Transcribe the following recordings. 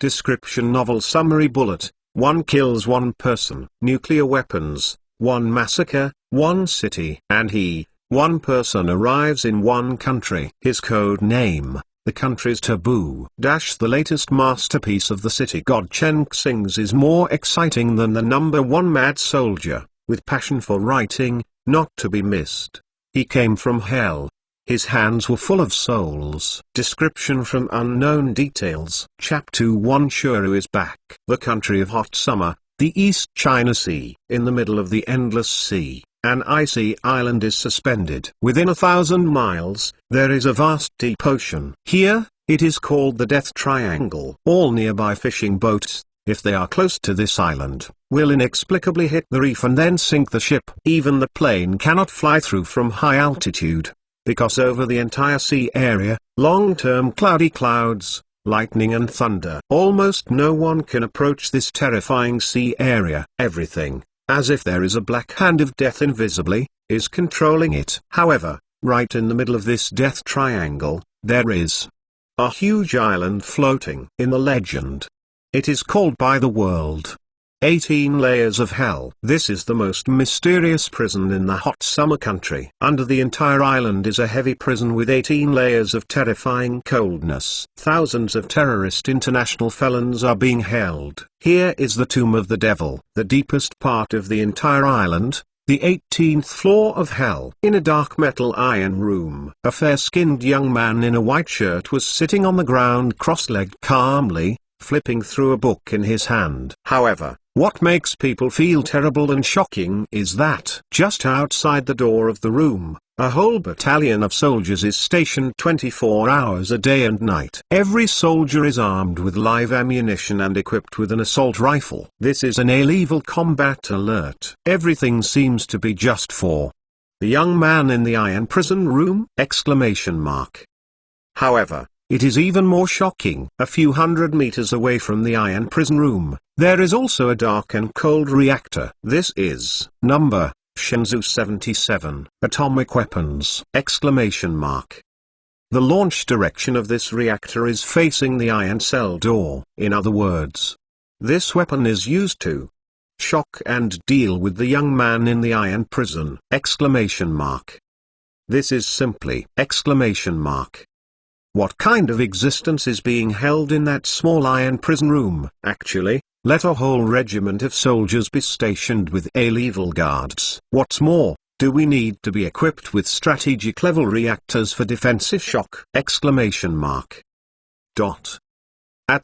Description: novel summary bullet: 1 kills 1 person. Nuclear weapons: 1 massacre, 1 city. And one person arrives in 1 country. His code name: the country's taboo. The latest masterpiece of the city god Chen Xing's is more exciting than the number 1 mad soldier, with passion for writing, not to be missed. He came from hell. His hands were full of souls. Description from unknown details. Chapter 1: Shuru is back. The country of hot summer, the East China Sea. In the middle of the endless sea, an icy island is suspended. Within 1,000 miles, there is a vast deep ocean. Here, it is called the Death Triangle. All nearby fishing boats, if they are close to this island, will inexplicably hit the reef and then sink the ship. Even the plane cannot fly through from high altitude, because over the entire sea area, long-term cloudy clouds, lightning and thunder. Almost no one can approach this terrifying sea area. Everything, as if there is a black hand of death invisibly, is controlling it. However, right in the middle of this death triangle, there is a huge island floating. In the legend, it is called by the world 18 layers of hell. This is the most mysterious prison in the hot summer country. Under the entire island is a heavy prison with 18 layers of terrifying coldness. Thousands of terrorist international felons are being held. Here is the tomb of the devil, the deepest part of the entire island, the 18th floor of hell. In a dark metal iron room, a fair-skinned young man in a white shirt was sitting on the ground cross-legged calmly, flipping through a book in his hand. However, what makes people feel terrible and shocking is that, just outside the door of the room, a whole battalion of soldiers is stationed 24 hours a day and night. Every soldier is armed with live ammunition and equipped with an assault rifle. This is an illegal combat alert. Everything seems to be just for the young man in the iron prison room! However, it is even more shocking. A few hundred meters away from the iron prison room, there is also a dark and cold reactor. This is number Shenzhou 77. Atomic weapons! The launch direction of this reactor is facing the iron cell door. In other words, this weapon is used to shock and deal with the young man in the iron prison! This is simply! What kind of existence is being held in that small iron prison room? Actually, let a whole regiment of soldiers be stationed with illegal guards. What's more, do we need to be equipped with strategic level reactors for defensive shock! At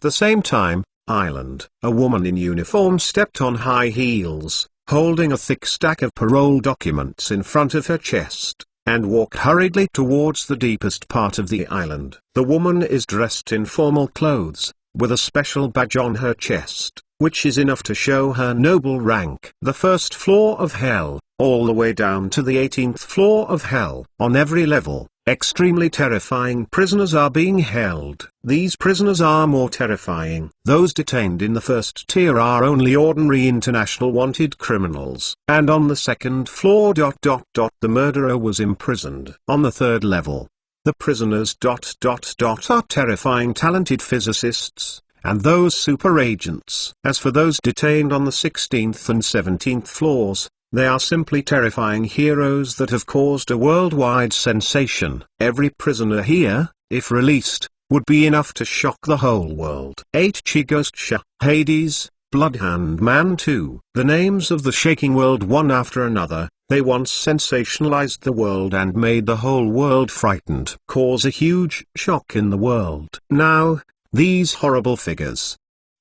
the same time, island, a woman in uniform stepped on high heels, holding a thick stack of parole documents in front of her chest, and walked hurriedly towards the deepest part of the island. The woman is dressed in formal clothes, with a special badge on her chest, which is enough to show her noble rank. The first floor of hell, all the way down to the 18th floor of hell. On every level, extremely terrifying prisoners are being held. These prisoners are more terrifying. Those detained in the first tier are only ordinary international wanted criminals. And on the second floor the murderer was imprisoned. On the third level, the prisoners are terrifying talented physicists, and those super agents. As for those detained on the 16th and 17th floors, they are simply terrifying heroes that have caused a worldwide sensation. Every prisoner here, if released, would be enough to shock the whole world. Ghost Hades, Bloodhound Man 2. The names of the shaking world one after another. They once sensationalized the world and made the whole world frightened. Cause a huge shock in the world. Now, these horrible figures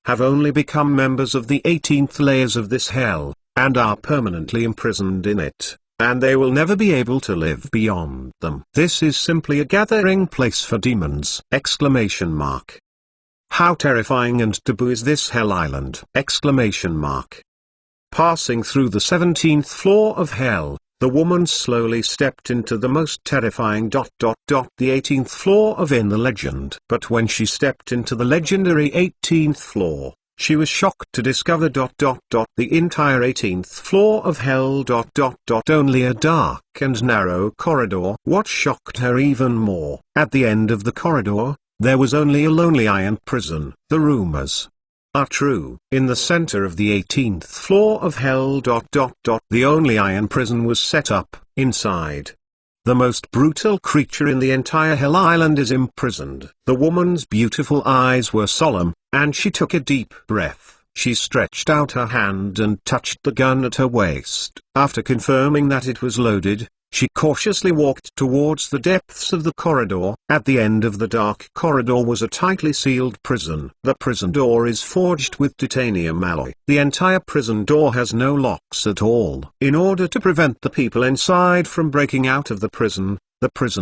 have only become members of the 18th layers of this hell, and are permanently imprisoned in it, and they will never be able to live beyond them. This is simply a gathering place for demons! How terrifying and taboo is this hell island! Passing through the 17th floor of hell, the woman slowly stepped into the most terrifying the 18th floor of in the legend. But when she stepped into the legendary 18th floor, she was shocked to discover the entire 18th floor of hell only a dark and narrow corridor. What shocked her even more, at the end of the corridor, There was only a lonely iron prison. The rumors are true. In the center of the 18th floor of hell. The only iron prison was set up. Inside, the most brutal creature in the entire Hell Island is imprisoned. The woman's beautiful eyes were solemn, and she took a deep breath. She stretched out her hand and touched the gun at her waist. After confirming that it was loaded, she cautiously walked towards the depths of the corridor. At the end of the dark corridor was a tightly sealed prison. The prison door is forged with titanium alloy. The entire prison door has no locks at all. In order to prevent the people inside from breaking out of the prison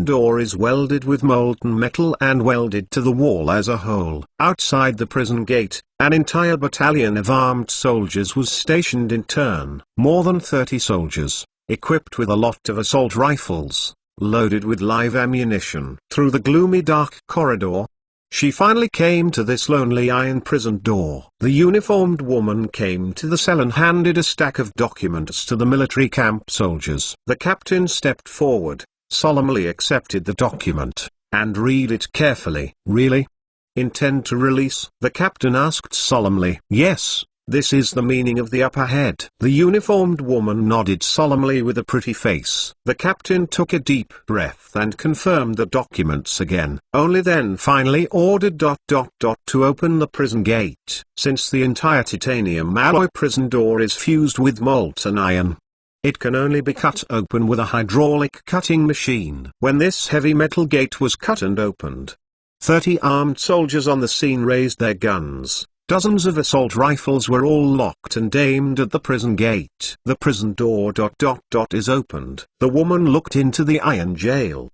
door is welded with molten metal and welded to the wall as a whole. Outside the prison gate, an entire battalion of armed soldiers was stationed in turn. More than 30 soldiers, equipped with a lot of assault rifles, loaded with live ammunition. Through the gloomy dark corridor, she finally came to this lonely iron prison door. The uniformed woman came to the cell and handed a stack of documents to the military camp soldiers. The captain stepped forward, solemnly accepted the document, and read it carefully. "Really? Intend to release?" the captain asked solemnly. "Yes. This is the meaning of the upper head." The uniformed woman nodded solemnly with a pretty face. The captain took a deep breath and confirmed the documents again. Only then finally ordered ... to open the prison gate. Since the entire titanium alloy prison door is fused with molten iron, it can only be cut open with a hydraulic cutting machine. When this heavy metal gate was cut and opened, 30 armed soldiers on the scene raised their guns. Dozens of assault rifles were all locked and aimed at the prison gate. The prison door ... is opened. The woman looked into the iron jail.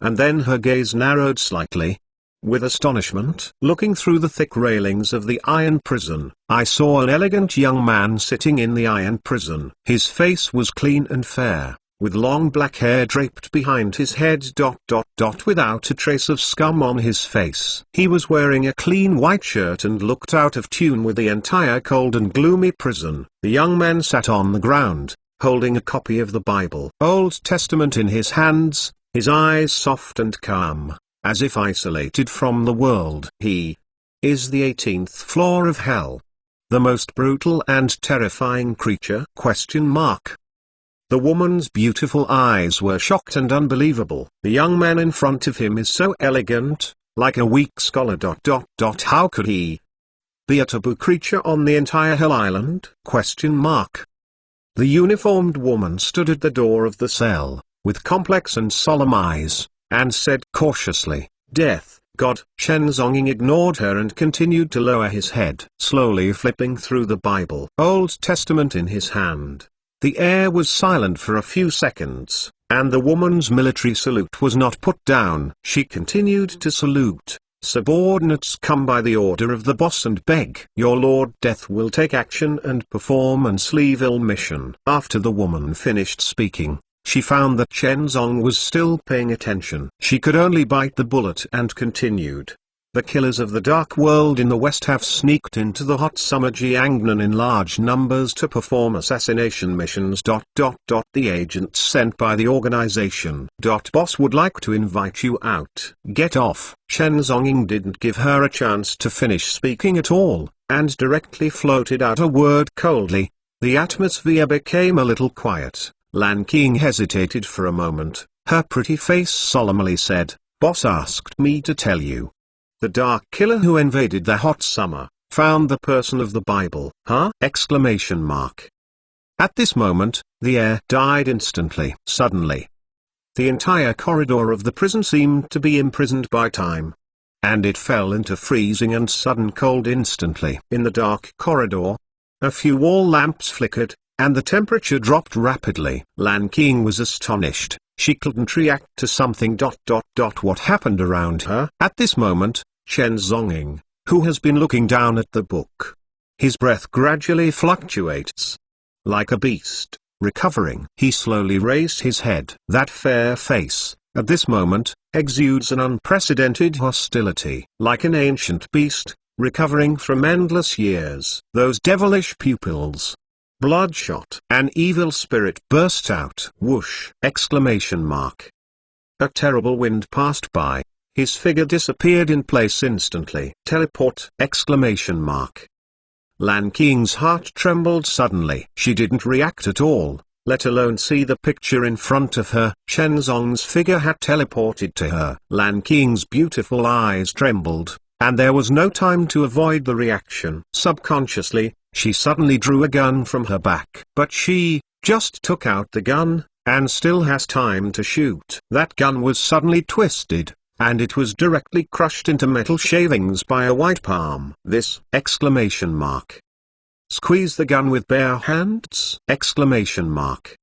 And then her gaze narrowed slightly. With astonishment, looking through the thick railings of the iron prison, I saw an elegant young man sitting in the iron prison. His face was clean and fair, with long black hair draped behind his head ... without a trace of scum on his face. He was wearing a clean white shirt and looked out of tune with the entire cold and gloomy prison. The young man sat on the ground, holding a copy of the Bible, Old Testament, in his hands, his eyes soft and calm, as if isolated from the world. He is the 18th floor of hell. The most brutal and terrifying creature? The woman's beautiful eyes were shocked and unbelievable. The young man in front of him is so elegant, like a weak scholar. How could he be a taboo creature on the entire Hell Island? The uniformed woman stood at the door of the cell, with complex and solemn eyes, and said cautiously, "Death, God." Chen Zonging ignored her and continued to lower his head, slowly flipping through the Bible, Old Testament, in his hand. The air was silent for a few seconds, and the woman's military salute was not put down. She continued to salute. Subordinates come by the order of the boss and beg, "Your Lord Death will take action and perform an Sleeville mission." After the woman finished speaking, she found that Chen Zong was still paying attention. She could only bite the bullet and continued. "The killers of the dark world in the west have sneaked into the hot summer Jiangnan in large numbers to perform assassination missions. The agents sent by the organization. Boss would like to invite you out. Get off." Chen Zonging didn't give her a chance to finish speaking at all, and directly floated out a word coldly. The atmosphere became a little quiet. Lan Qing hesitated for a moment. Her pretty face solemnly said, "Boss asked me to tell you. The dark killer who invaded the hot summer found the person of the Bible." "Huh?" At this moment, the air died instantly. Suddenly, the entire corridor of the prison seemed to be imprisoned by time, and it fell into freezing and sudden cold instantly. In the dark corridor, a few wall lamps flickered, and the temperature dropped rapidly. Lan Qing was astonished. She couldn't react to something. What happened around her? At this moment, Chen Zonging, who has been looking down at the book, his breath gradually fluctuates. Like a beast, recovering. He slowly raised his head. That fair face, at this moment, exudes an unprecedented hostility. Like an ancient beast, recovering from endless years. Those devilish pupils, bloodshot. An evil spirit burst out. Whoosh! A terrible wind passed by. his figure disappeared in place instantly. Teleport! Exclamation mark. Lan Qing's heart trembled suddenly. She didn't react at all, let alone see the picture in front of her. Chen Zong's figure had teleported to her. Lan Qing's beautiful eyes trembled, and there was no time to avoid the reaction. Subconsciously, she suddenly drew a gun from her back. But she just took out the gun, and still has time to shoot. That gun was suddenly twisted, and it was directly crushed into metal shavings by a white palm. This! Exclamation mark. Squeeze the gun with bare hands! Exclamation mark.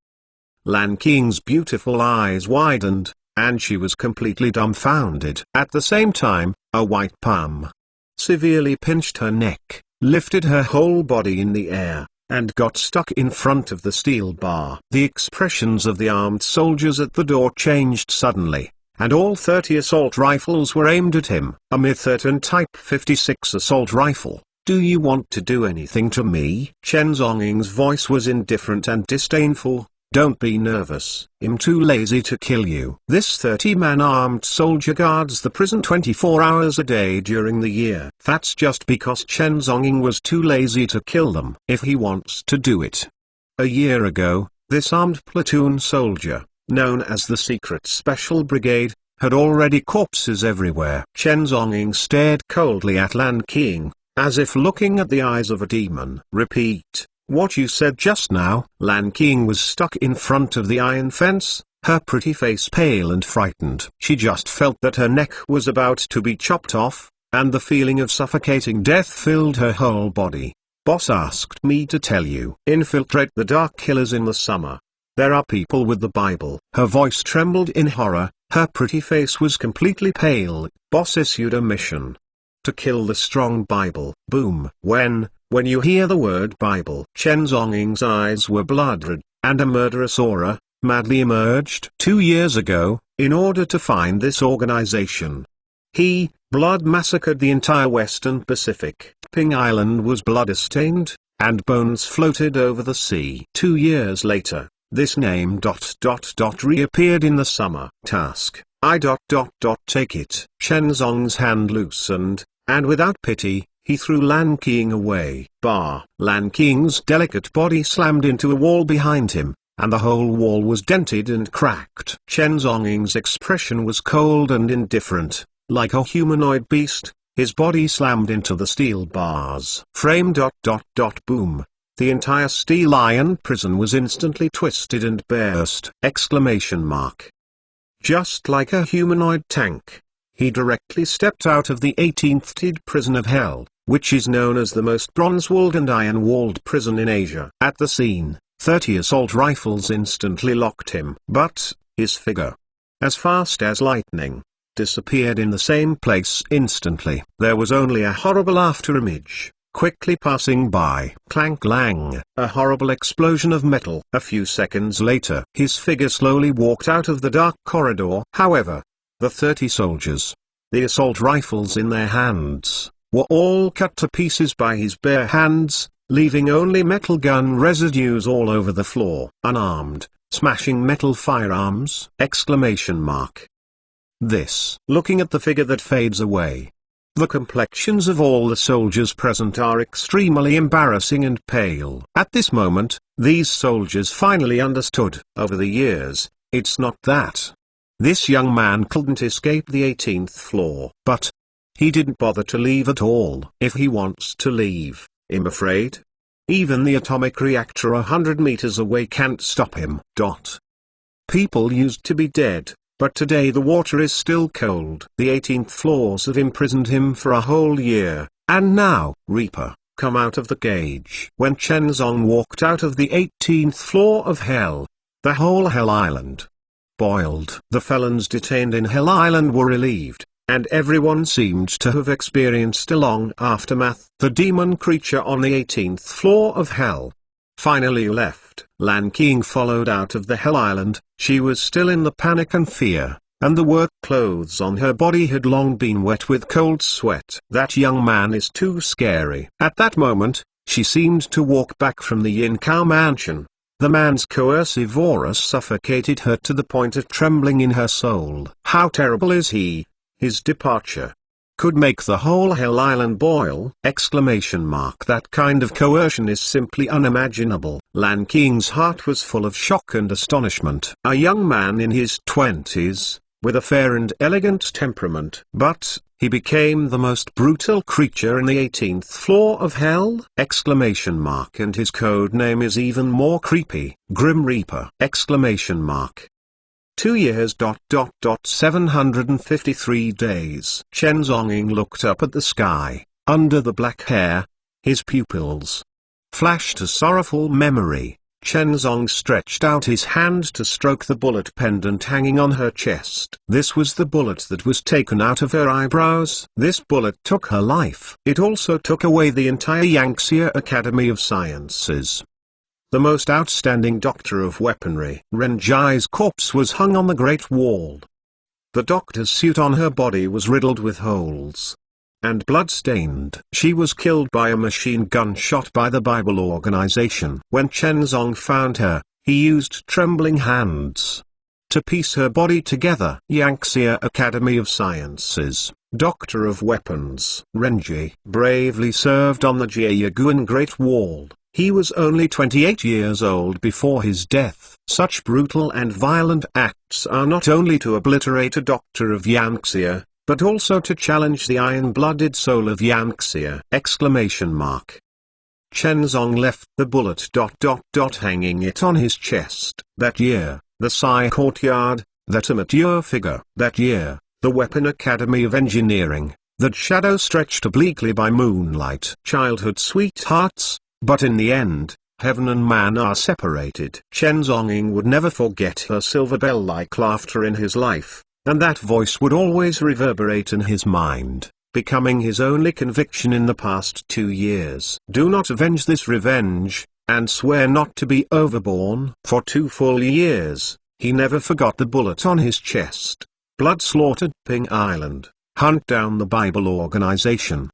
Lan Qing's beautiful eyes widened, and she was completely dumbfounded. At the same time, a white palm severely pinched her neck, lifted her whole body in the air, and got stuck in front of the steel bar. The expressions of the armed soldiers at the door changed suddenly, and all 30 assault rifles were aimed at him. A Mithurton Type 56 assault rifle. Do you want to do anything to me? Chen Zonging's voice was indifferent and disdainful. Don't be nervous. I'm too lazy to kill you. This 30-man armed soldier guards the prison 24 hours a day during the year. That's just because Chen Zonging was too lazy to kill them. If he wants to do it. A year ago, this armed platoon soldier, known as the Secret Special Brigade, had already corpses everywhere. Chen Zonging stared coldly at Lan Qing, as if looking at the eyes of a demon. Repeat what you said just now. Lan Qing was stuck in front of the iron fence, her pretty face pale and frightened. She just felt that her neck was about to be chopped off, and the feeling of suffocating death filled her whole body. Boss asked me to tell you. Infiltrate the Dark Killers in the summer. There are people with the Bible. Her voice trembled in horror, her pretty face was completely pale. Boss issued a mission to kill the strong Bible. Boom. When you hear the word Bible, Chen Zonging's eyes were blood-red, and a murderous aura madly emerged. 2 years ago, in order to find this organization, blood massacred the entire Western Pacific. Ping Island was blood-stained, and bones floated over the sea. 2 years later, this name reappeared in the summer. Task, take it. Chen Zong's hand loosened, and without pity, he threw Lan Qing away. Lan Qing's delicate body slammed into a wall behind him, and the whole wall was dented and cracked. Chen Zonging's expression was cold and indifferent, like a humanoid beast. His body slammed into the steel bars. Frame. Boom. The entire steel iron prison was instantly twisted and burst. Exclamation mark. Just like a humanoid tank, he directly stepped out of the 18th prison of hell, which is known as the most bronze-walled and iron-walled prison in Asia. At the scene, 30 assault rifles instantly locked him. But his figure, as fast as lightning, disappeared in the same place instantly. There was only a horrible afterimage, quickly passing by. Clank-lang, a horrible explosion of metal. A few seconds later, his figure slowly walked out of the dark corridor. However, the 30 soldiers, the assault rifles in their hands, were all cut to pieces by his bare hands, leaving only metal gun residues all over the floor. Unarmed, smashing metal firearms! Exclamation mark. This. Looking at the figure that fades away. The complexions of all the soldiers present are extremely embarrassing and pale. At this moment, these soldiers finally understood. Over the years, it's not that this young man couldn't escape the 18th floor, but he didn't bother to leave at all. If he wants to leave, I'm afraid even the atomic reactor 100 meters away can't stop him. People used to be dead, but today the water is still cold. The 18th floors have imprisoned him for a whole year, and now, Reaper, come out of the cage. When Chen Zong walked out of the 18th floor of hell, the whole Hell Island boiled. The felons detained in Hell Island were relieved, and everyone seemed to have experienced a long aftermath. The demon creature on the 18th floor of hell finally left. Lan Qing followed out of the Hell Island. She was still in the panic and fear, and the work clothes on her body had long been wet with cold sweat. That young man is too scary. At that moment, she seemed to walk back from the Yin Kao mansion. The man's coercive aura suffocated her to the point of trembling in her soul. How terrible is he? his departure could make the whole Hell Island boil! That kind of coercion is simply unimaginable. Lan Qing's heart was full of shock and astonishment. A young man in his 20s, with a fair and elegant temperament. But, he became the most brutal creature in the 18th floor of hell! And his code name is even more creepy. Grim Reaper! 2 years. 753 days. Chen Zonging looked up at the sky, under the black hair. His pupils flashed a sorrowful memory. Chen Zong stretched out his hand to stroke the bullet pendant hanging on her chest. This was the bullet that was taken out of her eyebrows. This bullet took her life. It also took away the entire Yangtze Academy of Sciences. The most outstanding doctor of weaponry. Ren Ji's corpse was hung on the Great Wall. The doctor's suit on her body was riddled with holes and blood-stained. She was killed by a machine gun shot by the Bible organization. When Chen Zong found her, he used trembling hands to piece her body together. Yangtze Academy of Sciences, Doctor of Weapons. Renji bravely served on the Jieyaguan Great Wall. He was only 28 years old before his death. Such brutal and violent acts are not only to obliterate a doctor of Yangtze, but also to challenge the iron-blooded soul of Yangtze! Chen Zong left the bullet ... hanging it on his chest. That year, the Sai Courtyard, that amateur figure. That year, the Weapon Academy of Engineering, that shadow stretched obliquely by moonlight. Childhood sweethearts. But in the end, heaven and man are separated. Chen Zonging would never forget her silver bell-like laughter in his life, and that voice would always reverberate in his mind, becoming his only conviction in the past 2 years. Do not avenge this revenge, and swear not to be overborne. For 2 full years, he never forgot the bullet on his chest. Blood slaughtered Ping Island. Hunt down the Bible organization!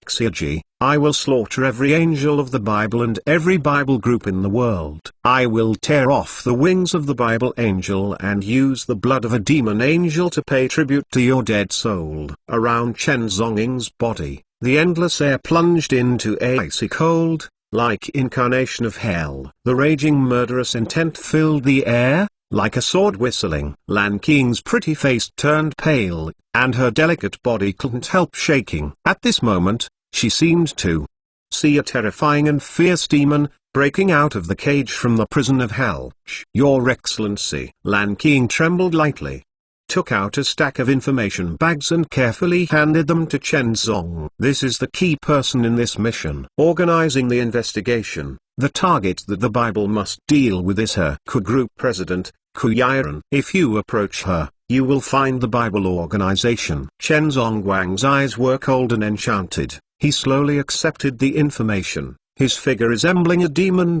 Xieji, I will slaughter every angel of the Bible and every Bible group in the world. I will tear off the wings of the Bible angel and use the blood of a demon angel to pay tribute to your dead soul. Around Chen Zonging's body, the endless air plunged into a icy cold, like incarnation of hell. The raging murderous intent filled the air, like a sword whistling. Lan Qing's pretty face turned pale, and her delicate body couldn't help shaking. At this moment, she seemed to see a terrifying and fierce demon, breaking out of the cage from the prison of hell. Your Excellency. Lan Qing trembled lightly, took out a stack of information bags and carefully handed them to Chen Zong. This is the key person in this mission. Organizing the investigation, the target that the Bible must deal with is her Group President, Ku Yiren. If you approach her, you will find the Bible organization. Chen Zongguang's eyes were cold and enchanted. He slowly accepted the information. His figure resembling a demon ...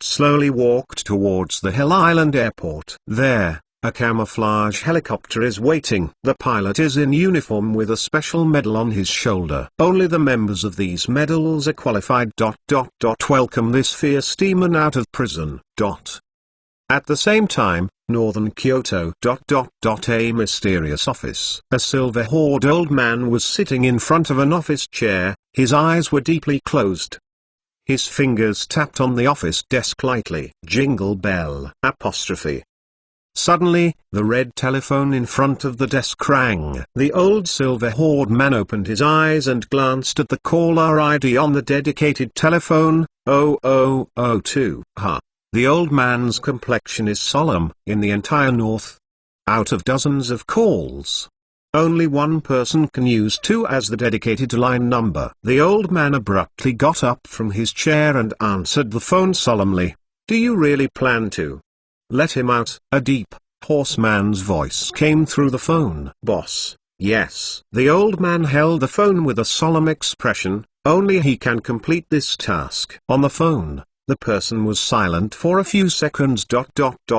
slowly walked towards the Hell Island airport. There, a camouflage helicopter is waiting. The pilot is in uniform with a special medal on his shoulder. Only the members of these medals are qualified ... Welcome this fierce demon out of prison ... At the same time, northern Kyoto ... A mysterious office. A silver-haired old man was sitting in front of an office chair. His eyes were deeply closed. His fingers tapped on the office desk lightly. Jingle bell apostrophe. Suddenly, the red telephone in front of the desk rang. The old silver-haired man opened his eyes and glanced at the caller ID on the dedicated telephone. 0002. The old man's complexion is solemn. In the entire North, out of dozens of calls, only one person can use 2 as the dedicated line number. The old man abruptly got up from his chair and answered the phone solemnly. Do you really plan to let him out? A deep, hoarse man's voice came through the phone. Boss, yes. The old man held the phone with a solemn expression. Only he can complete this task. On the phone, the person was silent for a few seconds.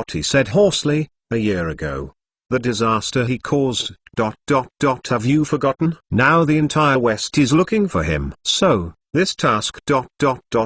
He said hoarsely, a year ago, the disaster he caused ... Have you forgotten? Now the entire West is looking for him. So, this task ...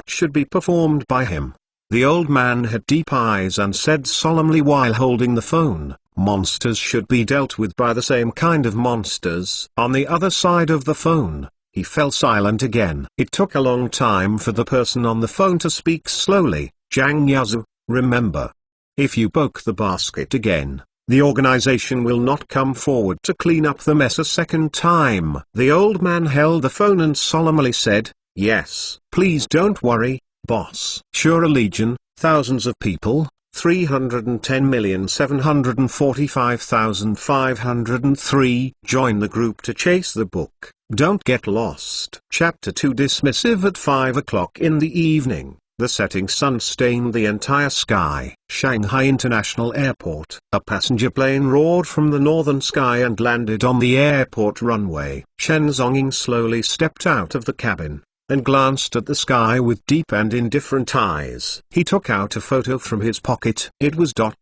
should be performed by him. The old man had deep eyes and said solemnly while holding the phone, Monsters should be dealt with by the same kind of monsters. On the other side of the phone, he fell silent again. It took a long time for the person on the phone to speak slowly. Zhang Yazu, remember. If you poke the basket again, the organization will not come forward to clean up the mess a second time. The old man held the phone and solemnly said, yes. Please don't worry, boss. Sure, a legion, thousands of people, 310,745,503. Join the group to chase the book. Don't get lost. Chapter 2. Dismissive. At 5 o'clock in the evening, the setting sun stained the entire sky. Shanghai International Airport. A passenger plane roared from the northern sky and landed on the airport runway. Chen Zhongying slowly stepped out of the cabin and glanced at the sky with deep and indifferent eyes. He took out a photo from his pocket. It was a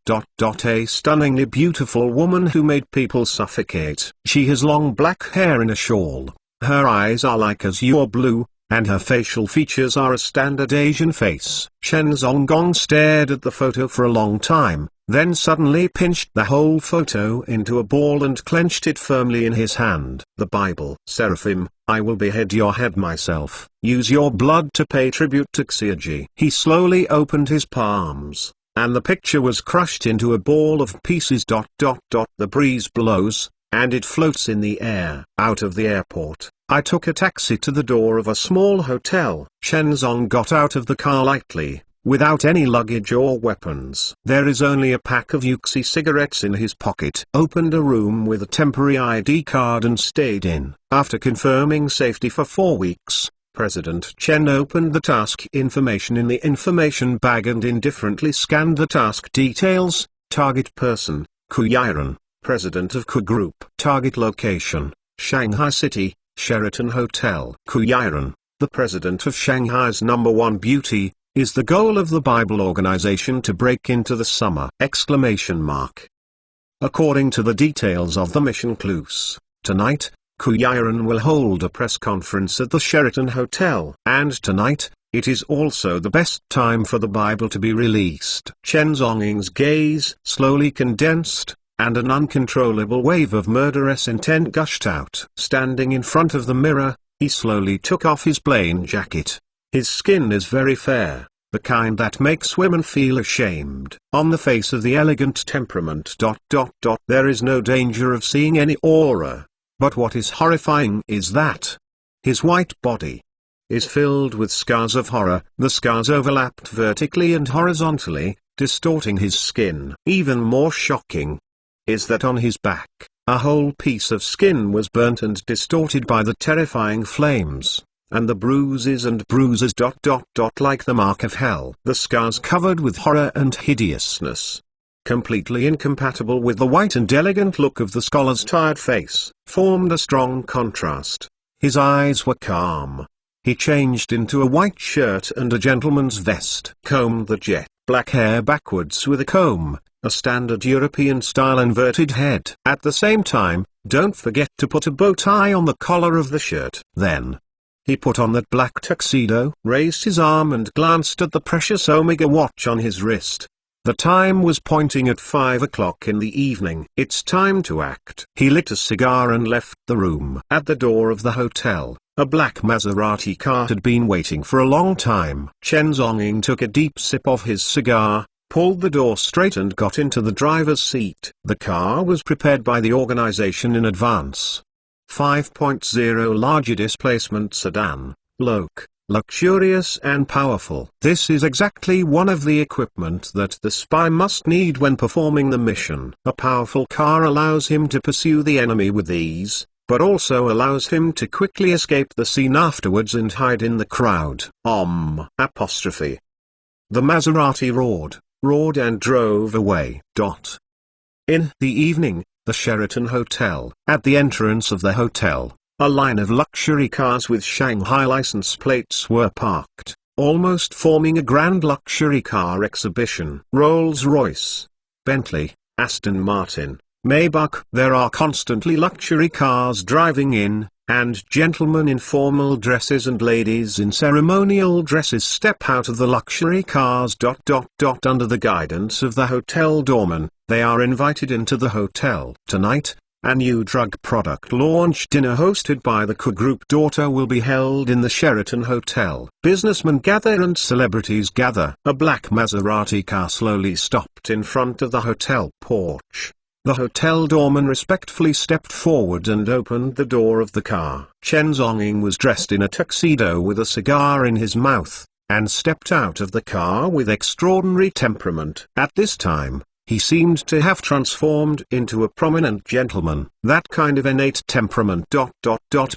stunningly beautiful woman who made people suffocate. She has long black hair in a shawl. Her eyes are like azure blue, and her facial features are a standard Asian face. Chen Zhonggong stared at the photo for a long time, then suddenly pinched the whole photo into a ball and clenched it firmly in his hand. The Bible. Seraphim, I will behead your head myself. Use your blood to pay tribute to Xiaji. He slowly opened his palms, and the picture was crushed into a ball of pieces. The breeze blows, and it floats in the air. Out of the airport, I took a taxi to the door of a small hotel. Shenzong got out of the car lightly, without any luggage or weapons. There is only a pack of Yuxi cigarettes in his pocket. Opened a room with a temporary ID card and stayed in. After confirming safety for 4 weeks, President Chen opened the task information in the information bag and indifferently scanned the task details. Target person, Ku Yiren, President of Ku Group. Target location, Shanghai City, Sheraton Hotel. Ku Yiren, the president of Shanghai's #1 beauty, is the goal of the Bible organization to break into the summer! According to the details of the mission clues, tonight, Ku Yiren will hold a press conference at the Sheraton Hotel. And tonight, it is also the best time for the Bible to be released. Chen Zhongying's gaze slowly condensed, and an uncontrollable wave of murderous intent gushed out. Standing in front of the mirror, he slowly took off his plain jacket. His skin is very fair, the kind that makes women feel ashamed. On the face of the elegant temperament. There is no danger of seeing any aura, but what is horrifying is that his white body is filled with scars of horror. The scars overlapped vertically and horizontally, distorting his skin. Even more shocking is that on his back, a whole piece of skin was burnt and distorted by the terrifying flames, and the bruises and bruises. Like the mark of hell. The scars covered with horror and hideousness, completely incompatible with the white and elegant look of the scholar's tired face, formed a strong contrast. His eyes were calm. He changed into a white shirt and a gentleman's vest. Combed the jet black hair backwards with a comb, a standard European-style inverted head. At the same time, don't forget to put a bow tie on the collar of the shirt. Then he put on that black tuxedo, raised his arm and glanced at the precious Omega watch on his wrist. The time was pointing at 5 o'clock in the evening. It's time to act. He lit a cigar and left the room. At the door of the hotel, a black Maserati car had been waiting for a long time. Chen Zhongying took a deep sip of his cigar, pulled the door straight and got into the driver's seat. The car was prepared by the organization in advance. 5.0 larger displacement sedan, luxurious and powerful. This is exactly one of the equipment that the spy must need when performing the mission. A powerful car allows him to pursue the enemy with ease, but also allows him to quickly escape the scene afterwards and hide in the crowd. The Maserati roared and drove away. In the evening, the Sheraton Hotel. At the entrance of the hotel, a line of luxury cars with Shanghai license plates were parked, almost forming a grand luxury car exhibition. Rolls-Royce, Bentley, Aston Martin, Maybach. There are constantly luxury cars driving in, and gentlemen in formal dresses and ladies in ceremonial dresses step out of the luxury cars. Under the guidance of the hotel doorman, They are invited into the hotel. Tonight, a new drug product launch dinner hosted by the Ku Group daughter will be held in the Sheraton Hotel. Businessmen gather and celebrities gather. A black Maserati car slowly stopped in front of the hotel porch. The hotel doorman respectfully stepped forward and opened the door of the car. Chen Zhongying was dressed in a tuxedo with a cigar in his mouth, and stepped out of the car with extraordinary temperament. At this time, he seemed to have transformed into a prominent gentleman. That kind of innate temperament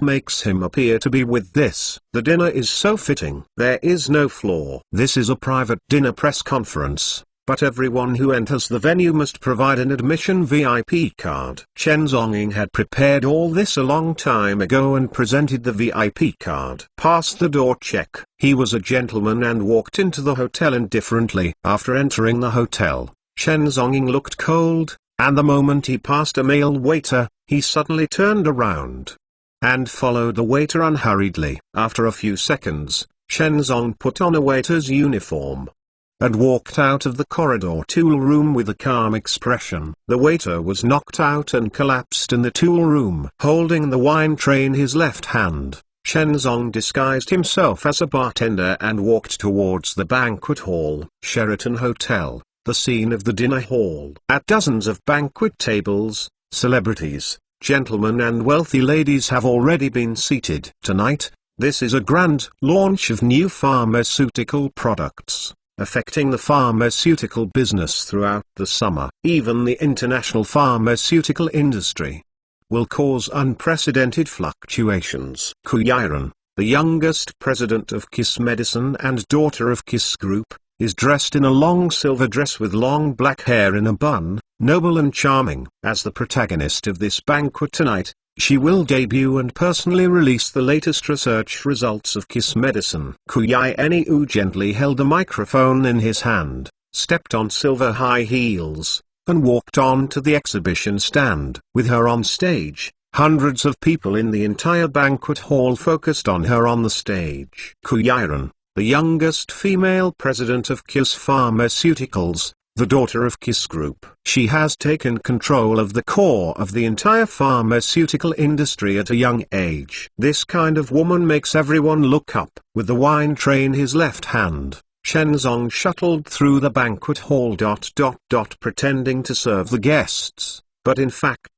makes him appear to be with this. The dinner is so fitting. There is no flaw. This is a private dinner press conference, but everyone who enters the venue must provide an admission VIP card. Chen Zhongying had prepared all this a long time ago and presented the VIP card. Passed the door check. He was a gentleman and walked into the hotel indifferently. After entering the hotel, Chen Zhongying looked cold, and the moment he passed a male waiter, he suddenly turned around and followed the waiter unhurriedly. After a few seconds, Chen Zhong put on a waiter's uniform and walked out of the corridor tool room with a calm expression. The waiter was knocked out and collapsed in the tool room. Holding the wine tray in his left hand, Chen Zhong disguised himself as a bartender and walked towards the banquet hall. Sheraton Hotel, the scene of the dinner hall. At dozens of banquet tables, celebrities, gentlemen and wealthy ladies have already been seated. Tonight, this is a grand launch of new pharmaceutical products, affecting the pharmaceutical business throughout the summer. Even the international pharmaceutical industry will cause unprecedented fluctuations. Ku Yiren, the youngest president of Kiss Medicine and daughter of Kiss Group, is dressed in a long silver dress with long black hair in a bun, noble and charming. As the protagonist of this banquet tonight, she will debut and personally release the latest research results of Kiss Medicine. Ku Yiren gently held a microphone in his hand, stepped on silver high heels, and walked on to the exhibition stand. With her on stage, hundreds of people in the entire banquet hall focused on her on the stage. Ku Yiren, the youngest female president of Kiss Pharmaceuticals, the daughter of Kiss Group. She has taken control of the core of the entire pharmaceutical industry at a young age. This kind of woman makes everyone look up. With the wine tray in his left hand, Chen Zhong shuttled through the banquet hall pretending to serve the guests, but in fact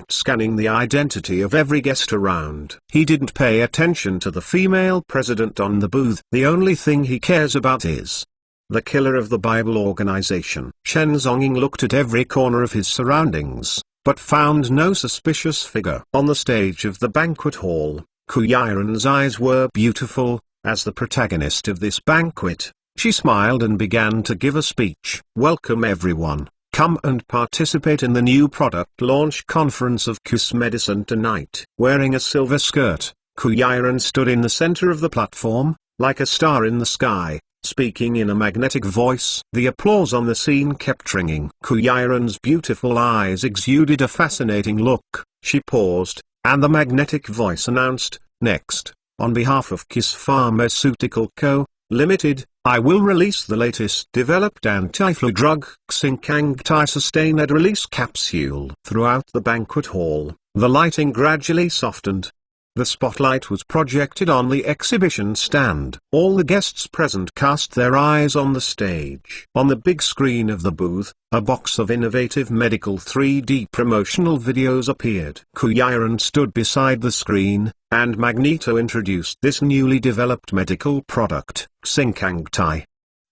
scanning the identity of every guest around. He didn't pay attention to the female president on the booth. The only thing he cares about is the killer of the Bible organization. Chen Zhongying looked at every corner of his surroundings, but found no suspicious figure. On the stage of the banquet hall, Ku Yiren's eyes were beautiful. As the protagonist of this banquet, she smiled and began to give a speech. Welcome everyone. Come and participate in the new product launch conference of Kiss Medicine tonight. Wearing a silver skirt, Ku Yiren stood in the center of the platform, like a star in the sky, speaking in a magnetic voice. The applause on the scene kept ringing. Ku Yiren's beautiful eyes exuded a fascinating look. She paused, and the magnetic voice announced, "Next, on behalf of Kiss Pharmaceutical Co., Limited, I will release the latest developed anti-flu drug, Xinkangtai Sustained Release Capsule." Throughout the banquet hall, the lighting gradually softened. The spotlight was projected on the exhibition stand. All the guests present cast their eyes on the stage. On the big screen of the booth, a box of innovative medical 3D promotional videos appeared. Ku Yiren stood beside the screen, and Magneto introduced this newly developed medical product. Xinkangtai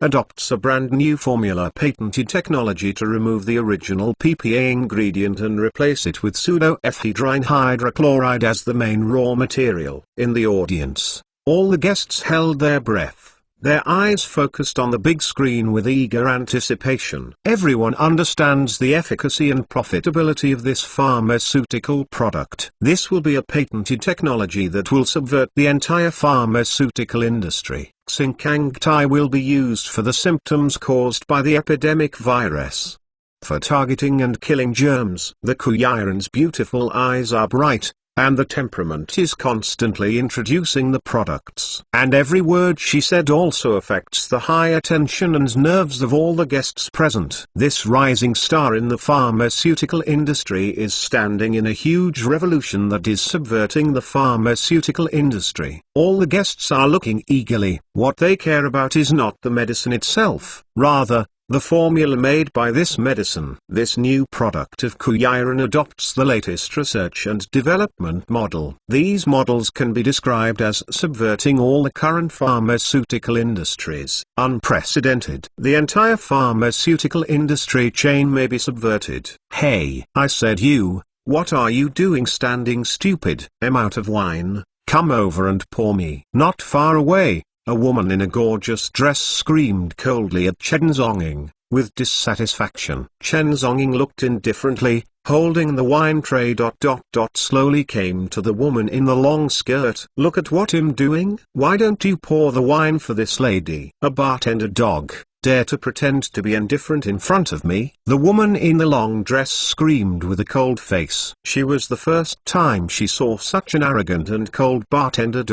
adopts a brand new formula patented technology to remove the original PPA ingredient and replace it with pseudoephedrine hydrochloride as the main raw material. In the audience, all the guests held their breath, their eyes focused on the big screen with eager anticipation. Everyone understands the efficacy and profitability of this pharmaceutical product. This will be a patented technology that will subvert the entire pharmaceutical industry. Xinkangtai will be used for the symptoms caused by the epidemic virus, for targeting and killing germs. The Ku Yiren's beautiful eyes are bright, and the temperament is constantly introducing the products. And every word she said also affects the high attention and nerves of all the guests present. This rising star in the pharmaceutical industry is standing in a huge revolution that is subverting the pharmaceutical industry. All the guests are looking eagerly. What they care about is not the medicine itself, rather, the formula made by this medicine. This new product of Kuyiran adopts the latest research and development model. These models can be described as subverting all the current pharmaceutical industries. Unprecedented. The entire pharmaceutical industry chain may be subverted. Hey, I said you, what are you doing standing stupid? I'm out of wine, come over and pour me. Not far away, a woman in a gorgeous dress screamed coldly at Chen Zonging, with dissatisfaction. Chen Zonging looked indifferently, holding the wine tray. Slowly came to the woman in the long skirt. Look at what I'm doing. Why don't you pour the wine for this lady? A bartender dog dare to pretend to be indifferent in front of me? The woman in the long dress screamed with a cold face. She was the first time she saw such an arrogant and cold bartender.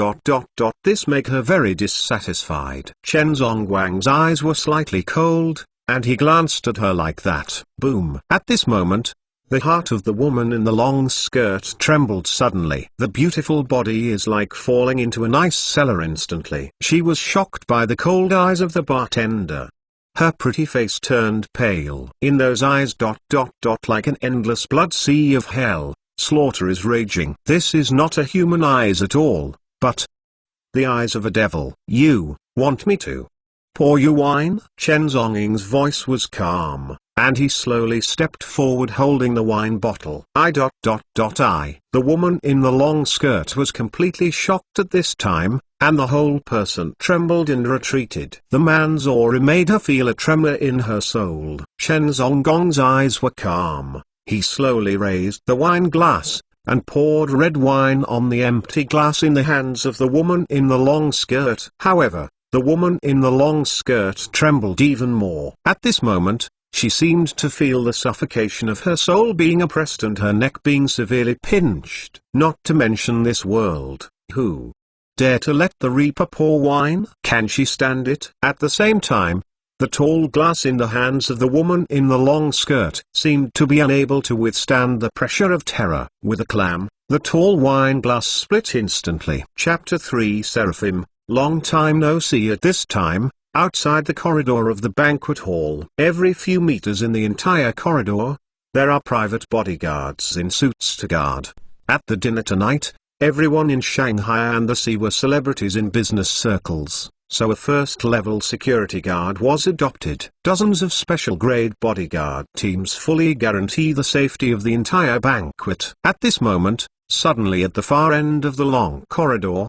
This made her very dissatisfied. Chen Zongwang's eyes were slightly cold, and he glanced at her like that. Boom. At this moment, the heart of the woman in the long skirt trembled suddenly. The beautiful body is like falling into an ice cellar instantly. She was shocked by the cold eyes of the bartender. Her pretty face turned pale. In those eyes, like an endless blood sea of hell, slaughter is raging. This is not a human eyes at all, but the eyes of a devil. You want me to pour you wine? Chen Zonging's voice was calm, and he slowly stepped forward holding the wine bottle. The woman in the long skirt was completely shocked at this time, and the whole person trembled and retreated. The man's aura made her feel a tremor in her soul. Chen Zonggong's eyes were calm. He slowly raised the wine glass, and poured red wine on the empty glass in the hands of the woman in the long skirt. However, the woman in the long skirt trembled even more. At this moment, she seemed to feel the suffocation of her soul being oppressed and her neck being severely pinched. Not to mention this world. Who dare to let the reaper pour wine? Can she stand it? At the same time, the tall glass in the hands of the woman in the long skirt seemed to be unable to withstand the pressure of terror. With a clam, the tall wine glass split instantly. Chapter 3 Seraphim. Long time no see. At this time, outside the corridor of the banquet hall, every few meters in the entire corridor, there are private bodyguards in suits to guard. At the dinner tonight, everyone in Shanghai and the sea were celebrities in business circles, so a first-level security guard was adopted. Dozens of special-grade bodyguard teams fully guarantee the safety of the entire banquet. At this moment, suddenly at the far end of the long corridor,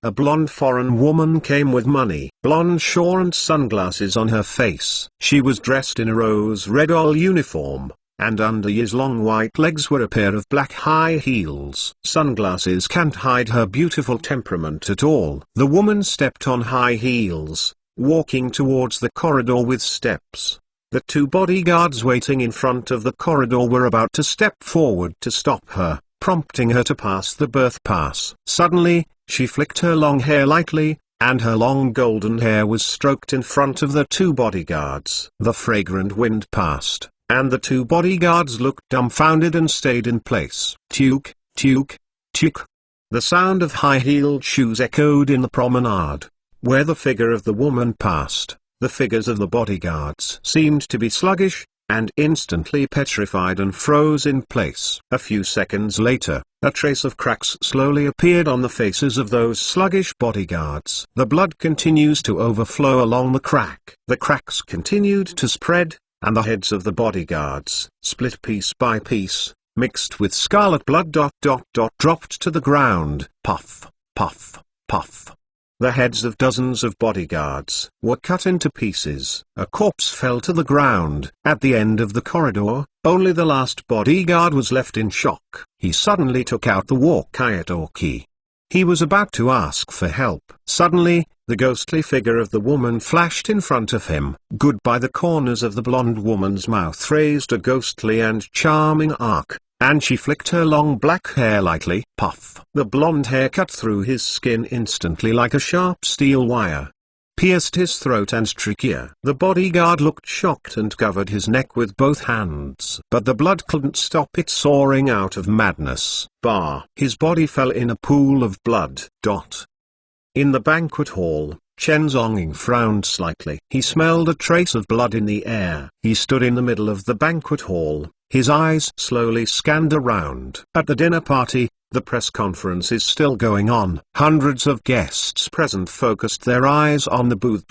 a blonde foreign woman came with money, blonde shawl and sunglasses on her face. She was dressed in a rose-red all uniform, and under his long white legs were a pair of black high heels. Sunglasses can't hide her beautiful temperament at all. The woman stepped on high heels, walking towards the corridor with steps. The two bodyguards waiting in front of the corridor were about to step forward to stop her, prompting her to pass the birth pass. Suddenly, she flicked her long hair lightly, and her long golden hair was stroked in front of the two bodyguards. The fragrant wind passed, and the two bodyguards looked dumbfounded and stayed in place. Tuk, tuk, tuk. The sound of high-heeled shoes echoed in the promenade. Where the figure of the woman passed, the figures of the bodyguards seemed to be sluggish, and instantly petrified and froze in place. A few seconds later, a trace of cracks slowly appeared on the faces of those sluggish bodyguards. The blood continues to overflow along the crack. The cracks continued to spread, and the heads of the bodyguards, split piece by piece, mixed with scarlet blood. Dropped to the ground. Puff, puff, puff. The heads of dozens of bodyguards were cut into pieces. A corpse fell to the ground. At the end of the corridor, only the last bodyguard was left in shock. He suddenly took out the walkie-talkie. He was about to ask for help. Suddenly, the ghostly figure of the woman flashed in front of him. Good. By the corners of the blonde woman's mouth raised a ghostly and charming arc, and she flicked her long black hair lightly. Puff! The blonde hair cut through his skin instantly like a sharp steel wire, pierced his throat and trachea. The bodyguard looked shocked and covered his neck with both hands. But the blood couldn't stop it soaring out of madness. His body fell in a pool of blood. In the banquet hall, Chen Zonging frowned slightly. He smelled a trace of blood in the air. He stood in the middle of the banquet hall, his eyes slowly scanned around. At the dinner party, the press conference is still going on. Hundreds of guests present focused their eyes on the booth.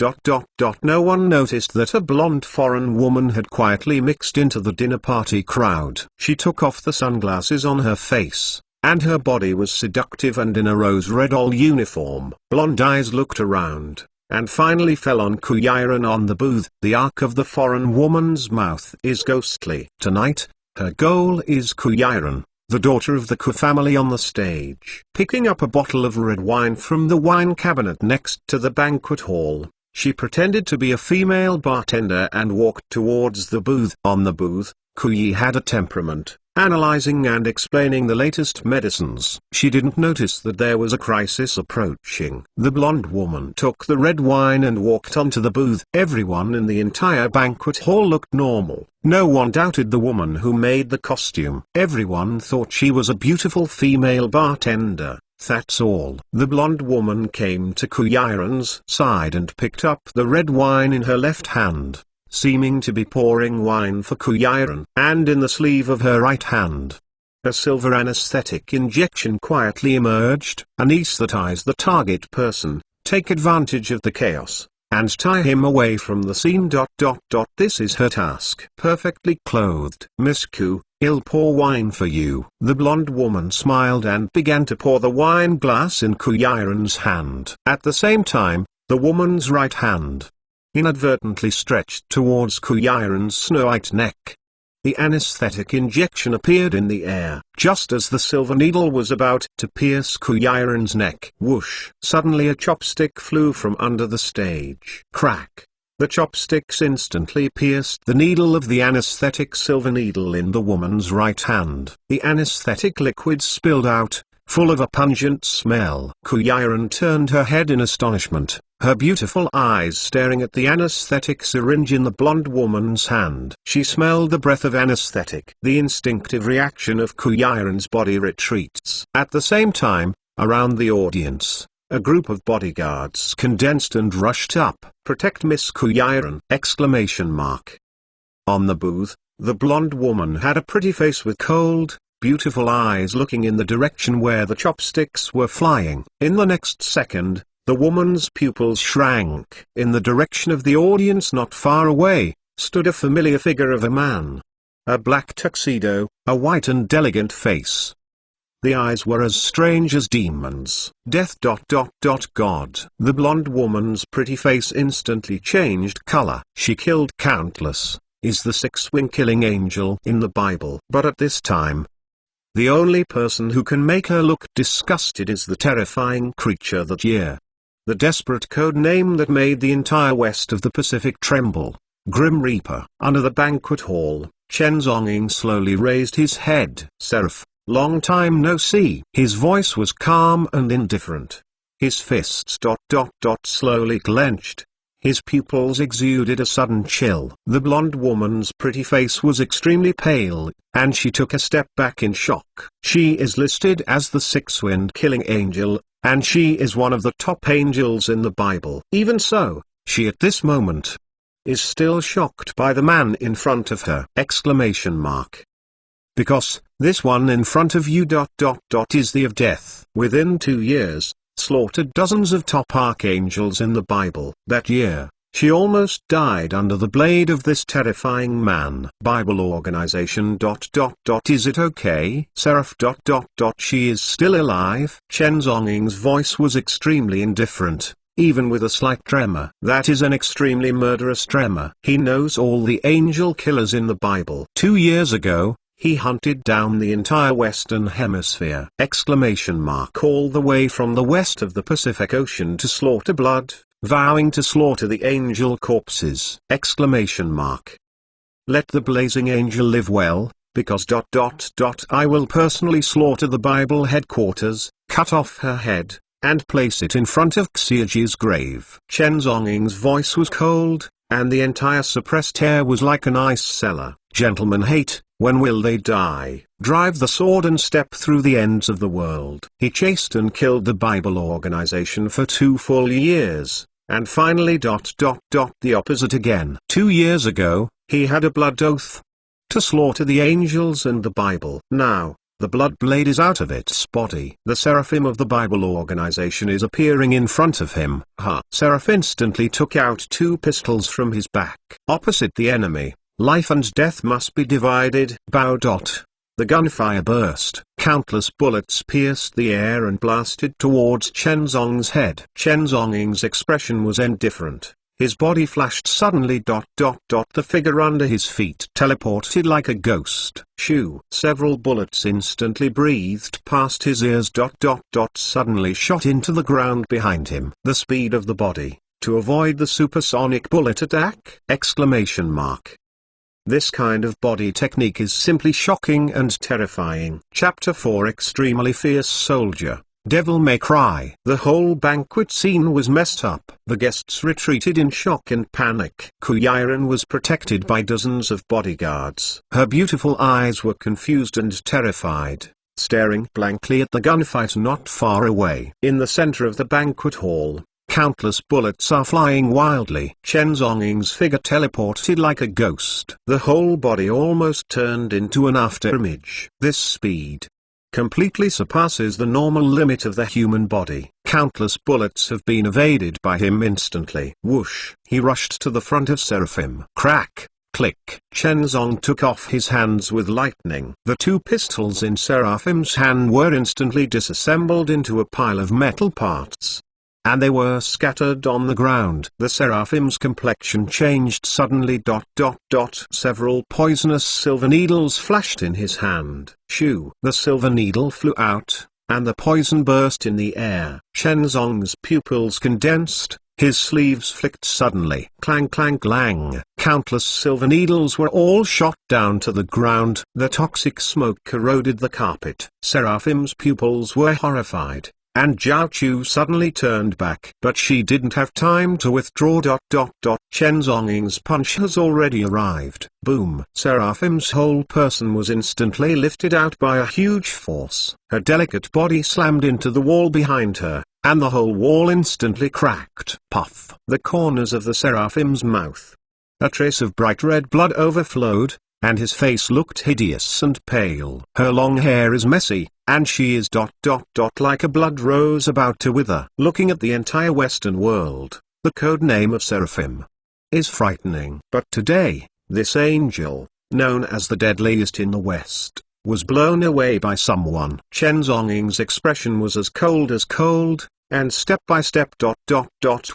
No one noticed that a blonde foreign woman had quietly mixed into the dinner party crowd. She took off the sunglasses on her face, and her body was seductive and in a rose-red all uniform. Blonde eyes looked around, and finally fell on Kuyiren on the booth. The arc of the foreign woman's mouth is ghostly. Tonight, her goal is Kuyiren, the daughter of the Ku family on the stage. Picking up a bottle of red wine from the wine cabinet next to the banquet hall, she pretended to be a female bartender and walked towards the booth. On the booth, Kuyi had a temperament, analyzing and explaining the latest medicines. She didn't notice that there was a crisis approaching. The blonde woman took the red wine and walked onto the booth. Everyone in the entire banquet hall looked normal. No one doubted the woman who made the costume. Everyone thought she was a beautiful female bartender. That's all. The blonde woman came to Kuyiren's side and picked up the red wine in her left hand, seeming to be pouring wine for Kuyiren. And in the sleeve of her right hand, a silver anesthetic injection quietly emerged. Anesthetize the target person, take advantage of the chaos, and tie him away from the scene. This is her task. Perfectly clothed. Miss Ku, I'll pour wine for you. The blonde woman smiled and began to pour the wine glass in Kuyiren's hand. At the same time, the woman's right hand inadvertently stretched towards Kuyiren's snow-white neck. The anesthetic injection appeared in the air, just as the silver needle was about to pierce Kuyiren's neck. Whoosh! Suddenly a chopstick flew from under the stage. Crack! The chopsticks instantly pierced the needle of the anesthetic silver needle in the woman's right hand. The anesthetic liquid spilled out, full of a pungent smell. Kuyiren turned her head in astonishment, her beautiful eyes staring at the anesthetic syringe in the blonde woman's hand. She smelled the breath of anesthetic. The instinctive reaction of Kuyiren's body retreats. At the same time, around the audience, a group of bodyguards condensed and rushed up. Protect Miss Kuyiren! On the booth, the blonde woman had a pretty face with cold, beautiful eyes looking in the direction where the chopsticks were flying. In the next second, the woman's pupils shrank. In the direction of the audience not far away, stood a familiar figure of a man. A black tuxedo, a white and elegant face. The eyes were as strange as demons. Death. God. The blonde woman's pretty face instantly changed color. She killed countless, is the six-wing killing angel in the Bible. But at this time, the only person who can make her look disgusted is the terrifying creature that year. The desperate code name that made the entire west of the Pacific tremble. Grim Reaper. Under the banquet hall, Chen Zonging slowly raised his head. Seraph, long time no see. His voice was calm and indifferent. His fists slowly clenched. His pupils exuded a sudden chill. The blonde woman's pretty face was extremely pale, and she took a step back in shock. She is listed as the six-winged killing angel, and she is one of the top angels in the Bible. Even so, she at this moment is still shocked by the man in front of her! Because, this one in front of you is the of death. Within 2 years, slaughtered dozens of top archangels in the Bible. That year, she almost died under the blade of this terrifying man. Bible organization. Is it okay? Seraph. She is still alive? Chen Zonging's voice was extremely indifferent, even with a slight tremor. That is an extremely murderous tremor. He knows all the angel killers in the Bible. 2 years ago, he hunted down the entire Western Hemisphere! All the way from the west of the Pacific Ocean to slaughter blood, vowing to slaughter the angel corpses! Let the blazing angel live well, because I will personally slaughter the Bible headquarters, cut off her head, and place it in front of Xiaji's grave. Chen Zonging's voice was cold, and the entire suppressed air was like an ice cellar. Gentlemen hate, when will they die? Drive the sword and step through the ends of the world. He chased and killed the Bible organization for 2 full years, and finally the opposite again. 2 years ago, he had a blood oath to slaughter the angels and the Bible. Now, the blood blade is out of its body. The seraphim of the Bible organization is appearing in front of him. Seraph instantly took out 2 pistols from his back. Opposite the enemy, life and death must be divided. The gunfire burst. Countless bullets pierced the air and blasted towards Chen Zong's head. Chen Zonging's expression was indifferent. His body flashed suddenly. The figure under his feet teleported like a ghost. Shoo! Several bullets instantly breathed past his ears. Suddenly shot into the ground behind him. The speed of the body, to avoid the supersonic bullet attack! Exclamation mark. This kind of body technique is simply shocking and terrifying. Chapter 4: Extremely Fierce Soldier. Devil May Cry. The whole banquet scene was messed up. The guests retreated in shock and panic. Kuyiren was protected by dozens of bodyguards. Her beautiful eyes were confused and terrified, staring blankly at the gunfight not far away. In the center of the banquet hall, countless bullets are flying wildly. Chen Zonging's figure teleported like a ghost. The whole body almost turned into an afterimage. This speed completely surpasses the normal limit of the human body. Countless bullets have been evaded by him instantly. Whoosh! He rushed to the front of Seraphim. Crack! Click! Chen Zong took off his hands with lightning. The 2 pistols in Seraphim's hand were instantly disassembled into a pile of metal parts, and they were scattered on the ground. The Seraphim's complexion changed suddenly. Several poisonous silver needles flashed in his hand. Shoo! The silver needle flew out, and the poison burst in the air. Chen Zong's pupils condensed, his sleeves flicked suddenly. Clang clang clang! Countless silver needles were all shot down to the ground. The toxic smoke corroded the carpet. Seraphim's pupils were horrified, and Zhao Chu suddenly turned back. But she didn't have time to withdraw. Chen Zonging's punch has already arrived. Boom! Seraphim's whole person was instantly lifted out by a huge force. Her delicate body slammed into the wall behind her, and the whole wall instantly cracked. Puff! The corners of the Seraphim's mouth, a trace of bright red blood overflowed, and his face looked hideous and pale. Her long hair is messy, and she is like a blood rose about to wither. Looking at the entire Western world, the code name of Seraphim is frightening. But today, this angel, known as the deadliest in the West, was blown away by someone. Chen Zonging's expression was as cold, and step by step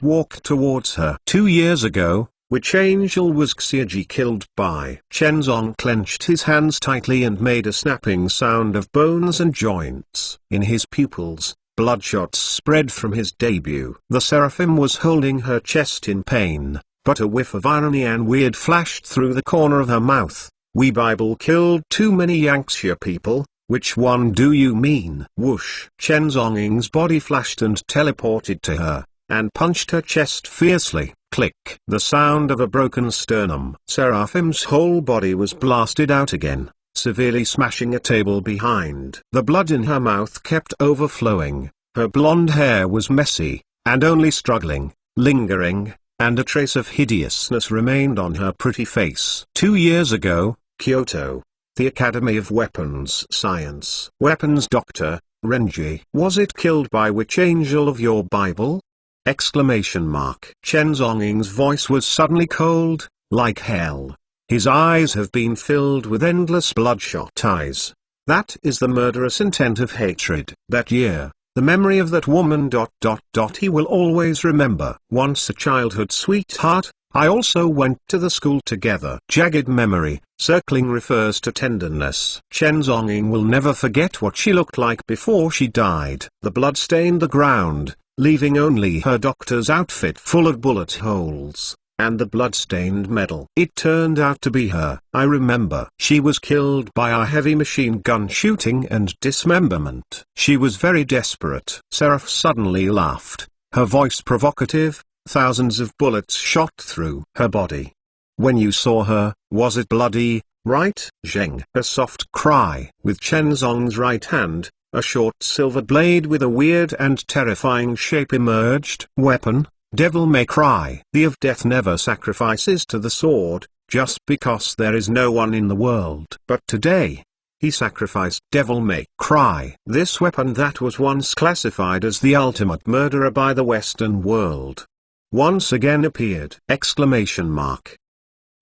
walked towards her. 2 years ago, which angel was Xiaji killed by? Chen Zong clenched his hands tightly and made a snapping sound of bones and joints. In his pupils, bloodshots spread from his debut. The Seraphim was holding her chest in pain, but a whiff of irony and weird flashed through the corner of her mouth. We Bible killed too many Yangxia people. Which one do you mean? Whoosh! Chen Zonging's body flashed and teleported to her, and punched her chest fiercely. Click! The sound of a broken sternum. Seraphim's whole body was blasted out again, severely smashing a table behind. The blood in her mouth kept overflowing, her blonde hair was messy, and only struggling, lingering, and a trace of hideousness remained on her pretty face. 2 years ago, Kyoto, the Academy of Weapons Science. Weapons Doctor, Renji. Was it killed by which angel of your Bible? Exclamation mark. Chen Zonging's voice was suddenly cold, like hell. His eyes have been filled with endless bloodshot eyes. That is the murderous intent of hatred. That year, the memory of that woman. He will always remember. Once a childhood sweetheart, I also went to the school together. Jagged memory, circling refers to tenderness. Chen Zonging will never forget what she looked like before she died. The blood stained the ground, leaving only her doctor's outfit full of bullet holes. and the blood-stained medal. It turned out to be her. I remember. She was killed by a heavy machine gun shooting and dismemberment. She was very desperate. Seraph suddenly laughed, her voice provocative. Thousands of bullets shot through her body. When you saw her, was it bloody, right? Zheng. A soft cry. With Chen Zong's right hand, a short silver blade with a weird and terrifying shape emerged. Weapon, Devil May Cry. The of Death never sacrifices to the sword, just because there is no one in the world. But today, he sacrificed Devil May Cry. This weapon that was once classified as the ultimate murderer by the Western world, once again appeared!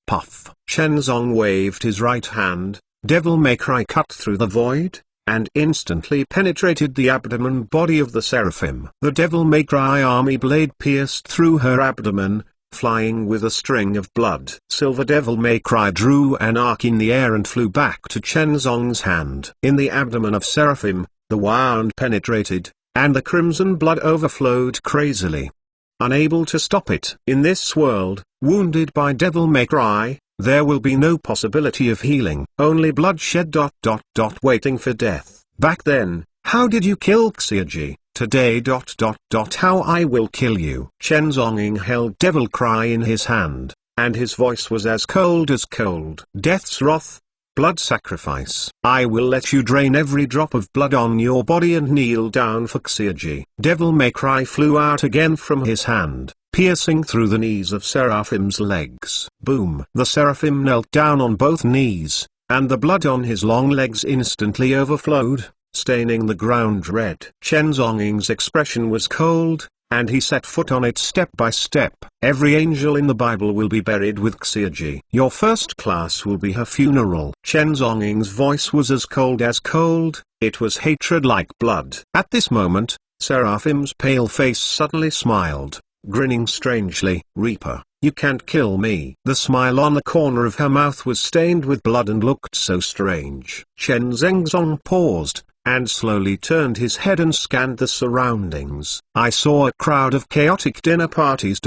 Puff. Chen Zong waved his right hand, Devil May Cry cut through the void, and instantly penetrated the abdomen body of the seraphim. The Devil May Cry army blade pierced through her abdomen, flying with a string of blood. Silver Devil May Cry drew an arc in the air and flew back to Chen Zong's hand. In the abdomen of seraphim, the wound penetrated, and the crimson blood overflowed crazily. Unable to stop it. In this world, wounded by Devil May Cry, there will be no possibility of healing. Only bloodshed. Waiting for death. Back then, how did you kill Xiaji? Today. How I will kill you. Chen Zonging held Devil Cry in his hand, and his voice was as cold as cold. Death's wrath. Blood sacrifice. I will let you drain every drop of blood on your body and kneel down for Xiaji. Devil May Cry flew out again from his hand, piercing through the knees of Seraphim's legs. Boom! The Seraphim knelt down on both knees, and the blood on his long legs instantly overflowed, staining the ground red. Chen Zonging's expression was cold, and he set foot on it step by step. Every angel in the Bible will be buried with Xiaji. Your first class will be her funeral. Chen Zonging's voice was as cold, it was hatred like blood. At this moment, Seraphim's pale face suddenly smiled, grinning strangely. Reaper, you can't kill me. The smile on the corner of her mouth was stained with blood and looked so strange. Chen Zongzong paused, and slowly turned his head and scanned the surroundings. I saw a crowd of chaotic dinner parties.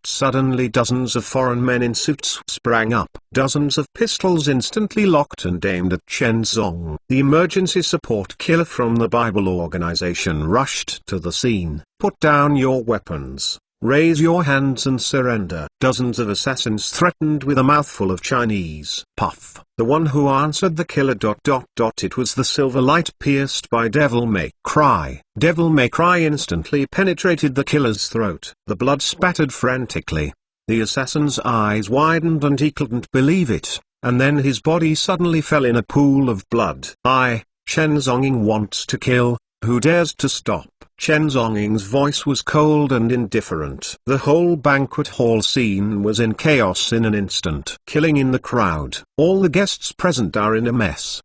Suddenly dozens of foreign men in suits sprang up. Dozens of pistols instantly locked and aimed at Chen Zong. The emergency support killer from the Bible organization rushed to the scene. Put down your weapons. Raise your hands and surrender. Dozens of assassins threatened with a mouthful of Chinese. Puff. The one who answered the killer. It was the silver light pierced by Devil May Cry. Devil May Cry instantly penetrated the killer's throat. The blood spattered frantically. The assassin's eyes widened and he couldn't believe it, and then his body suddenly fell in a pool of blood. Chen Zonging wants to kill, who dares to stop? Chen Zonging's voice was cold and indifferent. The whole banquet hall scene was in chaos in an instant. Killing in the crowd. All the guests present are in a mess.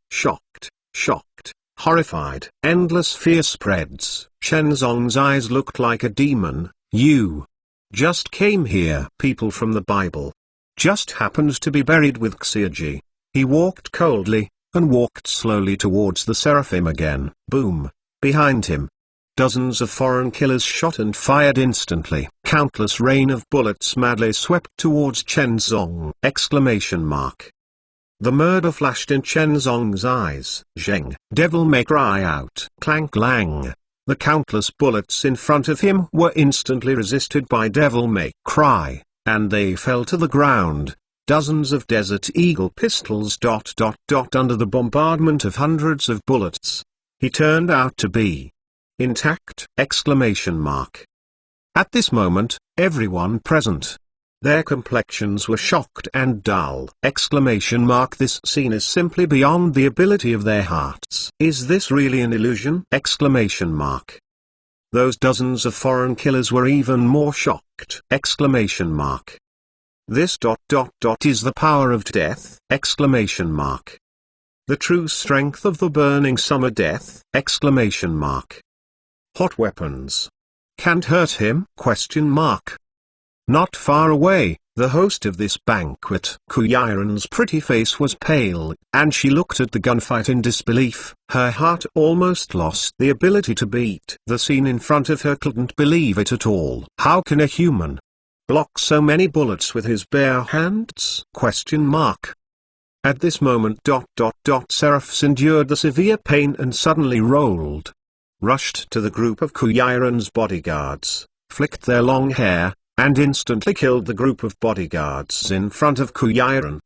Shocked, horrified. Endless fear spreads. Chen Zong's eyes looked like a demon. You just came here. People from the Bible just happened to be buried with Xiaji. He walked coldly, and walked slowly towards the Seraphim again. Boom! Behind him, dozens of foreign killers shot and fired instantly. Countless rain of bullets madly swept towards Chen Zong! The murder flashed in Chen Zong's eyes. Zheng. Devil May Cry out. Clank clang. The countless bullets in front of him were instantly resisted by Devil May Cry, and they fell to the ground. Dozens of Desert Eagle pistols. Under the bombardment of hundreds of bullets, he turned out to be intact! At this moment, everyone present, their complexions were shocked and dull! This scene is simply beyond the ability of their hearts. Is this really an illusion? Those dozens of foreign killers were even more shocked! This is the power of death! The true strength of the burning summer death! Hot weapons can't hurt him? Not far away, the host of this banquet, Kuyiran's pretty face was pale, and she looked at the gunfight in disbelief. Her heart almost lost the ability to beat. The scene in front of her couldn't believe it at all. How can a human block so many bullets with his bare hands? At this moment Seraphs endured the severe pain and suddenly rushed to the group of Kuyiran's bodyguards, flicked their long hair, and instantly killed the group of bodyguards in front of Kuyiran!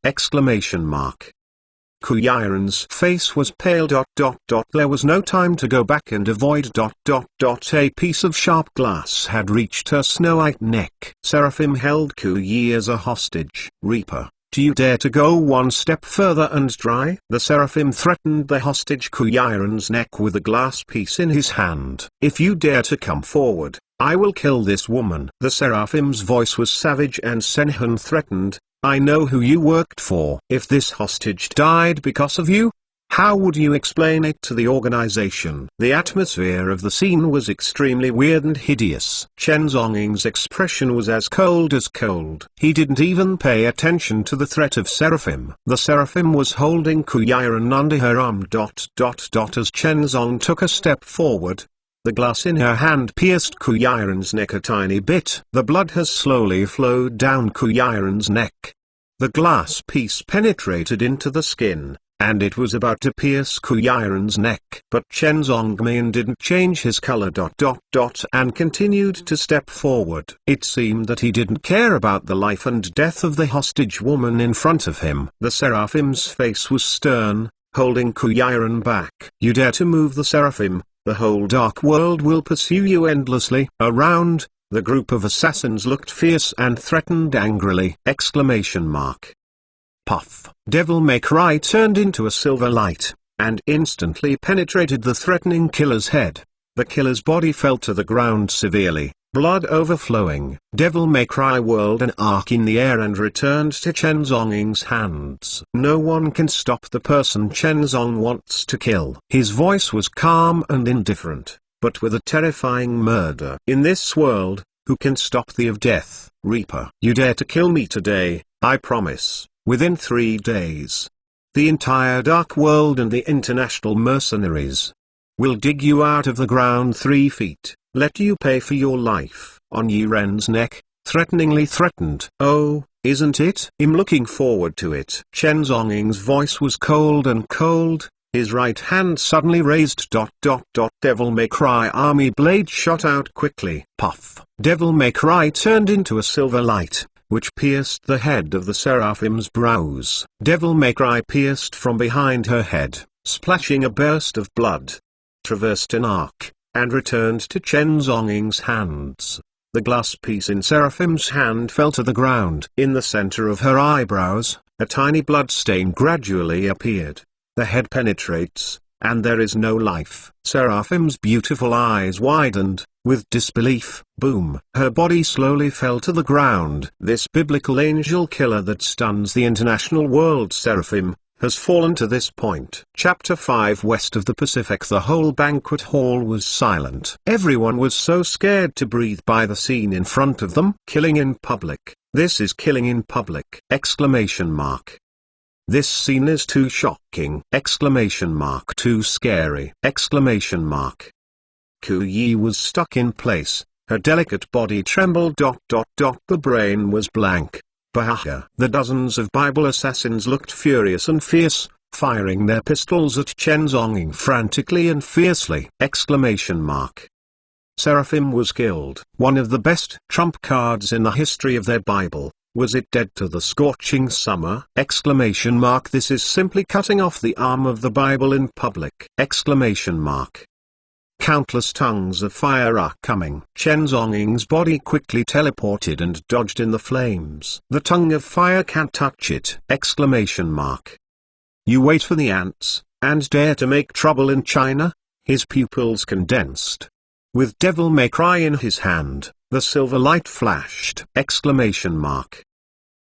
Kuyiran's face was pale. There was no time to go back and avoid. A piece of sharp glass had reached her snow-white neck. Seraphim held Kuyi as a hostage. Reaper, do you dare to go one step further and try? The Seraphim threatened the hostage Kuyiran's neck with a glass piece in his hand. If you dare to come forward, I will kill this woman. The Seraphim's voice was savage and Senhan threatened, I know who you worked for. If this hostage died because of you, how would you explain it to the organization? The atmosphere of the scene was extremely weird and hideous. Chen Zonging's expression was as cold as cold. He didn't even pay attention to the threat of Seraphim. The Seraphim was holding Kuyiran under her arm. As Chen Zong took a step forward, the glass in her hand pierced Kuyiran's neck a tiny bit. The blood has slowly flowed down Kuyiran's neck. The glass piece penetrated into the skin, and it was about to pierce Kuyiran's neck. But Chen Zongmin didn't change his color. And continued to step forward. It seemed that he didn't care about the life and death of the hostage woman in front of him. The Seraphim's face was stern, holding Kuyiran back. You dare to move the Seraphim, the whole dark world will pursue you endlessly. Around, the group of assassins looked fierce and threatened angrily. Puff. Devil May Cry turned into a silver light, and instantly penetrated the threatening killer's head. The killer's body fell to the ground severely, blood overflowing. Devil May Cry whirled an arc in the air and returned to Chen Zonging's hands. No one can stop the person Chen Zong wants to kill. His voice was calm and indifferent, but with a terrifying murder. In this world, who can stop thee of death? Reaper, you dare to kill me today, I promise, within 3 days, the entire dark world and the international mercenaries will dig you out of the ground 3 feet, let you pay for your life. On Yiren's neck, threateningly threatened. Oh, isn't it? I'm looking forward to it. Chen Zonging's voice was cold and cold, his right hand suddenly raised. Devil May Cry army blade shot out quickly. Puff. Devil May Cry turned into a silver light, which pierced the head of the Seraphim's brows. Devil May Cry pierced from behind her head, splashing a burst of blood, traversed an arc, and returned to Chen Zonging's hands. The glass piece in Seraphim's hand fell to the ground. In the center of her eyebrows, a tiny blood stain gradually appeared. The head penetrates, and there is no life. Seraphim's beautiful eyes widened, with disbelief. Boom. Her body slowly fell to the ground. This biblical angel killer that stuns the international world Seraphim has fallen to this point. Chapter 5. West of the Pacific. The whole banquet hall was silent. Everyone was so scared to breathe by the scene in front of them. Killing in public. This is killing in public! This scene is too shocking! Too scary! Kuyi was stuck in place, her delicate body trembled. The brain was blank. Bahaha. The dozens of Bible assassins looked furious and fierce, firing their pistols at Chen Zonging frantically and fiercely! Seraphim was killed. One of the best trump cards in the history of their Bible. Was it dead to the scorching summer? This is simply cutting off the arm of the Bible in public! Countless tongues of fire are coming. Chen Zonging's body quickly teleported and dodged in the flames. The tongue of fire can't touch it! You wait for the ants, and dare to make trouble in China? His pupils condensed. With Devil May Cry in his hand, the silver light flashed!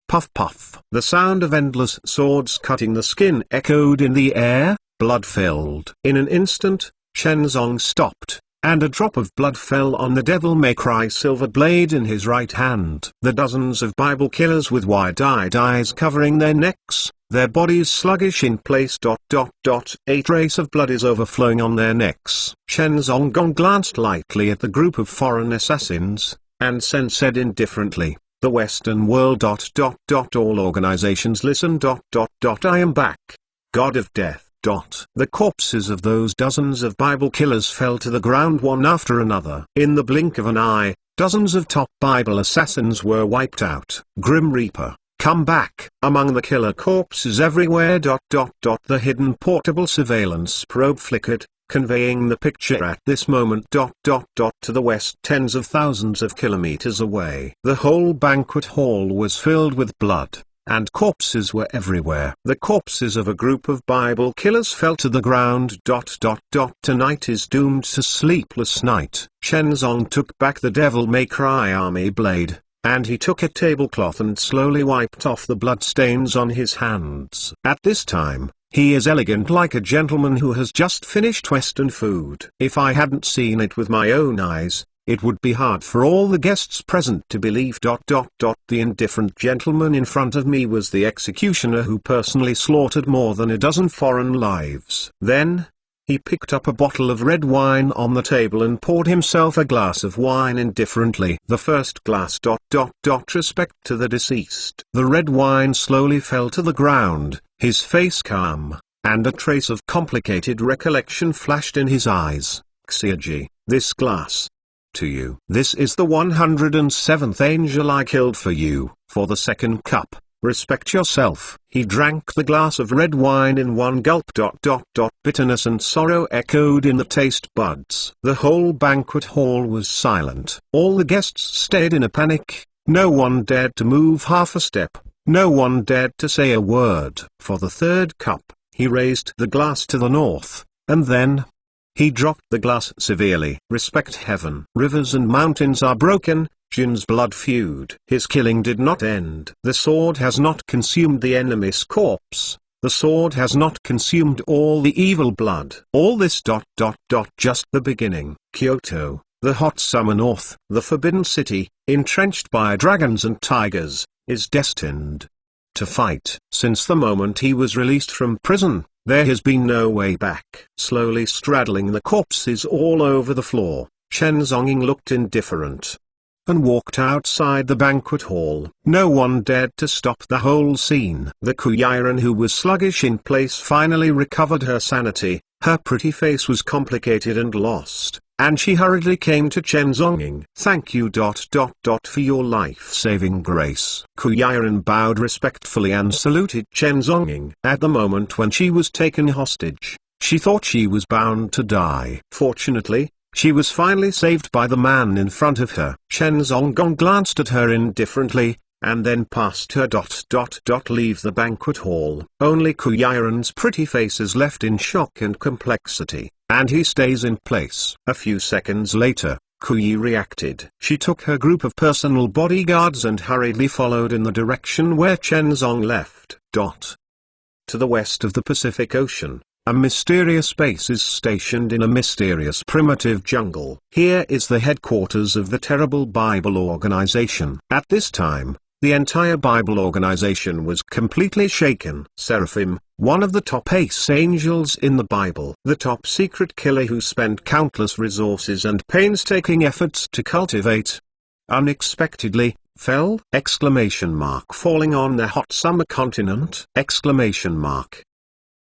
Puff puff. The sound of endless swords cutting the skin echoed in the air, blood-filled. In an instant, Chen Zong stopped, and a drop of blood fell on the Devil May Cry silver blade in his right hand. The dozens of Bible killers with wide-eyed eyes covering their necks, their bodies sluggish in place. A trace of blood is overflowing on their necks. Chen Zong glanced lightly at the group of foreign assassins, and said indifferently, The Western world. All organizations listen. I am back. God of death. The corpses of those dozens of Bible killers fell to the ground one after another. In the blink of an eye, dozens of top Bible assassins were wiped out. Grim Reaper, come back. Among the killer corpses everywhere. The hidden portable surveillance probe flickered, conveying the picture at this moment. To the west, tens of thousands of kilometers away. The whole banquet hall was filled with blood, and corpses were everywhere. The corpses of a group of Bible killers fell to the ground. Tonight is doomed to sleepless night. Shenzong took back the Devil May Cry army blade, and he took a tablecloth and slowly wiped off the bloodstains on his hands. At this time, he is elegant like a gentleman who has just finished Western food. If I hadn't seen it with my own eyes, it would be hard for all the guests present to believe. The indifferent gentleman in front of me was the executioner who personally slaughtered more than a dozen foreign lives. Then, he picked up a bottle of red wine on the table and poured himself a glass of wine indifferently. The first glass. Respect to the deceased. The red wine slowly fell to the ground, his face calm, and a trace of complicated recollection flashed in his eyes. Xiaji, this glass. To you. This is the 107th angel I killed for you. For the second cup, respect yourself. He drank the glass of red wine in one gulp. Bitterness and sorrow echoed in the taste buds. The whole banquet hall was silent. All the guests stared in a panic. No one dared to move half a step. No one dared to say a word. For the third cup, he raised the glass to the north, and then he dropped the glass severely. Respect heaven. Rivers and mountains are broken. Jin's blood feud. His killing did not end. The sword has not consumed the enemy's corpse. The sword has not consumed all the evil blood. All this. Just the beginning. Kyoto, the hot summer north, the forbidden city, entrenched by dragons and tigers, is destined to fight. Since the moment he was released from prison, there has been no way back. Slowly straddling the corpses all over the floor, Shen Zonging looked indifferent and walked outside the banquet hall. No one dared to stop the whole scene. The Kuyiran, who was sluggish in place, finally recovered her sanity. Her pretty face was complicated and lost, and she hurriedly came to Chen Zonging. Thank you. For your life-saving grace. Kuyiran bowed respectfully and saluted Chen Zonging. At the moment when she was taken hostage, she thought she was bound to die. Fortunately, she was finally saved by the man in front of her. Chen Zongong glanced at her indifferently, and then passed her. Leave the banquet hall. Only Kuyiran's pretty face is left in shock and complexity, and he stays in place. A few seconds later, Kuyi reacted. She took her group of personal bodyguards and hurriedly followed in the direction where Chen Zong left. To the west of the Pacific Ocean, a mysterious base is stationed in a mysterious primitive jungle. Here is the headquarters of the terrible Bible organization. At this time, the entire Bible organization was completely shaken. Seraphim, one of the top ace angels in the Bible, the top secret killer who spent countless resources and painstaking efforts to cultivate, unexpectedly fell! Falling on the hot summer continent!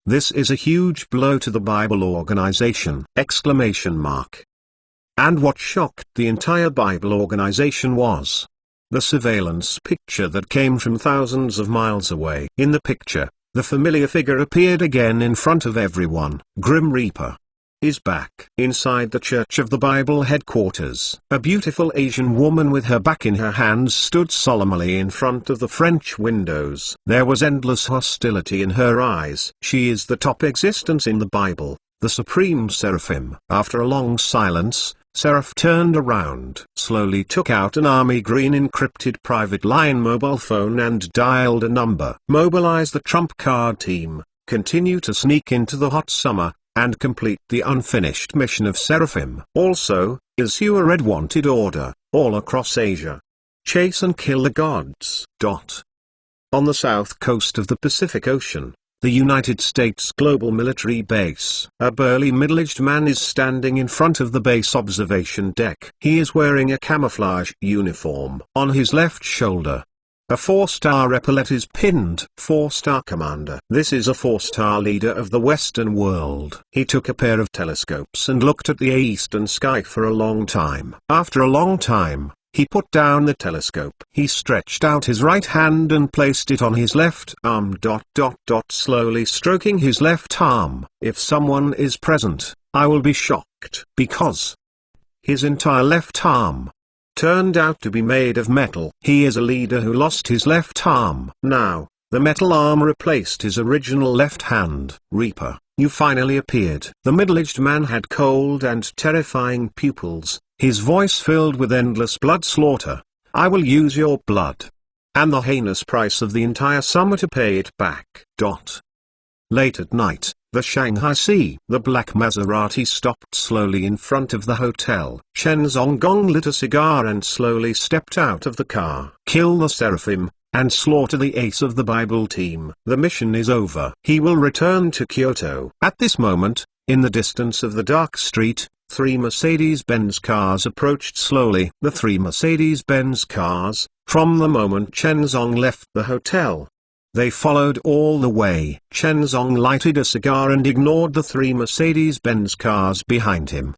This is a huge blow to the Bible organization! And what shocked the entire Bible organization was the surveillance picture that came from thousands of miles away. In the picture, the familiar figure appeared again in front of everyone. Grim Reaper is back. Inside the Church of the Bible headquarters, a beautiful Asian woman with her back in her hands stood solemnly in front of the French windows. There was endless hostility in her eyes. She is the top existence in the Bible, the supreme seraphim. After a long silence, Seraph turned around, slowly took out an army green encrypted private line mobile phone and dialed a number. Mobilize the trump card team, continue to sneak into the hot summer, and complete the unfinished mission of Seraphim. Also, issue a red wanted order, all across Asia. Chase and kill the gods. On the south coast of the Pacific Ocean, The United States Global Military Base. A burly middle-aged man is standing in front of the base observation deck. He is wearing a camouflage uniform. On his left shoulder, a 4-star epaulet is pinned. 4-star commander. This is a 4-star leader of the Western world. He took a pair of telescopes and looked at the eastern sky for a long time. After a long time, he put down the telescope. He stretched out his right hand and placed it on his left arm. Slowly stroking his left arm. If someone is present, I will be shocked. Because his entire left arm turned out to be made of metal. He is a leader who lost his left arm. Now, the metal arm replaced his original left hand. Reaper, you finally appeared. The middle-aged man had cold and terrifying pupils, his voice filled with endless blood slaughter. I will use your blood, and the heinous price of the entire summer to pay it back. Late at night, the Shanghai Sea. The black Maserati stopped slowly in front of the hotel. Chen Zonggong lit a cigar and slowly stepped out of the car. Kill the Seraphim, and slaughter the ace of the Bible team. The mission is over. He will return to Kyoto. At this moment, in the distance of the dark street, 3 Mercedes-Benz cars approached slowly. The 3 Mercedes-Benz cars, from the moment Chen Zong left the hotel, they followed all the way. Chen Zong lighted a cigar and ignored the 3 Mercedes-Benz cars behind him.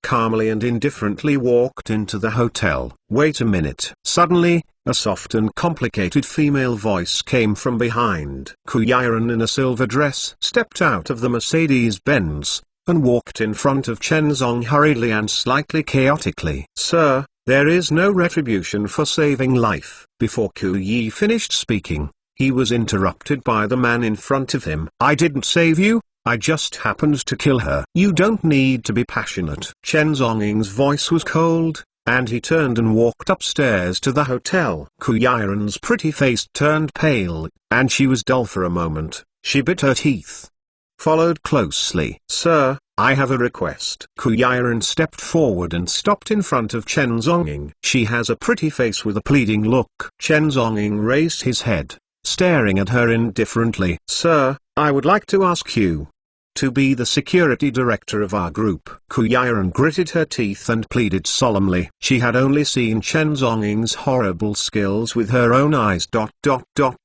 Calmly and indifferently walked into the hotel. Wait a minute. Suddenly, a soft and complicated female voice came from behind. Kuyiren in a silver dress stepped out of the Mercedes-Benz and walked in front of Chen Zong hurriedly and slightly chaotically. Sir, there is no retribution for saving life. Before Kuyi finished speaking, he was interrupted by the man in front of him. I didn't save you, I just happened to kill her. You don't need to be passionate. Chen Zongying's voice was cold, and he turned and walked upstairs to the hotel. Kuyiren's pretty face turned pale, and she was dull for a moment. She bit her teeth. Followed closely. Sir, I have a request. Kuyiren stepped forward and stopped in front of Chen Zongying. She has a pretty face with a pleading look. Chen Zongying raised his head, staring at her indifferently. Sir, I would like to ask you to be the security director of our group. Kuyiren gritted her teeth and pleaded solemnly. She had only seen Chen Zongying's horrible skills with her own eyes.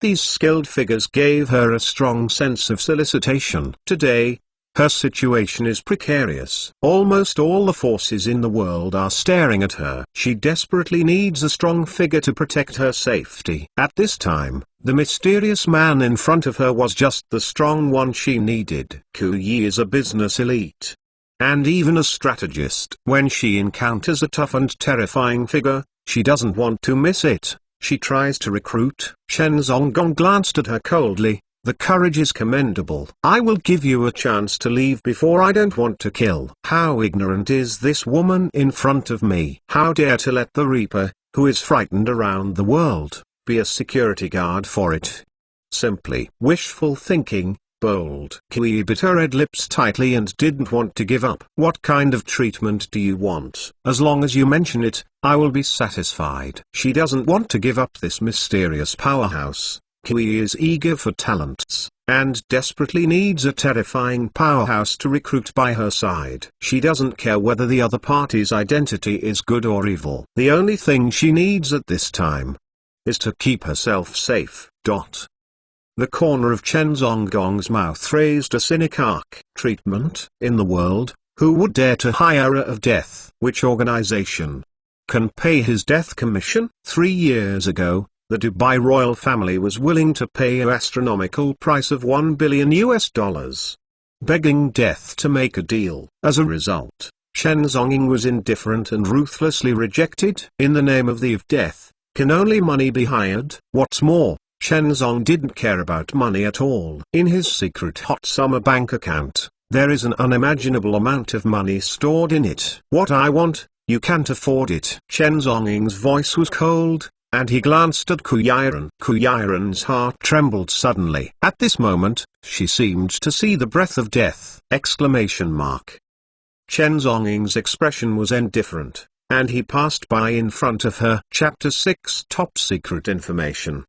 These skilled figures gave her a strong sense of solicitation. Today, her situation is precarious. Almost all the forces in the world are staring at her. She desperately needs a strong figure to protect her safety. At this time, the mysterious man in front of her was just the strong one she needed. Kuyi is a business elite, and even a strategist. When she encounters a tough and terrifying figure, she doesn't want to miss it. She tries to recruit. Chen Zonggong glanced at her coldly. The courage is commendable. I will give you a chance to leave before I don't want to kill. How ignorant is this woman in front of me? How dare to let the Reaper, who is frightened around the world, be a security guard for it? Simply wishful thinking. Bold. Kuyi bit her red lips tightly and didn't want to give up. What kind of treatment do you want? As long as you mention it, I will be satisfied. She doesn't want to give up this mysterious powerhouse. Kuyi is eager for talents, and desperately needs a terrifying powerhouse to recruit by her side. She doesn't care whether the other party's identity is good or evil. The only thing she needs at this time is to keep herself safe. The corner of Chen Zonggong's mouth raised a cynic arc. Treatment? In the world, who would dare to hire of death? Which organization can pay his death commission? 3 years ago, the Dubai royal family was willing to pay an astronomical price of $1 billion, begging death to make a deal. As a result, Chen Zongying was indifferent and ruthlessly rejected. In the name of the of death, can only money be hired? What's more, Chen Zong didn't care about money at all. In his secret hot summer bank account, there is an unimaginable amount of money stored in it. What I want, you can't afford it. Chen Zongying's voice was cold, and he glanced at Kuyiren. Kuyiren's heart trembled suddenly. At this moment, she seemed to see the breath of death! Chen Zongying's expression was indifferent, and he passed by in front of her. Chapter 6 Top Secret Information.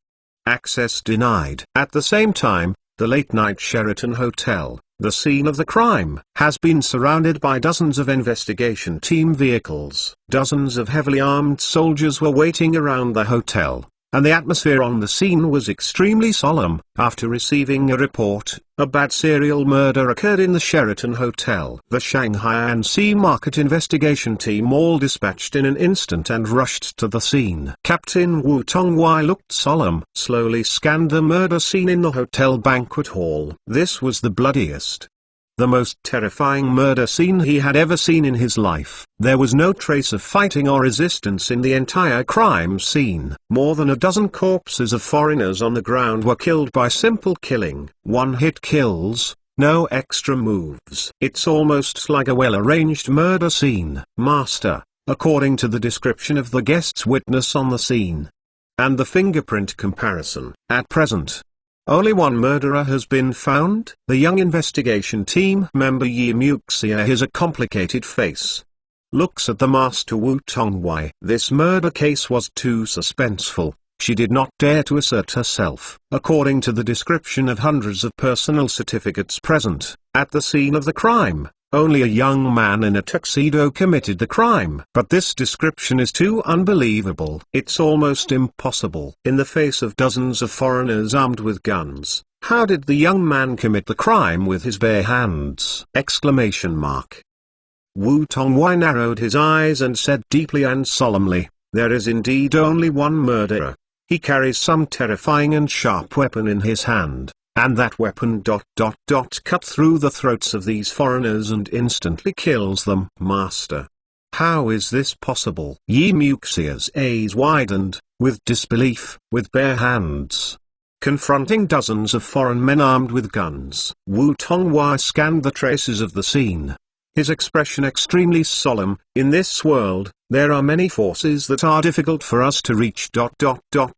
Access denied. At the same time, The late-night Sheraton Hotel, the scene of the crime, has been surrounded by dozens of investigation team vehicles. Dozens of heavily armed soldiers were waiting around the hotel, and the atmosphere on the scene was extremely solemn. After receiving a report, a bad serial murder occurred in the Sheraton Hotel. The Shanghai and Sea Market investigation team all dispatched in an instant and rushed to the scene. Captain Wu Tongwei looked solemn, slowly scanned the murder scene in the hotel banquet hall. This was the bloodiest, the most terrifying murder scene he had ever seen in his life. There was no trace of fighting or resistance in the entire crime scene. More than a dozen corpses of foreigners on the ground were killed by simple killing. One-hit kills, no extra moves. It's almost like a well-arranged murder scene. Master, according to the description of the guest's witness on the scene, and the fingerprint comparison. At present, only one murderer has been found. The young investigation team member Yi Muxia, his a complicated face, looks at the master Wu Tongwei. This murder case was too suspenseful. She did not dare to assert herself. According to the description of hundreds of personal certificates present at the scene of the crime, only a young man in a tuxedo committed the crime. But this description is too unbelievable. It's almost impossible. In the face of dozens of foreigners armed with guns, how did the young man commit the crime with his bare hands? Exclamation mark. Wu Tongwei narrowed his eyes and said deeply and solemnly, "There is indeed only one murderer. He carries some terrifying and sharp weapon in his hand, and that weapon cut through the throats of these foreigners and instantly kills them." Master, how is this possible? Yi Muxia's eyes widened, with disbelief. With bare hands, confronting dozens of foreign men armed with guns. Wu Tongwei scanned the traces of the scene, his expression extremely solemn. In this world, there are many forces that are difficult for us to reach.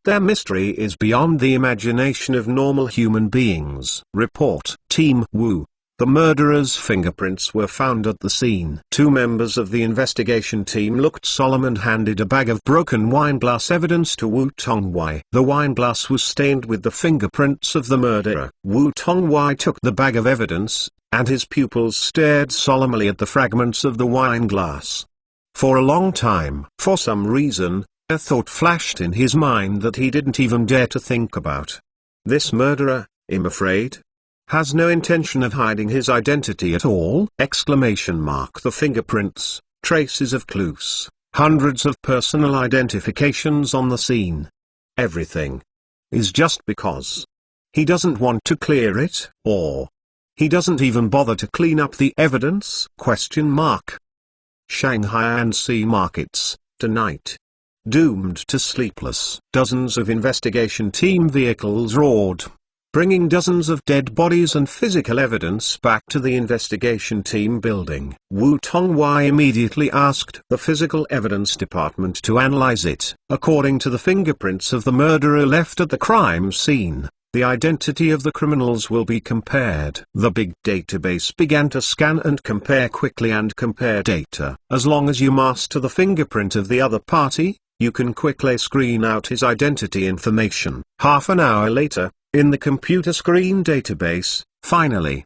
Their mystery is beyond the imagination of normal human beings. Report. Team Wu. The murderer's fingerprints were found at the scene. Two members of the investigation team looked solemn and handed a bag of broken wineglass evidence to Wu Tongwei. The wineglass was stained with the fingerprints of the murderer. Wu Tongwei took the bag of evidence, and his pupils stared solemnly at the fragments of the wineglass. For a long time, for some reason, a thought flashed in his mind that he didn't even dare to think about. This murderer, I'm afraid, has no intention of hiding his identity at all. Exclamation mark. The fingerprints, traces of clues, hundreds of personal identifications on the scene. Everything is just because he doesn't want to clear it, or he doesn't even bother to clean up the evidence? Question mark. Shanghai and Sea Markets, tonight. Doomed to sleepless. Dozens of investigation team vehicles roared, bringing dozens of dead bodies and physical evidence back to the investigation team building. Wu Tongwei immediately asked the physical evidence department to analyze it. According to the fingerprints of the murderer left at the crime scene, the identity of the criminals will be compared. The big database began to scan and compare quickly and compare data. As long as you master the fingerprint of the other party, you can quickly screen out his identity information. Half an hour later, in the computer screen database, finally,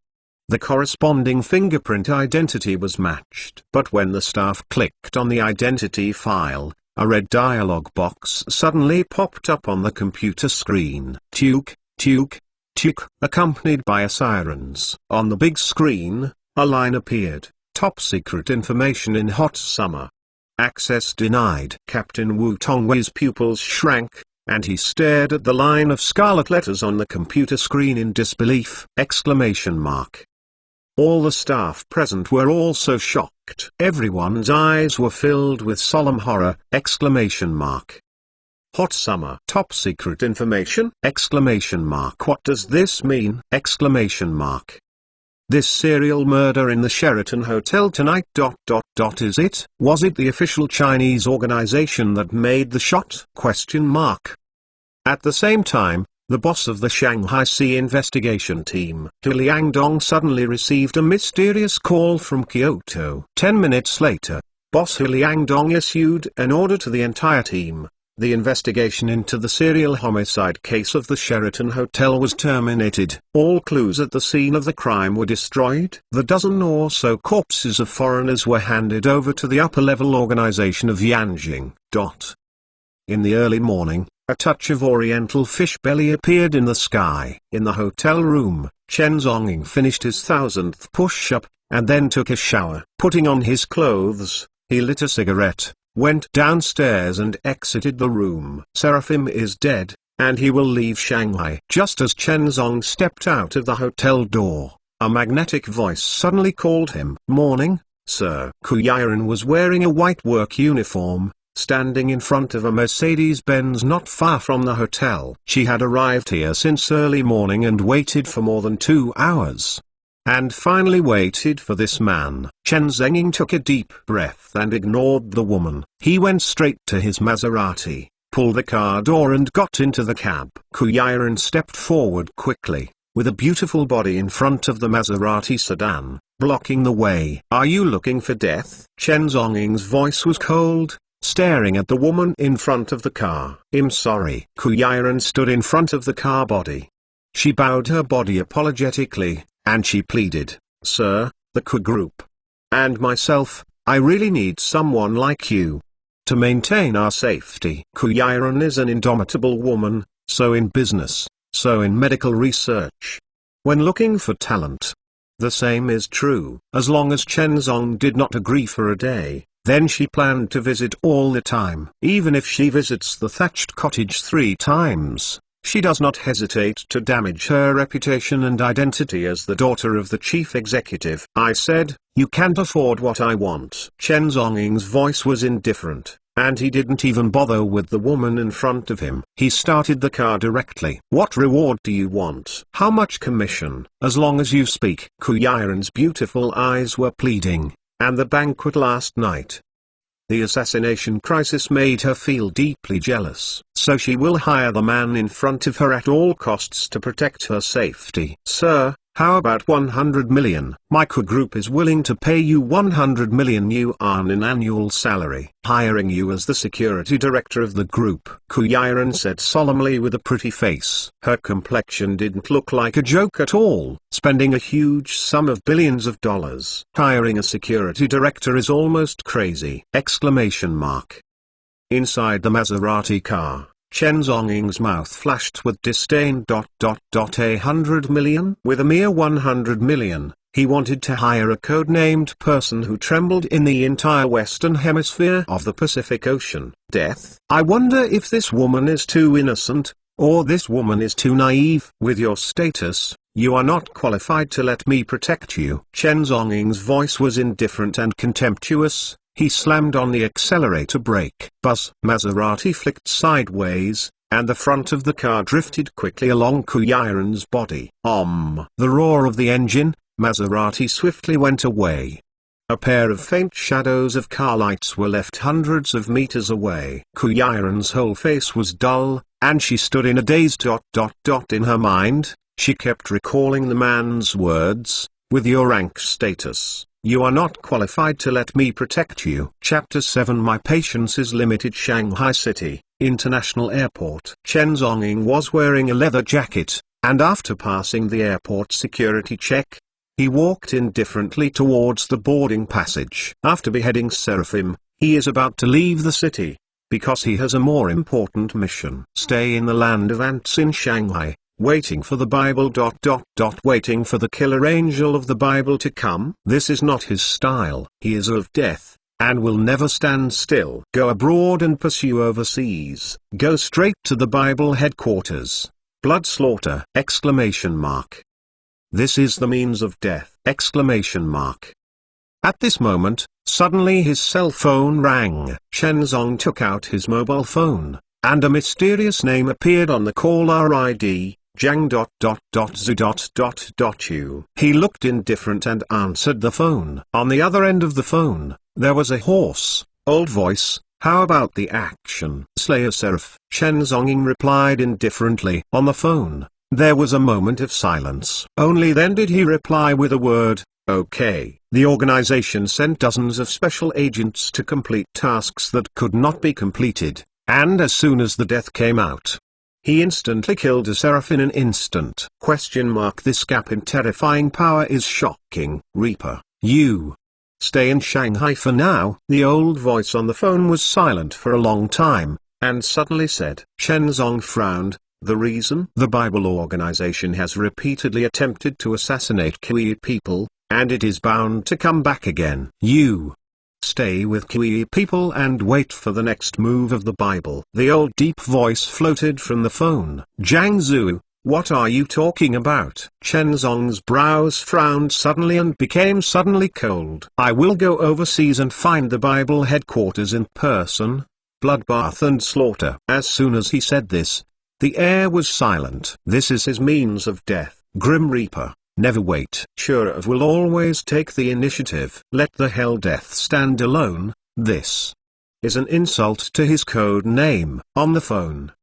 the corresponding fingerprint identity was matched. But when the staff clicked on the identity file, a red dialog box suddenly popped up on the computer screen. Tuk, tuk, tuk, accompanied by sirens. On the big screen, a line appeared: top secret information in hot summer. Access denied. Captain Wu Tongwei's pupils shrank, and he stared at the line of scarlet letters on the computer screen in disbelief. Exclamation mark. All the staff present were also shocked. Everyone's eyes were filled with solemn horror. Exclamation mark. Hot summer. Top secret information? Exclamation mark. What does this mean? Exclamation mark. This serial murder in the Sheraton Hotel tonight. Is it? Was it the official Chinese organization that made the shot? Question mark. At the same time, the boss of the Shanghai Sea investigation team, Hu Liangdong, suddenly received a mysterious call from Kyoto. 10 minutes later, boss Hu Liangdong issued an order to the entire team: The investigation into the serial homicide case of the Sheraton Hotel was terminated. All clues at the scene of the crime were destroyed. The dozen or so corpses of foreigners were handed over to the upper-level organization of Yanjing. In the early morning, a touch of oriental fish belly appeared in the sky. In the hotel room, Chen Zhonging finished his 1000th push-up, and then took a shower. Putting on his clothes, he lit a cigarette, went downstairs and exited the room. Seraphim is dead, and he will leave Shanghai. Just as Chen Zong stepped out of the hotel door, a magnetic voice suddenly called him. "Morning, sir." Ku Yiren was wearing a white work uniform, standing in front of a Mercedes-Benz not far from the hotel. She had arrived here since early morning and waited for more than 2 hours. And finally waited for this man. Chen Zhenging took a deep breath and ignored the woman. He went straight to his Maserati, pulled the car door and got into the cab. Ku Yiren stepped forward quickly, with a beautiful body in front of the Maserati sedan, blocking the way. "Are you looking for death?" Chen Zhonging's voice was cold, staring at the woman in front of the car. "I'm sorry." Ku Yiren stood in front of the car body. She bowed her body apologetically, and she pleaded, "Sir, the Ku group and myself, I really need someone like you to maintain our safety." Ku Yiren is an indomitable woman, so in business, so in medical research. When looking for talent, the same is true. As long as Chen Zong did not agree for a day, then she planned to visit all the time. Even if she visits the thatched cottage 3 times, she does not hesitate to damage her reputation and identity as the daughter of the chief executive. "I said, you can't afford what I want." Chen Zhonging's voice was indifferent, and he didn't even bother with the woman in front of him. He started the car directly. "What reward do you want? How much commission?" "As long as you speak." Ku Yiren's beautiful eyes were pleading, and the banquet last night, the assassination crisis made her feel deeply jealous. So she will hire the man in front of her at all costs to protect her safety. "Sir, how about 100 million? My Ku group is willing to pay you 100 million yuan in annual salary, hiring you as the security director of the group." Ku Yiren said solemnly with a pretty face. Her complexion didn't look like a joke at all. Spending a huge sum of billions of dollars hiring a security director is almost crazy! Inside the Maserati car, Chen Zhonging's mouth flashed with disdain. 100 million? With a mere 100 million, he wanted to hire a code-named person who trembled in the entire Western Hemisphere of the Pacific Ocean. Death? I wonder if this woman is too innocent, or this woman is too naive. "With your status, you are not qualified to let me protect you." Chen Zhonging's voice was indifferent and contemptuous. He slammed on the accelerator brake. Buzz. Maserati flicked sideways, and the front of the car drifted quickly along Ku Yiren's body. The roar of the engine, Maserati swiftly went away. A pair of faint shadows of car lights were left hundreds of meters away. Ku Yiren's whole face was dull, and she stood in a daze. In her mind, she kept recalling the man's words, "With your rank status, you are not qualified to let me protect you." Chapter 7. My patience is limited. Shanghai City, International Airport. Chen Zhonging was wearing a leather jacket, and after passing the airport security check, he walked indifferently towards the boarding passage. After beheading Seraphim, he is about to leave the city, because he has a more important mission. Stay in the land of ants in Shanghai, waiting for the Bible. Waiting for the killer angel of the Bible to come. This is not his style. He is of death, and will never stand still. Go abroad and pursue overseas. Go straight to the Bible headquarters. Blood slaughter! This is the means of death! At this moment, suddenly his cell phone rang. Chen Zong took out his mobile phone, and a mysterious name appeared on the caller ID. Zhang. He looked indifferent and answered the phone. On the other end of the phone, there was a hoarse, old voice. "How about the action, Slayer Seraph?" Chen Zonging replied indifferently. On the phone, there was a moment of silence. Only then did he reply with a word, "Okay." The organization sent dozens of special agents to complete tasks that could not be completed, and as soon as the death came out, he instantly killed a seraph in an instant. This gap in terrifying power is shocking. Reaper, you stay in Shanghai for now. The old voice on the phone was silent for a long time, and suddenly said. Chen Zong frowned. The reason? The Bible organization has repeatedly attempted to assassinate Kui people, and it is bound to come back again. You stay with Kui people and wait for the next move of the Bible. The old deep voice floated from the phone. Jiang Zhu, what are you talking about? Chen Zong's brows frowned suddenly and became suddenly cold. I will go overseas and find the Bible headquarters in person. Bloodbath and slaughter. As soon as he said this, the air was silent. This is his means of death. Grim Reaper, never wait. Shurav will always take the initiative. Let the hell death stand alone. This is an insult to his code name. On the phone,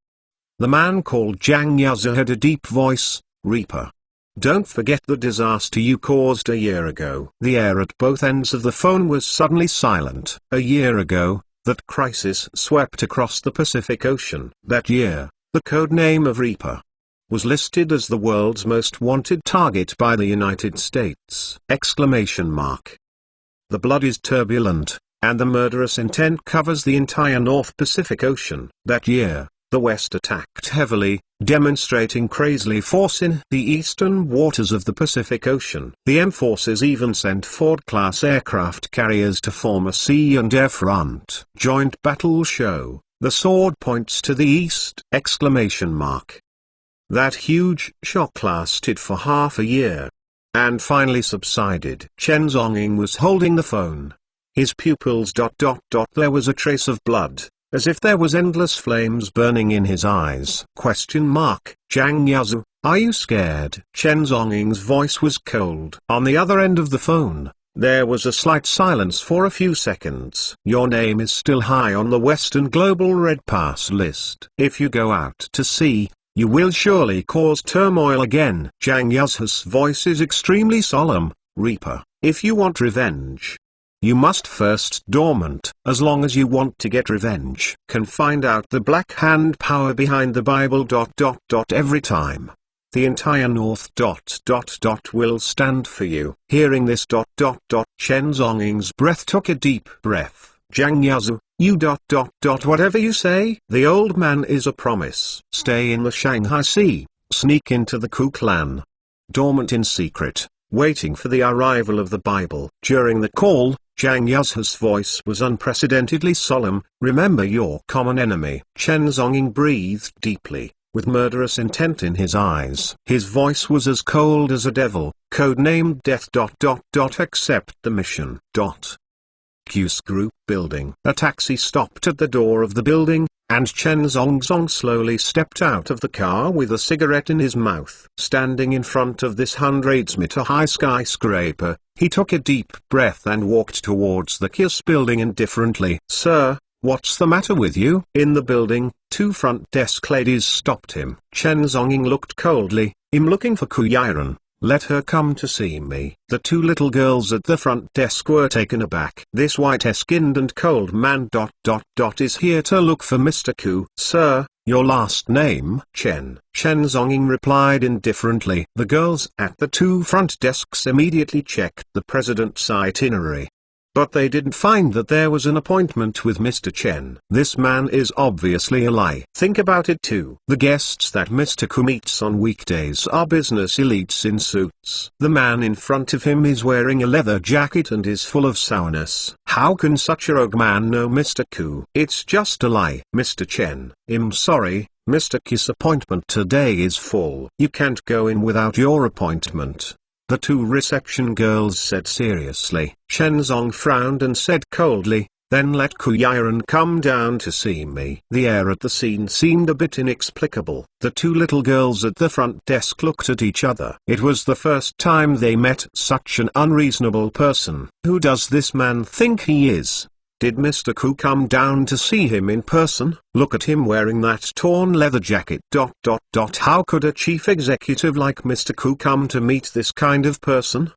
the man called Jiang Yazi had a deep voice. Reaper, don't forget the disaster you caused a year ago. The air at both ends of the phone was suddenly silent. A year ago, that crisis swept across the Pacific Ocean. That year, the code name of Reaper was listed as the world's most wanted target by the United States! The blood is turbulent, and the murderous intent covers the entire North Pacific Ocean. That year, the West attacked heavily, demonstrating crazily force in the eastern waters of the Pacific Ocean. The M forces even sent Ford-class aircraft carriers to form a sea and air front. Joint battle show. The sword points to the east! That huge shock lasted for half a year, and finally subsided. Chen Zonging was holding the phone. His pupils ... There was a trace of blood, as if there was endless flames burning in his eyes. Jiang Yazu, are you scared? Chen Zonging's voice was cold. On the other end of the phone, there was a slight silence for a few seconds. Your name is still high on the Western Global Red Pass list. If you go out to sea, you will surely cause turmoil again. Jiang Yaz's voice is extremely solemn. Reaper, if you want revenge, you must first dormant. As long as you want to get revenge, can find out the black hand power behind the Bible ... Every time, the entire North ... will stand for you. Hearing this ... Chen Zonging's breath took a deep breath. Jiang Yazu, you ... Whatever you say. The old man is a promise. Stay in the Shanghai Sea, sneak into the Ku clan, dormant in secret, waiting for the arrival of the Bible. During the call, Jiang Yaz's voice was unprecedentedly solemn. Remember your common enemy. Chen Zonging breathed deeply, with murderous intent in his eyes. His voice was as cold as a devil. Codenamed Death ... Accept the mission. Q's group building. A taxi stopped at the door of the building, and Chen Zongzong slowly stepped out of the car with a cigarette in his mouth. Standing in front of this hundreds-meter high skyscraper, he took a deep breath and walked towards the Q's building indifferently. Sir, what's the matter with you? In the building, two front desk ladies stopped him. Chen Zonging looked coldly. I'm looking for Kuyiren. Let her come to see me. The two little girls at the front desk were taken aback. This white-skinned and cold man ... is here to look for Mr. Ku. Sir, your last name? Chen Zonging replied indifferently. The girls at the two front desks immediately checked the president's itinerary, but they didn't find that there was an appointment with Mr. Chen. This man is obviously a lie. Think about it too. The guests that Mr. Ku meets on weekdays are business elites in suits. The man in front of him is wearing a leather jacket and is full of sourness. How can such a rogue man know Mr. Ku? It's just a lie. Mr. Chen, I'm sorry, Mr. Ku's appointment today is full. You can't go in without your appointment, the two reception girls said seriously. Chen Zong frowned and said coldly, then let Kuyiren come down to see me. The air at the scene seemed a bit inexplicable. The two little girls at the front desk looked at each other. It was the first time they met such an unreasonable person. Who does this man think he is? Did Mr. Ku come down to see him in person? Look at him wearing that torn leather jacket. How could a chief executive like Mr. Ku come to meet this kind of person?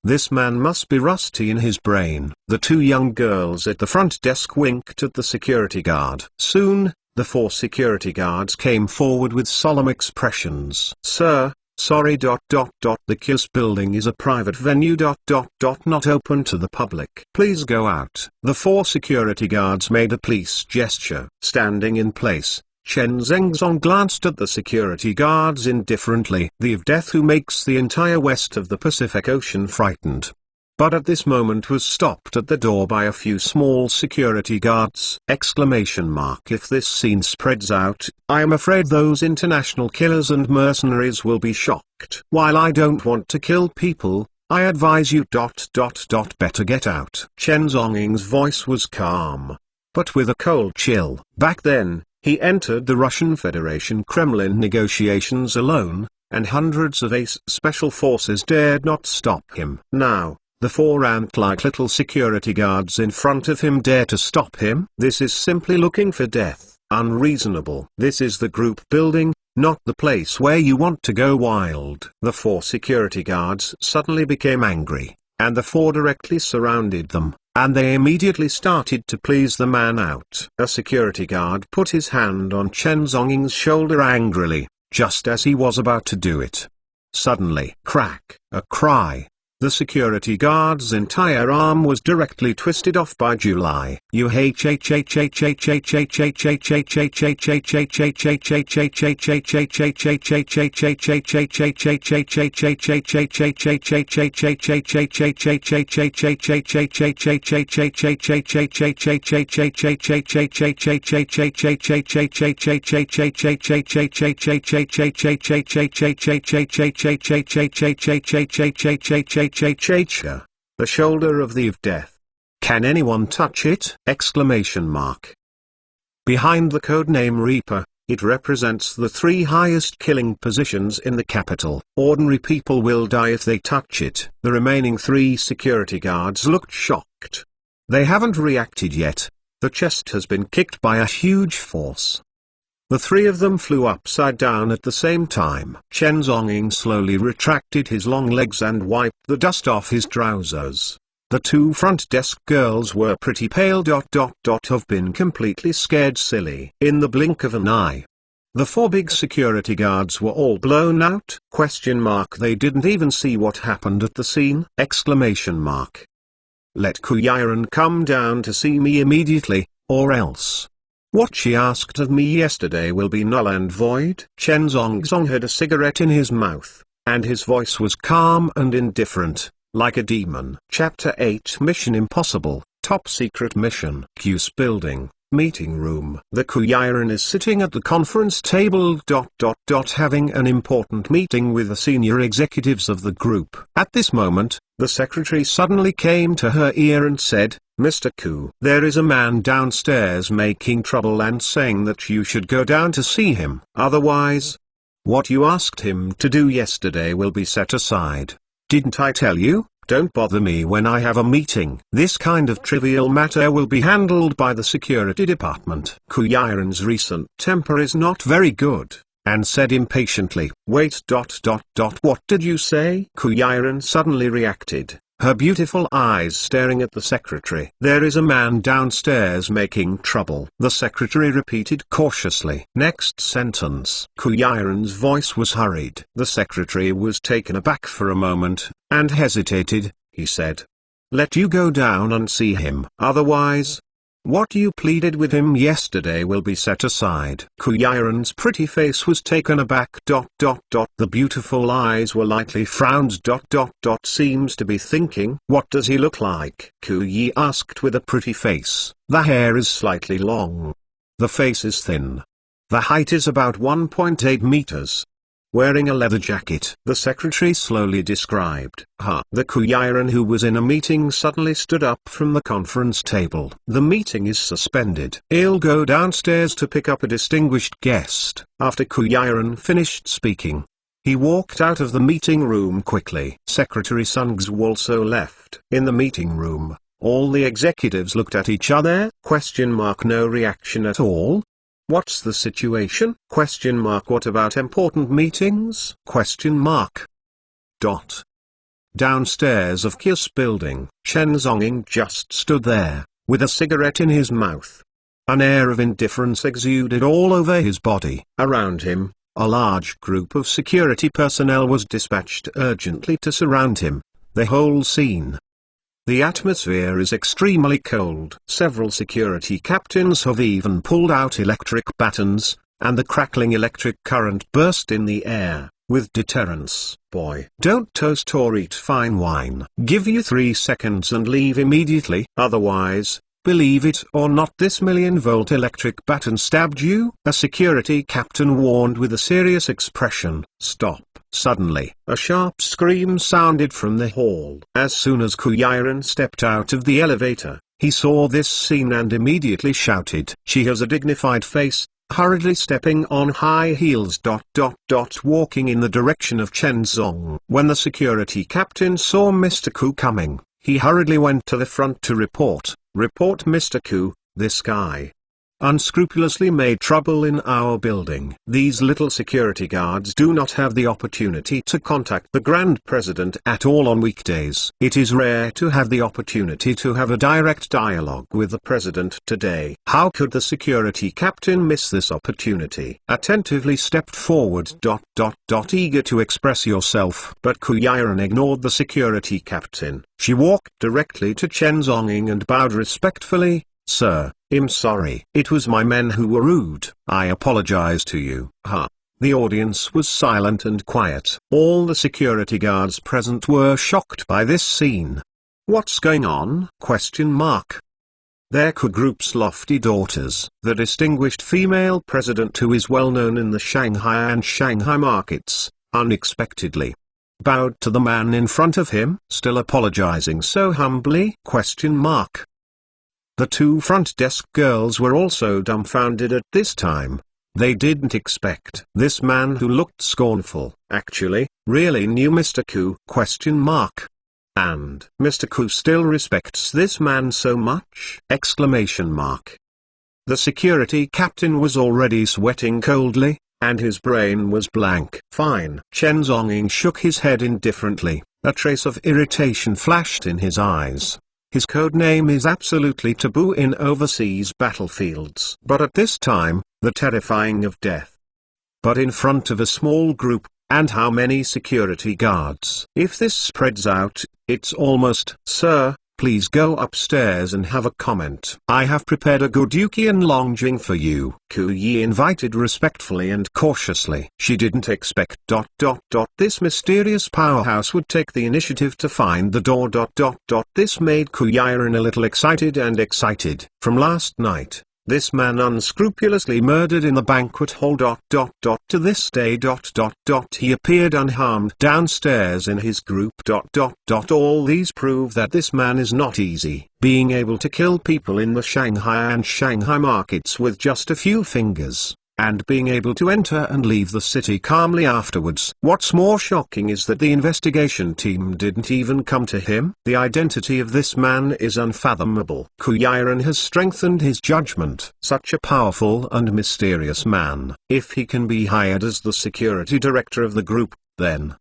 This man must be rusty in his brain. The two young girls at the front desk winked at the security guard. Soon, the four security guards came forward with solemn expressions. Sir, sorry. The KISS building is a private venue. Not open to the public. Please go out. The four security guards made a police gesture. Standing in place, Chen Zhengzong glanced at the security guards indifferently. The of death who makes the entire west of the Pacific Ocean frightened. But at this moment was stopped at the door by a few small security guards! If this scene spreads out, I am afraid those international killers and mercenaries will be shocked. While I don't want to kill people, I advise you. Better get out. Chen Zhonging's voice was calm, but with a cold chill. Back then, he entered the Russian Federation Kremlin negotiations alone, and hundreds of ace special forces dared not stop him. Now, the four ant-like little security guards in front of him dare to stop him? This is simply looking for death. Unreasonable. This is the group building, not the place where you want to go wild. The four security guards suddenly became angry, and the four directly surrounded them, and they immediately started to please the man out. A security guard put his hand on Chen Zhonging's shoulder angrily, just as he was about to do it. Suddenly, crack, a cry. The security guard's entire arm was directly twisted off by July. The shoulder of the of death. Can anyone touch it? Behind the codename Reaper, it represents the three highest killing positions in the capital. Ordinary people will die if they touch it. The remaining three security guards looked shocked. They haven't reacted yet. The chest has been kicked by a huge force. The three of them flew upside down at the same time. Chen Zhonging slowly retracted his long legs and wiped the dust off his trousers. The two front desk girls were pretty pale. Have been completely scared silly. In the blink of an eye, the four big security guards were all blown out? They didn't even see what happened at the scene? Let Kuyiren come down to see me immediately, or else what she asked of me yesterday will be null and void. Chen Zhongzong had a cigarette in his mouth, and his voice was calm and indifferent, like a demon. Chapter 8 Mission Impossible, Top Secret Mission. QS Building, Meeting Room. The Kuyiren is sitting at the conference table. Having an important meeting with the senior executives of the group. At this moment, the secretary suddenly came to her ear and said, Mr. Ku, there is a man downstairs making trouble and saying that you should go down to see him. Otherwise, what you asked him to do yesterday will be set aside. Didn't I tell you? Don't bother me when I have a meeting. This kind of trivial matter will be handled by the security department. Kuyiren's recent temper is not very good, and said impatiently, Wait. What did you say? Kuyiren suddenly reacted, her beautiful eyes staring at the secretary. There is a man downstairs making trouble. The secretary repeated cautiously. Next sentence. Kuyiren's voice was hurried. The secretary was taken aback for a moment, and hesitated. He said, Let you go down and see him. Otherwise, what you pleaded with him yesterday will be set aside. Kuyiren's pretty face was taken aback. The beautiful eyes were lightly frowned. Seems to be thinking. What does he look like? Kuyi asked with a pretty face. The hair is slightly long. The face is thin. The height is about 1.8 meters. Wearing a leather jacket. The secretary slowly described. The Kuyiren who was in a meeting suddenly stood up from the conference table. The meeting is suspended. I'll go downstairs to pick up a distinguished guest. After Kuyiren finished speaking, he walked out of the meeting room quickly. Secretary Sun Xu also left. In the meeting room, all the executives looked at each other. No reaction at all. What's the situation? What about important meetings? Downstairs of Kia's building, Chen Zonging just stood there, with a cigarette in his mouth. An air of indifference exuded all over his body. Around him, a large group of security personnel was dispatched urgently to surround him. The whole scene. The atmosphere is extremely cold. Several security captains have even pulled out electric batons, and the crackling electric current burst in the air, with deterrence. Boy, don't toast or eat fine wine. Give you 3 seconds and leave immediately. Otherwise, believe it or not, this million-volt electric baton stabbed you. A security captain warned with a serious expression. Stop. Suddenly, a sharp scream sounded from the hall. As soon as Kuyiren stepped out of the elevator, he saw this scene and immediately shouted. She has a dignified face, hurriedly stepping on high heels. Walking in the direction of Chen Zong. When the security captain saw Mr. Ku coming, he hurriedly went to the front to report. Report, Mr. Ku, this guy unscrupulously made trouble in our building. These little security guards do not have the opportunity to contact the Grand President at all on weekdays. It is rare to have the opportunity to have a direct dialogue with the President today. How could the security captain miss this opportunity? Attentively stepped forward. Eager to express yourself. But Kuyiren ignored the security captain. She walked directly to Chen Zonging and bowed respectfully. Sir, I'm sorry. It was my men who were rude. I apologize to you. The audience was silent and quiet. All the security guards present were shocked by this scene. What's going on? Their group's lofty daughters, the distinguished female president who is well known in the Shanghai and Shanghai markets, unexpectedly bowed to the man in front of him, still apologizing so humbly? The 2 front desk girls were also dumbfounded at this time. They didn't expect this man who looked scornful, actually, really knew Mr. Ku? And Mr. Ku still respects this man so much? The security captain was already sweating coldly, and his brain was blank. Fine. Chen Zonging shook his head indifferently. A trace of irritation flashed in his eyes. His code name is absolutely taboo in overseas battlefields. But at this time, the terrifying of death. But in front of a small group, and how many security guards? If this spreads out, it's almost. Sir, please go upstairs and have a comment. I have prepared a good Yukian Longjing for you. Kuyi invited respectfully and cautiously. She didn't expect. This mysterious powerhouse would take the initiative to find the door. This made Kuyiren a little excited. From last night, this man unscrupulously murdered in the banquet hall. To this day. He appeared unharmed downstairs in his group. All these prove that this man is not easy. Being able to kill people in the Shanghai and Shanghai markets with just a few fingers, and being able to enter and leave the city calmly afterwards. What's more shocking is that the investigation team didn't even come to him. The identity of this man is unfathomable. Kuyiren has strengthened his judgment. Such a powerful and mysterious man. If he can be hired as the security director of the group, then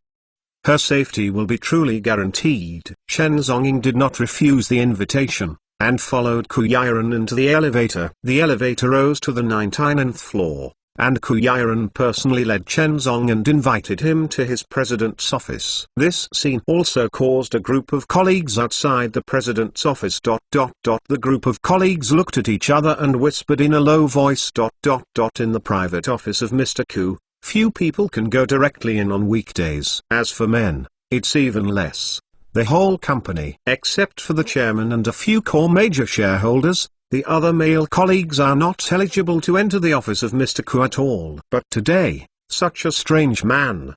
her safety will be truly guaranteed. Chen Zonging did not refuse the invitation, and followed Kuyiren into the elevator. The elevator rose to the 99th floor, and Kuyiren personally led Chen Zong and invited him to his president's office. This scene also caused a group of colleagues outside the president's office. The group of colleagues looked at each other and whispered in a low voice. In the private office of Mr. Ku, few people can go directly in on weekdays. As for men, it's even less. The whole company, except for the chairman and a few core major shareholders, the other male colleagues are not eligible to enter the office of Mr. Ku at all. But today, such a strange man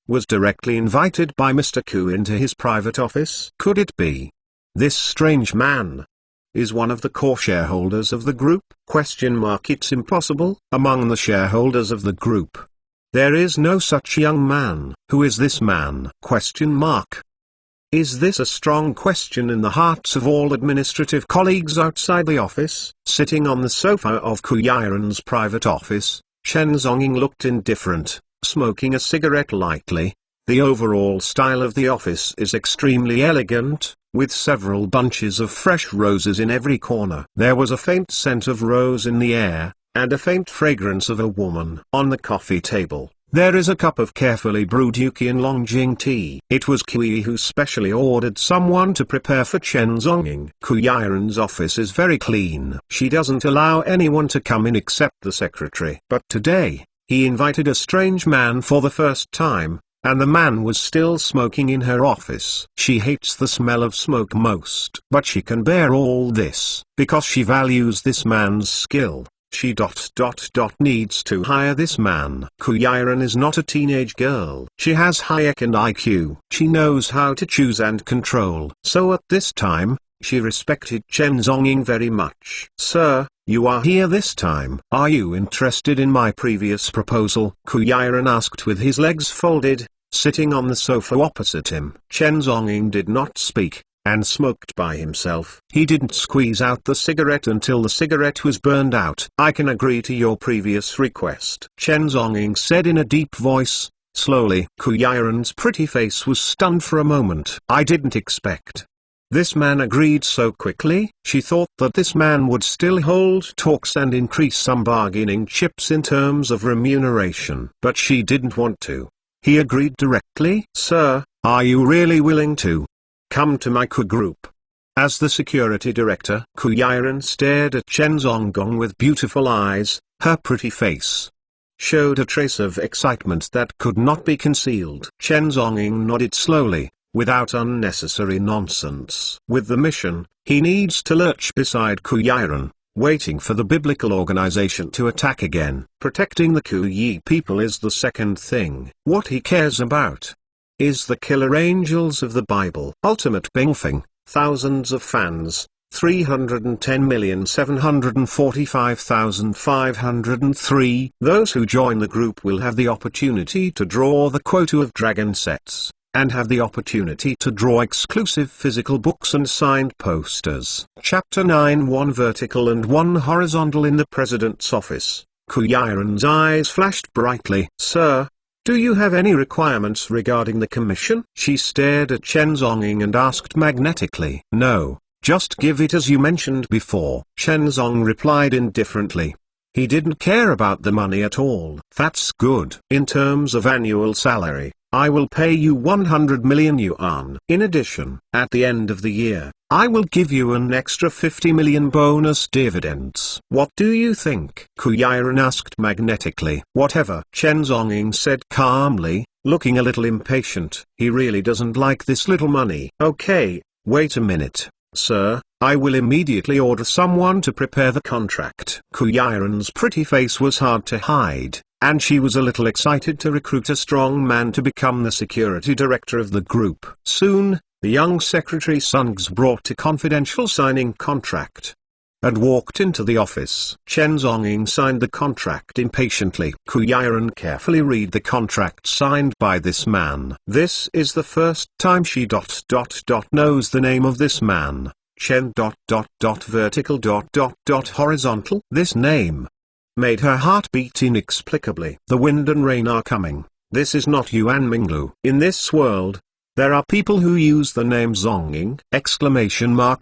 was directly invited by Mr. Ku into his private office. Could it be this strange man is one of the core shareholders of the group? It's impossible. Among the shareholders of the group, there is no such young man. Who is this man? Is this a strong question in the hearts of all administrative colleagues outside the office? Sitting on the sofa of Kuyiren's private office, Chen Zonging looked indifferent, smoking a cigarette lightly. The overall style of the office is extremely elegant, with several bunches of fresh roses in every corner. There was a faint scent of rose in the air, and a faint fragrance of a woman. On the coffee table, there is a cup of carefully brewed Yukian Longjing tea. It was Kui who specially ordered someone to prepare for Chen Zonging. Kuyiren's office is very clean. She doesn't allow anyone to come in except the secretary. But today, he invited a strange man for the first time, and the man was still smoking in her office. She hates the smell of smoke most, but she can bear all this, because she values this man's skill. She needs to hire this man. Kuyiren is not a teenage girl. She has high IQ and IQ. She knows how to choose and control. So at this time, she respected Chen Zonging very much. Sir, you are here this time. Are you interested in my previous proposal? Kuyiren asked with his legs folded, sitting on the sofa opposite him. Chen Zonging did not speak, and smoked by himself. He didn't squeeze out the cigarette until the cigarette was burned out. I can agree to your previous request, Chen Zonging said in a deep voice, slowly. Kuyiren's pretty face was stunned for a moment. I didn't expect this man agreed so quickly. She thought that this man would still hold talks and increase some bargaining chips in terms of remuneration. But she didn't want to. He agreed directly. Sir, are you really willing to come to my group? As the security director, Kuyiren stared at Chen Zongong with beautiful eyes. Her pretty face showed a trace of excitement that could not be concealed. Chen Zonging nodded slowly, without unnecessary nonsense. With the mission, he needs to lurch beside Kuyiren, waiting for the biblical organization to attack again. Protecting the Kuyi people is the second thing. What he cares about is the killer angels of the Bible. Ultimate Bingfing, thousands of fans, 310,745,503. Those who join the group will have the opportunity to draw the quota of dragon sets, and have the opportunity to draw exclusive physical books and signed posters. Chapter 9. One vertical and one horizontal. In the president's office, Kuyiren's eyes flashed brightly. Sir, do you have any requirements regarding the commission? She stared at Chen Zonging and asked magnetically. No, just give it as you mentioned before. Chen Zong replied indifferently. He didn't care about the money at all. That's good. In terms of annual salary, I will pay you 100 million yuan. In addition, at the end of the year, I will give you an extra 50 million bonus dividends. What do you think? Kuyiren asked magnetically. Whatever, Chen Zonging said calmly, looking a little impatient. He really doesn't like this little money. Okay, wait a minute, sir. I will immediately order someone to prepare the contract. Kuyiren's pretty face was hard to hide, and she was a little excited to recruit a strong man to become the security director of the group. Soon, the young secretary Sungs brought a confidential signing contract and walked into the office. Chen Zonging signed the contract impatiently. Kuyiren carefully read the contract signed by this man. This is the first time she knows the name of this man. Chen vertical horizontal. This name made her heart beat inexplicably. The wind and rain are coming. This is not Yuan Minglu. In this world, there are people who use the name Zonging!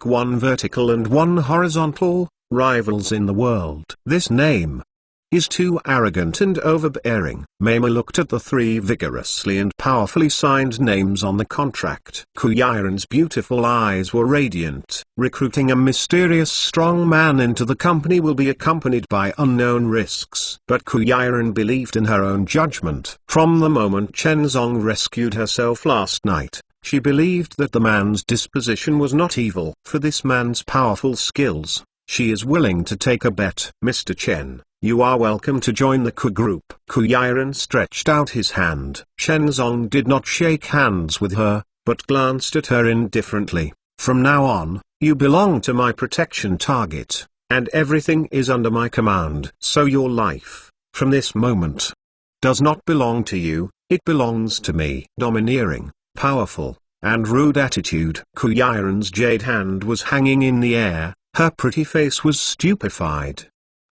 One vertical and one horizontal, rivals in the world. This name is too arrogant and overbearing. Mema looked at the three vigorously and powerfully signed names on the contract. Kuyiren's beautiful eyes were radiant. Recruiting a mysterious strong man into the company will be accompanied by unknown risks. But Kuyiren believed in her own judgment. From the moment Chen Zong rescued herself last night, she believed that the man's disposition was not evil. For this man's powerful skills, she is willing to take a bet. Mr. Chen, you are welcome to join the group. Kuyiren stretched out his hand. Chen Zong did not shake hands with her, but glanced at her indifferently. From now on, you belong to my protection target, and everything is under my command. So your life, from this moment, does not belong to you, it belongs to me. Domineering, powerful, and rude attitude. Kuyiren's jade hand was hanging in the air, her pretty face was stupefied.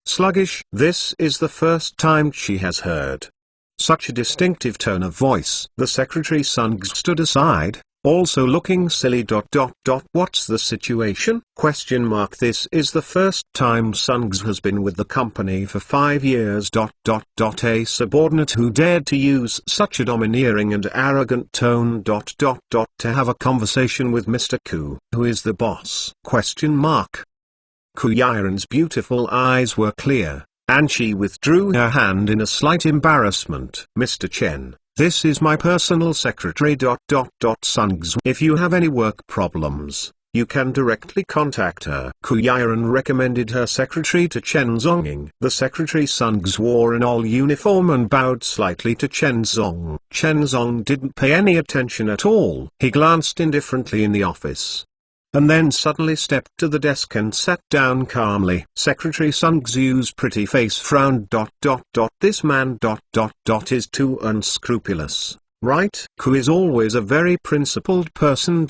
Sluggish. This is the first time she has heard such a distinctive tone of voice. The secretary Sungs stood aside, also looking silly. What's the situation? This is the first time Sungs has been with the company for 5 years. A subordinate who dared to use such a domineering and arrogant tone. To have a conversation with Mr. Ku, who is the boss? Ku Yiren's beautiful eyes were clear, and she withdrew her hand in a slight embarrassment. Mr. Chen, this is my personal secretary. Sungs. If you have any work problems, you can directly contact her. Ku Yiren recommended her secretary to Chen Zonging. The secretary Sungs wore an all uniform and bowed slightly to Chen Zong. Chen Zong didn't pay any attention at all. He glanced indifferently in the office, and then suddenly stepped to the desk and sat down calmly. Secretary Sung's pretty face frowned. This man is too unscrupulous, right? Ku is always a very principled person.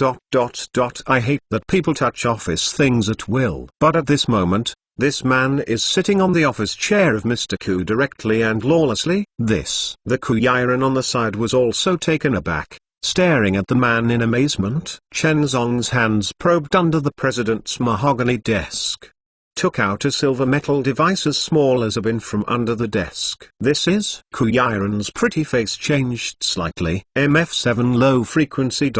I hate that people touch office things at will. But at this moment, this man is sitting on the office chair of Mr. Ku directly and lawlessly. The Ku Yiren on the side was also taken aback, staring at the man in amazement. Chen Zong's hands probed under the president's mahogany desk, took out a silver metal device as small as a bin from under the desk. This is? Ku Yiren's pretty face changed slightly. MF7 low frequency ...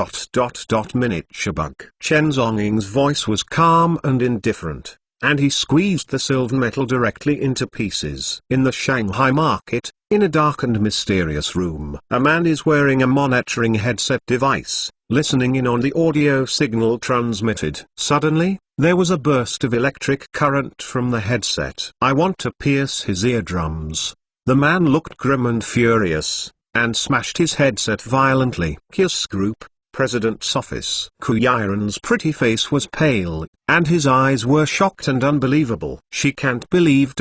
miniature bug. Chen Zonging's voice was calm and indifferent, and he squeezed the silver metal directly into pieces. In the Shanghai market, in a dark and mysterious room, a man is wearing a monitoring headset device, listening in on the audio signal transmitted. Suddenly, there was a burst of electric current from the headset. I want to pierce his eardrums. The man looked grim and furious, and smashed his headset violently. Kiss Group, President's office. Ku Yiren's pretty face was pale, and his eyes were shocked and unbelievable. She can't believe ...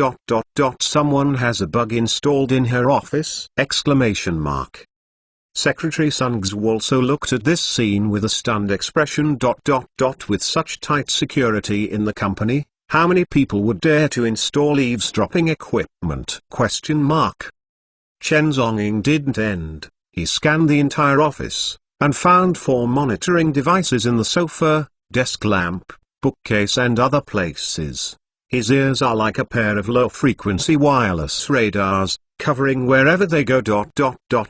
someone has a bug installed in her office! Secretary Sungs also looked at this scene with a stunned expression. With such tight security in the company, how many people would dare to install eavesdropping equipment? Chen Zonging didn't end. He scanned the entire office, and found 4 monitoring devices in the sofa, desk lamp, bookcase and other places. His ears are like a pair of low-frequency wireless radars, covering wherever they go.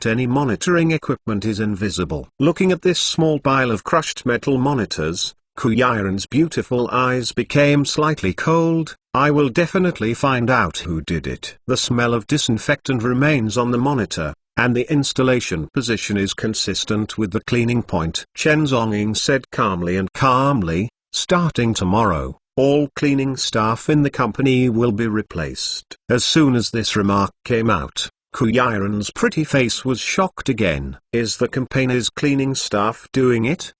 Any monitoring equipment is invisible. Looking at this small pile of crushed metal monitors, Ku Yiren's beautiful eyes became slightly cold. I will definitely find out who did it. The smell of disinfectant remains on the monitor, and the installation position is consistent with the cleaning point. Chen Zonging said calmly, starting tomorrow, all cleaning staff in the company will be replaced. As soon as this remark came out, Ku Yiren's pretty face was shocked again. Is the company's cleaning staff doing it?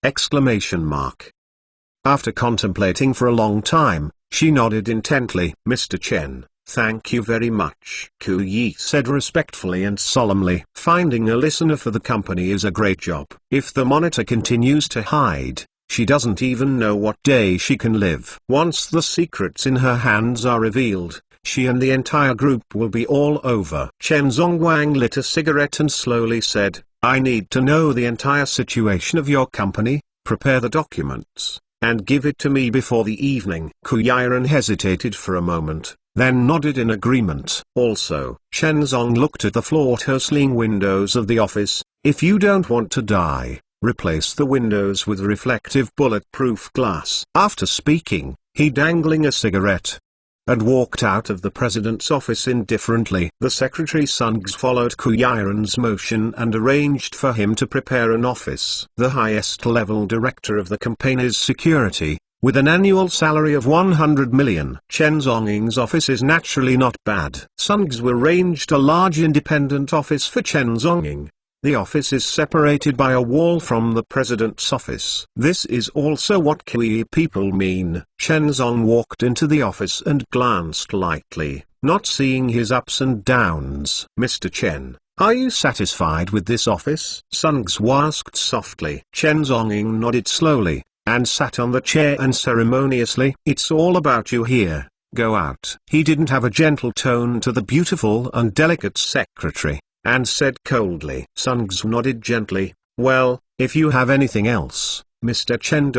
After contemplating for a long time, she nodded intently. Mr. Chen, thank you very much. Ku Yi said respectfully and solemnly. Finding a listener for the company is a great job. If the monitor continues to hide, she doesn't even know what day she can live. Once the secrets in her hands are revealed, she and the entire group will be all over. Chen Zongwang lit a cigarette and slowly said, I need to know the entire situation of your company. Prepare the documents, and give it to me before the evening. Ku Yiren hesitated for a moment, then nodded in agreement. Also, Chen Zong looked at the floor-to-ceiling windows of the office. If you don't want to die, replace the windows with reflective bulletproof glass. After speaking, he dangling a cigarette, and walked out of the president's office indifferently. The secretary Sungs followed Ku Yiren's motion and arranged for him to prepare an office. The highest level director of the company's security, with an annual salary of 100 million. Chen Zonging's office is naturally not bad. Sungs arranged a large independent office for Chen Zonging. The office is separated by a wall from the president's office. This is also what Kui people mean. Chen Zong walked into the office and glanced lightly, not seeing his ups and downs. Mr. Chen, are you satisfied with this office? Sungs asked softly. Chen Zonging nodded slowly, and sat on the chair unceremoniously. It's all about you here. Go out. He didn't have a gentle tone to the beautiful and delicate secretary. and said coldly. Sungs nodded gently. "Well, if you have anything else, Mr. Chen.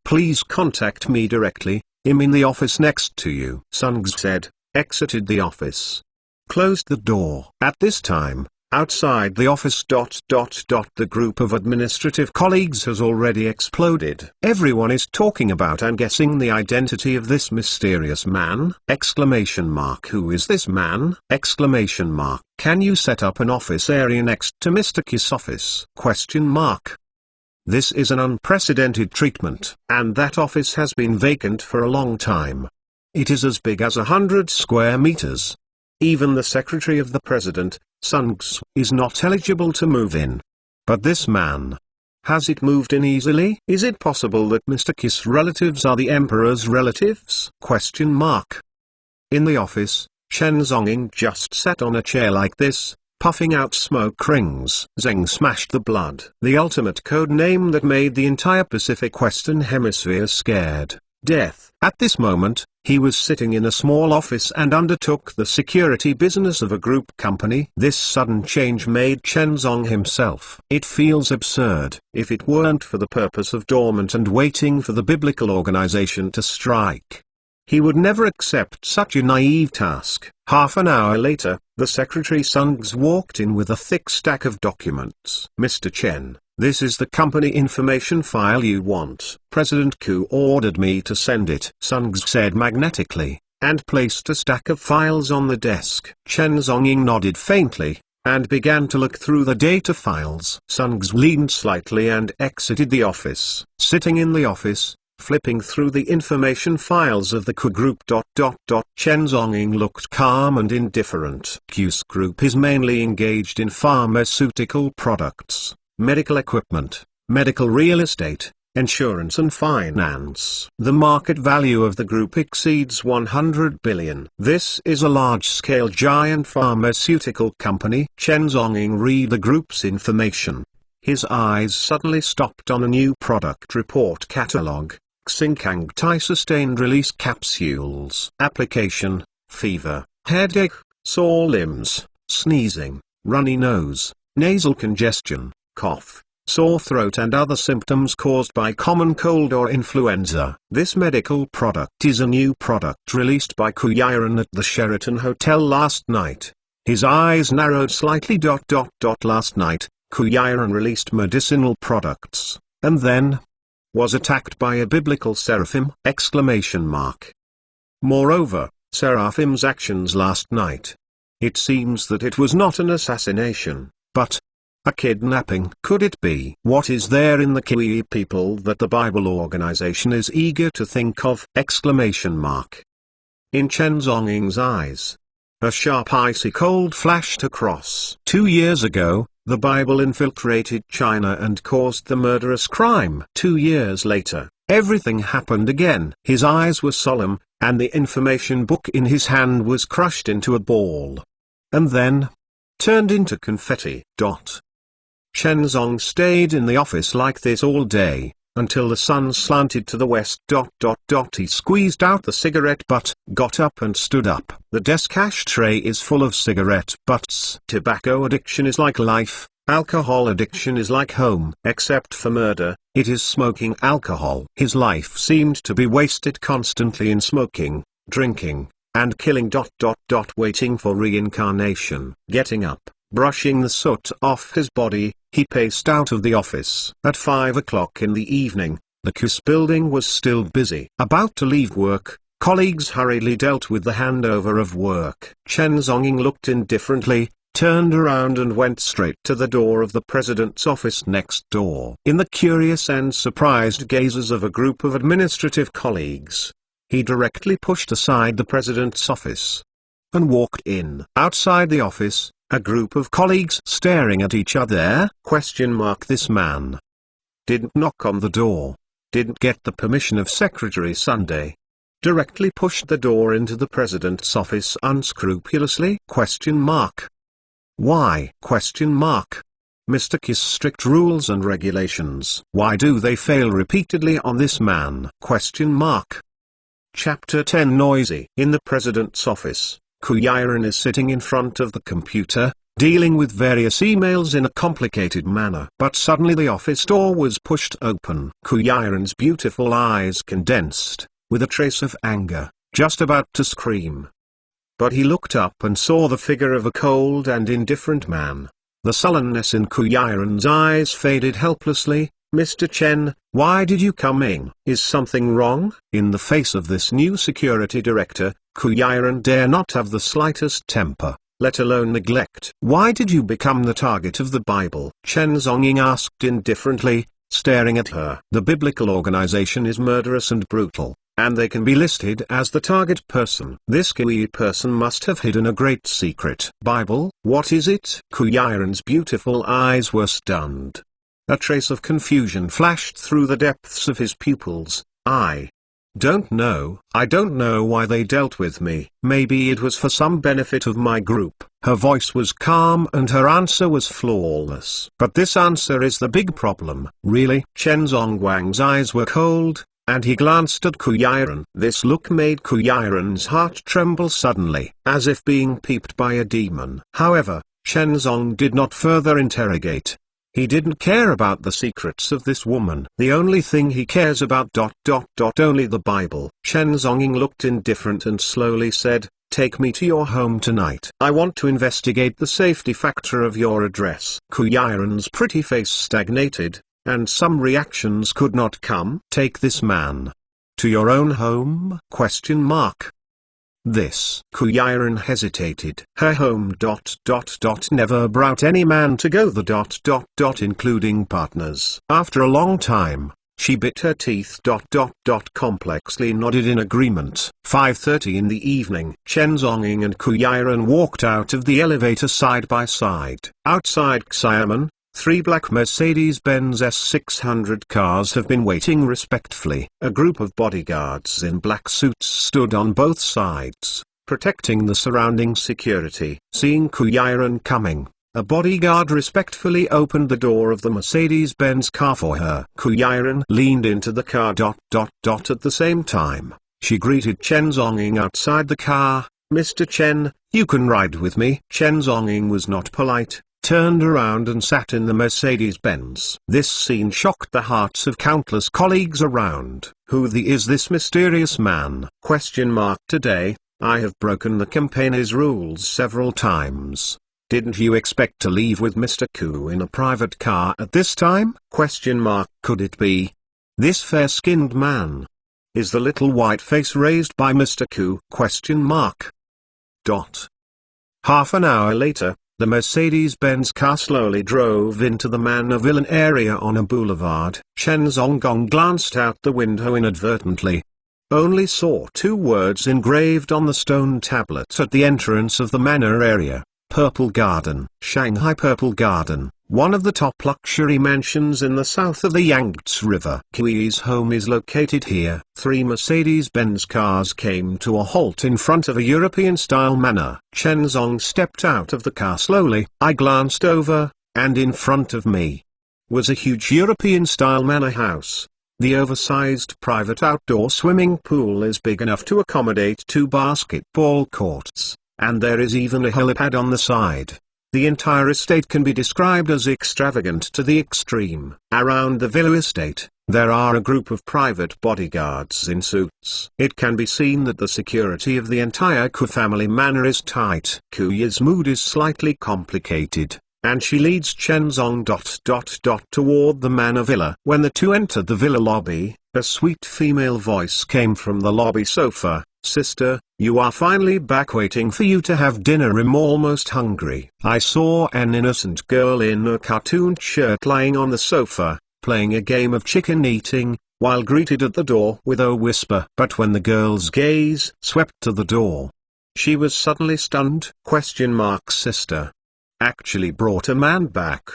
Please contact me directly. I'm in the office next to you," Sungs said, exited the office, closed the door. At this time, outside the office. The group of administrative colleagues has already exploded. Everyone is talking about and guessing the identity of this mysterious man. Who is this man? Can you set up an office area next to Mr. Kiss' office? This is an unprecedented treatment. And that office has been vacant for a long time. It is as big as 100 square meters. Even the secretary of the president, Sungs, is not eligible to move in. But this man. Has it moved in easily? Is it possible that Mr. Kiss' relatives are the emperor's relatives? In the office, Chen Zhonging just sat on a chair like this, puffing out smoke rings. Zheng smashed the blood. The ultimate code name that made the entire Pacific Western Hemisphere scared. Death. At this moment, he was sitting in a small office and undertook the security business of a group company. This sudden change made Chen Zong himself. It feels absurd. If it weren't for the purpose of dormant and waiting for the biblical organization to strike, he would never accept such a naive task. Half an hour later, the secretary Sungs walked in with a thick stack of documents. "Mr. Chen, this is the company information file you want. President Ku ordered me to send it," Sungs said magnetically, and placed a stack of files on the desk. Chen Zhonging nodded faintly, and began to look through the data files. Sungs leaned slightly and exited the office. Sitting in the office, flipping through the information files of the Q group. Chen Zhonging looked calm and indifferent. Q's group is mainly engaged in pharmaceutical products, medical equipment, medical real estate, insurance and finance. The market value of the group exceeds 100 billion. This is a large-scale giant pharmaceutical company. Chen Zhonging read the group's information. His eyes suddenly stopped on a new product report catalog. Xinkang Tai sustained release capsules. Application: fever, headache, sore limbs, sneezing, runny nose, nasal congestion, cough, sore throat and other symptoms caused by common cold or influenza. This medical product is a new product released by Ku Yiren at the Sheraton Hotel last night. His eyes narrowed slightly. Last night, Ku Yiren released medicinal products, and then was attacked by a biblical seraphim! Moreover, Seraphim's actions last night. It seems that it was not an assassination, but a kidnapping. Could it be? What is there in the Kiwi people that the Bible organization is eager to think of! In Chen Zhonging's eyes, a sharp icy cold flashed across. 2 years ago, the Bible infiltrated China and caused the murderous crime. 2 years later, everything happened again. His eyes were solemn, and the information book in his hand was crushed into a ball. And then turned into confetti. Chen Zong stayed in the office like this all day, until the sun slanted to the west. He squeezed out the cigarette butt, got up and stood up. The desk ashtray is full of cigarette butts. Tobacco addiction is like life, alcohol addiction is like home. Except for murder, it is smoking alcohol. His life seemed to be wasted constantly in smoking, drinking, and killing. Waiting for reincarnation. Getting up, brushing the soot off his body, he paced out of the office. At 5 o'clock in the evening, the KUS building was still busy. About to leave work, colleagues hurriedly dealt with the handover of work. Chen Zhonging looked indifferently, turned around and went straight to the door of the president's office next door. In the curious and surprised gazes of a group of administrative colleagues, he directly pushed aside the president's office and walked in. Outside the office, a group of colleagues staring at each other. This man didn't knock on the door, didn't get the permission of Secretary Sunday, directly pushed the door into the president's office unscrupulously? Why? Mr. Kiss' strict rules and regulations. Why do they fail repeatedly on this man? Chapter 10. Noisy. In the president's office, Ku Yiren is sitting in front of the computer, dealing with various emails in a complicated manner. But suddenly the office door was pushed open. Kuyaran's beautiful eyes condensed, with a trace of anger, just about to scream. But he looked up and saw the figure of a cold and indifferent man. The sullenness in Kuyaran's eyes faded helplessly. "Mr. Chen, why did you come in? Is something wrong?" In the face of this new security director, Kuyaran dare not have the slightest temper, let alone neglect. "Why did you become the target of the Bible?" Chen Zongying asked indifferently, staring at her. "The biblical organization is murderous and brutal, and they can be listed as the target person. This Kui person must have hidden a great secret." "Bible? What is it?" Kuyaran's beautiful eyes were stunned. A trace of confusion flashed through the depths of his pupils. "I don't know. I don't know why they dealt with me. Maybe it was for some benefit of my group." Her voice was calm and her answer was flawless. "But this answer is the big problem." "Really?" Chen Zongguang's eyes were cold, and he glanced at Kuyaran. This look made Kuyaran's heart tremble suddenly, as if being peeped by a demon. However, Chen Zong did not further interrogate. He didn't care about the secrets of this woman. The only thing he cares about ... only the Bible. Chen Zongying looked indifferent and slowly said, "Take me to your home tonight. I want to investigate the safety factor of your address." Kuyaran's pretty face stagnated, and some reactions could not come. "Take this man to your own home?" This. Kuyaran hesitated. Her home ... never brought any man to go the ... including partners. After a long time, she bit her teeth ... complexly nodded in agreement. 5:30 in the evening. Chen Zongying and Kuyaran walked out of the elevator side by side. Outside Xiamen, 3 black Mercedes-Benz S600 cars have been waiting respectfully. A group of bodyguards in black suits stood on both sides, protecting the surrounding security. Seeing Kuyaran coming, a bodyguard respectfully opened the door of the Mercedes-Benz car for her. Kuyaran leaned into the car ... At the same time, she greeted Chen Zongying outside the car. "Mr. Chen, you can ride with me." Chen Zongying was not polite, turned around and sat in the Mercedes-Benz. This scene shocked the hearts of countless colleagues around. Is this mysterious man? Today, I have broken the campaign's rules several times. Didn't you expect to leave with Mr. Ku in a private car at this time? Could it be this fair-skinned man? Is the little white face raised by Mr. Ku? Half an hour later, the Mercedes-Benz car slowly drove into the Man-of-Villain area on a boulevard. Chen Zonggong glanced out the window inadvertently. Only saw 2 words engraved on the stone tablets at the entrance of the manor area: Purple Garden. Shanghai Purple Garden, one of the top luxury mansions in the south of the Yangtze River. Kui's home is located here. 3 Mercedes-Benz cars came to a halt in front of a European-style manor. Chen Zong stepped out of the car slowly. I glanced over, and in front of me was a huge European-style manor house. The oversized private outdoor swimming pool is big enough to accommodate 2 basketball courts, and there is even a helipad on the side. The entire estate can be described as extravagant to the extreme. Around the villa estate, there are a group of private bodyguards in suits. It can be seen that the security of the entire Ku family manor is tight. Kuya's mood is slightly complicated, and she leads Chen Zong ... toward the manor villa. When the two entered the villa lobby, a sweet female voice came from the lobby sofa. "Sister, you are finally back, waiting for you to have dinner. I'm almost hungry." I saw an innocent girl in a cartoon shirt lying on the sofa, playing a game of chicken eating, while greeted at the door with a whisper. But when the girl's gaze swept to the door, she was suddenly stunned. Sister actually brought a man back?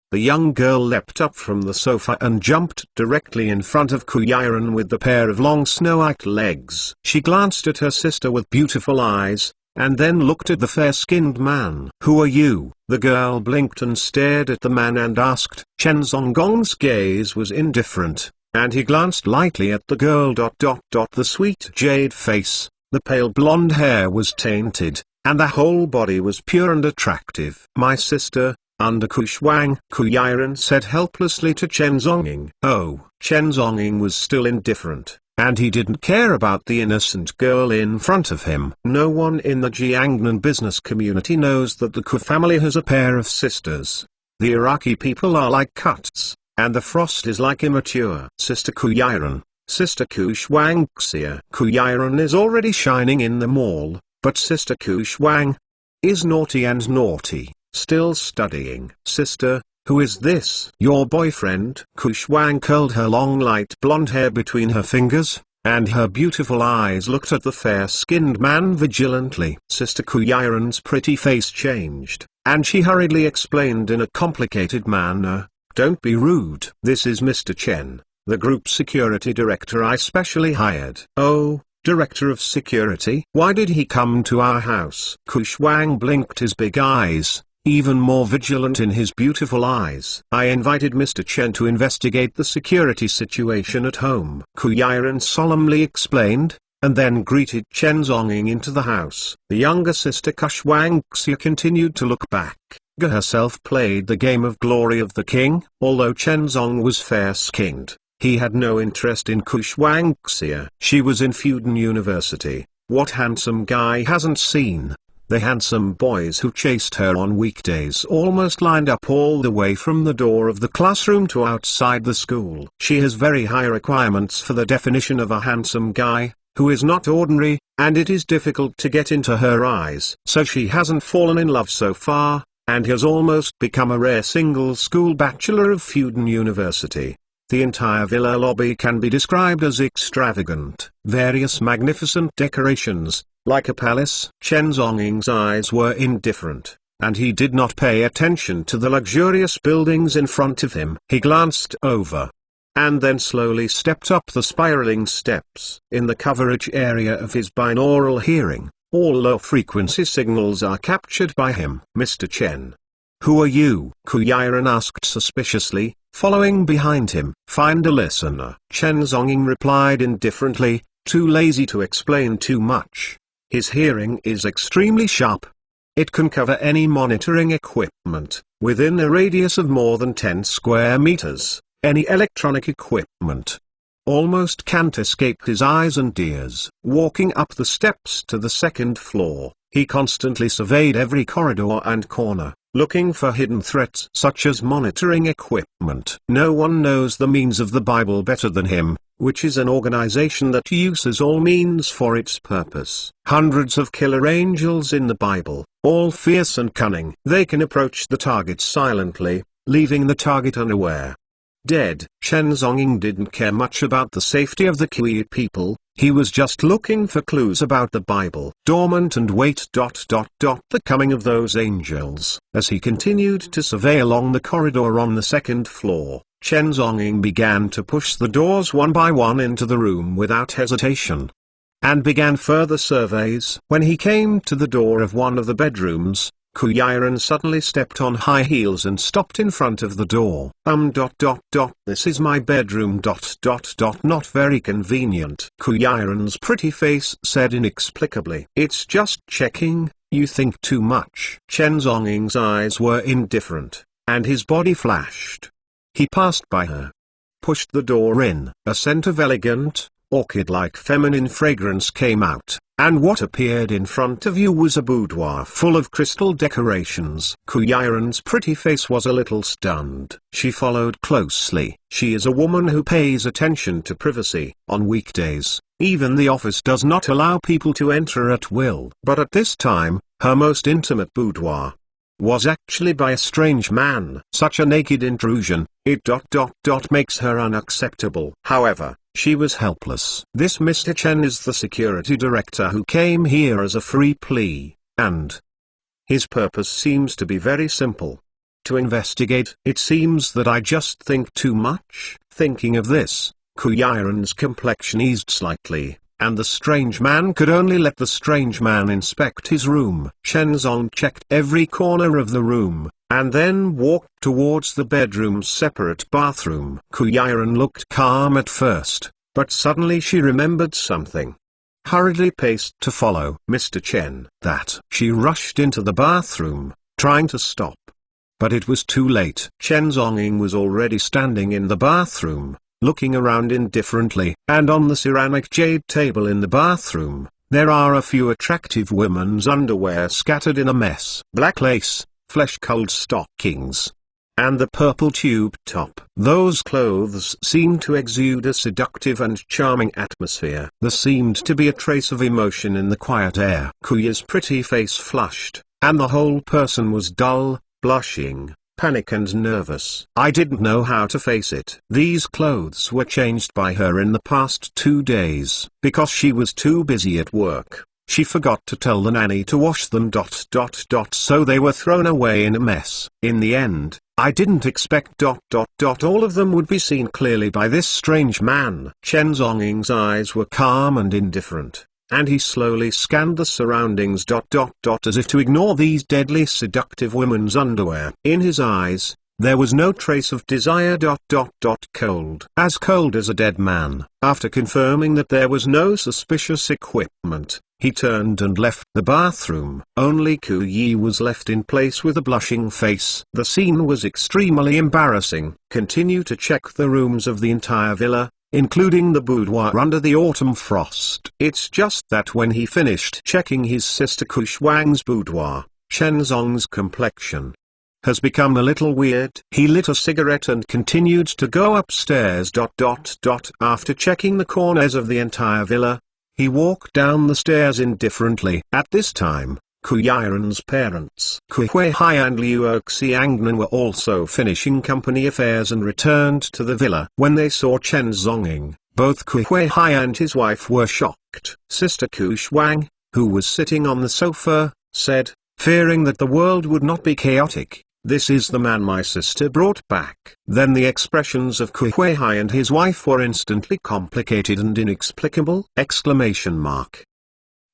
The young girl leapt up from the sofa and jumped directly in front of Kuyaran with the pair of long snow-white legs. She glanced at her sister with beautiful eyes, and then looked at the fair-skinned man. "Who are you?" The girl blinked and stared at the man and asked. Chen Zonggong's gaze was indifferent, and he glanced lightly at the girl. The sweet jade face, the pale blonde hair was tainted, and the whole body was pure and attractive. "My sister, under Kushwang," Kuyiren said helplessly to Chen Zonging. Oh, Chen Zonging was still indifferent, and he didn't care about the innocent girl in front of him. No one in the Jiangnan business community knows that the Ku family has a pair of sisters. The Iraqi people are like cuts, and the frost is like immature. Sister Kuyiren, Sister Kushwangxia. Kuyiren is already shining in the mall, but Sister Kushwang is naughty and naughty, still studying. "Sister, who is this?" "Your boyfriend." Kushwang curled her long light blonde hair between her fingers, and her beautiful eyes looked at the fair-skinned man vigilantly. Sister Kuyiren's pretty face changed, and she hurriedly explained in a complicated manner, "Don't be rude. This is Mr. Chen, the group security director I specially hired." "Oh, director of security? Why did he come to our house?" Kushwang blinked his big eyes, even more vigilant in his beautiful eyes. "I invited Mr. Chen to investigate the security situation at home," Kuyiren solemnly explained, and then greeted Chen Zonging into the house. The younger sister Kushwangxia continued to look back. Ge herself played the game of Glory of the King. Although Chen Zong was fair-skinned, he had no interest in Kushwangxia. She was in Fudan University. What handsome guy hasn't seen? The handsome boys who chased her on weekdays almost lined up all the way from the door of the classroom to outside the school. She has very high requirements for the definition of a handsome guy, who is not ordinary, and it is difficult to get into her eyes. So she hasn't fallen in love so far, and has almost become a rare single school bachelor of Fudan University. The entire villa lobby can be described as extravagant. Various magnificent decorations, like a palace. Chen Zonging's eyes were indifferent, and he did not pay attention to the luxurious buildings in front of him. He glanced over, and then slowly stepped up the spiraling steps. In the coverage area of his binaural hearing, all low-frequency signals are captured by him. "Mr. Chen. Who are you?" Kuyiren asked suspiciously, following behind him. "Find a listener." Chen Zonging replied indifferently, too lazy to explain too much. His hearing is extremely sharp. It can cover any monitoring equipment, within a radius of more than 10 square meters, any electronic equipment. Almost can't escape his eyes and ears. Walking up the steps to the second floor, he constantly surveyed every corridor and corner, looking for hidden threats such as monitoring equipment. No one knows the means of the Bible better than him, which is an organization that uses all means for its purpose. Hundreds of killer angels in the Bible, all fierce and cunning. They can approach the target silently, leaving the target unaware. Dead. Chen Zonging didn't care much about the safety of the Kui people. He was just looking for clues about the Bible. Dormant and wait. The coming of those angels. As he continued to survey along the corridor on the second floor, Chen Zonging began to push the doors one by one into the room without hesitation, and began further surveys. When he came to the door of one of the bedrooms, Kuyiren suddenly stepped on high heels and stopped in front of the door. This is my bedroom. Not very convenient. Kuyiren's pretty face said inexplicably. "It's just checking, you think too much." Chen Zonging's eyes were indifferent, and his body flashed. He passed by her, pushed the door in. A scent of elegant, orchid-like feminine fragrance came out, and what appeared in front of you was a boudoir full of crystal decorations. Kuyiren's pretty face was a little stunned. She followed closely. She is a woman who pays attention to privacy. On weekdays, even the office does not allow people to enter at will. But at this time, her most intimate boudoir was actually by a strange man. Such a naked intrusion, it makes her unacceptable. However, she was helpless. This Mr. Chen is the security director who came here as a free plea, and his purpose seems to be very simple. To investigate. It seems that I just think too much. Thinking of this, Kuyiren's complexion eased slightly, and the strange man could only let the strange man inspect his room. Chen Zong checked every corner of the room, and then walked towards the bedroom's separate bathroom. Kuyiren looked calm at first, but suddenly she remembered something. hurriedly paced to follow Mr. Chen. That she rushed into the bathroom, trying to stop. But it was too late. Chen Zhonging was already standing in the bathroom, looking around indifferently. And on the ceramic jade table in the bathroom, there are a few attractive women's underwear scattered in a mess. Black lace, flesh-colored stockings, and the purple tube top. Those clothes seemed to exude a seductive and charming atmosphere. There seemed to be a trace of emotion in the quiet air. Kuya's pretty face flushed, and the whole person was dull, blushing, panic and nervous. I didn't know how to face it. These clothes were changed by her in the past 2 days. Because she was too busy at work, she forgot to tell the nanny to wash them. So they were thrown away in a mess. In the end, I didn't expect all of them would be seen clearly by this strange man. Chen Zhonging's eyes were calm and indifferent, and he slowly scanned the surroundings. As if to ignore these deadly seductive women's underwear. In his eyes, there was no trace of desire. Cold as a dead man. After confirming that there was no suspicious equipment, he turned and left the bathroom. Only Ku Yi was left in place with a blushing face. The scene was extremely embarrassing. Continue to check the rooms of the entire villa, including the boudoir under the autumn frost. It's just that when he finished checking his sister Ku Shuang's boudoir, Chen Zong's complexion has become a little weird. He lit a cigarette and continued to go upstairs. After checking the corners of the entire villa, he walked down the stairs indifferently. At this time, Ku Yiren's parents, Ku Huihai and Liu Xiangnan, were also finishing company affairs and returned to the villa. When they saw Chen Zhonging, both Ku Huihai and his wife were shocked. Sister Ku Shuang, who was sitting on the sofa, said, fearing that the world would not be chaotic, "This is the man my sister brought back." Then the expressions of Ku Huihai and his wife were instantly complicated and inexplicable!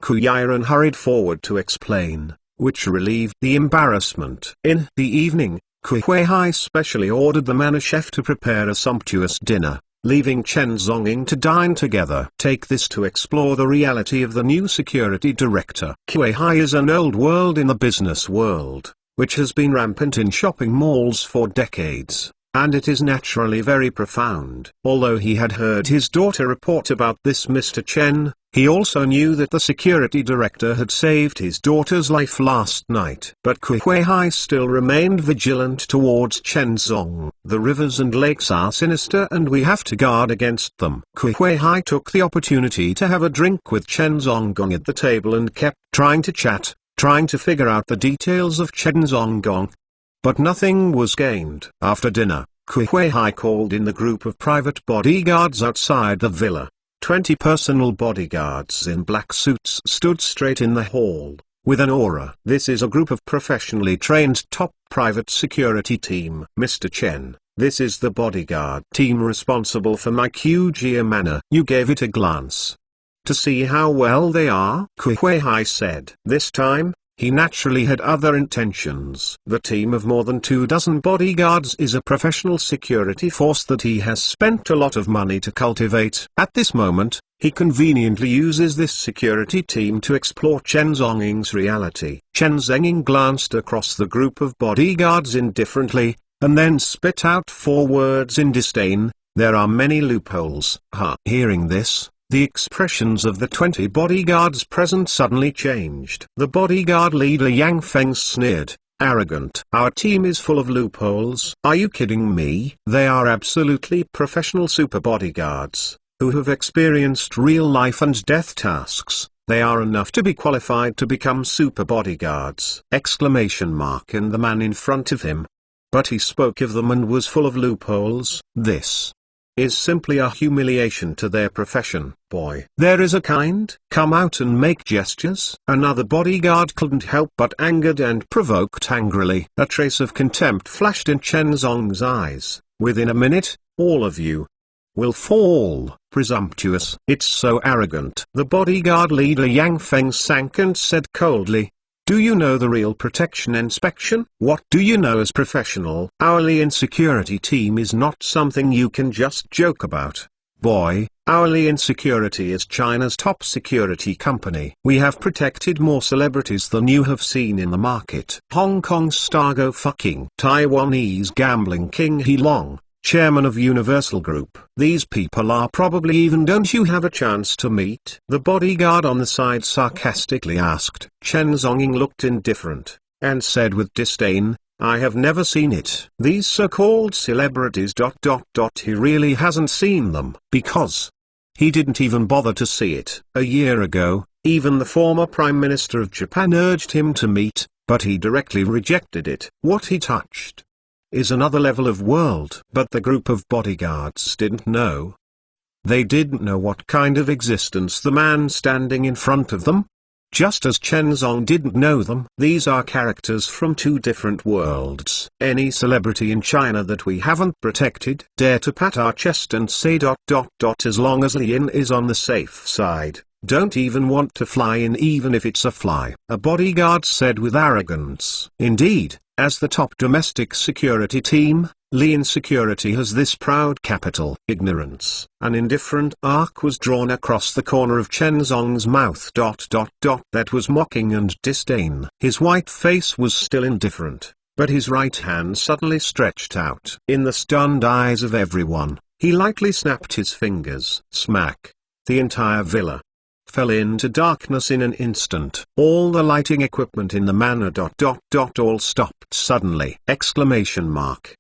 Ku Yiren hurried forward to explain, which relieved the embarrassment. In the evening, Ku Huihai specially ordered the manor chef to prepare a sumptuous dinner, leaving Chen Zhonging to dine together. Take this to explore the reality of the new security director. Ku Huihai is an old world in the business world, which has been rampant in shopping malls for decades, and it is naturally very profound. Although he had heard his daughter report about this Mr. Chen, he also knew that the security director had saved his daughter's life last night. But Ku Huihai still remained vigilant towards Chen Zong. The rivers and lakes are sinister and we have to guard against them. Ku Huihai took the opportunity to have a drink with Chen Zong at the table and kept trying to chat, trying to figure out the details of Chen Zong. But nothing was gained. After dinner, Ku Huihai called in the group of private bodyguards outside the villa. 20 personal bodyguards in black suits stood straight in the hall, with an aura. This is a group of professionally trained top private security team. Mr. Chen, this is the bodyguard team responsible for my QG manor. You gave it a glance to see how well they are? Ku Huihai said. This time, he naturally had other intentions. The team of more than 24 bodyguards is a professional security force that he has spent a lot of money to cultivate. At this moment, he conveniently uses this security team to explore Chen Zhonging's reality. Chen Zhonging glanced across the group of bodyguards indifferently, and then spit out 4 words in disdain: "There are many loopholes." Hearing this, the expressions of the 20 bodyguards present suddenly changed. The bodyguard leader Yang Feng sneered, arrogant. "Our team is full of loopholes. Are you kidding me?" They are absolutely professional super bodyguards, who have experienced real life and death tasks. They are enough to be qualified to become super bodyguards! And the man in front of him. But he spoke of them and was full of loopholes. This is simply a humiliation to their profession. Boy, there is a kind. Come out and make gestures. Another bodyguard couldn't help but angered and provoked angrily. A trace of contempt flashed in Chen Zong's eyes. Within a minute, all of you will fall. Presumptuous. It's so arrogant. The bodyguard leader Yang Feng sank and said coldly, "Do you know the real protection inspection? What do you know as professional? Hourly in security team is not something you can just joke about. boy, our Lian Security is China's top security company. We have protected more celebrities than you have seen in the market. Hong Kong's star go fucking Taiwanese gambling king He Long, chairman of Universal Group. These people are probably even don't you have a chance to meet? The bodyguard on the side sarcastically asked. Chen Zonging looked indifferent, and said with disdain, I have never seen it. These so-called celebrities ... He really hasn't seen them, because he didn't even bother to see it. A year ago, even the former Prime Minister of Japan urged him to meet, but he directly rejected it. What he touched is another level of world. But the group of bodyguards didn't know. They didn't know what kind of existence the man standing in front of them. Just as Chen Zong didn't know them. These are characters from two different worlds. Any celebrity in China that we haven't protected dare to pat our chest and say ... As long as Lian is on the safe side, don't even want to fly in even if it's a fly. A bodyguard said with arrogance. Indeed, as the top domestic security team, Lian Security has this proud capital. Ignorance. An indifferent arc was drawn across the corner of Chen Zong's mouth. That was mocking and disdain. His white face was still indifferent, but his right hand suddenly stretched out. In the stunned eyes of everyone, he lightly snapped his fingers. Smack. The entire villa fell into darkness in an instant. All the lighting equipment in the manor ... all stopped suddenly. Exclamation mark.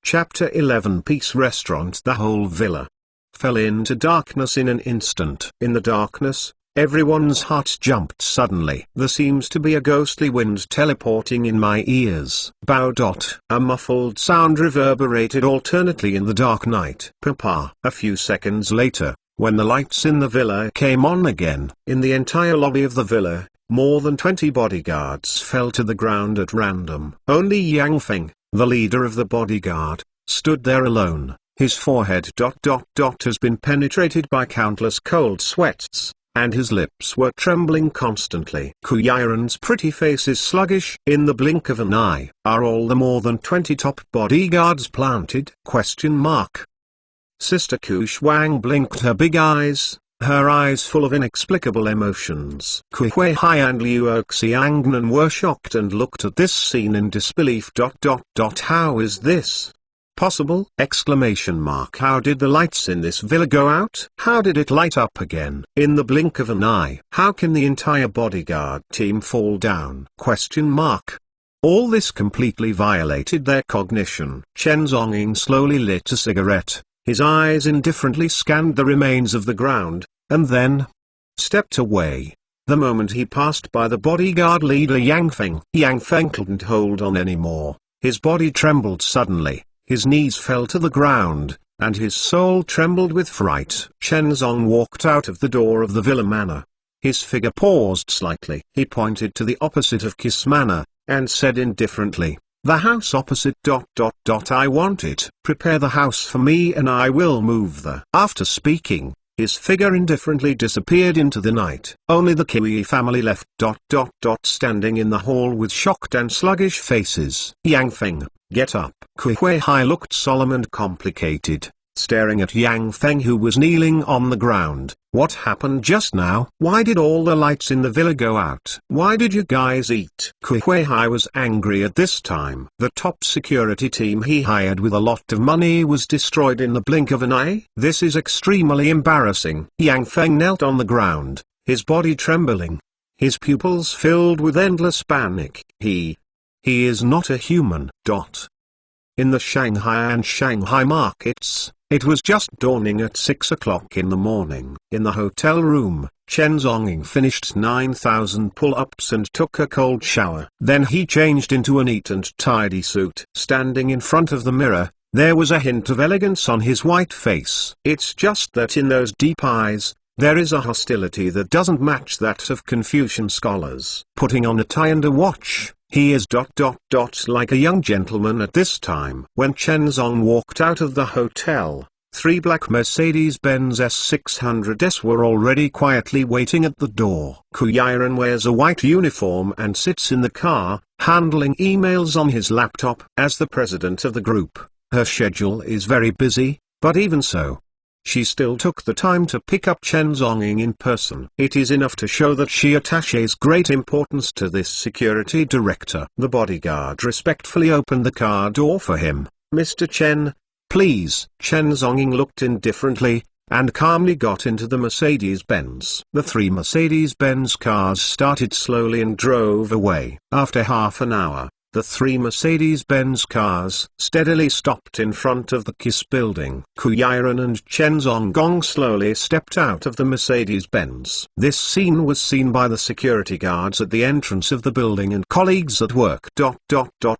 Chapter 11 Peace Restaurant. The whole villa fell into darkness in an instant. In the darkness, everyone's heart jumped suddenly. There seems to be a ghostly wind teleporting in my ears. Bow. A muffled sound reverberated alternately in the dark night. Papa. A few seconds later, when the lights in the villa came on again, in the entire lobby of the villa, more than 20 bodyguards fell to the ground at random. Only Yang Feng, the leader of the bodyguard, stood there alone. His forehead ... has been penetrated by countless cold sweats, and his lips were trembling constantly. Ku Yiren's pretty face is sluggish. In the blink of an eye, are all the more than 20 top bodyguards planted? Sister Ku Shuang blinked her big eyes, her eyes full of inexplicable emotions. Ku Huihai and Liu Xiangnan were shocked and looked at this scene in disbelief. How is this possible? How did the lights in this villa go out? How did it light up again? In the blink of an eye. How can the entire bodyguard team fall down? All this completely violated their cognition. Chen Zonging slowly lit a cigarette. His eyes indifferently scanned the remains of the ground, and then stepped away. The moment he passed by the bodyguard leader Yang Feng. Yang Feng couldn't hold on anymore. His body trembled suddenly, his knees fell to the ground, and his soul trembled with fright. Chen Zong walked out of the door of the villa manor. His figure paused slightly. He pointed to the opposite of Kiss Manor, and said indifferently, the house opposite ... I want it. Prepare the house for me and I will move the... After speaking, his figure indifferently disappeared into the night. Only the Kiwi family left ... Standing in the hall with shocked and sluggish faces. Yang Feng, get up. Ku Huihai looked solemn and complicated, staring at Yang Feng who was kneeling on the ground. What happened just now? Why did all the lights in the villa go out? Why did you guys eat? Ku Huihai was angry at this time. The top security team he hired with a lot of money was destroyed in the blink of an eye. This is extremely embarrassing. Yang Feng knelt on the ground, his body trembling, his pupils filled with endless panic. He is not a human. In the Shanghai and Shanghai markets, it was just dawning at 6 o'clock in the morning. In the hotel room, Chen Zonging finished 9,000 pull-ups and took a cold shower. Then he changed into a neat and tidy suit. Standing in front of the mirror, there was a hint of elegance on his white face. It's just that in those deep eyes, there is a hostility that doesn't match that of Confucian scholars. Putting on a tie and a watch, he is ... like a young gentleman at this time. When Chen Zong walked out of the hotel, 3 black Mercedes-Benz S600s were already quietly waiting at the door. Ku Yiren wears a white uniform and sits in the car, handling emails on his laptop. As the president of the group, her schedule is very busy, but even so, she still took the time to pick up Chen Zonging in person. It is enough to show that she attaches great importance to this security director. The bodyguard respectfully opened the car door for him. "Mr. Chen, please." Chen Zonging looked indifferently, and calmly got into the Mercedes-Benz. The 3 Mercedes-Benz cars started slowly and drove away. After half an hour, the 3 Mercedes-Benz cars steadily stopped in front of the KISS building. Kuyiren and Chen Zongong slowly stepped out of the Mercedes-Benz. This scene was seen by the security guards at the entrance of the building and colleagues at work.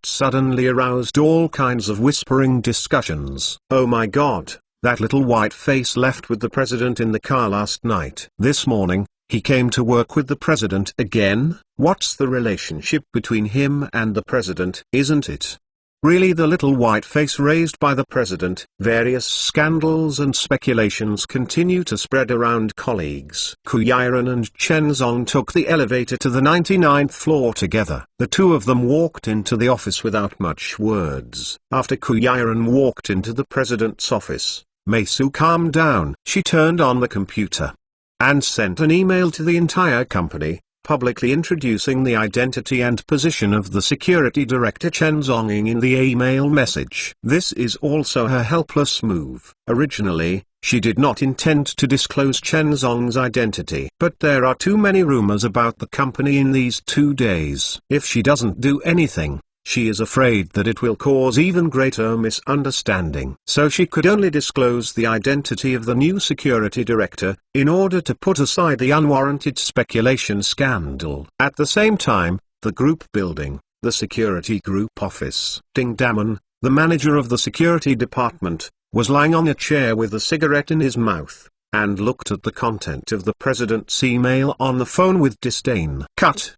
Suddenly aroused all kinds of whispering discussions. "Oh my God, that little white face left with the president in the car last night. This morning, he came to work with the president again. What's the relationship between him and the president? Isn't it really the little white face raised by the president?" Various scandals and speculations continue to spread around colleagues. Kuyiren and Chen Zong took the elevator to the 99th floor together. The two of them walked into the office without much words. After Kuyiren walked into the president's office, Meisu calmed down. She turned on the computer and sent an email to the entire company, publicly introducing the identity and position of the security director Chen Zonging in the email message. This is also her helpless move. Originally, she did not intend to disclose Chen Zong's identity. But there are too many rumors about the company in these 2 days. If she doesn't do anything, she is afraid that it will cause even greater misunderstanding. So she could only disclose the identity of the new security director, in order to put aside the unwarranted speculation scandal. At the same time, the group building, the security group office. Dongman, the manager of the security department, was lying on a chair with a cigarette in his mouth, and looked at the content of the president's email on the phone with disdain. Cut.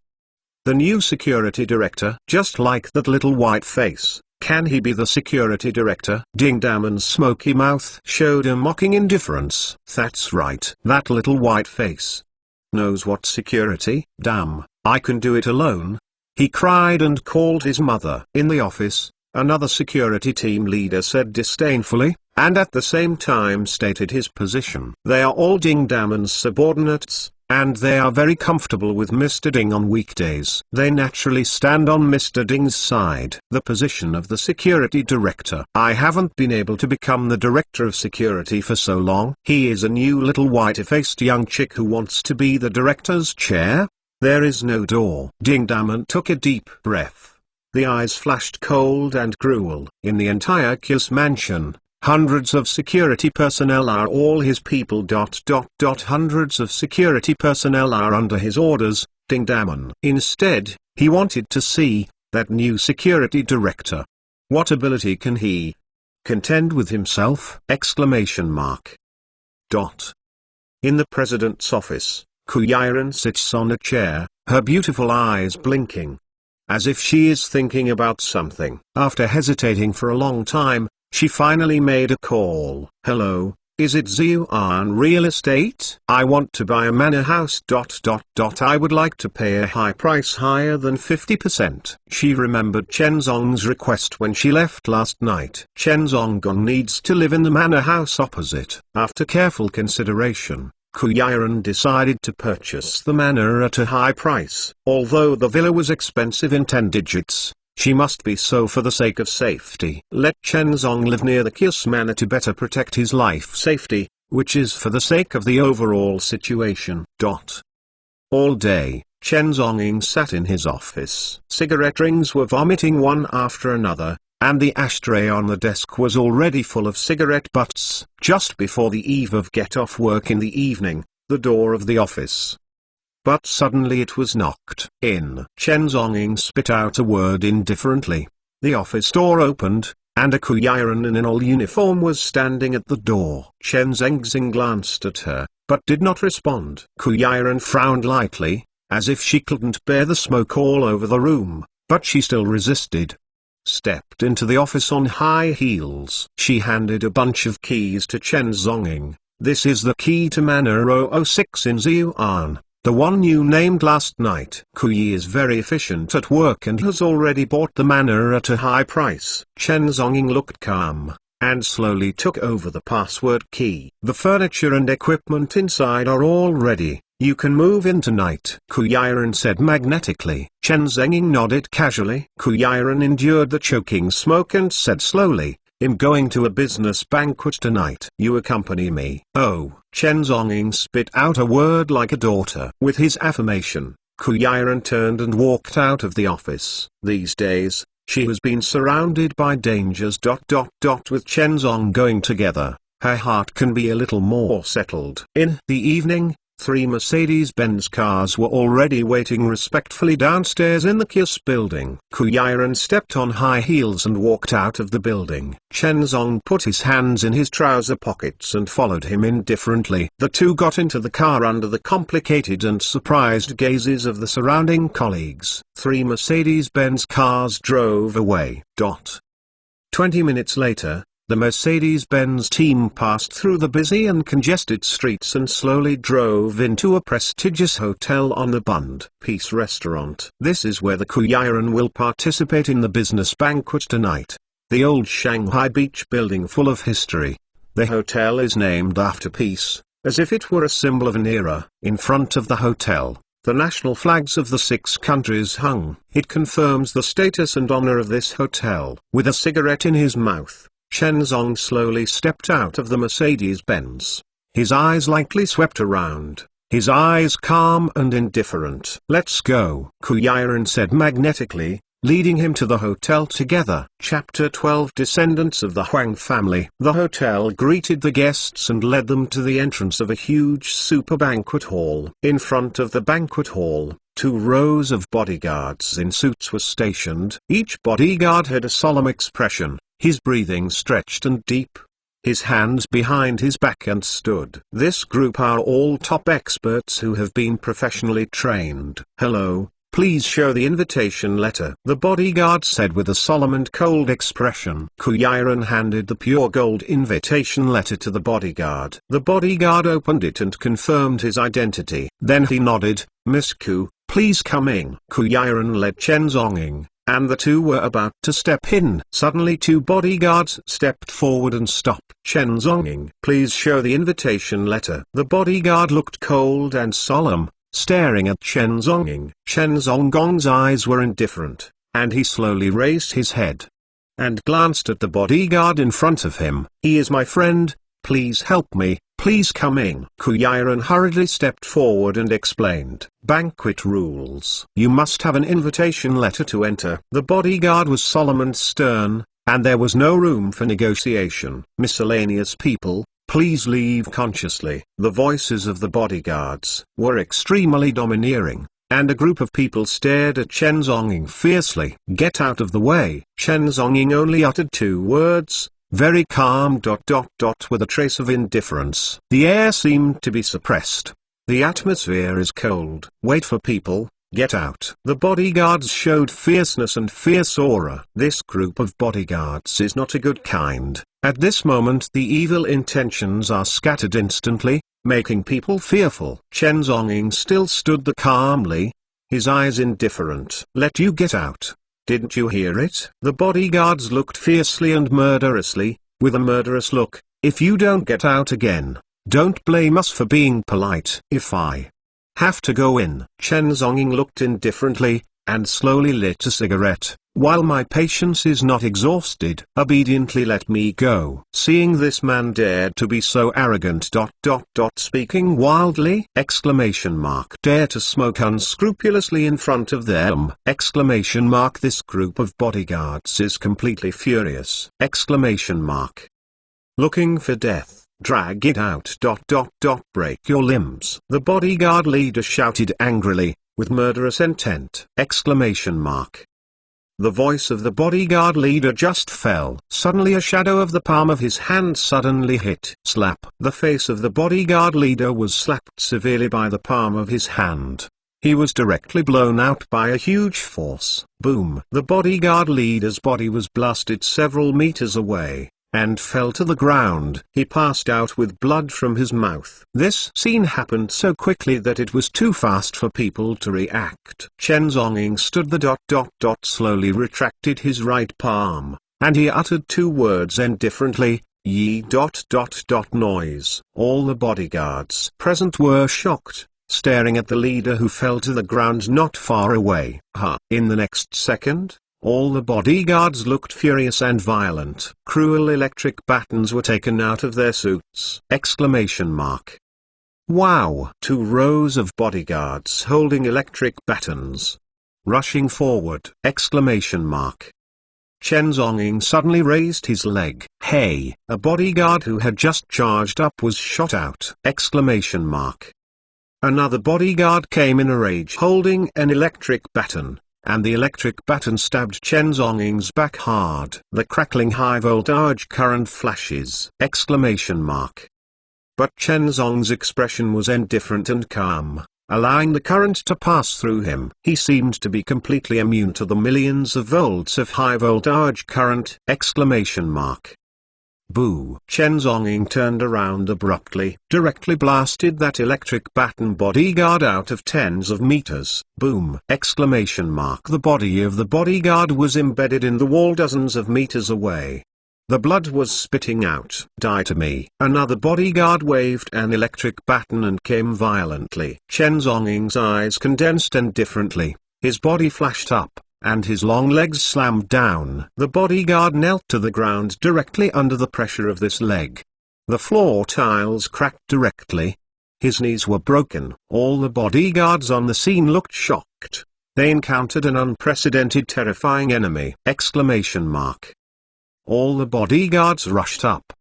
The new security director, just like that little white face. Can he be the security director? Dongman's smoky mouth showed a mocking indifference. That's right. That little white face knows what security. Damn, I can do it alone. He cried and called his mother. In the office, another security team leader said disdainfully, and at the same time stated his position. They are all Dongman's subordinates, and they are very comfortable with Mr. Ding on weekdays. They naturally stand on Mr. Ding's side. The position of the security director. I haven't been able to become the director of security for so long. He is a new little white-faced young chick who wants to be the director's chair. There is no door. Dongman took a deep breath. The eyes flashed cold and cruel. In the entire Kiss mansion, hundreds of security personnel are all his people. Hundreds of security personnel are under his orders. Dongman. Instead, he wanted to see that new security director. What ability can he contend with himself? Exclamation mark. In the president's office, Kuyiren sits on a chair, her beautiful eyes blinking, as if she is thinking about something. After hesitating for a long time, she finally made a call. "Hello, is it Ziyuan Real Estate? I want to buy a manor house. I would like to pay a high price, higher than 50%. She remembered Chen Zong's request when she left last night. Chen Zonggong needs to live in the manor house opposite. After careful consideration, Kuyiren decided to purchase the manor at a high price. Although the villa was expensive in 10 digits, she must be so for the sake of safety. Let Chen Zong live near the Kiss Manor to better protect his life safety, which is for the sake of the overall situation. All day, Chen Zonging sat in his office. Cigarette rings were vomiting one after another, and the ashtray on the desk was already full of cigarette butts. Just before the eve of get-off work in the evening, the door of the office. But suddenly it was knocked in. Chen Zonging spit out a word indifferently. The office door opened, and a Kuyiren in an all uniform was standing at the door. Chen Zonging glanced at her, but did not respond. Kuyiren frowned lightly, as if she couldn't bear the smoke all over the room, but she still resisted. Stepped into the office on high heels. She handed a bunch of keys to Chen Zonging. "This is the key to Manor 006 in Ziyuan. The one you named last night." Kuyi is very efficient at work and has already bought the manor at a high price. Chen Zonging looked calm, and slowly took over the password key. The furniture and equipment inside are all ready. You can move in tonight, Kuyiren said magnetically. Chen Zhenging nodded casually. Kuyiren endured the choking smoke and said slowly, "I'm going to a business banquet tonight. You accompany me." "Oh." Chen Zhenging spit out a word like a daughter. With his affirmation, Kuyiren turned and walked out of the office. These days, she has been surrounded by dangers. With Chen Zhong going together, her heart can be a little more settled. In the evening, 3 Mercedes-Benz cars were already waiting respectfully downstairs in the Kios building. Kuyiren stepped on high heels and walked out of the building. Chen Zong put his hands in his trouser pockets and followed him indifferently. The two got into the car under the complicated and surprised gazes of the surrounding colleagues. 3 Mercedes-Benz cars drove away. 20 minutes later, the Mercedes-Benz team passed through the busy and congested streets and slowly drove into a prestigious hotel on the Bund Peace restaurant. This is where the Kuyiren will participate in the business banquet tonight. The old Shanghai beach building full of history. The hotel is named after peace, as if it were a symbol of an era. In front of the hotel, the national flags of the 6 countries hung. It confirms the status and honor of this hotel. With a cigarette in his mouth, Chen Zong slowly stepped out of the Mercedes-Benz. His eyes lightly swept around, his eyes calm and indifferent. "Let's go," Kuyiren said magnetically, leading him to the hotel together. Chapter 12 Descendants of the Huang family. The hotel greeted the guests and led them to the entrance of a huge super banquet hall. In front of the banquet hall, 2 rows of bodyguards in suits were stationed. Each bodyguard had a solemn expression, his breathing stretched and deep, his hands behind his back and stood. This group are all top experts who have been professionally trained. "Hello, please show the invitation letter," the bodyguard said with a solemn and cold expression. Kuyiren handed the pure gold invitation letter to the bodyguard. The bodyguard opened it and confirmed his identity. Then he nodded. "Miss Ku, please come in." Kuyiren led Chen Zonging, and the two were about to step in. Suddenly 2 bodyguards stepped forward and stopped. "Chen Zonging, please show the invitation letter." The bodyguard looked cold and solemn, staring at Chen Zonging. Chen Zonggong's eyes were indifferent, and he slowly raised his head and glanced at the bodyguard in front of him. "He is my friend, please help me, please come in." Kuyiren hurriedly stepped forward and explained. "Banquet rules. You must have an invitation letter to enter." The bodyguard was solemn and stern, and there was no room for negotiation. "Miscellaneous people, please leave consciously." The voices of the bodyguards were extremely domineering, and a group of people stared at Chen Zonging fiercely. "Get out of the way." Chen Zonging only uttered 2 words, very calm. With a trace of indifference. The air seemed to be suppressed. "The atmosphere is cold." "Wait for people, get out." The bodyguards showed fierceness and fierce aura. This group of bodyguards is not a good kind. At this moment the evil intentions are scattered instantly, making people fearful. Chen Zonging still stood there calmly, his eyes indifferent. "Let you get out. Didn't you hear it?" The bodyguards looked fiercely and murderously, with a murderous look. "If you don't get out again, don't blame us for being polite." "If I have to go in." Chen Zonging looked indifferently, and slowly lit a cigarette. "While my patience is not exhausted, obediently let me go." Seeing this man dared to be so arrogant. Speaking wildly! Dare to smoke unscrupulously in front of them! This group of bodyguards is completely furious! Looking for death? Drag it out! Break your limbs! The bodyguard leader shouted angrily, with murderous intent! The voice of the bodyguard leader just fell. Suddenly a shadow of the palm of his hand suddenly hit. Slap! The face of the bodyguard leader was slapped severely by the palm of his hand. He was directly blown out by a huge force. Boom! The bodyguard leader's body was blasted several meters away, and fell to the ground. He passed out with blood from his mouth. This scene happened so quickly that it was too fast for people to react. Chen Zonging stood slowly retracted his right palm, and he uttered two words indifferently, "Ye dot dot dot noise." All the bodyguards present were shocked, staring at the leader who fell to the ground not far away. In the next second, all the bodyguards looked furious and violent. Cruel electric batons were taken out of their suits! Wow! 2 rows of bodyguards holding electric batons, rushing forward! Chen Zhongying suddenly raised his leg. Hey! A bodyguard who had just charged up was shot out! Another bodyguard came in a rage holding an electric baton, and the electric baton stabbed Chen Zhongying's back hard. The crackling high-voltage current flashes! But Chen Zhong's expression was indifferent and calm, allowing the current to pass through him. He seemed to be completely immune to the millions of volts of high-voltage current! Boo! Chen Zhongying turned around abruptly, directly blasted that electric baton bodyguard out of tens of meters. Boom! The body of the bodyguard was embedded in the wall dozens of meters away. The blood was spitting out. Die to me! Another bodyguard waved an electric baton and came violently. Chen Zhongying's eyes condensed indifferently, his body flashed up, and his long legs slammed down. The bodyguard knelt to the ground directly under the pressure of this leg. The floor tiles cracked directly. His knees were broken. All the bodyguards on the scene looked shocked. They encountered an unprecedented terrifying enemy! All the bodyguards rushed up.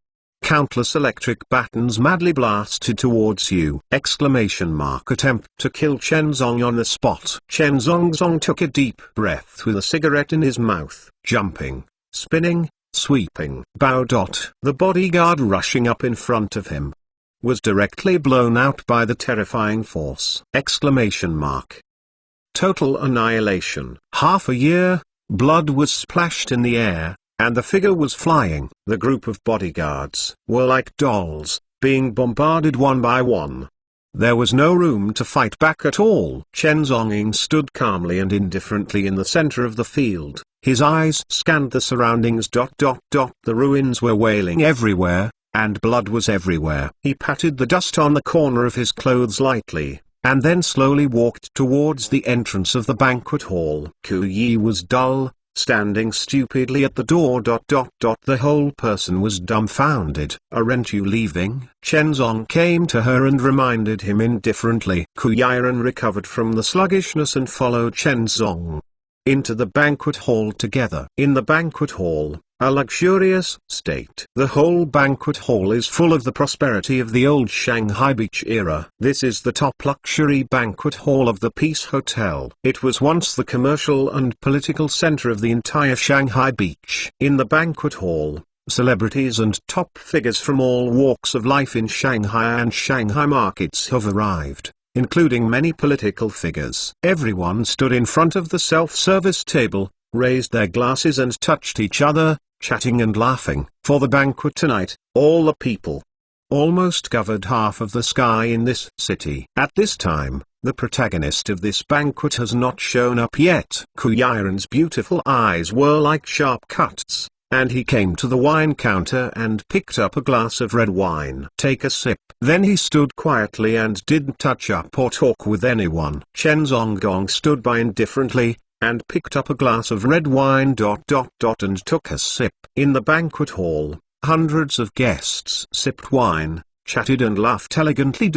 Countless electric batons madly blasted towards you! Attempt to kill Chen Zhong on the spot. Chen Zhong took a deep breath with a cigarette in his mouth, jumping, spinning, sweeping. Bow. The bodyguard rushing up in front of him was directly blown out by the terrifying force! Total annihilation. Half a year, blood was splashed in the air, and the figure was flying. The group of bodyguards were like dolls, being bombarded one by one. There was no room to fight back at all. Chen Zhongying stood calmly and indifferently in the center of the field. His eyes scanned the surroundings. The ruins were wailing everywhere, and blood was everywhere. He patted the dust on the corner of his clothes lightly, and then slowly walked towards the entrance of the banquet hall. Ku Yi was dull, standing stupidly at the door. The whole person was dumbfounded. "Aren't you leaving?" Chen Zhong came to her and reminded him indifferently. Ku Yiren recovered from the sluggishness and followed Chen Zhong into the banquet hall together. In the banquet hall, a luxurious state. The whole banquet hall is full of the prosperity of the old Shanghai beach era. This is the top luxury banquet hall of the Peace Hotel. It was once the commercial and political center of the entire Shanghai beach. In the banquet hall, celebrities and top figures from all walks of life in Shanghai and Shanghai markets have arrived, including many political figures. Everyone stood in front of the self-service table, raised their glasses and touched each other, chatting and laughing. For the banquet tonight, all the people almost covered half of the sky in this city. At this time, the protagonist of this banquet has not shown up yet. Ku Yiren's beautiful eyes were like sharp cuts, and he came to the wine counter and picked up a glass of red wine. "Take a sip." Then he stood quietly and didn't touch up or talk with anyone. Chen Zhonggong stood by indifferently, and picked up a glass of red wine. And took a sip. In the banquet hall, hundreds of guests sipped wine, chatted and laughed elegantly.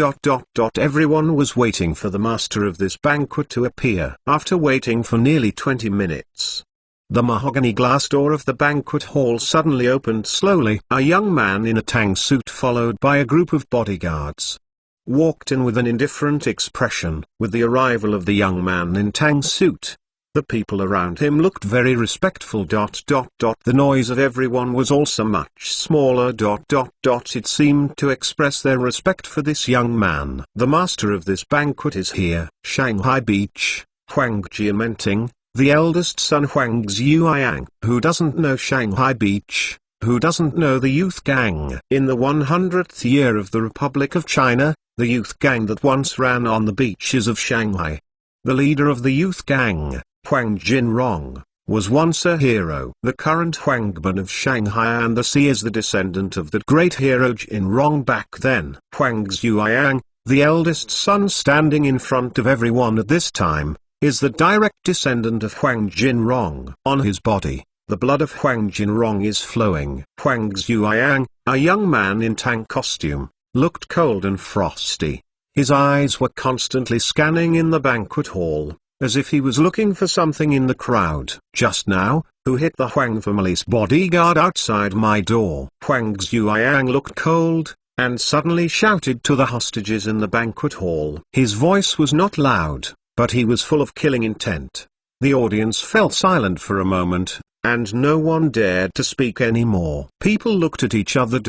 Everyone was waiting for the master of this banquet to appear. After waiting for nearly 20 minutes, the mahogany glass door of the banquet hall suddenly opened slowly. A young man in a tang suit, followed by a group of bodyguards, walked in with an indifferent expression. With the arrival of the young man in tang suit, the people around him looked very respectful. The noise of everyone was also much smaller. It seemed to express their respect for this young man. "The master of this banquet is here." Shanghai Beach, Huang Jianmenting, the eldest son Huang Zhuiyang. Who doesn't know Shanghai Beach? Who doesn't know the youth gang? In the 100th year of the Republic of China, the youth gang that once ran on the beaches of Shanghai, the leader of the youth gang, Huang Jinrong, was once a hero. The current Huangban of Shanghai and the sea is the descendant of that great hero Jin Rong back then. Huang Zhuoyang, the eldest son standing in front of everyone at this time, is the direct descendant of Huang Jinrong. On his body, the blood of Huang Jinrong is flowing. Huang Zhuoyang, a young man in tank costume, looked cold and frosty. His eyes were constantly scanning in the banquet hall, as if he was looking for something in the crowd. Just now, who hit the Huang family's bodyguard outside my door? Huang Zhuoyang looked cold, and suddenly shouted to the hostages in the banquet hall. His voice was not loud, but he was full of killing intent. The audience fell silent for a moment, and no one dared to speak anymore. People looked at each other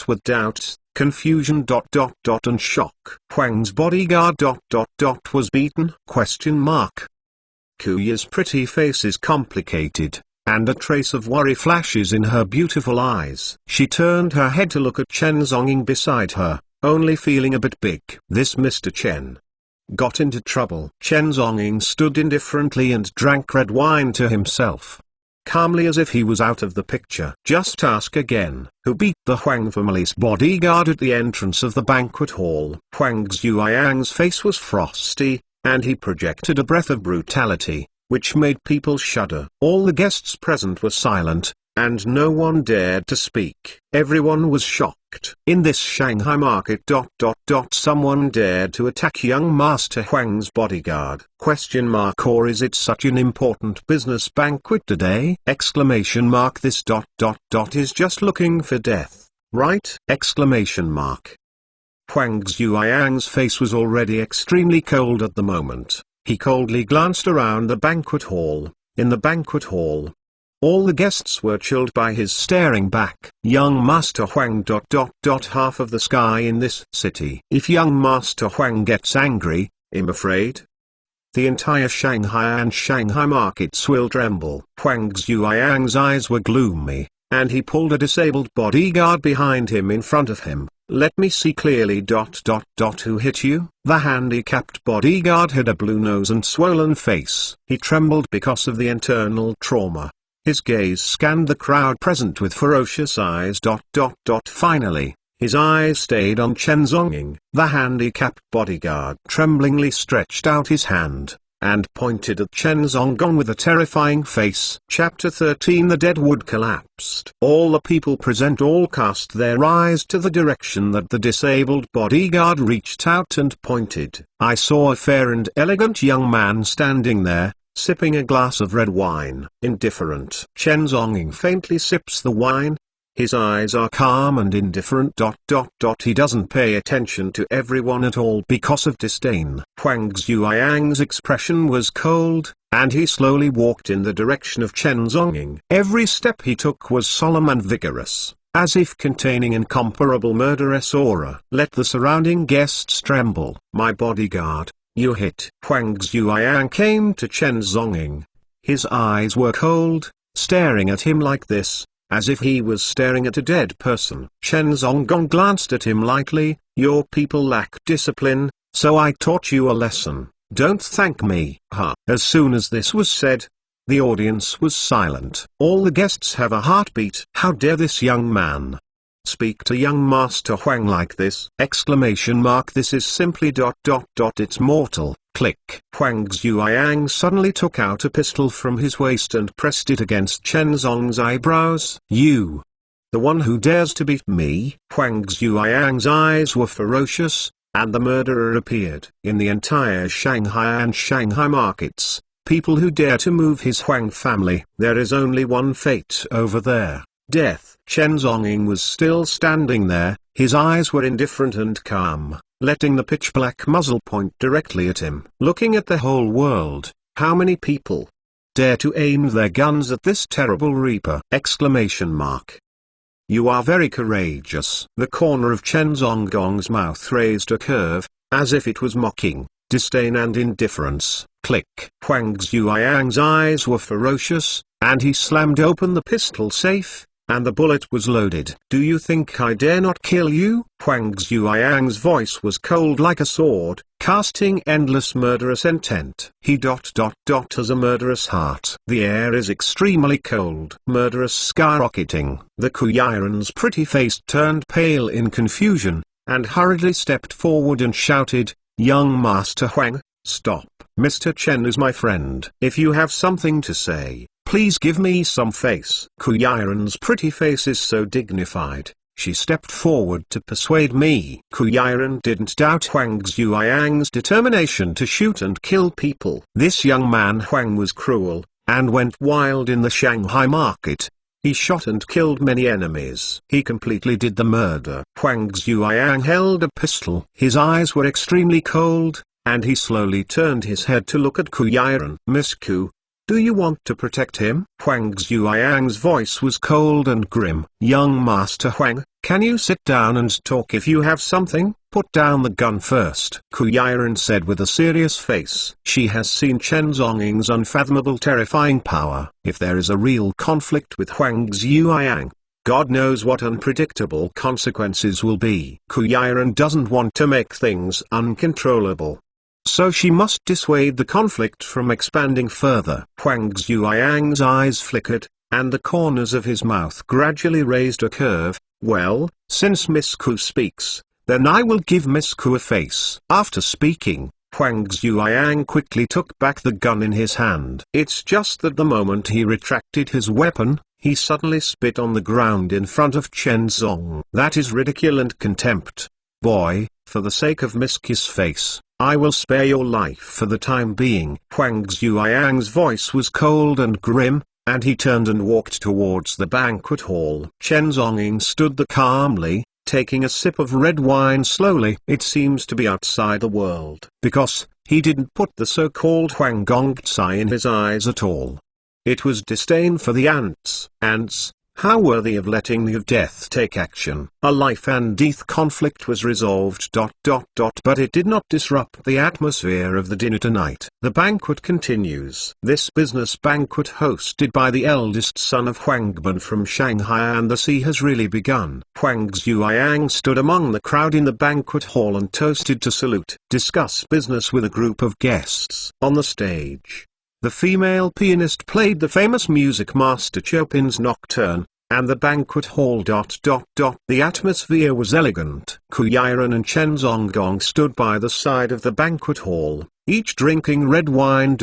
with doubt, confusion and shock. Huang's bodyguard was beaten? Kuya's pretty face is complicated, and a trace of worry flashes in her beautiful eyes. She turned her head to look at Chen Zonging beside her, only feeling a bit big. This Mr. Chen got into trouble. Chen Zonging stood indifferently and drank red wine to himself, calmly as if he was out of the picture. Just ask again, who beat the Huang family's bodyguard at the entrance of the banquet hall? Huang Zhuoyang's face was frosty, and he projected a breath of brutality, which made people shudder. All the guests present were silent, and no one dared to speak. Everyone was shocked. In this Shanghai market someone dared to attack young Master Huang's bodyguard? Or is it such an important business banquet today? This ... is just looking for death, right? Huang Zhuoyang's face was already extremely cold at the moment. He coldly glanced around the banquet hall. In the banquet hall, all the guests were chilled by his staring back. Young Master Huang ... half of the sky in this city. If young Master Huang gets angry, I'm afraid the entire Shanghai and Shanghai markets will tremble. Huang Zhuoyang's eyes were gloomy, and he pulled a disabled bodyguard behind him in front of him. Let me see clearly. Who hit you? The handicapped bodyguard had a blue nose and swollen face. He trembled because of the internal trauma. His gaze scanned the crowd present with ferocious eyes. Finally, his eyes stayed on Chen Zonging. The handicapped bodyguard tremblingly stretched out his hand, and pointed at Chen Zongong with a terrifying face. Chapter 13. The deadwood collapsed. All the people present all cast their eyes to the direction that the disabled bodyguard reached out and pointed. I saw a fair and elegant young man standing there, sipping a glass of red wine. Indifferent. Chen Zonging faintly sips the wine. His eyes are calm and indifferent. He doesn't pay attention to everyone at all because of disdain. Huang Zhuoyang's expression was cold, and he slowly walked in the direction of Chen Zonging. Every step he took was solemn and vigorous, as if containing incomparable murderous aura. Let the surrounding guests tremble. My bodyguard, you hit. Huang Zhuoyang came to Chen Zonging. His eyes were cold, staring at him like this, as if he was staring at a dead person. Chen Zongong glanced at him lightly. Your people lack discipline, so I taught you a lesson. Don't thank me. As soon as this was said, the audience was silent. All the guests have a heartbeat. How dare this young man speak to young Master Huang like this? This is simply ... It's mortal. Click. Huang Zhuoyang suddenly took out a pistol from his waist and pressed it against Chen Zong's eyebrows. You, the one who dares to beat me? Huang Zhuoyang's eyes were ferocious, and the murderer appeared. In the entire Shanghai and Shanghai markets, people who dare to move his Huang family, there is only one fate over there: death. Chen Zonging was still standing there. His eyes were indifferent and calm, letting the pitch-black muzzle point directly at him. Looking at the whole world, how many people dare to aim their guns at this terrible reaper? You are very courageous. The corner of Chen Zongong's mouth raised a curve, as if it was mocking disdain and indifference. Click. Huang Zhuoyang's eyes were ferocious, and he slammed open the pistol safe. and the bullet was loaded. "Do you think I dare not kill you?" Huang Zhuoyang's voice was cold like a sword, casting endless murderous intent. He has a murderous heart. The air is extremely cold. Murderous skyrocketing. The Kuyiran's pretty face turned pale in confusion, and hurriedly stepped forward and shouted, "Young Master Huang, stop. Mr. Chen is my friend. If you have something to say, please give me some face." Kuyiran's pretty face is so dignified. She stepped forward to persuade me. Kuyiran didn't doubt Huang Zhuoyang's determination to shoot and kill people. This young man Huang was cruel, and went wild in the Shanghai market. He shot and killed many enemies. He completely did the murder. Huang Zhuoyang held a pistol. His eyes were extremely cold, and he slowly turned his head to look at Kuyiran. "Miss Ku, do you want to protect him?" Huang Zhuoyang's voice was cold and grim. "Young Master Huang, can you sit down and talk if you have something? Put down the gun first," Kuyiran said with a serious face. She has seen Chen Zhonging's unfathomable terrifying power. If there is a real conflict with Huang Zhuoyang, God knows what unpredictable consequences will be. Kuyiran doesn't want to make things uncontrollable, so she must dissuade the conflict from expanding further. Huang Zhuoyang's eyes flickered, and the corners of his mouth gradually raised a curve. "Well, since Miss Ku speaks, then I will give Miss Ku a face." After speaking, Huang Zhuoyang quickly took back the gun in his hand. It's just that the moment he retracted his weapon, he suddenly spit on the ground in front of Chen Zong. "That is ridicule and contempt. Boy, for the sake of Miss Ku's face, I will spare your life for the time being." Huang Zhuoyang's voice was cold and grim, and he turned and walked towards the banquet hall. Chen Zonging stood there calmly, taking a sip of red wine slowly. It seems to be outside the world, because he didn't put the so-called Huang Gongcai in his eyes at all. It was disdain for the ants. Ants, how worthy of letting the of death take action. A life and death conflict was resolved. But it did not disrupt the atmosphere of the dinner tonight. The banquet continues. This business banquet hosted by the eldest son of Huangban from Shanghai and the sea has really begun. Huang Zhuoyang stood among the crowd in the banquet hall and toasted to salute, discuss business with a group of guests. On the stage, the female pianist played the famous music master Chopin's Nocturne, and the banquet hall. The atmosphere was elegant. Kuyiran and Chen Zonggong stood by the side of the banquet hall, each drinking red wine.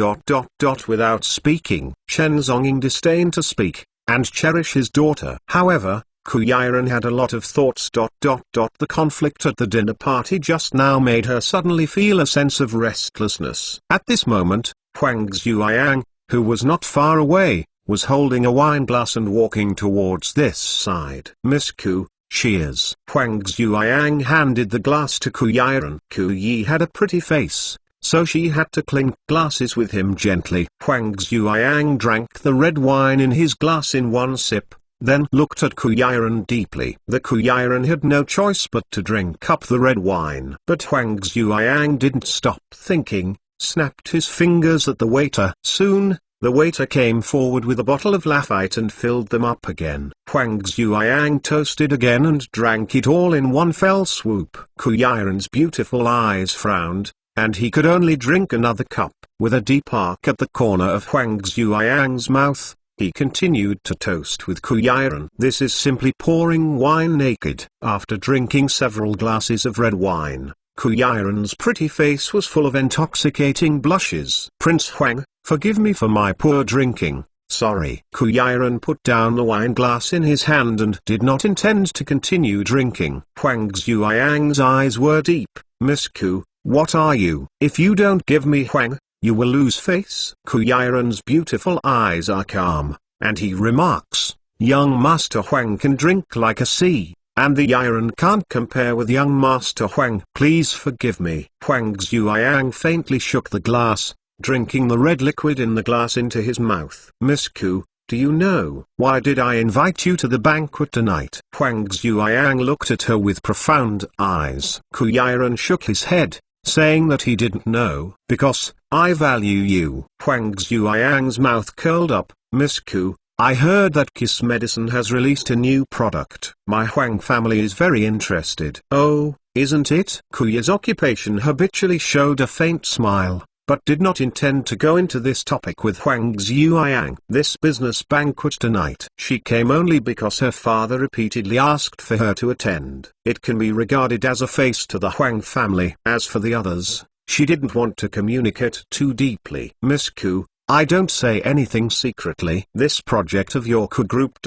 Without speaking. Chen Zonging disdained to speak, and cherish his daughter. However, Kuyiran had a lot of thoughts. The conflict at the dinner party just now made her suddenly feel a sense of restlessness. At this moment, Huang Zhuoyang, who was not far away, was holding a wine glass and walking towards this side. "Miss Ku, cheers." Huang Zhuoyang handed the glass to Kuyiran. Ku had a pretty face, so she had to clink glasses with him gently. Huang Zhuoyang drank the red wine in his glass in one sip, then looked at Kuyiran deeply. The Kuyiran had no choice but to drink up the red wine. But Huang Zhuoyang didn't stop thinking, snapped his fingers at the waiter. Soon, the waiter came forward with a bottle of Lafite and filled them up again. Huang Zhuoyang toasted again and drank it all in one fell swoop. Kuyiran's beautiful eyes frowned, and he could only drink another cup. With a deep arc at the corner of Huang Zhuoyang's mouth, he continued to toast with Kuyiran. This is simply pouring wine naked. After drinking several glasses of red wine, Kuyiran's pretty face was full of intoxicating blushes. "Prince Huang, forgive me for my poor drinking, sorry." Kuyiran put down the wine glass in his hand and did not intend to continue drinking. Huang Zhuoyang's eyes were deep. "Miss Ku, what are you? If you don't give me Huang, you will lose face." Kuyiran's beautiful eyes are calm, and he remarks, "Young Master Huang can drink like a sea, and the Yiran can't compare with young Master Huang. Please forgive me." Huang Zhuoyang faintly shook the glass, drinking the red liquid in the glass into his mouth. "Miss Ku, do you know why did I invite you to the banquet tonight?" Huang Zhuoyang looked at her with profound eyes. Kuyiran shook his head, saying that he didn't know. "Because I value you." Huang Zhuoyang's mouth curled up. "Miss Ku, I heard that Kiss Medicine has released a new product. My Huang family is very interested. Oh, isn't it? Kuya's occupation habitually showed a faint smile, but did not intend to go into this topic with Huang Zhuang. This business banquet tonight. She came only because her father repeatedly asked for her to attend. It can be regarded as a face to the Huang family. As for the others, she didn't want to communicate too deeply. Miss Ku, I don't say anything secretly. This project of your Ku group.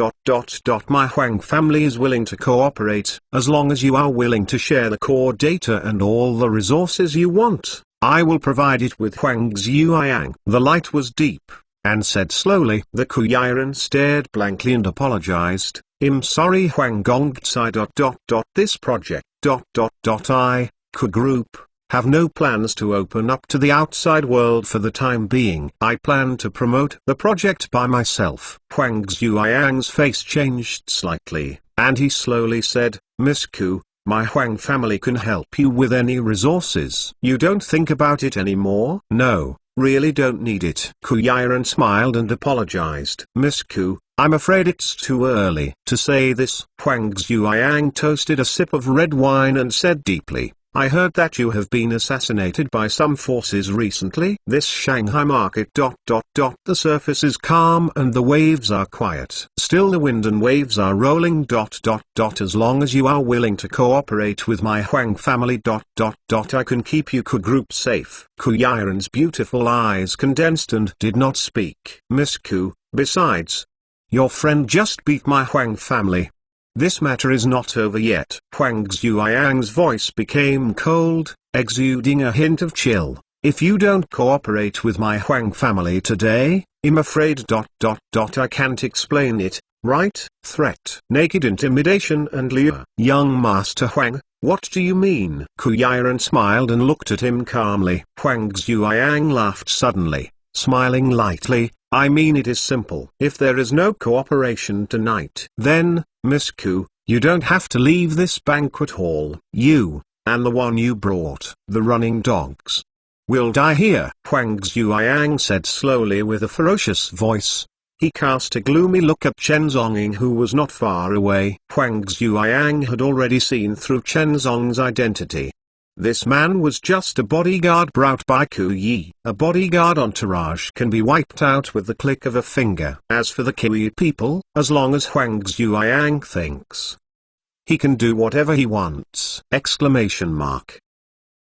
My Huang family is willing to cooperate, as long as you are willing to share the core data and all the resources you want. I will provide it with Huang Zhuang. The light was deep, and said slowly. The Kuyiran stared blankly and apologized. I'm sorry Huang Gongcai. This project. I, Ku group, have no plans to open up to the outside world for the time being. I plan to promote the project by myself. Huang Zhuang's face changed slightly, and he slowly said, Miss Ku, my Huang family can help you with any resources. You don't think about it anymore? No, really don't need it. Kuyiran smiled and apologized. Miss Ku, I'm afraid it's too early to say this. Huang Zhuang toasted a sip of red wine and said deeply, I heard that you have been assassinated by some forces recently. This Shanghai market. The surface is calm and the waves are quiet. Still the wind and waves are rolling. As long as you are willing to cooperate with my Huang family. I can keep you Ku group safe. Kuyiran's beautiful eyes condensed and did not speak. Miss Ku, besides, your friend just beat my Huang family. This matter is not over yet. Huang Zhuang's voice became cold, exuding a hint of chill. If you don't cooperate with my Huang family today, I'm afraid. I can't explain it, right? Threat, naked intimidation and lure. Young Master Huang, what do you mean? Kuyiran smiled and looked at him calmly. Huang Zhuang laughed suddenly, smiling lightly. I mean it is simple. If there is no cooperation tonight, then, Miss Ku, you don't have to leave this banquet hall. You, and the one you brought, the running dogs, will die here. Huang Zhuang said slowly with a ferocious voice. He cast a gloomy look at Chen Zonging, who was not far away. Huang Zhuang had already seen through Chen Zong's identity. This man was just a bodyguard brought by Ku Yi. A bodyguard entourage can be wiped out with the click of a finger. As for the Kui people, as long as Huang Zhuang thinks he can do whatever he wants!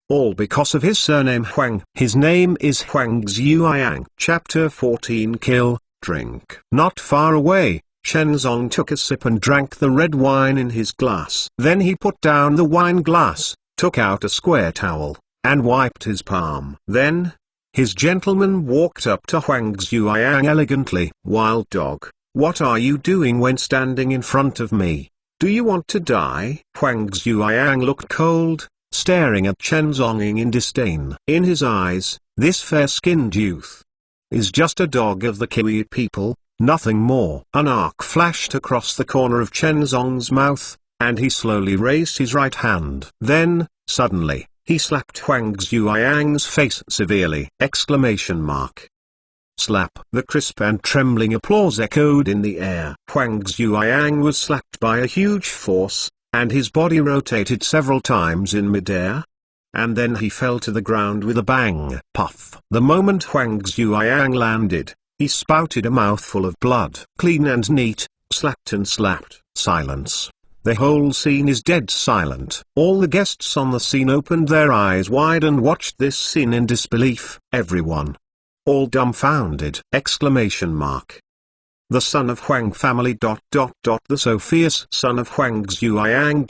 All because of his surname Huang. His name is Huang Zhuang. Chapter 14. Kill, drink. Not far away, Chen Zong took a sip and drank the red wine in his glass. Then he put down the wine glass, took out a square towel, and wiped his palm. Then, his gentleman walked up to Huang Zhuang elegantly. Wild dog, what are you doing when standing in front of me? Do you want to die? Huang Zhuang looked cold, staring at Chen Zonging in disdain. In his eyes, this fair-skinned youth is just a dog of the Kui people, nothing more. An arc flashed across the corner of Chen Zong's mouth, and he slowly raised his right hand. Then, suddenly, he slapped Huang Zhuang's face severely! Slap! The crisp and trembling applause echoed in the air. Huang Zhuang was slapped by a huge force, and his body rotated several times in midair. And then he fell to the ground with a bang. Puff! The moment Huang Zhuang landed, he spouted a mouthful of blood. Clean and neat, slapped and slapped. Silence. The whole scene is dead silent. All the guests on the scene opened their eyes wide and watched this scene in disbelief. Everyone, all dumbfounded! The son of Huang family. The so fierce son of Huang Zhuang.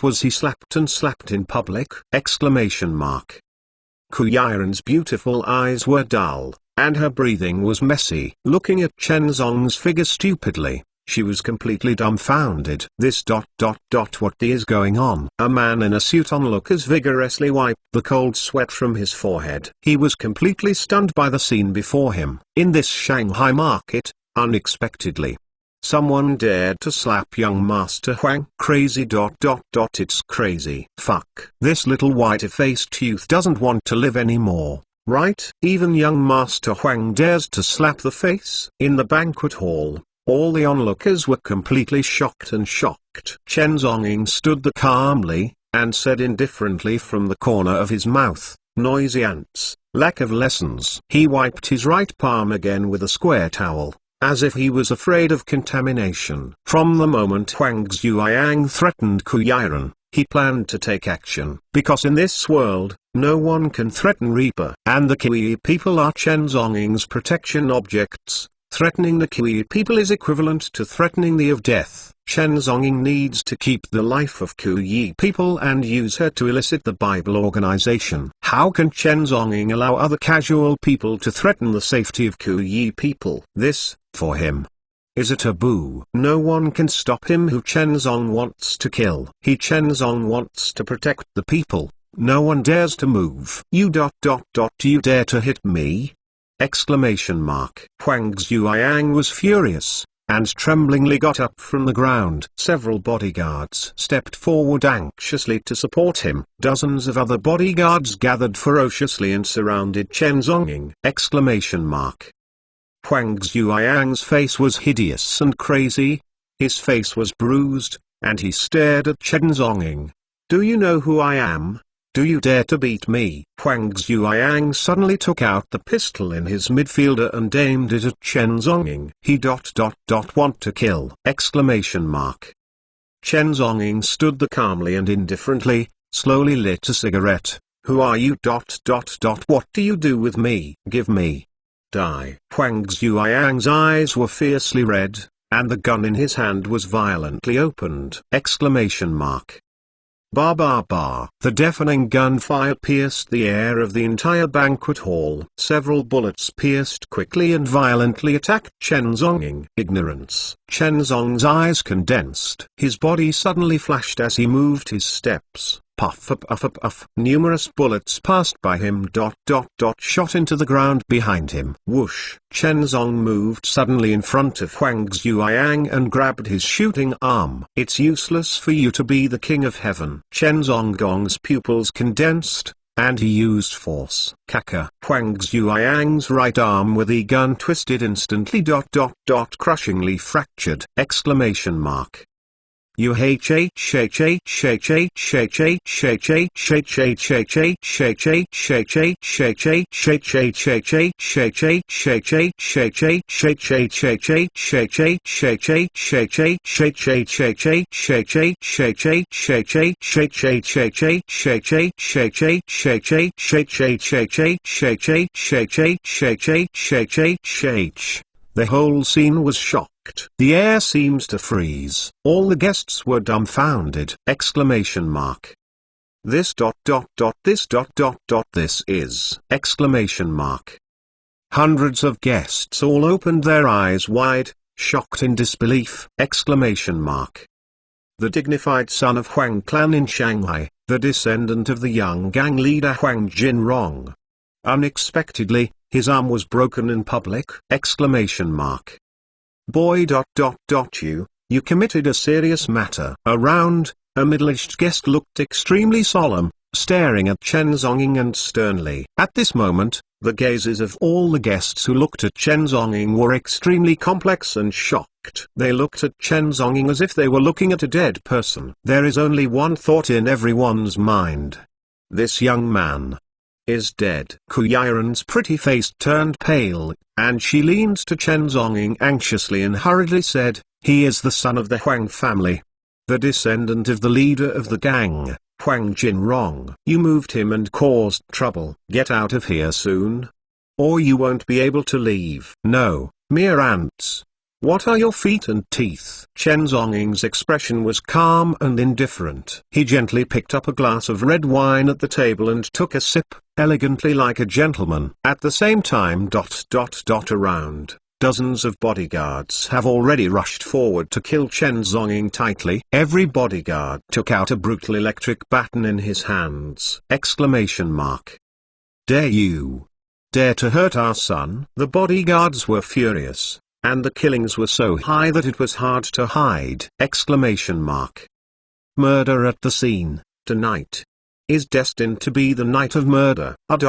Was he slapped and slapped in public? Kuyiran's beautiful eyes were dull, and her breathing was messy. Looking at Chen Zong's figure stupidly, she was completely dumbfounded. This. What is going on? A man in a suit onlookers vigorously wiped the cold sweat from his forehead. He was completely stunned by the scene before him. In this Shanghai market, unexpectedly, someone dared to slap young Master Huang. Crazy. It's crazy. Fuck. This little white-faced youth doesn't want to live anymore, right? Even young Master Huang dares to slap the face. In the banquet hall, All the onlookers were completely shocked and shocked. Chen Zonging stood there calmly, and said indifferently from the corner of his mouth, "Noisy ants, lack of lessons." He wiped his right palm again with a square towel, as if he was afraid of contamination. From the moment Huang Zhuoyang threatened Ku Yiren, he planned to take action, because in this world, no one can threaten Reaper. And the Kui people are Chen Zonging's protection objects. Threatening the Kui people is equivalent to threatening the of death. Chen Zonging needs to keep the life of Kui people and use her to elicit the Bible organization. How can Chen Zonging allow other casual people to threaten the safety of Kui people? This, for him, is a taboo. No one can stop him who Chen Zong wants to kill. Chen Zong wants to protect the people. No one dares to move. You dare to hit me? Exclamation mark. Huang Zhuoyang was furious, and tremblingly got up from the ground. Several bodyguards stepped forward anxiously to support him. Dozens of other bodyguards gathered ferociously and surrounded Chen Zonging. Exclamation mark. Huang Zhuoyang's face was hideous and crazy. His face was bruised, and he stared at Chen Zonging. "Do you know who I am? Do you dare to beat me?" Huang Zhuoyang suddenly took out the pistol in his midfielder and aimed it at Chen Zonging. He want to kill! Exclamation mark. Chen Zonging stood there calmly and indifferently, slowly lit a cigarette. "Who are you? What do you do with me? Give me. Die." Huang Zhuoyang's eyes were fiercely red, and the gun in his hand was violently opened. Exclamation mark. Ba ba ba. The deafening gunfire pierced the air of the entire banquet hall. Several bullets pierced quickly and violently attacked Chen Zonging. Ignorance. Chen Zong's eyes condensed. His body suddenly flashed as he moved his steps. Puff puff puff puff. Numerous bullets passed by him. Shot into the ground behind him. Whoosh. Chen Zong moved suddenly in front of Huang Zhuoyang and grabbed his shooting arm. "It's useless for you to be the king of heaven." Chen Zong's pupils condensed, and he used force. Kaka. Huang Zhuoyang's right arm with the gun twisted instantly. Crushingly fractured. Exclamation mark. You The whole scene was shocked. The air seems to freeze. All the guests were dumbfounded. Exclamation mark. This is! Exclamation mark. Hundreds of guests all opened their eyes wide, shocked in disbelief. Exclamation mark. The dignified son of Huang clan in Shanghai, the descendant of the young gang leader Huang Jinrong. Unexpectedly, his arm was broken in public! Exclamation mark. Boy. You committed a serious matter. Around, a middle-aged guest looked extremely solemn, staring at Chen Zonging and sternly. At this moment, the gazes of all the guests who looked at Chen Zonging were extremely complex and shocked. They looked at Chen Zonging as if they were looking at a dead person. There is only one thought in everyone's mind. This young man is dead. Ku Yiren's pretty face turned pale, and she leaned to Chen Zonging anxiously and hurriedly said, "He is the son of the Huang family. The descendant of the leader of the gang, Huang Jinrong. You moved him and caused trouble. Get out of here soon, or you won't be able to leave." "No, mere ants. What are your feet and teeth?" Chen Zonging's expression was calm and indifferent. He gently picked up a glass of red wine at the table and took a sip, elegantly like a gentleman. At the same time around, dozens of bodyguards have already rushed forward to kill Chen Zonging tightly. Every bodyguard took out a brutal electric baton in his hands. Exclamation mark. Dare you? Dare to hurt our son? The bodyguards were furious, and the killings were so high that it was hard to hide. Exclamation mark. Murder at the scene, tonight. is destined to be the night of murder. I'm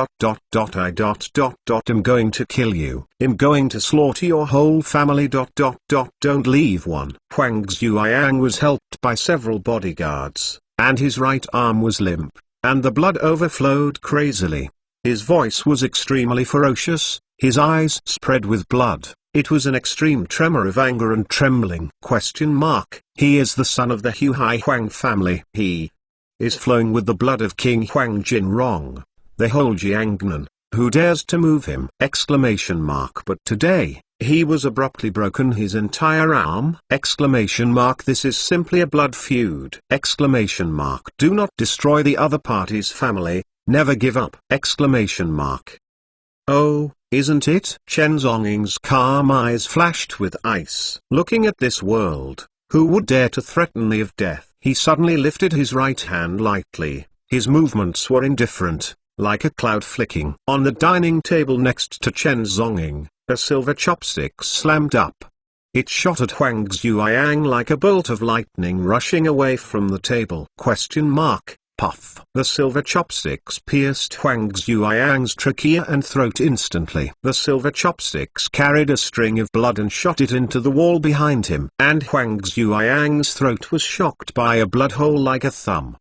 going to kill you. I'm going to slaughter your whole family. Don't leave one. Huang Zhuoyang was helped by several bodyguards, and his right arm was limp, and the blood overflowed crazily. His voice was extremely ferocious, his eyes spread with blood. It was an extreme tremor of anger and trembling. He is the son of the Huai Huang family. He is flowing with the blood of King Huang Jinrong, the whole Jiangnan. Who dares to move him? But today, he was abruptly broken his entire arm. This is simply a blood feud. Do not destroy the other party's family, never give up. Oh, isn't it? Chen Zonging's calm eyes flashed with ice. Looking at this world, who would dare to threaten me of death? He suddenly lifted his right hand lightly. His movements were indifferent, like a cloud flicking. On the dining table next to Chen Zonging, a silver chopstick slammed up. It shot at Huang Zhuoyang like a bolt of lightning rushing away from the table. Puff. The silver chopsticks pierced Huang Zhuoyang's trachea and throat instantly. The silver chopsticks carried a string of blood and shot it into the wall behind him. And Huang Zhuoyang's throat was shocked by a blood hole like a thumb.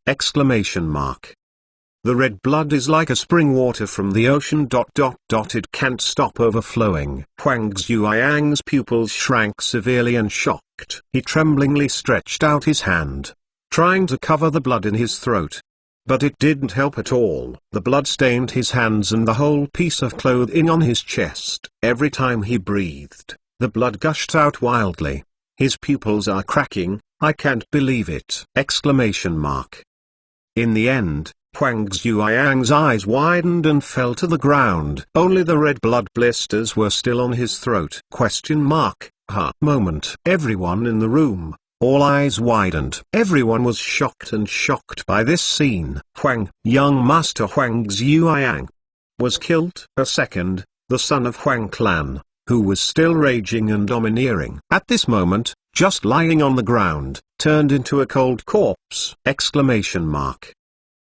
The red blood is like a spring water from the ocean. It can't stop overflowing. Huang Zhuoyang's pupils shrank severely and shocked. He tremblingly stretched out his hand, trying to cover the blood in his throat. But it didn't help at all. The blood stained his hands and the whole piece of clothing on his chest. Every time he breathed, the blood gushed out wildly. His pupils are cracking. I can't believe it! In the end, Huang Zhuoyang's eyes widened and fell to the ground. Only the red blood blisters were still on his throat. Moment. Everyone in the room, all eyes widened. Everyone was shocked by this scene. Young Master Huang Zhuoyang, was killed. A second, the son of Huang clan, who was still raging and domineering. At this moment, just lying on the ground, turned into a cold corpse.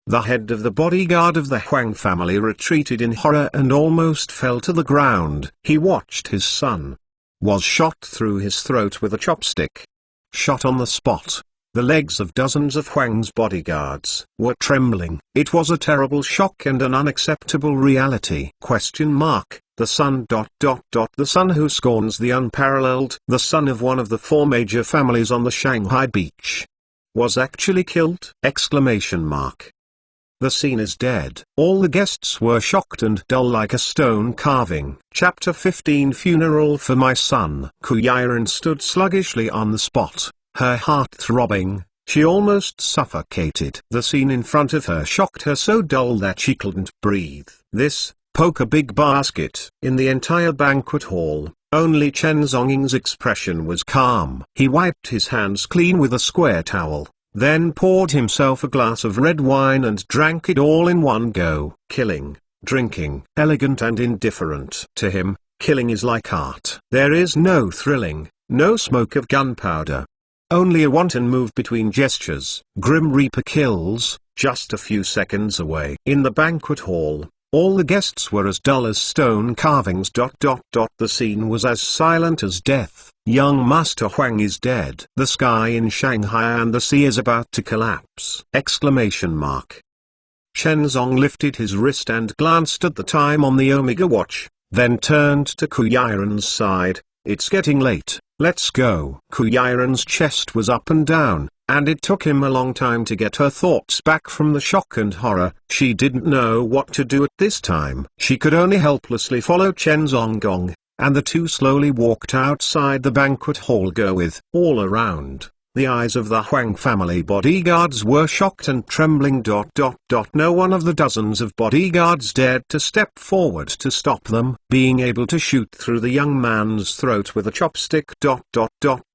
The head of the bodyguard of the Huang family retreated in horror and almost fell to the ground. He watched his son was shot through his throat with a chopstick. Shot on the spot. The legs of dozens of Huang's bodyguards were trembling. It was a terrible shock and an unacceptable reality. The son. The son who scorns the unparalleled, the son of one of the 4 major families on the Shanghai beach, was actually killed. The scene is dead. All the guests were shocked and dull like a stone carving. Chapter 15 Funeral for my son. Kuyiren stood sluggishly on the spot, her heart throbbing. She almost suffocated. The scene in front of her shocked her so dull that she couldn't breathe. This, poke a big basket. In the entire banquet hall, only Chen Zonging's expression was calm. He wiped his hands clean with a square towel, then poured himself a glass of red wine and drank it all in one go. Killing, drinking, elegant and indifferent. To him, killing is like art. There is no thrilling, no smoke of gunpowder. Only a wanton move between gestures. Grim Reaper kills, just a few seconds away. In the banquet hall, all the guests were as dull as stone carvings. The scene was as silent as death. Young Master Huang is dead. The sky in Shanghai and the sea is about to collapse. Chen Zong lifted his wrist and glanced at the time on the Omega watch, then turned to Kuyiren's side. It's getting late, let's go. Kuyiren's chest was up and down, and it took him a long time to get her thoughts back from the shock and horror. She didn't know what to do at this time. She could only helplessly follow Chen Zonggong, and the two slowly walked outside the banquet hall. All around, the eyes of the Huang family bodyguards were shocked and trembling. No one of the dozens of bodyguards dared to step forward to stop them being able to shoot through the young man's throat with a chopstick.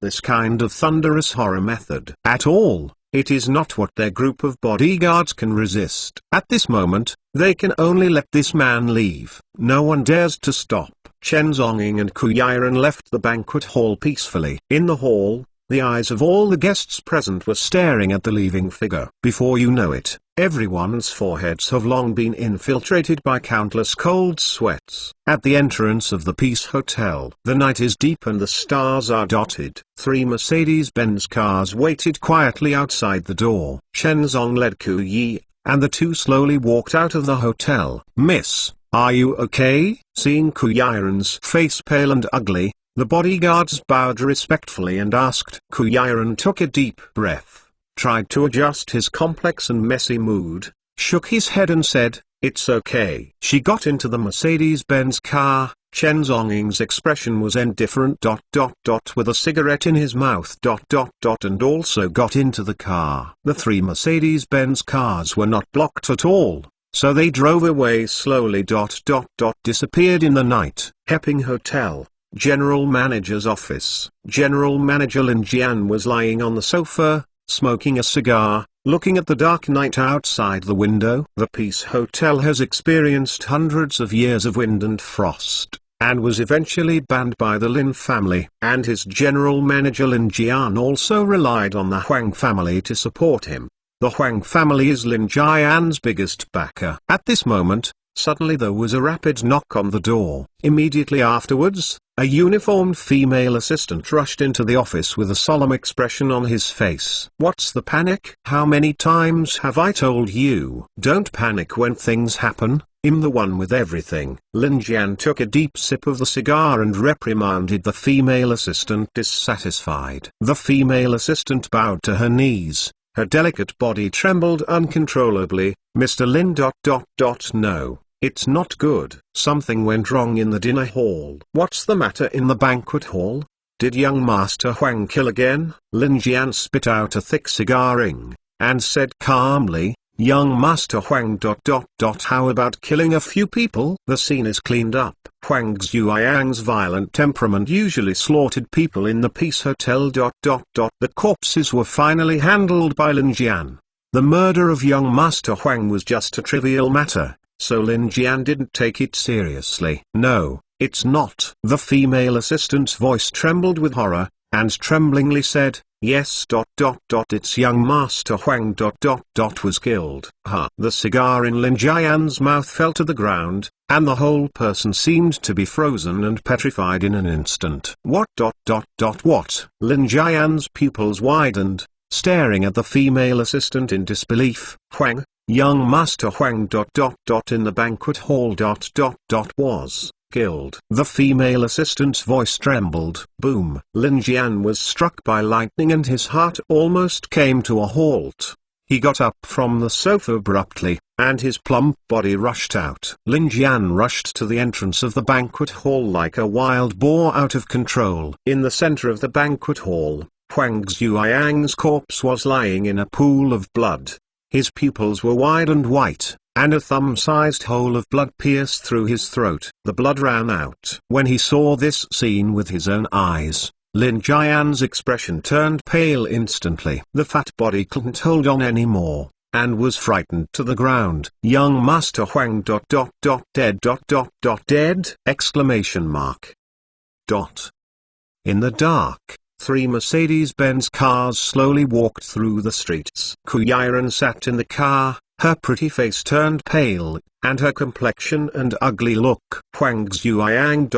This kind of thunderous horror method at all, it is not what their group of bodyguards can resist. At this moment, they can only let this man leave. No one dares to stop. Chen Zonging and Kuyiren left the banquet hall peacefully. In the hall, the eyes of all the guests present were staring at the leaving figure. Before you know it, Everyone's foreheads have long been infiltrated by countless cold sweats. At the entrance of the Peace Hotel, the night is deep and the stars are dotted. 3 Mercedes-Benz cars waited quietly outside the door. Chen Zong led Ku Yi, and the two slowly walked out of the hotel. "Miss, are you okay?" Seeing Ku Yiren's face pale and ugly, the bodyguards bowed respectfully and asked. Ku Yiren took a deep breath, tried to adjust his complex and messy mood, shook his head and said, "It's okay." She got into the Mercedes-Benz car. Chen Zonging's expression was indifferent. With a cigarette in his mouth. And also got into the car. The 3 Mercedes-Benz cars were not blocked at all, so they drove away slowly. Disappeared in the night. Hepping Hotel, General Manager's office. General Manager Lin Jian was lying on the sofa, smoking a cigar, looking at the dark night outside the window. The Peace Hotel has experienced hundreds of years of wind and frost, and was eventually banned by the Lin family. And his general manager Lin Jian also relied on the Huang family to support him. The Huang family is Lin Jian's biggest backer. At this moment, suddenly there was a rapid knock on the door. Immediately afterwards, a uniformed female assistant rushed into the office with a solemn expression on his face. "What's the panic? How many times have I told you? Don't panic when things happen. I'm the one with everything." Lin Jian took a deep sip of the cigar and reprimanded the female assistant, dissatisfied. The female assistant bowed to her knees. Her delicate body trembled uncontrollably. "Mr. Lin. No. It's not good. Something went wrong in the dinner hall." "What's the matter in the banquet hall? Did young Master Huang kill again?" Lin Jian spit out a thick cigar ring, and said calmly, "Young Master Huang. How about killing a few people?" The scene is cleaned up. Huang Zhuoyang's violent temperament usually slaughtered people in the Peace Hotel. The corpses were finally handled by Lin Jian. The murder of young Master Huang was just a trivial matter, so Lin Jian didn't take it seriously. "No, it's not." The female assistant's voice trembled with horror, and tremblingly said, "Yes. It's young Master Huang. Was killed." The cigar in Lin Jian's mouth fell to the ground, and the whole person seemed to be frozen and petrified in an instant. "What? What?" Lin Jian's pupils widened, staring at the female assistant in disbelief. "Huang, young Master Huang. In the banquet hall. Was killed." The female assistant's voice trembled. Boom! Lin Jian was struck by lightning and his heart almost came to a halt. He got up from the sofa abruptly, and his plump body rushed out. Lin Jian rushed to the entrance of the banquet hall like a wild boar out of control. In the center of the banquet hall, Huang Zhuoyang's corpse was lying in a pool of blood. His pupils were wide and white, and a thumb-sized hole of blood pierced through his throat. The blood ran out. When he saw this scene with his own eyes, Lin Jian's expression turned pale instantly. The fat body couldn't hold on anymore, and was frightened to the ground. "Young Master Huang. Dead. Dead!" Exclamation mark. In the dark, 3 Mercedes-Benz cars slowly walked through the streets. Ku Yiren sat in the car, her pretty face turned pale, and her complexion and ugly look. Huang Zhuoyang.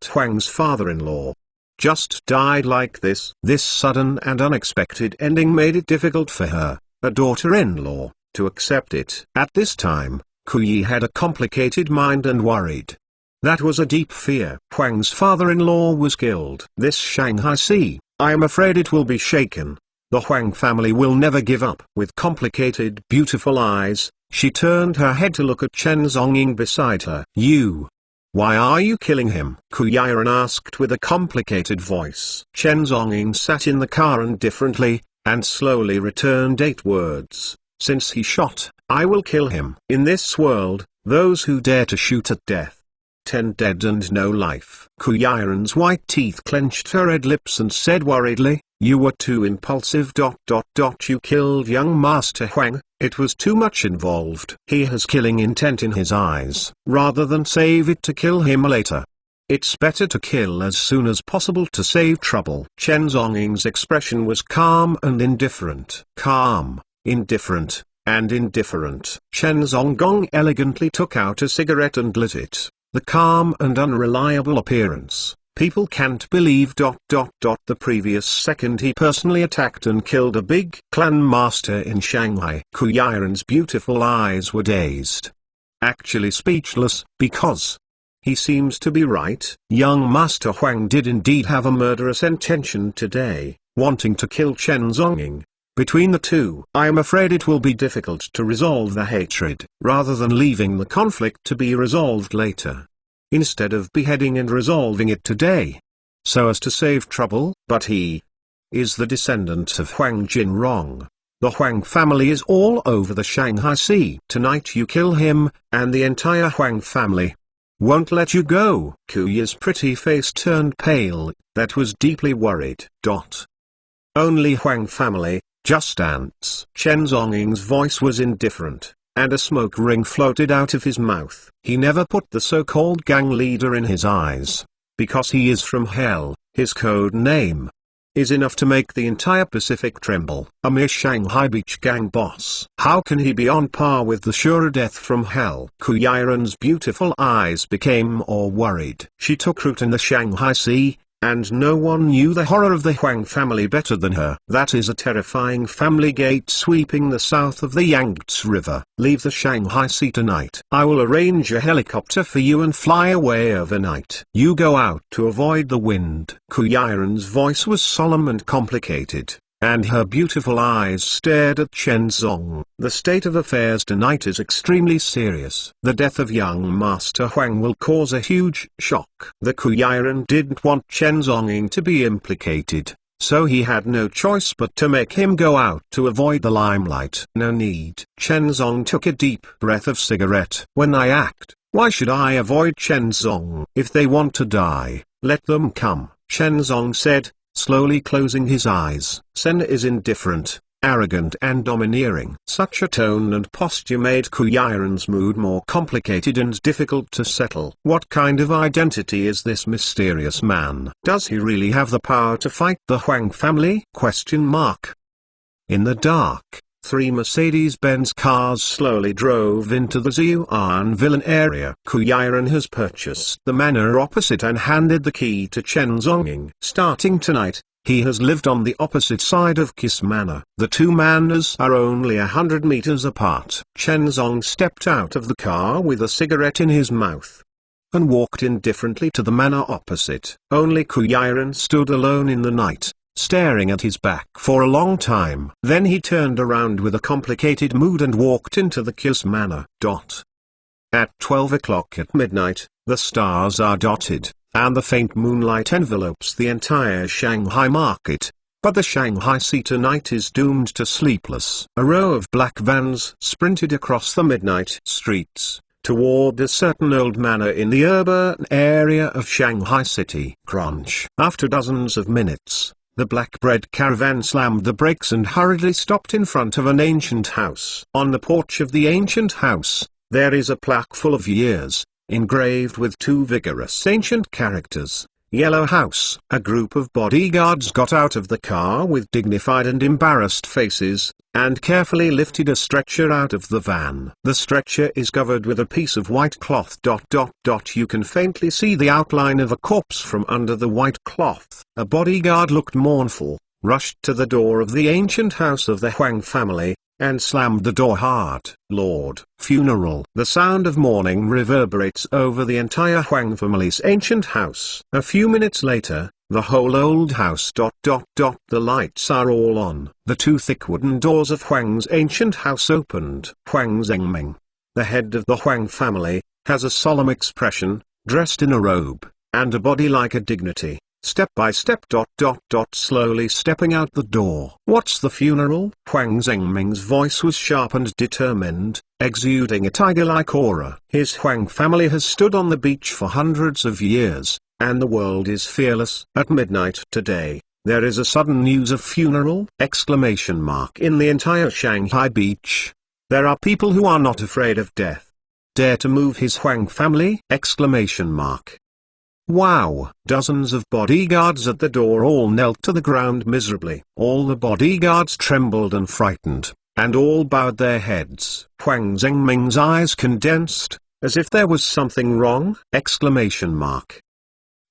Huang's father-in-law just died like this. This sudden and unexpected ending made it difficult for her, a daughter-in-law, to accept it. At this time, Ku Yi had a complicated mind and worried. That was a deep fear. Huang's father-in-law was killed. This Shanghai sea, I am afraid it will be shaken. The Huang family will never give up. With complicated beautiful eyes, she turned her head to look at Chen Zonging beside her. "You. Why are you killing him?" Ku Yiren asked with a complicated voice. Chen Zonging sat in the car indifferently, and slowly returned 8 words. "Since he shot, I will kill him." In this world, those who dare to shoot at death, 10 dead and no life. Ku Yiren's white teeth clenched, her red lips, and said worriedly, "You were too impulsive. You killed young Master Huang. It was too much involved. He has killing intent in his eyes. Rather than save it to kill him later, it's better to kill as soon as possible to save trouble." Chen Zonging's expression was calm and indifferent. Calm, indifferent, and indifferent. Chen Zonggong elegantly took out a cigarette and lit it. The calm and unreliable appearance. People can't believe ... The previous second he personally attacked and killed a big clan master in Shanghai. Ku Yiren's beautiful eyes were dazed. Actually speechless, because he seems to be right. Young Master Huang did indeed have a murderous intention today, wanting to kill Chen Zongying. Between the two, I am afraid it will be difficult to resolve the hatred, rather than leaving the conflict to be resolved later. Instead of beheading and resolving it today, so as to save trouble. But he is the descendant of Huang Jinrong. The Huang family is all over the Shanghai Sea. Tonight you kill him, and the entire Huang family won't let you go. Ku Yi's pretty face turned pale, that was deeply worried. Only Huang family, just ants. Chen Zongying's voice was indifferent, and a smoke ring floated out of his mouth. He never put the so-called gang leader in his eyes. Because he is from hell, his code name is enough to make the entire Pacific tremble. A mere Shanghai beach gang boss. How can he be on par with the sure death from hell? Ku Yiren's beautiful eyes became more worried. She took root in the Shanghai Sea, and no one knew the horror of the Huang family better than her. That is a terrifying family gate sweeping the south of the Yangtze River. Leave the Shanghai Sea tonight. I will arrange a helicopter for you and fly away overnight. You go out to avoid the wind. Ku Yiren's voice was solemn and complicated, and her beautiful eyes stared at Chen Zong. The state of affairs tonight is extremely serious. The death of young Master Huang will cause a huge shock. The Ku Yiren didn't want Chen Zongying to be implicated, so he had no choice but to make him go out to avoid the limelight. No need. Chen Zong took a deep breath of cigarette. When I act, why should I avoid Chen Zong? If they want to die, let them come, Chen Zong said, slowly closing his eyes. Sen is indifferent, arrogant and domineering. Such a tone and posture made Ku Yiren's mood more complicated and difficult to settle. What kind of identity is this mysterious man? Does he really have the power to fight the Huang family? In the dark, 3 Mercedes-Benz cars slowly drove into the Ziyuan Villan area. Ku Yiren has purchased the manor opposite and handed the key to Chen Zongying. Starting tonight, he has lived on the opposite side of Kiss Manor. The 2 manors are only 100 meters apart. Chen Zong stepped out of the car with a cigarette in his mouth and walked indifferently to the manor opposite. Only Ku Yiren stood alone in the night, staring at his back for a long time. Then he turned around with a complicated mood and walked into the Kiss Manor. At 12 o'clock at midnight, the stars are dotted, and the faint moonlight envelopes the entire Shanghai market. But the Shanghai Sea tonight is doomed to sleepless. A row of black vans sprinted across the midnight streets, toward a certain old manor in the urban area of Shanghai City. Crunch. After dozens of minutes, the black bread caravan slammed the brakes and hurriedly stopped in front of an ancient house. On the porch of the ancient house, there is a plaque full of years, engraved with 2 vigorous ancient characters. Yellow House. A group of bodyguards got out of the car with dignified and embarrassed faces, and carefully lifted a stretcher out of the van. The stretcher is covered with a piece of white cloth. You can faintly see the outline of a corpse from under the white cloth. A bodyguard looked mournful, rushed to the door of the ancient house of the Huang family, and slammed the door hard. Lord. Funeral. The sound of mourning reverberates over the entire Huang family's ancient house. A few minutes later, the whole old house. The lights are all on. The 2 thick wooden doors of Huang's ancient house opened. Huang Zhengming, the head of the Huang family, has a solemn expression, dressed in a robe, and a body like a dignity. Step by step. Slowly stepping out the door. What's the funeral? Huang Zhengming's voice was sharp and determined, exuding a tiger-like aura. His Huang family has stood on the beach for hundreds of years, and the world is fearless. At midnight today, there is a sudden news of funeral! In the entire Shanghai beach, there are people who are not afraid of death. Dare to move his Huang family! Wow! Dozens of bodyguards at the door all knelt to the ground miserably. All the bodyguards trembled and frightened, and all bowed their heads. Huang Zhengming's eyes condensed, as if there was something wrong!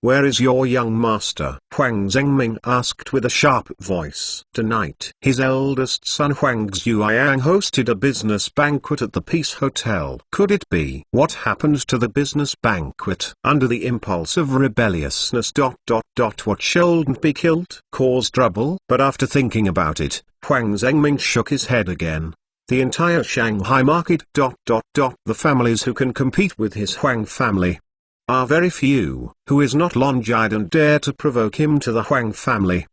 Where is your young master? Huang Zhengming asked with a sharp voice. Tonight, his eldest son Huang Xueyang hosted a business banquet at the Peace Hotel. Could it be? What happened to the business banquet? Under the impulse of rebelliousness. What shouldn't be killed caused trouble. But after thinking about it, Huang Zhengming shook his head again. The entire Shanghai market. The families who can compete with his Huang family are very few. Who is not long-eyed and dare to provoke him to the Huang family?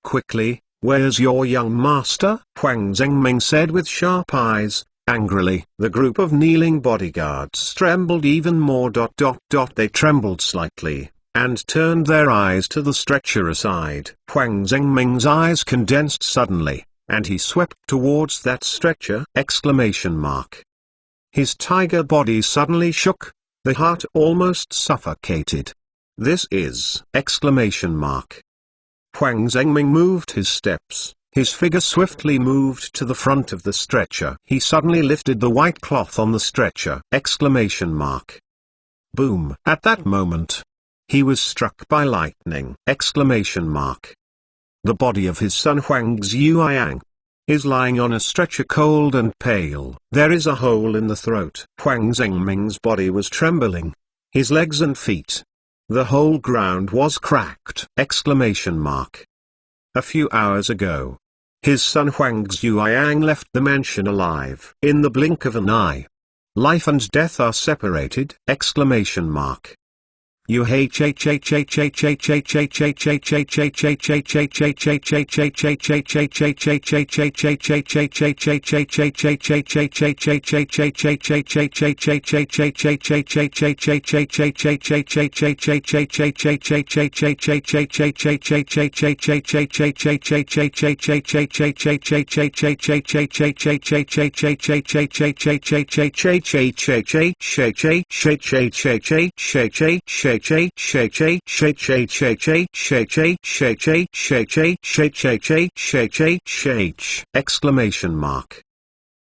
Quickly, where's your young master? Huang Zhengming said with sharp eyes, angrily. The group of kneeling bodyguards trembled even more. They trembled slightly, and turned their eyes to the stretcher aside. Huang Zhengming's eyes condensed suddenly, and he swept towards that stretcher! His tiger body suddenly shook, the heart almost suffocated. This is! Huang Zhengming moved his steps, his figure swiftly moved to the front of the stretcher. He suddenly lifted the white cloth on the stretcher! Boom! At that moment, he was struck by lightning! The body of his son Huang Xueyang is lying on a stretcher, cold and pale. There is a hole in the throat. Huang Zhengming's body was trembling, his legs and feet. The whole ground was cracked! A few hours ago, his son Huang Xueyang left the mansion alive. In the blink of an eye, life and death are separated! You hate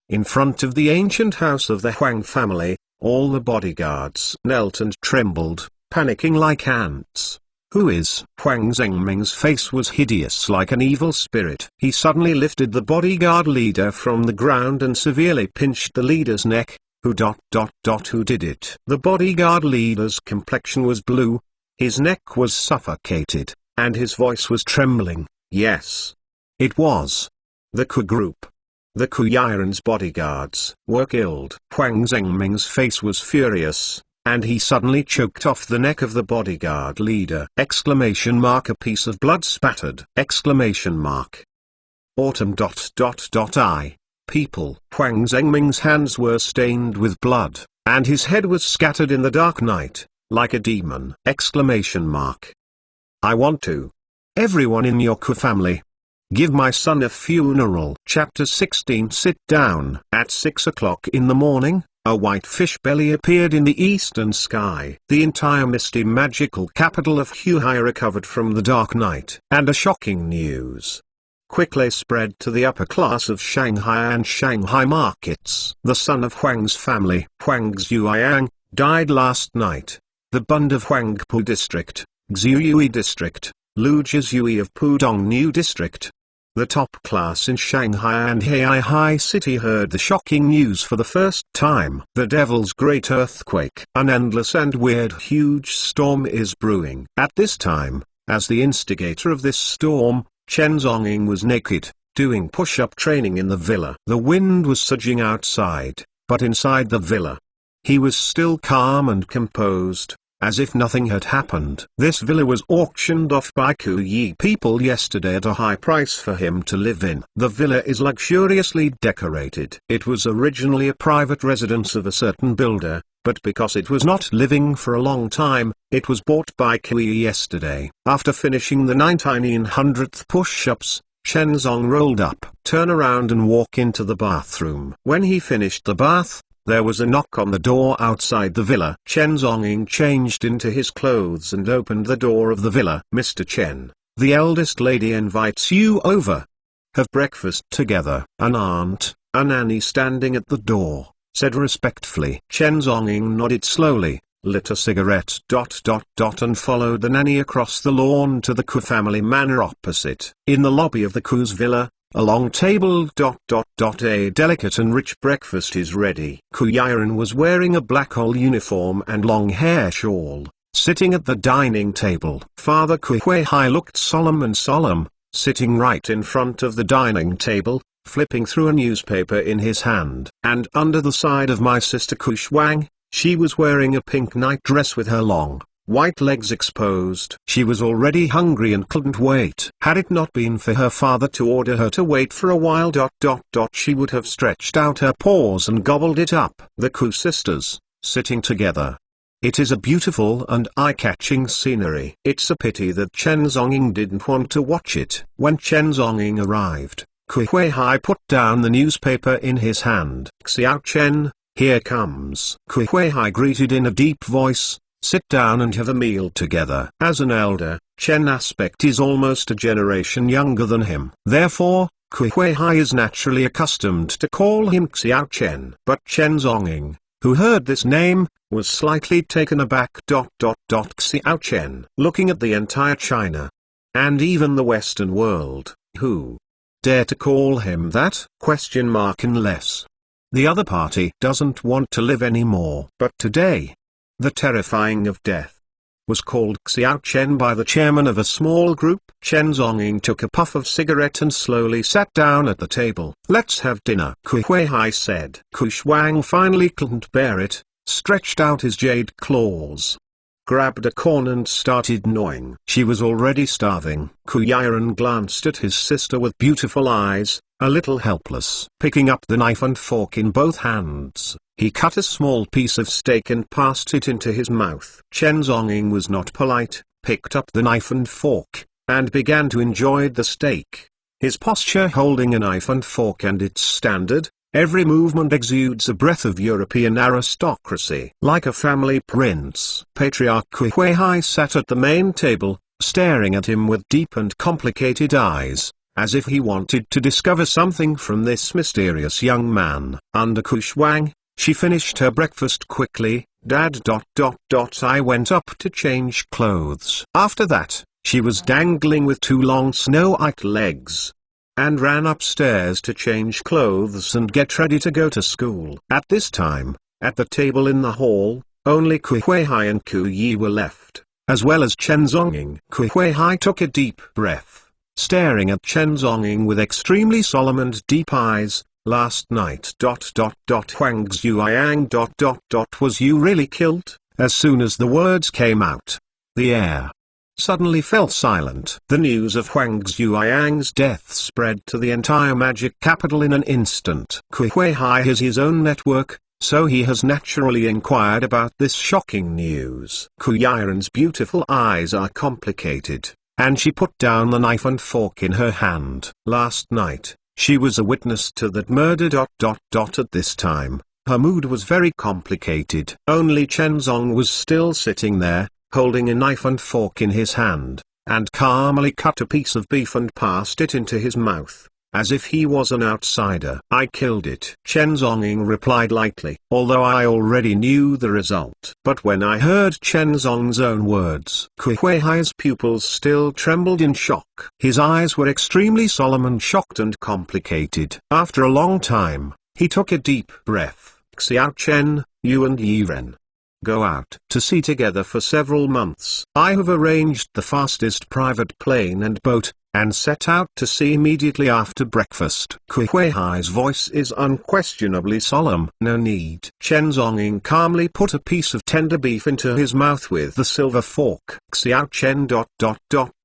In front of the ancient house of the Huang family, all the bodyguards knelt and trembled, panicking like ants. Who is? Huang Zhengming's face was hideous like an evil spirit. He suddenly lifted the bodyguard leader from the ground and severely pinched the leader's neck. Who did it? The bodyguard leader's complexion was blue, his neck was suffocated, and his voice was trembling. Yes, it was the Ku group. The Ku Yiren's bodyguards were killed. Huang Zhengming's face was furious, and he suddenly choked off the neck of the bodyguard leader! A piece of blood spattered! Autumn. People. Huang Zhengming's hands were stained with blood, and his head was scattered in the dark night, like a demon! I want to. Everyone in your Ku family, give my son a funeral. Chapter 16. Sit down. At 6 o'clock in the morning, a white fish belly appeared in the eastern sky. The entire misty magical capital of Shanghai recovered from the dark night. And a shocking news quickly spread to the upper class of Shanghai and Shanghai markets. The son of Huang's family, Huang Xueyang, died last night. The Bund of Huangpu District, Xuyui District, Luzhizui of Pudong New District. The top class in Shanghai and High City heard the shocking news for the first time. The devil's great earthquake. An endless and weird huge storm is brewing. At this time, as the instigator of this storm, Chen Zonging was naked, doing push-up training in the villa. The wind was surging outside, but inside the villa, he was still calm and composed, as if nothing had happened. This villa was auctioned off by Ku Yi people yesterday at a high price for him to live in. The villa is luxuriously decorated. It was originally a private residence of a certain builder, but because it was not living for a long time, it was bought by Ku Yi yesterday. After finishing the 1900th push-ups, Chen Zong rolled up, turn around and walk into the bathroom. When he finished the bath, there was a knock on the door outside the villa. Chen Zonging changed into his clothes and opened the door of the villa. Mr. Chen, the eldest lady invites you over. have breakfast together. An aunt, a nanny standing at the door, said respectfully. Chen Zonging nodded slowly, lit a cigarette, and followed the nanny across the lawn to the Ku family manor opposite. In the lobby of the Ku's villa, a long table, a delicate and rich breakfast is ready. Ku Yiren was wearing a black hole uniform and long hair shawl, sitting at the dining table. Father Ku Huihai looked solemn, sitting right in front of the dining table, flipping through a newspaper in his hand. And under the side of my sister Ku Shuang, she was wearing a pink nightdress with her long, white legs exposed. She was already hungry and couldn't wait. Had it not been for her father to order her to wait for a while, she would have stretched out her paws and gobbled it up. The Ku sisters, sitting together. It is a beautiful and eye-catching scenery. It's a pity that Chen Zonging didn't want to watch it. When Chen Zonging arrived, Ku Huihai put down the newspaper in his hand. Xiao Chen, here comes. Ku Huihai greeted in a deep voice, sit down and have a meal together. As an elder, Chen Aspect is almost a generation younger than him. Therefore, Ku Huihai is naturally accustomed to call him Xiao Chen. But Chen Zonging, who heard this name, was slightly taken aback. Xiao Chen, looking at the entire China, and even the Western world, who dare to call him that? Unless the other party doesn't want to live anymore. But today, the terrifying of death was called Xiao Chen by the chairman of a small group. Chen Zonging took a puff of cigarette and slowly sat down at the table. Let's have dinner, Ku Huihai said. Ku Shuang finally couldn't bear it, stretched out his jade claws, grabbed a corn and started gnawing. She was already starving. Ku Yiren glanced at his sister with beautiful eyes, a little helpless. Picking up the knife and fork in both hands, he cut a small piece of steak and passed it into his mouth. Chen Zonging was not polite, picked up the knife and fork, and began to enjoy the steak. His posture holding a knife and fork and its standard, every movement exudes a breath of European aristocracy. Like a family prince, Patriarch Ku Huihai sat at the main table, staring at him with deep and complicated eyes, as if he wanted to discover something from this mysterious young man. Under Ku Shuang, she finished her breakfast quickly. I went up to change clothes. After that, she was dangling with two long snow-white legs, and ran upstairs to change clothes and get ready to go to school. At this time, at the table in the hall, only Ku Huihai and Ku Yi were left, as well as Chen Zonging. Ku Huihai took a deep breath, staring at Chen Zonging with extremely solemn and deep eyes. Last night. Huang Zhuiyang. Was you really killed? As soon as the words came out, the air suddenly fell silent. The news of Huang Zhuiyang's death spread to the entire magic capital in an instant. Ku Huihai has his own network, so he has naturally inquired about this shocking news. Ku Yiren's beautiful eyes are complicated, and she put down the knife and fork in her hand. Last night, she was a witness to that murder. At this time, her mood was very complicated. Only Chen Zong was still sitting there, holding a knife and fork in his hand, and calmly cut a piece of beef and passed it into his mouth, as if he was an outsider. I killed it, Chen Zonging replied lightly, although I already knew the result. But when I heard Chen Zong's own words, Ku Huihai's pupils still trembled in shock. His eyes were extremely solemn and shocked and complicated. After a long time, he took a deep breath. Xiao Chen, you and Yiren go out to sea together for several months. I have arranged the fastest private plane and boat, and set out to sea immediately after breakfast. Ku Huihai's voice is unquestionably solemn. No need. Chen Zonging calmly put a piece of tender beef into his mouth with the silver fork. Xiao Chen.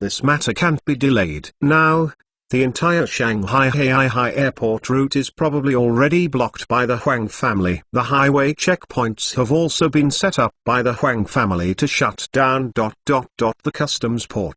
This matter can't be delayed. Now, the entire Shanghai airport route is probably already blocked by the Huang family. The highway checkpoints have also been set up by the Huang family to shut down the customs port.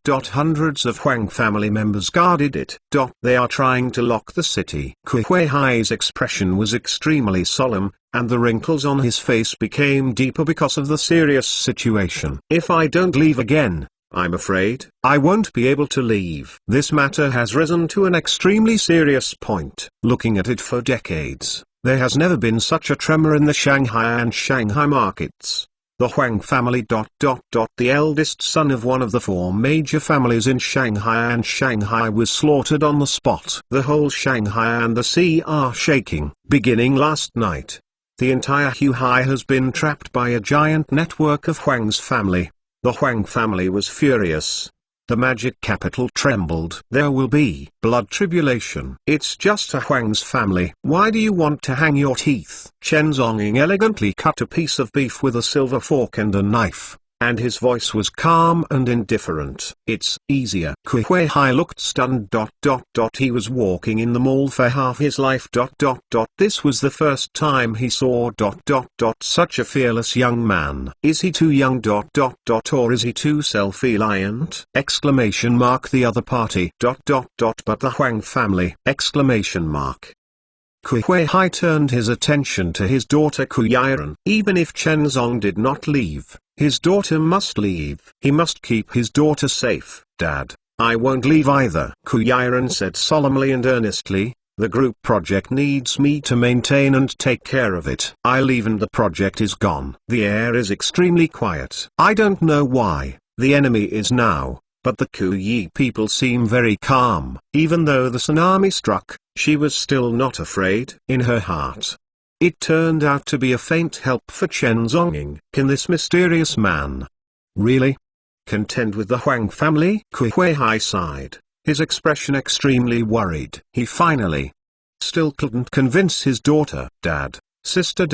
Hundreds of Huang family members guarded it. They are trying to lock the city. Ku Huihai's expression was extremely solemn, and the wrinkles on his face became deeper because of the serious situation. If I don't leave again, I'm afraid I won't be able to leave. This matter has risen to an extremely serious point. Looking at it for decades, there has never been such a tremor in the Shanghai and Shanghai markets. The Huang family. The eldest son of one of the four major families in Shanghai and Shanghai was slaughtered on the spot. The whole Shanghai and the sea are shaking. Beginning last night, the entire Huai has been trapped by a giant network of Huang's family. The Huang family was furious. The magic capital trembled. There will be blood tribulation. It's just a Huang's family. Why do you want to hang your teeth? Chen Zonging elegantly cut a piece of beef with a silver fork and a knife, and his voice was calm and indifferent. It's easier. Kui Huihai looked stunned. He was walking in the mall for half his life. This was the first time he saw such a fearless young man. Is he too young? Or is he too self-reliant? Exclamation mark. The other party. But the Huang family. Exclamation mark. Kui Huihai turned his attention to his daughter Kui Yiren. Even if Chen Zong did not leave, his daughter must leave. He must keep his daughter safe. Dad, I won't leave either. Kui Yiren said solemnly and earnestly. The group project needs me to maintain and take care of it. I leave and the project is gone. The air is extremely quiet. I don't know why. The enemy is now, but the Kuyi people seem very calm. Even though the tsunami struck, she was still not afraid. In her heart, it turned out to be a faint help for Chen Zonging. Can this mysterious man really contend with the Huang family? Kui Huihai sighed, his expression extremely worried. He finally still couldn't convince his daughter. Dad, sister.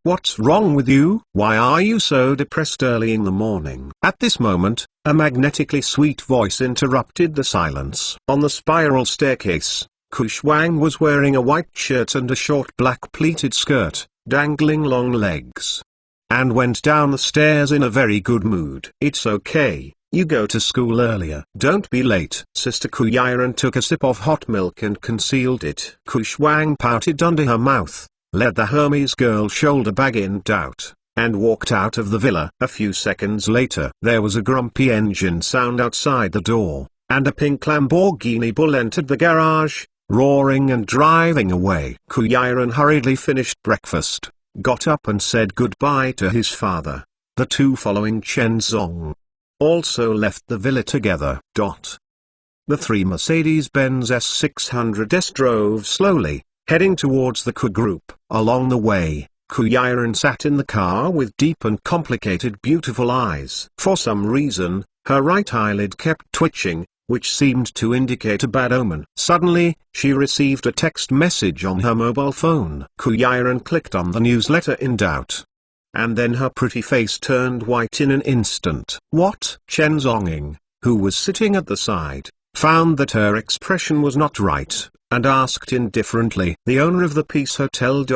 What's wrong with you? Why are you so depressed early in the morning? At this moment, a magnetically sweet voice interrupted the silence. On the spiral staircase, Ku Shuang was wearing a white shirt and a short black pleated skirt, dangling long legs, and went down the stairs in a very good mood. It's okay, you go to school earlier. Don't be late. Sister Ku Yiren took a sip of hot milk and concealed it. Ku Shuang pouted under her mouth, led the Hermes girl shoulder bag in doubt, and walked out of the villa. A few seconds later, there was a grumpy engine sound outside the door, and a pink Lamborghini Bull entered the garage, roaring and driving away. Ku Yiren hurriedly finished breakfast, got up and said goodbye to his father. The two following Chen Zong also left the villa together. The three Mercedes-Benz S600s drove slowly, heading towards the Ku group. Along the way, Ku Yiren sat in the car with deep and complicated beautiful eyes. For some reason, her right eyelid kept twitching, which seemed to indicate a bad omen. Suddenly, she received a text message on her mobile phone. Ku Yiren clicked on the newsletter in doubt, and then her pretty face turned white in an instant. What? Chen Zonging, who was sitting at the side, found that her expression was not right, and asked indifferently. The owner of the Peace Hotel.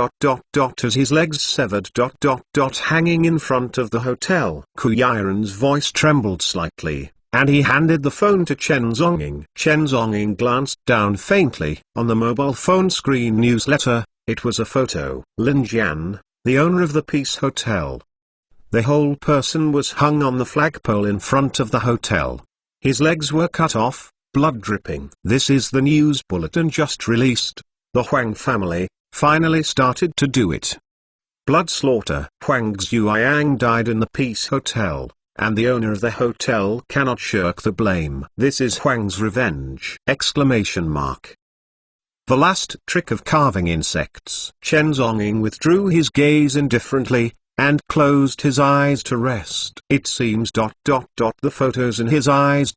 As his legs severed. Hanging in front of the hotel. Ku Yiren's voice trembled slightly, and he handed the phone to Chen Zonging. Chen Zonging glanced down faintly. On the mobile phone screen newsletter, it was a photo. Lin Jian, the owner of the Peace Hotel. The whole person was hung on the flagpole in front of the hotel. His legs were cut off, blood dripping. This is the news bulletin just released. The Huang family finally started to do it. Blood slaughter. Huang Xueyang died in the Peace Hotel, and the owner of the hotel cannot shirk the blame. This is Huang's revenge! Exclamation mark. The last trick of carving insects. Chen Zonging withdrew his gaze indifferently, and closed his eyes to rest. It seems. The photos in his eyes.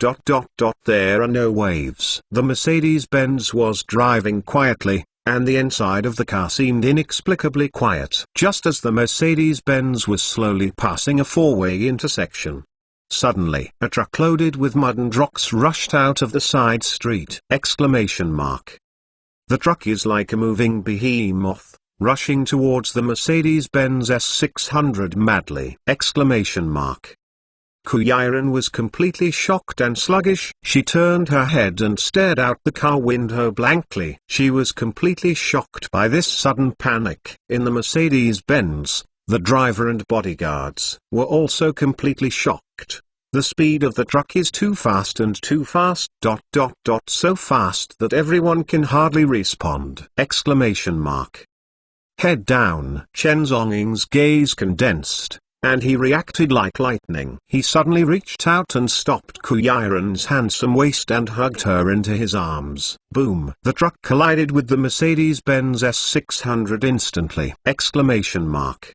There are no waves. The Mercedes-Benz was driving quietly, and the inside of the car seemed inexplicably quiet. Just as the Mercedes-Benz was slowly passing a four-way intersection, suddenly a truck loaded with mud and rocks rushed out of the side street! Exclamation mark. The truck is like a moving behemoth, rushing towards the Mercedes-Benz S600 madly! Exclamation mark. Ku Yiren was completely shocked and sluggish. She turned her head and stared out the car window blankly. She was completely shocked by this sudden panic. In the Mercedes-Benz, the driver and bodyguards were also completely shocked. The speed of the truck is too fast and too fast. So fast that everyone can hardly respond! Exclamation mark. Head down. Chen Zhonging's gaze condensed, and he reacted like lightning. He suddenly reached out and stopped Ku Yiren's handsome waist and hugged her into his arms. Boom! The truck collided with the Mercedes-Benz S600 instantly! Exclamation mark.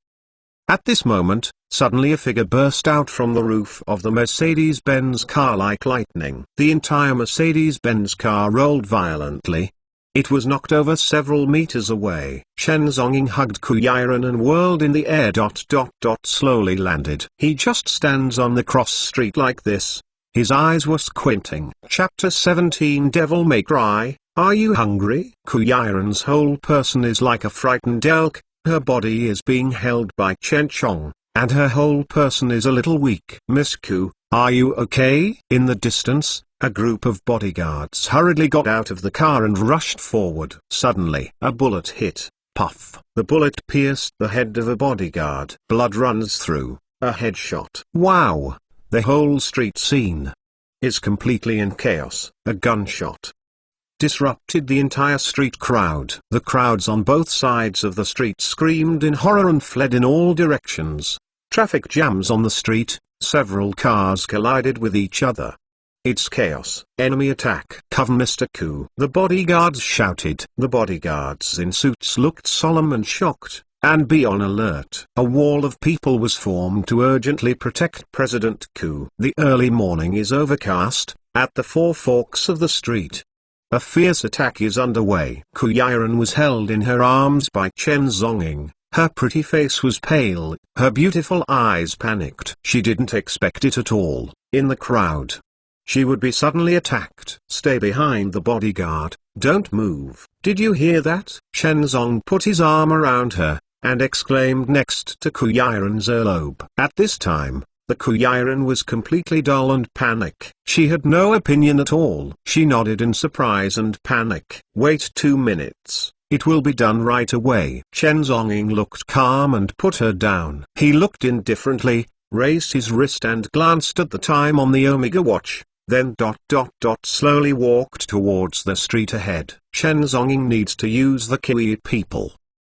At this moment, suddenly a figure burst out from the roof of the Mercedes-Benz car like lightning. The entire Mercedes-Benz car rolled violently. It was knocked over several meters away. Chen Zhonging hugged Ku Yiren and whirled in the air. Slowly landed. He just stands on the cross street like this. His eyes were squinting. Chapter 17 Devil May Cry. Are you hungry? Ku Yiren's whole person is like a frightened elk. Her body is being held by Chen Chong, and her whole person is a little weak. Miss Ku, are you okay? In the distance, a group of bodyguards hurriedly got out of the car and rushed forward. Suddenly, a bullet hit. Puff! The bullet pierced the head of a bodyguard. Blood runs through. A headshot. Wow! The whole street scene is completely in chaos. A gunshot disrupted the entire street crowd. The crowds on both sides of the street screamed in horror and fled in all directions. Traffic jams on the street. Several cars collided with each other. It's chaos. Enemy attack. Cover Mr. Ku. The bodyguards shouted. The bodyguards in suits looked solemn and shocked, and be on alert. A wall of people was formed to urgently protect President Ku. The early morning is overcast, at the four forks of the street. A fierce attack is underway. Ku Yiren was held in her arms by Chen Zhonging. Her pretty face was pale, her beautiful eyes panicked. She didn't expect it at all. In the crowd, she would be suddenly attacked. Stay behind the bodyguard, don't move. Did you hear that? Chen Zong put his arm around her, and exclaimed next to Ku Yiren's earlobe. At this time, the Ku Yiren was completely dull and panic. She had no opinion at all. She nodded in surprise and panic. Wait 2 minutes. It will be done right away. Chen Zonging looked calm and put her down. He looked indifferently, raised his wrist and glanced at the time on the Omega watch, then slowly walked towards the street ahead. Chen Zonging needs to use the Kiwi people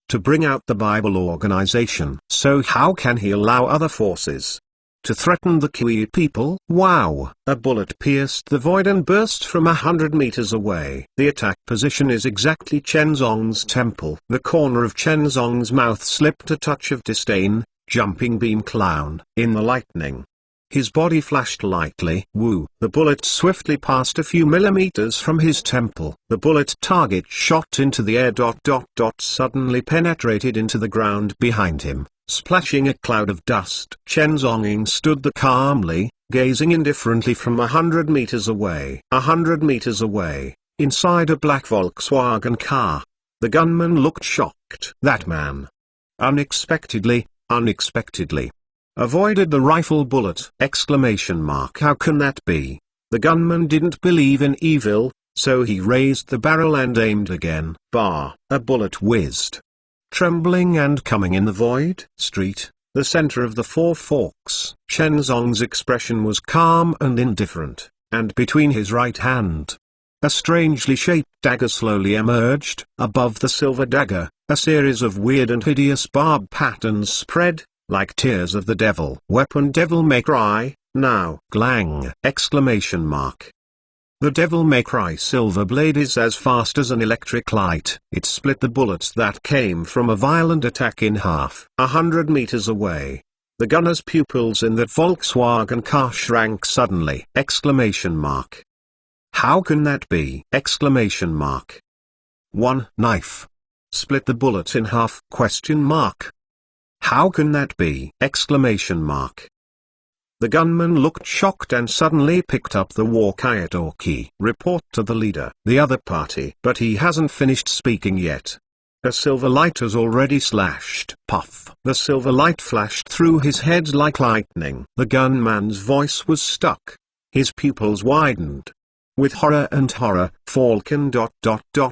to bring out the Bible organization. So how can he allow other forces to threaten the Kiwi people? Wow! A bullet pierced the void and burst from 100 meters away. The attack position is exactly Chen Zong's temple. The corner of Chen Zong's mouth slipped a touch of disdain. Jumping beam clown. In the lightning, his body flashed lightly. Woo! The bullet swiftly passed a few millimeters from his temple. The bullet target shot into the air. Suddenly penetrated into the ground behind him, splashing a cloud of dust. Chen Zonging stood there calmly, gazing indifferently from 100 meters away. 100 meters away, inside a black Volkswagen car, the gunman looked shocked. That man unexpectedly avoided the rifle bullet! Exclamation mark. How can that be? The gunman didn't believe in evil, so he raised the barrel and aimed again. Bah! A bullet whizzed, trembling and coming in the void. Street, the center of the four forks. Chen Zong's expression was calm and indifferent, and between his right hand, a strangely shaped dagger slowly emerged. Above the silver dagger, a series of weird and hideous barb patterns spread, like tears of the devil. Weapon Devil May Cry, now. Glang! Exclamation mark. The Devil May Cry silver blade is as fast as an electric light. It split the bullets that came from a violent attack in half. 100 meters away, the gunner's pupils in that Volkswagen car shrank suddenly! Exclamation mark. How can that be? Exclamation mark. One knife split the bullet in half? Question mark. How can that be? Exclamation mark. The gunman looked shocked and suddenly picked up the walkie-talkie. Report to the leader. The other party. But he hasn't finished speaking yet. A silver light has already slashed. Puff! The silver light flashed through his head like lightning. The gunman's voice was stuck. His pupils widened with horror and horror. Falcon.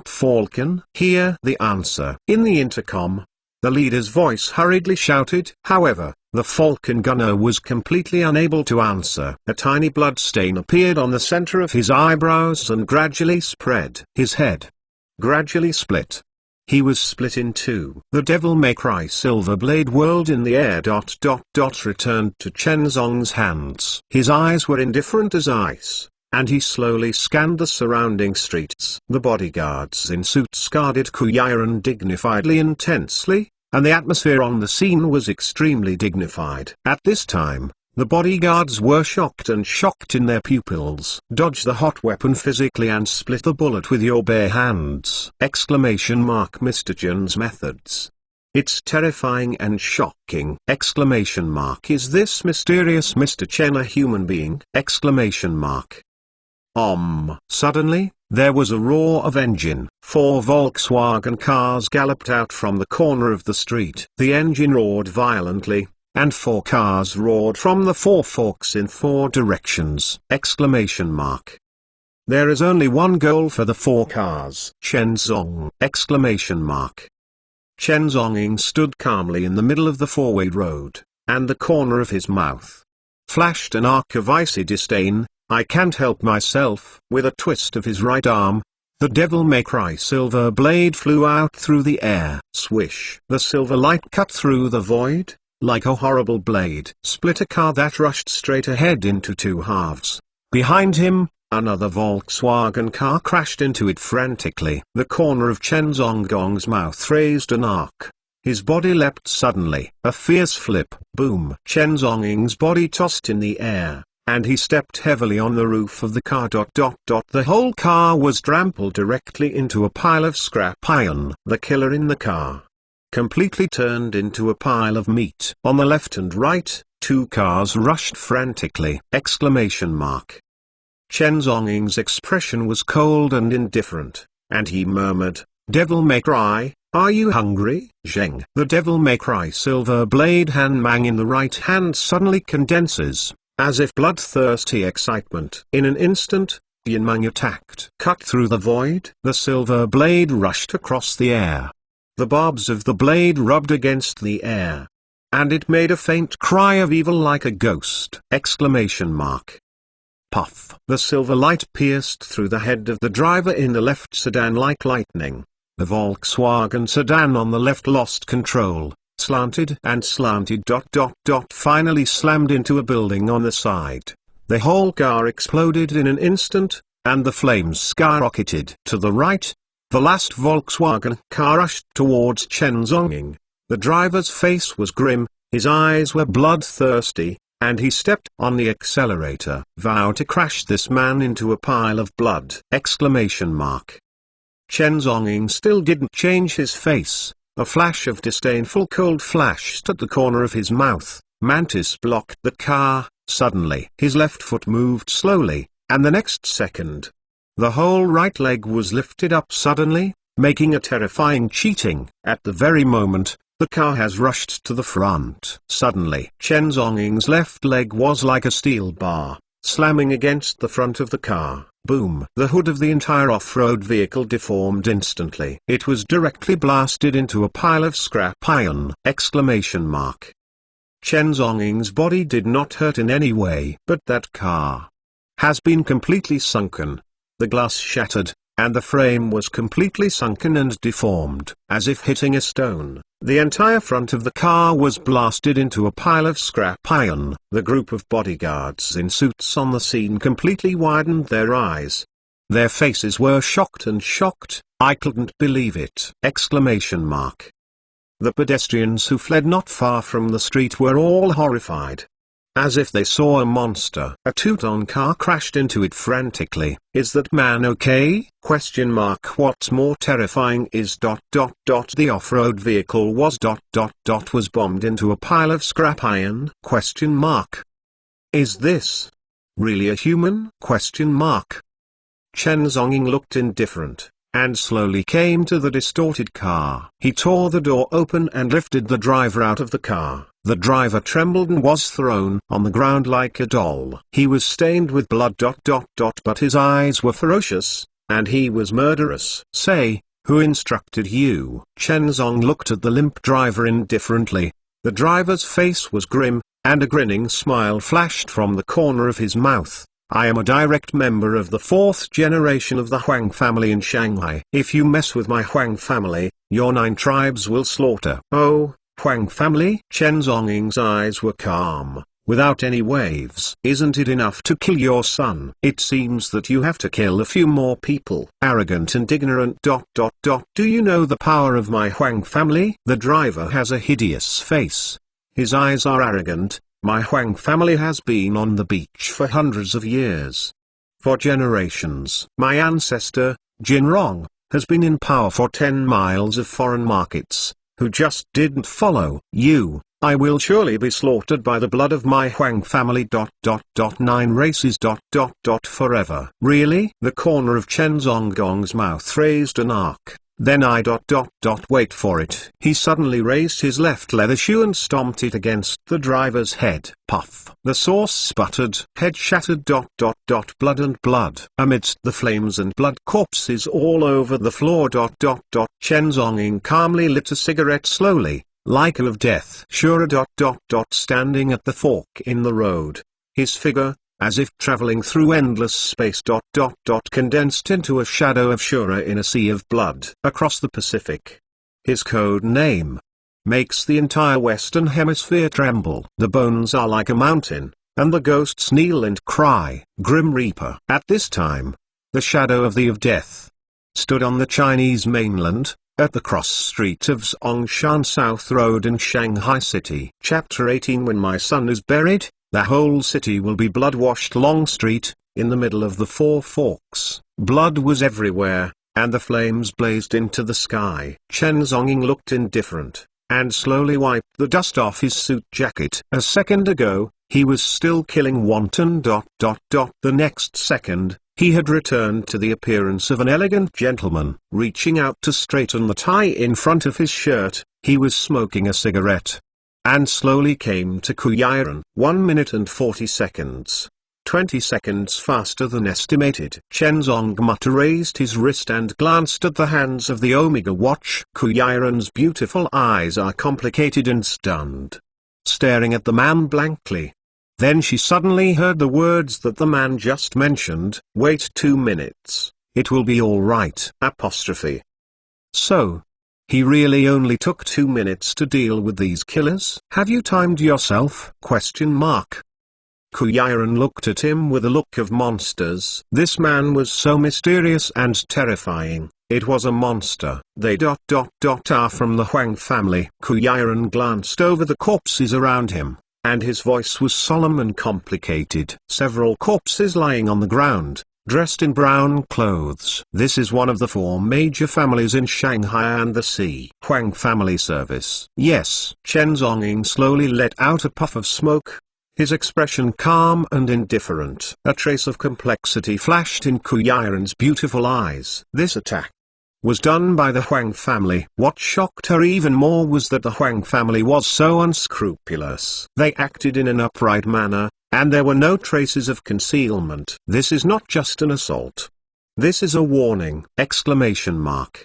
Falcon? Hear the answer. In the intercom, the leader's voice hurriedly shouted. However, the falcon gunner was completely unable to answer. A tiny blood stain appeared on the center of his eyebrows and gradually spread. His head gradually split. He was split in two. The Devil May Cry silver blade whirled in the air. Returned to Chen Zong's hands. His eyes were indifferent as ice, and he slowly scanned the surrounding streets. The bodyguards in suits guarded Kuyiran dignifiedly intensely, and the atmosphere on the scene was extremely dignified. At this time, the bodyguards were shocked in their pupils. Dodge the hot weapon physically and split the bullet with your bare hands! Mr. Jun's methods. It's terrifying and shocking! Is this mysterious Mr. Chen a human being? Suddenly, there was a roar of engine. 4 Volkswagen cars galloped out from the corner of the street. The engine roared violently, and 4 cars roared from the 4 forks in 4 directions! There is only one goal for the 4 cars. Chen Zong! Chen Zonging stood calmly in the middle of the 4-way road, and the corner of his mouth flashed an arc of icy disdain. I can't help myself. With a twist of his right arm, the Devil May Cry silver blade flew out through the air. Swish! The silver light cut through the void, like a horrible blade, split a car that rushed straight ahead into 2 halves. Behind him, another Volkswagen car crashed into it frantically. The corner of Chen Zonggong's mouth raised an arc. His body leapt suddenly. A fierce flip. Boom! Chen Zonging's body tossed in the air, and he stepped heavily on the roof of the car. The whole car was trampled directly into a pile of scrap iron. The killer in the car completely turned into a pile of meat. On the left and right, 2 cars rushed frantically! Chen Zonging's expression was cold and indifferent, and he murmured, "Devil May Cry, are you hungry?" Zheng. The Devil May Cry silver blade Hanmang in the right hand suddenly condenses, as if bloodthirsty excitement. In an instant, Yanmang attacked. Cut through the void. The silver blade rushed across the air. The barbs of the blade rubbed against the air, and it made a faint cry of evil like a ghost! Puff! The silver light pierced through the head of the driver in the left sedan like lightning. The Volkswagen sedan on the left lost control, slanted and slanted. Finally slammed into a building on the side. The whole car exploded in an instant, and the flames skyrocketed. To the right, the last Volkswagen car rushed towards Chen Zonging. The driver's face was grim, his eyes were bloodthirsty, and he stepped on the accelerator. Vow to crash this man into a pile of blood! Chen Zonging still didn't change his face. A flash of disdainful cold flashed at the corner of his mouth. Mantis blocked the car. Suddenly, his left foot moved slowly, and the next second, the whole right leg was lifted up suddenly, making a terrifying cheating. At the very moment, the car has rushed to the front. Suddenly, Chen Zonging's left leg was like a steel bar, slamming against the front of the car. Boom! The hood of the entire off-road vehicle deformed instantly. It was directly blasted into a pile of scrap iron! Chen Zonging's body did not hurt in any way. But that car has been completely sunken. The glass shattered, and the frame was completely sunken and deformed. As if hitting a stone, the entire front of the car was blasted into a pile of scrap iron. The group of bodyguards in suits on the scene completely widened their eyes. Their faces were shocked. I couldn't believe it! The pedestrians who fled not far from the street were all horrified, as if they saw a monster. A two-ton car crashed into it frantically. Is that man okay? What's more terrifying is the off-road vehicle was bombed into a pile of scrap iron? Is this really a human? Chen Zonging looked indifferent, and slowly came to the distorted car. He tore the door open and lifted the driver out of the car. The driver trembled and was thrown on the ground like a doll. He was stained with blood. But his eyes were ferocious, and he was murderous. Say, Who instructed you? Chen Zong looked at the limp driver indifferently. The driver's face was grim, and a grinning smile flashed from the corner of his mouth. I am a direct member of the 4th generation of the Huang family in Shanghai. If you mess with my Huang family, your 9 tribes will slaughter. Oh, Huang family? Chen Zonging's eyes were calm, without any waves. Isn't it enough to kill your son? It seems that you have to kill a few more people. Arrogant and ignorant. Do you know the power of my Huang family? The driver has a hideous face. His eyes are arrogant. My Huang family has been on the beach for hundreds of years. For generations. My ancestor, Jin Rong, has been in power for 10 miles of foreign markets, who just didn't follow you. I will surely be slaughtered by the blood of my Huang family. 9 races. Forever. Really? The corner of Chen Zonggong's mouth raised an arc. Then wait for it. He suddenly raised his left leather shoe and stomped it against the driver's head. Puff. The sauce sputtered. Head shattered. Blood and blood. Amidst the flames and blood, corpses all over the floor. Chen Zonging calmly lit a cigarette slowly, like of death. Shura. Standing at the fork in the road. His figure, as if traveling through endless space. Condensed into a shadow of Shura in a sea of blood across the Pacific. His code name makes the entire Western Hemisphere tremble. The bones are like a mountain, and the ghosts kneel and cry, Grim Reaper. At this time, the shadow of the of death stood on the Chinese mainland, at the cross street of Zongshan South Road in Shanghai City. Chapter 18. When my son is buried, the whole city will be blood-washed. Long Street, in the middle of the 4 forks. Blood was everywhere, and the flames blazed into the sky. Chen Zonging looked indifferent, and slowly wiped the dust off his suit jacket. A second ago, he was still killing wanton. The next second, he had returned to the appearance of an elegant gentleman. Reaching out to straighten the tie in front of his shirt, he was smoking a cigarette. And slowly came to Kuyiren. 1 minute and 40 seconds. 20 seconds faster than estimated. Chen Zongmata raised his wrist and glanced at the hands of the Omega watch. Kuyiren's beautiful eyes are complicated and stunned, staring at the man blankly. Then she suddenly heard the words that the man just mentioned. Wait 2 minutes. It will be all right. Apostrophe. So, he really only took 2 minutes to deal with these killers? Have you timed yourself? Question mark. Kuyiren looked at him with a look of monsters. This man was so mysterious and terrifying. It was a monster. They are from the Huang family. Kuyiren glanced over the corpses around him, and his voice was solemn and complicated. Several corpses lying on the ground, dressed in brown clothes. This is one of the 4 major families in Shanghai and the sea. Huang family service. Yes. Chen Zonging slowly let out a puff of smoke, his expression calm and indifferent. A trace of complexity flashed in Kuyiren's beautiful eyes. This attack was done by the Huang family. What shocked her even more was that the Huang family was so unscrupulous. They acted in an upright manner, and there were no traces of concealment. This is not just an assault. This is a warning! Exclamation mark.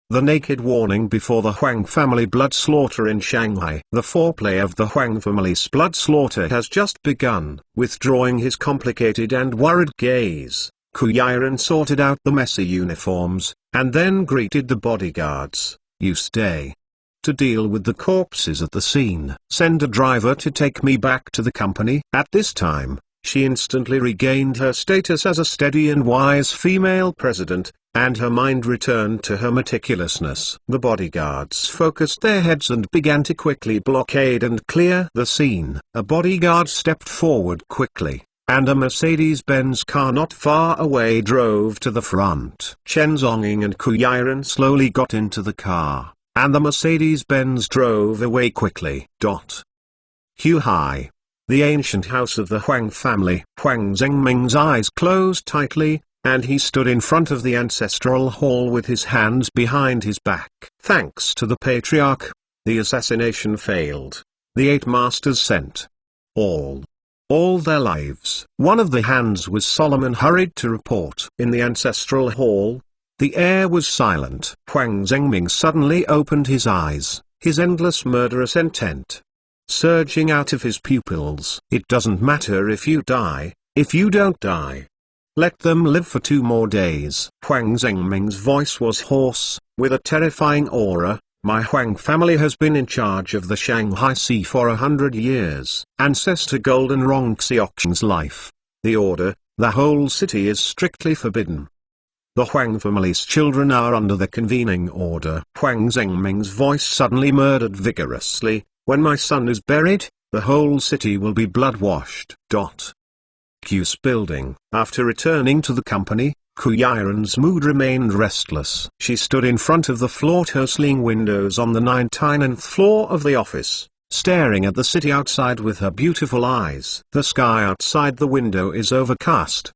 The naked warning before the Huang family blood slaughter in Shanghai. The foreplay of the Huang family's blood slaughter has just begun. Withdrawing his complicated and worried gaze, Kuyiren sorted out the messy uniforms, and then greeted the bodyguards. You stay to deal with the corpses at the scene. Send a driver to take me back to the company. At this time, she instantly regained her status as a steady and wise female president, and her mind returned to her meticulousness. The bodyguards focused their heads and began to quickly blockade and clear the scene. A bodyguard stepped forward quickly, and a Mercedes-Benz car not far away drove to the front. Chen Zonging and Kuyiren slowly got into the car, and the Mercedes-Benz drove away quickly. Huai. The ancient house of the Huang family. Huang Zhengming's eyes closed tightly, and he stood in front of the ancestral hall with his hands behind his back. Thanks to the patriarch, the assassination failed. The 8 masters sent all their lives. One of the hands was solemn and hurried to report. In the ancestral hall, the air was silent. Huang Zhengming suddenly opened his eyes, his endless murderous intent surging out of his pupils. It doesn't matter if you die, if you don't die. Let them live for 2 more days. Huang Zhengming's voice was hoarse, with a terrifying aura. My Huang family has been in charge of the Shanghai Sea for 100 years. Ancestor Golden Rong Xiaoqing's life. The order, the whole city is strictly forbidden. The Huang family's children are under the convening order. Huang Zhengming's voice suddenly murdered vigorously. When my son is buried, the whole city will be blood-washed. Q's building. After returning to the company, Ku Yiren's mood remained restless. She stood in front of the floor-tossling windows on the 99th floor of the office, staring at the city outside with her beautiful eyes. The sky outside the window is overcast.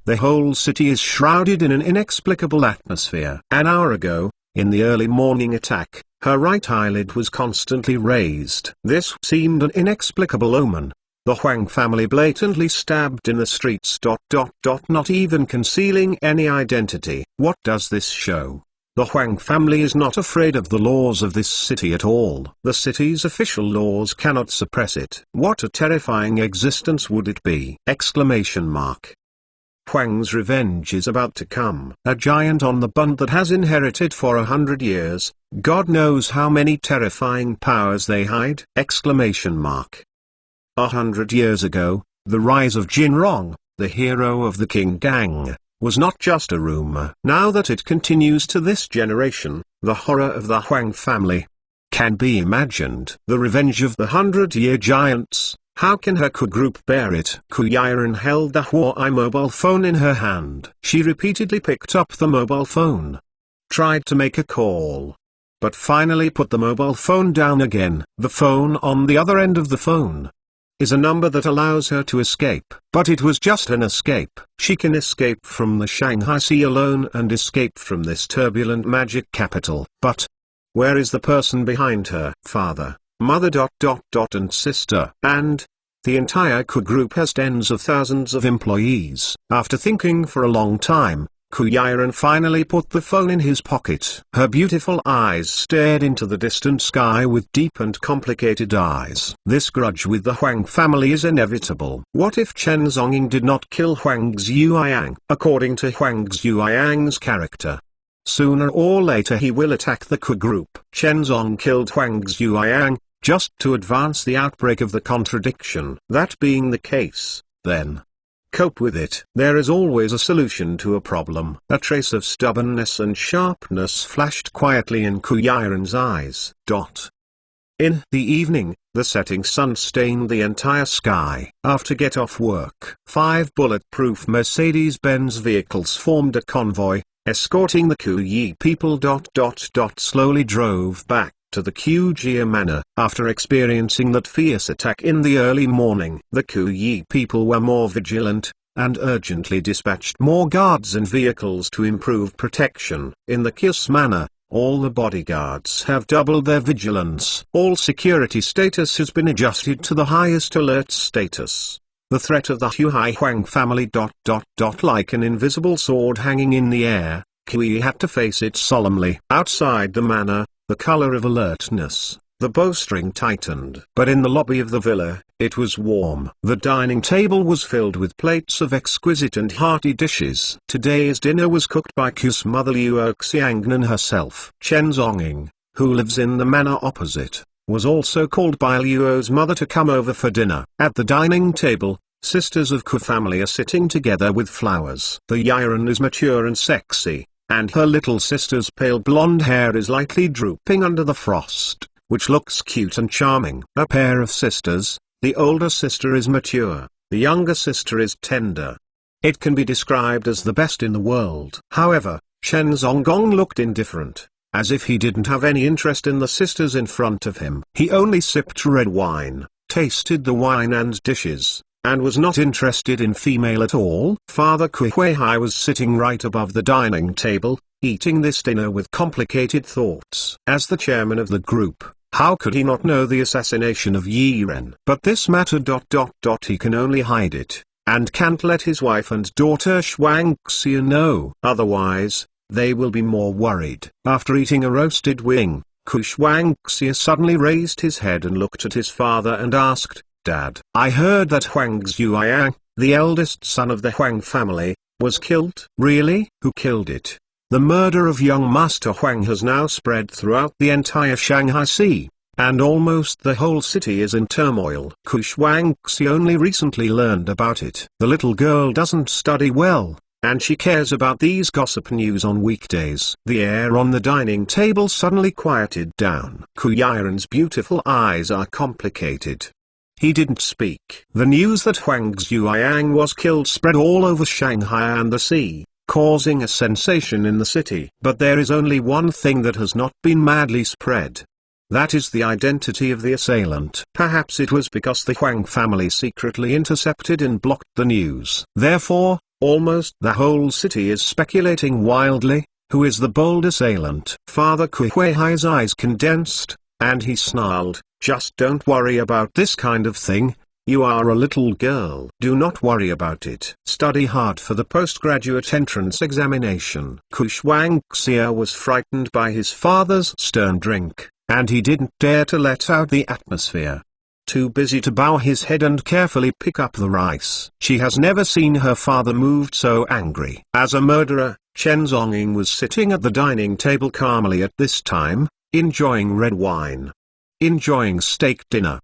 The whole city is shrouded in an inexplicable atmosphere. An hour ago, in the early morning attack, her right eyelid was constantly raised. This seemed an inexplicable omen. The Huang family blatantly stabbed in the streets. Not even concealing any identity. What does this show? The Huang family is not afraid of the laws of this city at all. The city's official laws cannot suppress it. What a terrifying existence would it be! Huang's revenge is about to come. A giant on the bund that has inherited for 100 years, God knows how many terrifying powers they hide! 100 years ago, the rise of Jin Rong, the hero of the King Gang, was not just a rumor. Now that it continues to this generation, the horror of the Huang family can be imagined. The revenge of the 100-year giants. How can her Ku group bear it? Ku Yiren held the Huai mobile phone in her hand. She repeatedly picked up the mobile phone, tried to make a call, but finally put the mobile phone down again. The phone on the other end of the phone is a number that allows her to escape. But it was just an escape. She can escape from the Shanghai Sea alone and escape from this turbulent magic capital. But where is the person behind her? Father, mother ... and sister. And the entire Ku group has tens of thousands of employees. After thinking for a long time, Ku Yiren finally put the phone in his pocket. Her beautiful eyes stared into the distant sky with deep and complicated eyes. This grudge with the Huang family is inevitable. What if Chen Zhongying did not kill Huang Zhuoyang? According to Huang Zhuoyang's character, sooner or later he will attack the Ku group. Chen Zhong killed Huang Zhuoyang, just to advance the outbreak of the contradiction. That being the case, then cope with it. There is always a solution to a problem. A trace of stubbornness and sharpness flashed quietly in Ku Yiren's eyes. In the evening, the setting sun stained the entire sky. After get-off work, 5 bulletproof Mercedes-Benz vehicles formed a convoy, escorting the Ku Yi people. Slowly drove back to the Qjia manor. After experiencing that fierce attack in the early morning, the Ku Yi people were more vigilant, and urgently dispatched more guards and vehicles to improve protection. In the Qs manor, all the bodyguards have doubled their vigilance. All security status has been adjusted to the highest alert status. The threat of the Huai Huang family. Like an invisible sword hanging in the air, Kui had to face it solemnly. Outside the manor, the color of alertness, the bowstring tightened. But in the lobby of the villa, it was warm. The dining table was filled with plates of exquisite and hearty dishes. Today's dinner was cooked by Q's mother Luo Xiangnan herself. Chen Zhongying, who lives in the manor opposite, was also called by Luo's mother to come over for dinner. At the dining table, sisters of Ku family are sitting together with flowers. The Yiren is mature and sexy, and her little sister's pale blonde hair is lightly drooping under the frost, which looks cute and charming. A pair of sisters, the older sister is mature, the younger sister is tender. It can be described as the best in the world. However, Chen Zhonggong looked indifferent, as if he didn't have any interest in the sisters in front of him. He only sipped red wine, tasted the wine and dishes, and was not interested in female at all. Father Kuihuihai was sitting right above the dining table, eating this dinner with complicated thoughts. As the chairman of the group, how could he not know the assassination of Yi Ren? But this matter. He can only hide it, and can't let his wife and daughter Shuang Xia know. Otherwise, they will be more worried. After eating a roasted wing, Ku Xuangxia suddenly raised his head and looked at his father and asked, "Dad, I heard that Huang Zhuoyang, the eldest son of the Huang family, was killed." "Really? Who killed it?" "The murder of young Master Huang has now spread throughout the entire Shanghai Sea, and almost the whole city is in turmoil." Ku Xuangxi only recently learned about it. The little girl doesn't study well, and she cares about these gossip news on weekdays. The air on the dining table suddenly quieted down. Ku Yiren's beautiful eyes are complicated. He didn't speak. The news that Huang Zhuoyang was killed spread all over Shanghai and the sea, causing a sensation in the city. But there is only one thing that has not been madly spread. That is the identity of the assailant. Perhaps it was because the Huang family secretly intercepted and blocked the news. Therefore, almost the whole city is speculating wildly, who is the bold assailant? Father Kuihui's eyes condensed, and he snarled, "Just don't worry about this kind of thing. You are a little girl. Do not worry about it. Study hard for the postgraduate entrance examination." Ku Xuangxia was frightened by his father's stern drink, and he didn't dare to let out the atmosphere. Too busy to bow his head and carefully pick up the rice. She has never seen her father moved so angry. As a murderer, Chen Zonging was sitting at the dining table calmly at this time, enjoying red wine. Enjoying steak dinner.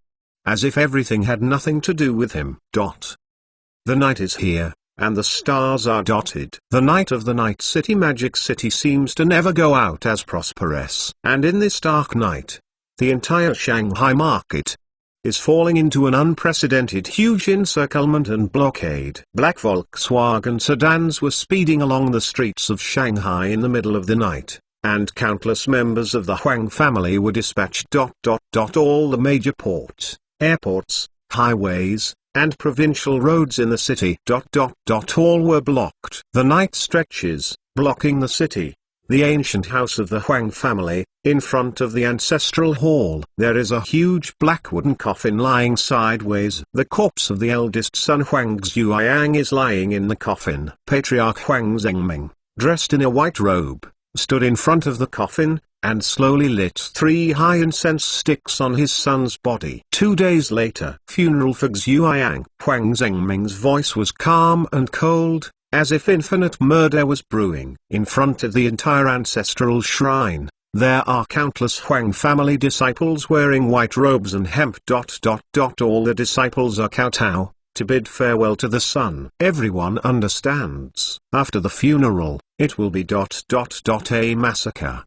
As if everything had nothing to do with him. The night is here, and the stars are dotted. The night of the Night City Magic City seems to never go out as prosperous. And in this dark night, the entire Shanghai market is falling into an unprecedented huge encirclement and blockade. Black Volkswagen sedans were speeding along the streets of Shanghai in the middle of the night, and countless members of the Huang family were dispatched. All the major ports, airports, highways, and provincial roads in the city. All were blocked. The night stretches, blocking the city. The ancient house of the Huang family, in front of the ancestral hall. There is a huge black wooden coffin lying sideways. The corpse of the eldest son Huang Zhuoyang is lying in the coffin. Patriarch Huang Zhengming, dressed in a white robe, stood in front of the coffin, and slowly lit 3 high incense sticks on his son's body. 2 days later, funeral for Zhuoyang. Huang Zhengming's voice was calm and cold, as if infinite murder was brewing. In front of the entire ancestral shrine, there are countless Huang family disciples wearing white robes and hemp. All the disciples are kowtow, to bid farewell to the son. Everyone understands. After the funeral, it will be a massacre!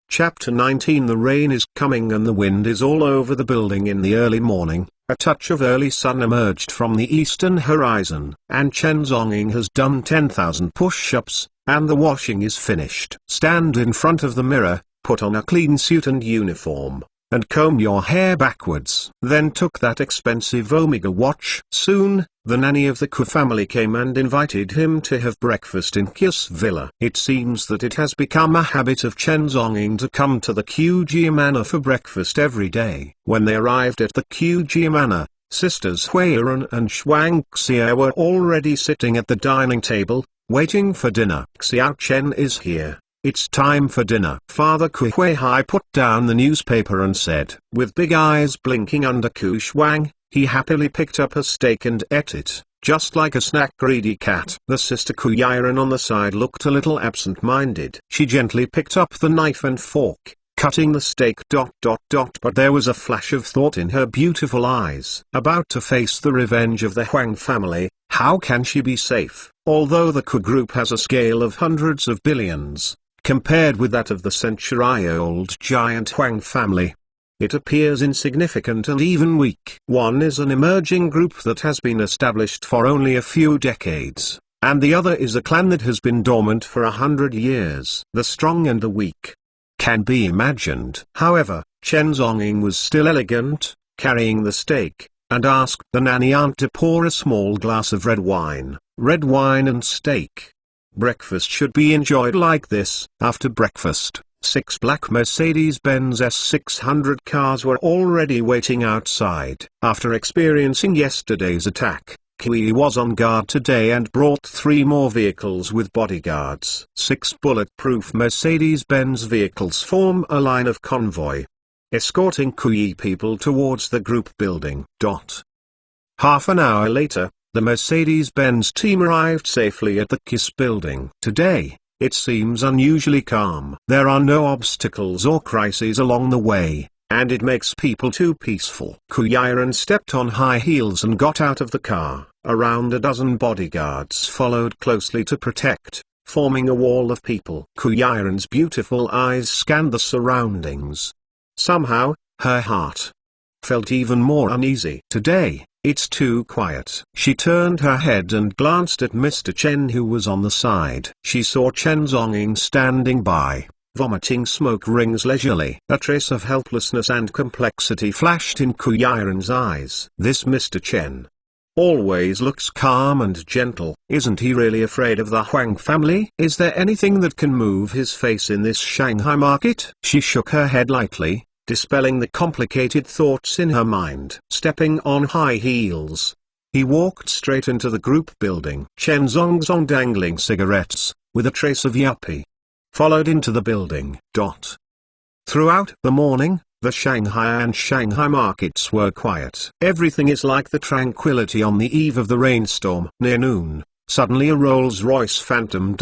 Chapter 19. The rain is coming and the wind is all over the building. In the early morning, a touch of early sun emerged from the eastern horizon, and Chen Zonging has done 10,000 push-ups, and the washing is finished. Stand in front of the mirror, put on a clean suit and uniform, and comb your hair backwards. Then took that expensive Omega watch. Soon, the nanny of the Ku family came and invited him to have breakfast in Kius Villa. It seems that it has become a habit of Chen Zonging to come to the Qijia Manor for breakfast every day. When they arrived at the Qijia Manor, sisters Huiran and Xuangxia were already sitting at the dining table, waiting for dinner. Xiao Chen is here. It's time for dinner. Father Kuihui put down the newspaper and said, with big eyes blinking under Ku Xuang, he happily picked up a steak and ate it, just like a snack-greedy cat. The sister Ku Yiren on the side looked a little absent-minded. She gently picked up the knife and fork, cutting the steak. But there was a flash of thought in her beautiful eyes. About to face the revenge of the Huang family, how can she be safe? Although the Ku group has a scale of hundreds of billions, compared with that of the century-old giant Huang family, it appears insignificant and even weak. One is an emerging group that has been established for only a few decades, and the other is a clan that has been dormant for 100 years. The strong and the weak can be imagined. However, Chen Zonging was still elegant, carrying the steak, and asked the nanny aunt to pour a small glass of red wine and steak. Breakfast should be enjoyed like this. After breakfast, 6 black Mercedes-Benz S600 cars were already waiting outside. After experiencing yesterday's attack, Kui was on guard today and brought 3 more vehicles with bodyguards. 6 bulletproof Mercedes-Benz vehicles form a line of convoy, escorting Kui people towards the group building. Half an hour later, the Mercedes-Benz team arrived safely at the KISS building. Today, it seems unusually calm. There are no obstacles or crises along the way, and it makes people too peaceful. Kuyiren stepped on high heels and got out of the car. Around a dozen bodyguards followed closely to protect, forming a wall of people. Kuyiren's beautiful eyes scanned the surroundings. Somehow, her heart felt even more uneasy. Today, it's too quiet. She turned her head and glanced at Mr. Chen, who was on the side. She saw Chen Zonging standing by, vomiting smoke rings leisurely. A trace of helplessness and complexity flashed in Kuyiren's eyes. This Mr. Chen always looks calm and gentle. Isn't he really afraid of the Huang family? Is there anything that can move his face in this Shanghai market? She shook her head lightly, dispelling the complicated thoughts in her mind. Stepping on high heels, he walked straight into the group building. Chen Zongzong, dangling cigarettes, with a trace of yuppie, followed into the building. Throughout the morning, the Shanghai and Shanghai markets were quiet. Everything is like the tranquility on the eve of the rainstorm. Near noon, suddenly a Rolls-Royce Phantom ...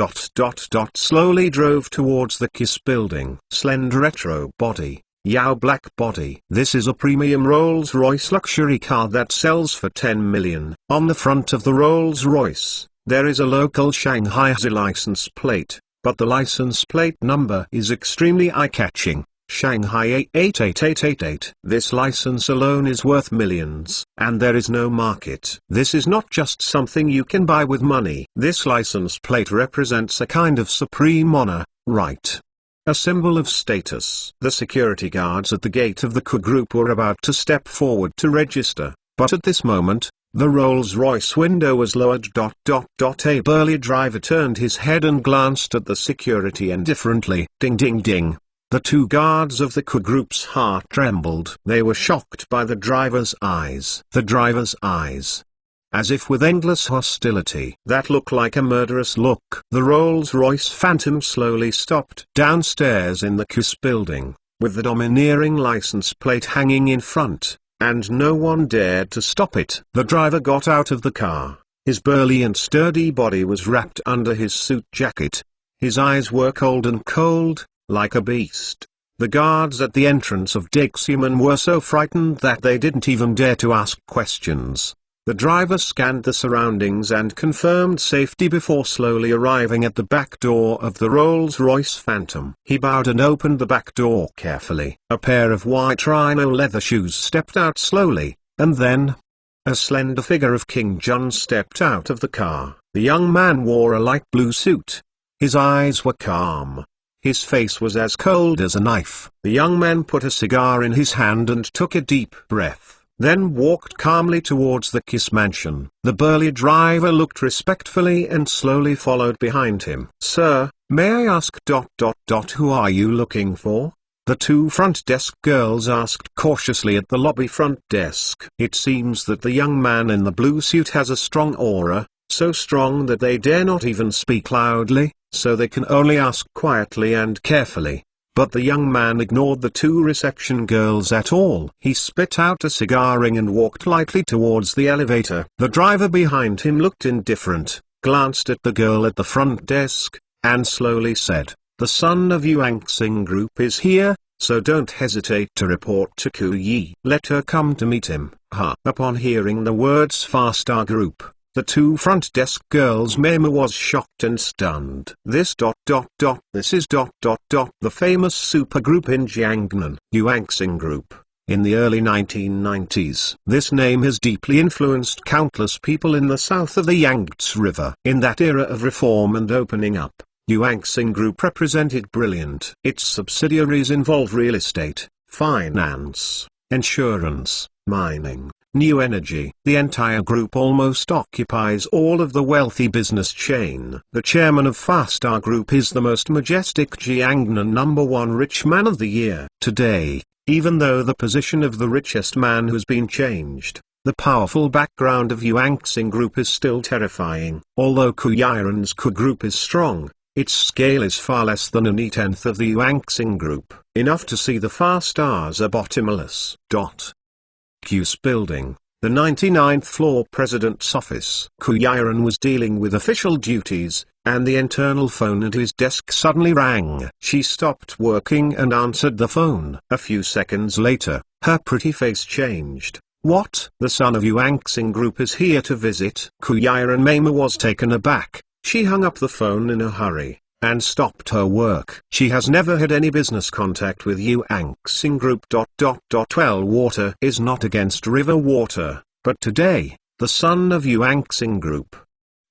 slowly drove towards the KISS building. Slender retro body, Yao black body. This is a premium Rolls-Royce luxury car that sells for 10 million. On the front of the Rolls-Royce, there is a local Shanghai license plate, but the license plate number is extremely eye-catching. Shanghai 88888. This license alone is worth millions, and there is no market. This is not just something you can buy with money. This license plate represents a kind of supreme honor, right? A symbol of status. The security guards at the gate of the Ku group were about to step forward to register, but at this moment, the Rolls-Royce window was lowered. A burly driver turned his head and glanced at the security indifferently. Ding ding ding. The 2 guards of the Ku group's heart trembled. They were shocked by the driver's eyes. The driver's eyes, as if with endless hostility. That looked like a murderous look. The Rolls-Royce Phantom slowly stopped downstairs in the KISS building, with the domineering license plate hanging in front, and no one dared to stop it. The driver got out of the car. His burly and sturdy body was wrapped under his suit jacket. His eyes were cold, like a beast. The guards at the entrance of Dexhuman were so frightened that they didn't even dare to ask questions. The driver scanned the surroundings and confirmed safety before slowly arriving at the back door of the Rolls-Royce Phantom. He bowed and opened the back door carefully. A pair of white rhino leather shoes stepped out slowly, and then a slender figure of King Jun stepped out of the car. The young man wore a light blue suit. His eyes were calm. His face was as cold as a knife. The young man put a cigar in his hand and took a deep breath, then walked calmly towards the KISS mansion. The burly driver looked respectfully and slowly followed behind him. "Sir, may I ask ... who are you looking for?" The 2 front desk girls asked cautiously at the lobby front desk. It seems that the young man in the blue suit has a strong aura, so strong that they dare not even speak loudly, so they can only ask quietly and carefully. But the young man ignored the 2 reception girls at all. He spit out a cigar ring and walked lightly towards the elevator. The driver behind him looked indifferent, glanced at the girl at the front desk, and slowly said, "The son of Yuanxing Group is here, so don't hesitate to report to Ku Yi. Let her come to meet him." Upon hearing the words Far-Star Group, the 2 front desk girls' memo was shocked and stunned. This is ... the famous supergroup in Jiangnan, Yuanxing Group, in the early 1990s. This name has deeply influenced countless people in the south of the Yangtze River. In that era of reform and opening up, Yuanxing Group represented brilliant. Its subsidiaries involve real estate, finance, insurance, mining, new energy. The entire group almost occupies all of the wealthy business chain. The chairman of Far-Star Group is the most majestic Jiangnan #1 rich man of the year. Today, even though the position of the richest man has been changed, The powerful background of Yuanxing group is still terrifying. Although Kuyiran's Ku group is strong, its scale is far less than an e-tenth of the Yuanxing group, enough to see the far stars are bottomless. Q's building, the 99th floor president's office. Kuyiran was dealing with official duties, and the internal phone at his desk suddenly rang. She stopped working and answered the phone. A few seconds later, her pretty face changed. What? The son of Yuanxing group is here to visit. Kuyiran Mema was taken aback. She hung up the phone in a hurry, and stopped her work. She has never had any business contact with Yuanxing group. Well, water is not against river water, but today, the son of Yuanxing group.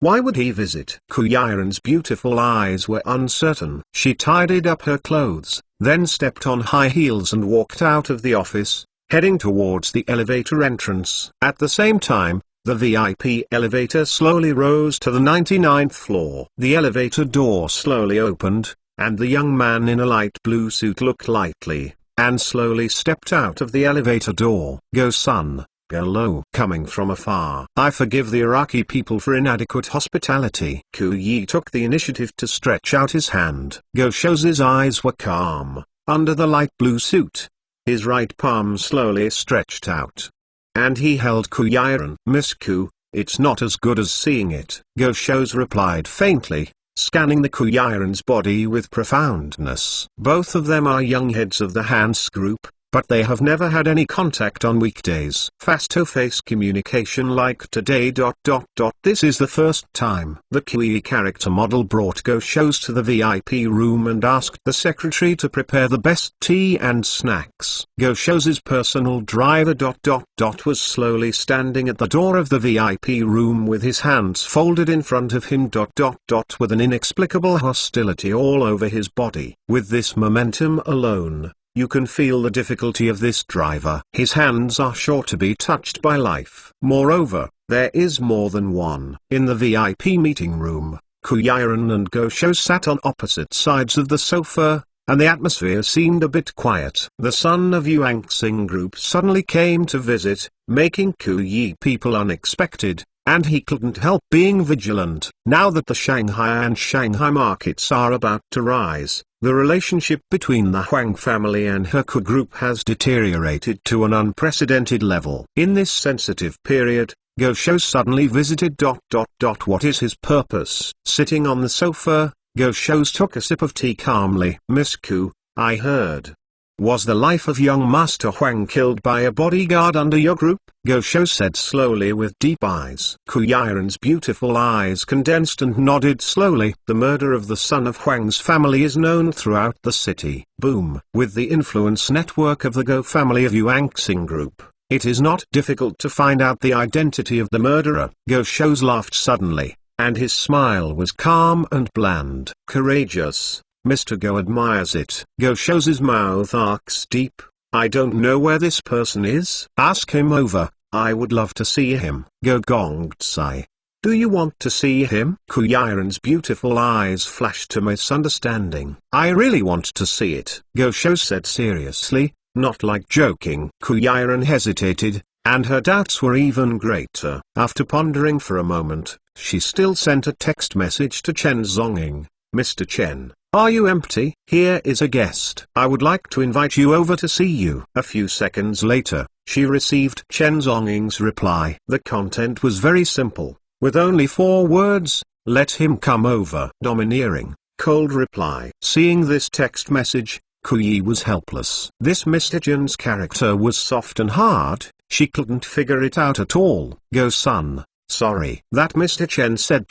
Why would he visit? Kuyiran's beautiful eyes were uncertain. She tidied up her clothes, then stepped on high heels and walked out of the office, heading towards the elevator entrance. At the same time, the VIP elevator slowly rose to the 99th floor. The elevator door slowly opened, and the young man in a light blue suit looked lightly, and slowly stepped out of the elevator door. Go son, go low. Coming from afar. I forgive the Iraqi people for inadequate hospitality. Kuyi took the initiative to stretch out his hand. Go Shou's eyes were calm, under the light blue suit. His right palm slowly stretched out, and he held Kuyiran. Miss Ku, it's not as good as seeing it. Go Shou's replied faintly, scanning the Kuyiran's body with profoundness. Both of them are young heads of the Hans group, but they have never had any contact on weekdays. Face-to-face communication like today. This is the first time. The Kui character model brought Go Shou's to the VIP room and asked the secretary to prepare the best tea and snacks. Go Shou's personal driver. Was slowly standing at the door of the VIP room with his hands folded in front of him. With an inexplicable hostility all over his body. With this momentum alone, you can feel the difficulty of this driver. His hands are sure to be touched by life. Moreover, there is more than one. In the VIP meeting room, Kuyiran and Go Shou sat on opposite sides of the sofa, and the atmosphere seemed a bit quiet. The son of Yuanxing group suddenly came to visit, making Kuyi people unexpected, and he couldn't help being vigilant. Now that the Shanghai and Shanghai markets are about to rise, the relationship between the Huang family and her Ku group has deteriorated to an unprecedented level. In this sensitive period, Go Shou suddenly visited. What is his purpose? Sitting on the sofa, Go Shou took a sip of tea calmly. Miss Ku, I heard. Was the life of young Master Huang killed by a bodyguard under your group? Go Shou said slowly with deep eyes. Kuyiran's beautiful eyes condensed and nodded slowly. The murder of the son of Huang's family is known throughout the city. Boom. With the influence network of the Go family of Yuanxing group, it is not difficult to find out the identity of the murderer. Go Shou laughed suddenly, and his smile was calm and bland. Courageous. Mr. Go admires it. Go Shou's mouth arcs deep. I don't know where this person is. Ask him over. I would love to see him. Go gonged sigh. Do you want to see him? Kuyiran's beautiful eyes flashed to misunderstanding. I really want to see it. Go Shou said seriously, not like joking. Kuyiran hesitated, and her doubts were even greater. After pondering for a moment, she still sent a text message to Chen Zonging. Mr. Chen, are you empty? Here is a guest. I would like to invite you over to see you. A few seconds later, she received Chen Zonging's reply. The content was very simple, with only 4 words: let him come over. Domineering, cold reply. Seeing this text message, Kuyi was helpless. This Mr. Chen's character was soft and hard, she couldn't figure it out at all. Go son. Sorry. That Mr. Chen said.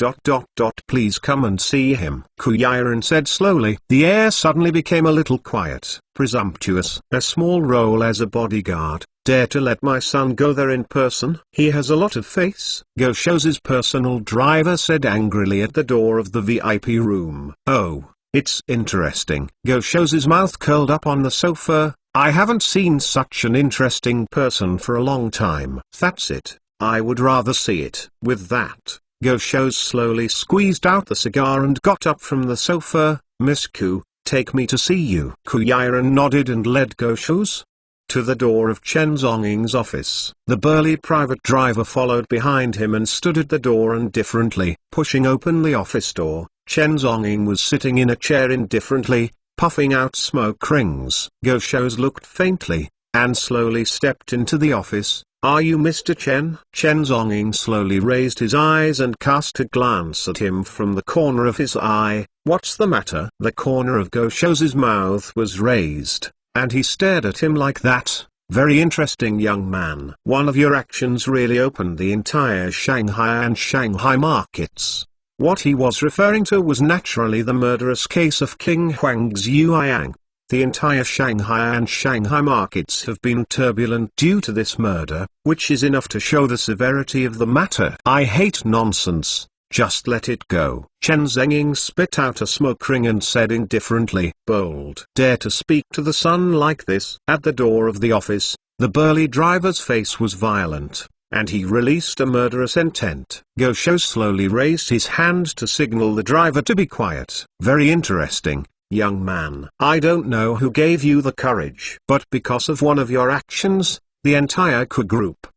Please come and see him. Kuyiran said slowly. The air suddenly became a little quiet. Presumptuous. A small role as a bodyguard. Dare to let my son go there in person? He has a lot of face. Go Shou's personal driver said angrily at the door of the VIP room. Oh, it's interesting. Go Shou's mouth curled up on the sofa. I haven't seen such an interesting person for a long time. That's it. I would rather see it. With that, Go Shou slowly squeezed out the cigar and got up from the sofa. Miss Ku, take me to see you. Kuyiran nodded and led Go Shou's to the door of Chen Zonging's office. The burly private driver followed behind him and stood at the door indifferently. Pushing open the office door, Chen Zonging was sitting in a chair indifferently, puffing out smoke rings. Go Shows looked faintly, and slowly stepped into the office. "Are you Mr. Chen?" Chen Zonging slowly raised his eyes and cast a glance at him from the corner of his eye. "What's the matter?" The corner of Go Shou's mouth was raised, and he stared at him like that. "Very interesting, young man. One of your actions really opened the entire Shanghai and Shanghai markets." What he was referring to was naturally the murderous case of King Huang's Yueyang. The entire Shanghai and Shanghai markets have been turbulent due to this murder, which is enough to show the severity of the matter. "I hate nonsense. Just let it go." Chen Zonging spit out a smoke ring and said indifferently, "Bold. Dare to speak to the sun like this?" At the door of the office, the burly driver's face was violent, and he released a murderous intent. Go Shou slowly raised his hand to signal the driver to be quiet. "Very interesting, young man. I don't know who gave you the courage, but because of one of your actions, the entire Ku group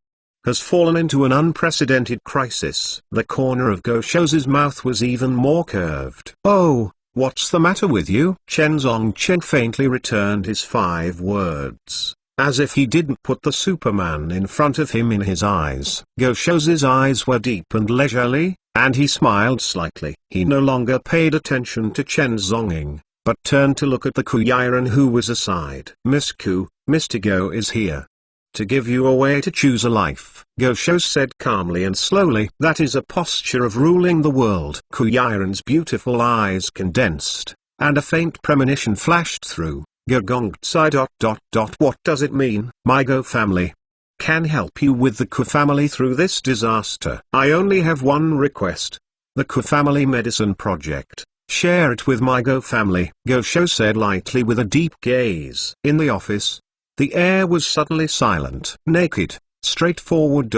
has fallen into an unprecedented crisis." The corner of Go Shou's mouth was even more curved. "Oh, what's the matter with you?" Chen Zongchen faintly returned his 5 words, as if he didn't put the Superman in front of him in his eyes. Go Shou's eyes were deep and leisurely, and he smiled slightly. He no longer paid attention to Chen Zonging, but turned to look at the Kuyiran who was aside. "Miss Ku, Mr. Go is here to give you a way to choose a life," Go Shou said calmly and slowly. "That is a posture of ruling the world." Kuyiran's beautiful eyes condensed, and a faint premonition flashed through. "Gongtsai ... What does it mean?" "My Go family can help you with the Ku family through this disaster. I only have one request. The Ku family medicine project. Share it with my Go family," Go Shou said lightly with a deep gaze. In the office, the air was suddenly silent. Naked, straightforward ...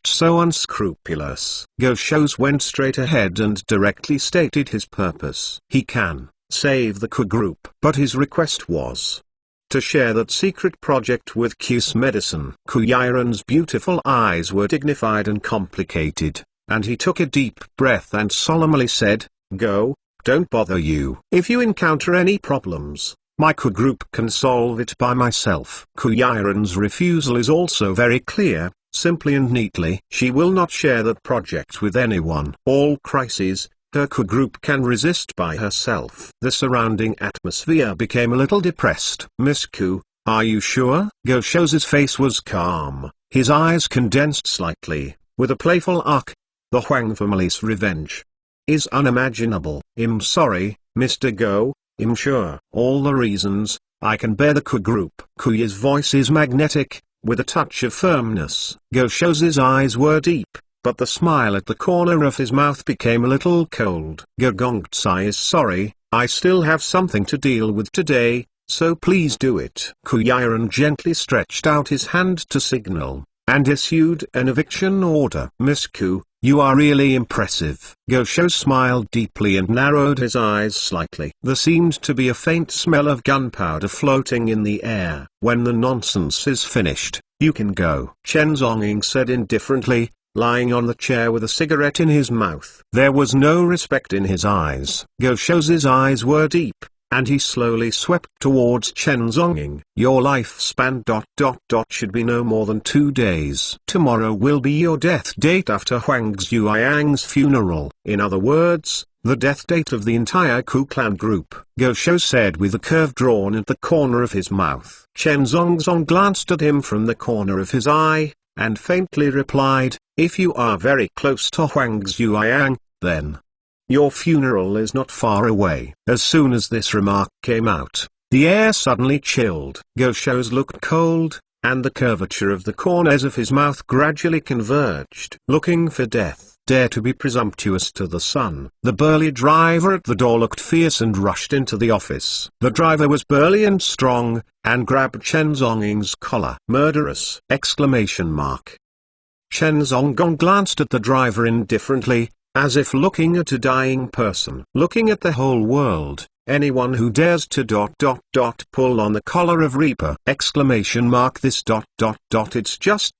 So unscrupulous. Go Shou went straight ahead and directly stated his purpose. He can save the Ku group. But his request was to share that secret project with Q's medicine. Kuyiran's beautiful eyes were dignified and complicated, and he took a deep breath and solemnly said, "Go, don't bother you. If you encounter any problems, my Ku group can solve it by myself." Kuyiran's refusal is also very clear, simply and neatly. She will not share that project with anyone. All crises, her Ku group can resist by herself. The surrounding atmosphere became a little depressed. "Miss Ku, are you sure?" Go Shou's face was calm, his eyes condensed slightly, with a playful arc. "The Huang family's revenge is unimaginable." "I'm sorry, Mr. Go, I'm sure. All the reasons, I can bear the Ku group." Kuyi's voice is magnetic, with a touch of firmness. Go Shou's eyes were deep, but the smile at the corner of his mouth became a little cold. "Gongtsai is sorry, I still have something to deal with today, so please do it." Kuyiran gently stretched out his hand to signal, and issued an eviction order. "Miss Ku, you are really impressive." Go Shou smiled deeply and narrowed his eyes slightly. There seemed to be a faint smell of gunpowder floating in the air. "When the nonsense is finished, you can go," Chen Zonging said indifferently, lying on the chair with a cigarette in his mouth. There was no respect in his eyes. Go Shou's eyes were deep, and he slowly swept towards Chen Zonging. "Your lifespan ... should be no more than 2 days. Tomorrow will be your death date after Huang's Yueyang's funeral. In other words, the death date of the entire Ku clan group," Go Shou said with a curve drawn at the corner of his mouth. Chen Zongzong glanced at him from the corner of his eye, and faintly replied, "If you are very close to Huang's Yueyang, then your funeral is not far away." As soon as this remark came out, the air suddenly chilled. Go Shou's looked cold, and the curvature of the corners of his mouth gradually converged. "Looking for death, dare to be presumptuous to the sun." The burly driver at the door looked fierce and rushed into the office. The driver was burly and strong, and grabbed Chen Zonging's collar. "Murderous!" Exclamation mark. Chen Zongong glanced at the driver indifferently, as if looking at a dying person. Looking at the whole world, Anyone who dares to pull on the collar of Reaper! This it's just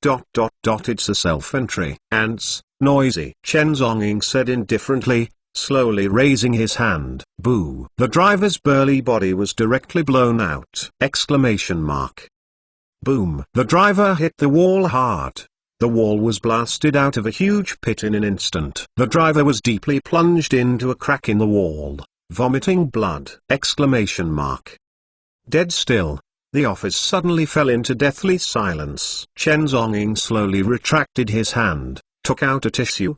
it's a self-entry. Ants, noisy. Chen Zhongying said indifferently, slowly raising his hand. Boo. The driver's burly body was directly blown out! Boom. The driver hit the wall hard. The wall was blasted out of a huge pit in an instant. The driver was deeply plunged into a crack in the wall, vomiting blood! Dead still. The office suddenly fell into deathly silence. Chen Zhongying slowly retracted his hand, took out a tissue,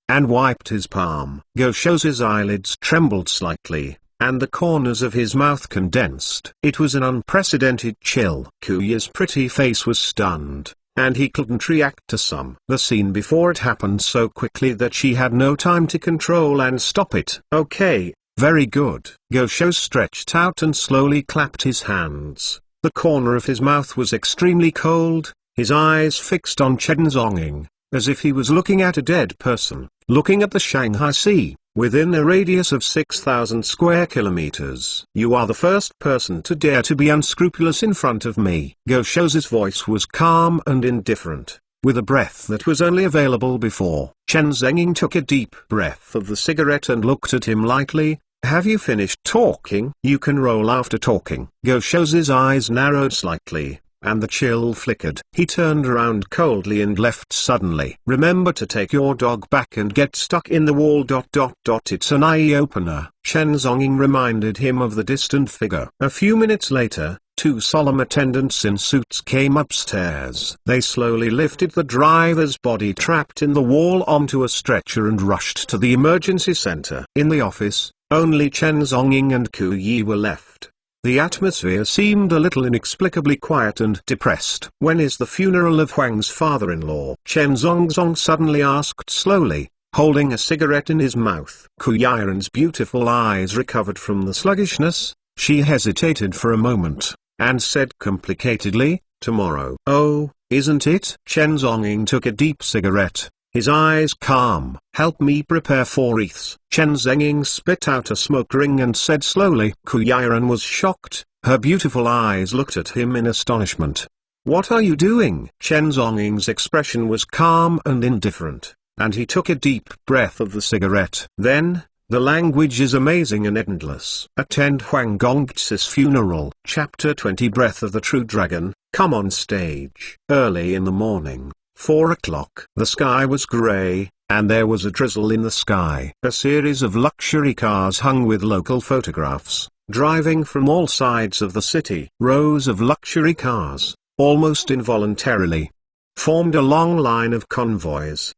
and wiped his palm. Go Shou's eyelids trembled slightly, and the corners of his mouth condensed. It was an unprecedented chill. Kuya's pretty face was stunned, and he couldn't react to the scene before it happened so quickly that she had no time to control and stop it. Okay, very good. Go Shou stretched out and slowly clapped his hands. The corner of his mouth was extremely cold, his eyes fixed on Chen Zhongying, as if he was looking at a dead person, looking at the Shanghai Sea, within a radius of 6,000 square kilometers. You are the first person to dare to be unscrupulous in front of me. Go Shou's voice was calm and indifferent, with a breath that was only available before. Chen Zhongying took a deep breath of the cigarette and looked at him lightly. Have you finished talking? You can roll after talking. Go Shou's eyes narrowed slightly, and the chill flickered. He turned around coldly and left suddenly. Remember to take your dog back and get stuck in the wall. It's an eye-opener. Chen Zhongying reminded him of the distant figure. A few minutes later, two solemn attendants in suits came upstairs. They slowly lifted the driver's body trapped in the wall onto a stretcher and rushed to the emergency center. In the office, only Chen Zhongying and Ku Yi were left. The atmosphere seemed a little inexplicably quiet and depressed. When is the funeral of Huang's father-in-law? Chen Zhongzong suddenly asked slowly, holding a cigarette in his mouth. Ku Yiren's beautiful eyes recovered from the sluggishness. She hesitated for a moment, and said complicatedly, tomorrow. Oh, isn't it? Chen Zhongying took a deep cigarette, his eyes calm. Help me prepare 4 wreaths. Chen Zhongying spit out a smoke ring and said slowly. Ku Yiren was shocked, her beautiful eyes looked at him in astonishment. What are you doing? Chen Zhongying's expression was calm and indifferent, and he took a deep breath of the cigarette. Then, the language is amazing and endless. Attend Huang Gongzi's funeral. Chapter 20 Breath of the True Dragon. Come on stage. Early in the morning, 4 o'clock. The sky was grey, and there was a drizzle in the sky. A series of luxury cars hung with local photographs, driving from all sides of the city. Rows of luxury cars, almost involuntarily, formed a long line of convoys,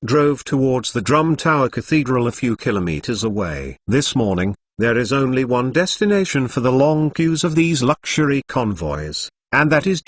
drove towards the Drum Tower Cathedral a few kilometers away. This morning, there is only one destination for the long queues of these luxury convoys, and that is ...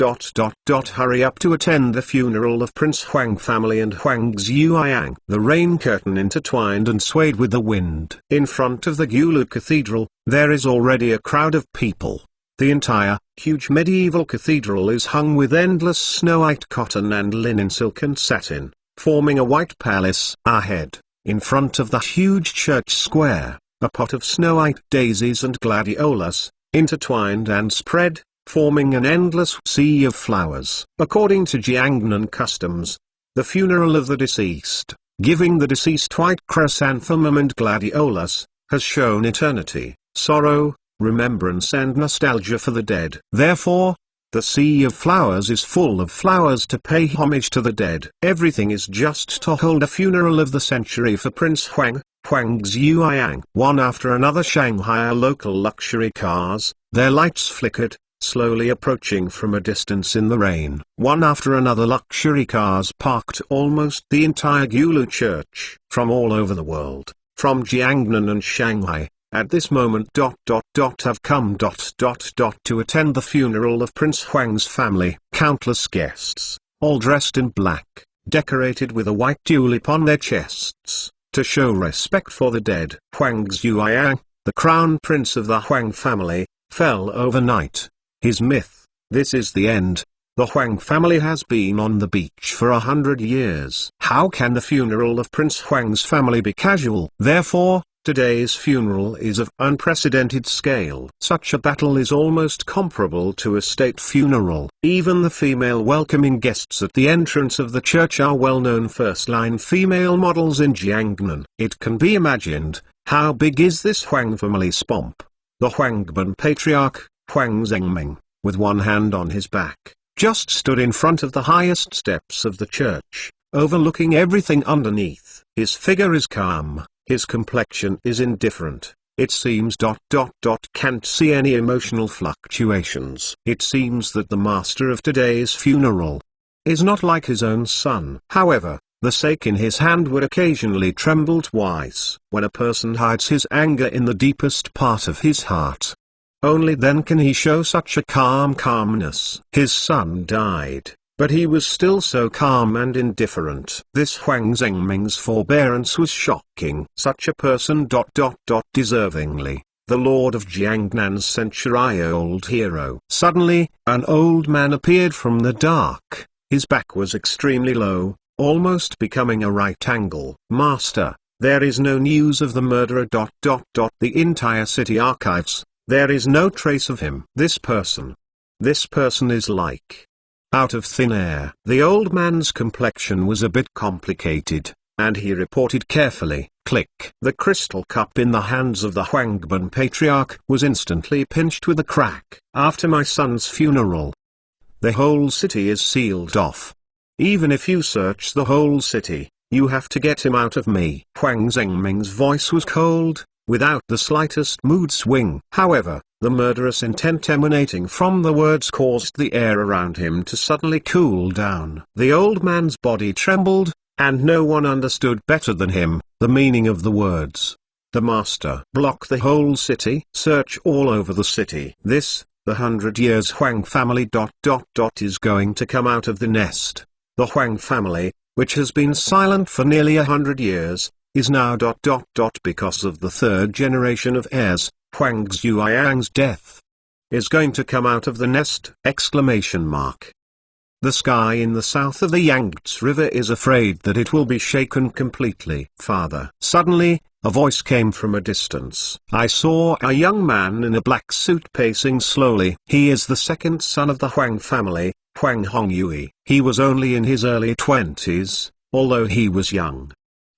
Hurry up to attend the funeral of Prince Huang family and Huang Zhuoyang. The rain curtain intertwined and swayed with the wind. In front of the Gulu Cathedral, there is already a crowd of people. The entire, huge medieval cathedral is hung with endless snow-white cotton and linen, silk and satin, forming a white palace. Ahead, in front of the huge church square, a pot of snow-white daisies and gladiolas, intertwined and spread, forming an endless sea of flowers. According to Jiangnan customs, the funeral of the deceased, giving the deceased white chrysanthemum and gladiolas, has shown eternity, sorrow, remembrance and nostalgia for the dead. Therefore, the sea of flowers is full of flowers to pay homage to the dead. Everything is just to hold a funeral of the century for Prince Huang, Huang Zhuoyang. One after another Shanghai local luxury cars, their lights flickered, slowly approaching from a distance in the rain. One after another luxury cars parked almost the entire Gulu church, from all over the world, from Jiangnan and Shanghai, at this moment have come to attend the funeral of Prince Huang's family. Countless guests, all dressed in black, decorated with a white tulip on their chests, to show respect for the dead. Huang Zhuoyang, the crown prince of the Huang family, fell overnight. His myth, this is the end. The Huang family has been on the beach for 100 years. How can the funeral of Prince Huang's family be casual? Therefore, Today's funeral is of unprecedented scale. Such a battle is almost comparable to a state funeral. Even the female welcoming guests at the entrance of the church are well-known first-line female models in Jiangnan. It can be imagined, how big is this Huang family's pomp? The Huangban patriarch, Huang Zhengming, with one hand on his back, just stood in front of the highest steps of the church, overlooking everything underneath. His figure is calm. His complexion is indifferent. It seems ... can't see any emotional fluctuations. It seems that the master of today's funeral is not like his own son. However, the stake in his hand would occasionally tremble twice. When a person hides his anger in the deepest part of his heart, only then can he show such a calmness. His son died, but he was still so calm and indifferent. This Huang Zhengming's forbearance was shocking. Such a person ... deservingly, the lord of Jiangnan's century-old hero. Suddenly, an old man appeared from the dark. His back was extremely low, almost becoming a right angle. Master, there is no news of the murderer ... The entire city archives, there is no trace of him. This person is like out of thin air. The old man's complexion was a bit complicated, and he reported carefully. Click. The crystal cup in the hands of the Huangban patriarch was instantly pinched with a crack. After my son's funeral, the whole city is sealed off. Even if you search the whole city, you have to get him out of me. Huang Zhengming's voice was cold, without the slightest mood swing. However, the murderous intent emanating from the words caused the air around him to suddenly cool down. The old man's body trembled, and no one understood better than him the meaning of the words. The master. Block the whole city. Search all over the city. This, the 100 years Huang family ... is going to come out of the nest. The Huang family, which has been silent for nearly 100 years, is now ... because of the third generation of heirs. Huang Zhuoyang's death is going to come out of the nest! The sky in the south of the Yangtze River is afraid that it will be shaken completely. Father. Suddenly, a voice came from a distance. I saw a young man in a black suit pacing slowly. He is the second son of the Huang family, Huang Hongyue. He was only in his early 20s, although he was young.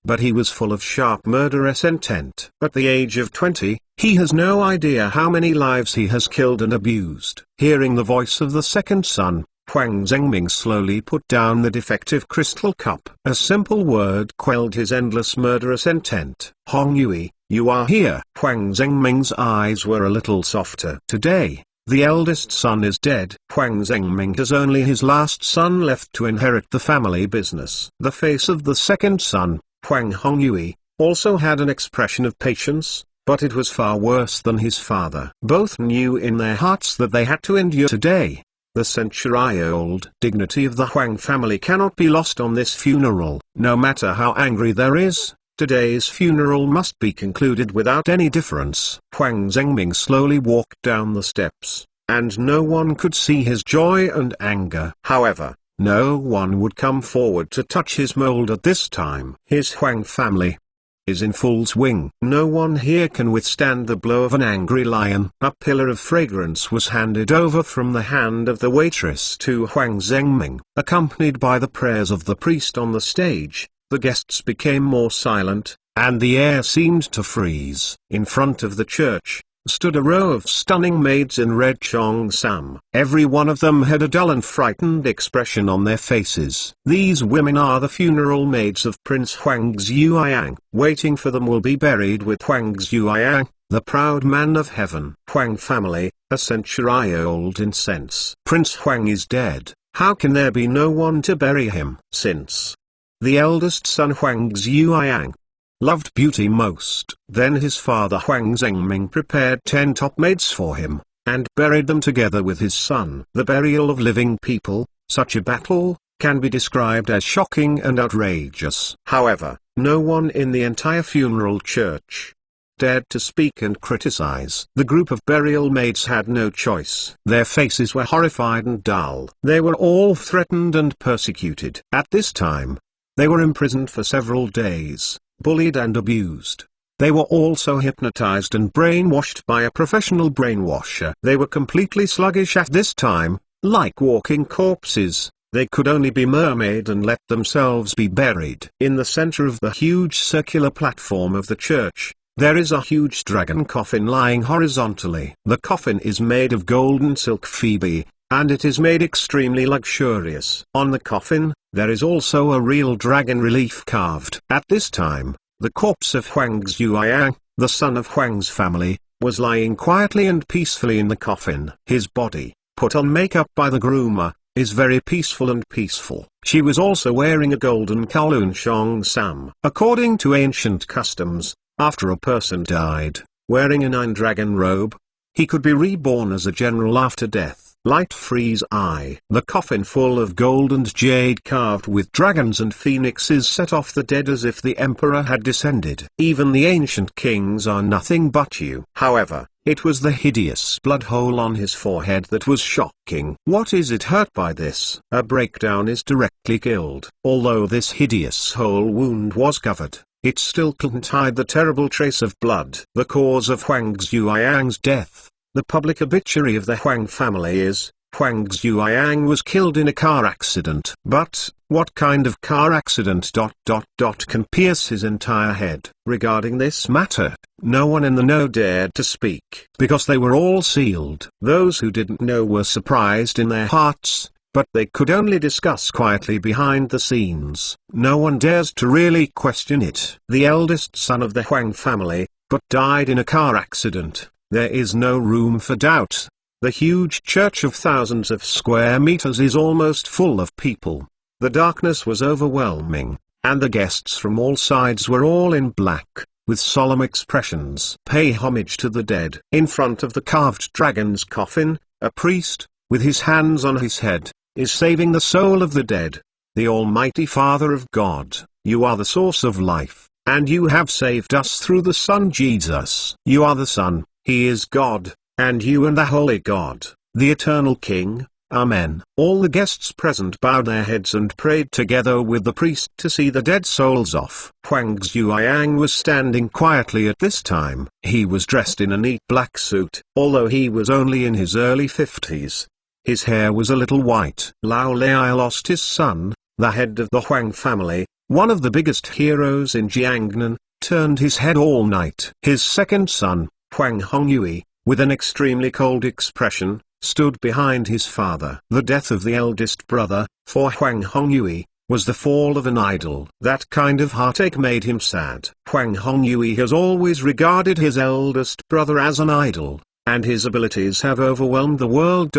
But he was full of sharp murderous intent. At the age of 20, he has no idea how many lives he has killed and abused. Hearing the voice of the second son, Huang Zhengming slowly put down the defective crystal cup. A simple word quelled his endless murderous intent. Hongyue, you are here. Huang Zhengming's eyes were a little softer. Today, the eldest son is dead. Huang Zhengming has only his last son left to inherit the family business. The face of the second son, Huang Hongyue, also had an expression of patience, but it was far worse than his father. Both knew in their hearts that they had to endure today. The century-old dignity of the Huang family cannot be lost on this funeral. No matter how angry there is, today's funeral must be concluded without any difference. Huang Zhengming slowly walked down the steps, and no one could see his joy and anger. However, no one would come forward to touch his mold at this time. His Huang family is in full swing. No one here can withstand the blow of an angry lion. A pillar of fragrance was handed over from the hand of the waitress to Huang Zhengming. Accompanied by the prayers of the priest on the stage, the guests became more silent, and the air seemed to freeze. In front of the church stood a row of stunning maids in red cheongsam. Every one of them had a dull and frightened expression on their faces. These women are the funeral maids of Prince Huang Zhuoyang. Waiting for them will be buried with Huang Zhuoyang, the proud man of heaven. Huang family, a century-old incense. Prince Huang is dead. How can there be no one to bury him? Since the eldest son Huang Zhuoyang loved beauty most. Then his father Huang Zhengming prepared 10 top maids for him, and buried them together with his son. The burial of living people, such a battle, can be described as shocking and outrageous. However, no one in the entire funeral church dared to speak and criticize. The group of burial maids had no choice. Their faces were horrified and dull. They were all threatened and persecuted. At this time, they were imprisoned for several days, bullied and abused. They were also hypnotized and brainwashed by a professional brainwasher. They were completely sluggish at this time, like walking corpses. They could only be mermaid and let themselves be buried. In the center of the huge circular platform of the church, there is a huge dragon coffin lying horizontally. The coffin is made of golden silk phoebe, and it is made extremely luxurious. On the coffin, there is also a real dragon relief carved. At this time, the corpse of Huang Zhuoyang, the son of Huang's family, was lying quietly and peacefully in the coffin. His body, put on makeup by the groomer, is very peaceful and peaceful. She was also wearing a golden Kowloon Shong Sam. According to ancient customs, after a person died, wearing a 9-dragon robe, he could be reborn as a general after death. Light freeze eye. The coffin full of gold and jade carved with dragons and phoenixes set off the dead as if the emperor had descended. Even the ancient kings are nothing but you. However, it was the hideous blood hole on his forehead that was shocking. What is it hurt by this? A breakdown is directly killed. Although this hideous hole wound was covered, it still couldn't hide the terrible trace of blood. The cause of Huang Zhuoyang's death. The public obituary of the Huang family is, Huang Zhuoyang was killed in a car accident. But, what kind of car accident ... can pierce his entire head? Regarding this matter, no one in the know dared to speak, because they were all sealed. Those who didn't know were surprised in their hearts, but they could only discuss quietly behind the scenes. No one dares to really question it. The eldest son of the Huang family, but died in a car accident. There is no room for doubt. The huge church of thousands of square meters is almost full of people. The darkness was overwhelming, and the guests from all sides were all in black, with solemn expressions. Pay homage to the dead. In front of the carved dragon's coffin, a priest, with his hands on his head, is saving the soul of the dead. The Almighty Father of God, you are the source of life, and you have saved us through the Son Jesus. You are the Son. He is God, and you and the Holy God, the Eternal King. Amen. All the guests present bowed their heads and prayed together with the priest to see the dead souls off. Huang Zhuoyang was standing quietly at this time. He was dressed in a neat black suit. Although he was only in his early 50s, his hair was a little white. Lao Lei lost his son, the head of the Huang family, one of the biggest heroes in Jiangnan, turned his head all night. His second son, Huang Hongyue, with an extremely cold expression, stood behind his father. The death of the eldest brother, for Huang Hongyue, was the fall of an idol. That kind of heartache made him sad. Huang Hongyue has always regarded his eldest brother as an idol, and his abilities have overwhelmed the world.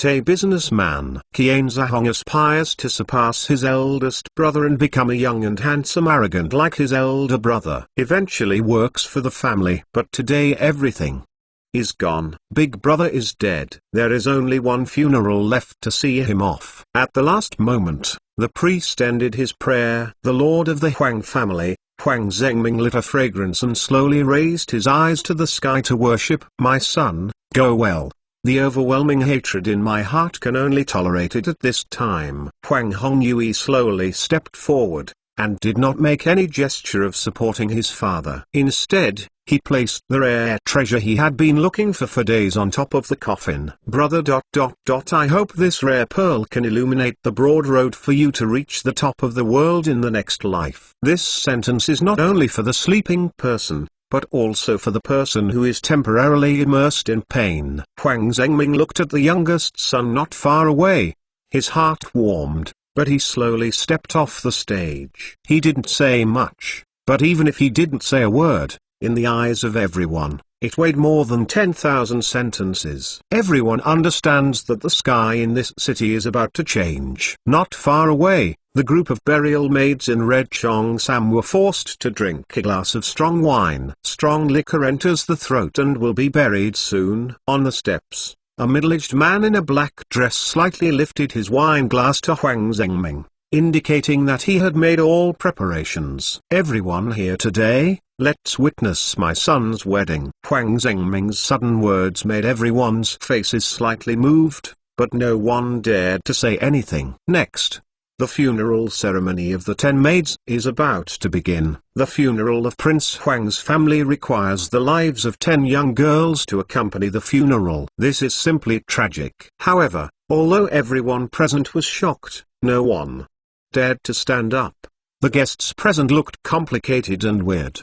A businessman, Qian Zhahong aspires to surpass his eldest brother and become a young and handsome arrogant like his elder brother. Eventually works for the family. But today everything is gone. Big brother is dead. There is only one funeral left to see him off. At the last moment, the priest ended his prayer. The lord of the Huang family, Huang Zhengming, lit a fragrance and slowly raised his eyes to the sky to worship. My son, go well. The overwhelming hatred in my heart can only tolerate it at this time. Huang Hongyue slowly stepped forward, and did not make any gesture of supporting his father. Instead, he placed the rare treasure he had been looking for days on top of the coffin. Brother ... I hope this rare pearl can illuminate the broad road for you to reach the top of the world in the next life. This sentence is not only for the sleeping person, but also for the person who is temporarily immersed in pain. Huang Zhengming looked at the youngest son not far away. His heart warmed, but he slowly stepped off the stage. He didn't say much, but even if he didn't say a word, in the eyes of everyone, it weighed more than 10,000 sentences. Everyone understands that the sky in this city is about to change. Not far away, the group of burial maids in red cheongsam were forced to drink a glass of strong wine. Strong liquor enters the throat and will be buried soon. On the steps, a middle-aged man in a black dress slightly lifted his wine glass to Huang Zhengming, indicating that he had made all preparations. Everyone here today, let's witness my son's wedding. Huang Zhengming's sudden words made everyone's faces slightly moved, but no one dared to say anything. Next, The funeral ceremony of the 10 maids is about to begin. The funeral of Prince Huang's family requires the lives of 10 young girls to accompany the funeral. This is simply tragic. However, although everyone present was shocked, no one dared to stand up. The guests present looked complicated and weird,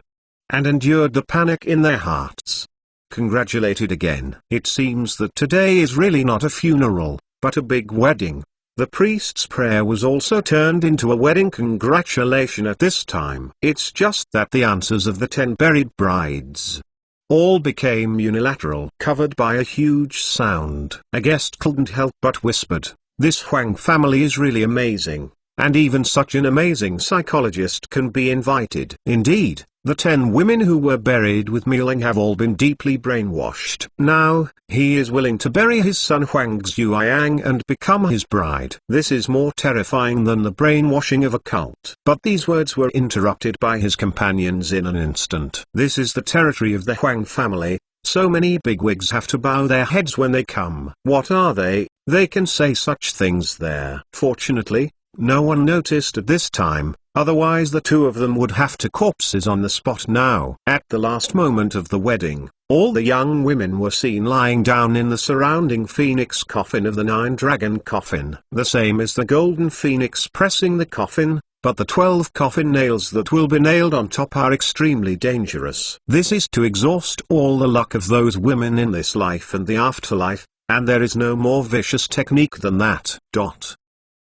and endured the panic in their hearts. Congratulated again. It seems that today is really not a funeral, but a big wedding. The priest's prayer was also turned into a wedding congratulation at this time. It's just that the answers of the 10 buried brides all became unilateral, covered by a huge sound. A guest couldn't help but whispered, "This Huang family is really amazing, and even such an amazing psychologist can be invited." Indeed, the 10 women who were buried with Miling have all been deeply brainwashed. Now, he is willing to bury his son Huang Zhuoyang and become his bride. This is more terrifying than the brainwashing of a cult. But these words were interrupted by his companions in an instant. This is the territory of the Huang family. So many bigwigs have to bow their heads when they come. What are they? They can say such things there. Fortunately, no one noticed at this time, otherwise the two of them would have to corpses on the spot now. At the last moment of the wedding, all the young women were seen lying down in the surrounding phoenix coffin of the 9-dragon coffin. The same as the golden phoenix pressing the coffin, but the 12 coffin nails that will be nailed on top are extremely dangerous. This is to exhaust all the luck of those women in this life and the afterlife, and there is no more vicious technique than that.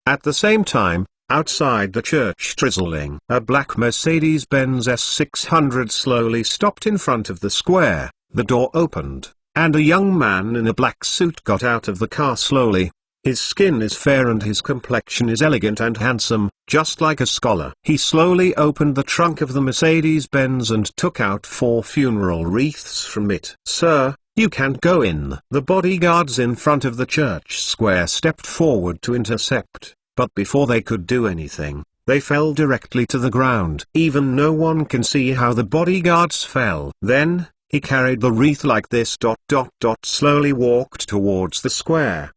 At the same time, outside the church drizzling, a black Mercedes-Benz S600 slowly stopped in front of the square. The door opened, and a young man in a black suit got out of the car slowly. His skin is fair and his complexion is elegant and handsome, just like a scholar. He slowly opened the trunk of the Mercedes-Benz and took out 4 funeral wreaths from it. "Sir, you can't go in." The bodyguards in front of the church square stepped forward to intercept, but before they could do anything, they fell directly to the ground. Even no one can see how the bodyguards fell. Then, he carried the wreath like this. Slowly walked towards the square.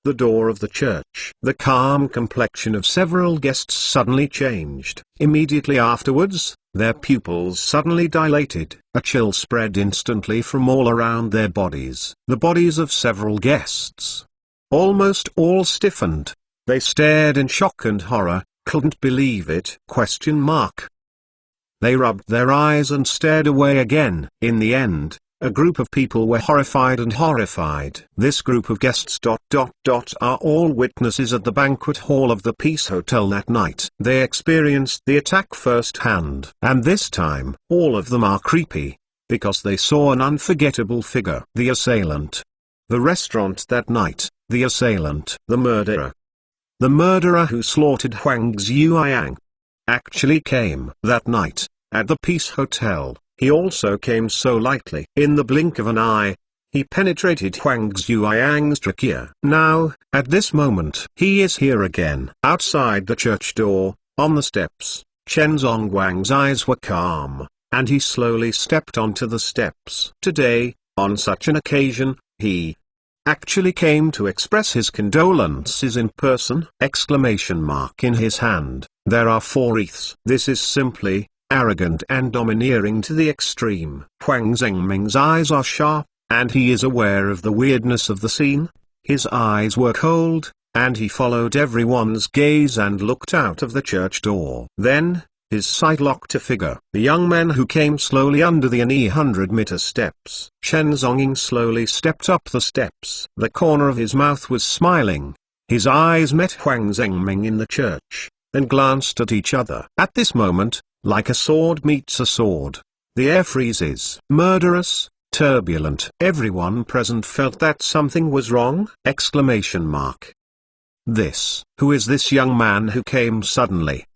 The door of the church. The calm complexion of several guests suddenly changed. Immediately afterwards, their pupils suddenly dilated. A chill spread instantly from all around their bodies. The bodies of several guests almost all stiffened. They stared in shock and horror, couldn't believe it. They rubbed their eyes and stared away again. In the end, a group of people were horrified and horrified. This group of guests are all witnesses at the banquet hall of the Peace Hotel that night. They experienced the attack firsthand. And this time, all of them are creepy, because they saw an unforgettable figure. The assailant. The restaurant that night. The assailant. The murderer. The murderer who slaughtered Huang Zhuoyang actually came that night, at the Peace Hotel. He also came so lightly. In the blink of an eye, he penetrated Huang Zhuoyang's trachea. Now, at this moment, he is here again. Outside the church door, on the steps, Chen Zongguang's eyes were calm, and he slowly stepped onto the steps. Today, on such an occasion, he actually came to express his condolences in person. In his hand, there are 4 wreaths. This is simply arrogant and domineering to the extreme. Huang Zhengming's eyes are sharp, and he is aware of the weirdness of the scene. His eyes were cold, and he followed everyone's gaze and looked out of the church door. Then, his sight locked a figure. The young man who came slowly under the 100-meter steps. Chen Zonging slowly stepped up the steps. The corner of his mouth was smiling. His eyes met Huang Zhengming in the church, then glanced at each other. At this moment, like a sword meets a sword, the air freezes. Murderous, turbulent. Everyone present felt that something was wrong. Who is this young man who came suddenly?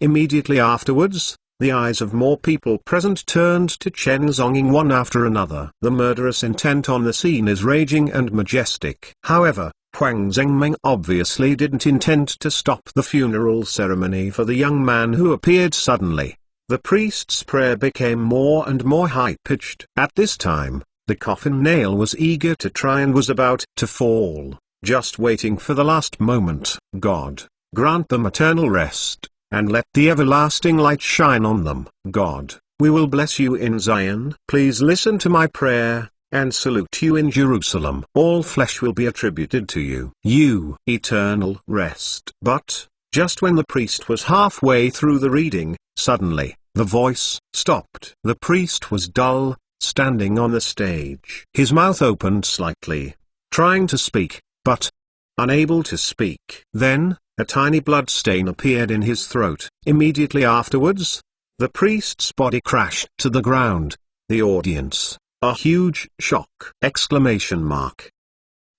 Immediately afterwards, the eyes of more people present turned to Chen Zonging one after another. The murderous intent on the scene is raging and majestic. However, Huang Zhengming obviously didn't intend to stop the funeral ceremony for the young man who appeared suddenly. The priest's prayer became more and more high-pitched. At this time, the coffin nail was eager to try and was about to fall. just waiting for the last moment. God, grant them eternal rest, and let the everlasting light shine on them. God, we will bless you in Zion. Please listen to my prayer, and salute you in Jerusalem. All flesh will be attributed to you. You, eternal rest. But, just when the priest was halfway through the reading, suddenly, the voice stopped. The priest was dull, standing on the stage. His mouth opened slightly, trying to speak, but unable to speak. Then, a tiny blood stain appeared in his throat. Immediately afterwards, the priest's body crashed to the ground. The audience, a huge shock! Exclamation mark.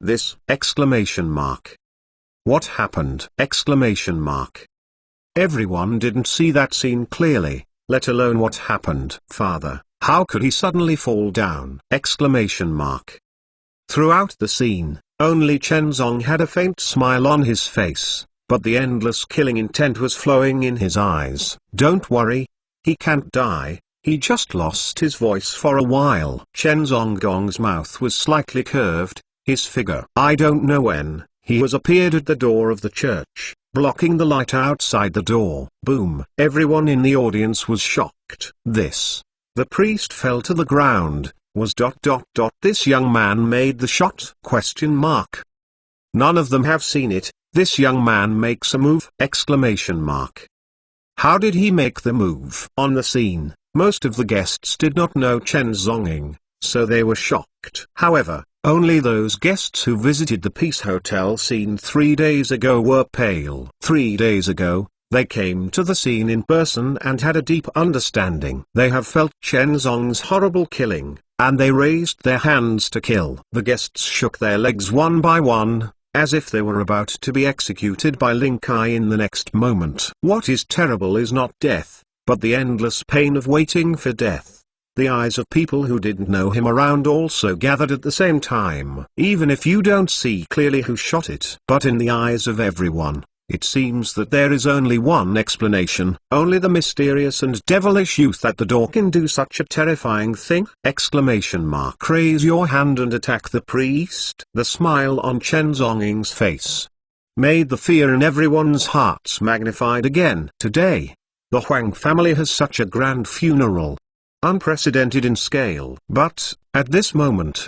This! Exclamation mark. What happened? Exclamation mark. Everyone didn't see that scene clearly, let alone what happened. Father, how could he suddenly fall down? Exclamation mark. Throughout the scene, only Chen Zong had a faint smile on his face, but the endless killing intent was flowing in his eyes. Don't worry. He can't die, he just lost his voice for a while. Chen Zonggong's mouth was slightly curved, his figure. I don't know when, he has appeared at the door of the church, blocking the light outside the door. Boom! Everyone in the audience was shocked. This. The priest fell to the ground, was ... This young man made the shot? Question mark. None of them have seen it. This young man makes a move! Exclamation mark. How did he make the move? On the scene, most of the guests did not know Chen Zonging, so they were shocked. However, only those guests who visited the Peace Hotel scene 3 days ago were pale. 3 days ago, they came to the scene in person and had a deep understanding. They have felt Chen Zong's horrible killing, and they raised their hands to kill. The guests shook their legs one by one, as if they were about to be executed by Ling Kai in the next moment. What is terrible is not death, but the endless pain of waiting for death. The eyes of people who didn't know him around also gathered at the same time. Even if you don't see clearly who shot it. But in the eyes of everyone, it seems that there is only one explanation. Only the mysterious and devilish youth at the door can do such a terrifying thing! Exclamation mark. Raise your hand and attack the priest. The smile on Chen Zonging's face made the fear in everyone's hearts magnified again. Today, the Huang family has such a grand funeral. Unprecedented in scale. But, at this moment,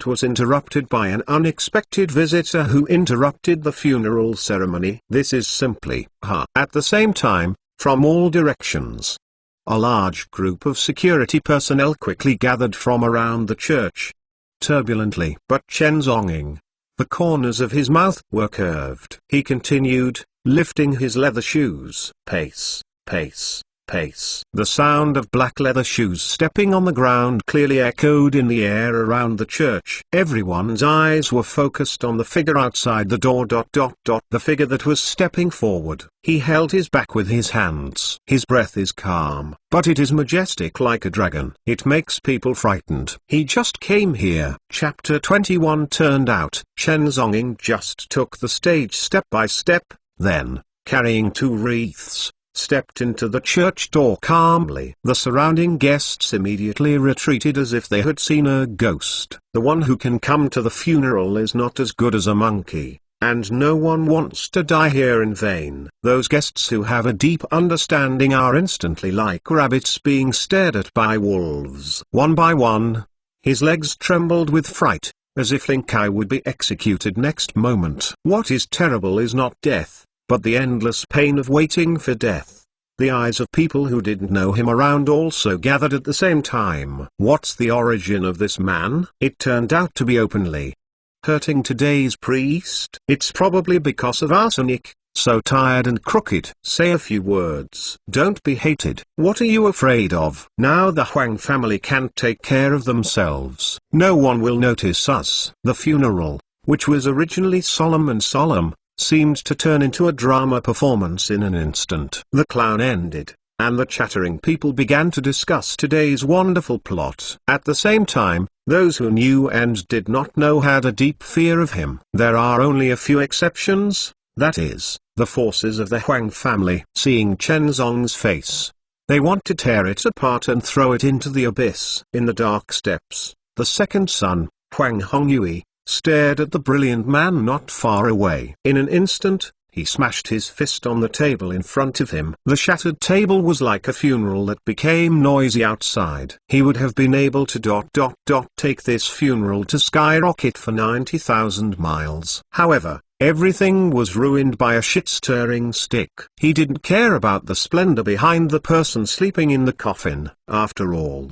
was interrupted by an unexpected visitor who interrupted the funeral ceremony. This is simply, At the same time, from all directions, a large group of security personnel quickly gathered from around the church. Turbulently. But Chen Zonging, the corners of his mouth were curved. He continued, lifting his leather shoes. Pace, pace, pace. The sound of black leather shoes stepping on the ground clearly echoed in the air around the church. Everyone's eyes were focused on the figure outside the door. The figure that was stepping forward. He held his back with his hands. His breath is calm, but it is majestic like a dragon. It makes people frightened. He just came here. Chapter 21. Turned out, Chen Zonging just took the stage step by step, then, carrying 2 wreaths, stepped into the church door calmly. The surrounding guests immediately retreated as if they had seen a ghost. The one who can come to the funeral is not as good as a monkey, and no one wants to die here in vain. Those guests who have a deep understanding are instantly like rabbits being stared at by wolves. One by one, his legs trembled with fright, as if Ling Kai would be executed next moment. What is terrible is not death, but the endless pain of waiting for death. The eyes of people who didn't know him around also gathered at the same time. What's the origin of this man? It turned out to be openly hurting today's priest. It's probably because of arsenic, so tired and crooked. Say a few words. Don't be hated. What are you afraid of? Now the Huang family can't take care of themselves. No one will notice us. The funeral, which was originally solemn, seemed to turn into a drama performance in an instant. The clown ended, and the chattering people began to discuss today's wonderful plot. At the same time, those who knew and did not know had a deep fear of him. There are only a few exceptions, that is, the forces of the Huang family. Seeing Chen Zong's face, they want to tear it apart and throw it into the abyss. In the dark steps, the second son, Huang Hongyue, stared at the brilliant man not far away. In an instant, he smashed his fist on the table in front of him. The shattered table was like a funeral that became noisy outside. He would have been able to take this funeral to skyrocket for 90,000 miles. However, everything was ruined by a shit-stirring stick. He didn't care about the splendor behind the person sleeping in the coffin. After all,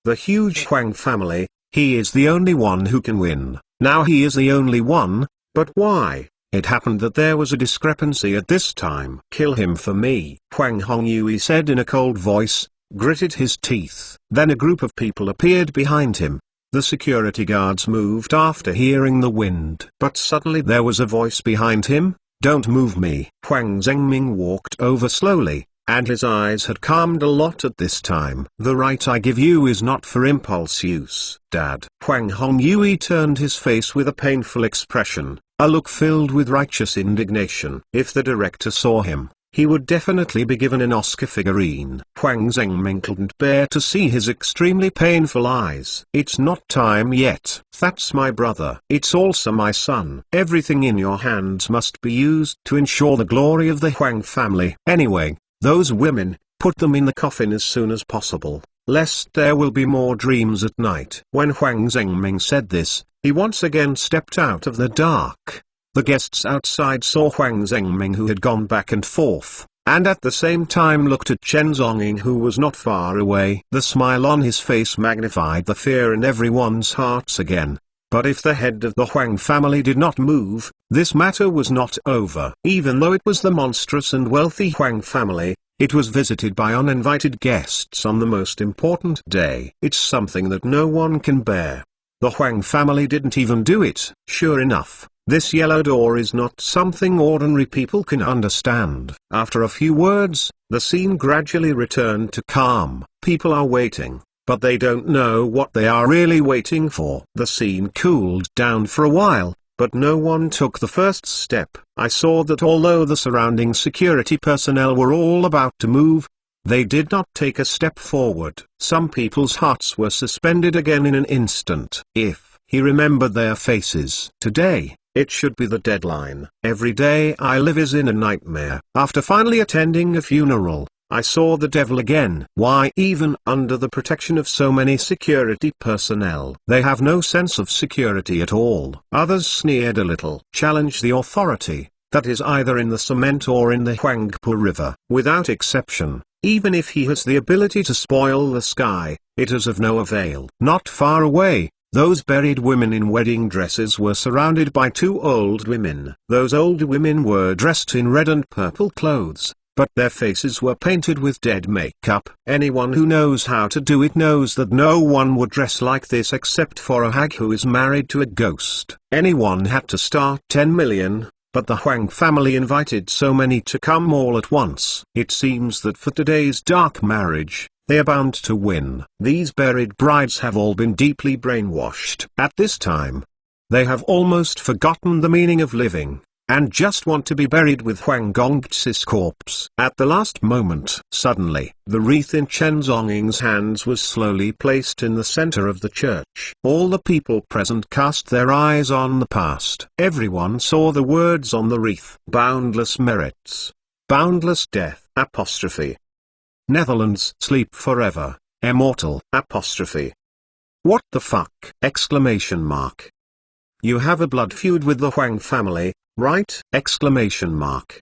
the huge Huang family, he is the only one who can win. Now he is the only one, but why? It happened that there was a discrepancy at this time. Kill him for me, Huang Hongyue said in a cold voice, gritted his teeth. Then a group of people appeared behind him. The security guards moved after hearing the wind. But suddenly there was a voice behind him, don't move me. Huang Zhengming walked over slowly, and his eyes had calmed a lot at this time. The right I give you is not for impulse use, Dad. Huang Hongyue turned his face with a painful expression, a look filled with righteous indignation. If the director saw him, he would definitely be given an Oscar figurine. Huang Zhengming couldn't bear to see his extremely painful eyes. It's not time yet. That's my brother. It's also my son. Everything in your hands must be used to ensure the glory of the Huang family. Anyway, those women, put them in the coffin as soon as possible, lest there will be more dreams at night. When Huang Zhengming said this, he once again stepped out of the dark. The guests outside saw Huang Zhengming, who had gone back and forth, and at the same time looked at Chen Zonging, who was not far away. The smile on his face magnified the fear in everyone's hearts again. But if the head of the Huang family did not move, this matter was not over. Even though it was the monstrous and wealthy Huang family, it was visited by uninvited guests on the most important day. It's something that no one can bear. The Huang family didn't even do it. Sure enough, this yellow door is not something ordinary people can understand. After a few words, the scene gradually returned to calm. People are waiting, but they don't know what they are really waiting for. The scene cooled down for a while, but no one took the first step. I saw that although the surrounding security personnel were all about to move, they did not take a step forward. Some people's hearts were suspended again in an instant. If he remembered their faces. Today, it should be the deadline. Every day I live is in a nightmare. After finally attending a funeral, I saw the devil again. Why, even under the protection of so many security personnel, they have no sense of security at all. Others sneered a little. Challenge the authority, that is either in the cement or in the Huangpu River. Without exception, even if he has the ability to spoil the sky, it is of no avail. Not far away, those buried women in wedding dresses were surrounded by two old women. Those old women were dressed in red and purple clothes, but their faces were painted with dead makeup. Anyone who knows how to do it knows that no one would dress like this except for a hag who is married to a ghost. Anyone had to start 10 million. But the Huang family invited so many to come all at once. It seems that for today's dark marriage, they are bound to win. These buried brides have all been deeply brainwashed. At this time, they have almost forgotten the meaning of living, and just want to be buried with Huang Gongxi's corpse. At the last moment, suddenly, the wreath in Chen Zonging's hands was slowly placed in the center of the church. All the people present cast their eyes on the past. Everyone saw the words on the wreath. Boundless merits. Boundless death. Apostrophe. Netherlands. Sleep forever. Immortal. Apostrophe. What the fuck? Exclamation mark. You have a blood feud with the Huang family, right? Exclamation mark.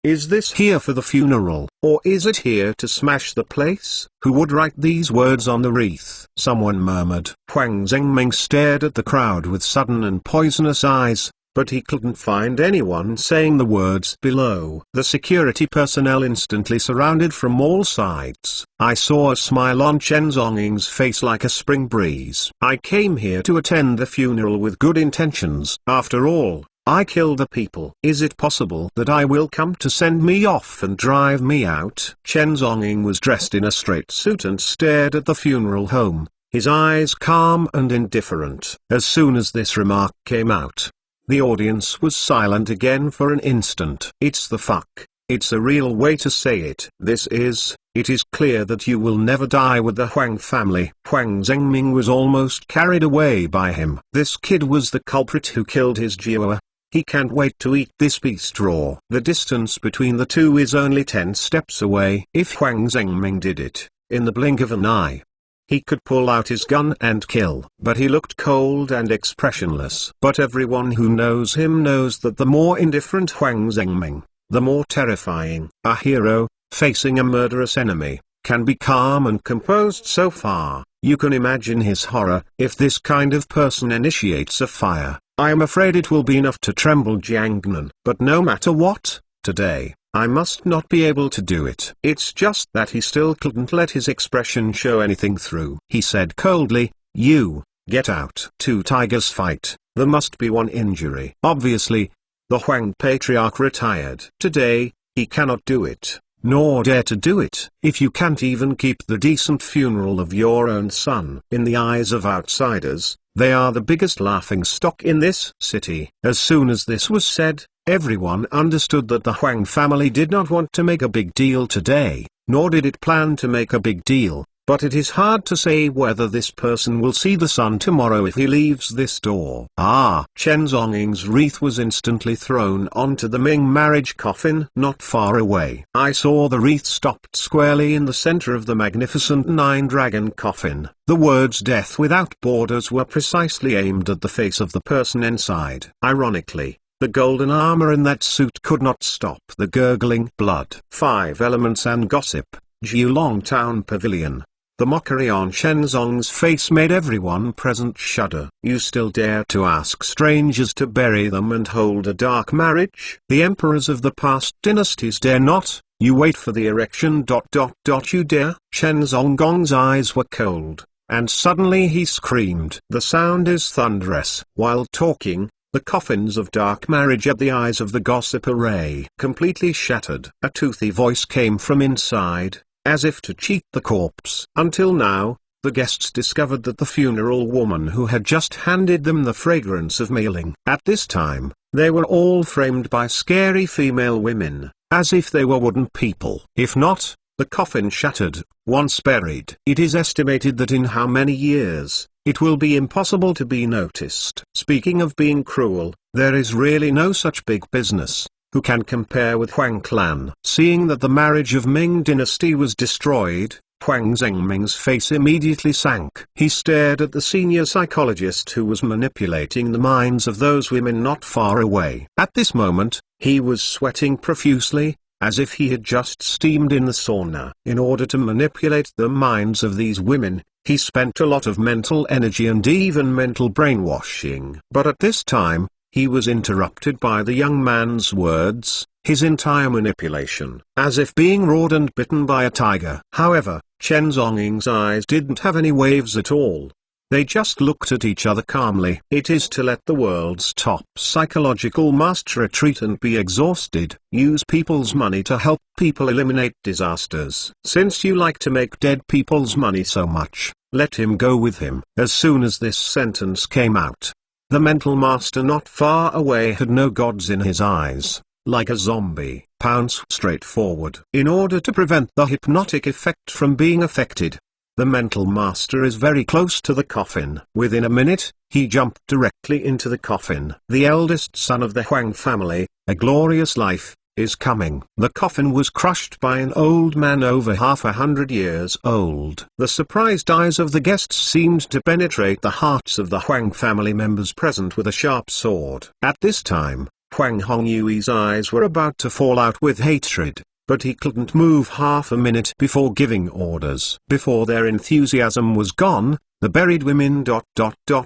Is this here for the funeral, or is it here to smash the place? Who would write these words on the wreath? Someone murmured. Huang Zhengming stared at the crowd with sudden and poisonous eyes, but he couldn't find anyone saying the words below. The security personnel instantly surrounded from all sides. I saw a smile on Chen Zonging's face like a spring breeze. I came here to attend the funeral with good intentions. After all, I kill the people. Is it possible that I will come to send me off and drive me out? Chen Zonging was dressed in a straight suit and stared at the funeral home, his eyes calm and indifferent. As soon as this remark came out, the audience was silent again for an instant. It's the fuck. It's a real way to say it. This is It is clear that you will never die with the Huang family. Huang Zhengming was almost carried away by him. This kid was the culprit who killed his Jiwa. He can't wait to eat this beast raw. The distance between the two is only 10 steps away. If Huang Zhengming did it, in the blink of an eye, he could pull out his gun and kill. But he looked cold and expressionless. But everyone who knows him knows that the more indifferent Huang Zhengming, the more terrifying. A hero, facing a murderous enemy, can be calm and composed so far. You can imagine his horror. If this kind of person initiates a fire, I am afraid it will be enough to tremble Jiangnan. But no matter what, today, I must not be able to do it. It's just that he still couldn't let his expression show anything through. He said coldly, "You, get out." Two tigers fight, there must be one injury. Obviously, the Huang patriarch retired. Today, he cannot do it, nor dare to do it. If you can't even keep the decent funeral of your own son. In the eyes of outsiders, they are the biggest laughingstock in this city. As soon as this was said, everyone understood that the Huang family did not want to make a big deal today, nor did it plan to make a big deal. But it is hard to say whether this person will see the sun tomorrow if he leaves this door. Chen Zhonging's wreath was instantly thrown onto the Ming marriage coffin not far away. I saw the wreath stopped squarely in the center of the magnificent nine-dragon coffin. The words "Death Without Borders" were precisely aimed at the face of the person inside. Ironically, the golden armor in that suit could not stop the gurgling blood. 5 Elements and Gossip, Jiulong Town Pavilion. The mockery on Chen Zong's face made everyone present shudder. You still dare to ask strangers to bury them and hold a dark marriage? The emperors of the past dynasties dare not. You wait for the erection. You dare? Chen Zonggong's eyes were cold, and suddenly he screamed. The sound is thunderous. While talking, the coffins of dark marriage at the eyes of the gossip array completely shattered. A toothy voice came from inside, as if to cheat the corpse. Until now, the guests discovered that the funeral woman who had just handed them the fragrance of mailing. At this time, they were all framed by scary female women, as if they were wooden people. If not, the coffin shattered, once buried. It is estimated that in how many years, it will be impossible to be noticed. Speaking of being cruel, there is really no such big business who can compare with Huang clan. Seeing that the marriage of Ming dynasty was destroyed, Huang Zhengming's face immediately sank. He stared at the senior psychologist who was manipulating the minds of those women not far away. At this moment, he was sweating profusely, as if he had just steamed in the sauna. In order to manipulate the minds of these women, he spent a lot of mental energy and even mental brainwashing. But at this time, he was interrupted by the young man's words, his entire manipulation, as if being roared and bitten by a tiger. However, Chen Zhonging's eyes didn't have any waves at all. They just looked at each other calmly. It is to let the world's top psychological master retreat and be exhausted. Use people's money to help people eliminate disasters. Since you like to make dead people's money so much, let him go with him. As soon as this sentence came out, the mental master not far away had no gods in his eyes, like a zombie, pounced straight forward. In order to prevent the hypnotic effect from being affected, the mental master is very close to the coffin. Within a minute, he jumped directly into the coffin. The eldest son of the Huang family, a glorious life, is coming. The coffin was crushed by an old man over 100 years old. The surprised eyes of the guests seemed to penetrate the hearts of the Huang family members present with a sharp sword. At this time, Huang Hongyui's eyes were about to fall out with hatred, but he couldn't move half a minute before giving orders. Before their enthusiasm was gone, the buried women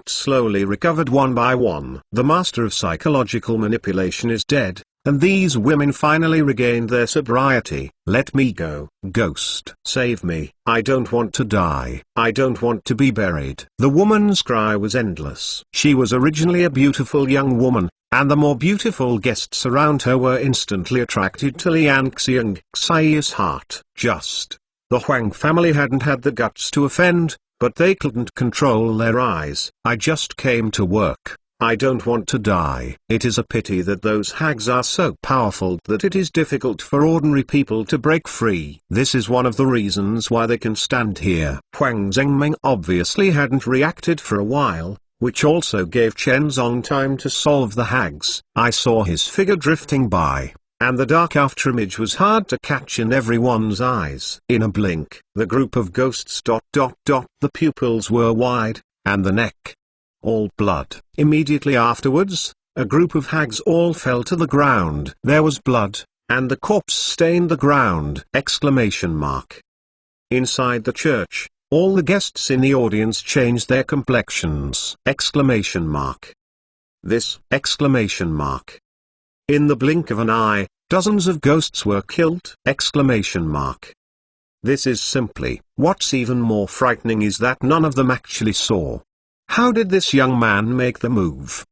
slowly recovered one by one. The master of psychological manipulation is dead, and these women finally regained their sobriety. Let me go. Ghost. Save me. I don't want to die. I don't want to be buried. The woman's cry was endless. She was originally a beautiful young woman, and the more beautiful guests around her were instantly attracted to Liang Xiangxi's heart. The Huang family hadn't had the guts to offend, but they couldn't control their eyes. I just came to work. I don't want to die. It is a pity that those hags are so powerful that it is difficult for ordinary people to break free. This is one of the reasons why they can stand here. Huang Zhengming obviously hadn't reacted for a while, which also gave Chen Zong time to solve the hags. I saw his figure drifting by, and the dark afterimage was hard to catch in everyone's eyes. In a blink, the group of ghosts ... The pupils were wide, and the neck all blood. Immediately afterwards, a group of hags all fell to the ground. There was blood, and the corpse stained the ground! Inside the church, all the guests in the audience changed their complexions! This! In the blink of an eye, dozens of ghosts were killed! This is simply. What's even more frightening is that none of them actually saw. How did this young man make the move?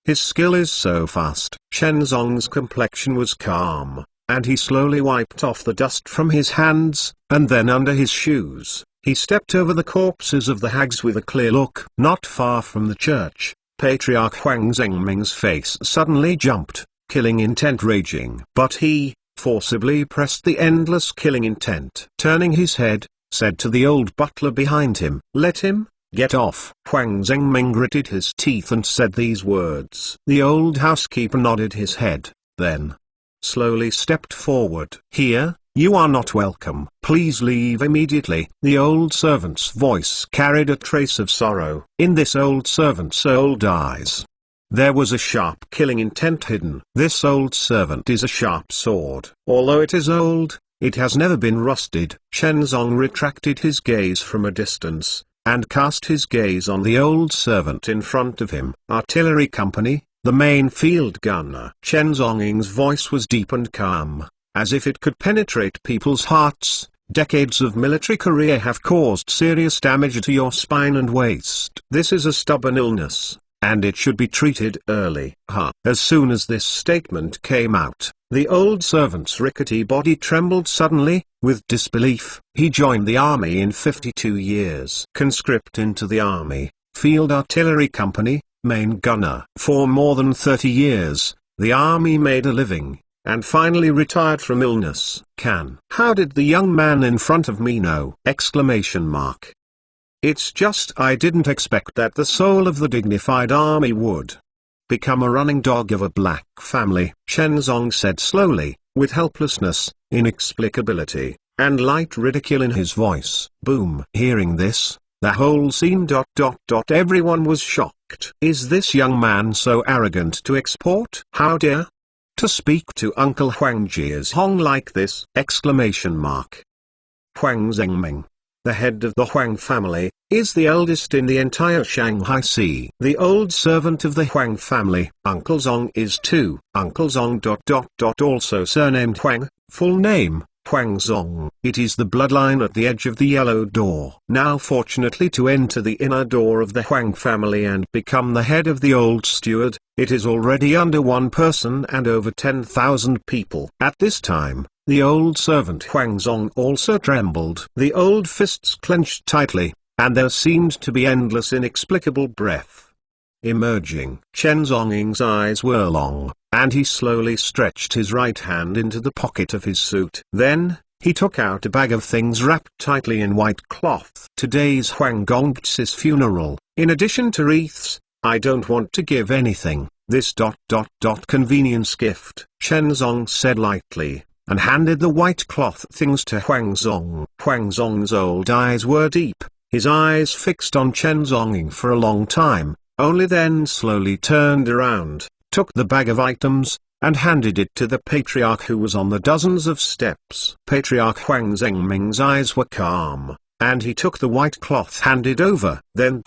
His skill is so fast. Chen Zong's complexion was calm, and he slowly wiped off the dust from his hands, and then under his shoes, he stepped over the corpses of the hags with a clear look. Not far from the church, Patriarch Huang Zhengming's face suddenly jumped, killing intent raging. But he forcibly pressed the endless killing intent. Turning his head, said to the old butler behind him, "Let him get off." Huang Zhengming gritted his teeth and said these words. The old housekeeper nodded his head, then slowly stepped forward. "Here, you are not welcome. Please leave immediately." The old servant's voice carried a trace of sorrow. In this old servant's old eyes, there was a sharp killing intent hidden. This old servant is a sharp sword. Although it is old, it has never been rusted. Chen Zong retracted his gaze from a distance, and cast his gaze on the old servant in front of him. "Artillery company, the main field gunner." Chen Zong's voice was deep and calm, as if it could penetrate people's hearts. "Decades of military career have caused serious damage to your spine and waist. This is a stubborn illness, and it should be treated early." As soon as this statement came out, the old servant's rickety body trembled suddenly, with disbelief. He joined the army in 52 years. Conscript into the army, field artillery company, main gunner. For more than 30 years, the army made a living, and finally retired from illness. How did the young man in front of me know? It's just I didn't expect that the soul of the dignified army would become a running dog of a black family. Chen Zong said slowly, with helplessness, inexplicability, and light ridicule in his voice. Boom. Hearing this, the whole scene ... Everyone was shocked. Is this young man so arrogant to export? How dare to speak to Uncle Huang Jiazhong like this? Huang Zhengming, the head of the Huang family, is the eldest in the entire Shanghai Sea. The old servant of the Huang family, Uncle Zong, is too. Uncle Zong ... also surnamed Huang, full name, Huang Zong. It is the bloodline at the edge of the yellow door. Now fortunately to enter the inner door of the Huang family and become the head of the old steward, it is already under one person and over 10,000 people. At this time, the old servant Huang Zong also trembled. The old fists clenched tightly, and there seemed to be endless inexplicable breath emerging. Chen Zong's eyes were long, and he slowly stretched his right hand into the pocket of his suit. Then, he took out a bag of things wrapped tightly in white cloth. Today's Huang Gongzi's funeral. In addition to wreaths, I don't want to give anything. This ... convenience gift. Chen Zong said lightly, and handed the white cloth things to Huang Zong. Huang Zong's old eyes were deep, his eyes fixed on Chen Zong for a long time, only then slowly turned around, took the bag of items, and handed it to the patriarch who was on the dozens of steps. Patriarch Huang Zhengming's eyes were calm, and he took the white cloth handed over. Then ...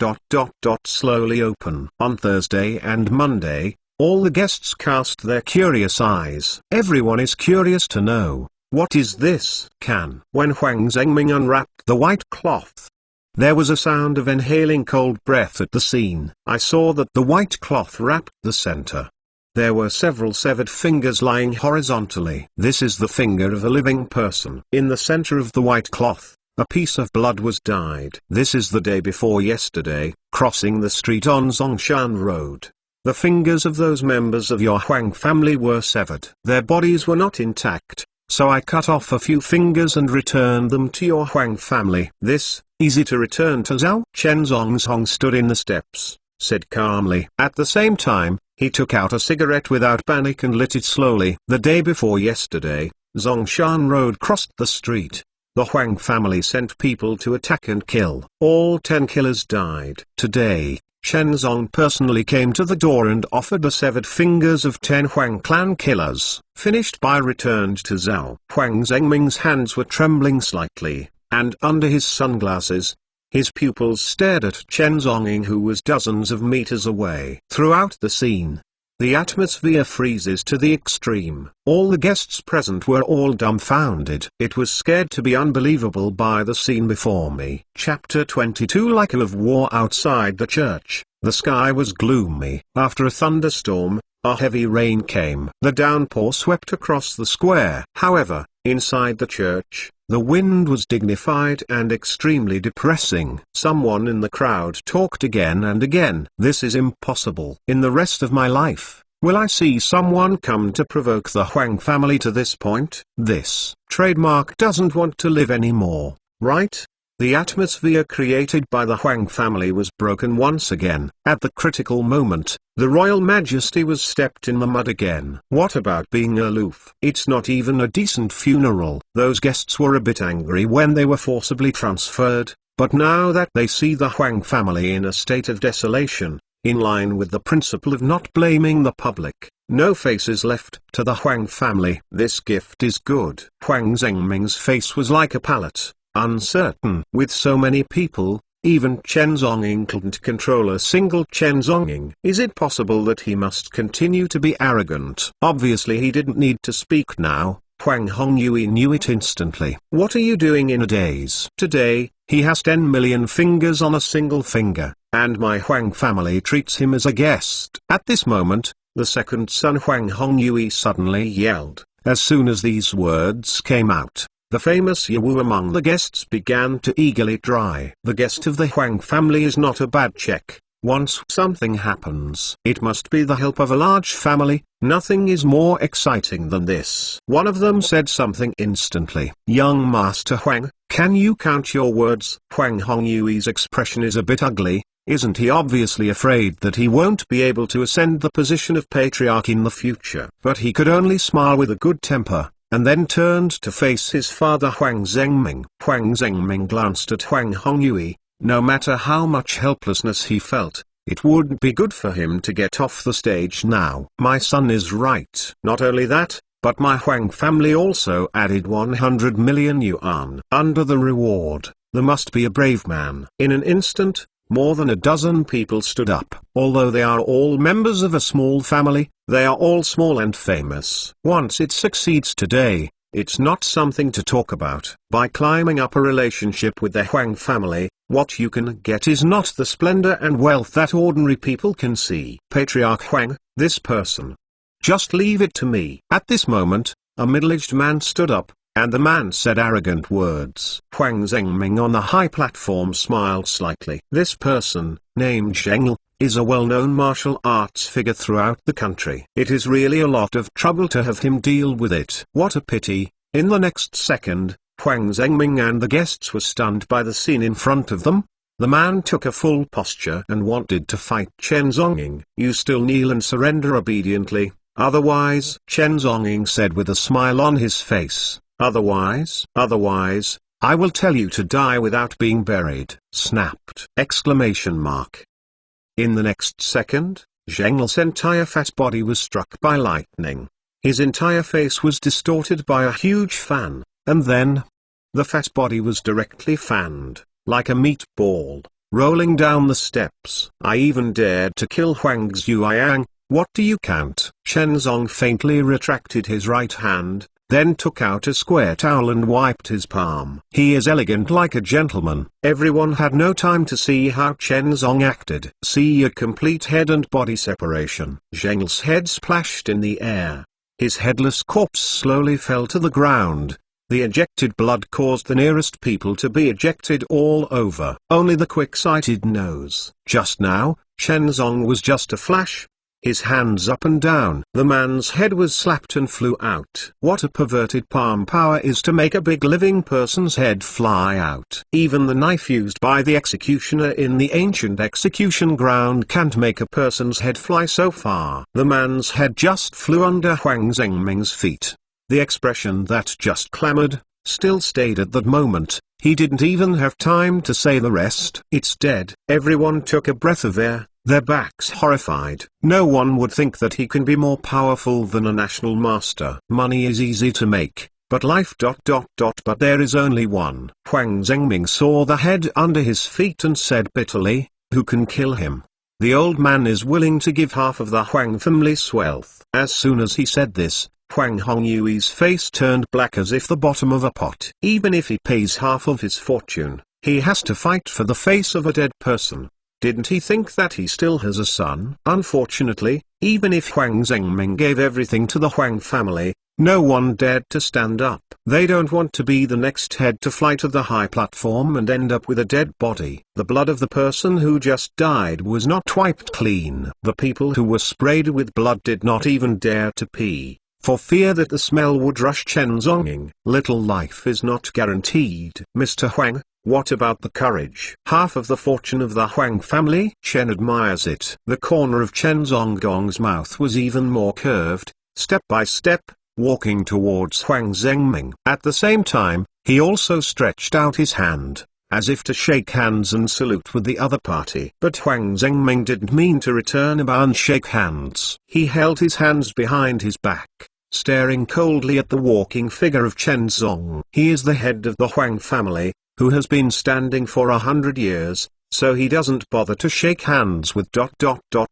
slowly open. On Thursday and Monday, all the guests cast their curious eyes. Everyone is curious to know, what is this? When Huang Zhengming unwrapped the white cloth, there was a sound of inhaling cold breath at the scene. I saw that the white cloth wrapped the center. There were several severed fingers lying horizontally. This is the finger of a living person. In the center of the white cloth, a piece of blood was dyed. This is the day before yesterday, crossing the street on Zongshan Road. The fingers of those members of your Huang family were severed. Their bodies were not intact, so I cut off a few fingers and returned them to your Huang family. This, easy to return to Zhao. Chen Zongzong stood in the steps, said calmly. At the same time, he took out a cigarette without panic and lit it slowly. The day before yesterday, Zongshan Road crossed the street. The Huang family sent people to attack and kill. All 10 killers died. Today, Chen Zong personally came to the door and offered the severed fingers of 10 Huang clan killers. Finished by returned to Zhao. Huang Zhengming's hands were trembling slightly, and under his sunglasses, his pupils stared at Chen Zonging, who was dozens of meters away. Throughout the scene, the atmosphere freezes to the extreme. All the guests present were all dumbfounded. It was scared to be unbelievable by the scene before me. Chapter 22. Like a of war outside the church, the sky was gloomy. After a thunderstorm, a heavy rain came. The downpour swept across the square. However, inside the church, the wind was dignified and extremely depressing. Someone in the crowd talked again and again. This is impossible. In the rest of my life, will I see someone come to provoke the Huang family to this point? This trademark doesn't want to live anymore, right? The atmosphere created by the Huang family was broken once again. At the critical moment, the royal majesty was stepped in the mud again. What about being aloof? It's not even a decent funeral. Those guests were a bit angry when they were forcibly transferred, but now that they see the Huang family in a state of desolation, in line with the principle of not blaming the public, no face is left to the Huang family. This gift is good. Huang Zhengming's face was like a palette. Uncertain. With so many people, even Chen Zonging couldn't control a single Chen Zonging. Is it possible that he must continue to be arrogant? Obviously he didn't need to speak now. Huang Hongyue knew it instantly. What are you doing in a daze? Today, he has 10 million fingers on a single finger, and my Huang family treats him as a guest. At this moment, the second son Huang Hongyue suddenly yelled. As soon as these words came out, the famous Yawu among the guests began to eagerly dry. The guest of the Huang family is not a bad check. Once something happens, it must be the help of a large family. Nothing is more exciting than this. One of them said something instantly. Young Master Huang, can you count your words? Huang Hongyue's expression is a bit ugly. Isn't he obviously afraid that he won't be able to ascend the position of patriarch in the future? But he could only smile with a good temper, and then turned to face his father Huang Zhengming. Huang Zhengming glanced at Huang Hongyue. No matter how much helplessness he felt, it wouldn't be good for him to get off the stage now. My son is right. Not only that, but my Huang family also added 100 million yuan. Under the reward, there must be a brave man. In an instant, more than a dozen people stood up. Although they are all members of a small family, they are all small and famous. Once it succeeds today, it's not something to talk about. By climbing up a relationship with the Huang family, what you can get is not the splendor and wealth that ordinary people can see. Patriarch Huang, this person. Just leave it to me. At this moment, a middle-aged man stood up, and the man said arrogant words. Huang Zhengming on the high platform smiled slightly. This person, named Zheng, is a well-known martial arts figure throughout the country. It is really a lot of trouble to have him deal with it. What a pity. In the next second, Huang Zhengming and the guests were stunned by the scene in front of them. The man took a full posture and wanted to fight Chen Zonging. You still kneel and surrender obediently, otherwise, Chen Zonging said with a smile on his face. Otherwise, I will tell you to die without being buried. Snapped! Exclamation mark. In the next second, Zheng's entire fat body was struck by lightning. His entire face was distorted by a huge fan, and then, the fat body was directly fanned, like a meatball, rolling down the steps. I even dared to kill Huang Zhuoyang. What do you count? Chen Zong faintly retracted his right hand, then took out a square towel and wiped his palm. He is elegant like a gentleman. Everyone had no time to see how Chen Zong acted. See a complete head and body separation. Zheng's head splashed in the air. His headless corpse slowly fell to the ground, The ejected blood caused the nearest people to be ejected all over. Only the quick-sighted knows. Just now, Chen Zong was just a flash. His hands up and down. The man's head was slapped and flew out. What a perverted palm power is to make a big living person's head fly out. Even the knife used by the executioner in the ancient execution ground can't make a person's head fly so far. The man's head just flew under Huang Zhengming's feet. The expression that just clamored, still stayed at that moment. He didn't even have time to say the rest. It's dead. Everyone took a breath of air. Their backs horrified. No one would think that he can be more powerful than a national master. Money is easy to make, but life ... But there is only one. Huang Zhengming saw the head under his feet and said bitterly, who can kill him? The old man is willing to give half of the Huang family's wealth. As soon as he said this, Huang Hongyui's face turned black as if the bottom of a pot. Even if he pays half of his fortune, he has to fight for the face of a dead person. Didn't he think that he still has a son? Unfortunately, even if Huang Zhengming gave everything to the Huang family, no one dared to stand up. They don't want to be the next head to fly to the high platform and end up with a dead body. The blood of the person who just died was not wiped clean. The people who were sprayed with blood did not even dare to pee, for fear that the smell would rush Chen Zonging. Little life is not guaranteed. Mr. Huang, what about the courage? Half of the fortune of the Huang family? Chen admires it. The corner of Chen Zonggong's mouth was even more curved, step by step, walking towards Huang Zhengming. At the same time, he also stretched out his hand, as if to shake hands and salute with the other party. But Huang Zhengming didn't mean to return a bow and shake hands. He held his hands behind his back, staring coldly at the walking figure of Chen Zong. He is the head of the Huang family, who has been standing for 100 years, so he doesn't bother to shake hands with ...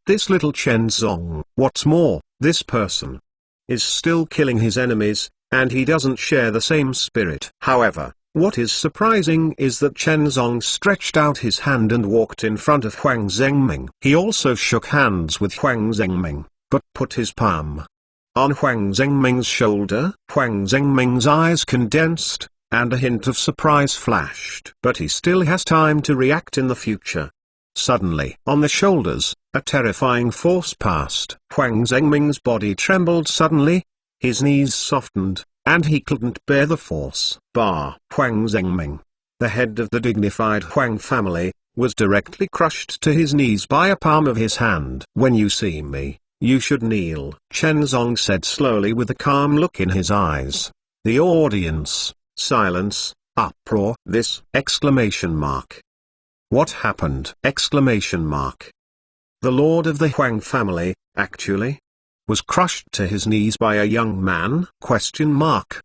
this little Chen Zong. What's more, this person is still killing his enemies, and he doesn't share the same spirit. However, what is surprising is that Chen Zong stretched out his hand and walked in front of Huang Zhengming. He also shook hands with Huang Zhengming, but put his palm on Huang Zhengming's shoulder. Huang Zhengming's eyes condensed, and a hint of surprise flashed. But he still has time to react in the future. Suddenly, on the shoulders, a terrifying force passed. Huang Zhengming's body trembled suddenly, his knees softened, and he couldn't bear the force. Huang Zhengming, the head of the dignified Huang family, was directly crushed to his knees by a palm of his hand. When you see me, you should kneel, Chen Zong said slowly with a calm look in his eyes. The audience, silence, uproar. This! Exclamation mark. What happened? Exclamation mark. The lord of the Huang family, actually, was crushed to his knees by a young man? Question mark.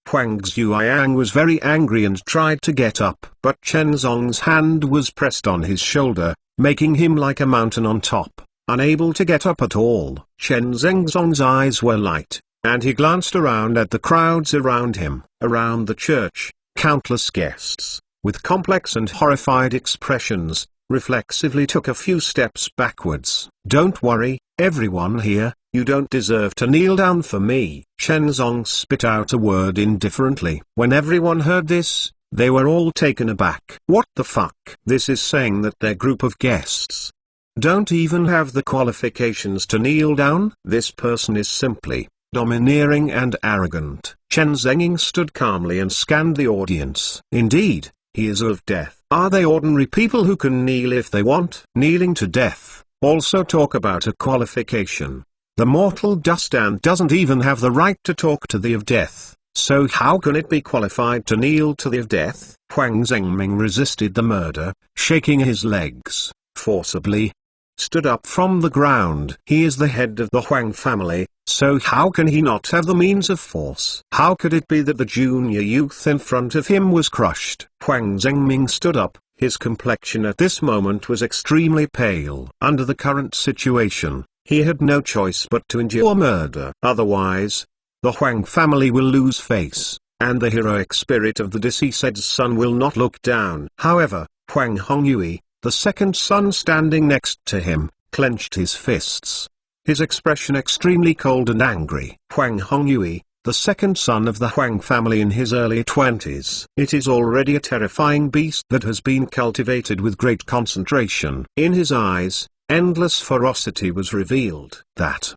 Huang Zhuoyang was very angry and tried to get up, but Chen Zong's hand was pressed on his shoulder, making him like a mountain on top, unable to get up at all. Chen Zong's eyes were light, and he glanced around at the crowds around him. Around the church, countless guests, with complex and horrified expressions, reflexively took a few steps backwards. Don't worry, everyone here, you don't deserve to kneel down for me. Chen Zong spit out a word indifferently. When everyone heard this, they were all taken aback. What the fuck? This is saying that their group of guests don't even have the qualifications to kneel down? This person is simply domineering and arrogant. Chen Zhenging stood calmly and scanned the audience. Indeed, he is of death. Are they ordinary people who can kneel if they want? Kneeling to death. Also talk about a qualification. The mortal duststand doesn't even have the right to talk to the of death, so how can it be qualified to kneel to the of death? Huang Zhengming resisted the murder, shaking his legs, forcibly stood up from the ground. He is the head of the Huang family, so how can he not have the means of force? How could it be that the junior youth in front of him was crushed? Huang Zhengming stood up. His complexion at this moment was extremely pale. Under the current situation, he had no choice but to endure murder. Otherwise, the Huang family will lose face, and the heroic spirit of the deceased's son will not look down. However, Huang Hongyui, the second son standing next to him, clenched his fists, his expression extremely cold and angry. Huang Hongyui, the second son of the Huang family in his early 20s. It is already a terrifying beast that has been cultivated with great concentration. In his eyes, endless ferocity was revealed. That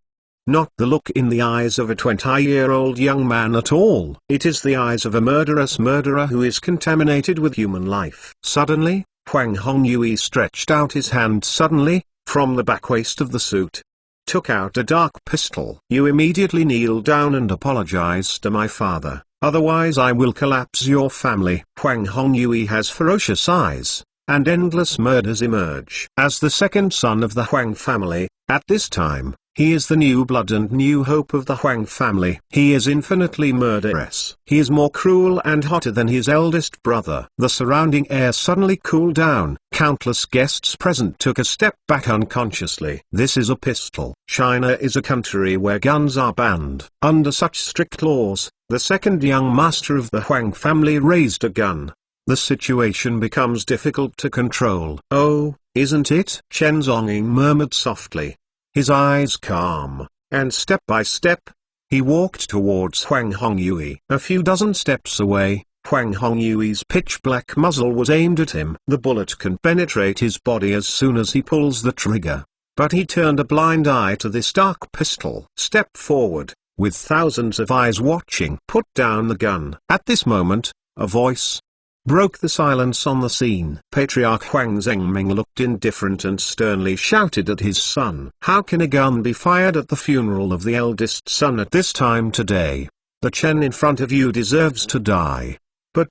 not the look in the eyes of a 20-year-old young man at all. It is the eyes of a murderous murderer who is contaminated with human life. Suddenly, Huang Hongyue stretched out his hand suddenly, from the back waist of the suit, took out a dark pistol. You immediately kneel down and apologize to my father, otherwise I will collapse your family. Huang Hongyue has ferocious eyes, and endless murders emerge. As the second son of the Huang family, at this time, he is the new blood and new hope of the Huang family. He is infinitely murderous. He is more cruel and hotter than his eldest brother. The surrounding air suddenly cooled down. Countless guests present took a step back unconsciously. This is a pistol. China is a country where guns are banned. Under such strict laws, the second young master of the Huang family raised a gun. The situation becomes difficult to control. Oh, isn't it? Chen Zonging murmured softly, his eyes calm, and step by step, he walked towards Huang Hongyue. A few dozen steps away, Huang Hongyue's pitch-black muzzle was aimed at him. The bullet can penetrate his body as soon as he pulls the trigger. But he turned a blind eye to this dark pistol. Step forward, with thousands of eyes watching. Put down the gun. At this moment, a voice broke the silence on the scene. Patriarch Huang Zhengming looked indifferent and sternly shouted at his son. How can a gun be fired at the funeral of the eldest son at this time today? The Chen in front of you deserves to die. But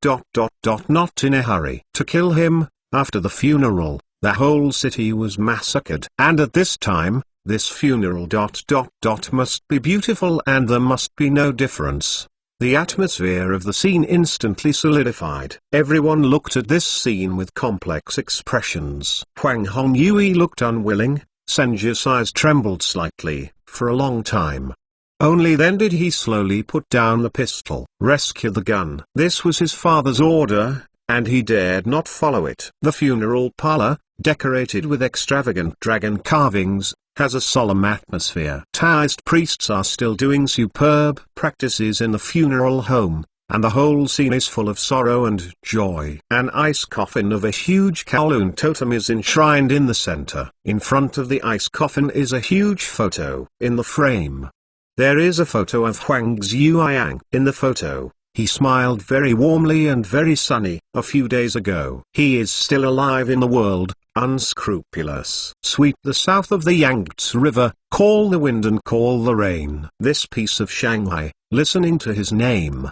not in a hurry. To kill him, after the funeral, the whole city was massacred. And at this time, this funeral must be beautiful and there must be no difference. The atmosphere of the scene instantly solidified. Everyone looked at this scene with complex expressions. Huang Hongyue looked unwilling, Senju's eyes trembled slightly, for a long time. Only then did he slowly put down the pistol. Rescue the gun. This was his father's order, and he dared not follow it. The funeral parlor, decorated with extravagant dragon carvings, has a solemn atmosphere. Taoist priests are still doing superb practices in the funeral home, and the whole scene is full of sorrow and joy. An ice coffin of a huge Kowloon totem is enshrined in the center. In front of the ice coffin is a huge photo. In the frame, there is a photo of Huang Zhuoyang. In the photo, he smiled very warmly and very sunny. A few days ago, he is still alive in the world, unscrupulous. Sweep the south of the Yangtze River, call the wind and call the rain. This piece of Shanghai, listening to his name,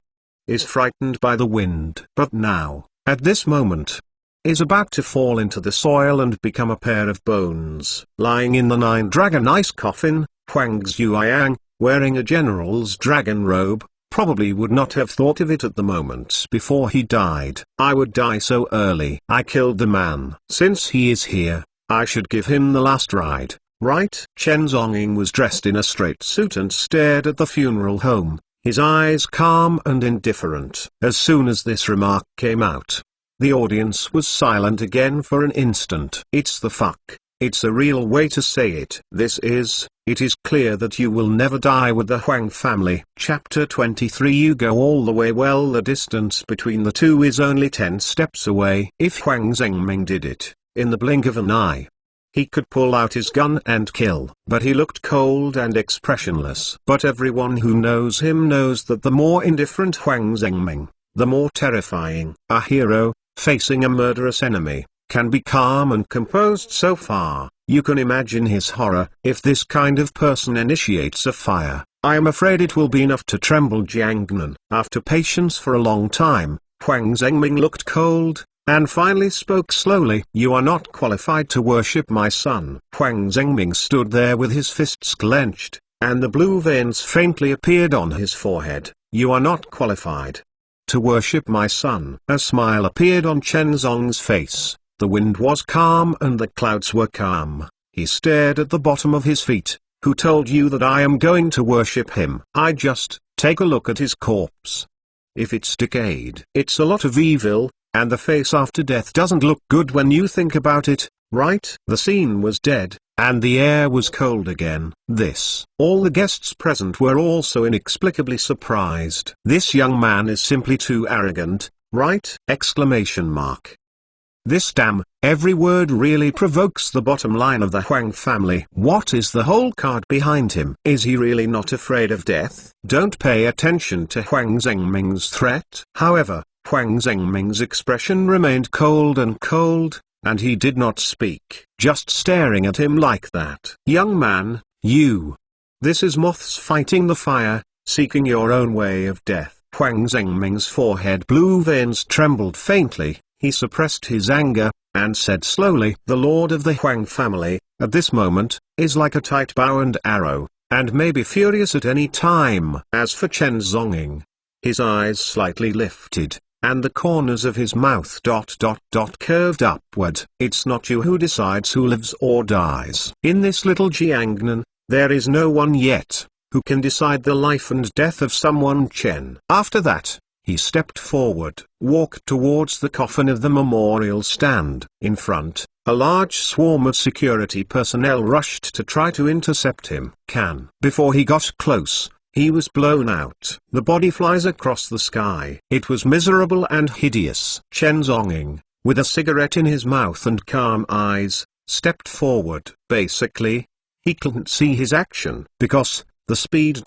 is frightened by the wind. But now, at this moment, is about to fall into the soil and become a pair of bones. Lying in the nine-dragon ice coffin, Huang Zhuoyang, wearing a general's dragon robe, probably would not have thought of it at the moment before he died. I would die so early. I killed the man. Since he is here, I should give him the last ride, right? Chen Zonging was dressed in a straight suit and stared at the funeral home, his eyes calm and indifferent. As soon as this remark came out, the audience was silent again for an instant. It's the fuck. It's a real way to say it. It is clear that you will never die with the Huang family. Chapter 23. You go all the way. Well, the distance between the two is only 10 steps away. If Huang Zhengming did it, in the blink of an eye, he could pull out his gun and kill. But he looked cold and expressionless. But everyone who knows him knows that the more indifferent Huang Zhengming, the more terrifying. A hero, facing a murderous enemy, can be calm and composed so far. You can imagine his horror. If this kind of person initiates a fire, I am afraid it will be enough to tremble Jiangnan. After patience for a long time, Huang Zhengming looked cold, and finally spoke slowly. You are not qualified to worship my son. Huang Zhengming stood there with his fists clenched, and the blue veins faintly appeared on his forehead. You are not qualified to worship my son. A smile appeared on Chen Zong's face. The wind was calm and the clouds were calm. He stared at the bottom of his feet. Who told you that I am going to worship him? I just take a look at his corpse. If it's decayed, it's a lot of evil, and the face after death doesn't look good when you think about it, right? The scene was dead, and the air was cold again. All the guests present were also inexplicably surprised. This young man is simply too arrogant, right? This damn, every word really provokes the bottom line of the Huang family. What is the whole card behind him? Is he really not afraid of death? Don't pay attention to Huang Zhengming's threat. However, Huang Zhengming's expression remained cold, and he did not speak, just staring at him like that. Young man, you. This is moths fighting the fire, seeking your own way of death. Huang Zhengming's forehead blue veins trembled faintly. He suppressed his anger, and said slowly, "The lord of the Huang family, at this moment, is like a tight bow and arrow, and may be furious at any time." As for Chen Zonging, his eyes slightly lifted, and the corners of his mouth curved upward. It's not you who decides who lives or dies. In this little Jiangnan, there is no one yet, who can decide the life and death of someone Chen. After that, he stepped forward, walked towards the coffin of the memorial stand. In front, a large swarm of security personnel rushed to try to intercept him. Before he got close, he was blown out. The body flies across the sky. It was miserable and hideous. Chen Zonging, with a cigarette in his mouth and calm eyes, stepped forward. Basically, he couldn't see his action, because the speed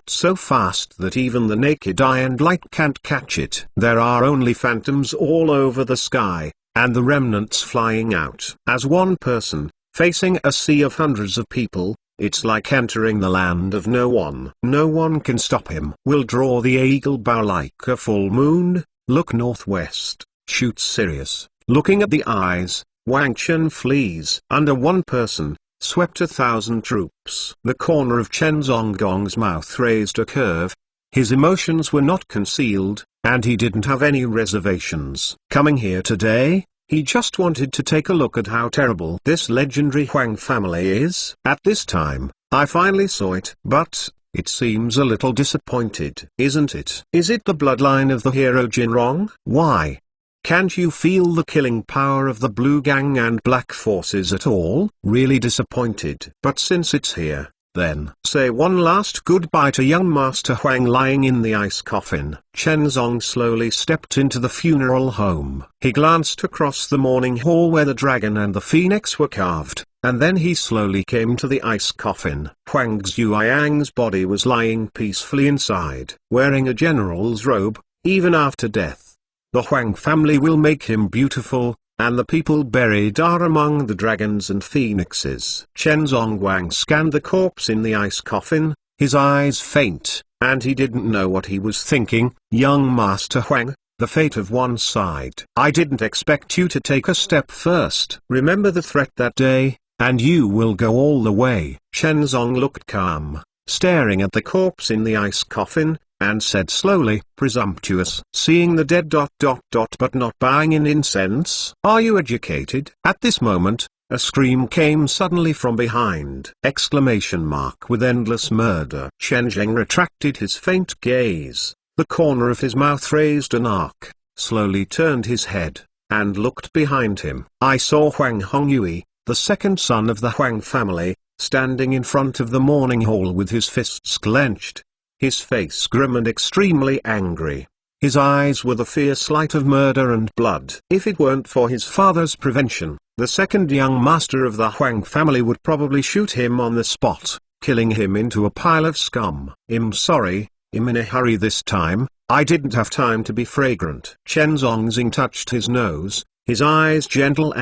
so fast that even the naked eye and light can't catch it. There are only phantoms all over the sky, and the remnants flying out. As one person, facing a sea of hundreds of people, it's like entering the land of no one. No one can stop him. Will draw the eagle bow like a full moon, look northwest, shoot serious, looking at the eyes. Wang Chen flees. Under one person, swept 1,000 troops. The corner of Chen Zonggong's mouth raised a curve. His emotions were not concealed, and he didn't have any reservations. Coming here today, he just wanted to take a look at how terrible this legendary Huang family is. At this time, I finally saw it. But, it seems a little disappointed, isn't it? Is it the bloodline of the hero Jinrong? Why? Can't you feel the killing power of the Blue Gang and Black Forces at all? Really disappointed. But since it's here, then say one last goodbye to young Master Huang lying in the ice coffin. Chen Zong slowly stepped into the funeral home. He glanced across the morning hall where the dragon and the phoenix were carved, and then he slowly came to the ice coffin. Huang Zhuoyang's body was lying peacefully inside, wearing a general's robe. Even after death, the Huang family will make him beautiful, and the people buried are among the dragons and phoenixes. Chen Zongwang scanned the corpse in the ice coffin, his eyes faint, and he didn't know what he was thinking. Young Master Huang, the fate of one side. I didn't expect you to take a step first. Remember the threat that day, and you will go all the way. Chen Zong looked calm, staring at the corpse in the ice coffin, and said slowly, "Presumptuous." Seeing the dead but not bowing in incense. Are you educated? At this moment, a scream came suddenly from behind. With endless murder. Chen Zheng retracted his faint gaze. The corner of his mouth raised an arc, slowly turned his head, and looked behind him. I saw Huang Hongyue, the second son of the Huang family, standing in front of the morning hall with his fists clenched. His face grim and extremely angry. His eyes were the fierce light of murder and blood. If it weren't for his father's prevention, the second young master of the Huang family would probably shoot him on the spot, killing him into a pile of scum. I'm sorry, I'm in a hurry this time. I didn't have time to be fragrant. Chen Zongxing touched his nose, his eyes gentle.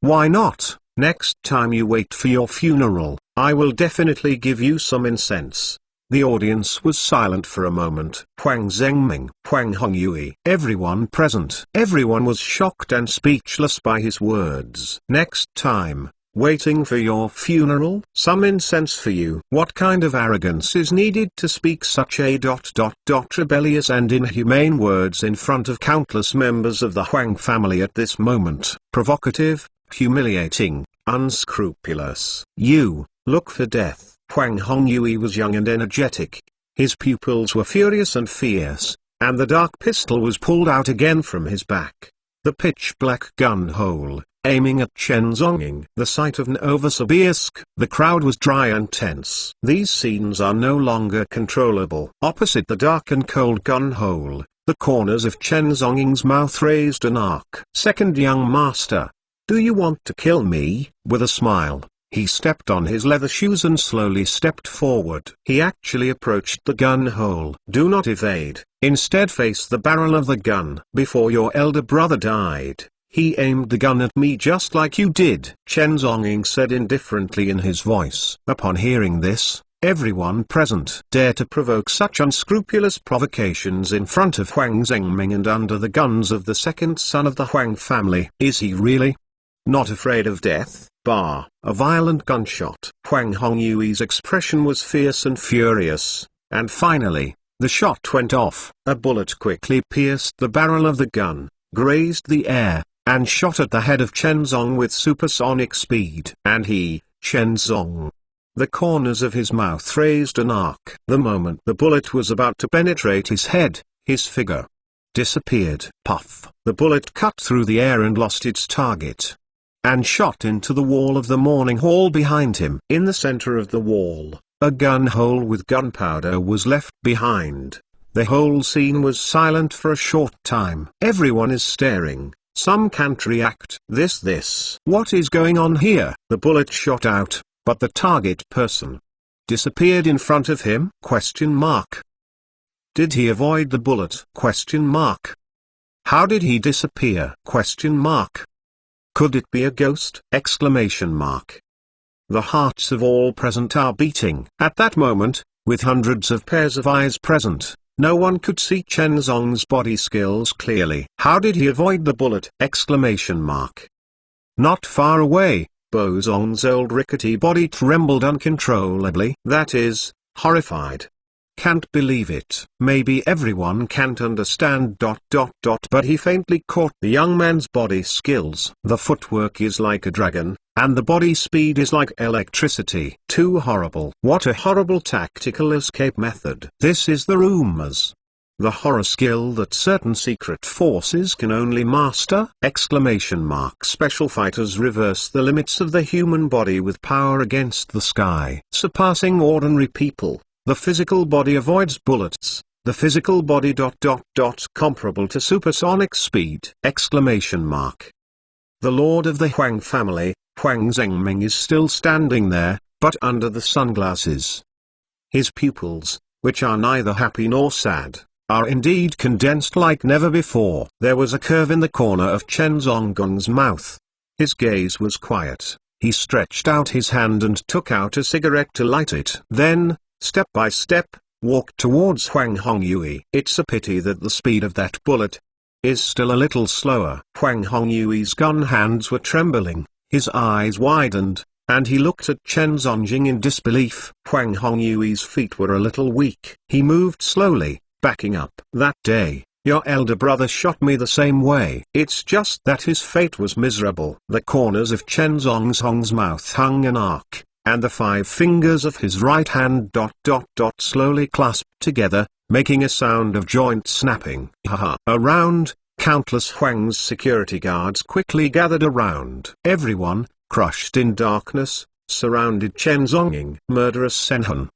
Why not? Next time you wait for your funeral, I will definitely give you some incense. The audience was silent for a moment. Huang Zhengming, Huang Hongyue, everyone present. Everyone was shocked and speechless by his words. Next time, waiting for your funeral? Some incense for you. What kind of arrogance is needed to speak such a rebellious and inhumane words in front of countless members of the Huang family at this moment? Provocative, humiliating, unscrupulous. You, look for death. Huang Hongyue was young and energetic. His pupils were furious and fierce, and the dark pistol was pulled out again from his back. The pitch-black gun hole, aiming at Chen Zonging. The sight of Novosibirsk. The crowd was dry and tense. These scenes are no longer controllable. Opposite the dark and cold gun hole, the corners of Chen Zonging's mouth raised an arc. Second young master. Do you want to kill me? With a smile, he stepped on his leather shoes and slowly stepped forward. He actually approached the gun hole. Do not evade. Instead face the barrel of the gun. Before your elder brother died, he aimed the gun at me just like you did. Chen Zonging said indifferently in his voice. Upon hearing this, everyone present dared to provoke such unscrupulous provocations in front of Huang Zhengming and under the guns of the second son of the Huang family. Is he really not afraid of death? A violent gunshot. Huang Hongyui's expression was fierce and furious, and finally, the shot went off. A bullet quickly pierced the barrel of the gun, grazed the air, and shot at the head of Chen Zong with supersonic speed. And he, Chen Zong, the corners of his mouth raised an arc. The moment the bullet was about to penetrate his head, his figure disappeared. Puff! The bullet cut through the air and lost its target, and shot into the wall of the morning hall behind him. In the center of the wall, a gun hole with gunpowder was left behind. The whole scene was silent for a short time. Everyone is staring. Some can't react. This. What is going on here? The bullet shot out, but the target person disappeared in front of him? Did he avoid the bullet? How did he disappear? Could it be a ghost? The hearts of all present are beating. At that moment, with hundreds of pairs of eyes present, no one could see Chen Zong's body skills clearly. How did he avoid the bullet? Not far away, Bo Zong's old rickety body trembled uncontrollably. That is, horrified. Can't believe it. Maybe everyone can't understand ... But he faintly caught the young man's body skills. The footwork is like a dragon, and the body speed is like electricity. Too horrible. What a horrible tactical escape method. This is the rumors. The horror skill that certain secret forces can only master! Special fighters reverse the limits of the human body with power against the sky. Surpassing ordinary people. The physical body avoids bullets. The physical body ... comparable to supersonic speed! The lord of the Huang family, Huang Zhengming, is still standing there, but under the sunglasses. His pupils, which are neither happy nor sad, are indeed condensed like never before. There was a curve in the corner of Chen Zonggong's mouth. His gaze was quiet. He stretched out his hand and took out a cigarette to light it. Then, step by step, walked towards Huang Hongyui. It's a pity that the speed of that bullet is still a little slower. Huang Hongyui's gun hands were trembling, his eyes widened, and he looked at Chen Zongjing in disbelief. Huang Hongyui's feet were a little weak. He moved slowly, backing up. That day, your elder brother shot me the same way. It's just that his fate was miserable. The corners of Chen Zong's mouth hung an arc, and the 5 fingers of his right hand ... slowly clasped together, making a sound of joint snapping. Around, countless Huang's security guards quickly gathered around. Everyone, crushed in darkness, surrounded Chen Zongjing. Murderous Senhun!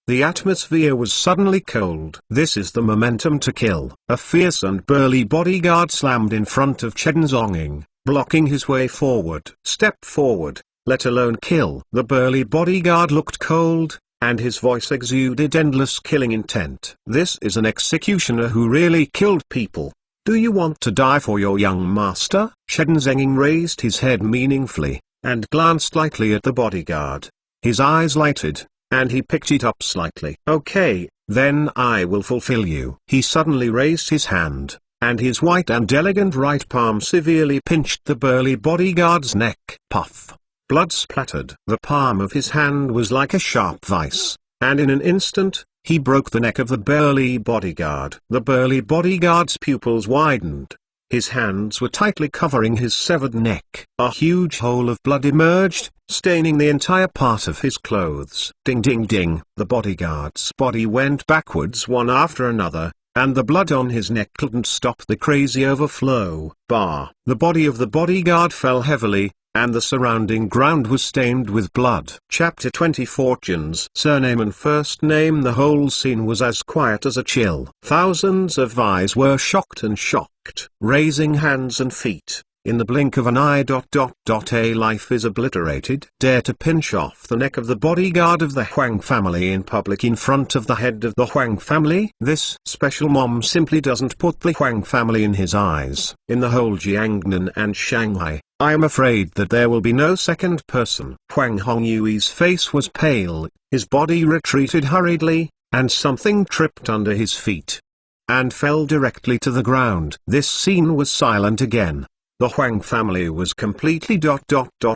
The atmosphere was suddenly cold. This is the momentum to kill. A fierce and burly bodyguard slammed in front of Chen Zongjing, blocking his way forward. Step forward, let alone kill. The burly bodyguard looked cold, and his voice exuded endless killing intent. This is an executioner who really killed people. Do you want to die for your young master? Chen Zonging raised his head meaningfully, and glanced lightly at the bodyguard. His eyes lighted, and he picked it up slightly. Okay, then I will fulfill you. He suddenly raised his hand, and his white and elegant right palm severely pinched the burly bodyguard's neck. Puff! Blood splattered. The palm of his hand was like a sharp vice, and in an instant, he broke the neck of the burly bodyguard. The burly bodyguard's pupils widened. His hands were tightly covering his severed neck. A huge hole of blood emerged, staining the entire part of his clothes. Ding ding ding! The bodyguard's body went backwards one after another, and the blood on his neck couldn't stop the crazy overflow. The body of the bodyguard fell heavily, and the surrounding ground was stained with blood. Chapter 20 Fortunes. Surname and first name. The whole scene was as quiet as a chill. Thousands of eyes were shocked, raising hands and feet. In the blink of an eye. A life is obliterated. Dare to pinch off the neck of the bodyguard of the Huang family in public in front of the head of the Huang family? This special mom simply doesn't put the Huang family in his eyes. In the whole Jiangnan and Shanghai, I am afraid that there will be no second person. Huang Hongyui's face was pale, his body retreated hurriedly, and something tripped under his feet and fell directly to the ground. This scene was silent again. The Huang family was completely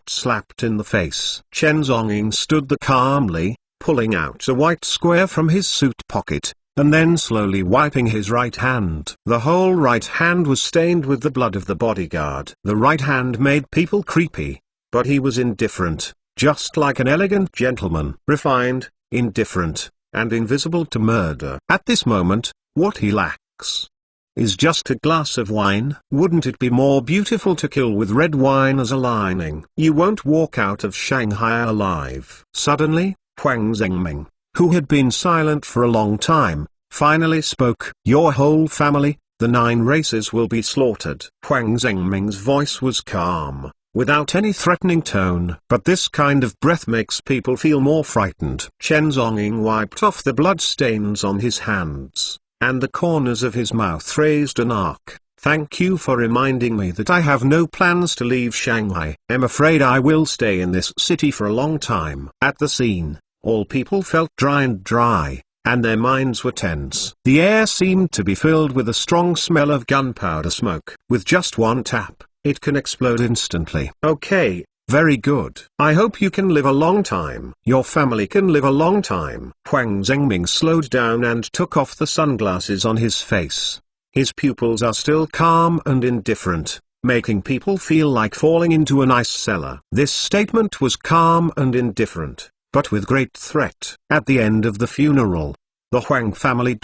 slapped in the face. Chen Zhongying stood there calmly, pulling out a white square from his suit pocket, and then slowly wiping his right hand. The whole right hand was stained with the blood of the bodyguard. The right hand made people creepy, but he was indifferent, just like an elegant gentleman. Refined, indifferent, and invisible to murder. At this moment, what he lacks is just a glass of wine. Wouldn't it be more beautiful to kill with red wine as a lining? You won't walk out of Shanghai alive. Suddenly, Huang Zhengming, who had been silent for a long time, finally spoke. Your whole family, the 9 races will be slaughtered. Huang Zhengming's voice was calm, without any threatening tone. But this kind of breath makes people feel more frightened. Chen Zhongying wiped off the blood stains on his hands, and the corners of his mouth raised an arc. Thank you for reminding me that I have no plans to leave Shanghai. I'm afraid I will stay in this city for a long time. At the scene, all people felt dry, and their minds were tense. The air seemed to be filled with a strong smell of gunpowder smoke. With just one tap, it can explode instantly. Okay, very good. I hope you can live a long time. Your family can live a long time. Huang Zhengming slowed down and took off the sunglasses on his face. His pupils are still calm and indifferent, making people feel like falling into an ice cellar. This statement was calm and indifferent, but with great threat. At the end of the funeral, the Huang family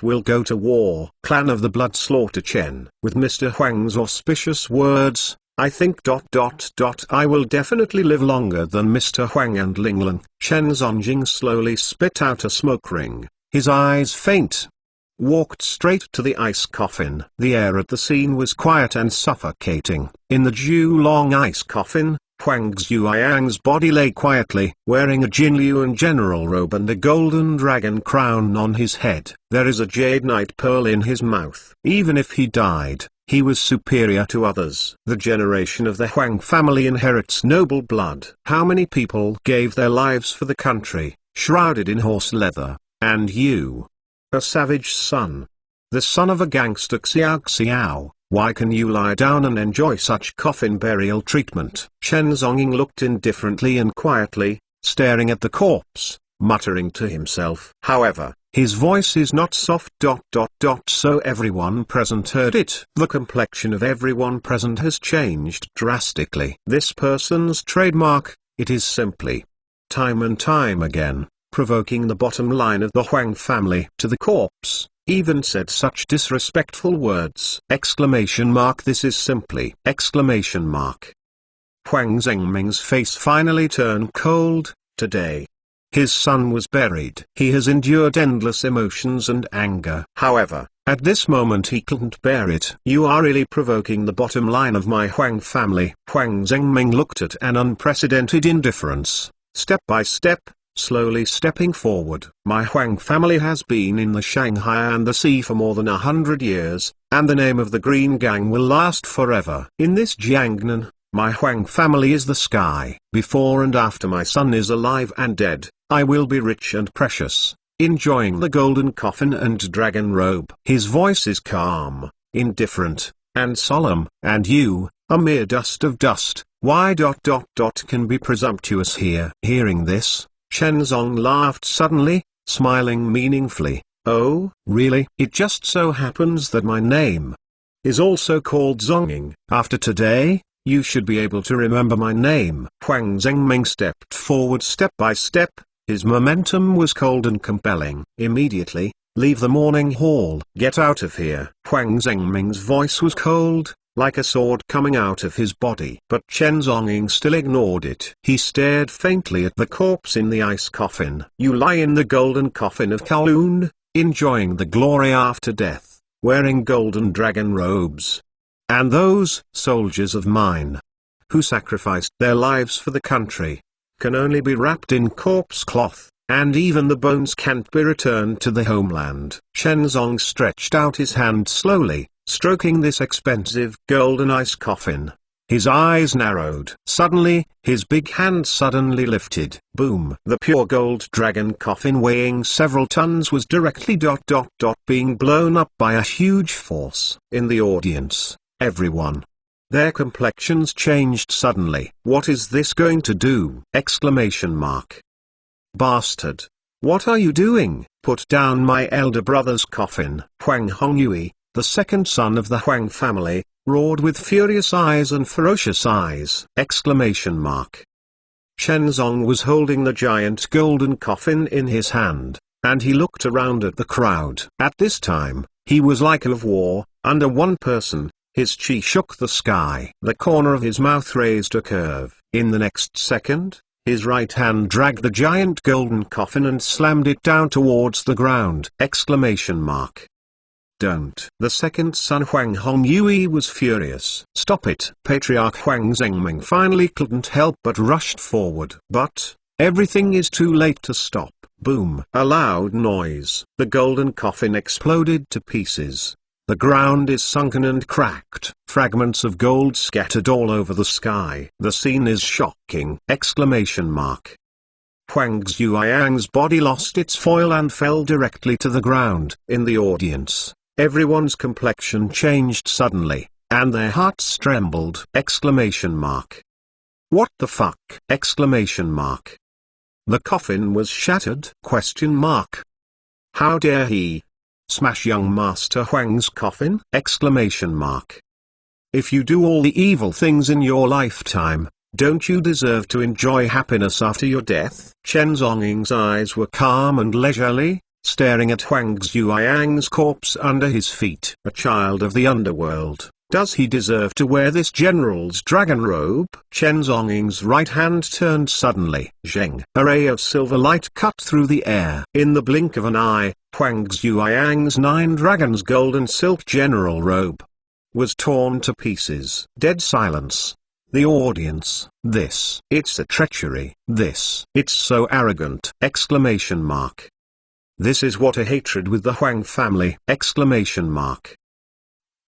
will go to war. Clan of the Blood Slaughter Chen. With Mr. Huang's auspicious words, I think I will definitely live longer than Mr. Huang and Lingling. Chen Zhongjing slowly spit out a smoke ring, his eyes faint, walked straight to the ice coffin. The air at the scene was quiet and suffocating. In the Zhulong ice coffin, Huang Zhuoyang's body lay quietly, wearing a Jinliuan general robe and a golden dragon crown on his head. There is a jade night pearl in his mouth. Even if he died, he was superior to others. The generation of the Huang family inherits noble blood. How many people gave their lives for the country, shrouded in horse leather, and you, a savage son, the son of a gangster Xiao, why can you lie down and enjoy such coffin burial treatment? Chen Zhongying looked indifferently and quietly, staring at the corpse, muttering to himself. However, his voice is not soft. So everyone present heard it. The complexion of everyone present has changed drastically. This person's trademark, it is simply, time and time again, provoking the bottom line of the Huang family. To the corpse, even said such disrespectful words. This is simply. Huang Zhengming's face finally turned cold. Today, his son was buried. He has endured endless emotions and anger. However, at this moment he couldn't bear it. You are really provoking the bottom line of my Huang family. Huang Zhengming looked at an unprecedented indifference, step by step, slowly stepping forward. My Huang family has been in the Shanghai and the sea for more than 100 years, and the name of the Green Gang will last forever. In this Jiangnan, my Huang family is the sky. Before and after my son is alive and dead, I will be rich and precious, enjoying the golden coffin and dragon robe. His voice is calm, indifferent, and solemn. And you, a mere dust of dust, why can be presumptuous here? Hearing this, Chen Zong laughed suddenly, smiling meaningfully. Oh, really? It just so happens that my name is also called Zhongying. After today, you should be able to remember my name. Huang Zhengming stepped forward step by step, his momentum was cold and compelling. Immediately, Leave the morning hall. Get out of here. Huang Zhengming's voice was cold, like a sword coming out of his body. But Chen Zhongying still ignored it. He stared faintly at the corpse in the ice coffin. You lie in the golden coffin of Kowloon, enjoying the glory after death, wearing golden dragon robes. And those soldiers of mine, who sacrificed their lives for the country, can only be wrapped in corpse cloth, and even the bones can't be returned to the homeland. Chen Zong stretched out his hand slowly, stroking this expensive golden ice coffin. His eyes narrowed. Suddenly, his big hand suddenly lifted. Boom! The pure gold dragon coffin weighing several tons was directly being blown up by a huge force. In the audience, everyone, their complexions changed suddenly. What is this going to do? Exclamation mark. Bastard! What are you doing? Put down my elder brother's coffin. Huang Hongyue, the second son of the Huang family, roared with furious eyes and ferocious eyes. Exclamation mark. Chen Zong was holding the giant golden coffin in his hand, and he looked around at the crowd. At this time, he was like of war, under one person. His chi shook the sky. The corner of his mouth raised a curve. In the next second, his right hand dragged the giant golden coffin and slammed it down towards the ground. Exclamation mark. Don't. The second son Huang Hongyue was furious. Stop it. Patriarch Huang Zhengming finally couldn't help but rushed forward. But everything is too late to stop. Boom. A loud noise. The golden coffin exploded to pieces. The ground is sunken and cracked. Fragments of gold scattered all over the sky. The scene is shocking. Exclamation mark. Huang Zhuoyang's body lost its foil and fell directly to the ground. In the audience, everyone's complexion changed suddenly, and their hearts trembled. Exclamation mark. What the fuck? Exclamation mark. The coffin was shattered? Question mark. How dare he smash young Master Huang's coffin? Exclamation mark. If you do all the evil things in your lifetime, don't you deserve to enjoy happiness after your death? Chen Zhongying's eyes were calm and leisurely, staring at Huang Zhuoyang's corpse under his feet. A child of the underworld, does he deserve to wear this general's dragon robe? Chen Zhongying's right hand turned suddenly. Zheng. A ray of silver light cut through the air. In the blink of an eye, Huang Zhuoyang's 9 dragons golden silk general robe was torn to pieces. Dead silence. The audience. This. It's a treachery. This. It's so arrogant. Exclamation mark. This is what a hatred with the Huang family. Exclamation mark.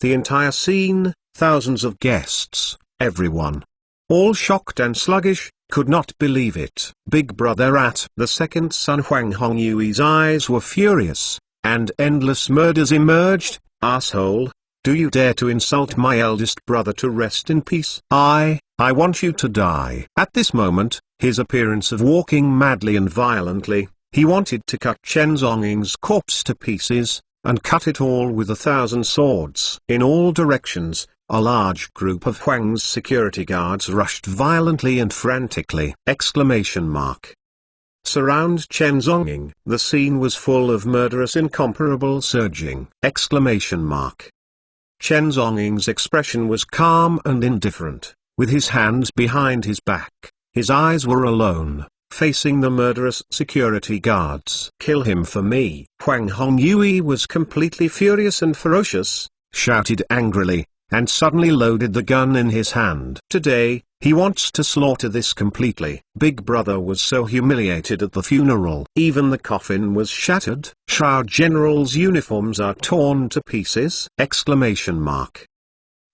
The entire scene, thousands of guests, everyone, all shocked and sluggish, could not believe it. Big brother at the second son Huang Hongyue's eyes were furious, and endless murders emerged. Asshole, do you dare to insult my eldest brother to rest in peace? I want you to die. At this moment, his appearance of walking madly and violently, he wanted to cut Chen Zhongying's corpse to pieces, and cut it all with 1,000 swords. In all directions, a large group of Huang's security guards rushed violently and frantically. Exclamation mark. Surround Chen Zhongying. The scene was full of murderous incomparable surging. Exclamation mark. Chen Zhongying's expression was calm and indifferent, with his hands behind his back. His eyes were alone, facing the murderous security guards. Kill him for me. Huang Hongyue was completely furious and ferocious, shouted angrily, and suddenly loaded the gun in his hand. Today, he wants to slaughter this completely. Big brother was so humiliated at the funeral. Even the coffin was shattered. Shroud generals' uniforms are torn to pieces. Exclamation mark.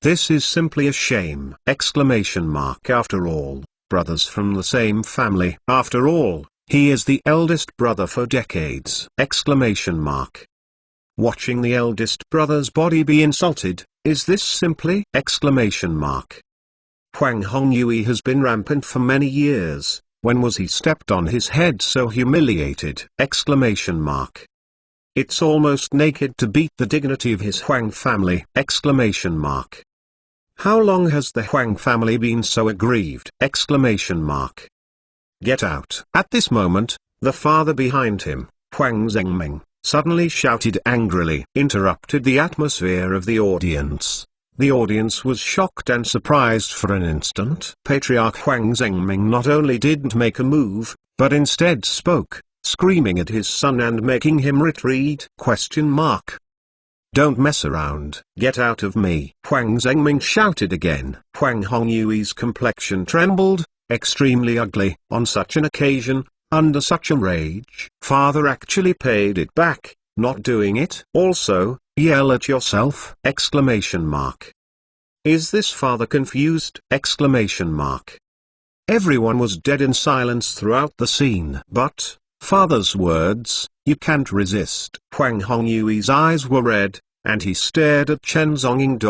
This is simply a shame. Exclamation mark. After all, brothers from the same family. After all, he is the eldest brother for decades. Exclamation mark. Watching the eldest brother's body be insulted, is this simply? Exclamation mark. Huang Hongyue has been rampant for many years. When was he stepped on his head so humiliated? Exclamation mark. It's almost naked to beat the dignity of his Huang family. Exclamation mark. How long has the Huang family been so aggrieved? Exclamation mark. Get out. At this moment, the father behind him, Huang Zhengming, suddenly shouted angrily, interrupted the atmosphere of the audience. The audience was shocked and surprised for an instant. Patriarch Huang Zhengming not only didn't make a move, but instead spoke, screaming at his son and making him retreat. Don't mess around. Get out of me. Huang Zhengming shouted again. Huang Hongyui's complexion trembled, extremely ugly. On such an occasion, under such a rage, father actually paid it back, not doing it. Also, yell at yourself! Exclamation mark. Is this father confused? Exclamation mark. Everyone was dead in silence throughout the scene. But, father's words, you can't resist. Huang Hongyui's eyes were red, and he stared at Chen Zonging.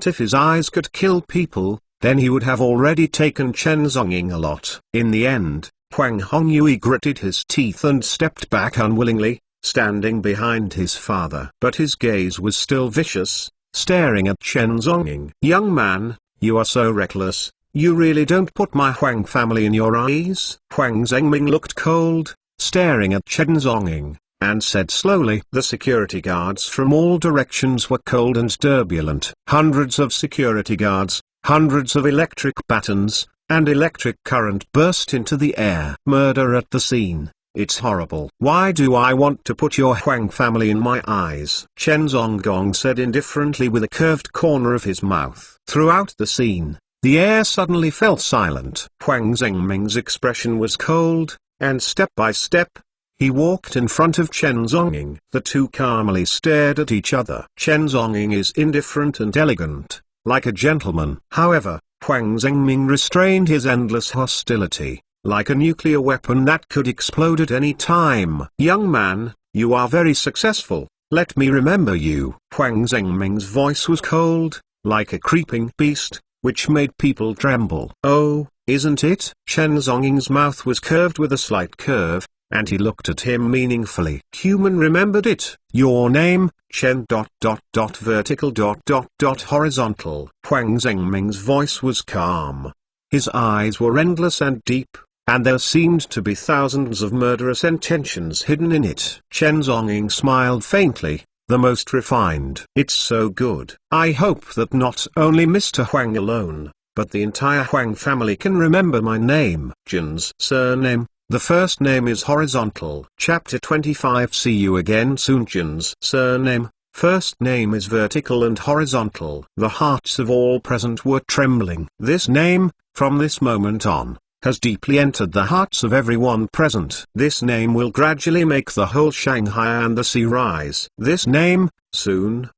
If his eyes could kill people, then he would have already taken Chen Zonging a lot. In the end, Huang Hongyui gritted his teeth and stepped back unwillingly, standing behind his father. But his gaze was still vicious, staring at Chen Zonging. Young man, you are so reckless, you really don't put my Huang family in your eyes? Huang Zhengming looked cold, staring at Chen Zonging, and said slowly. The security guards from all directions were cold and turbulent. Hundreds of security guards, hundreds of electric batons, and electric current burst into the air. Murder at the scene. It's horrible. Why do I want to put your Huang family in my eyes? Chen Zonggong said indifferently with a curved corner of his mouth. Throughout the scene, the air suddenly fell silent. Huang Zhengming's expression was cold, and step by step, he walked in front of Chen Zonging. The two calmly stared at each other. Chen Zonging is indifferent and elegant, like a gentleman. However, Huang Zhengming restrained his endless hostility, like a nuclear weapon that could explode at any time. Young man, you are very successful, let me remember you. Huang Zhengming's voice was cold, like a creeping beast, which made people tremble. Oh, isn't it? Chen Zonging's mouth was curved with a slight curve, and he looked at him meaningfully. Human remembered it. Your name, Chen vertical horizontal. Huang Zhengming's voice was calm. His eyes were endless and deep, and there seemed to be thousands of murderous intentions hidden in it. Chen Zonging smiled faintly, the most refined. It's so good. I hope that not only Mr. Huang alone, but the entire Huang family can remember my name. Jin's surname. The first name is horizontal. Chapter 25. See you again soon. Jin's surname, first name is vertical and horizontal. The hearts of all present were trembling. This name, from this moment on, has deeply entered the hearts of everyone present. This name will gradually make the whole Shanghai and the sea rise. This name, soon,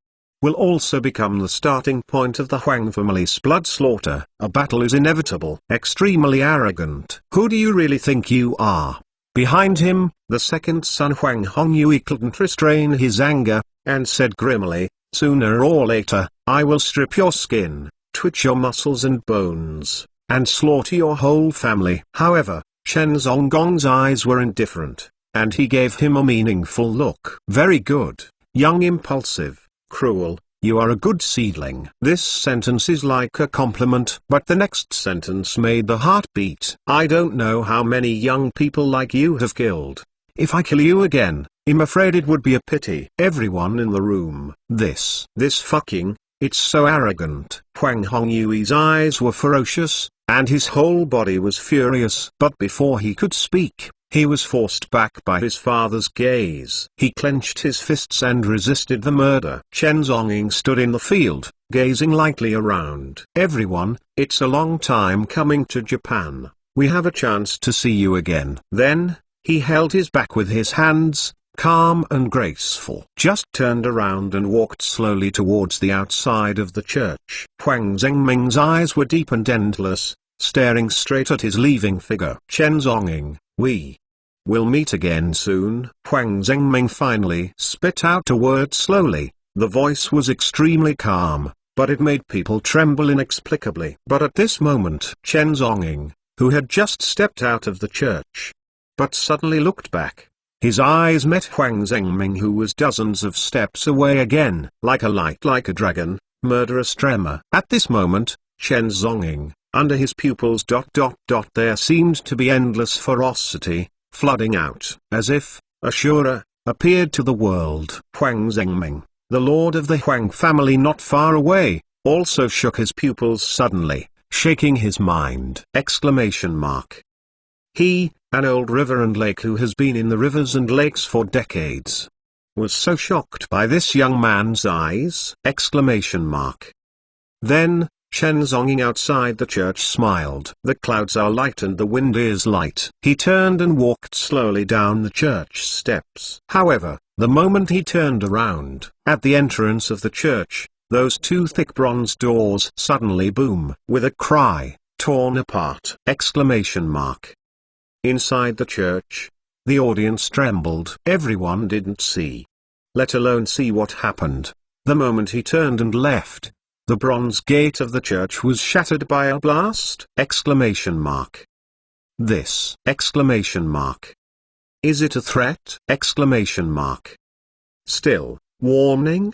will also become the starting point of the Huang family's blood slaughter. A battle is inevitable. Extremely arrogant. Who do you really think you are? Behind him, the second son Huang Hongyui couldn't restrain his anger, and said grimly, sooner or later, I will strip your skin, twitch your muscles and bones, and slaughter your whole family. However, Chen Zonggong's eyes were indifferent, and he gave him a meaningful look. Very good, young impulsive. Cruel, you are a good seedling. This sentence is like a compliment, but the next sentence made the heart beat. I don't know how many young people like you have killed. If I kill you again, I'm afraid it would be a pity. Everyone in the room. This fucking, it's so arrogant. Huang Hongyui's eyes were ferocious, and his whole body was furious. But before he could speak, he was forced back by his father's gaze. He clenched his fists and resisted the murder. Chen Zonging stood in the field, gazing lightly around. Everyone, it's a long time coming to Japan. We have a chance to see you again. Then, he held his back with his hands, calm and graceful. Just turned around and walked slowly towards the outside of the church. Huang Zhengming's eyes were deep and endless, staring straight at his leaving figure. Chen Zonging, we'll meet again soon. Huang Zhengming finally spit out a word slowly. The voice was extremely calm, but it made people tremble inexplicably. But at this moment, Chen Zonging, who had just stepped out of the church, but suddenly looked back. His eyes met Huang Zhengming, who was dozens of steps away again. Like a light, like a dragon, murderous tremor. At this moment, Chen Zonging, under his pupils there seemed to be endless ferocity, flooding out. As if, Ashura, appeared to the world. Huang Zhengming, the lord of the Huang family not far away, also shook his pupils suddenly, shaking his mind! He, an old river and lake who has been in the rivers and lakes for decades, was so shocked by this young man's eyes! Then, Chen Zonging outside the church smiled. The clouds are light and the wind is light. He turned and walked slowly down the church steps. However, the moment he turned around, at the entrance of the church, those two thick bronze doors suddenly boom with a cry, torn apart! Inside the church, the audience trembled. Everyone didn't see, let alone see what happened. The moment he turned and left, the bronze gate of the church was shattered by a blast! This! Is it a threat? Still, warning!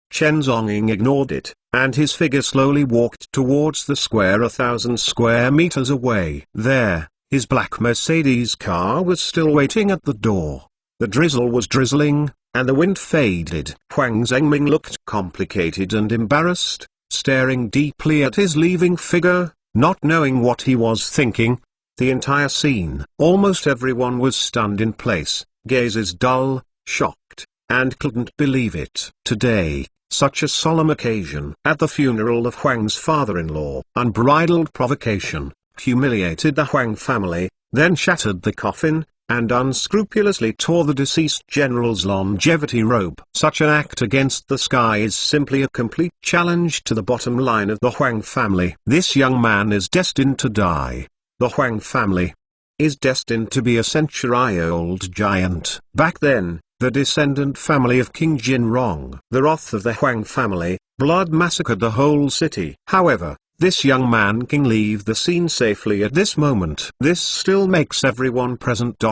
Chen Zonging ignored it, and his figure slowly walked towards the square 1,000 square meters away. There, his black Mercedes car was still waiting at the door. The drizzle was drizzling, and the wind faded. Huang Zhengming looked complicated and embarrassed, staring deeply at his leaving figure, not knowing what he was thinking. The entire scene, almost everyone was stunned in place, gazes dull, shocked, and couldn't believe it. Today, such a solemn occasion at the funeral of Huang's father-in-law. Unbridled provocation humiliated the Huang family, then shattered the coffin, and unscrupulously tore the deceased general's longevity robe. Such an act against the sky is simply a complete challenge to the bottom line of the Huang family. This young man is destined to die. The Huang family is destined to be a century-old giant. Back then, the descendant family of King Jinrong, the wrath of the Huang family, blood massacred the whole city. However, this young man can leave the scene safely at this moment. This still makes everyone present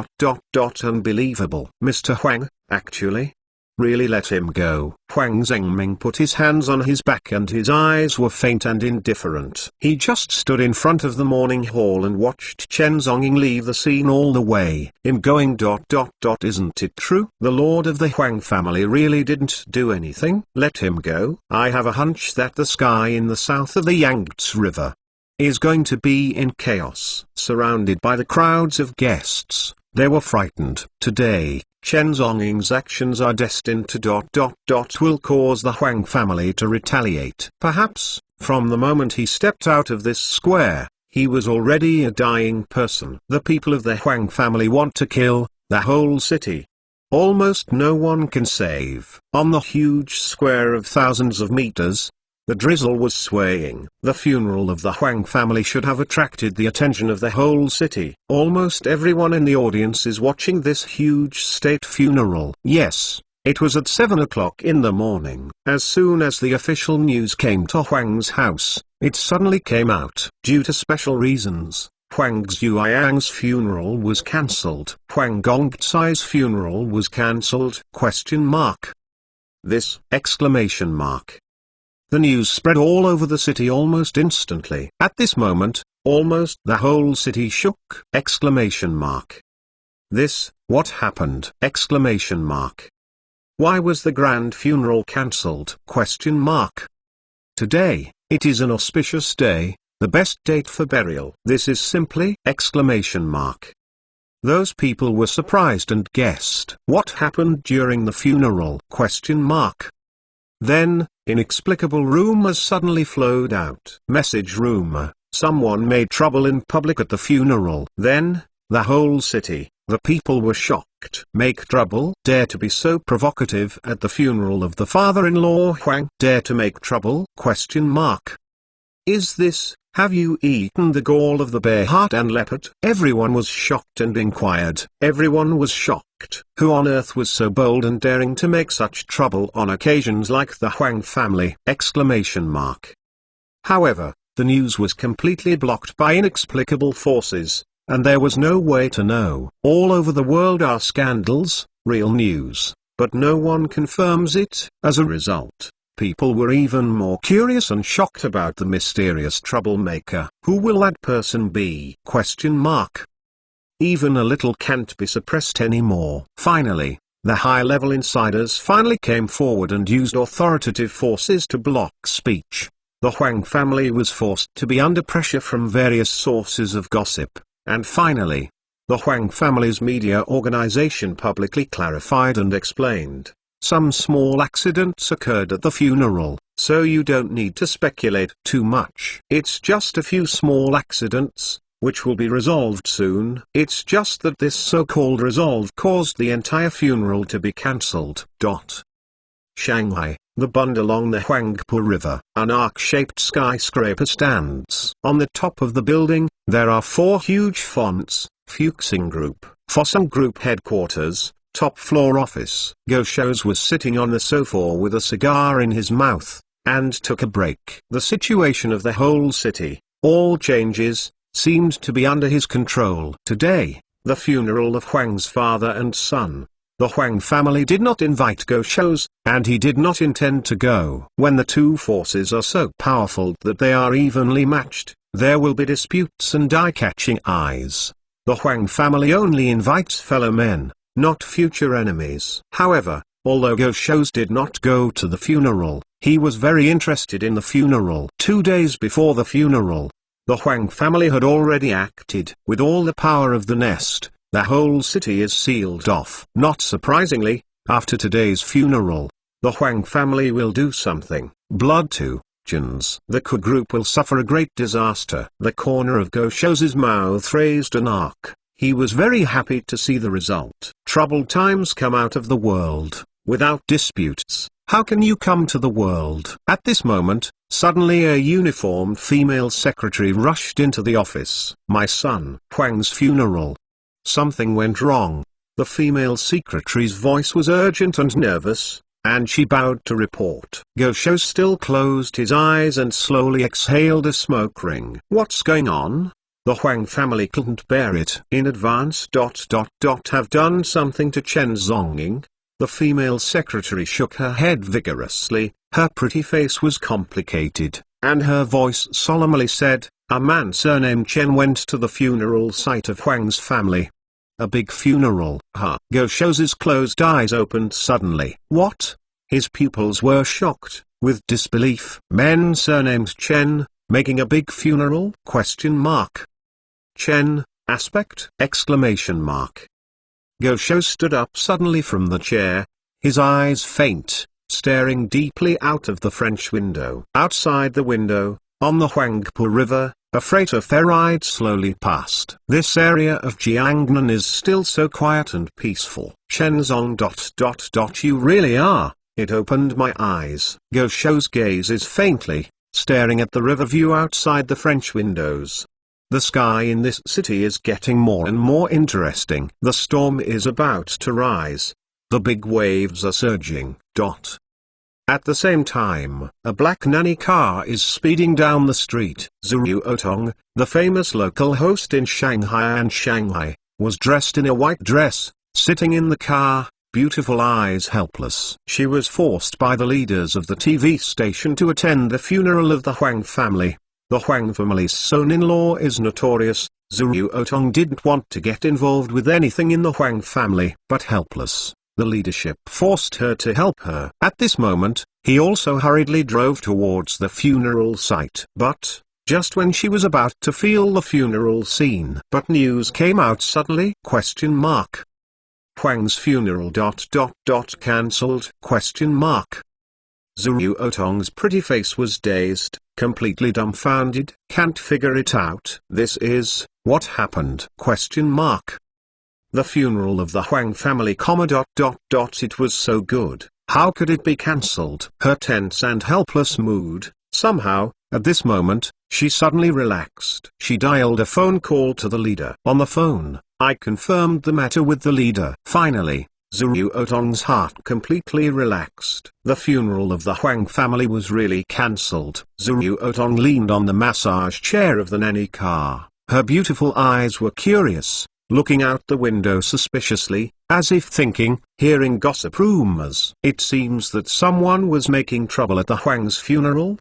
unbelievable. Mr. Huang, actually? Really let him go. Huang Zhengming put his hands on his back and his eyes were faint and indifferent. He just stood in front of the morning hall and watched Chen Zonging leave the scene all the way. Him going. Isn't it true? The lord of the Huang family really didn't do anything. Let him go. I have a hunch that the sky in the south of the Yangtze River is going to be in chaos. Surrounded by the crowds of guests, they were frightened. Today, Chen Zonging's actions are destined to will cause the Huang family to retaliate. Perhaps, from the moment he stepped out of this square, he was already a dying person. The people of the Huang family want to kill the whole city. Almost no one can save. On the huge square of thousands of meters, the drizzle was swaying. The funeral of the Huang family should have attracted the attention of the whole city. Almost everyone in the audience is watching this huge state funeral. Yes, it was at 7 o'clock in the morning. As soon as the official news came to Huang's house, it suddenly came out. Due to special reasons, Huang Zhuoyang's funeral was cancelled. Huang Gongcai's funeral was cancelled? This! The news spread all over the city almost instantly. At this moment, almost the whole city shook! This, what happened? Why was the grand funeral cancelled? Today, it is an auspicious day, the best date for burial. This is simply! Those people were surprised and guessed. What happened during the funeral? Then, inexplicable rumors suddenly flowed out. Message rumor: someone made trouble in public at the funeral. Then, the whole city, the people were shocked. Make trouble? Dare to be so provocative at the funeral of the father-in-law Huang? Dare to make trouble? Is this, have you eaten the gall of the bear heart and leopard? Everyone was shocked and inquired. Everyone was shocked. Who on earth was so bold and daring to make such trouble on occasions like the Huang family? However, the news was completely blocked by inexplicable forces, and there was no way to know. All over the world are scandals, real news, but no one confirms it. As a result, people were even more curious and shocked about the mysterious troublemaker. Who will that person be? even a little can't be suppressed anymore. Finally, the high-level insiders finally came forward and used authoritative forces to block speech. The Huang family was forced to be under pressure from various sources of gossip, and finally, the Huang family's media organization publicly clarified and explained, some small accidents occurred at the funeral, so you don't need to speculate too much. It's just a few small accidents, which will be resolved soon. It's just that this so-called resolve caused the entire funeral to be cancelled. Shanghai, the bund along the Huangpu River. An arc-shaped skyscraper stands. On the top of the building, there are 4 huge fonts: Fuxing Group, Fossum Group Headquarters, Top Floor Office. Goshos was sitting on the sofa with a cigar in his mouth, and took a break. The situation of the whole city, all changes, seemed to be under his control. Today, the funeral of Huang's father and son. The Huang family did not invite Goshos, and he did not intend to go. When the two forces are so powerful that they are evenly matched, there will be disputes and eye-catching eyes. The Huang family only invites fellow men, not future enemies. However, although Goshos did not go to the funeral, he was very interested in the funeral. 2 days before the funeral, the Huang family had already acted. With all the power of the nest, the whole city is sealed off. Not surprisingly, after today's funeral, the Huang family will do something. Blood to Jins. The Ku group will suffer a great disaster. The corner of Goshos's mouth raised an arc. He was very happy to see the result. Troubled times come out of the world, without disputes. How can you come to the world? At this moment, suddenly a uniformed female secretary rushed into the office. My son. Huang's funeral. Something went wrong. The female secretary's voice was urgent and nervous, and she bowed to report. Goshos still closed his eyes and slowly exhaled a smoke ring. What's going on? The Huang family couldn't bear it. In advance. Have done something to Chen Zongying? The female secretary shook her head vigorously. Her pretty face was complicated, and her voice solemnly said, a man surnamed Chen went to the funeral site of Huang's family. A big funeral. Goshos's closed eyes opened suddenly. What? His pupils were shocked, with disbelief. Men surnamed Chen, making a big funeral? Chen, aspect? Goshos stood up suddenly from the chair, his eyes faint, staring deeply out of the French window. Outside the window, on the Huangpu River, a freighter ferried slowly past. This area of Jiangnan is still so quiet and peaceful. Shenzong. You really are. It opened my eyes. Goshos gazes faintly, staring at the river view outside the French windows. The sky in this city is getting more and more interesting. The storm is about to rise. The big waves are surging. At the same time, a black nanny car is speeding down the street. Zhu Otong, the famous local host in Shanghai, was dressed in a white dress, sitting in the car, beautiful eyes helpless. She was forced by the leaders of the TV station to attend the funeral of the Huang family. The Huang family's son-in-law is notorious. Zhu Otong didn't want to get involved with anything in the Huang family, but helpless. The leadership forced her to help her. At this moment, he also hurriedly drove towards the funeral site. But, just when she was about to feel the funeral scene. But news came out suddenly? Huang's funeral. Cancelled? Zhu Otong's pretty face was dazed, completely dumbfounded, can't figure it out. This is, what happened? The funeral of the Huang family. It was so good. How could it be cancelled? Her tense and helpless mood, somehow, at this moment, she suddenly relaxed. She dialed a phone call to the leader. On the phone, I confirmed the matter with the leader. Finally, Zhu Otong's heart completely relaxed. The funeral of the Huang family was really cancelled. Zhu Otong leaned on the massage chair of the nanny car. Her beautiful eyes were curious, looking out the window suspiciously, as if thinking, hearing gossip rumors. It seems that someone was making trouble at the Huang's funeral?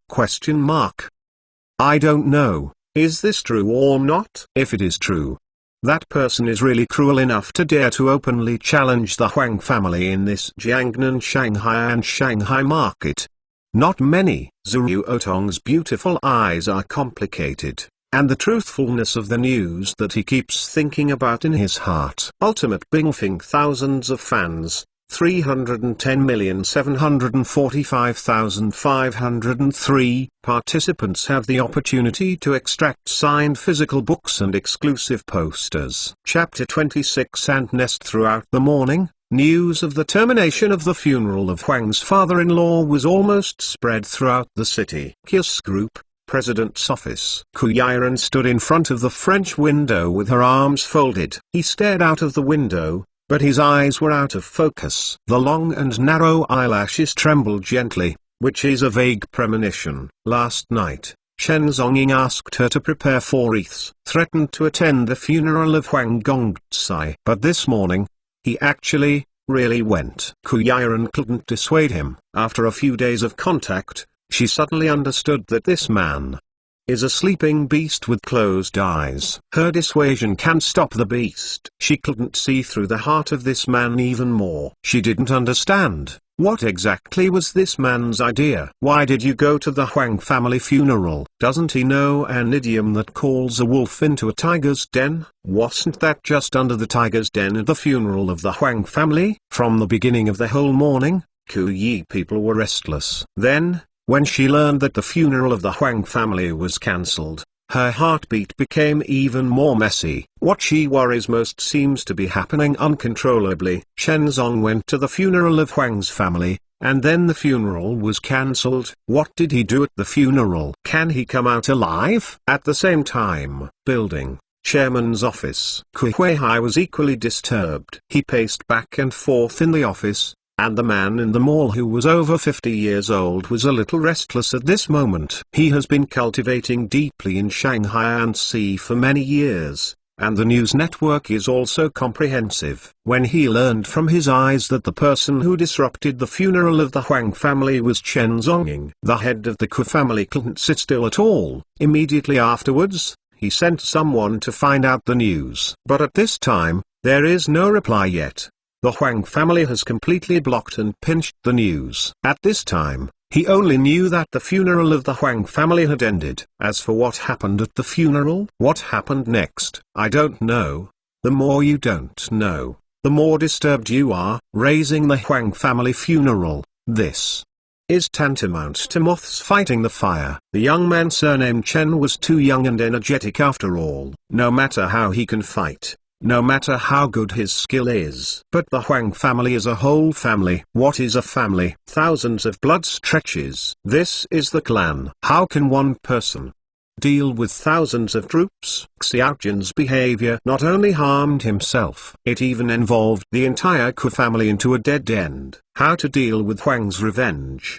I don't know, is this true or not? If it is true, That person is really cruel enough to dare to openly challenge the Huang family in this Jiangnan Shanghai and Shanghai market. Not many. Zhu Otong's beautiful eyes are complicated, and the truthfulness of the news that he keeps thinking about in his heart. Ultimate bingfing thousands of fans, 310,745,503 participants have the opportunity to extract signed physical books and exclusive posters. Chapter 26 and Nest. Throughout the morning, news of the termination of the funeral of Huang's father-in-law was almost spread throughout the city. Kiss Group, President's office. Ku Yiren stood in front of the French window with her arms folded. He stared out of the window, but his eyes were out of focus. The long and narrow eyelashes trembled gently, which is a vague premonition. Last night, Chen Zongying asked her to prepare 4 wreaths, threatened to attend the funeral of Huang Gongzai. But this morning, he actually, really went. Ku Yiren couldn't dissuade him. After a few days of contact, she suddenly understood that this man is a sleeping beast with closed eyes. Her dissuasion can't stop the beast. She couldn't see through the heart of this man even more. She didn't understand. What exactly was this man's idea? Why did you go to the Huang family funeral? Doesn't he know an idiom that calls a wolf into a tiger's den? Wasn't that just under the tiger's den at the funeral of the Huang family? From the beginning of the whole morning, Ku Yi people were restless. Then, when she learned that the funeral of the Huang family was cancelled, her heartbeat became even more messy. What she worries most seems to be happening uncontrollably. Shenzong went to the funeral of Huang's family, and then the funeral was cancelled. What did he do at the funeral? Can he come out alive? At the same time, building chairman's office. Ku Huihai was equally disturbed. He paced back and forth in the office, and the man in the mall who was over 50 years old was a little restless at this moment. He has been cultivating deeply in Shanghai and Sea for many years, and the news network is also comprehensive. When he learned from his eyes that the person who disrupted the funeral of the Huang family was Chen Zongying, the head of the Ku family, couldn't sit still at all. Immediately afterwards, he sent someone to find out the news. But at this time, there is no reply yet. The Huang family has completely blocked and pinched the news. At this time, he only knew that the funeral of the Huang family had ended. As for what happened at the funeral, what happened next, I don't know. The more you don't know, the more disturbed you are. Raising the Huang family funeral, this is tantamount to moths fighting the fire. The young man surnamed Chen was too young and energetic after all. No matter how he can fight, no matter how good his skill is. But the Huang family is a whole family. What is a family? Thousands of blood stretches. This is the clan. How can one person deal with thousands of troops? Xiaojin's behavior not only harmed himself, it even involved the entire Ku family into a dead end. How to deal with Huang's revenge.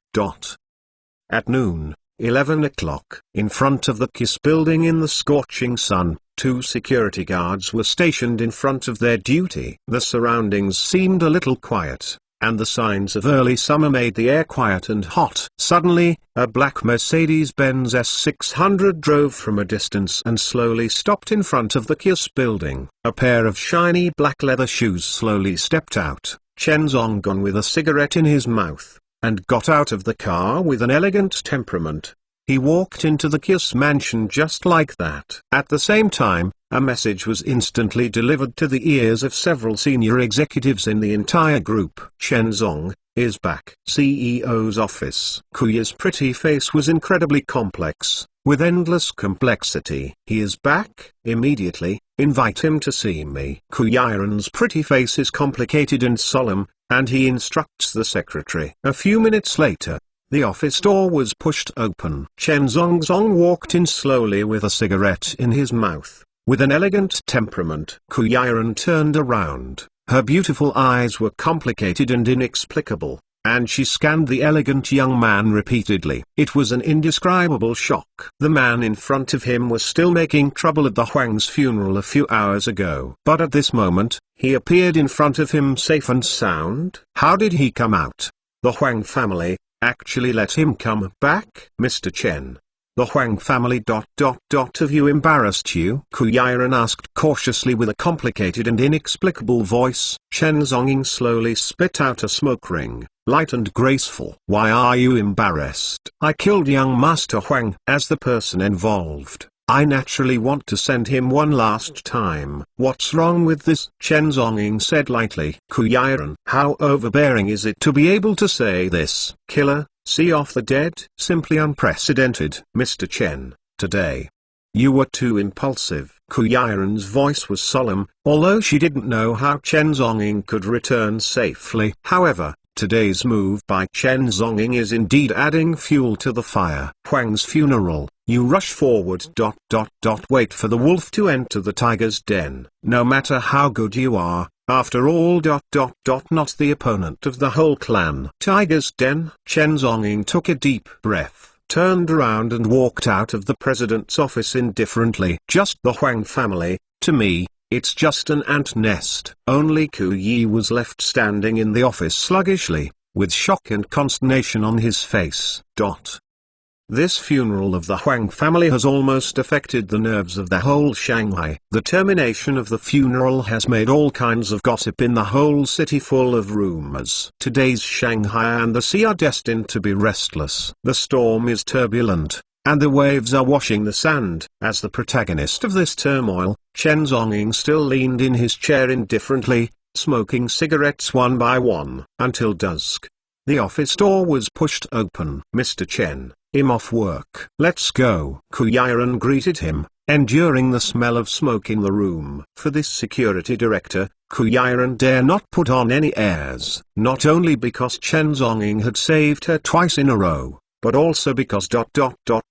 At noon, 11 o'clock, in front of the KISS building in the scorching sun, 2 security guards were stationed in front of their duty. The surroundings seemed a little quiet, and the signs of early summer made the air quiet and hot. Suddenly, a black Mercedes-Benz S600 drove from a distance and slowly stopped in front of the KISS building. A pair of shiny black leather shoes slowly stepped out. Chen Zongying, with a cigarette in his mouth, and got out of the car with an elegant temperament. He walked into the KISS mansion just like that. At the same time, a message was instantly delivered to the ears of several senior executives in the entire group. Chen Zongying is back. CEO's office. Kuya's pretty face was incredibly complex, with endless complexity. He is back, immediately, invite him to see me. Ku Yiren's pretty face is complicated and solemn, and he instructs the secretary. A few minutes later, the office door was pushed open. Chen Zongying walked in slowly with a cigarette in his mouth. With an elegant temperament, Ku Yiren turned around. Her beautiful eyes were complicated and inexplicable, and she scanned the elegant young man repeatedly. It was an indescribable shock. The man in front of him was still making trouble at the Huang's funeral a few hours ago. But at this moment, he appeared in front of him safe and sound. How did he come out? The Huang family actually let him come back. Mr. Chen, The Huang family ... Have you embarrassed you? Ku Yiren asked cautiously with a complicated and inexplicable voice. Chen Zonging slowly spit out a smoke ring, light and graceful. Why are you embarrassed? I killed young Master Huang. As the person involved, I naturally want to send him one last time. What's wrong with this? Chen Zonging said lightly. Ku Yiren, how overbearing is it to be able to say this? Killer, see off the dead? Simply unprecedented. Mr. Chen, today you were too impulsive. Ku Yiren's voice was solemn, although she didn't know how Chen Zonging could return safely. However, today's move by Chen Zonging is indeed adding fuel to the fire. Huang's funeral, you rush forward. Wait for the wolf to enter the tiger's den. No matter how good you are, after all. Not the opponent of the whole clan. Tiger's den. Chen Zonging took a deep breath, turned around and walked out of the president's office indifferently. Just the Huang family, to me, it's just an ant nest. Only Ku Yi was left standing in the office sluggishly, with shock and consternation on his face. This funeral of the Huang family has almost affected the nerves of the whole Shanghai. The termination of the funeral has made all kinds of gossip in the whole city full of rumors. Today's Shanghai and the sea are destined to be restless. The storm is turbulent, and the waves are washing the sand. As the protagonist of this turmoil, Chen Zonging still leaned in his chair indifferently, smoking cigarettes one by one, until dusk. The office door was pushed open. Mr. Chen, I'm off work. Let's go. Ku Yiren greeted him, enduring the smell of smoke in the room. For this security director, Ku Yiren dare not put on any airs. Not only because Chen Zonging had saved her twice in a row, but also because ...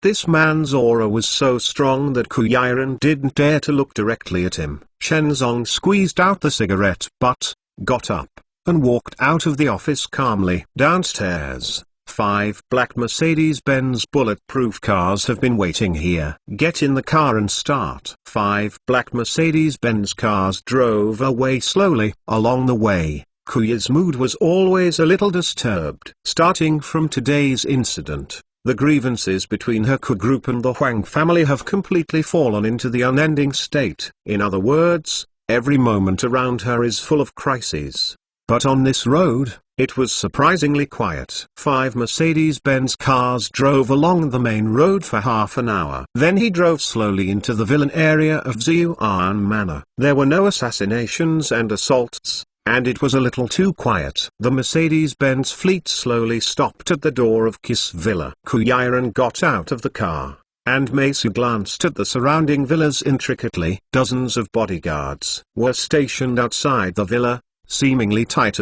This man's aura was so strong that Ku Yiren didn't dare to look directly at him. Chen Zong squeezed out the cigarette butt, got up, and walked out of the office calmly. Downstairs, 5 black Mercedes-Benz bulletproof cars have been waiting here. Get in the car and start. 5 black Mercedes-Benz cars drove away slowly. Along the way, Ku Yi's mood was always a little disturbed. Starting from today's incident, the grievances between her Ku group and the Huang family have completely fallen into the unending state. In other words, every moment around her is full of crises. But on this road, it was surprisingly quiet. 5 Mercedes-Benz cars drove along the main road for half an hour. Then he drove slowly into the villain area of Ziyuan Manor. There were no assassinations and assaults, and it was a little too quiet. The Mercedes-Benz fleet slowly stopped at the door of Kiss Villa. Ku Yiren got out of the car, and Meisu glanced at the surrounding villas intricately. Dozens of bodyguards were stationed outside the villa, seemingly tight.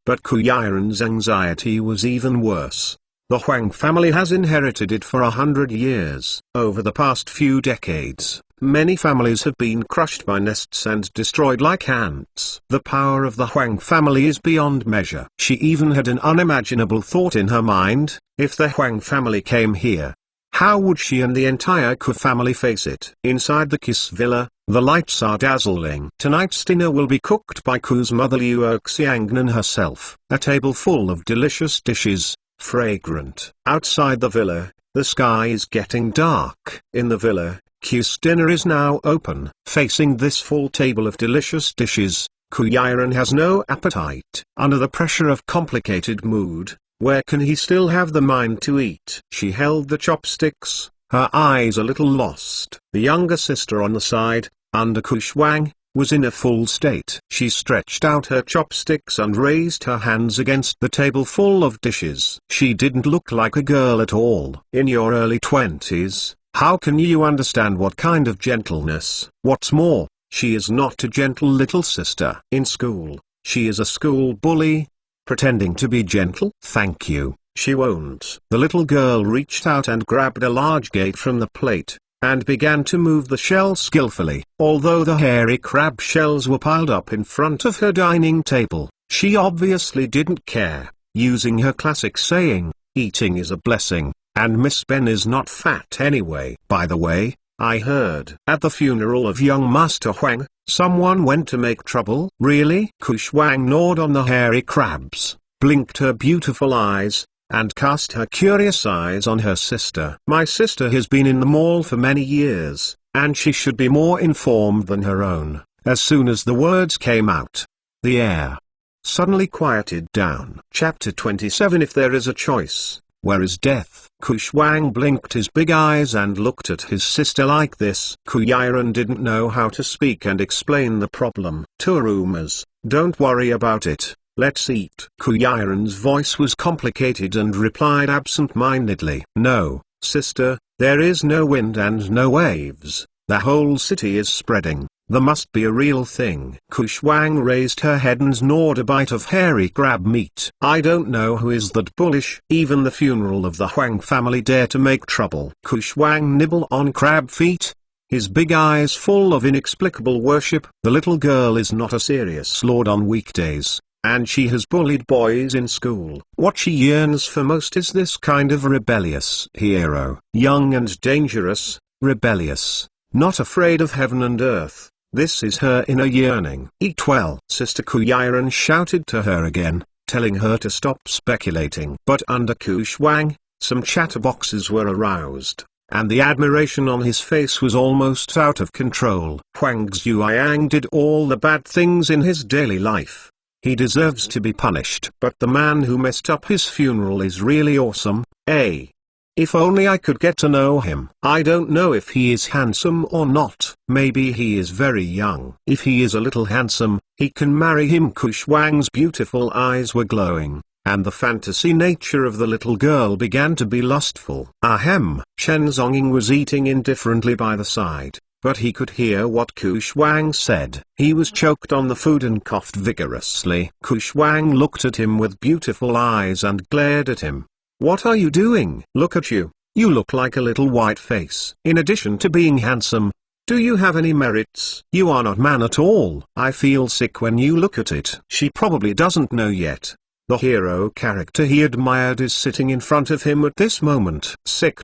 But Ku Yiren's anxiety was even worse. The Huang family has inherited it for 100 years. Over the past few decades, many families have been crushed by nests and destroyed like ants. The power of the Huang family is beyond measure. She even had an unimaginable thought in her mind: if the Huang family came here, how would she and the entire Ku family face it? Inside the Kiss Villa, the lights are dazzling. Tonight's dinner will be cooked by Ku's mother Liu Xiangnan herself. A table full of delicious dishes, fragrant. Outside the villa, the sky is getting dark. In the villa, Ku's dinner is now open. Facing this full table of delicious dishes, Ku Yiren has no appetite. Under the pressure of complicated mood, where can he still have the mind to eat? She held the chopsticks, her eyes a little lost. The younger sister on the side, under Ku Shuang, was in a full state. She stretched out her chopsticks and raised her hands against the table full of dishes. She didn't look like a girl at all. In your early 20s, how can you understand what kind of gentleness? What's more, she is not a gentle little sister. In school, she is a school bully, pretending to be gentle. Thank you. She won't. The little girl reached out and grabbed a large gate from the plate, and began to move the shell skillfully. Although the hairy crab shells were piled up in front of her dining table, she obviously didn't care. Using her classic saying, eating is a blessing, and Miss Ben is not fat anyway. By the way, I heard at the funeral of young Master Huang, someone went to make trouble. Really? Ku Shuang gnawed on the hairy crabs, blinked her beautiful eyes, and cast her curious eyes on her sister. My sister has been in the mall for many years, and she should be more informed than her own. As soon as the words came out, the air suddenly quieted down. Chapter 27. If there is a choice, where is death? Kushwang blinked his big eyes and looked at his sister like this. Kuyiran didn't know how to speak and explain the problem. To rumors, don't worry about it, let's eat. Kuyiran's voice was complicated and replied absent-mindedly. No, sister, there is no wind and no waves, the whole city is spreading. There must be a real thing. Kushwang raised her head and gnawed a bite of hairy crab meat. I don't know who is that bullish. Even the funeral of the Huang family dare to make trouble. Kushwang nibble on crab feet, his big eyes full of inexplicable worship. The little girl is not a serious lord on weekdays, and she has bullied boys in school. What she yearns for most is this kind of rebellious hero. Young and dangerous, rebellious, not afraid of heaven and earth. This is her inner yearning. Eat well. Sister Kuyiran shouted to her again, telling her to stop speculating. But under Kushwang, some chatterboxes were aroused, and the admiration on his face was almost out of control. Huang Zhuoyang did all the bad things in his daily life. He deserves to be punished. But the man who messed up his funeral is really awesome, eh? If only I could get to know him. I don't know if he is handsome or not. Maybe he is very young. If he is a little handsome, he can marry him. Kushwang's beautiful eyes were glowing, and the fantasy nature of the little girl began to be lustful. Ahem. Chen Zonging was eating indifferently by the side, but he could hear what Kushwang said. He was choked on the food and coughed vigorously. Kushwang looked at him with beautiful eyes and glared at him. What are you doing? Look at you. You look like a little white face. In addition to being handsome, do you have any merits? You are not man at all. I feel sick when you look at it. She probably doesn't know yet. The hero character he admired is sitting in front of him at this moment. Sick.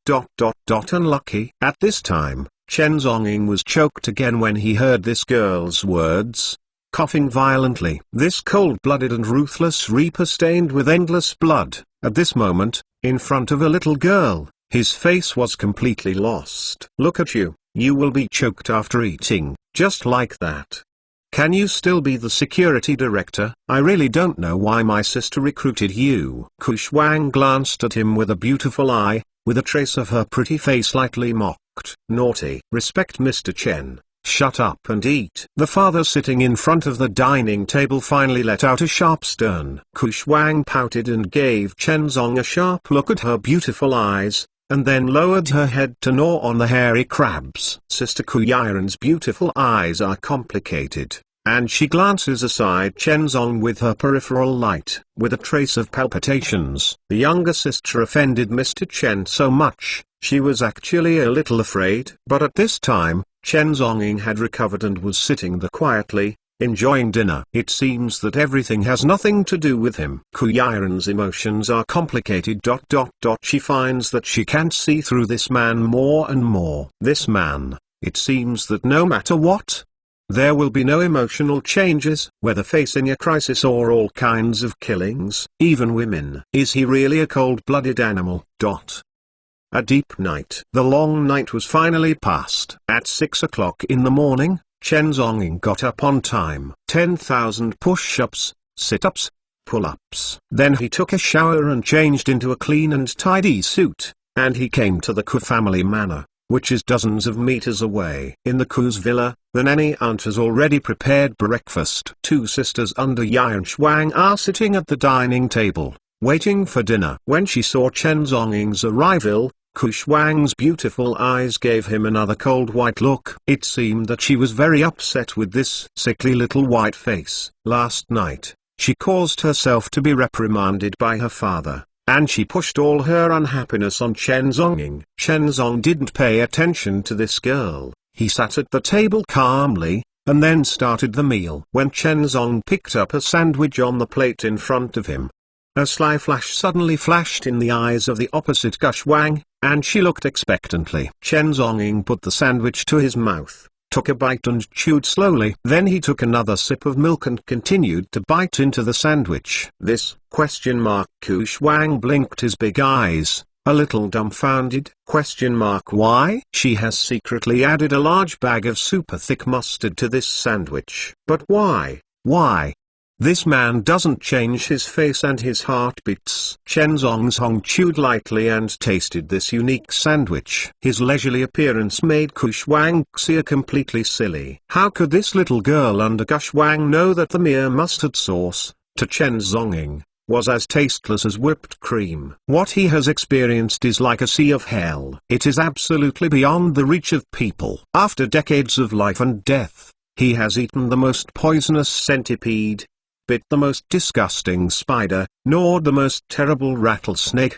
Unlucky. At this time, Chen Zonging was choked again when he heard this girl's words, coughing violently. This cold-blooded and ruthless reaper stained with endless blood. At this moment, in front of a little girl, his face was completely lost. Look at you, you will be choked after eating, just like that. Can you still be the security director? I really don't know why my sister recruited you. Kushwang glanced at him with a beautiful eye, with a trace of her pretty face lightly mocked. Naughty. Respect Mr. Chen. Shut up and eat. The father sitting in front of the dining table finally let out a sharp stern. Kushwang pouted and gave Chen Zong a sharp look at her beautiful eyes, and then lowered her head to gnaw on the hairy crabs. Sister Kuyiran's beautiful eyes are complicated, and she glances aside Chen Zong with her peripheral light, with a trace of palpitations. The younger sister offended Mr. Chen so much, she was actually a little afraid. But at this time, Chen Zonging had recovered and was sitting there quietly, enjoying dinner. It seems that everything has nothing to do with him. Kuyiran's emotions are complicated. She finds that she can't see through this man more and more. This man, it seems that no matter what, there will be no emotional changes, whether facing a crisis or all kinds of killings, even women. Is he really a cold-blooded animal? A deep night. The long night was finally past. At 6 o'clock in the morning, Chen Zonging got up on time. 10,000 push-ups, sit-ups, pull-ups. Then he took a shower and changed into a clean and tidy suit, and he came to the Ku family manor, which is dozens of meters away. In the Ku's villa, the nanny aunt has already prepared breakfast. Two sisters under Yan Shuang are sitting at the dining table, waiting for dinner. When she saw Chen Zonging's arrival, Kushwang's beautiful eyes gave him another cold white look. It seemed that she was very upset with this sickly little white face. Last night, she caused herself to be reprimanded by her father, and she pushed all her unhappiness on Chen Zonging. Chen Zong didn't pay attention to this girl. He sat at the table calmly, and then started the meal. When Chen Zong picked up a sandwich on the plate in front of him, a sly flash suddenly flashed in the eyes of the opposite Kushwang, and she looked expectantly. Chen Zonging put the sandwich to his mouth, took a bite and chewed slowly. Then he took another sip of milk and continued to bite into the sandwich. This, ? Ku Shuang blinked his big eyes, a little dumbfounded. ? Why? She has secretly added a large bag of super thick mustard to this sandwich. But why? Why? This man doesn't change his face and his heart beats. Chen Zongzong chewed lightly and tasted this unique sandwich. His leisurely appearance made Ku Shuangxia completely silly. How could this little girl under Gushwang know that the mere mustard sauce, to Chen Zonging, was as tasteless as whipped cream? What he has experienced is like a sea of hell. It is absolutely beyond the reach of people. After decades of life and death, he has eaten the most poisonous centipede, bit the most disgusting spider, gnawed the most terrible rattlesnake,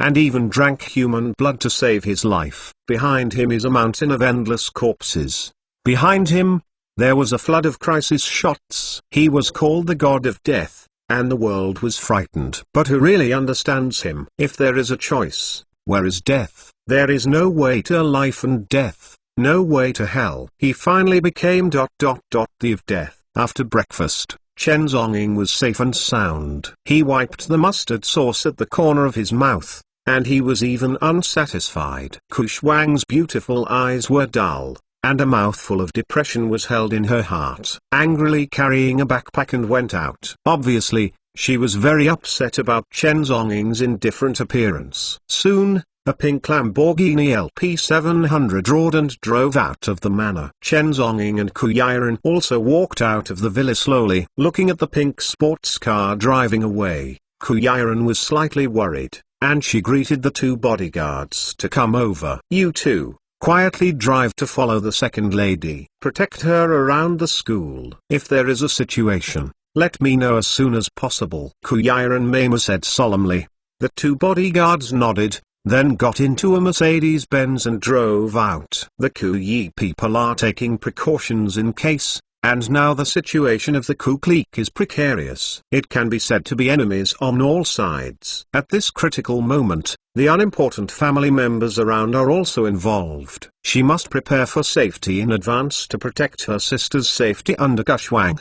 and even drank human blood to save his life. Behind him is a mountain of endless corpses. Behind him, there was a flood of crisis shots. He was called the god of death, and the world was frightened. But who really understands him? If there is a choice, where is death? There is no way to life and death, no way to hell. He finally became ... the of death. After breakfast, Chen Zonging was safe and sound. He wiped the mustard sauce at the corner of his mouth, and he was even unsatisfied. Ku Shuang's beautiful eyes were dull, and a mouthful of depression was held in her heart. Angrily carrying a backpack and went out. Obviously, she was very upset about Chen Zonging's indifferent appearance. Soon, a pink Lamborghini LP700 roared and drove out of the manor. Chen Zonging and Ku Yiren also walked out of the villa slowly. Looking at the pink sports car driving away, Ku Yiren was slightly worried, and she greeted the two bodyguards to come over. You two, quietly drive to follow the second lady. Protect her around the school. If there is a situation, let me know as soon as possible. Ku Yiren Mema said solemnly. The two bodyguards nodded, then got into a Mercedes-Benz and drove out. The Ku Yi people are taking precautions in case, and now the situation of the Ku clique is precarious. It can be said to be enemies on all sides. At this critical moment, the unimportant family members around are also involved. She must prepare for safety in advance to protect her sister's safety under Gushwang.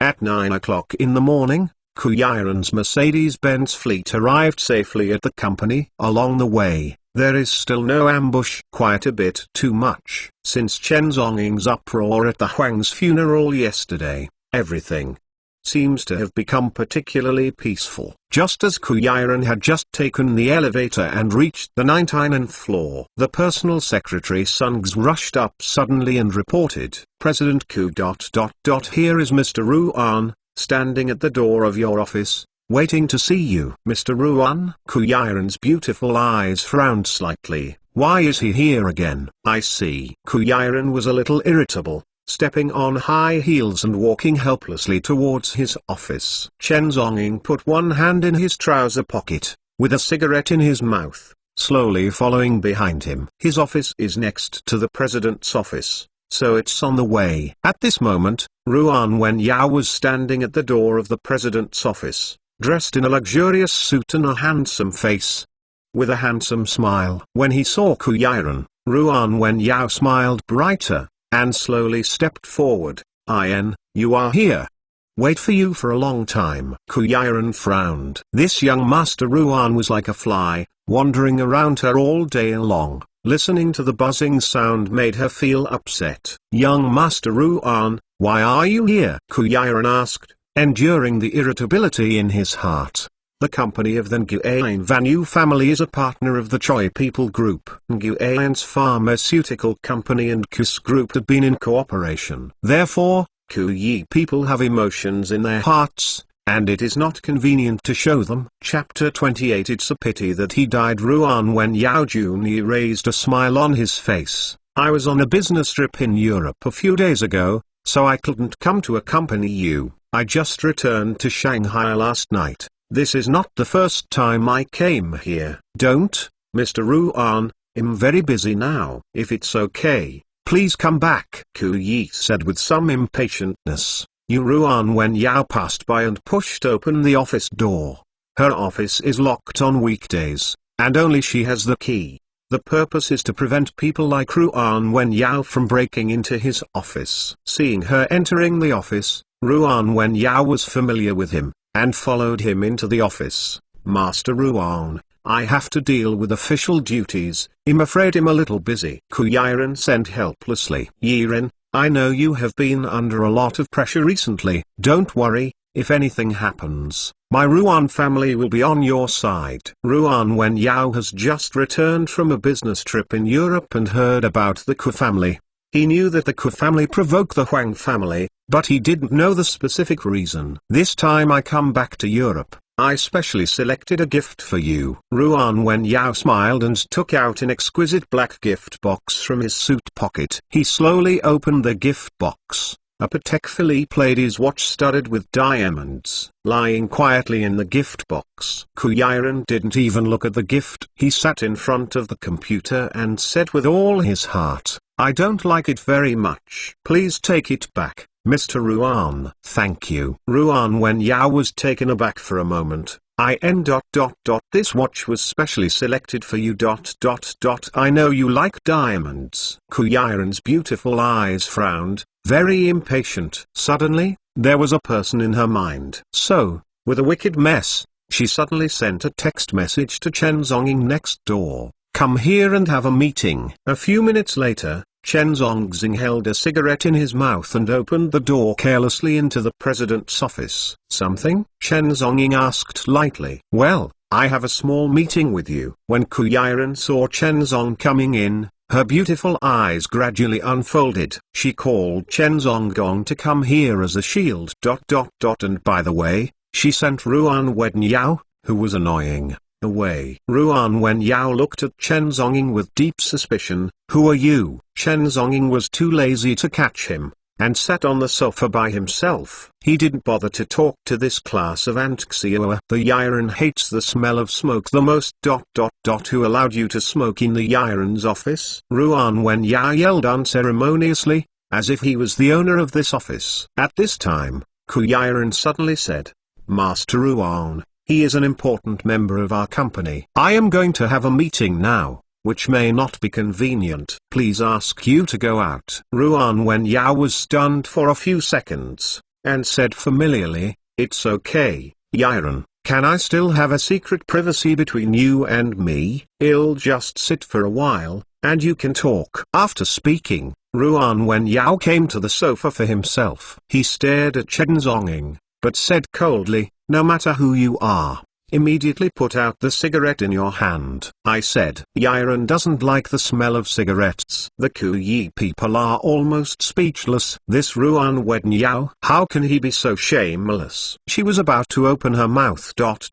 At 9 o'clock in the morning, Ku Yiren's Mercedes-Benz fleet arrived safely at the company. Along the way, there is still no ambush. Quite a bit too much. Since Chen Zonging's uproar at the Huang's funeral yesterday, everything seems to have become particularly peaceful. Just as Ku Yiren had just taken the elevator and reached the 99th floor, the personal secretary Sungs rushed up suddenly and reported, President Ku ... Here is Mr. Ruan, standing at the door of your office, waiting to see you. Mr. Ruan? Ku Yiren's beautiful eyes frowned slightly. Why is he here again? I see. Ku Yiren was a little irritable, stepping on high heels and walking helplessly towards his office. Chen Zonging put one hand in his trouser pocket, with a cigarette in his mouth, slowly following behind him. His office is next to the president's office, so it's on the way. At this moment, Ruan Wenyao was standing at the door of the president's office, dressed in a luxurious suit and a handsome face, with a handsome smile. When he saw Ku Yiren, Ruan Wenyao smiled brighter, and slowly stepped forward. In, you are here. Wait for you for a long time. Ku Yiren frowned. This young Master Ruan was like a fly, wandering around her all day long. Listening to the buzzing sound made her feel upset. Young Master Ruan, why are you here? Ku Yiren asked, enduring the irritability in his heart. The company of the Nguyen Vanu family is a partner of the Choi People Group. Nguyen's pharmaceutical company and Kus Group have been in cooperation. Therefore, Ku Yi people have emotions in their hearts, and it is not convenient to show them. Chapter 28. It's a pity that he died. Ruan when Yao Juni raised a smile on his face. I was on a business trip in Europe a few days ago, so I couldn't come to accompany you. I just returned to Shanghai last night. This is not the first time I came here. Don't, Mr. Ruan, I'm very busy now. If it's okay, please come back. Ku Yi said with some impatientness. Ruan Wen Yao passed by and pushed open the office door. Her office is locked on weekdays, and only she has the key. The purpose is to prevent people like Ruan Wenyao from breaking into his office. Seeing her entering the office, Ruan Wenyao was familiar with him, and followed him into the office. Master Ruan, I have to deal with official duties, I'm afraid I'm a little busy. Yiren said helplessly. Yiren, I know you have been under a lot of pressure recently. Don't worry, if anything happens, my Ruan family will be on your side. Ruan Wenyao has just returned from a business trip in Europe and heard about the Ku family. He knew that the Ku family provoked the Huang family, but he didn't know the specific reason. This time I come back to Europe, I specially selected a gift for you. Ruan Wenyao smiled and took out an exquisite black gift box from his suit pocket. He slowly opened the gift box. A Patek Philippe lady's watch studded with diamonds, lying quietly in the gift box. Yiren didn't even look at the gift. He sat in front of the computer and said with all his heart, I don't like it very much. Please take it back, Mr. Ruan. Thank you. Ruan Wenyao was taken aback for a moment. This watch was specially selected for you. I know you like diamonds. Yiren's beautiful eyes frowned, very impatient. Suddenly, there was a person in her mind. So, with a wicked mess, she suddenly sent a text message to Chen Zonging next door. Come here and have a meeting. A few minutes later, Chen Zongxing held a cigarette in his mouth and opened the door carelessly into the president's office. Something? Chen Zongxing asked lightly. Well, I have a small meeting with you. When Yiren saw Chen Zong coming in, her beautiful eyes gradually unfolded. She called Chen Zonggong to come here as a shield. And by the way, she sent Ruan Wenyao, who was annoying, away. Ruan Wenyao looked at Chen Zonging with deep suspicion. Who are you? Chen Zonging was too lazy to catch him, and sat on the sofa by himself. He didn't bother to talk to this class of Antxioa. The Yiren hates the smell of smoke the most. Who allowed you to smoke in the Yiren's office? Ruan Wenyao yelled unceremoniously, as if he was the owner of this office. At this time, Yiren suddenly said, Master Ruan, he is an important member of our company. I am going to have a meeting now, which may not be convenient. Please ask you to go out. Ruan Wenyao was stunned for a few seconds, and said familiarly, It's okay, Yiren, can I still have a secret privacy between you and me? I'll just sit for a while, and you can talk. After speaking, Ruan Wenyao came to the sofa for himself. He stared at Chen Zonging, but said coldly, no matter who you are, immediately put out the cigarette in your hand. I said. Yiren doesn't like the smell of cigarettes. The Kuyi people are almost speechless. This Ruan Wenyao, how can he be so shameless? She was about to open her mouth. But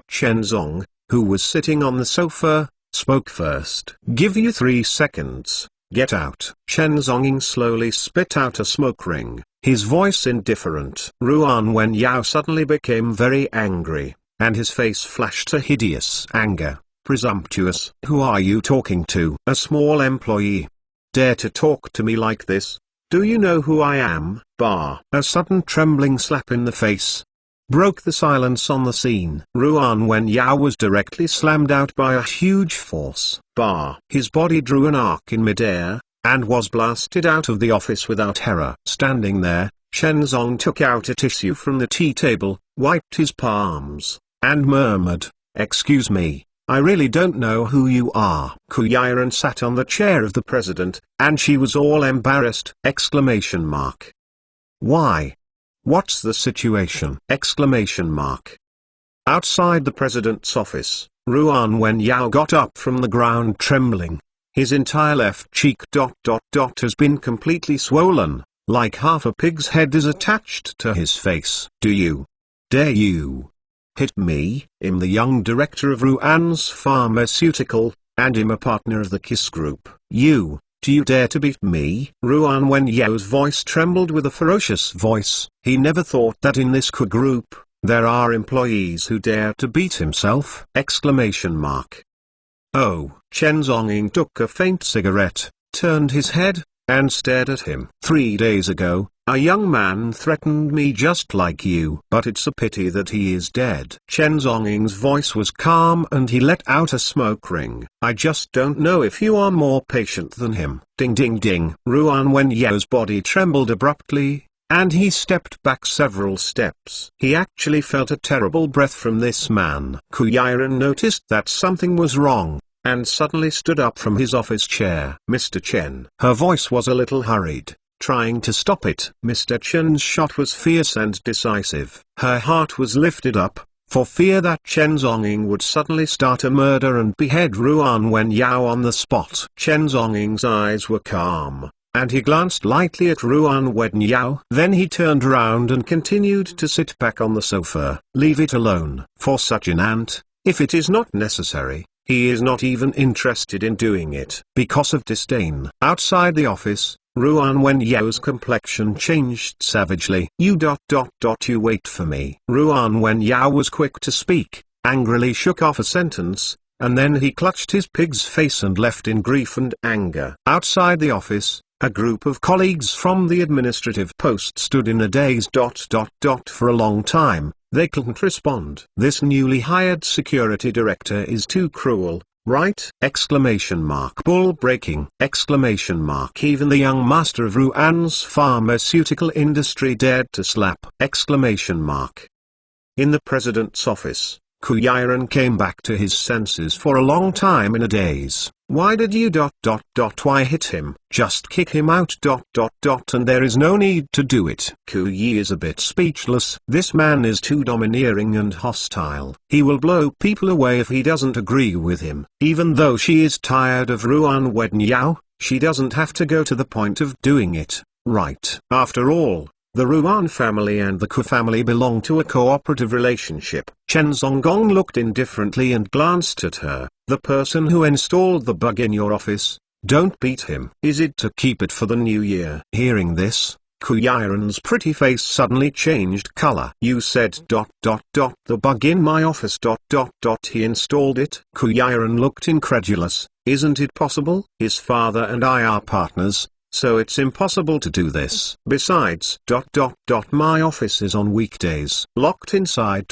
Chen Zong, who was sitting on the sofa, spoke first. Give you 3 seconds. Get out. Chen Zonging slowly spit out a smoke ring, his voice indifferent. Ruan Wenyao suddenly became very angry, and his face flashed a hideous anger. Presumptuous. Who are you talking to? A small employee. Dare to talk to me like this? Do you know who I am? Bah. A sudden trembling slap in the face broke the silence on the scene. Ruan Wenyao was directly slammed out by a huge force. Bah. His body drew an arc in midair, and was blasted out of the office without error. Standing there, Chen Zong took out a tissue from the tea table, wiped his palms, and murmured, Excuse me, I really don't know who you are. Yiren sat on the chair of the president, and she was all embarrassed! Exclamation mark. Why? What's the situation? Exclamation mark. Outside the president's office, Ruan Wenyao got up from the ground trembling. His entire left cheek has been completely swollen, like half a pig's head is attached to his face. Dare you hit me? I'm the young director of Ruan's pharmaceutical, and I'm a partner of the KISS group. Do you dare to beat me? Ruan Wenyao's voice trembled with a ferocious voice. He never thought that in this KISS group, there are employees who dare to beat himself! Exclamation mark. Oh. Chen Zonging took a faint cigarette, turned his head, and stared at him. 3 days ago, a young man threatened me just like you. But it's a pity that he is dead. Chen Zhongying's voice was calm and he let out a smoke ring. I just don't know if you are more patient than him. Ding ding ding. Ruan Wenyao's body trembled abruptly, and he stepped back several steps. He actually felt a terrible breath from this man. Ku Yiren noticed that something was wrong, and suddenly stood up from his office chair. Mr. Chen. Her voice was a little hurried, trying to stop it. Mr. Chen's shot was fierce and decisive. Her heart was lifted up, for fear that Chen Zhongying would suddenly start a murder and behead Ruan Wenyao on the spot. Chen Zhongying's eyes were calm, and he glanced lightly at Ruan Wenyao. Then he turned around and continued to sit back on the sofa. Leave it alone. For such an ant, if it is not necessary, he is not even interested in doing it. Because of disdain. Outside the office, Ruan Wenyao's complexion changed savagely. You wait for me. Ruan Wenyao was quick to speak, angrily shook off a sentence, and then he clutched his pig's face and left in grief and anger. Outside the office, a group of colleagues from the administrative post stood in a daze. For a long time, they couldn't respond. This newly hired security director is too cruel, right? Bull breaking! Even the young master of Ruan's pharmaceutical industry dared to slap! In the president's office, Ku Yiren came back to his senses for a long time in a daze. Why did you Why hit him? Just kick him out and there is no need to do it. Ku Yi is a bit speechless. This man is too domineering and hostile. He will blow people away if he doesn't agree with him. Even though she is tired of Ruan Wenyao, she doesn't have to go to the point of doing it, right? After all, the Ruan family and the Ku family belong to a cooperative relationship. Chen Zhonggong looked indifferently and glanced at her. The person who installed the bug in your office, don't beat him. Is it to keep it for the new year? Hearing this, Ku Yiren's pretty face suddenly changed color. You said the bug in my office he installed it? Ku Yiren looked incredulous. Isn't it possible? His father and I are partners, so it's impossible to do this. Besides my office is on weekdays. Locked inside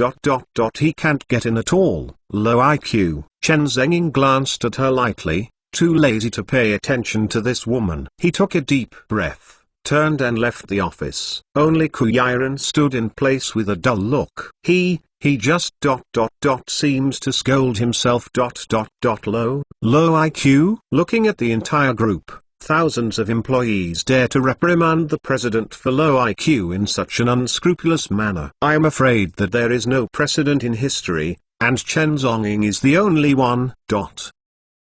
he can't get in at all. Low IQ. Chen Zhongying glanced at her lightly, too lazy to pay attention to this woman. He took a deep breath, turned and left the office. Only Ku Yiren stood in place with a dull look. He just seems to scold himself low IQ. Looking at the entire group, thousands of employees dare to reprimand the president for low IQ in such an unscrupulous manner. I am afraid that there is no precedent in history, and Chen Zhongying is the only one.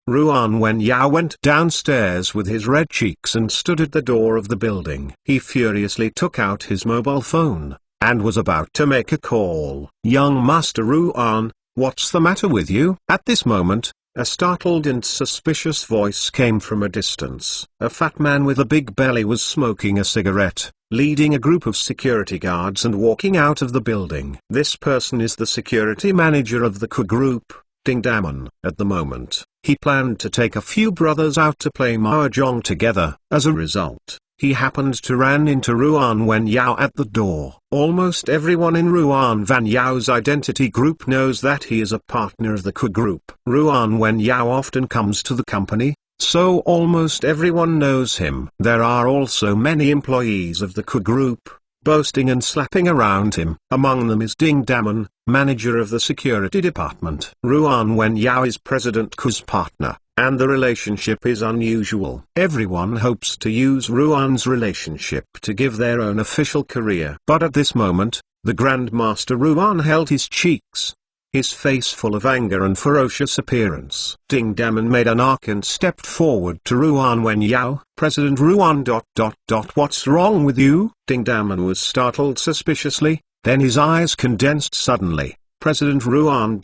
Ruan Wenyao went downstairs with his red cheeks and stood at the door of the building. He furiously took out his mobile phone, and was about to make a call. Young Master Ruan, what's the matter with you? At this moment, a startled and suspicious voice came from a distance. A fat man with a big belly was smoking a cigarette, leading a group of security guards and walking out of the building. This person is the security manager of the Ku group, dongman. At the moment, he planned to take a few brothers out to play mahjong together. As a result, he happened to run into Ruan Wenyao at the door. Almost everyone in Ruan Wenyao's identity group knows that he is a partner of the Ku group. Ruan Wenyao often comes to the company, so almost everyone knows him. There are also many employees of the Ku group, boasting and slapping around him. Among them is dongman, manager of the security department. Ruan Wenyao is President Ku's partner, and the relationship is unusual. Everyone hopes to use Ruan's relationship to give their own official career. But at this moment, the Grand Master Ruan held his cheeks, his face full of anger and ferocious appearance. Dongman made an arc and stepped forward to Ruan Wenyao. President Ruan. What's wrong with you? Dongman was startled suspiciously, then his eyes condensed suddenly. President Ruan.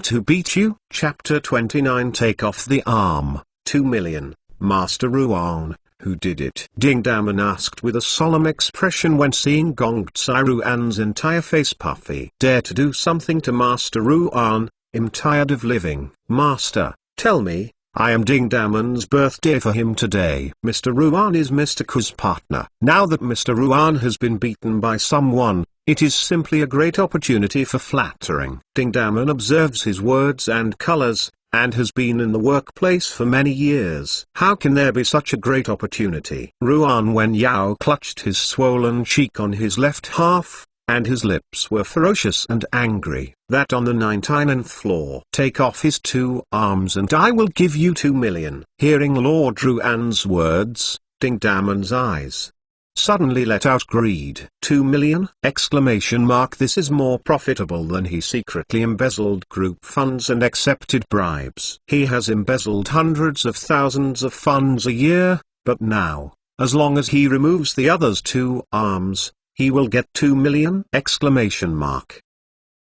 Who beat you? Chapter 29. Take off the arm. 2 million. Master Ruan, who did it? Dongman asked with a solemn expression when seeing Gong Tsai Ruan's entire face puffy. Dare to do something to Master Ruan? I'm tired of living. Master, tell me, I am Ding Damon's birthday for him today. Mr. Ruan is Mr. Ku's partner. Now that Mr. Ruan has been beaten by someone, it is simply a great opportunity for flattering. Ding Damon observes his words and colors, and has been in the workplace for many years. How can there be such a great opportunity? Ruan Wen Yao clutched his swollen cheek on his left half, and his lips were ferocious and angry. That on the 99th floor. Take off his 2 arms and I will give you 2 million. Hearing Lord Ruan's words, Ding Damon's eyes suddenly let out greed. 2 million? Exclamation mark. This is more profitable than he secretly embezzled group funds and accepted bribes. He has embezzled hundreds of thousands of funds a year, but now, as long as he removes the other's 2 arms, he will get 2 million! Exclamation mark.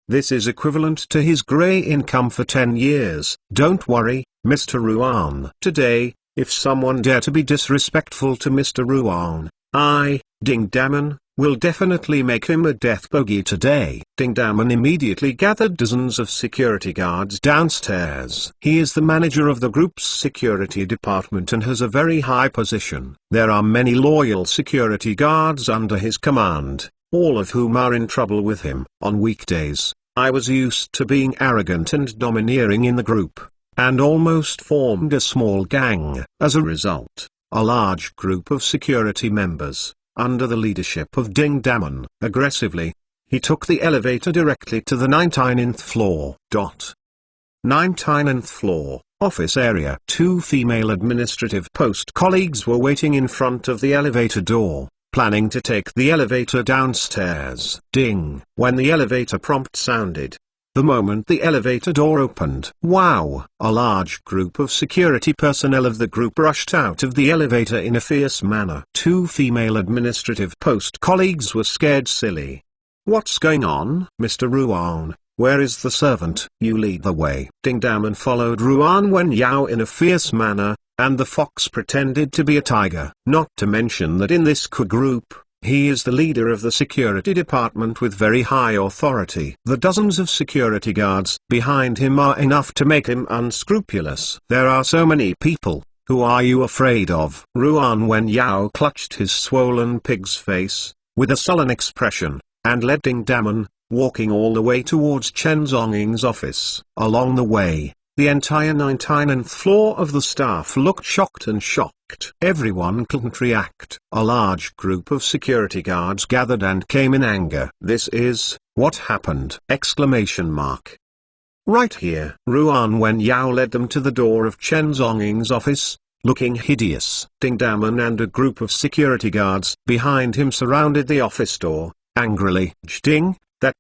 This is equivalent to his grey income for 10 years. Don't worry, Mr. Ruan. Today, if someone dare to be disrespectful to Mr. Ruan, I, Ding Damon, will definitely make him a death bogey today. Ding Damon immediately gathered dozens of security guards downstairs. He is the manager of the group's security department and has a very high position. There are many loyal security guards under his command, all of whom are in trouble with him. On weekdays, I was used to being arrogant and domineering in the group, and almost formed a small gang. As a result, a large group of security members, under the leadership of Ding Damon, aggressively, he took the elevator directly to the 99th floor. 99th floor, office area. 2 female administrative post colleagues were waiting in front of the elevator door, planning to take the elevator downstairs. Ding! When the elevator prompt sounded, the moment the elevator door opened, wow! A large group of security personnel of the group rushed out of the elevator in a fierce manner. 2 female administrative post colleagues were scared silly. What's going on? Mr. Ruan, where is the servant? You lead the way. Ding Damon followed Ruan Wen Yao in a fierce manner, and the fox pretended to be a tiger. Not to mention that in this group, he is the leader of the security department with very high authority. The dozens of security guards behind him are enough to make him unscrupulous. There are so many people. Who are you afraid of? Ruan Wen Yao clutched his swollen pig's face, with a sullen expression, and led Ding Damon, walking all the way towards Chen Zonging's office. Along the way, the entire 99th floor of the staff looked shocked and shocked. Everyone couldn't react. A large group of security guards gathered and came in anger. This is, what happened? Exclamation mark. Right here. Ruan Wen Yao led them to the door of Chen Zonging's office, looking hideous. Ding Damon and a group of security guards behind him surrounded the office door, angrily. Ding! That ...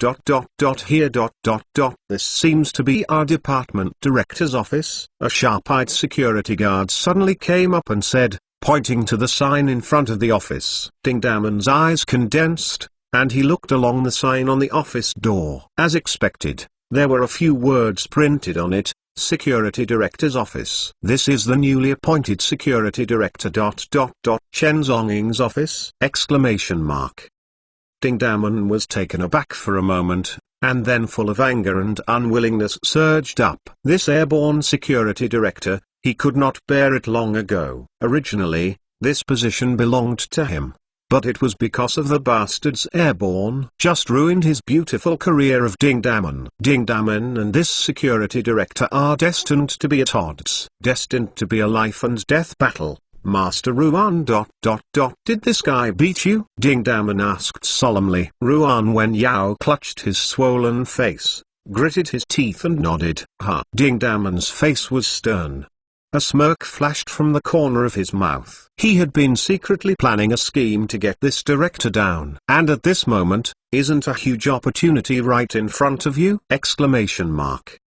here ... This seems to be our department director's office. A sharp-eyed security guard suddenly came up and said, pointing to the sign in front of the office. Ding Damon's eyes condensed, and he looked along the sign on the office door. As expected, there were a few words printed on it, Security Director's Office. This is the newly appointed Security Director ... Chen Zonging's office? Exclamation mark. Ding Damon was taken aback for a moment, and then full of anger and unwillingness surged up. This airborne security director, he could not bear it long ago. Originally, this position belonged to him, but it was because of the bastard's airborne just ruined his beautiful career of Ding Damon. Ding Damon and this security director are destined to be at odds. Destined to be a life and death battle. Master Ruan ... Did this guy beat you? Ding Damon asked solemnly. Ruan Wen Yao clutched his swollen face, gritted his teeth and nodded. Ding Damon's face was stern. A smirk flashed from the corner of his mouth. He had been secretly planning a scheme to get this director down. And at this moment, isn't a huge opportunity right in front of you? Exclamation mark.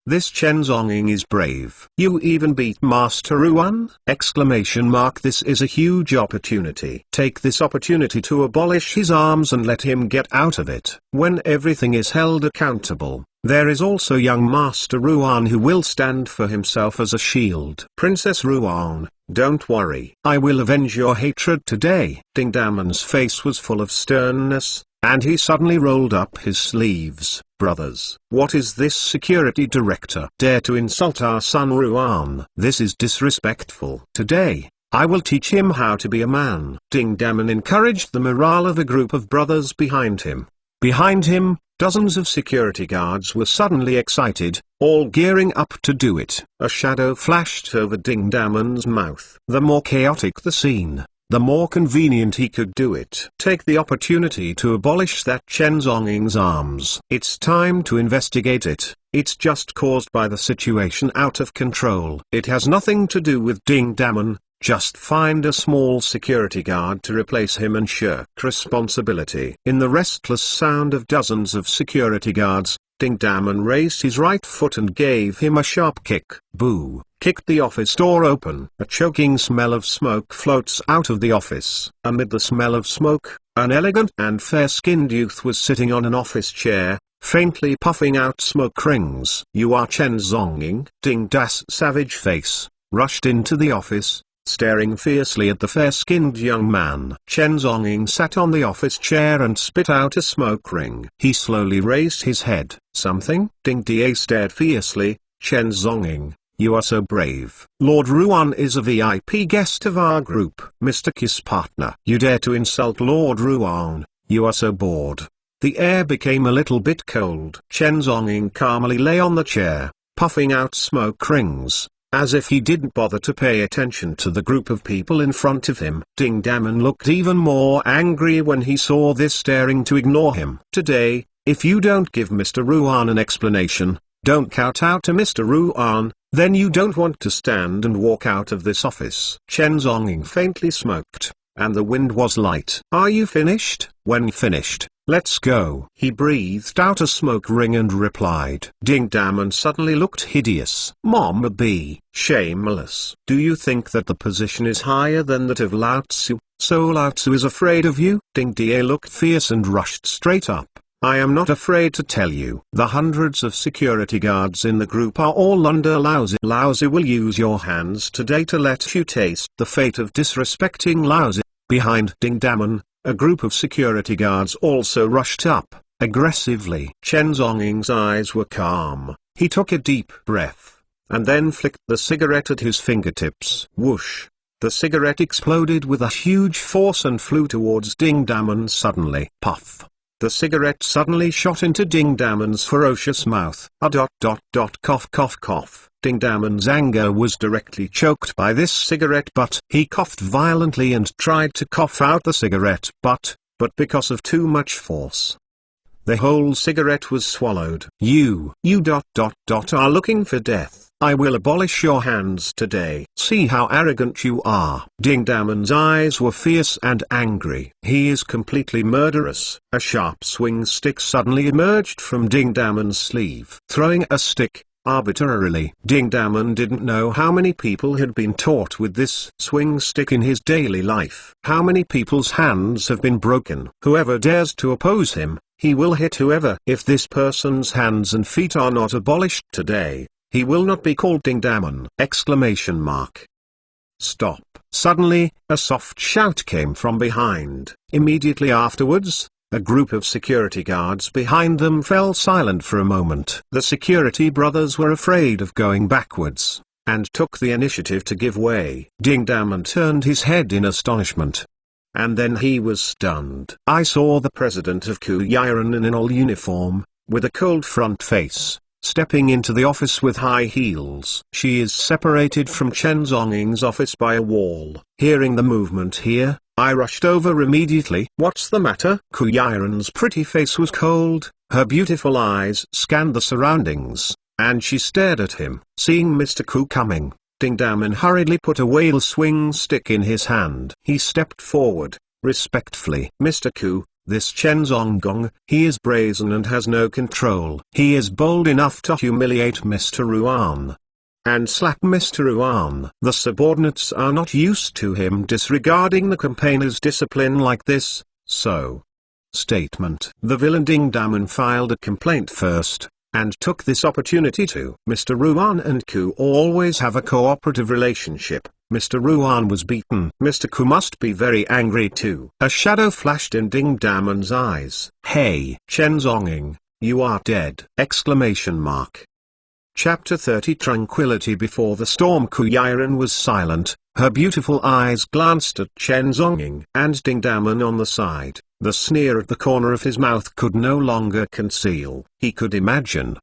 This Chen Zonging is brave. You even beat Master Ruan? Exclamation mark. This is a huge opportunity. Take this opportunity to abolish his arms and let him get out of it. When everything is held accountable, there is also young Master Ruan who will stand for himself as a shield. Princess Ruan, don't worry. I will avenge your hatred today. Ding Damon's face was full of sternness, and he suddenly rolled up his sleeves. Brothers, what is this security director dare to insult our son Ruan? This is disrespectful. Today, I will teach him how to be a man. Dongman encouraged the morale of a group of brothers behind him. Behind him, dozens of security guards were suddenly excited, all gearing up to do it. A shadow flashed over Dongman's mouth. The more chaotic the scene, the more convenient he could do it. Take the opportunity to abolish that Chen Zonging's arms. It's time to investigate it. It's just caused by the situation out of control. It has nothing to do with Dongman. Just find a small security guard to replace him and shirk responsibility. In the restless sound of dozens of security guards, Dongman raised his right foot and gave him a sharp kick. Boo! Kicked the office door open. A choking smell of smoke floats out of the office. Amid the smell of smoke, an elegant and fair-skinned youth was sitting on an office chair, faintly puffing out smoke rings. You are Chen Zonging? Dongman's savage face rushed into the office, staring fiercely at the fair-skinned young man. Chen Zonging sat on the office chair and spit out a smoke ring. He slowly raised his head. Something? Dongman stared fiercely. Chen Zonging, you are so brave. Lord Ruan is a VIP guest of our group. Mr. Kiss partner. You dare to insult Lord Ruan. You are so bored. The air became a little bit cold. Chen Zonging calmly lay on the chair, puffing out smoke rings, as if he didn't bother to pay attention to the group of people in front of him. Dongman looked even more angry when he saw this, daring to ignore him. Today, if you don't give Mr. Ruan an explanation, don't kowtow to Mr. Ruan, then you don't want to stand and walk out of this office. Chen Zonging faintly smoked, and the wind was light. Are you finished? When finished, let's go. He breathed out a smoke ring and replied. Dongman suddenly looked hideous. Mama B, shameless. Do you think that the position is higher than that of Lao Tzu? So Lao Tzu is afraid of you? Dongman looked fierce and rushed straight up. I am not afraid to tell you. The hundreds of security guards in the group are all under Lao Tzu. Lao Tzu will use your hands today to let you taste the fate of disrespecting Lao Tzu. Behind Dongman, a group of security guards also rushed up, aggressively. Chen Zonging's eyes were calm. He took a deep breath, and then flicked the cigarette at his fingertips. Whoosh! The cigarette exploded with a huge force and flew towards Dongman suddenly. Puff! The cigarette suddenly shot into Dongman's ferocious mouth. Cough cough cough. Dongman's anger was directly choked by this cigarette butt. He coughed violently and tried to cough out the cigarette butt, but because of too much force, the whole cigarette was swallowed. You are looking for death. I will abolish your hands today. See how arrogant you are. Dongman's eyes were fierce and angry. He is completely murderous. A sharp swing stick suddenly emerged from Dongman's sleeve. Throwing a stick, arbitrarily. Dongman didn't know how many people had been taught with this swing stick in his daily life. How many people's hands have been broken. Whoever dares to oppose him, he will hit whoever. If this person's hands and feet are not abolished today, he will not be called Dongman! Exclamation mark. Stop. Suddenly, a soft shout came from behind. Immediately afterwards, a group of security guards behind them fell silent for a moment. The security brothers were afraid of going backwards, and took the initiative to give way. Dongman turned his head in astonishment. And then he was stunned. I saw the president of Kuyiran in an all uniform, with a cold front face, stepping into the office with high heels. She is separated from Chen Zonging's office by a wall. Hearing the movement here, I rushed over immediately. What's the matter? Kuyiran's pretty face was cold, her beautiful eyes scanned the surroundings, and she stared at him. Seeing Mr. Ku coming, Dongman hurriedly put away the swing stick in his hand. He stepped forward, respectfully. Mr. Ku, this Chen Zongong, he is brazen and has no control. He is bold enough to humiliate Mr. Ruan and slap Mr. Ruan. The subordinates are not used to him disregarding the campaigner's discipline like this, so. Statement. The villain Dongman filed a complaint first, and took this opportunity to. Mr. Ruan and Ku always have a cooperative relationship. Mr. Ruan was beaten. Mr. Ku must be very angry too. A shadow flashed in Ding Damon's eyes. Hey, Chen Zonging, you are dead! Exclamation mark. Chapter 30 Tranquility Before the storm. Ku Yiren was silent, her beautiful eyes glanced at Chen Zonging and Ding Damon on the side. The sneer at the corner of his mouth could no longer conceal. He could imagine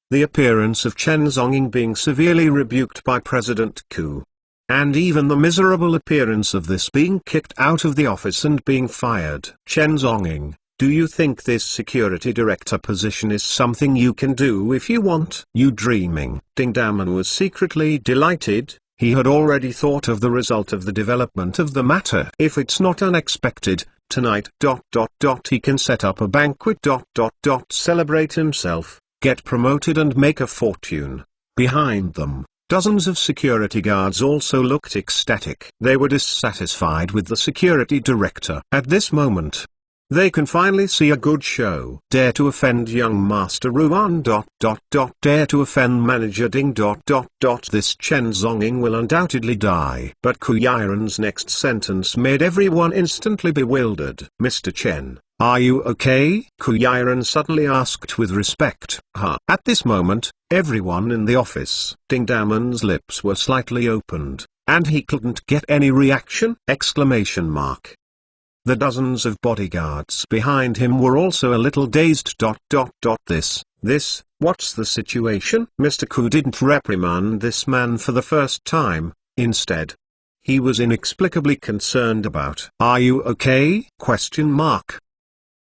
the appearance of Chen Zonging being severely rebuked by President Ku. And even the miserable appearance of this being kicked out of the office and being fired. Chen Zonging, do you think this security director position is something you can do if you want? You dreaming? Ding Damon was secretly delighted. He had already thought of the result of the development of the matter. If it's not unexpected, tonight ... he can set up a banquet ... celebrate himself, get promoted and make a fortune. Behind them, dozens of security guards also looked ecstatic. They were dissatisfied with the security director. At this moment, they can finally see a good show. Dare to offend young Master Ruan ... Dare to offend Manager Ding ... This Chen Zonging will undoubtedly die. But Ku Yiren's next sentence made everyone instantly bewildered. Mr. Chen, are you okay? Ku Yiren suddenly asked with respect. At this moment, everyone in the office, Ding Damon's lips were slightly opened, and he couldn't get any reaction. Exclamation mark. The dozens of bodyguards behind him were also a little dazed. This, what's the situation? Mr. Ku didn't reprimand this man for the first time. Instead, he was inexplicably concerned about. Are you okay? Question mark.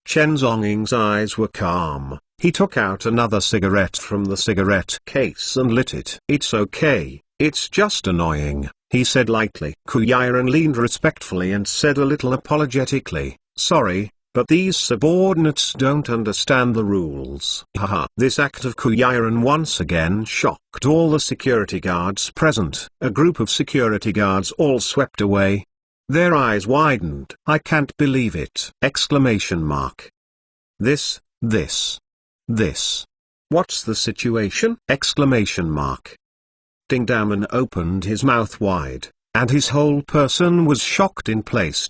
Chen Zonging's eyes were calm. He took out another cigarette from the cigarette case and lit it. It's okay, it's just annoying, he said lightly. Ku Yiren leaned respectfully and said a little apologetically, sorry, but these subordinates don't understand the rules. This act of Ku Yiren once again shocked all the security guards present. A group of security guards all swept away. Their eyes widened. I can't believe it! Exclamation mark. This. What's the situation? Exclamation mark. Ding Damon opened his mouth wide, and his whole person was shocked in place.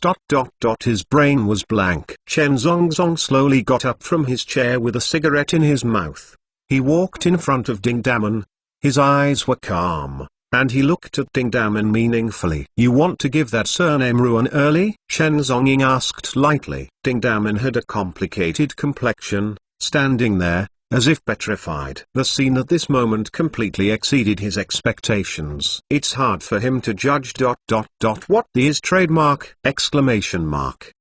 His brain was blank. Chen Zongzong slowly got up from his chair with a cigarette in his mouth. He walked in front of Ding Damon. His eyes were calm, and he looked at Ding Damon meaningfully. You want to give that surname Ruan early? Chen Zonging asked lightly. Ding Damon had a complicated complexion, standing there, as if petrified. The scene at this moment completely exceeded his expectations. It's hard for him to judge ... What is trademark? Exclamation mark.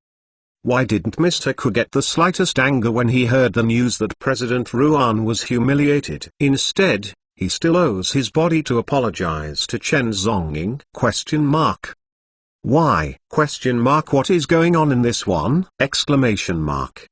Why didn't Mr. Ku get the slightest anger when he heard the news that President Ruan was humiliated? Instead, he still owes his body to apologize to Chen Zonging? Question mark. Why? Question mark. What is going on in this one? Exclamation mark.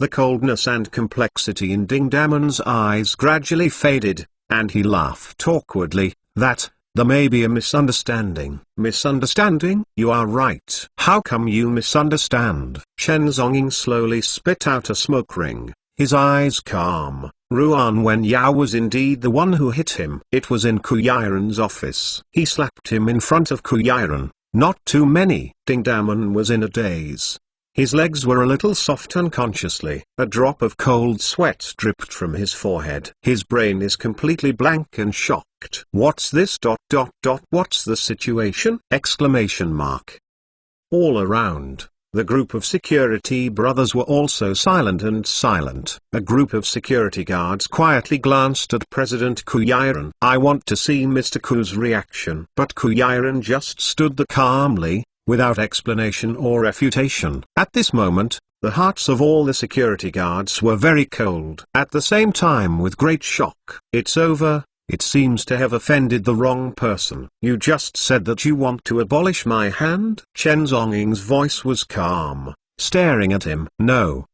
The coldness and complexity in Ding Damon's eyes gradually faded, and he laughed awkwardly. There may be a misunderstanding. Misunderstanding? You are right. How come you misunderstand? Chen Zonging slowly spit out a smoke ring, his eyes calm. Ruan Wenyao was indeed the one who hit him. It was in Ku Yiren's office. He slapped him in front of Ku Yiren. Not too many. Ding Damon was in a daze. His legs were a little soft unconsciously. A drop of cold sweat dripped from his forehead. His brain is completely blank and shocked. What's this? What's the situation? Exclamation mark. All around, the group of security brothers were also silent. A group of security guards quietly glanced at President Ku Yiren. I want to see Mr. Ku's reaction. But Ku Yiren just stood there calmly, without explanation or refutation. At this moment, the hearts of all the security guards were very cold. At the same time, with great shock. It's over. It seems to have offended the wrong person. You just said that you want to abolish my hand? Chen Zonging's voice was calm, staring at him. No,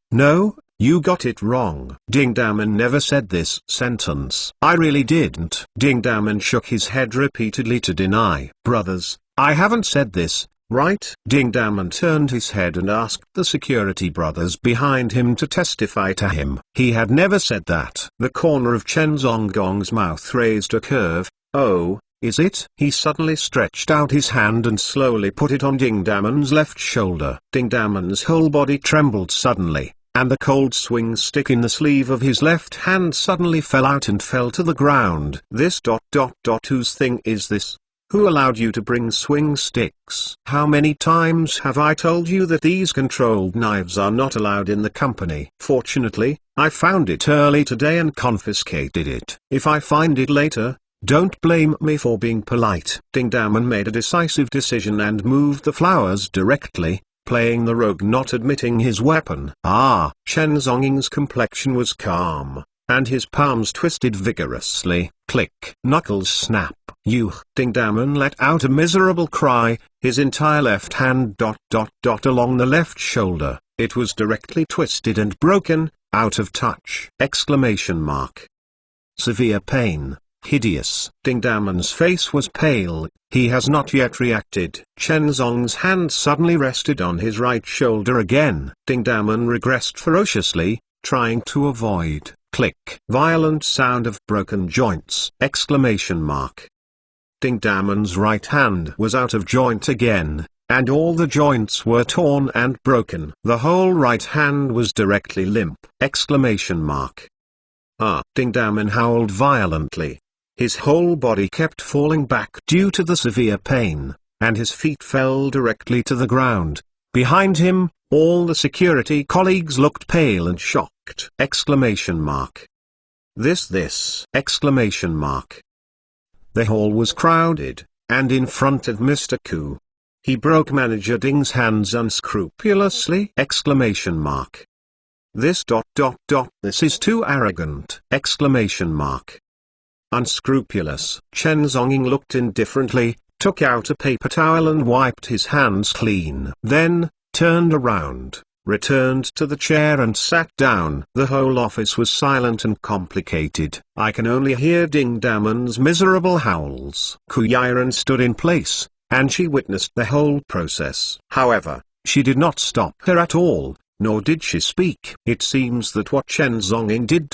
you got it wrong. Ding Damon never said this sentence. I really didn't. Ding Damon shook his head repeatedly to deny. Brothers, I haven't said this, right? Ding Damon turned his head and asked the security brothers behind him to testify to him. He had never said that. The corner of Chen Zongong's mouth raised a curve. Oh, is it? He suddenly stretched out his hand and slowly put it on Ding Damon's left shoulder. Ding Damon's whole body trembled suddenly, and the cold swing stick in the sleeve of his left hand suddenly fell out and fell to the ground. Whose thing is this? Who allowed you to bring swing sticks? How many times have I told you that these controlled knives are not allowed in the company? Fortunately, I found it early today and confiscated it. If I find it later, don't blame me for being polite. Ding Damon made a decisive decision and moved the flowers directly, playing the rogue, not admitting his weapon. Chen Zhonging's complexion was calm, and his palms twisted vigorously. Click. Knuckles snap. Ding Damon let out a miserable cry, his entire left hand along the left shoulder. It was directly twisted and broken, out of touch. Severe pain. Hideous. Ding Damon's face was pale, he has not yet reacted. Chen Zong's hand suddenly rested on his right shoulder again. Ding Damon regressed ferociously, trying to avoid. Click. Violent sound of broken joints. Ding Damon's right hand was out of joint again, and all the joints were torn and broken. The whole right hand was directly limp. Ding Damon howled violently. His whole body kept falling back due to the severe pain, and his feet fell directly to the ground. Behind him, all the security colleagues looked pale and shocked. This! The hall was crowded, and in front of Mr. Ku. He broke Manager Ding's hands unscrupulously! This is too arrogant! Unscrupulous. Chen Zonging looked indifferently, took out a paper towel and wiped his hands clean. Then, turned around, returned to the chair and sat down. The whole office was silent and complicated. I can only hear Ding Damon's miserable howls. Ku Yiren stood in place, and she witnessed the whole process. However, she did not stop her at all, nor did she speak. It seems that what Chen Zonging did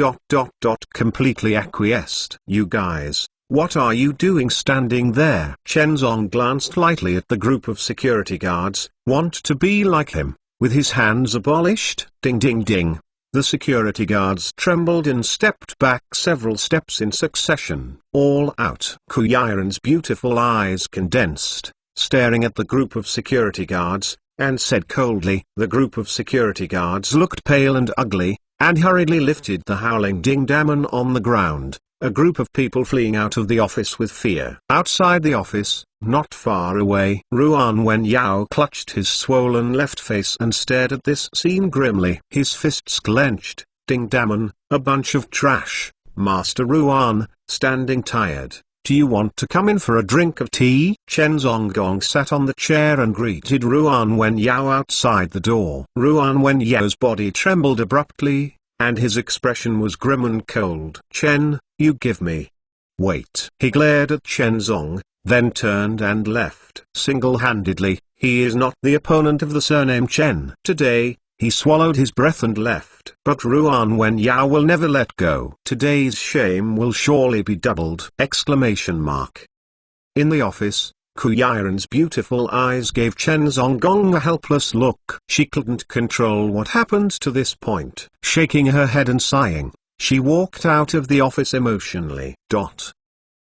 completely acquiesced. You guys, what are you doing standing there? Chen Zong glanced lightly at the group of security guards. Want to be like him, with his hands abolished? Ding ding ding. The security guards trembled and stepped back several steps in succession. All out. Ku Yiren's beautiful eyes condensed, staring at the group of security guards, and said coldly. The group of security guards looked pale and ugly, and hurriedly lifted the howling Ding Damon on the ground, a group of people fleeing out of the office with fear. Outside the office, not far away, Ruan Wenyao clutched his swollen left face and stared at this scene grimly. His fists clenched. Ding Damon, a bunch of trash. Master Ruan, standing tired. Do you want to come in for a drink of tea? Chen Zonggong sat on the chair and greeted Ruan Wenyao outside the door. Ruan Wenyao's body trembled abruptly, and his expression was grim and cold. Chen, you give me. Wait. He glared at Chen Zong, then turned and left. Single-handedly, he is not the opponent of the surname Chen. Today, he swallowed his breath and left. But Ruan Wenyao will never let go. Today's shame will surely be doubled! In the office, Ku Yiren's beautiful eyes gave Chen Zonggong a helpless look. She couldn't control what happened to this point. Shaking her head and sighing, she walked out of the office emotionally.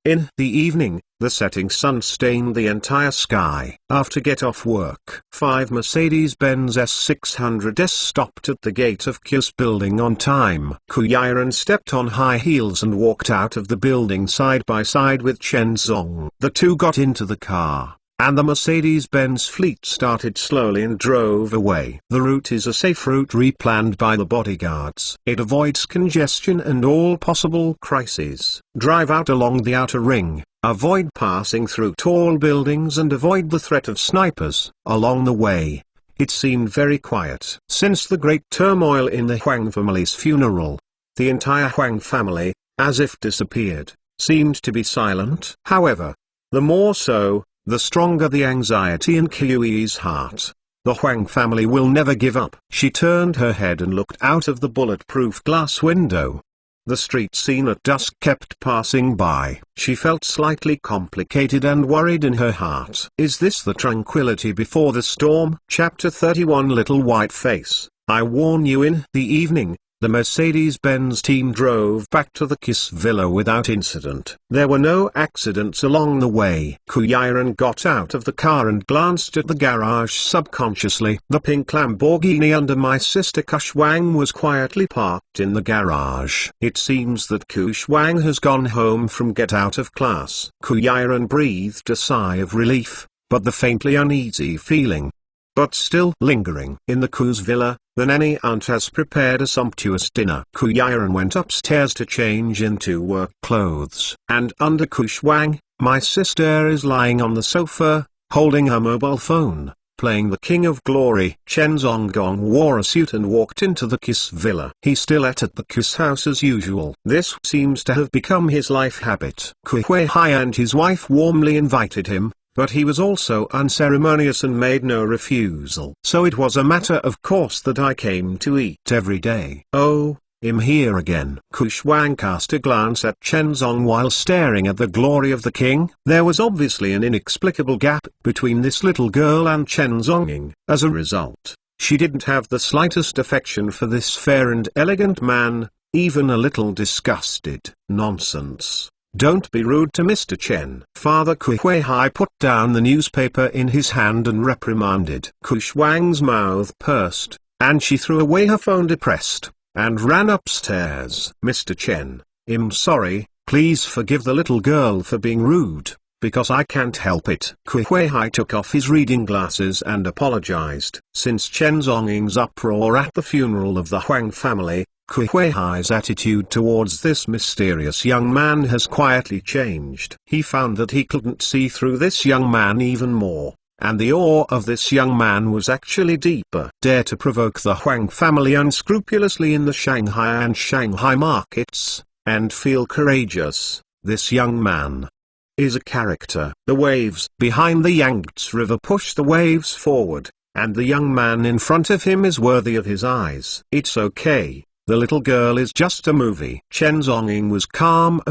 In the evening, the setting sun stained the entire sky. After get off work, 5 Mercedes-Benz S600s stopped at the gate of Q's building on time. Ku Yiren stepped on high heels and walked out of the building side by side with Chen Zong. The two got into the car, and the Mercedes-Benz fleet started slowly and drove away. The route is a safe route replanned by the bodyguards. It avoids congestion and all possible crises. Drive out along the outer ring, avoid passing through tall buildings and avoid the threat of snipers. Along the way, it seemed very quiet. Since the great turmoil in the Huang family's funeral, the entire Huang family, as if disappeared, seemed to be silent. However, the more so, the stronger the anxiety in Qiui's heart. The Huang family will never give up. She turned her head and looked out of the bulletproof glass window. The street scene at dusk kept passing by. She felt slightly complicated and worried in her heart. Is this the tranquility before the storm? Chapter 31. Little White Face. I warn you. In the evening, the Mercedes-Benz team drove back to the Kiss Villa without incident. There were no accidents along the way. Kuyiran got out of the car and glanced at the garage subconsciously. The pink Lamborghini under my sister Kushwang was quietly parked in the garage. It seems that Kushwang has gone home from get out of class. Kuyiran breathed a sigh of relief, but the faintly uneasy feeling, but still lingering in the Ku's villa, the nanny aunt has prepared a sumptuous dinner. Kuyiran went upstairs to change into work clothes. And under Kushwang, my sister is lying on the sofa, holding her mobile phone, playing the King of Glory. Chen Zonggong wore a suit and walked into the Kiss Villa. He still ate at the Kiss house as usual. This seems to have become his life habit. Kui Huihai and his wife warmly invited him, but he was also unceremonious and made no refusal. So it was a matter of course that I came to eat every day. Oh, him here again. Kushwang cast a glance at Chen Zong while staring at the glory of the king. There was obviously an inexplicable gap between this little girl and Chen Zonging. As a result, she didn't have the slightest affection for this fair and elegant man, even a little disgusted. Nonsense. Don't be rude to Mr. Chen. Father Kuihuihai put down the newspaper in his hand and reprimanded. Kushwang's mouth pursed, and she threw away her phone depressed, and ran upstairs. Mr. Chen, I'm sorry, please forgive the little girl for being rude, because I can't help it. Kuihuihai took off his reading glasses and apologized. Since Chen Zonging's uproar at the funeral of the Huang family, Kuihuihai's attitude towards this mysterious young man has quietly changed. He found that he couldn't see through this young man even more, and the awe of this young man was actually deeper. Dare to provoke the Huang family unscrupulously in the Shanghai and Shanghai markets, and feel courageous. This young man is a character. The waves behind the Yangtze River push the waves forward, and the young man in front of him is worthy of his eyes. It's okay. The little girl is just a movie. Chen Zonging was calm,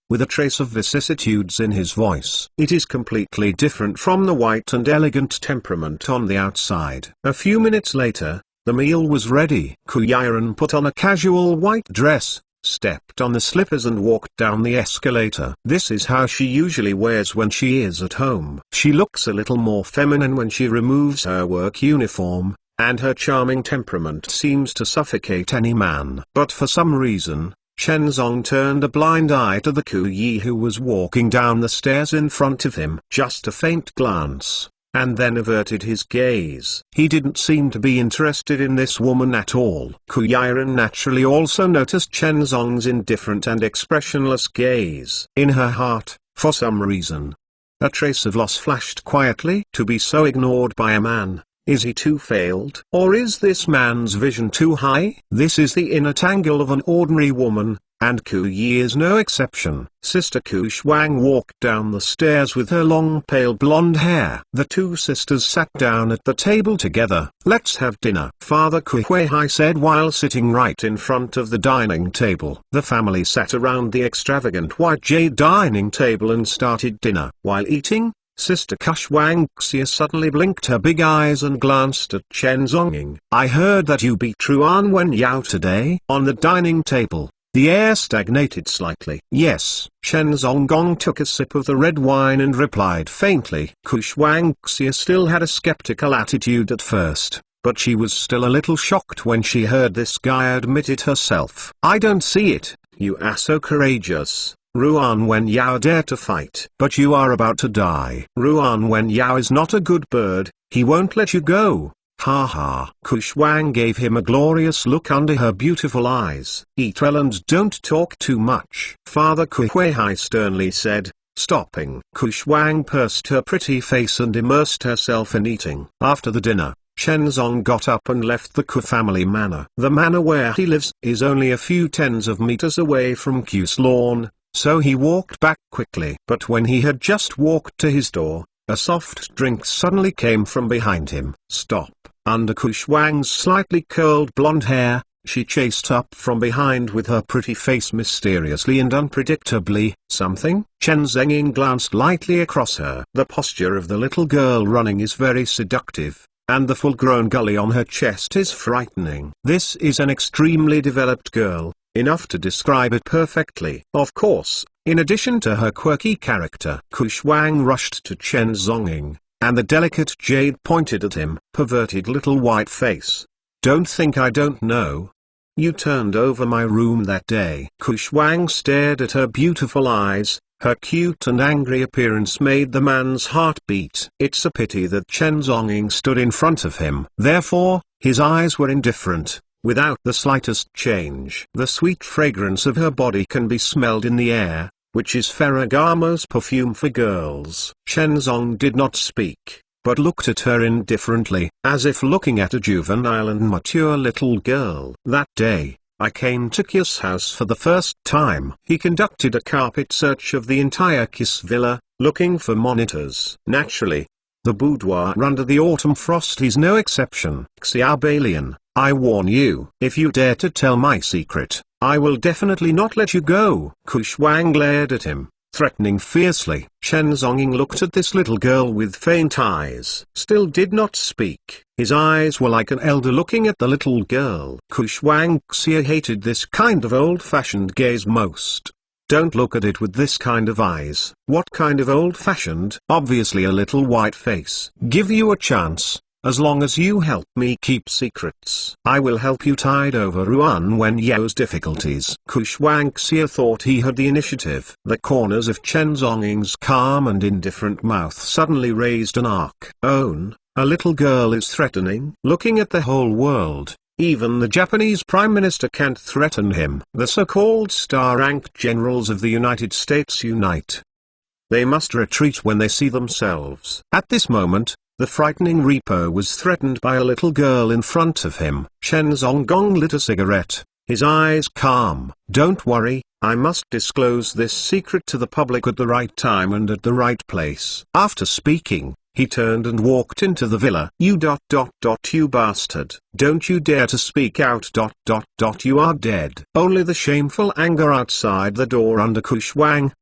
with a trace of vicissitudes in his voice. It is completely different from the white and elegant temperament on the outside. A few minutes later, the meal was ready. Kuyiran put on a casual white dress, stepped on the slippers and walked down the escalator. This is how she usually wears when she is at home. She looks a little more feminine when she removes her work uniform, and her charming temperament seems to suffocate any man. But for some reason, Chen Zong turned a blind eye to the Kuyi who was walking down the stairs in front of him. Just a faint glance, and then averted his gaze. He didn't seem to be interested in this woman at all. Kuyiran naturally also noticed Chen Zong's indifferent and expressionless gaze. In her heart, for some reason, a trace of loss flashed quietly. To be so ignored by a man. Is he too failed? Or is this man's vision too high? This is the inner tangle of an ordinary woman, and Kuyi is no exception. Sister Kushwang walked down the stairs with her long pale blonde hair. The two sisters sat down at the table together. Let's have dinner, Father Kuihuihai said while sitting right in front of the dining table. The family sat around the extravagant white jade dining table and started dinner. While eating, Sister Kushwang Xia suddenly blinked her big eyes and glanced at Chen Zonging. I heard that you beat Ruan Wen Yao today. On the dining table, the air stagnated slightly. Yes. Chen Zonggong took a sip of the red wine and replied faintly. Kushwang Xia still had a skeptical attitude at first, but she was still a little shocked when she heard this guy admit it herself. I don't see it. You are so courageous. Ruan Wen Yao dare to fight. But you are about to die. Ruan Wen Yao is not a good bird, he won't let you go. Ha ha. Kushwang gave him a glorious look under her beautiful eyes. Eat well and don't talk too much. Father Kuihuihai sternly said, stopping. Kushwang pursed her pretty face and immersed herself in eating. After the dinner, Chen Zong got up and left the Ku family manor. The manor where he lives is only a few tens of meters away from Ku's lawn, so he walked back quickly. But when he had just walked to his door, a soft drink suddenly came from behind him. Stop. Under Kushwang's slightly curled blonde hair, she chased up from behind with her pretty face mysteriously and unpredictably. Something? Chen Zhenging glanced lightly across her. The posture of the little girl running is very seductive, and the full-grown gully on her chest is frightening. This is an extremely developed girl, enough to describe it perfectly. Of course, in addition to her quirky character. Kushwang rushed to Chen Zhonging, and the delicate jade pointed at him. Perverted little white face. Don't think I don't know. You turned over my room that day. Kushwang stared at her beautiful eyes. Her cute and angry appearance made the man's heart beat. It's a pity that Chen Zhonging stood in front of him. Therefore, his eyes were indifferent, without the slightest change. The sweet fragrance of her body can be smelled in the air, which is Ferragamo's perfume for girls. Chen Zong did not speak, but looked at her indifferently, as if looking at a juvenile and mature little girl. That day, I came to Kiss house for the first time. He conducted a carpet search of the entire Kiss villa, looking for monitors. Naturally, the boudoir under the autumn frost is no exception. Xiao Balian, I warn you, if you dare to tell my secret, I will definitely not let you go. Kushwang glared at him, threatening fiercely. Chen Zhonging looked at this little girl with faint eyes. Still did not speak. His eyes were like an elder looking at the little girl. Kushwang Xia hated this kind of old-fashioned gaze most. Don't look at it with this kind of eyes. What kind of old-fashioned? Obviously a little white face. Give you a chance. As long as you help me keep secrets, I will help you tide over Ruan Wen Yao's difficulties. Kushwang Xia thought he had the initiative. The corners of Chen Zhonging's calm and indifferent mouth suddenly raised an arc. Own, a little girl is threatening. Looking at the whole world, even the Japanese Prime Minister can't threaten him. The so-called star-ranked generals of the United States unite. They must retreat when they see themselves. At this moment, the frightening Reaper was threatened by a little girl in front of him. Chen Zhonggong lit a cigarette, his eyes calm. Don't worry, I must disclose this secret to the public at the right time and at the right place. After speaking, he turned and walked into the villa. You bastard. Don't you dare to speak out. You are dead. Only the shameful anger outside the door under Kushwang.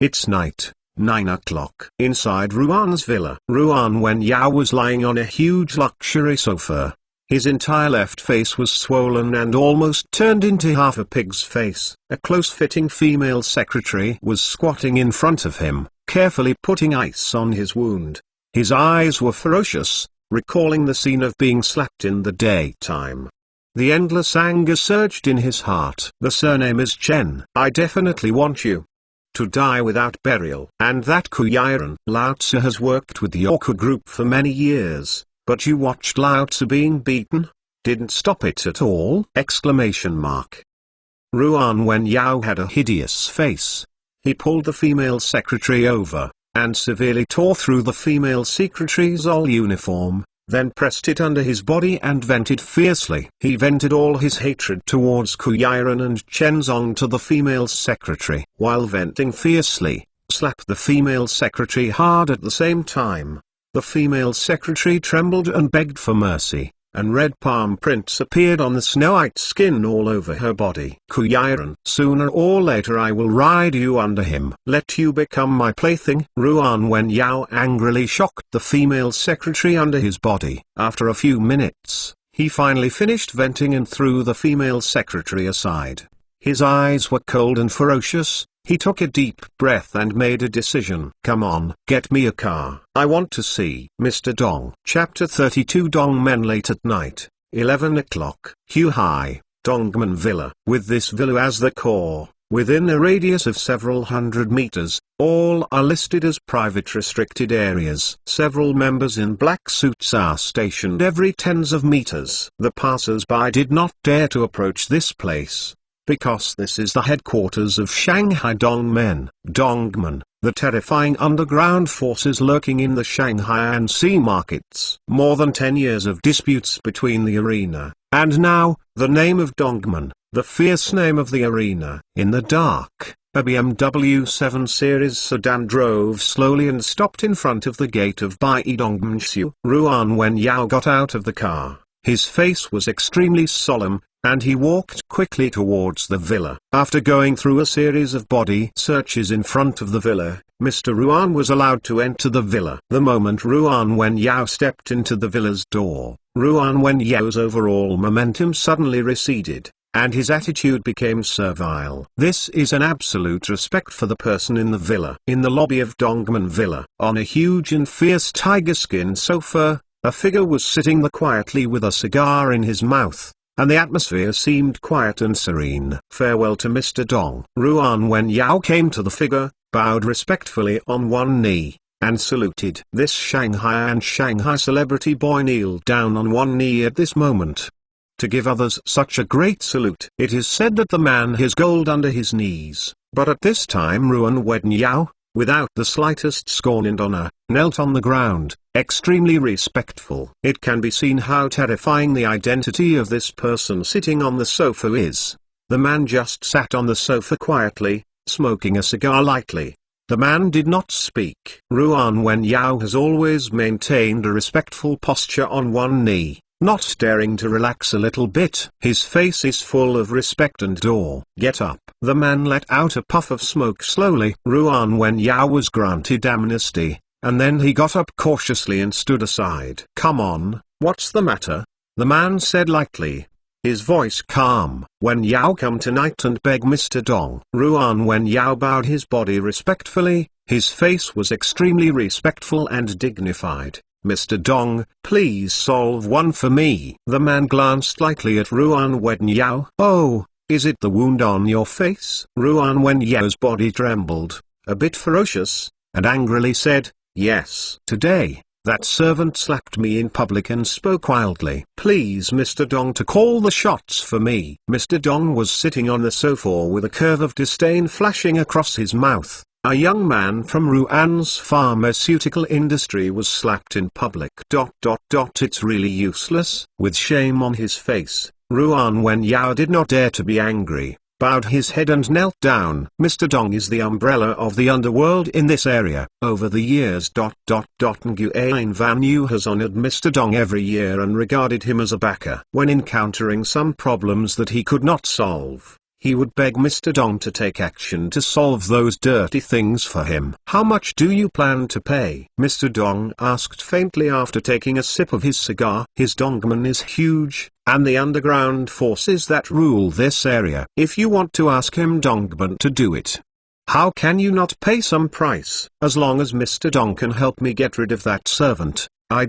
It's night. 9 o'clock. Inside Ruan's villa. Ruan Wen Yao was lying on a huge luxury sofa. His entire left face was swollen and almost turned into half a pig's face. A close-fitting female secretary was squatting in front of him, carefully putting ice on his wound. His eyes were ferocious, recalling the scene of being slapped in the daytime. The endless anger surged in his heart. The surname is Chen. I definitely want you to die without burial. And that Kuyiran. Lao Tzu has worked with the Orca group for many years, but you watched Lao Tzu being beaten? Didn't stop it at all? Ruan Wen Yao had a hideous face. He pulled the female secretary over, and severely tore through the female secretary's all uniform, then pressed it under his body and vented fiercely. He vented all his hatred towards Kuyiran and Chenzong to the female secretary. While venting fiercely, slapped the female secretary hard at the same time. The female secretary trembled and begged for mercy, and red palm prints appeared on the snow-white skin all over her body. Kuyiran, sooner or later I will ride you under him. Let you become my plaything. Ruan Wen Yao angrily shocked the female secretary under his body. After a few minutes, he finally finished venting and threw the female secretary aside. His eyes were cold and ferocious. He took a deep breath and made a decision. Come on, get me a car. I want to see Mr. Dong. Chapter 32 Dongmen. Late at night, 11 o'clock. Huhai, Dongman Villa. With this villa as the core, within a radius of several hundred meters, all are listed as private restricted areas. Several members in black suits are stationed every tens of meters. The passers-by did not dare to approach this place, because this is the headquarters of Shanghai Dongman. Dongman, the terrifying underground forces lurking in the Shanghai and sea markets. More than 10 years of disputes between the arena, and now, the name of Dongman, the fierce name of the arena. In the dark, a BMW 7 Series sedan drove slowly and stopped in front of the gate of Bai Dongmanxiu. Ruan Wen Yao got out of the car, His face was extremely solemn, and he walked quickly towards the villa. After going through a series of body searches in front of the villa, Mr. Ruan was allowed to enter the villa. The moment Ruan Wenyao stepped into the villa's door, Ruan Wenyao's overall momentum suddenly receded, and his attitude became servile. This is an absolute respect for the person in the villa. In the lobby of Dongman Villa, on a huge and fierce tiger-skin sofa, a figure was sitting there quietly with a cigar in his mouth, and the atmosphere seemed quiet and serene. Farewell to Mr. Dong. Ruan Wenyao came to the figure, bowed respectfully on one knee, and saluted. This Shanghai celebrity boy kneeled down on one knee at this moment, to give others such a great salute. It is said that the man has gold under his knees, but at this time Ruan Wenyao, without the slightest scorn and honor, knelt on the ground, extremely respectful. It can be seen how terrifying the identity of this person sitting on the sofa is. The man just sat on the sofa quietly, smoking a cigar lightly. The man did not speak. Ruan Wenyao has always maintained a respectful posture on one knee, not daring to relax a little bit. His face is full of respect and awe. Get up. The man let out a puff of smoke slowly. Ruan Wenyao was granted amnesty, and then he got up cautiously and stood aside. Come on, what's the matter? The man said lightly, his voice calm. Wenyao, come tonight and beg Mr. Dong. Ruan Wenyao bowed his body respectfully, his face was extremely respectful and dignified. Mr. Dong, please solve one for me. The man glanced lightly at Ruan Wenyao. Oh, is it the wound on your face? Ruan Wenyao's body trembled, a bit ferocious, and angrily said, yes. Today, that servant slapped me in public and spoke wildly. Please Mr. Dong to call the shots for me. Mr. Dong was sitting on the sofa with a curve of disdain flashing across his mouth. A young man from Ruan's pharmaceutical industry was slapped in public. It's really useless. With shame on his face, Ruan Wenyao did not dare to be angry, bowed his head and knelt down. Mr. Dong is the umbrella of the underworld in this area. Over the years. Nguyen Van Yu has honored Mr. Dong every year and regarded him as a backer. When encountering some problems that he could not solve, he would beg Mr. Dong to take action to solve those dirty things for him. How much do you plan to pay? Mr. Dong asked faintly after taking a sip of his cigar. His dongman is huge, and the underground forces that rule this area. If you want to ask him dongman to do it, how can you not pay some price? As long as Mr. Dong can help me get rid of that servant, I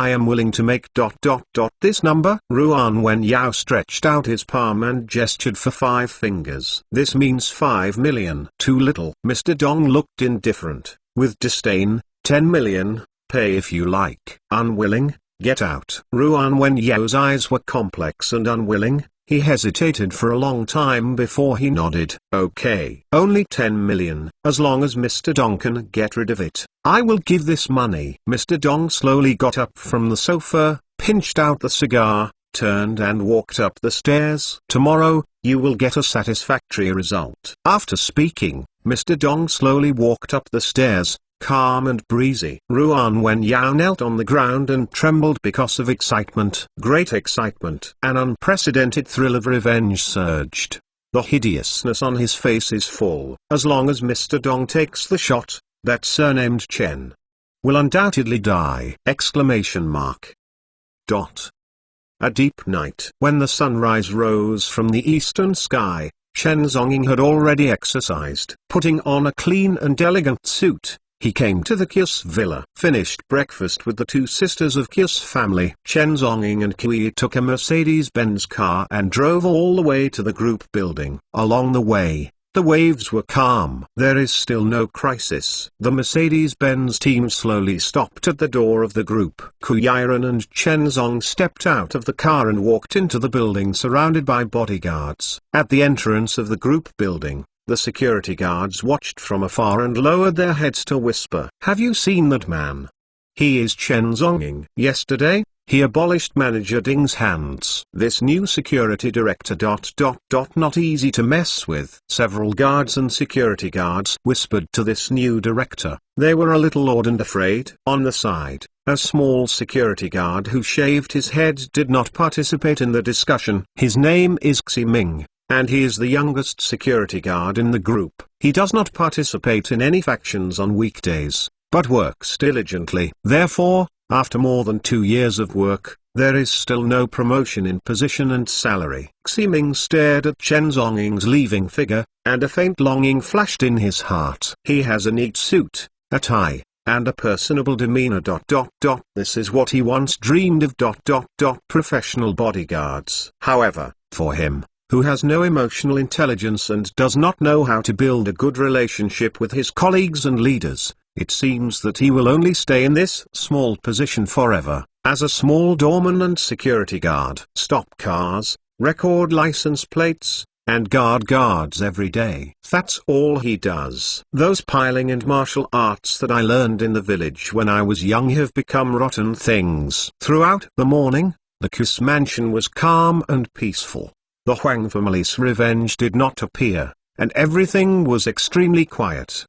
am willing to make this number. Ruan Wenyao stretched out his palm and gestured for 5 fingers. This means 5 million. Too little. Mr. Dong looked indifferent, with disdain. 10 million, pay if you like. Unwilling, get out. Ruan Wenyao's eyes were complex and unwilling. He hesitated for a long time before he nodded. Okay. Only 10 million, as long as Mr. Dong can get rid of it. I will give this money. Mr. Dong slowly got up from the sofa, pinched out the cigar, turned and walked up the stairs. Tomorrow, you will get a satisfactory result. After speaking, Mr. Dong slowly walked up the stairs, calm and breezy. Ruan Wenyao knelt on the ground and trembled because of excitement. Great excitement. An unprecedented thrill of revenge surged. The hideousness on his face is full. As long as Mr. Dong takes the shot, that surnamed Chen will undoubtedly die! Exclamation mark. A deep night. When the sunrise rose from the eastern sky, Chen Zonging had already exercised. Putting on a clean and elegant suit, he came to the Kius villa. Finished breakfast with the 2 sisters of Kius family. Chen Zonging and Kui took a Mercedes-Benz car and drove all the way to the group building. Along the way, the waves were calm. There is still no crisis. The Mercedes-Benz team slowly stopped at the door of the group. Kuyiren and Chen Zong stepped out of the car and walked into the building surrounded by bodyguards. At the entrance of the group building, the security guards watched from afar and lowered their heads to whisper. Have you seen that man? He is Chen Zonging. Yesterday, he abolished Manager Ding's hands. This new security director ... not easy to mess with. Several guards and security guards whispered to this new director. They were a little awed and afraid. On the side, a small security guard who shaved his head did not participate in the discussion. His name is Xi Ming, and he is the youngest security guard in the group. He does not participate in any factions on weekdays, but works diligently. Therefore, after more than 2 years of work, there is still no promotion in position and salary. Xi Ming stared at Chen Zonging's leaving figure, and a faint longing flashed in his heart. He has a neat suit, a tie, and a personable demeanor. This is what he once dreamed of. Professional bodyguards. However, for him, who has no emotional intelligence and does not know how to build a good relationship with his colleagues and leaders, it seems that he will only stay in this small position forever, as a small doorman and security guard. Stop cars, record license plates, and guard guards every day. That's all he does. Those piling and martial arts that I learned in the village when I was young have become rotten things. Throughout the morning, the Kiss mansion was calm and peaceful. The Huang family's revenge did not appear, and everything was extremely quiet.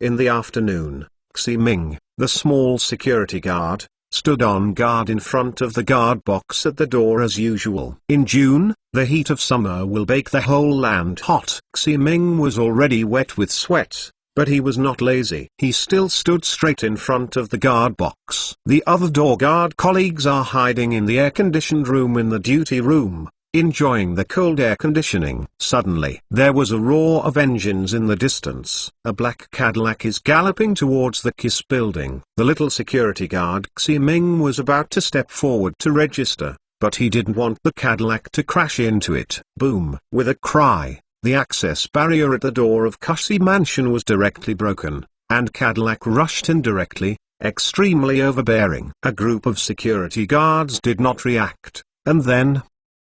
In the afternoon, Xi Ming, the small security guard, stood on guard in front of the guard box at the door as usual. In June, the heat of summer will bake the whole land hot. Xi Ming was already wet with sweat, but he was not lazy. He still stood straight in front of the guard box. The other door guard colleagues are hiding in the air-conditioned room in the duty room, enjoying the cold air conditioning. Suddenly, there was a roar of engines in the distance. A black Cadillac is galloping towards the Kiss building. The little security guard Xi Ming was about to step forward to register, but he didn't want the Cadillac to crash into it. Boom! With a cry, the access barrier at the door of Xi Mansion was directly broken, and Cadillac rushed in directly, extremely overbearing. A group of security guards did not react, and then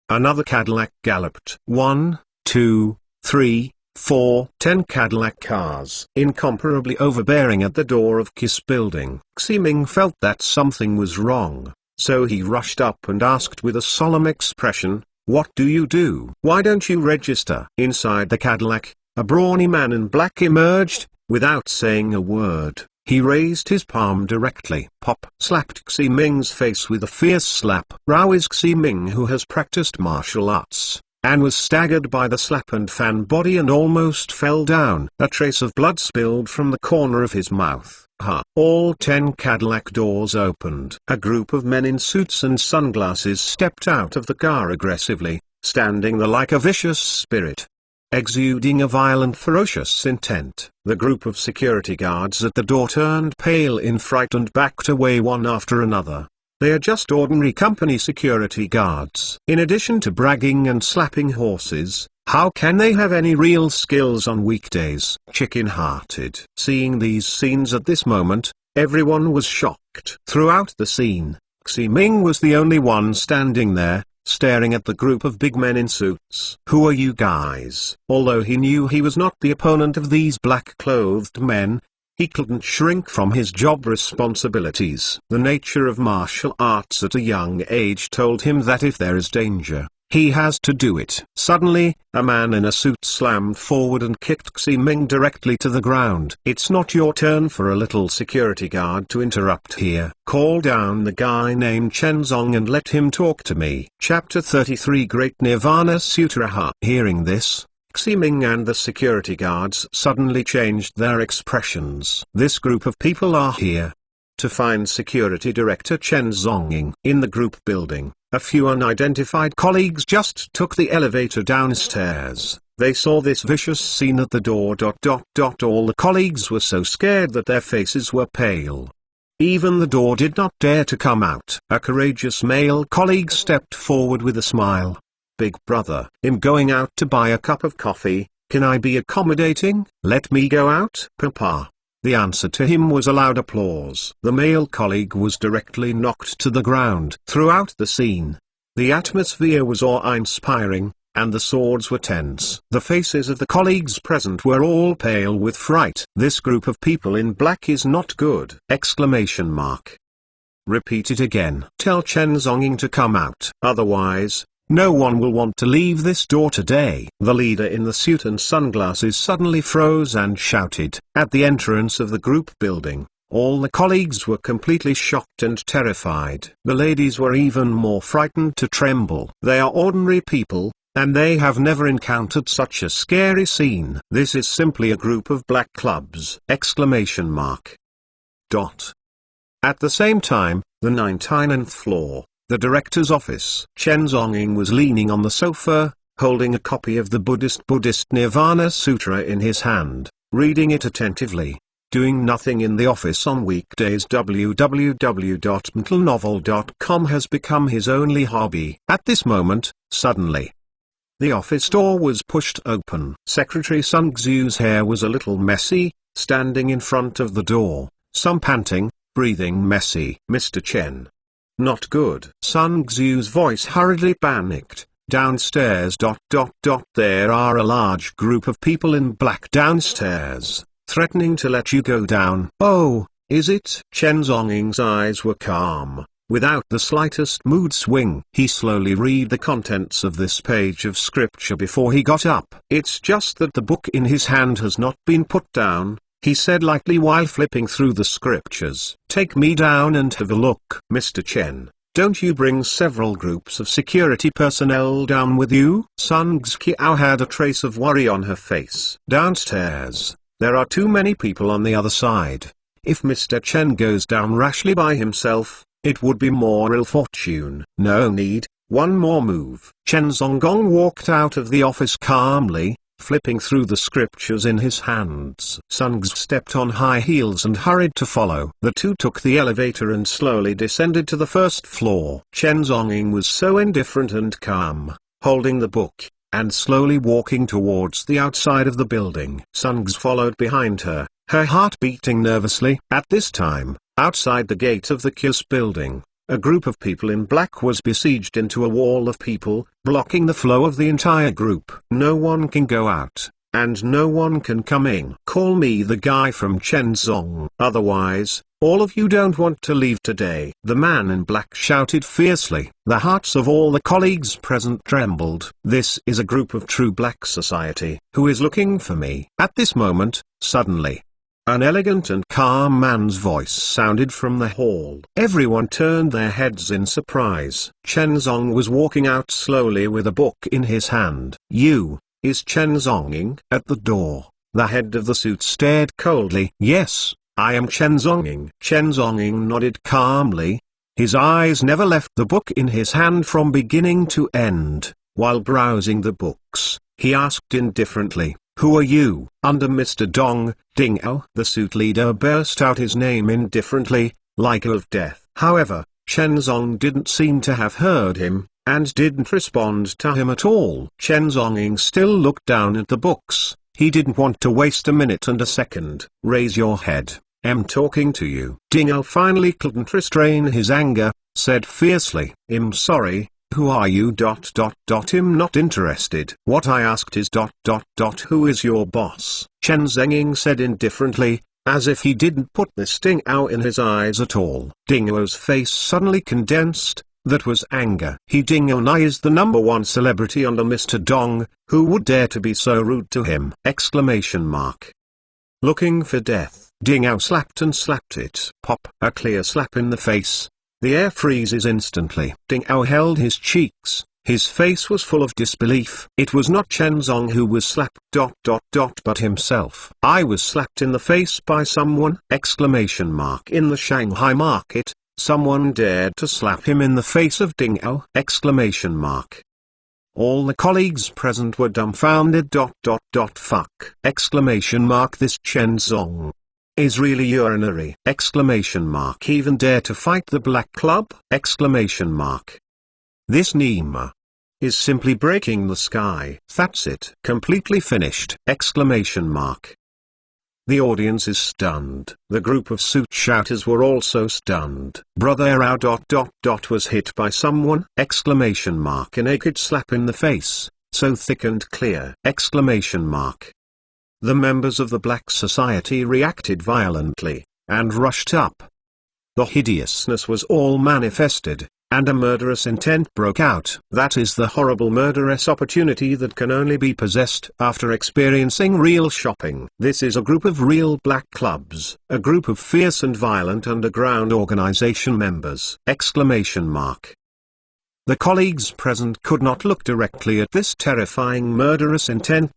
another Cadillac galloped. 1, 2, 3, 4, 10 Cadillac cars. Incomparably overbearing at the door of Kiss building. Xi Ming felt that something was wrong, so he rushed up and asked with a solemn expression, "What do you do? Why don't you register?" Inside the Cadillac, a brawny man in black emerged. Without saying a word, he raised his palm directly. Pop! Slapped Xi Ming's face with a fierce slap. Rao is Xi Ming, who has practiced martial arts, and was staggered by the slap and fan body and almost fell down. A trace of blood spilled from the corner of his mouth. All 10 Cadillac doors opened. A group of men in suits and sunglasses stepped out of the car aggressively, standing there like a vicious spirit, exuding a violent, ferocious intent. The group of security guards at the door turned pale in fright and backed away one after another. They are just ordinary company security guards. In addition to bragging and slapping horses, how can they have any real skills on weekdays? Chicken-hearted. Seeing these scenes at this moment, everyone was shocked. Throughout the scene, Xi Ming was the only one standing there, staring at the group of big men in suits. "Who are you guys?" Although he knew he was not the opponent of these black-clothed men, he couldn't shrink from his job responsibilities. The nature of martial arts at a young age told him that if there is danger, he has to do it. Suddenly, a man in a suit slammed forward and kicked Xi Ming directly to the ground. "It's not your turn for a little security guard to interrupt here. Call down the guy named Chen Zong and let him talk to me." Chapter 33 Great Nirvana Sutra. Hearing this, Xi Ming and the security guards suddenly changed their expressions. This group of people are here to find Security Director Chen Zonging. In the group building, a few unidentified colleagues just took the elevator downstairs. They saw this vicious scene at the door. All the colleagues were so scared that their faces were pale. Even the door did not dare to come out. A courageous male colleague stepped forward with a smile. "Big brother, I'm going out to buy a cup of coffee. Can I be accommodating? Let me go out, Papa." The answer to him was a loud applause. The male colleague was directly knocked to the ground. Throughout the scene, the atmosphere was awe-inspiring, and the swords were tense. The faces of the colleagues present were all pale with fright. This group of people in black is not good! Exclamation mark. Repeat it again. Tell Chen Zonging to come out. Otherwise, no one will want to leave this door today. The leader in the suit and sunglasses suddenly froze and shouted. At the entrance of the group building, all the colleagues were completely shocked and terrified. The ladies were even more frightened to tremble. They are ordinary people, and they have never encountered such a scary scene. This is simply a group of black clubs! Exclamation mark. At the same time, the 99th floor, the director's office. Chen Zonging was leaning on the sofa, holding a copy of the Buddhist Nirvana Sutra in his hand, reading it attentively. Doing nothing in the office on weekdays. www.mentalnovel.com has become his only hobby. At this moment, suddenly, the office door was pushed open. Secretary Sun Xu's hair was a little messy, standing in front of the door, some panting, breathing messy. Mr. Chen. Not good. Sun Xu's voice hurriedly panicked. Downstairs. There are a large group of people in black downstairs, threatening to let you go down. Oh, is it? Chen Zonging's eyes were calm, without the slightest mood swing. He slowly read the contents of this page of scripture before he got up. It's just that the book in his hand has not been put down, he said lightly while flipping through the scriptures. Take me down and have a look. Mr. Chen, don't you bring several groups of security personnel down with you? Sun Xiao had a trace of worry on her face. Downstairs, there are too many people on the other side. If Mr. Chen goes down rashly by himself, it would be more ill fortune. No need, one more move. Chen Zongong walked out of the office calmly, flipping through the scriptures in his hands. Sun Xiao stepped on high heels and hurried to follow. The two took the elevator and slowly descended to the first floor. Chen Zonging was so indifferent and calm, holding the book, and slowly walking towards the outside of the building. Sun Xiao followed behind her, her heart beating nervously. At this time, outside the gate of the Kiss building, a group of people in black was besieged into a wall of people, blocking the flow of the entire group. No one can go out, and no one can come in. Call me the guy from Chenzong. Otherwise, all of you don't want to leave today. The man in black shouted fiercely. The hearts of all the colleagues present trembled. This is a group of true black society. Who is looking for me? At this moment, suddenly, an elegant and calm man's voice sounded from the hall. Everyone turned their heads in surprise. Chen Zong was walking out slowly with a book in his hand. You, is Chen Zonging? At the door, the head of the suit stared coldly. Yes, I am Chen Zonging. Chen Zonging nodded calmly. His eyes never left the book in his hand from beginning to end. While browsing the books, he asked indifferently, who are you? Under Mr. Dong, Dingao. The suit leader burst out his name indifferently, like of death. However, Chen Zong didn't seem to have heard him, and didn't respond to him at all. Chen Zonging still looked down at the books. He didn't want to waste a minute and a second. Raise your head. I'm talking to you. Dingao finally couldn't restrain his anger, said fiercely. I'm sorry. Who are you? I'm not interested. What I asked is who is your boss? Chen Zenging said indifferently, as if he didn't put this sting out in his eyes at all. Dingo's face suddenly condensed. That was anger. Dingo Nai is the #1 celebrity under Mr. Dong, who would dare to be so rude to him? Exclamation mark. Looking for death. Dingo slapped and slapped it. Pop. A clear slap in the face. The air freezes instantly. Dingao held his cheeks. His face was full of disbelief. It was not Chen Zong who was slapped but himself. I was slapped in the face by someone! Exclamation mark. In the Shanghai market, someone dared to slap him in the face of Dingao! Exclamation mark. All the colleagues present were dumbfounded. Fuck! Exclamation mark. This Chen Zong is really urinary! Exclamation mark. Even dare to fight the Black Club! Exclamation mark. This Nima is simply breaking the sky. That's it. Completely finished! Exclamation mark. The audience is stunned. The group of suit shouters were also stunned. Brother Rao was hit by someone! Exclamation mark. A naked slap in the face. so thick and clear! Exclamation mark. The members of the Black Society reacted violently, and rushed up. The hideousness was all manifested, and a murderous intent broke out. That is the horrible murderous opportunity that can only be possessed after experiencing real shopping. This is a group of real black clubs, a group of fierce and violent underground organization members! Exclamation mark. The colleagues present could not look directly at this terrifying murderous intent.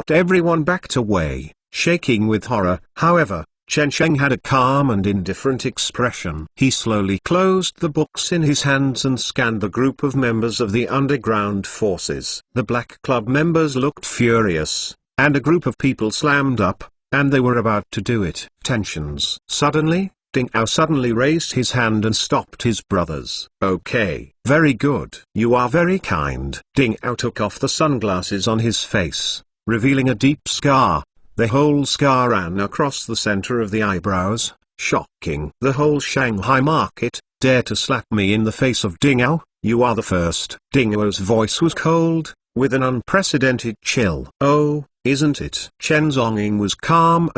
Everyone backed away, shaking with horror. However, Chen Sheng had a calm and indifferent expression. He slowly closed the books in his hands and scanned the group of members of the underground forces. The Black Club members looked furious, and a group of people slammed up, and they were about to do it. Tensions. Suddenly, Ding Ao suddenly raised his hand and stopped his brothers. Okay, very good. You are very kind. Ding Ao took off the sunglasses on his face, revealing a deep scar. The whole scar ran across the center of the eyebrows. Shocking. The whole Shanghai market dare to slap me in the face of Ding Ao? You are the first. Ding Ao's voice was cold, with an unprecedented chill. Oh, isn't it? Chen Zhongying was calm,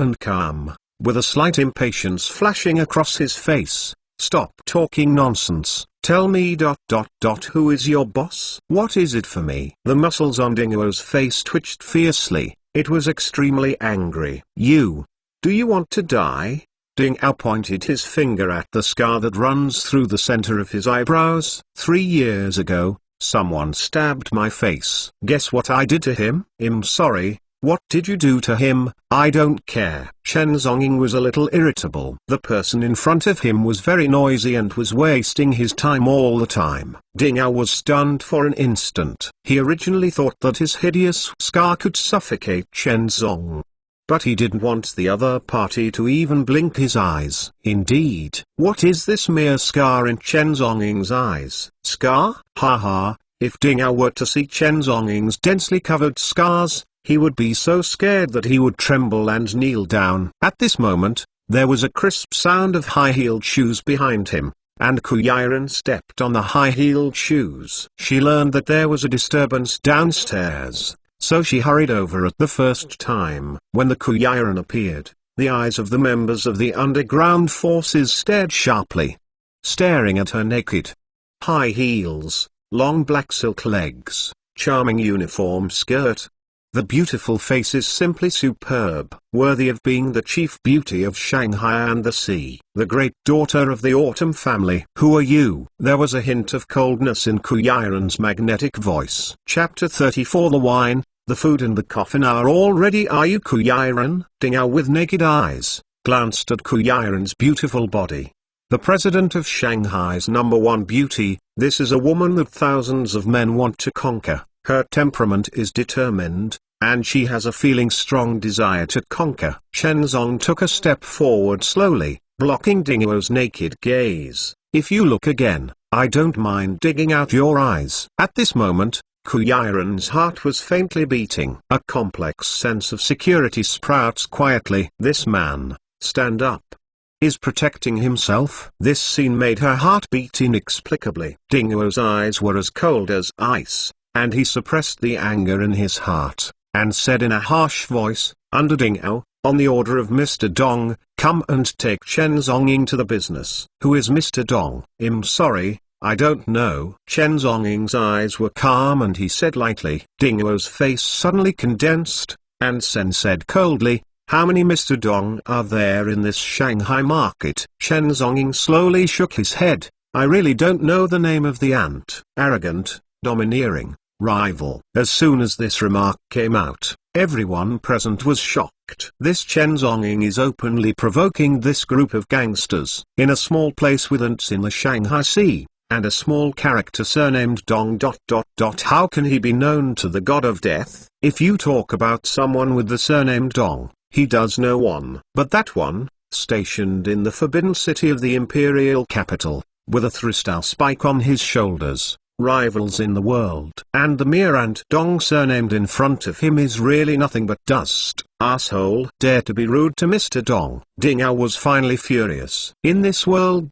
with a slight impatience flashing across his face. Stop talking nonsense. Tell me ... who is your boss? What is it for me? The muscles on Ding Ao's face twitched fiercely. It was extremely angry. Do you want to die? Ding Ao pointed his finger at the scar that runs through the center of his eyebrows. 3 years ago, someone stabbed my face. Guess what I did to him? I'm sorry. What did you do to him? I don't care. Chen Zhongying was a little irritable. The person in front of him was very noisy and was wasting his time all the time. Ding Ao was stunned for an instant. He originally thought that his hideous scar could suffocate Chen Zhong. But he didn't want the other party to even blink his eyes. Indeed, what is this mere scar in Chen Zhongying's eyes? Scar? Ha ha, if Ding Ao were to see Chen Zhongying's densely covered scars, he would be so scared that he would tremble and kneel down. At this moment, there was a crisp sound of high-heeled shoes behind him, and Ku Yiren stepped on the high-heeled shoes. She learned that there was a disturbance downstairs, so she hurried over at the first time. When the Ku Yiren appeared, the eyes of the members of the underground forces stared sharply, staring at her naked high heels, long black silk legs, charming uniform skirt. The beautiful face is simply superb, worthy of being the chief beauty of Shanghai and the sea. The great daughter of the Autumn family. Who are you? There was a hint of coldness in Ku Yiren's magnetic voice. Chapter 34. The wine, the food and the coffin are all ready. Are you Ku Yiren? Ding Ao with naked eyes, glanced at Ku Yiren's beautiful body. The president of Shanghai's #1 beauty. This is a woman that thousands of men want to conquer. Her temperament is determined, and she has a feeling strong desire to conquer. Chen Zong took a step forward slowly, blocking Ding Ao's naked gaze. If you look again, I don't mind digging out your eyes. At this moment, Ku Yiren's heart was faintly beating. A complex sense of security sprouts quietly. This man, stand up, is protecting himself. This scene made her heart beat inexplicably. Ding Ao's eyes were as cold as ice, and he suppressed the anger in his heart, and said in a harsh voice, under Ding Ao, on the order of Mr. Dong, come and take Chen Zhongying to the business. Who is Mr. Dong? I'm sorry, I don't know. Chen Zhongying's eyes were calm and he said lightly. Ding Ao's face suddenly condensed, and Sen said coldly, how many Mr. Dong are there in this Shanghai market? Chen Zhongying slowly shook his head. I really don't know the name of the ant. Arrogant, domineering, rival. As soon as this remark came out, everyone present was shocked. This Chen Zhongying is openly provoking this group of gangsters, in a small place with ants in the Shanghai Sea, and a small character surnamed Dong. How can he be known to the god of death? If you talk about someone with the surname Dong, he does know one. But that one, stationed in the forbidden city of the imperial capital, with a crystal spike on his shoulders, rivals in the world. And the mere ant Dong surnamed in front of him is really nothing but dust. Asshole. Dare to be rude to Mr. Dong. Ding Ao was finally furious. In this world ...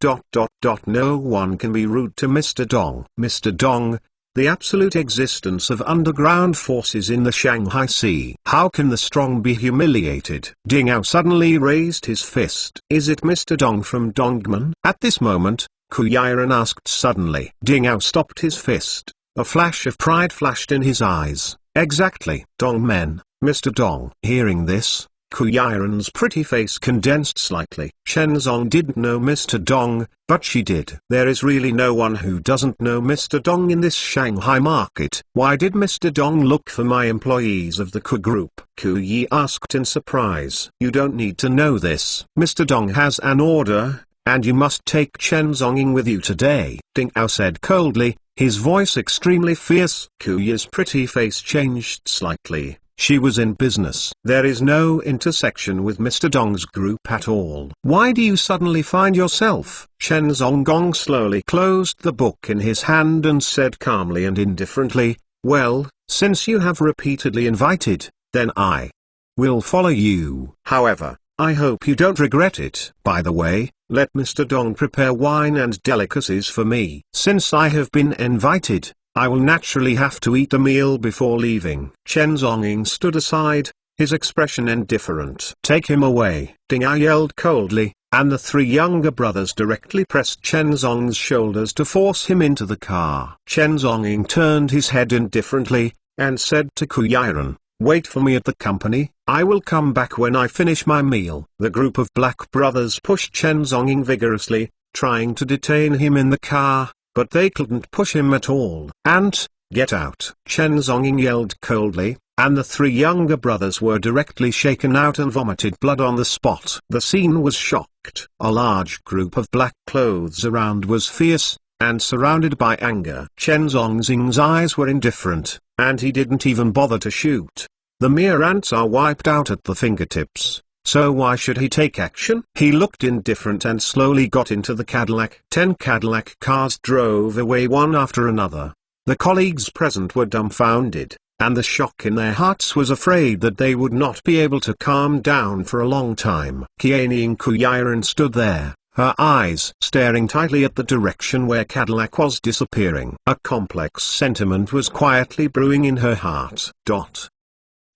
no one can be rude to Mr. Dong. Mr. Dong, the absolute existence of underground forces in the Shanghai Sea. How can the strong be humiliated? Ding Ao suddenly raised his fist. Is it Mr. Dong from Dongman? At this moment, Ku Yiren asked suddenly. Ding Ao stopped his fist. A flash of pride flashed in his eyes. Exactly. Dongmen, Mr. Dong. Hearing this, Ku Yiren's pretty face condensed slightly. Shenzong didn't know Mr. Dong, but she did. There is really no one who doesn't know Mr. Dong in this Shanghai market. Why did Mr. Dong look for my employees of the Ku group? Ku Yi asked in surprise. You don't need to know this. Mr. Dong has an order, and you must take Chen Zonging with you today. Ding Ao said coldly, his voice extremely fierce. Ku Yi's pretty face changed slightly. She was in business. There is no intersection with Mr. Dong's group at all. Why do you suddenly find yourself? Chen Zonggong slowly closed the book in his hand and said calmly and indifferently, well, since you have repeatedly invited, then I will follow you. However, I hope you don't regret it. By the way, let Mr. Dong prepare wine and delicacies for me. Since I have been invited, I will naturally have to eat a meal before leaving. Chen Zonging stood aside, his expression indifferent. Take him away. Ding Ao yelled coldly, and the three younger brothers directly pressed Chen Zong's shoulders to force him into the car. Chen Zonging turned his head indifferently, and said to Ku Yiren, wait for me at the company, I will come back when I finish my meal. The group of black brothers pushed Chen Zonging vigorously, trying to detain him in the car, but they couldn't push him at all. Ant, get out! Chen Zonging yelled coldly, and the three younger brothers were directly shaken out and vomited blood on the spot. The scene was shocked. A large group of black clothes around was fierce, and surrounded by anger. Chen Zong's eyes were indifferent, and he didn't even bother to shoot. The mere ants are wiped out at the fingertips. So why should he take action? He looked indifferent and slowly got into the Cadillac. 10 Cadillac cars drove away one after another. The colleagues present were dumbfounded, and the shock in their hearts was afraid that they would not be able to calm down for a long time. Qianning Ku Yiren stood there, her eyes staring tightly at the direction where Cadillac was disappearing. A complex sentiment was quietly brewing in her heart.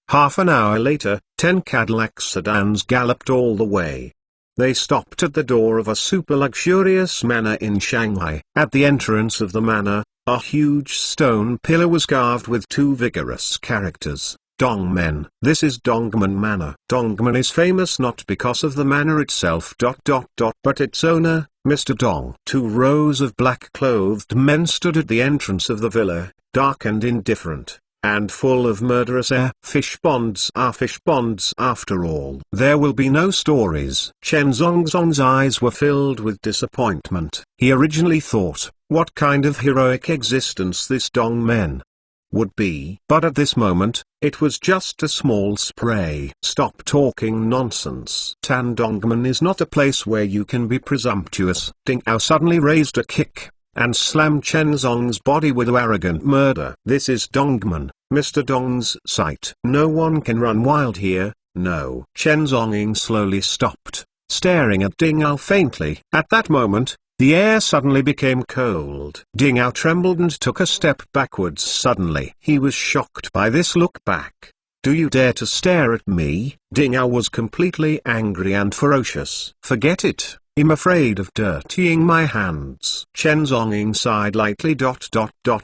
Half an hour later, 10 Cadillac sedans galloped all the way. They stopped at the door of a super-luxurious manor in Shanghai. At the entrance of the manor, a huge stone pillar was carved with two vigorous characters, Dongmen. This is Dongman Manor. Dongman is famous not because of the manor itself, but its owner, Mr. Dong. 2 rows of black-clothed men stood at the entrance of the villa, dark and indifferent, and full of murderous air. Fish bonds are fish bonds after all. There will be no stories. Chen Zong's eyes were filled with disappointment. He originally thought, what kind of heroic existence this Dongmen would be. But at this moment, it was just a small spray. Stop talking nonsense. Tan Dongman is not a place where you can be presumptuous. Ding Ao suddenly raised a kick, and slammed Chen Zong's body with arrogant murder. This is Dongman, Mr. Dong's site. No one can run wild here, no. Chen Zonging slowly stopped, staring at Ding Ao faintly. At that moment, the air suddenly became cold. Ding Ao trembled and took a step backwards suddenly. He was shocked by this look back. Do you dare to stare at me? Ding Ao was completely angry and ferocious. Forget it. I'm afraid of dirtying my hands. Chen Zonging sighed lightly.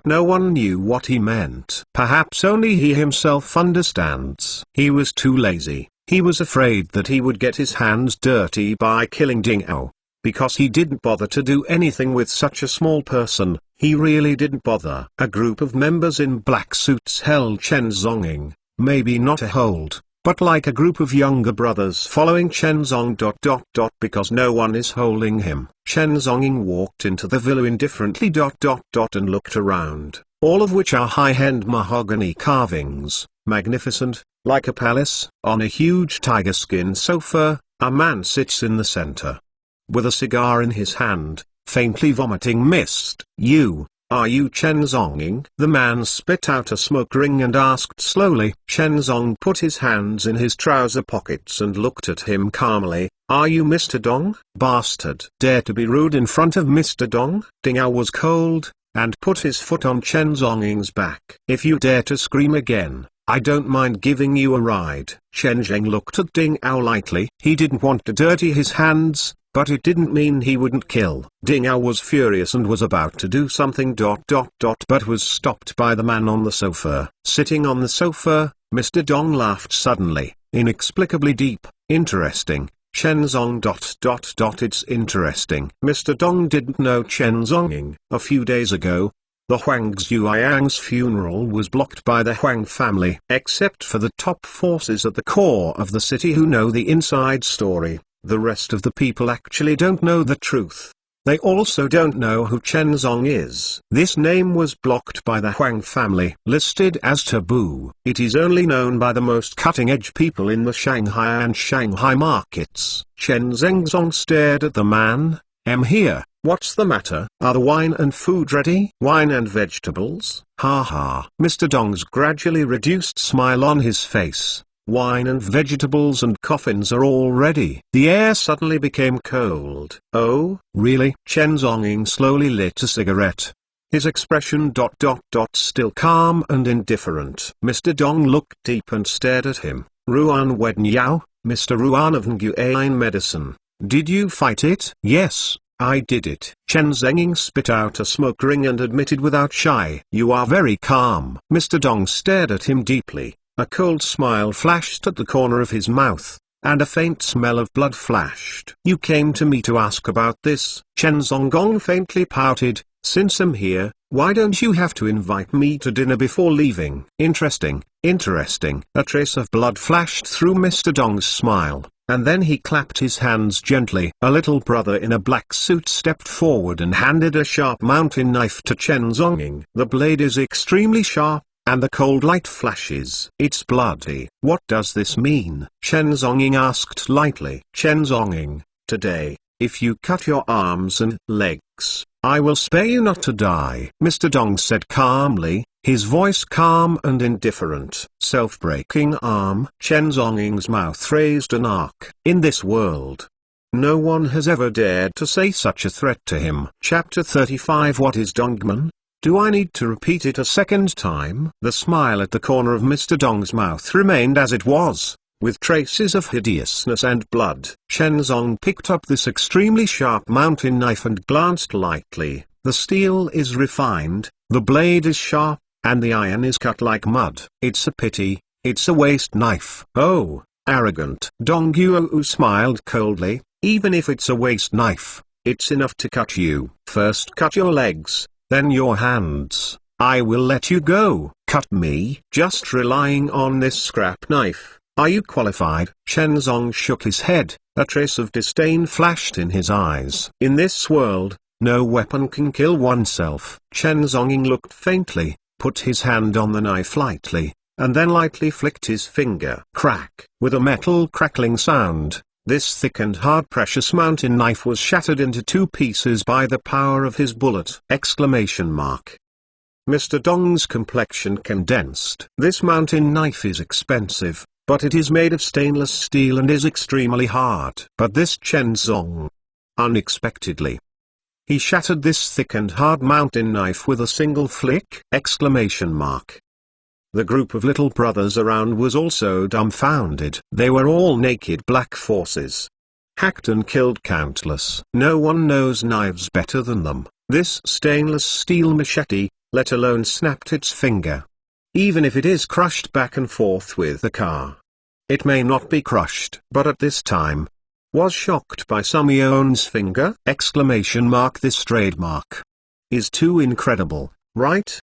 No one knew what he meant. Perhaps only he himself understands. He was too lazy. He was afraid that he would get his hands dirty by killing Ding Ao. Because he didn't bother to do anything with such a small person, he really didn't bother. A group of members in black suits held Chen Zonging, maybe not a hold, but like a group of younger brothers following Chen Zong. Because no one is holding him. Chen Zonging walked into the villa indifferently. And looked around, all of which are high-end mahogany carvings, magnificent, like a palace. On a huge tiger skin sofa, a man sits in the center, with a cigar in his hand, faintly vomiting mist. Are you Chen Zonging? The man spit out a smoke ring and asked slowly. Chen Zong put his hands in his trouser pockets and looked at him calmly. Are you Mr. Dong? Bastard. Dare to be rude in front of Mr. Dong? Ding Ao was cold, and put his foot on Chen Zhonging's back. "If you dare to scream again, I don't mind giving you a ride." Chen Zheng looked at Ding Ao lightly. He didn't want to dirty his hands, but it didn't mean he wouldn't kill. Ding Ao was furious and was about to do something ... but was stopped by the man on the sofa. Sitting on the sofa, Mr. Dong laughed suddenly, inexplicably deep. "Interesting, Chen Zong ... It's interesting." Mr. Dong didn't know Chen Zonging. A few days ago, the Huang Zhuiyang's funeral was blocked by the Huang family. Except for the top forces at the core of the city who know the inside story, the rest of the people actually don't know the truth. They also don't know who Chen Zong is. This name was blocked by the Huang family. Listed as taboo, it is only known by the most cutting-edge people in the Shanghai and Shanghai markets. Chen Zhengzong stared at the man. Here, what's the matter? Are the wine and food ready?" "Wine and vegetables?" Ha ha. Mr. Dong's gradually reduced smile on his face. "Wine and vegetables and coffins are all ready." The air suddenly became cold. "Oh, really?" Chen Zonging slowly lit a cigarette. His expression ... still calm and indifferent. Mr. Dong looked deep and stared at him. "Ruan Wen Yao, Mr. Ruan of Nguyen Medicine, did you fight it?" "Yes, I did it." Chen Zhenging spit out a smoke ring and admitted without shy. "You are very calm." Mr. Dong stared at him deeply. A cold smile flashed at the corner of his mouth, and a faint smell of blood flashed. "You came to me to ask about this?" Chen Zongong faintly pouted. "Since I'm here, why don't you have to invite me to dinner before leaving?" Interesting, interesting. A trace of blood flashed through Mr. Dong's smile, and then he clapped his hands gently. A little brother in a black suit stepped forward and handed a sharp mountain knife to Chen Zonging. The blade is extremely sharp, and the cold light flashes. "It's bloody." "What does this mean?" Chen Zonging asked lightly. "Chen Zonging, today, if you cut your arms and legs, I will spare you not to die," Mr. Dong said calmly, his voice calm and indifferent. "Self-breaking arm?" Chen Zonging's mouth raised an arc. In this world, no one has ever dared to say such a threat to him. Chapter 35. What is dongman? Do I need to repeat it a second time? The smile at the corner of Mr. Dong's mouth remained as it was, with traces of hideousness and blood. Chen Zong picked up this extremely sharp mountain knife and glanced lightly. The steel is refined, the blade is sharp, and the iron is cut like mud. "It's a pity, it's a waste knife." "Oh, arrogant." Dong Guo smiled coldly. "Even if it's a waste knife, it's enough to cut you. First cut your legs, then your hands. I will let you go." "Cut me?" "Just relying on this scrap knife, are you qualified?" Chen Zong shook his head. A trace of disdain flashed in his eyes. "In this world, no weapon can kill oneself." Chen Zonging looked faintly, put his hand on the knife lightly, and then lightly flicked his finger. Crack! With a metal crackling sound, this thick and hard precious mountain knife was shattered into two pieces by the power of his bullet! Mr. Dong's complexion condensed. "This mountain knife is expensive, but it is made of stainless steel and is extremely hard." But this Chen Zong, unexpectedly, he shattered this thick and hard mountain knife with a single flick! The group of little brothers around was also dumbfounded. They were all naked black forces. Hacked and killed countless. No one knows knives better than them. This stainless steel machete, let alone snapped its finger. Even if it is crushed back and forth with the car, it may not be crushed. But at this time, was shocked by Sumion's finger! This trademark is too incredible, right?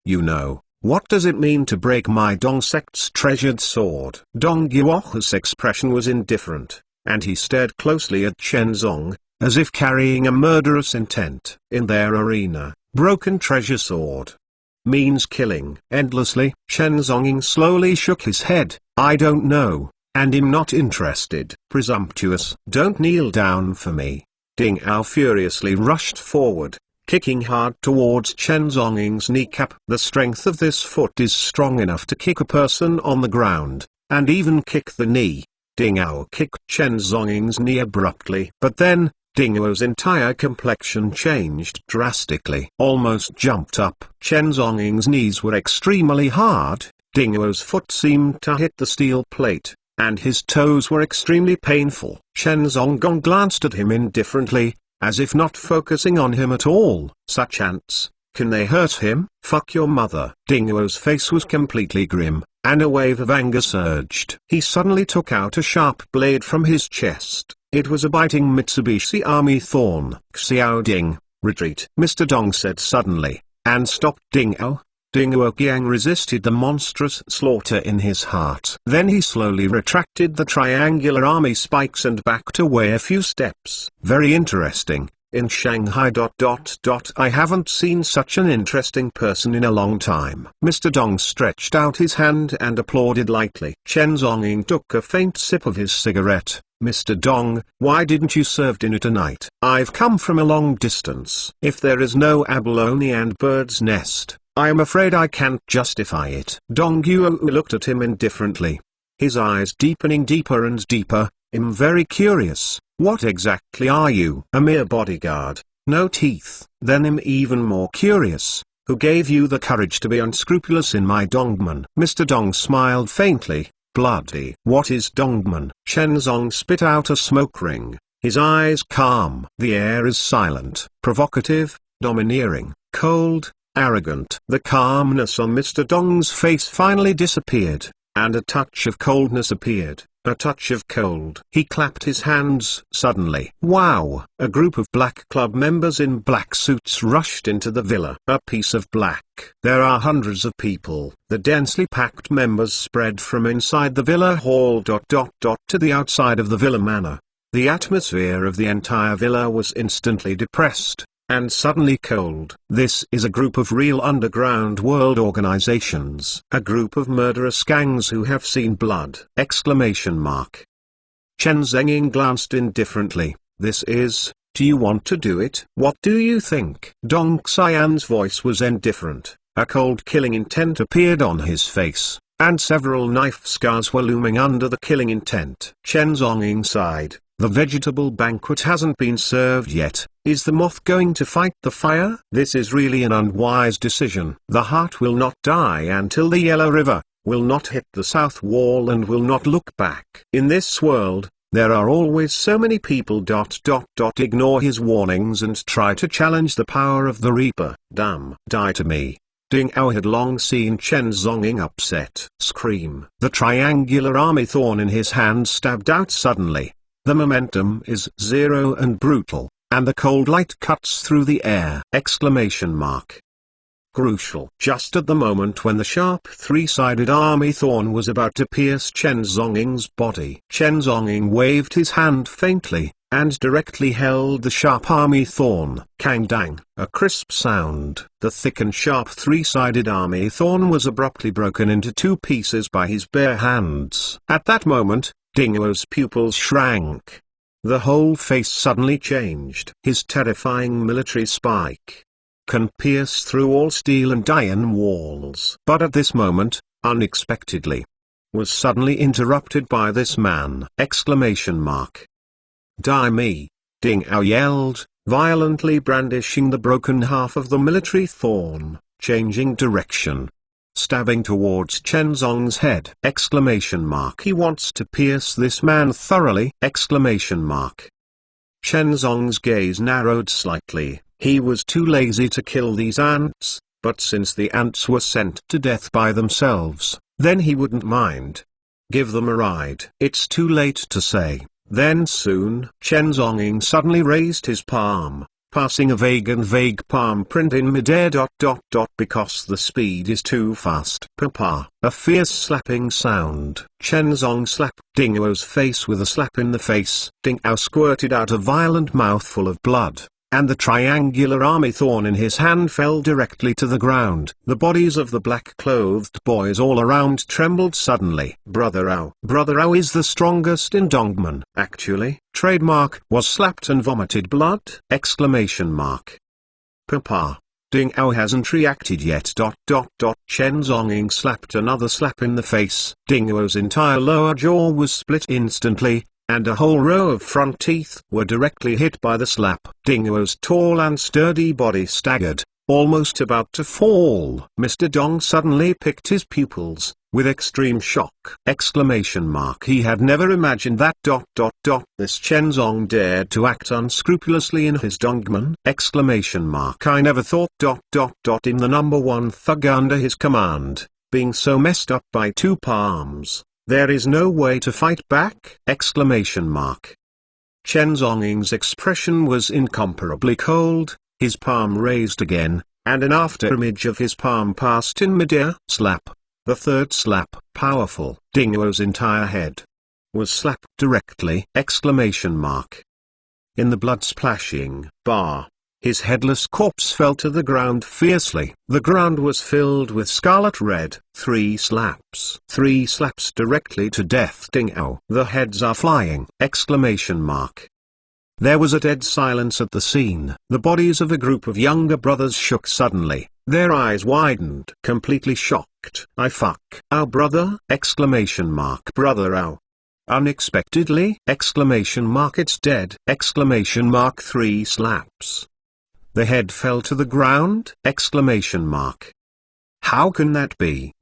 You know, what does it mean to break my Dong sect's treasured sword? Dong Guo's expression was indifferent, and he stared closely at Chen Zong, as if carrying a murderous intent. In their arena, broken treasure sword means killing endlessly. Chen Zonging slowly shook his head. "I don't know, and I'm not interested." "Presumptuous." "Don't kneel down for me." Ding Ao furiously rushed forward, kicking hard towards Chen Zonging's kneecap. The strength of this foot is strong enough to kick a person on the ground, and even kick the knee. Ding Ao kicked Chen Zonging's knee abruptly. But then, Dingo's entire complexion changed drastically. Almost jumped up. Chen Zonging's knees were extremely hard, Dingo's foot seemed to hit the steel plate, and his toes were extremely painful. Chen Zongong glanced at him indifferently, as if not focusing on him at all. Such ants, can they hurt him? Fuck your mother. Dingo's face was completely grim, and a wave of anger surged. He suddenly took out a sharp blade from his chest. It was a biting Mitsubishi Army thorn. Xiao Ding, retreat, Mr. Dong said suddenly, and stopped Dingo. Dingo Qiang resisted the monstrous slaughter in his heart. Then he slowly retracted the triangular army spikes and backed away a few steps. Very interesting. In Shanghai. I haven't seen such an interesting person in a long time. Mr. Dong stretched out his hand and applauded lightly. Chen Zonging took a faint sip of his cigarette. Mr. Dong, why didn't you serve dinner tonight? I've come from a long distance. If there is no abalone and bird's nest, I am afraid I can't justify it. Dong Guo looked at him indifferently. His eyes deepening deeper and deeper. I'm very curious. What exactly are you? A mere bodyguard, no teeth. Then I'm even more curious. Who gave you the courage to be unscrupulous in my dongman? Mr. Dong smiled faintly. Bloody. What is dongman? Chen Zong spit out a smoke ring, his eyes calm. The air is silent, provocative, domineering, cold, arrogant. The calmness on Mr. Dong's face finally disappeared, and a touch of coldness appeared. A touch of cold. He clapped his hands suddenly. Wow! A group of black club members in black suits rushed into the villa. A piece of black. There are hundreds of people. The densely packed members spread from inside the villa hall to the outside of the villa manor. The atmosphere of the entire villa was instantly depressed, and suddenly cold. This is a group of real underground world organizations. A group of murderous gangs who have seen blood! Exclamation mark. Chen Zonging glanced indifferently. This is, do you want to do it? What do you think? Dong Xian's voice was indifferent. A cold killing intent appeared on his face, and several knife scars were looming under the killing intent. Chen Zonging sighed. The vegetable banquet hasn't been served yet. Is the moth going to fight the fire? This is really an unwise decision. The heart will not die until the Yellow River, will not hit the south wall and will not look back. In this world, there are always so many people. Ignore his warnings and try to challenge the power of the Reaper. Damn. Die to me. Ding Ao had long seen Chen Zonging upset. Scream. The triangular army thorn in his hand stabbed out suddenly. The momentum is zero and brutal, and the cold light cuts through the air! Exclamation mark. Crucial. Just at the moment when the sharp three-sided army thorn was about to pierce Chen Zonging's body, Chen Zonging waved his hand faintly, and directly held the sharp army thorn. Kang dang! A crisp sound. The thick and sharp three-sided army thorn was abruptly broken into two pieces by his bare hands. At that moment, Dingo's pupils shrank. The whole face suddenly changed. His terrifying military spike can pierce through all steel and iron walls. But at this moment, unexpectedly, was suddenly interrupted by this man! Exclamation mark. Die me! Ding Ao yelled, violently brandishing the broken half of the military thorn, changing direction, stabbing towards Chen Zong's head! Exclamation mark. He wants to pierce this man thoroughly! Exclamation mark. Chen Zong's gaze narrowed slightly. He was too lazy to kill these ants, but since the ants were sent to death by themselves, then he wouldn't mind. Give them a ride. It's too late to say. Then soon. Chen Zonging suddenly raised his palm, passing a vague palm print in midair. Because the speed is too fast. Papa. A fierce slapping sound. Chen Zong slapped Dingo's face with a slap in the face. Dingo squirted out a violent mouthful of blood, and the triangular army thorn in his hand fell directly to the ground. The bodies of the black-clothed boys all around trembled suddenly. Brother Ao is the strongest in dongman. Actually, trademark was slapped and vomited blood! Exclamation mark. Papa. Ding Ao hasn't reacted yet. Chen Zonging slapped another slap in the face. Dingo's entire lower jaw was split instantly, and a whole row of front teeth were directly hit by the slap. Dingo's tall and sturdy body staggered, almost about to fall. Mr. Dong suddenly picked his pupils, with extreme shock. He had never imagined that ... This Chen Zong dared to act unscrupulously in his dongman. I never thought ... in the number one thug under his command, being so messed up by two palms, there is no way to fight back. Chen Zonging's expression was incomparably cold. His palm raised again, and an afterimage of his palm passed in midair. Slap. The third slap, powerful. Dingo's entire head was slapped directly. In the blood-splashing bar, his headless corpse fell to the ground fiercely. The ground was filled with scarlet red. 3 slaps. 3 slaps directly to death. Dingo. The heads are flying. There was a dead silence at the scene. The bodies of a group of younger brothers shook suddenly. Their eyes widened. Completely shocked. I fuck. Our brother? Brother ow. Unexpectedly? It's dead. 3 slaps. The head fell to the ground? How can that be?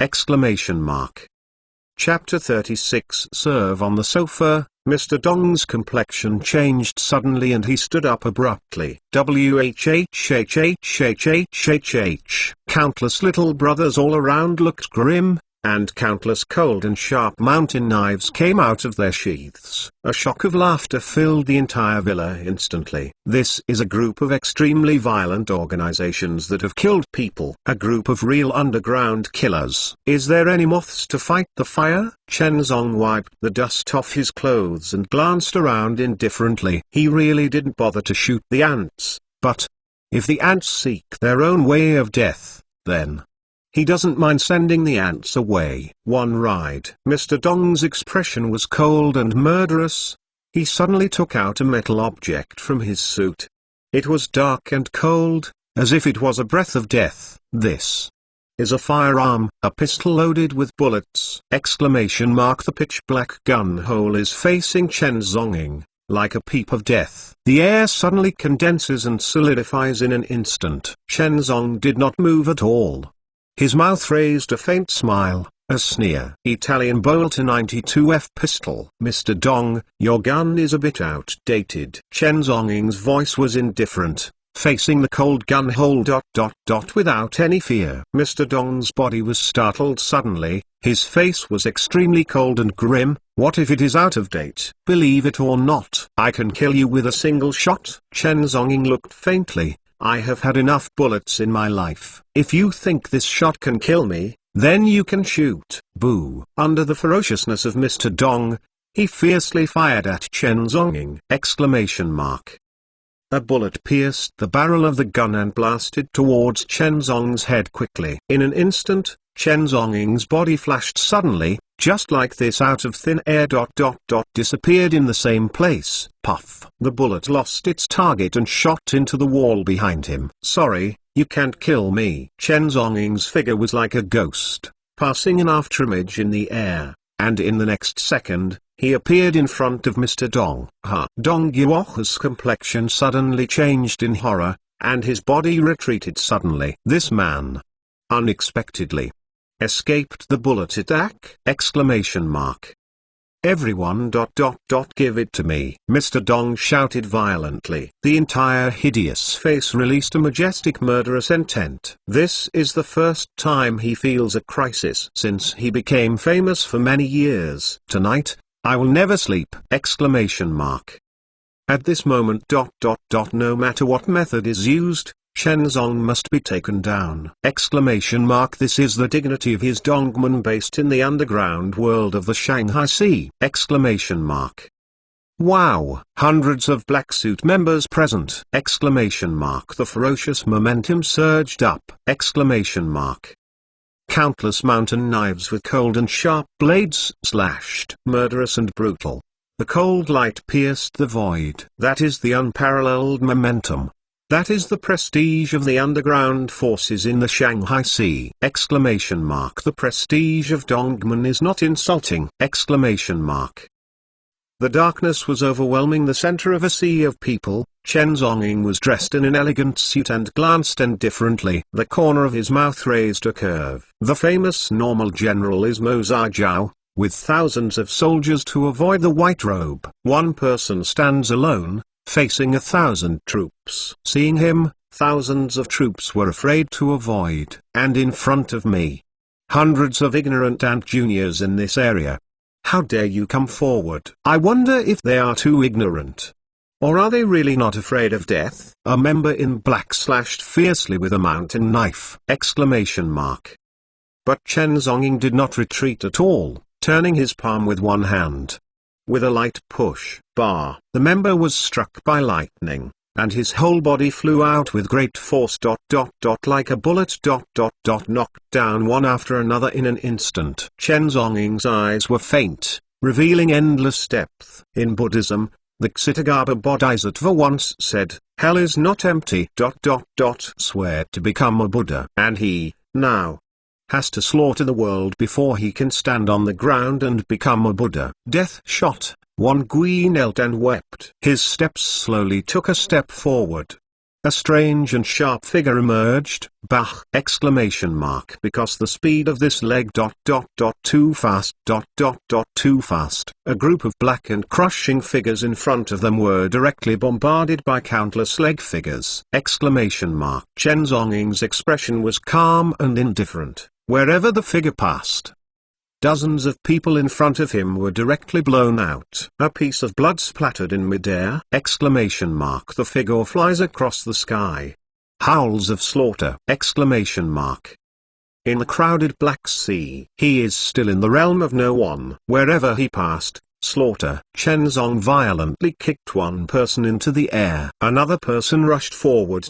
Chapter 36. Serve on the sofa. Mr. Dong's complexion changed suddenly and he stood up abruptly. Countless little brothers all around looked grim, and countless cold and sharp mountain knives came out of their sheaths. A shock of laughter filled the entire villa instantly. This is a group of extremely violent organizations that have killed people. A group of real underground killers. Is there any moths to fight the fire? Chen Zong wiped the dust off his clothes and glanced around indifferently. He really didn't bother to shoot the ants, but if the ants seek their own way of death, then he doesn't mind sending the ants away. One ride. Mr. Dong's expression was cold and murderous. He suddenly took out a metal object from his suit. It was dark and cold, as if it was a breath of death. This is a firearm, a pistol loaded with bullets. The pitch-black gun hole is facing Chen Zonging, like a peep of death. The air suddenly condenses and solidifies in an instant. Chen Zong did not move at all. His mouth raised a faint smile, a sneer. Italian Bolter 92F pistol. Mr. Dong, your gun is a bit outdated. Chen Zonging's voice was indifferent, facing the cold gun hole ... without any fear. Mr. Dong's body was startled suddenly, his face was extremely cold and grim. What if it is out of date? Believe it or not, I can kill you with a single shot. Chen Zonging looked faintly. I have had enough bullets in my life. If you think this shot can kill me, then you can shoot. Boo. Under the ferociousness of Mr. Dong, he fiercely fired at Chen Zonging. A bullet pierced the barrel of the gun and blasted towards Chen Zong's head quickly. In an instant, Chen Zonging's body flashed suddenly, just like this out of thin air ... disappeared in the same place. Puff. The bullet lost its target and shot into the wall behind him. Sorry, you can't kill me. Chen Zonging's figure was like a ghost, passing an afterimage in the air, and in the next second, he appeared in front of Mr. Dong. Dong Yuohu's complexion suddenly changed in horror, and his body retreated suddenly. This man, unexpectedly, escaped the bullet attack. Everyone ... give it to me. Mr. Dong shouted violently. The entire hideous face released a majestic murderous intent. This is the first time he feels a crisis since he became famous for many years. Tonight, I will never sleep! At this moment ... no matter what method is used, Chen Zong must be taken down! This is the dignity of his dongman based in the underground world of the Shanghai Sea! Wow! Hundreds of black suit members present! The ferocious momentum surged up! Countless mountain knives with cold and sharp blades slashed. Murderous and brutal. The cold light pierced the void. That is the unparalleled momentum. That is the prestige of the underground forces in the Shanghai Sea! The prestige of dongman is not insulting! The darkness was overwhelming the center of a sea of people. Chen Zonging was dressed in an elegant suit and glanced indifferently. The corner of his mouth raised a curve. The famous normal general is Mo Zijiao, with thousands of soldiers to avoid the white robe. One person stands alone, facing 1,000 troops. Seeing him, thousands of troops were afraid to avoid. And in front of me, hundreds of ignorant ant juniors in this area. How dare you come forward? I wonder if they are too ignorant. Or are they really not afraid of death? A member in black slashed fiercely with a mountain knife! Exclamation mark. But Chen Zonging did not retreat at all, turning his palm with one hand. With a light push, the member was struck by lightning, and his whole body flew out with great force. Like a bullet. Knocked down one after another in an instant. Chen Zonging's eyes were faint, revealing endless depth. In Buddhism, the Ksitagarbha Bodhisattva once said, "Hell is not empty." Swear to become a Buddha. And he, now, has to slaughter the world before he can stand on the ground and become a Buddha. Death shot. Wan Gui knelt and wept. His steps slowly took a step forward. A strange and sharp figure emerged. Bah! Exclamation mark. Because the speed of this leg. Too fast. Too fast. A group of black and crushing figures in front of them were directly bombarded by countless leg figures. Exclamation mark. Chen Zonging's expression was calm and indifferent. Wherever the figure passed, dozens of people in front of him were directly blown out. A piece of blood splattered in midair. Exclamation mark. The figure flies across the sky. Howls of slaughter. Exclamation mark. In the crowded Black Sea, he is still in the realm of no one. Wherever he passed, slaughter. Chen Zong violently kicked one person into the air. Another person rushed forward.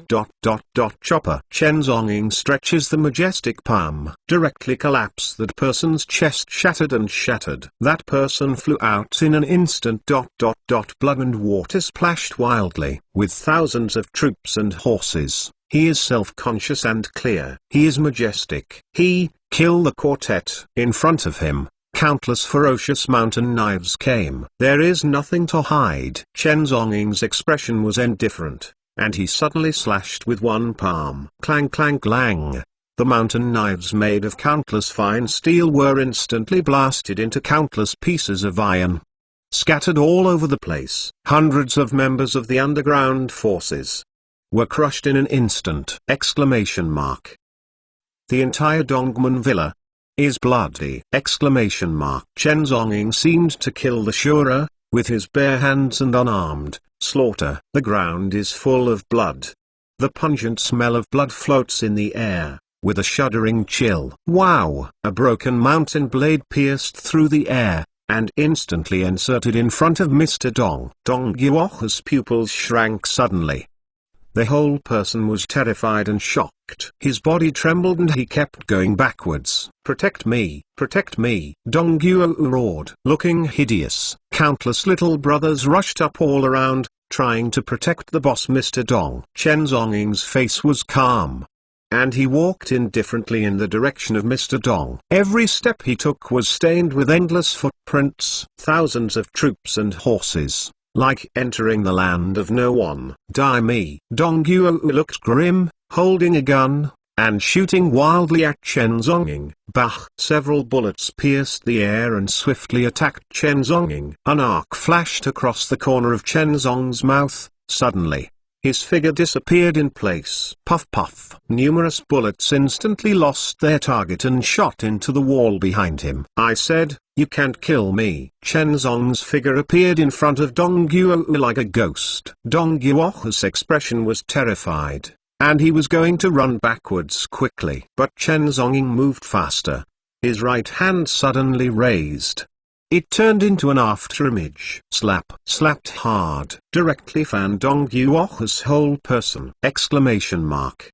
Chopper. Chen Zonging stretches the majestic palm. Directly collapse. That person's chest shattered and shattered. That person flew out in an instant. Blood and water splashed wildly. With thousands of troops and horses, he is self-conscious and clear. He is majestic. He, kill the quartet. In front of him, countless ferocious mountain knives came. There is nothing to hide. Chen Zonging's expression was indifferent, and he suddenly slashed with one palm. Clang clang clang. The mountain knives made of countless fine steel were instantly blasted into countless pieces of iron, scattered all over the place. Hundreds of members of the underground forces were crushed in an instant. Exclamation mark. The entire Dongman villa is bloody. Exclamation mark. Chen Zonging seemed to kill the Shura, with his bare hands and unarmed. Slaughter. The ground is full of blood. The pungent smell of blood floats in the air, with a shuddering chill. Wow! A broken mountain blade pierced through the air, and instantly inserted in front of Mr. Dong. Dong Yuoh's pupils shrank suddenly. The whole person was terrified and shocked. His body trembled and he kept going backwards. "Protect me! Protect me!" Dong Guo roared. Looking hideous, countless little brothers rushed up all around, trying to protect the boss Mr. Dong. Chen Zonging's face was calm, and he walked indifferently in the direction of Mr. Dong. Every step he took was stained with endless footprints. Thousands of troops and horses, like entering the land of no one. Die me! Dong Guo looked grim, holding a gun, and shooting wildly at Chen Zonging. Bah! Several bullets pierced the air and swiftly attacked Chen Zonging. An arc flashed across the corner of Chen Zong's mouth. Suddenly, his figure disappeared in place. Puff puff. Numerous bullets instantly lost their target and shot into the wall behind him. I said, "You can't kill me." Chen Zong's figure appeared in front of Dong Guo like a ghost. Dong Guo's expression was terrified, and he was going to run backwards quickly. But Chen Zonging moved faster. His right hand suddenly raised. It turned into an after image. Slap. Slapped hard. Directly fanned Dong Guo's whole person. Exclamation mark.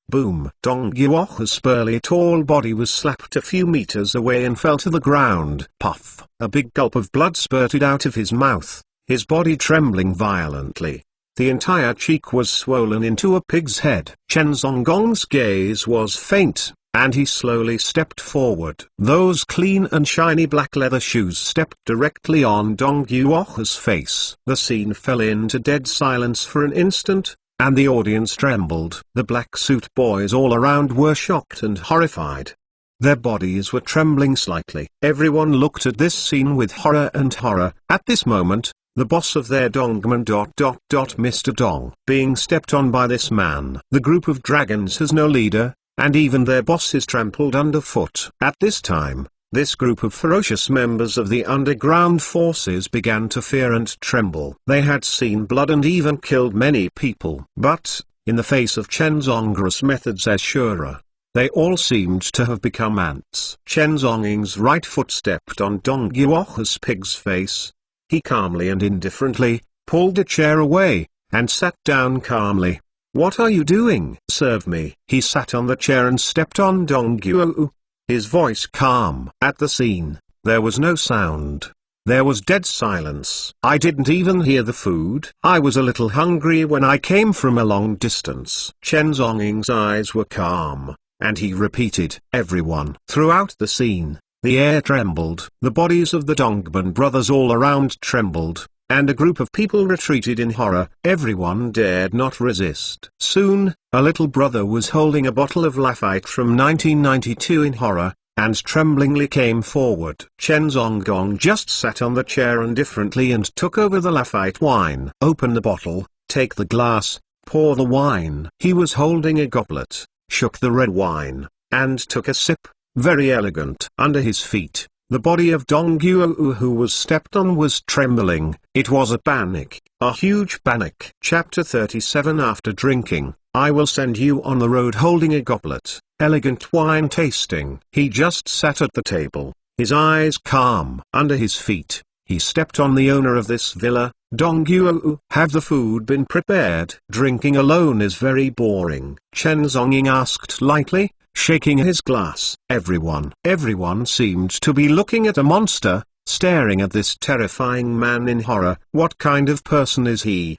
Boom. Dong Guo's burly tall body was slapped a few meters away and fell to the ground. Puff. A big gulp of blood spurted out of his mouth, his body trembling violently. The entire cheek was swollen into a pig's head. Chen Zongong's gaze was faint, and he slowly stepped forward. Those clean and shiny black leather shoes stepped directly on Dong Yuoha's face. The scene fell into dead silence for an instant, and the audience trembled. The black suit boys all around were shocked and horrified. Their bodies were trembling slightly. Everyone looked at this scene with horror and horror. At this moment, the boss of their dongman Mr. Dong being stepped on by this man. The group of dragons has no leader, and even their boss is trampled underfoot. At this time, this group of ferocious members of the underground forces began to fear and tremble. They had seen blood and even killed many people. But, in the face of Chen Zong's methods as Shura, they all seemed to have become ants. Chen Zong's right foot stepped on Dong Yuoha's pig's face. He calmly and indifferently pulled a chair away, and sat down calmly. "What are you doing?" "Serve me." He sat on the chair and stepped on Dong Yuoha. His voice calm. At the scene, there was no sound. There was dead silence. I didn't even hear the food. I was a little hungry when I came from a long distance. Chen Zong's eyes were calm, and he repeated, "Everyone." Throughout the scene, the air trembled. The bodies of the Dongman brothers all around trembled, and a group of people retreated in horror. Everyone dared not resist. Soon, a little brother was holding a bottle of Lafite from 1992 in horror, and tremblingly came forward. Chen Zongong just sat on the chair indifferently and took over the Lafite wine. "Open the bottle, take the glass, pour the wine." He was holding a goblet, shook the red wine, and took a sip. Very elegant. Under his feet, the body of Dong Yuoha who was stepped on was trembling. It was a panic, a huge panic. Chapter 37. After drinking, I will send you on the road holding a goblet. Elegant wine tasting. He just sat at the table, his eyes calm. Under his feet, he stepped on the owner of this villa, Dong Yuoha. "Have the food been prepared?" "Drinking alone is very boring," Chen Zonging asked lightly, shaking his glass. Everyone seemed to be looking at a monster, staring at this terrifying man in horror. "What kind of person is he?"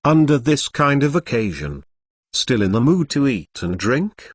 Under this kind of occasion. Still in the mood to eat and drink?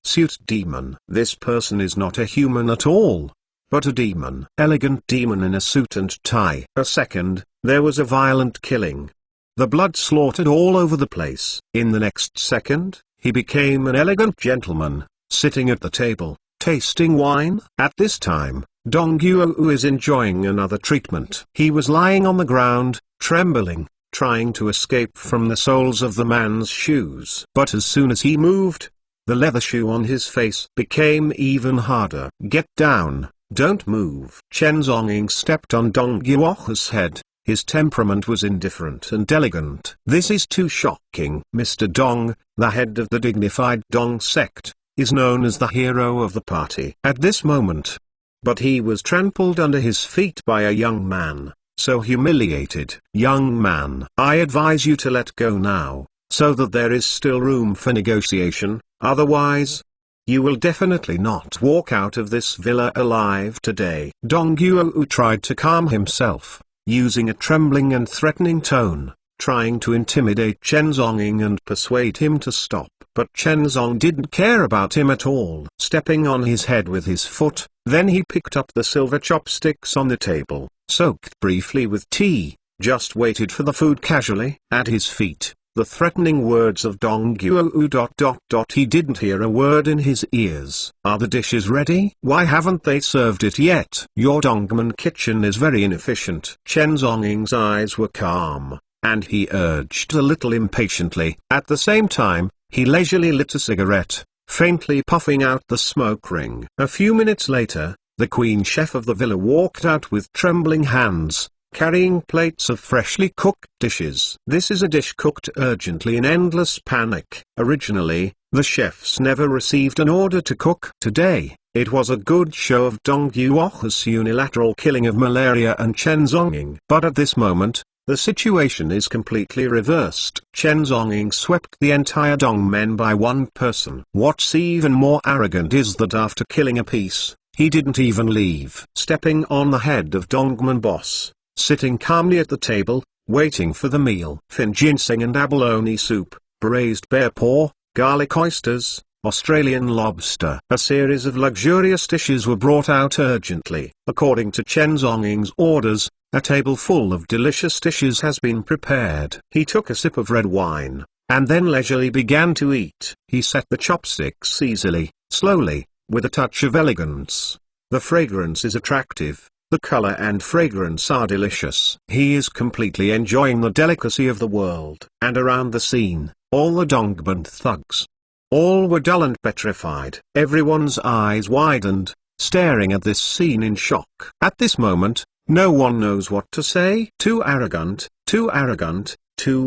Suit demon. This person is not a human at all, but a demon. Elegant demon in a suit and tie. A second, there was a violent killing. The blood slaughtered all over the place. In the next second, he became an elegant gentleman, sitting at the table, tasting wine. At this time, Dong Yuoha is enjoying another treatment. He was lying on the ground, trembling, trying to escape from the soles of the man's shoes. But as soon as he moved, the leather shoe on his face became even harder. "Get down, don't move." Chen Zonging stepped on Dong Yuoha's head. His temperament was indifferent and elegant. "This is too shocking." Mr. Dong, the head of the dignified Dong sect, is known as the hero of the party. At this moment, but he was trampled under his feet by a young man, so humiliated. "Young man, I advise you to let go now, so that there is still room for negotiation, otherwise, you will definitely not walk out of this villa alive today." Dong Yuoha tried to calm himself, using a trembling and threatening tone, trying to intimidate Chen Zonging and persuade him to stop. But Chen Zong didn't care about him at all. Stepping on his head with his foot, then he picked up the silver chopsticks on the table, soaked briefly with tea, just waited for the food casually. At his feet, the threatening words of Dong Yuoha. He didn't hear a word in his ears. "Are the dishes ready? Why haven't they served it yet? Your Dongman kitchen is very inefficient." Chen Zonging's eyes were calm, and he urged a little impatiently. At the same time, he leisurely lit a cigarette, faintly puffing out the smoke ring. A few minutes later, the queen chef of the villa walked out with trembling hands, carrying plates of freshly cooked dishes. This is a dish cooked urgently in endless panic. Originally, the chefs never received an order to cook. Today, it was a good show of Dong Yuoha's unilateral killing of malaria and Chen Zonging. But at this moment, the situation is completely reversed. Chen Zonging swept the entire Dongmen by one person. What's even more arrogant is that after killing a piece, he didn't even leave. Stepping on the head of Dongman boss, sitting calmly at the table, waiting for the meal. Fin ginseng and abalone soup, braised bear paw, garlic oysters, Australian lobster. A series of luxurious dishes were brought out urgently. According to Chen Zhonging's orders, a table full of delicious dishes has been prepared. He took a sip of red wine, and then leisurely began to eat. He set the chopsticks easily, slowly, with a touch of elegance. The fragrance is attractive, the color and fragrance are delicious. He is completely enjoying the delicacy of the world. And around the scene, all the dongman thugs. All were dull and petrified. Everyone's eyes widened, staring at this scene in shock. At this moment, no one knows what to say. Too arrogant, too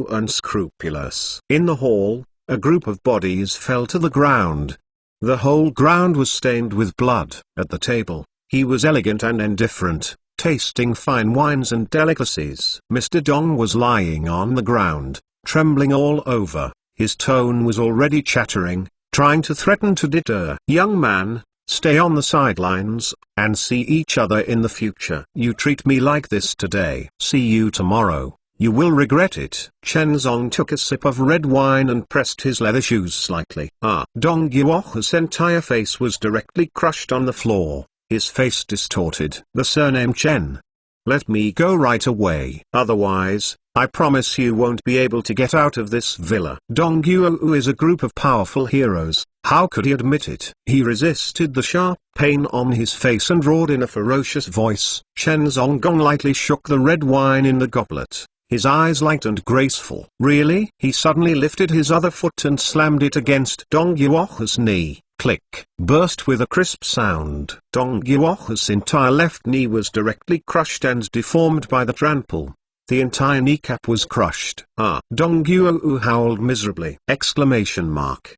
unscrupulous. In the hall, a group of bodies fell to the ground. The whole ground was stained with blood. At the table, he was elegant and indifferent, tasting fine wines and delicacies. Mr. Dong was lying on the ground, trembling all over. His tone was already chattering, trying to threaten to deter. Young man, stay on the sidelines, and see each other in the future. You treat me like this today. See you tomorrow. You will regret it. Chen Zong took a sip of red wine and pressed his leather shoes slightly. Dong Yuo's entire face was directly crushed on the floor, his face distorted. The surname Chen. Let me go right away. Otherwise, I promise you won't be able to get out of this villa. Dong Yuo is a group of powerful heroes. How could he admit it? He resisted the sharp pain on his face and roared in a ferocious voice. Chen Zong lightly shook the red wine in the goblet, his eyes light and graceful. Really? He suddenly lifted his other foot and slammed it against Dong Yuo's knee. Click. Burst with a crisp sound. Dong Yuo's entire left knee was directly crushed and deformed by the trample. The entire kneecap was crushed. Dong Yuo howled miserably! Exclamation mark.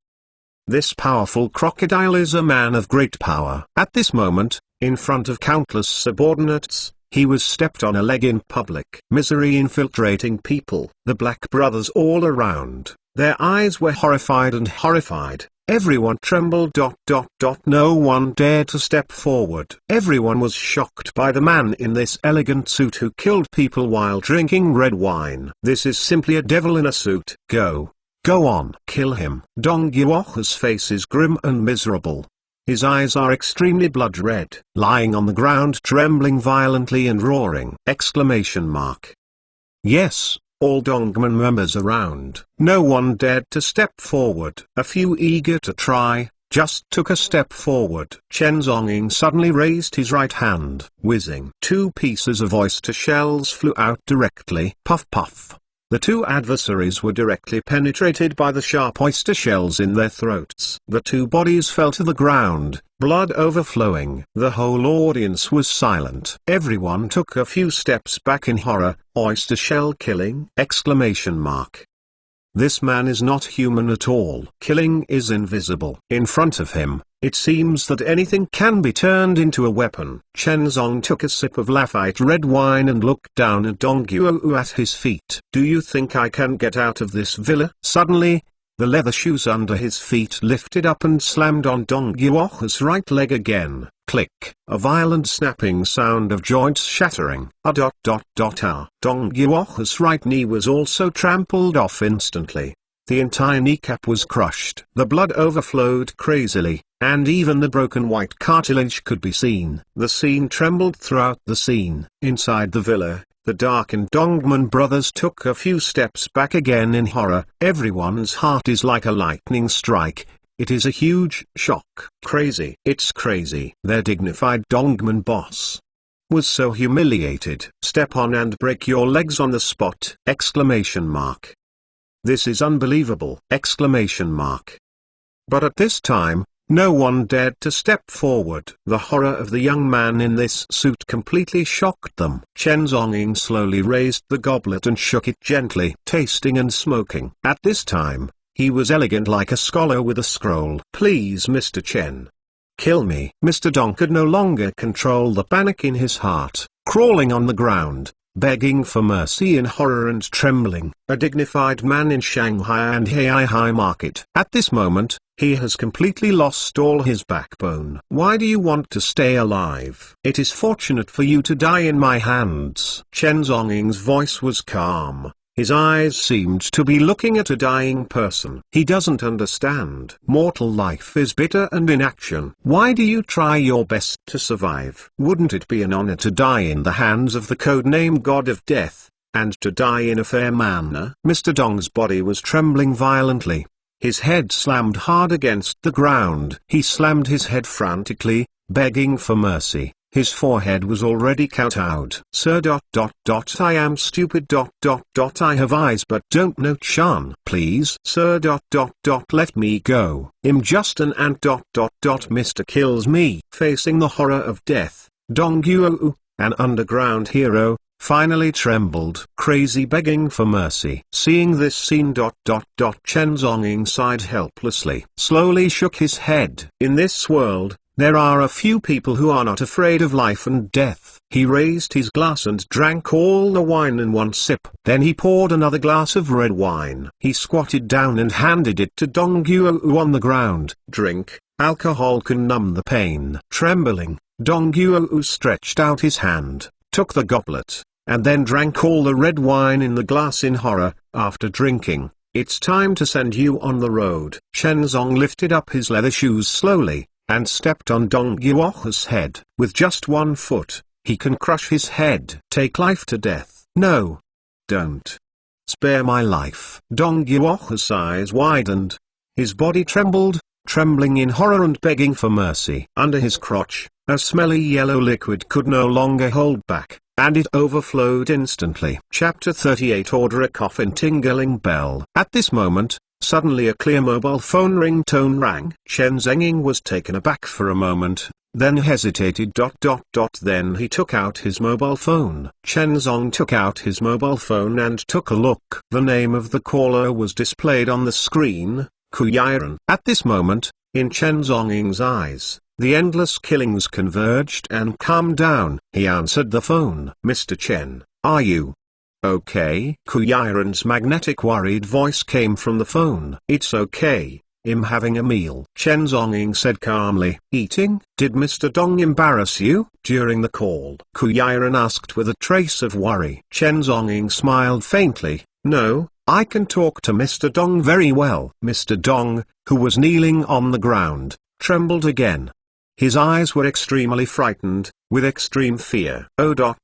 This powerful crocodile is a man of great power. At this moment, in front of countless subordinates, he was stepped on a leg in public. Misery infiltrating people. The Black brothers all around. Their eyes were horrified and horrified. Everyone trembled. No one dared to step forward. Everyone was shocked by the man in this elegant suit who killed people while drinking red wine. This is simply a devil in a suit. Go on. Kill him. Dong Yuo's face is grim and miserable. His eyes are extremely blood red. Lying on the ground trembling violently and roaring! Exclamation mark. Yes. All dongman members around. No one dared to step forward. A few eager to try, just took a step forward. Chen Zonging suddenly raised his right hand. Whizzing. 2 pieces of oyster shells flew out directly. Puff puff. The 2 adversaries were directly penetrated by the sharp oyster shells in their throats. The 2 bodies fell to the ground, blood overflowing. The whole audience was silent. Everyone took a few steps back in horror. Oyster shell killing! Exclamation mark. This man is not human at all. Killing is invisible. In front of him, it seems that anything can be turned into a weapon. Chen Zong took a sip of Lafite red wine and looked down at Dong Yuo at his feet. Do you think I can get out of this villa? Suddenly, the leather shoes under his feet lifted up and slammed on Dong Yuo's right leg again. Click. A violent snapping sound of joints shattering. Dong Yuo's right knee was also trampled off instantly. The entire kneecap was crushed. The blood overflowed crazily, and even the broken white cartilage could be seen. The scene trembled throughout the scene. Inside the villa, the darkened Dongman brothers took a few steps back again in horror. Everyone's heart is like a lightning strike. It is a huge shock. Crazy. It's crazy. Their dignified Dongman boss was so humiliated. Step on and break your legs on the spot! Exclamation mark. This is unbelievable! Exclamation mark. But at this time, no one dared to step forward. The horror of the young man in this suit completely shocked them. Chen Zonging slowly raised the goblet and shook it gently, tasting and smoking. At this time, he was elegant like a scholar with a scroll. Please, Mr. Chen. Kill me. Mr. Dong could no longer control the panic in his heart, crawling on the ground, begging for mercy in horror and trembling. A dignified man in Shanghai and Shanghai market. At this moment, he has completely lost all his backbone. Why do you want to stay alive? It is fortunate for you to die in my hands. Chen Zonging's voice was calm, His eyes seemed to be looking at a dying person. He doesn't understand. Mortal life is bitter and inaction. Why do you try your best to survive? Wouldn't it be an honor to die in the hands of the codename God of Death, and to die in a fair manner? Mr. Dong's body was trembling violently. His head slammed hard against the ground. He slammed his head frantically, begging for mercy. His forehead was already cut out. Sir ... I am stupid ... I have eyes but don't know Chan. Please Sir ... let me go. I'm just an ant ... Mr. kills me. Facing the horror of death, Dong Yuo, an underground hero, finally trembled. Crazy begging for mercy. Seeing this scene ... Chen Zonging sighed helplessly. Slowly shook his head. In this world, there are a few people who are not afraid of life and death. He raised his glass and drank all the wine in one sip. Then he poured another glass of red wine. He squatted down and handed it to Dong Yuo on the ground. Drink, alcohol can numb the pain. Trembling, Dong Yuo stretched out his hand, took the goblet, and then drank all the red wine in the glass in horror. After drinking, "It's time to send you on the road." Chen Zong lifted up his leather shoes slowly, and stepped on Dong Yuo's head. With just one foot, he can crush his head. Take life to death. No. Don't. Spare my life. Dong Yuo's eyes widened. His body trembled, trembling in horror and begging for mercy. Under his crotch, a smelly yellow liquid could no longer hold back, and it overflowed instantly. Chapter 38. Order a coffin. Tingling bell. At this moment, suddenly a clear mobile phone ringtone rang. Chen Zenging was taken aback for a moment, then hesitated. Then he took out his mobile phone. Chen Zong took out his mobile phone and took a look. The name of the caller was displayed on the screen, Kuyiren. At this moment, in Chen Zonging's eyes, the endless killings converged and calmed down. He answered the phone. "Mr. Chen, are you okay?" Kuyiren's magnetic worried voice came from the phone. "It's okay, I'm having a meal," Chen Zonging said calmly. "Eating?" "Did Mr. Dong embarrass you during the call?" Kuyiren asked with a trace of worry. Chen Zonging smiled faintly. "No, I can talk to Mr. Dong very well." Mr. Dong, who was kneeling on the ground, trembled again. His eyes were extremely frightened, with extreme fear. "Oh ...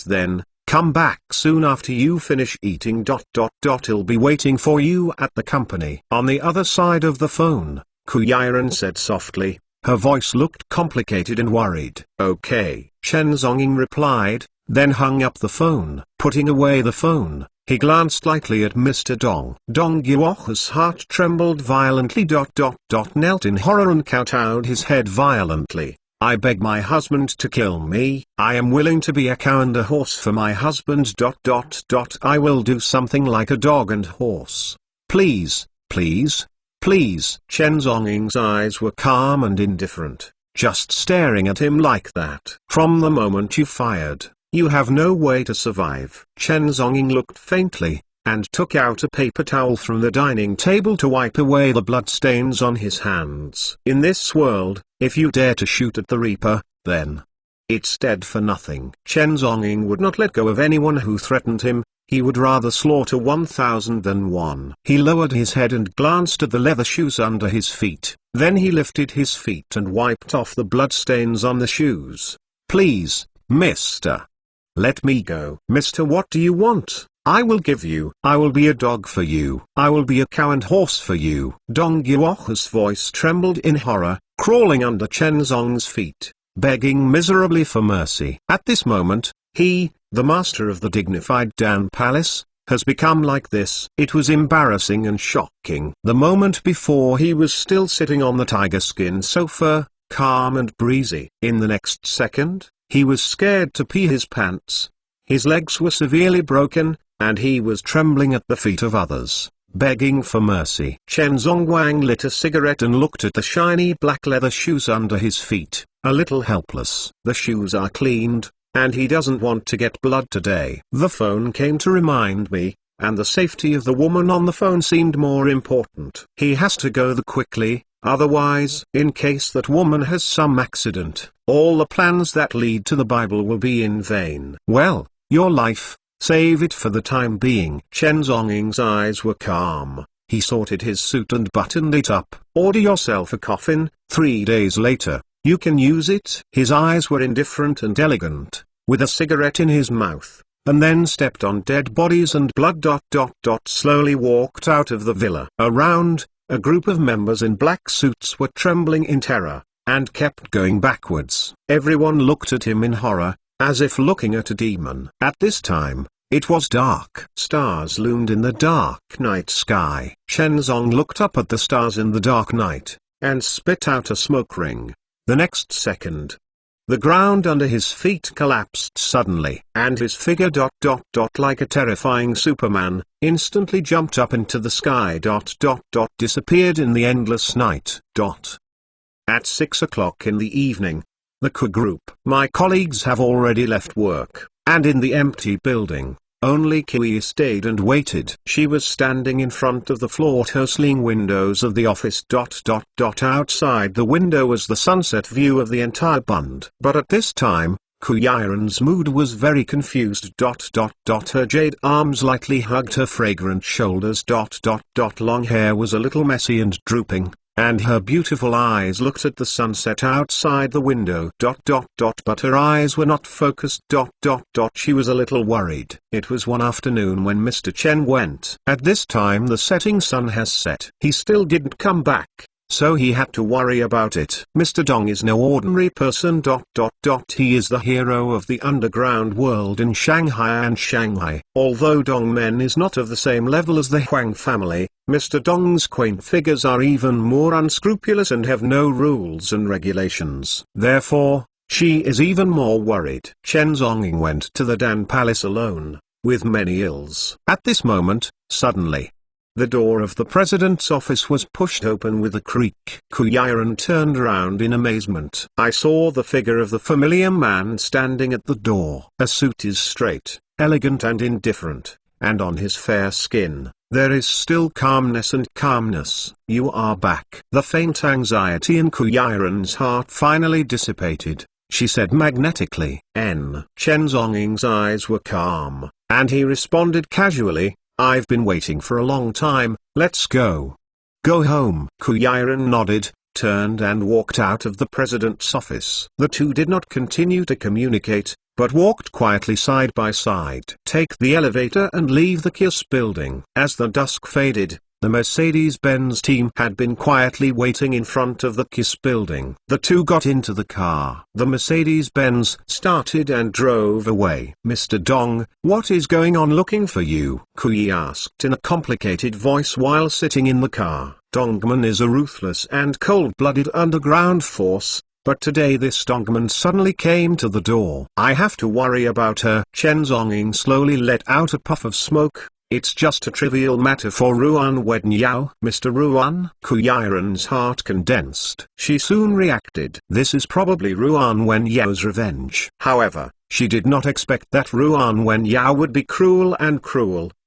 Then, come back soon after you finish eating ... He'll be waiting for you at the company." On the other side of the phone, Kuyiren said softly. Her voice looked complicated and worried. "Okay," Chen Zonging replied, then hung up the phone. Putting away the phone, he glanced lightly at Mr. Dong. Dong Yuo's heart trembled violently. Knelt in horror and kowtowed his head violently. "I beg my husband to kill me. I am willing to be a cow and a horse for my husband. I will do something like a dog and horse. Please, please, please." Chen Zonging's eyes were calm and indifferent, just staring at him like that. "From the moment you fired, you have no way to survive." Chen Zonging looked faintly, and took out a paper towel from the dining table to wipe away the bloodstains on his hands. "In this world, if you dare to shoot at the Reaper, then it's dead for nothing." Chen Zonging would not let go of anyone who threatened him. He would rather slaughter 1,000 than one. He lowered his head and glanced at the leather shoes under his feet. Then he lifted his feet and wiped off the bloodstains on the shoes. "Please, mister. Let me go." "Mister, what do you want? I will give you. I will be a dog for you. I will be a cow and horse for you." Dong Yuo's voice trembled in horror, crawling under Chen Zong's feet, begging miserably for mercy. At this moment, he, the master of the dignified Dan Palace, has become like this. It was embarrassing and shocking. The moment before he was still sitting on the tiger skin sofa, calm and breezy. In the next second, he was scared to pee his pants. His legs were severely broken, and he was trembling at the feet of others, begging for mercy. Chen Zongwang lit a cigarette and looked at the shiny black leather shoes under his feet, a little helpless. The shoes are cleaned, and he doesn't want to get blood today. The phone came to remind me, and the safety of the woman on the phone seemed more important. He has to go quickly, otherwise, in case that woman has some accident, all the plans that lead to the Bible will be in vain. "Well, your life, Save it for the time being. Chen Zhonging's eyes were calm. He sorted his suit and buttoned it up. Order yourself a coffin, 3 days later, you can use it. His eyes were indifferent and elegant, with a cigarette in his mouth, and then stepped on dead bodies and blood. Slowly walked out of the villa. Around, a group of members in black suits were trembling in terror, and kept going backwards. Everyone looked at him in horror, as if looking at a demon. At this time, it was dark. Stars loomed in the dark night sky. Chen Zong looked up at the stars in the dark night, and spit out a smoke ring. The next second, the ground under his feet collapsed suddenly, and his figure like a terrifying Superman, instantly jumped up into the sky. Disappeared in the endless night. At 6 o'clock in the evening, the Ku group. My colleagues have already left work, and in the empty building, only Kui stayed and waited. She was standing in front of the floor-tossling windows of the office. Outside the window was the sunset view of the entire bund. But at this time, Ku Yiren's mood was very confused. Her jade arms lightly hugged her fragrant shoulders. Long hair was a little messy and drooping, and her beautiful eyes looked at the sunset outside the window. But her eyes were not focused. She was a little worried. It was one afternoon when Mr. Chen went. At this time the setting sun has set. He still didn't come back, so he had to worry about it. Mr. Dong is no ordinary person. He is the hero of the underground world in Shanghai and Shanghai. Although Dongmen is not of the same level as the Huang family, Mr. Dong's quaint figures are even more unscrupulous and have no rules and regulations. Therefore, she is even more worried. Chen Zonging went to the Dan Palace alone, with many ills. At this moment, suddenly, the door of the president's office was pushed open with a creak. Ku Yiren turned around in amazement. I saw the figure of the familiar man standing at the door. A suit is straight, elegant and indifferent, and on his fair skin, there is still calmness and calmness. You are back. The faint anxiety in Ku Yiren's heart finally dissipated. She said magnetically. Chen Zonging's eyes were calm, and he responded casually, I've been waiting for a long time, let's go. Go home. Ku Yiren nodded, turned and walked out of the president's office. The two did not continue to communicate, but walked quietly side by side. Take the elevator and leave the KISS building. As the dusk faded, the Mercedes-Benz team had been quietly waiting in front of the KISS building. The two got into the car. The Mercedes-Benz started and drove away. Mr. Dong, what is going on? Looking for you, Kui asked in a complicated voice while sitting in the car. Dongman is a ruthless and cold-blooded underground force, but today this Dongman suddenly came to the door. I have to worry about her. Chen Zonging slowly let out a puff of smoke. It's just a trivial matter for Ruan Wen Yao. Mr. Ruan? Ku Yiren's heart condensed. She soon reacted. This is probably Ruan Wen Yao's revenge. However, she did not expect that Ruan Wen Yao would be cruel,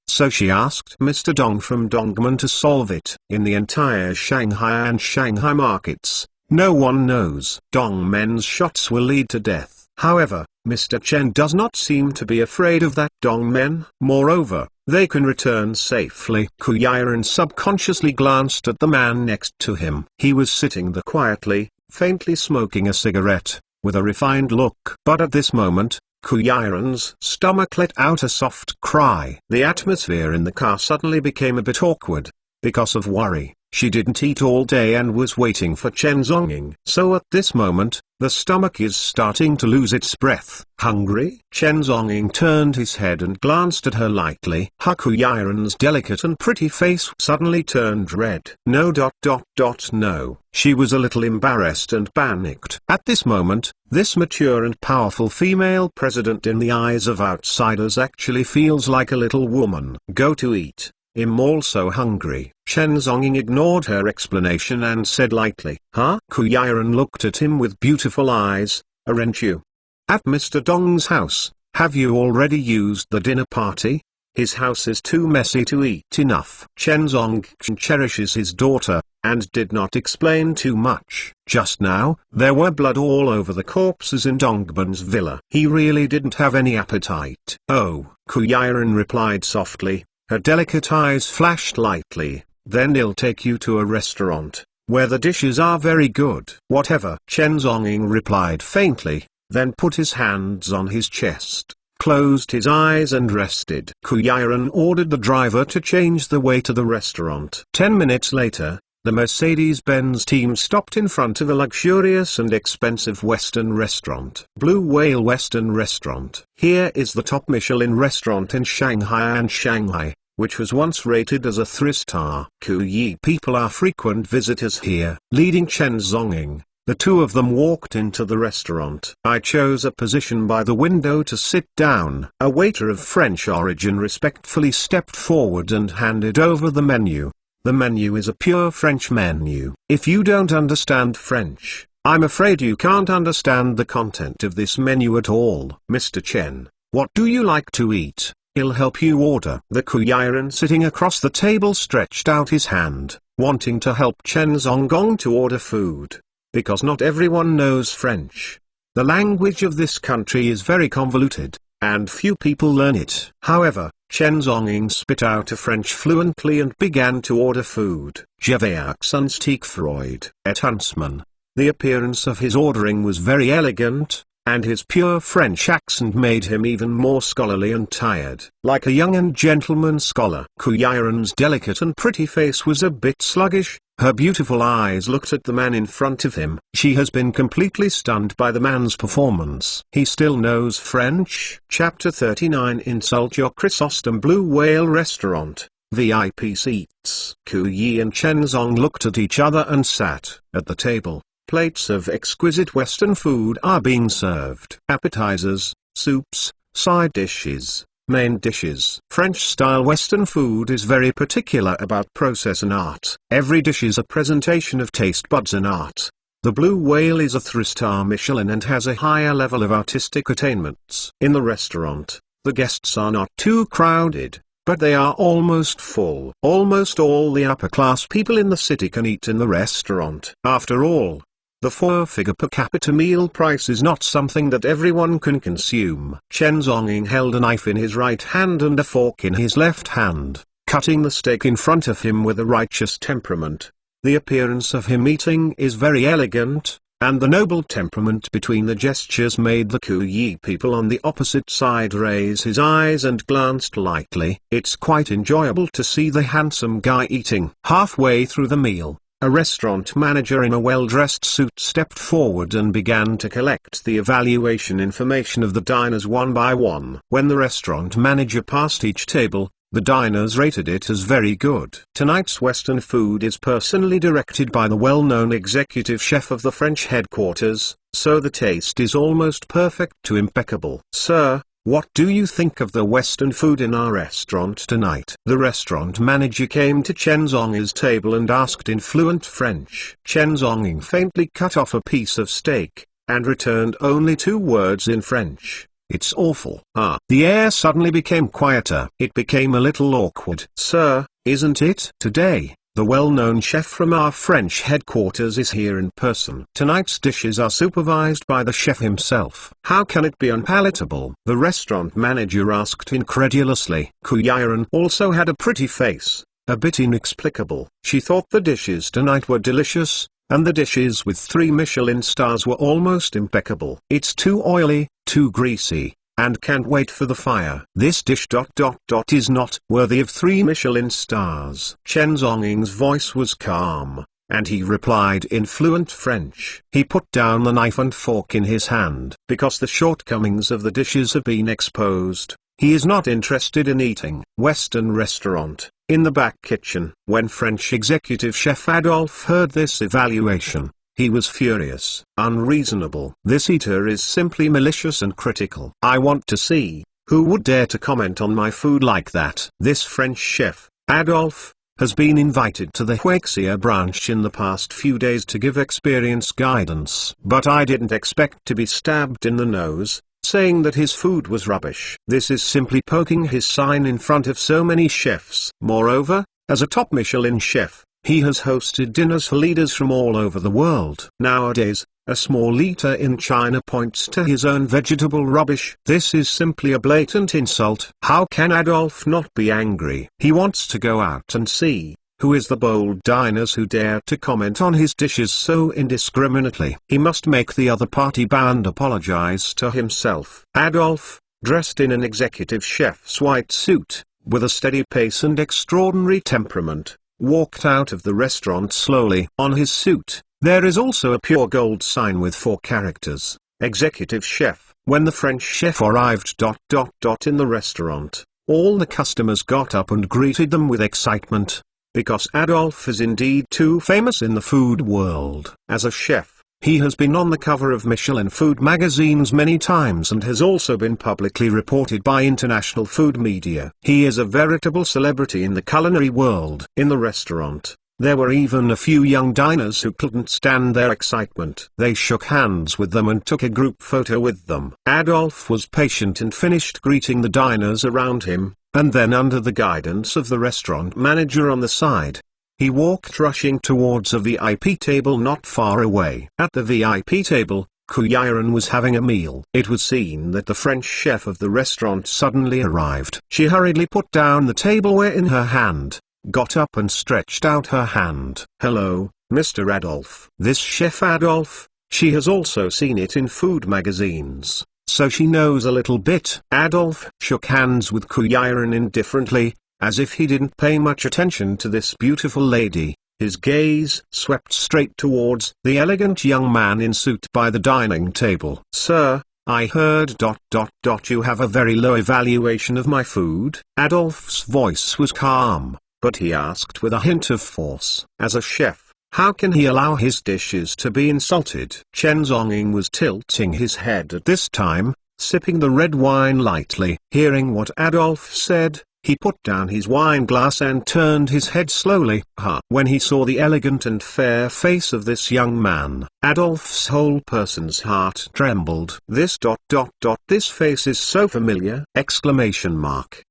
so she asked Mr. Dong from Dongman to solve it. In the entire Shanghai and Shanghai markets, no one knows. Dongmen's shots will lead to death. However, Mr. Chen does not seem to be afraid of that. Dongmen, moreover, they can return safely. Ku Yiren subconsciously glanced at the man next to him. He was sitting there quietly, faintly smoking a cigarette, with a refined look. But at this moment, Ku Yiren's stomach let out a soft cry. The atmosphere in the car suddenly became a bit awkward, because of worry. She didn't eat all day and was waiting for Chen Zonging. So at this moment, the stomach is starting to lose its breath. Hungry? Chen Zonging turned his head and glanced at her lightly. Ku Yiren's delicate and pretty face suddenly turned red. No. She was a little embarrassed and panicked. At this moment, this mature and powerful female president in the eyes of outsiders actually feels like a little woman. Go to eat. I'm also hungry. Chen Zonging ignored her explanation and said lightly, Huh? Ku Yiren looked at him with beautiful eyes, aren't you? At Mr. Dong's house, have you already used the dinner party? His house is too messy to eat enough. Chen Zonging cherishes his daughter, and did not explain too much. Just now, there were blood all over the corpses in Dongman's villa. He really didn't have any appetite. Oh, Kuyaran replied softly. Her delicate eyes flashed lightly. Then I'll take you to a restaurant, where the dishes are very good. Whatever. Chen Zonging replied faintly, then put his hands on his chest, closed his eyes and rested. Kuyaran ordered the driver to change the way to the restaurant. 10 minutes later, the Mercedes-Benz team stopped in front of a luxurious and expensive Western restaurant. Blue Whale Western Restaurant. Here is the top Michelin restaurant in Shanghai, which was once rated as a 3-star. Kuyi people are frequent visitors here. Leading Chen Zonging, the two of them walked into the restaurant. I chose a position by the window to sit down. A waiter of French origin respectfully stepped forward and handed over the menu. The menu is a pure French menu. If you don't understand French, I'm afraid you can't understand the content of this menu at all. Mr. Chen, what do you like to eat? I'll help you order. The Kuyaran sitting across the table stretched out his hand, wanting to help Chen Zongong to order food. Because not everyone knows French. The language of this country is very convoluted, and few people learn it. However, Chen Zonging spit out a French fluently and began to order food. Je vais un steak fried et huntsman. The appearance of his ordering was very elegant, and his pure French accent made him even more scholarly and tired. Like a young and gentleman scholar. Kuyaran's delicate and pretty face was a bit sluggish. Her beautiful eyes looked at the man in front of him. She has been completely stunned by the man's performance. He still knows French. Chapter 39. Insult Your Chrysostom. Blue Whale Restaurant. VIP seats. Kuyi and Chen Zong looked at each other and sat at the table. Plates of exquisite Western food are being served. Appetizers, soups, side dishes, main dishes. French-style Western food is very particular about process and art. Every dish is a presentation of taste buds and art. The Blue Whale is a 3-star Michelin and has a higher level of artistic attainments. In the restaurant, the guests are not too crowded, but they are almost full. Almost all the upper-class people in the city can eat in the restaurant. After all, the 4-figure per capita meal price is not something that everyone can consume. Chen Zonging held a knife in his right hand and a fork in his left hand, cutting the steak in front of him with a righteous temperament. The appearance of him eating is very elegant, and the noble temperament between the gestures made the Kuyi people on the opposite side raise his eyes and glanced lightly. It's quite enjoyable to see the handsome guy eating. Halfway through the meal, a restaurant manager in a well-dressed suit stepped forward and began to collect the evaluation information of the diners one by one. When the restaurant manager passed each table, the diners rated it as very good. Tonight's Western food is personally directed by the well-known executive chef of the French headquarters, so the taste is almost perfect to impeccable. Sir, what do you think of the Western food in our restaurant tonight? The restaurant manager came to Chen Zonging's table and asked in fluent French. Chen Zonging faintly cut off a piece of steak, and returned only 2 words in French. It's awful. The air suddenly became quieter. It became a little awkward. Sir, isn't it? Today, the well-known chef from our French headquarters is here in person. Tonight's dishes are supervised by the chef himself. How can it be unpalatable? The restaurant manager asked incredulously. Kuyaran also had a pretty face, a bit inexplicable. She thought the dishes tonight were delicious, and the dishes with 3 Michelin stars were almost impeccable. It's too oily, too greasy, and can't wait for the fire. This dish is not worthy of 3 Michelin stars. Chen Zonging's voice was calm, and he replied in fluent French. He put down the knife and fork in his hand. Because the shortcomings of the dishes have been exposed, he is not interested in eating. Western restaurant, in the back kitchen. When French executive chef Adolphe heard this evaluation, he was furious, unreasonable. This eater is simply malicious and critical. I want to see, who would dare to comment on my food like that? This French chef, Adolphe, has been invited to the Huixia branch in the past few days to give experience guidance. But I didn't expect to be stabbed in the nose, saying that his food was rubbish. This is simply poking his sign in front of so many chefs. Moreover, as a top Michelin chef, he has hosted dinners for leaders from all over the world. Nowadays, A small eater in China points to his own vegetable rubbish. This is simply a blatant insult. How can Adolf not be angry? He wants to go out and see who is the bold diners who dare to comment on his dishes so indiscriminately. He must make the other party bow and apologize to himself. Adolf, dressed in an executive chef's white suit, with a steady pace and extraordinary temperament, walked out of the restaurant slowly. On his suit, there is also a pure gold sign with 4 characters, Executive Chef. When the French chef arrived in the restaurant, all the customers got up and greeted them with excitement, because Adolf is indeed too famous in the food world. As a chef, he has been on the cover of Michelin food magazines many times and has also been publicly reported by international food media. He is a veritable celebrity in the culinary world. In the restaurant, there were even a few young diners who couldn't stand their excitement. They shook hands with them and took a group photo with them. Adolf was patient and finished greeting the diners around him, and then under the guidance of the restaurant manager on the side, he walked rushing towards a VIP table not far away. At the VIP table, Kuyiran was having a meal. It was seen that the French chef of the restaurant suddenly arrived. She hurriedly put down the tableware in her hand, got up and stretched out her hand. "Hello, Mr. Adolf." This chef Adolf, she has also seen it in food magazines, so she knows a little bit. Adolf shook hands with Kuyiran indifferently, as if he didn't pay much attention to this beautiful lady. His gaze swept straight towards the elegant young man in suit by the dining table. "Sir, I heard you have a very low evaluation of my food." Adolf's voice was calm, but he asked with a hint of force. As a chef, how can he allow his dishes to be insulted? Chen Zonging was tilting his head at this time, sipping the red wine lightly. Hearing what Adolf said, he put down his wine glass and turned his head slowly. When he saw the elegant and fair face of this young man, Adolf's whole person's heart trembled. This face is so familiar! Exclamation mark.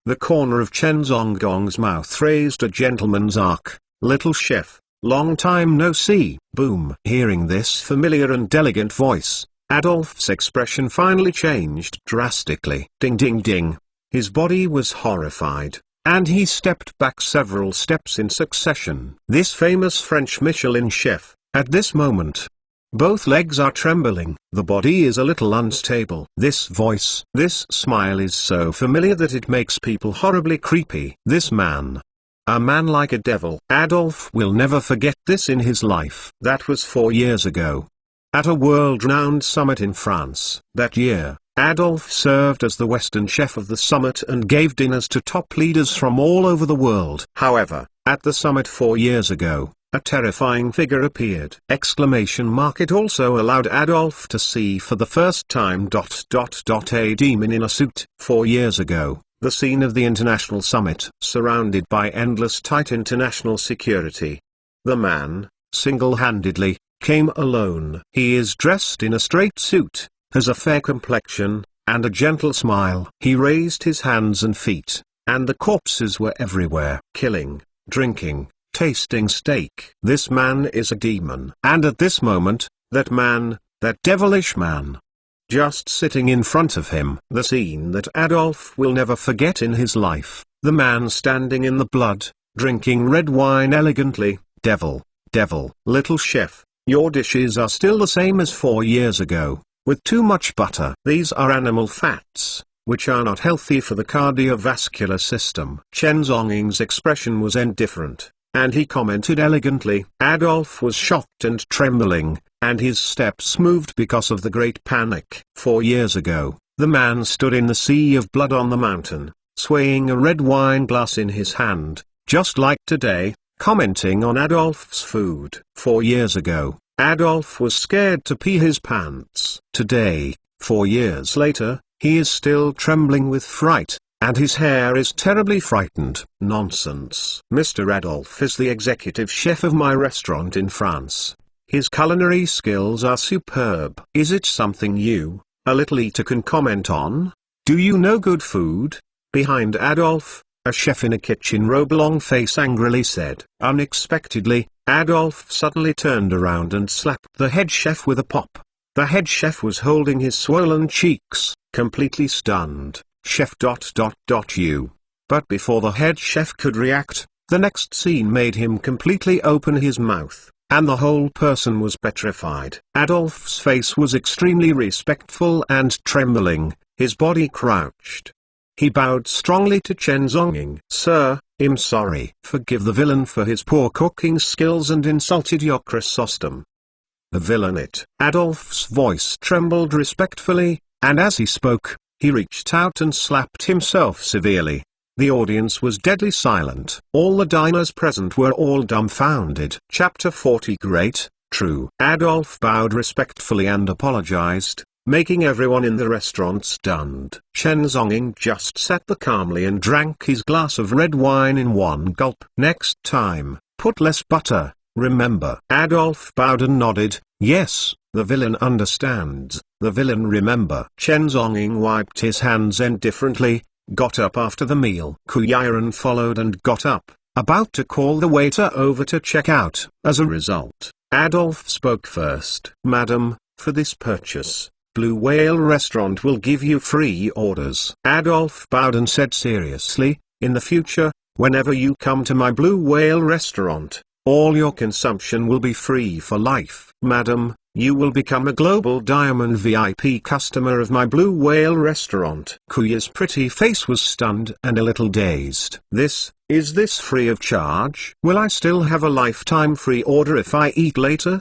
The corner of Chen Zongong's mouth raised a gentleman's arc. "Little chef, long time no see." Boom. Hearing this familiar and elegant voice, Adolf's expression finally changed drastically. Ding ding ding. His body was horrified, and he stepped back several steps in succession. This famous French Michelin chef, at this moment, both legs are trembling. The body is a little unstable. This voice, this smile is so familiar that it makes people horribly creepy. This man, a man like a devil. Adolf will never forget this in his life. That was 4 years ago, at a world-renowned summit in France. That year, Adolf served as the Western chef of the summit and gave dinners to top leaders from all over the world. However, at the summit 4 years ago, a terrifying figure appeared. Exclamation mark. It also allowed Adolf to see for the first time a demon in a suit. 4 years ago, the scene of the international summit, surrounded by endless tight international security. The man, single-handedly, came alone. He is dressed in a straight suit, has a fair complexion, and a gentle smile. He raised his hands and feet, and the corpses were everywhere. Killing, drinking, tasting steak. This man is a demon. And at this moment, that man, that devilish man, just sitting in front of him. The scene that Adolf will never forget in his life. The man standing in the blood, drinking red wine elegantly. Devil, devil. Little chef, your dishes are still the same as 4 years ago, with too much butter. These are animal fats, which are not healthy for the cardiovascular system. Chen Zonging's expression was indifferent, and he commented elegantly. Adolf was shocked and trembling, and his steps moved because of the great panic. 4 years ago, the man stood in the sea of blood on the mountain, swaying a red wine glass in his hand, just like today, commenting on Adolf's food. 4 years ago, Adolf was scared to pee his pants. Today, 4 years later, he is still trembling with fright, and his hair is terribly frightened. Nonsense. Mr. Adolf is the executive chef of my restaurant in France. His culinary skills are superb. Is it something you, a little eater, can comment on? Do you know good food? Behind Adolf, a chef in a kitchen robe long face angrily said. Unexpectedly, Adolf suddenly turned around and slapped the head chef with a pop. The head chef was holding his swollen cheeks, completely stunned. Chef ... you. But before the head chef could react, the next scene made him completely open his mouth, and the whole person was petrified. Adolf's face was extremely respectful and trembling, his body crouched. He bowed strongly to Chen Zhongying. "Sir, I'm sorry. Forgive the villain for his poor cooking skills and insulted your Chrysostom." The villain Adolf's voice trembled respectfully, and as he spoke, he reached out and slapped himself severely. The audience was deadly silent. All the diners present were all dumbfounded. Chapter 40. Great, true. Adolf bowed respectfully and apologized, making everyone in the restaurant stunned. Chen Zhongying just sat there calmly and drank his glass of red wine in one gulp. "Next time, put less butter, remember." Adolf bowed and nodded. "Yes, the villain understands. The villain remember." Chen Zhongying wiped his hands indifferently, got up after the meal. Kuyiren followed and got up, about to call the waiter over to check out. As a result, Adolf spoke first. "Madam, for this purchase, Blue Whale Restaurant will give you free orders." Adolf bowed and said seriously, "In the future, whenever you come to my Blue Whale Restaurant, all your consumption will be free for life." "Madam, you will become a global diamond VIP customer of my Blue Whale Restaurant." Kuya's pretty face was stunned and a little dazed. Is this free of charge? Will I still have a lifetime free order if I eat later?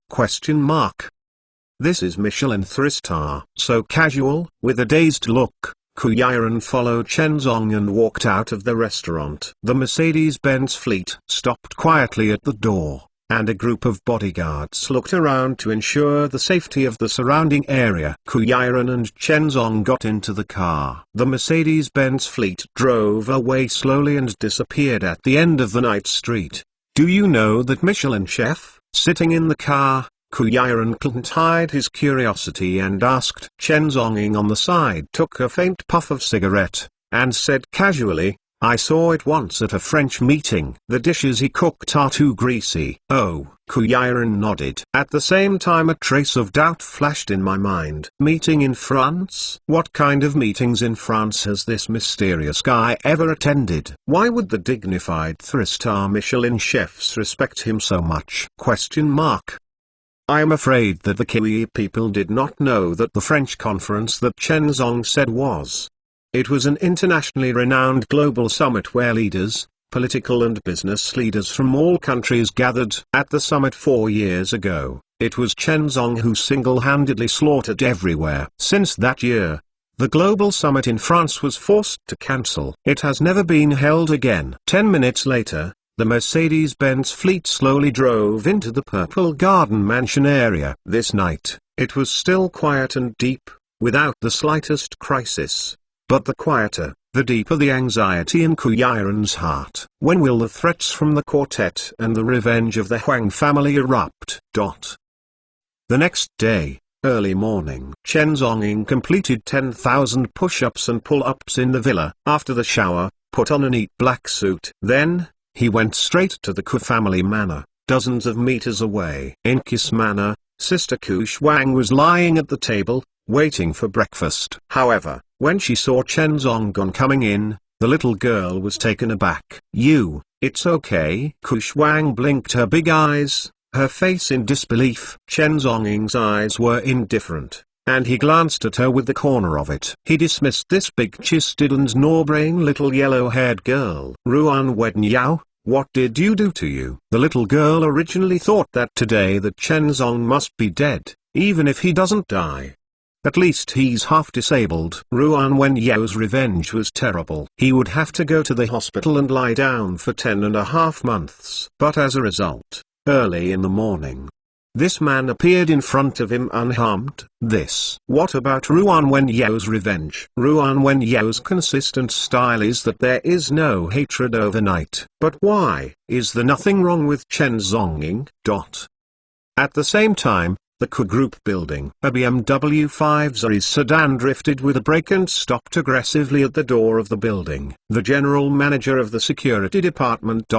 This is Michelin 3-star. So casual. With a dazed look, Kuyiren followed Chen Zhong and walked out of the restaurant. The Mercedes-Benz fleet stopped quietly at the door, and a group of bodyguards looked around to ensure the safety of the surrounding area. Kuyiren and Chen Zhong got into the car. The Mercedes-Benz fleet drove away slowly and disappeared at the end of the night street. "Do you know that Michelin chef?" Sitting in the car, Kuyiren couldn't hide his curiosity and asked. Chen Zhongying on the side took a faint puff of cigarette, and said casually, "I saw it once at a French meeting. The dishes he cooked are too greasy." "Oh," Kuyiren nodded. At the same time a trace of doubt flashed in my mind. "Meeting in France? What kind of meetings in France has this mysterious guy ever attended? Why would the dignified 3-star Michelin chefs respect him so much?" I am afraid that the Kiwi people did not know that the French conference that Chen Zhong said was. It was an internationally renowned global summit where leaders, political and business leaders from all countries gathered. At the summit 4 years ago, it was Chen Zhong who single-handedly slaughtered everywhere. Since that year, the global summit in France was forced to cancel. It has never been held again. 10 minutes later, the Mercedes-Benz fleet slowly drove into the Purple Garden Mansion area. This night, it was still quiet and deep, without the slightest crisis. But the quieter, the deeper the anxiety in Kuyiren's heart. When will the threats from the quartet and the revenge of the Huang family erupt? The next day, early morning, Chen Zhongying completed 10,000 push-ups and pull-ups in the villa. After the shower, put on a neat black suit. Then, he went straight to the Ku family manor, dozens of meters away. In Ku's manor, Sister Ku Shuang was lying at the table, waiting for breakfast. However, when she saw Chen Zhongying coming in, the little girl was taken aback. It's okay." Ku Shuang blinked her big eyes, her face in disbelief. Chen Zhongying's eyes were indifferent, and he glanced at her with the corner of it. He dismissed this big-chisted and no-brain little yellow-haired girl. "Ruan Wenyao, what did you do to you?" The little girl originally thought that today that Chen Zhong must be dead, even if he doesn't die. At least he's half disabled. Ruan Wenyao's revenge was terrible. He would have to go to the hospital and lie down for 10.5 months. But as a result, early in the morning, this man appeared in front of him unharmed. What about Ruan Wenyao's revenge? Ruan Wenyao's consistent style is that there is no hatred overnight. But why? Is there nothing wrong with Chen Zhongying? At the same time, the Ku Group building. A BMW 5 Series sedan drifted with a brake and stopped aggressively at the door of the building. The general manager of the security department.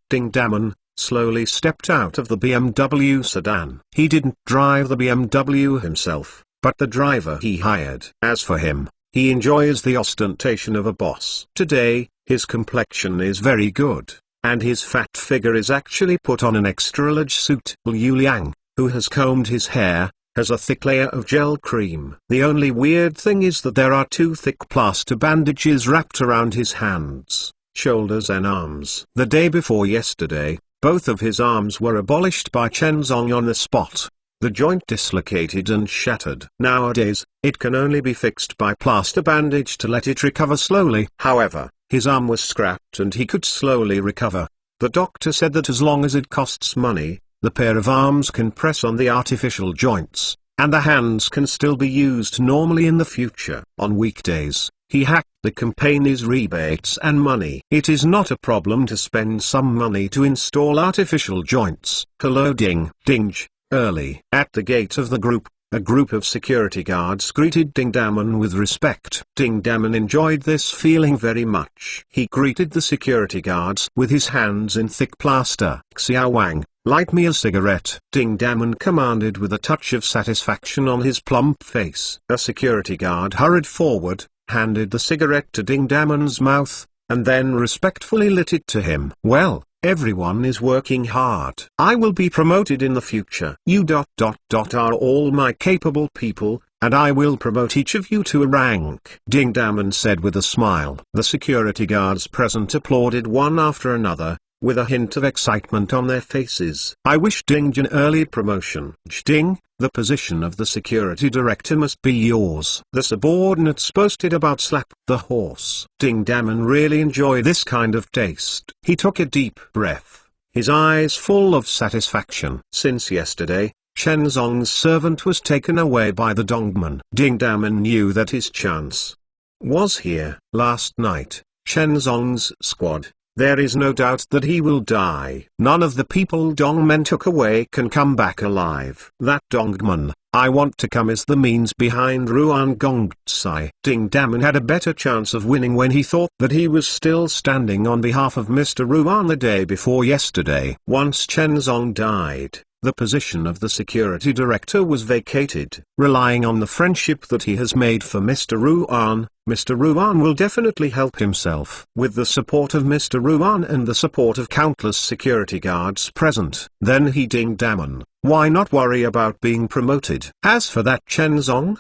Ding Damon, slowly stepped out of the BMW sedan. He didn't drive the BMW himself, but the driver he hired. As for him, he enjoys the ostentation of a boss. Today, his complexion is very good, and his fat figure is actually put on an extra-large suit. Yu Liang, who has combed his hair, has a thick layer of gel cream. The only weird thing is that there are two thick plaster bandages wrapped around his hands, shoulders and arms. The day before yesterday, both of his arms were abolished by Chen Zong on the spot. The joint dislocated and shattered. Nowadays, it can only be fixed by plaster bandage to let it recover slowly. However, his arm was scrapped and he could slowly recover. The doctor said that as long as it costs money, the pair of arms can press on the artificial joints, and the hands can still be used normally in the future. On weekdays, he hacked the company's rebates and money. It is not a problem to spend some money to install artificial joints. Hello Ding. Dinge. Early. At the gate of the group, a group of security guards greeted Ding Damon with respect. Ding Damon enjoyed this feeling very much. He greeted the security guards with his hands in thick plaster. Xiao Wang, light me a cigarette. Ding Damon commanded with a touch of satisfaction on his plump face. A security guard hurried forward, handed the cigarette to Ding Damon's mouth, and then respectfully lit it to him. Well, everyone is working hard. I will be promoted in the future. You are all my capable people, and I will promote each of you to a rank. Ding Damon said with a smile. The security guards present applauded one after another, with a hint of excitement on their faces. I wish Ding an early promotion. Ding, the position of the security director must be yours. The subordinates boasted about Slap the horse. Ding Damon really enjoyed this kind of taste. He took a deep breath, his eyes full of satisfaction. Since yesterday, Chen Zong's servant was taken away by the dongman. Ding Damon knew that his chance was here. Last night, Chen Zong's squad. There is no doubt that he will die. None of the people dongmen took away can come back alive. That dongman, I want to come, is the means behind Ruan Gongtsai. Ding Damon had a better chance of winning when he thought that he was still standing on behalf of Mr. Ruan the day before yesterday. Once Chen Zong died, the position of the security director was vacated. Relying on the friendship that he has made for Mr. Ruan will definitely help himself. With the support of Mr. Ruan and the support of countless security guards present, then he Ding Damon, why not worry about being promoted? As for that Chen Zong,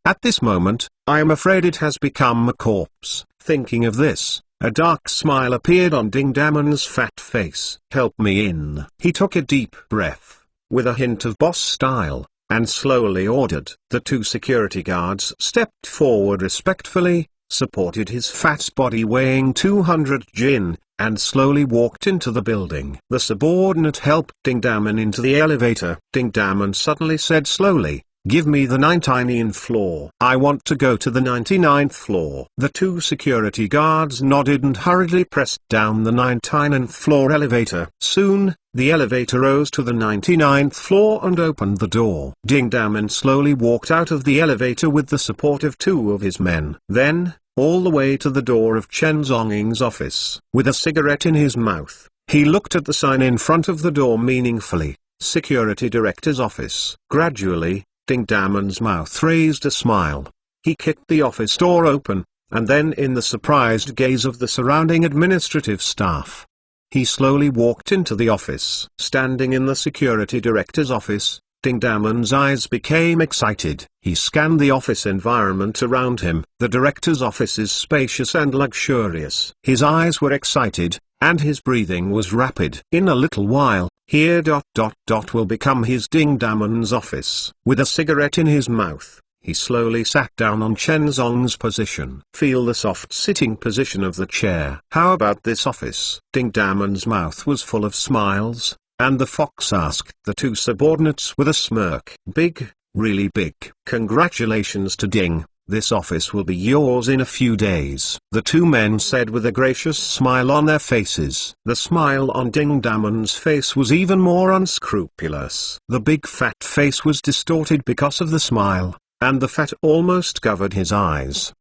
at this moment, I am afraid it has become a corpse. Thinking of this, a dark smile appeared on Ding Damon's fat face. Help me in. He took a deep breath, with a hint of boss style, and slowly ordered. The two security guards stepped forward respectfully, supported his fat body weighing 200 jin, and slowly walked into the building. The subordinate helped Ding Damon into the elevator. Ding Damon suddenly said slowly, give me the 99th floor. I want to go to the 99th floor. The two security guards nodded and hurriedly pressed down the 99th floor elevator. Soon, the elevator rose to the 99th floor and opened the door. Ding Damon slowly walked out of the elevator with the support of two of his men. Then, all the way to the door of Chen Zonging's office. With a cigarette in his mouth, he looked at the sign in front of the door meaningfully. Security Director's Office. Gradually, Ding Damon's mouth raised a smile. He kicked the office door open, and then in the surprised gaze of the surrounding administrative staff, he slowly walked into the office. Standing in the security director's office, Ding Damon's eyes became excited. He scanned the office environment around him. The director's office is spacious and luxurious. His eyes were excited, and his breathing was rapid. In a little while, here will become his Ding Damon's office. With a cigarette in his mouth, he slowly sat down on Chen Zong's position. Feel the soft sitting position of the chair. How about this office? Ding Damon's mouth was full of smiles, and the fox asked the two subordinates with a smirk. Big, really big. Congratulations to Ding. This office will be yours in a few days. The two men said with a gracious smile on their faces. The smile on Ding Damon's face was even more unscrupulous. The big fat face was distorted because of the smile, and the fat almost covered his eyes.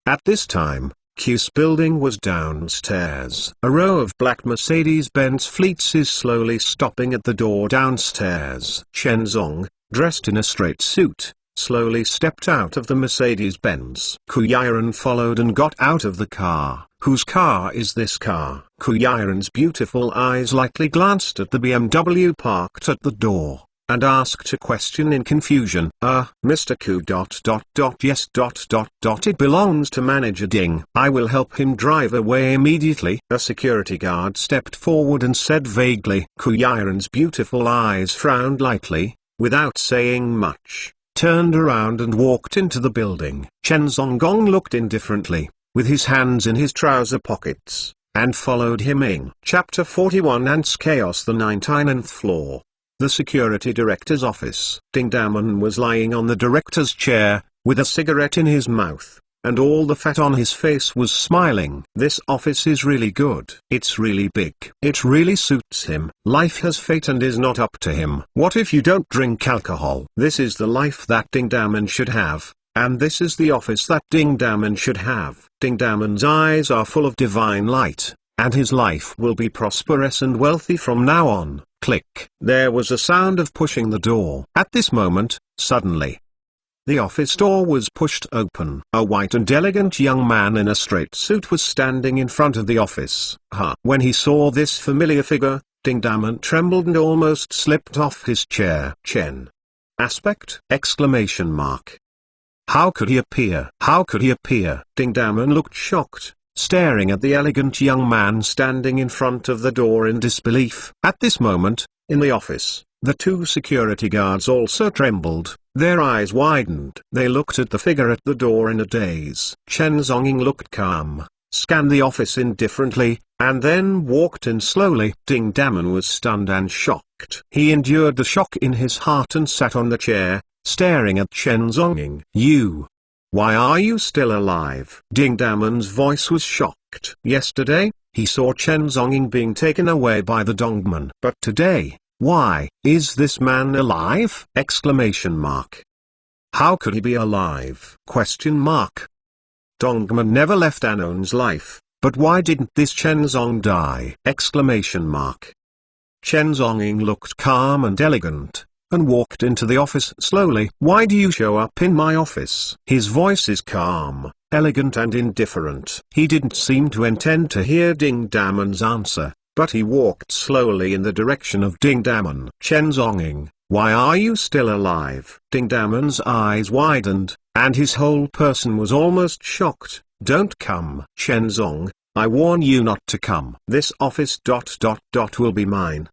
At this time, Q's building was downstairs. A row of black Mercedes-Benz fleets is slowly stopping at the door downstairs. Chen Zong, dressed in a straight suit, slowly stepped out of the Mercedes-Benz. Ku Yiren followed and got out of the car. Whose car is this car? Ku Yiren's beautiful eyes lightly glanced at the BMW parked at the door, and asked a question in confusion. Mr. Ku ... yes ... it belongs to Manager Ding. I will help him drive away immediately. A security guard stepped forward and said vaguely. Ku Yiren's beautiful eyes frowned lightly, without saying much, turned around and walked into the building. Chen Zonggong looked indifferently, with his hands in his trouser pockets, and followed him in. Chapter 41 Ants Chaos. The 99th floor. The security director's office. Ding Damon was lying on the director's chair, with a cigarette in his mouth, and all the fat on his face was smiling. This office is really good. It's really big. It really suits him. Life has fate and is not up to him. What if you don't drink alcohol? This is the life that Ding Damon should have, and this is the office that Ding Damon should have. Ding Damon's eyes are full of divine light, and his life will be prosperous and wealthy from now on. Click. There was a sound of pushing the door. At this moment, suddenly, the office door was pushed open. A white and elegant young man in a straight suit was standing in front of the office. When he saw this familiar figure, Ding Damon trembled and almost slipped off his chair. Chen. Aspect? Exclamation mark. How could he appear? How could he appear? Ding Damon looked shocked, staring at the elegant young man standing in front of the door in disbelief. At this moment, in the office, the two security guards also trembled, their eyes widened. They looked at the figure at the door in a daze. Chen Zonging looked calm, scanned the office indifferently, and then walked in slowly. Ding Damon was stunned and shocked. He endured the shock in his heart and sat on the chair, staring at Chen Zonging. You. Why are you still alive? Ding Damon's voice was shocked. Yesterday, he saw Chen Zonging being taken away by the dongman. But today, why is this man alive? Exclamation mark. How could he be alive? Question mark. Dongman never left Anon's life, but why didn't this Chen Zong die? Exclamation mark. Chen Zonging looked calm and elegant, and walked into the office slowly. Why do you show up in my office? His voice is calm, elegant and indifferent. He didn't seem to intend to hear Ding Damon's answer, but he walked slowly in the direction of Ding Damon. Chen Zonging, why are you still alive? Ding Damon's eyes widened, and his whole person was almost shocked. Don't come. Chen Zong, I warn you not to come. This office ... will be mine.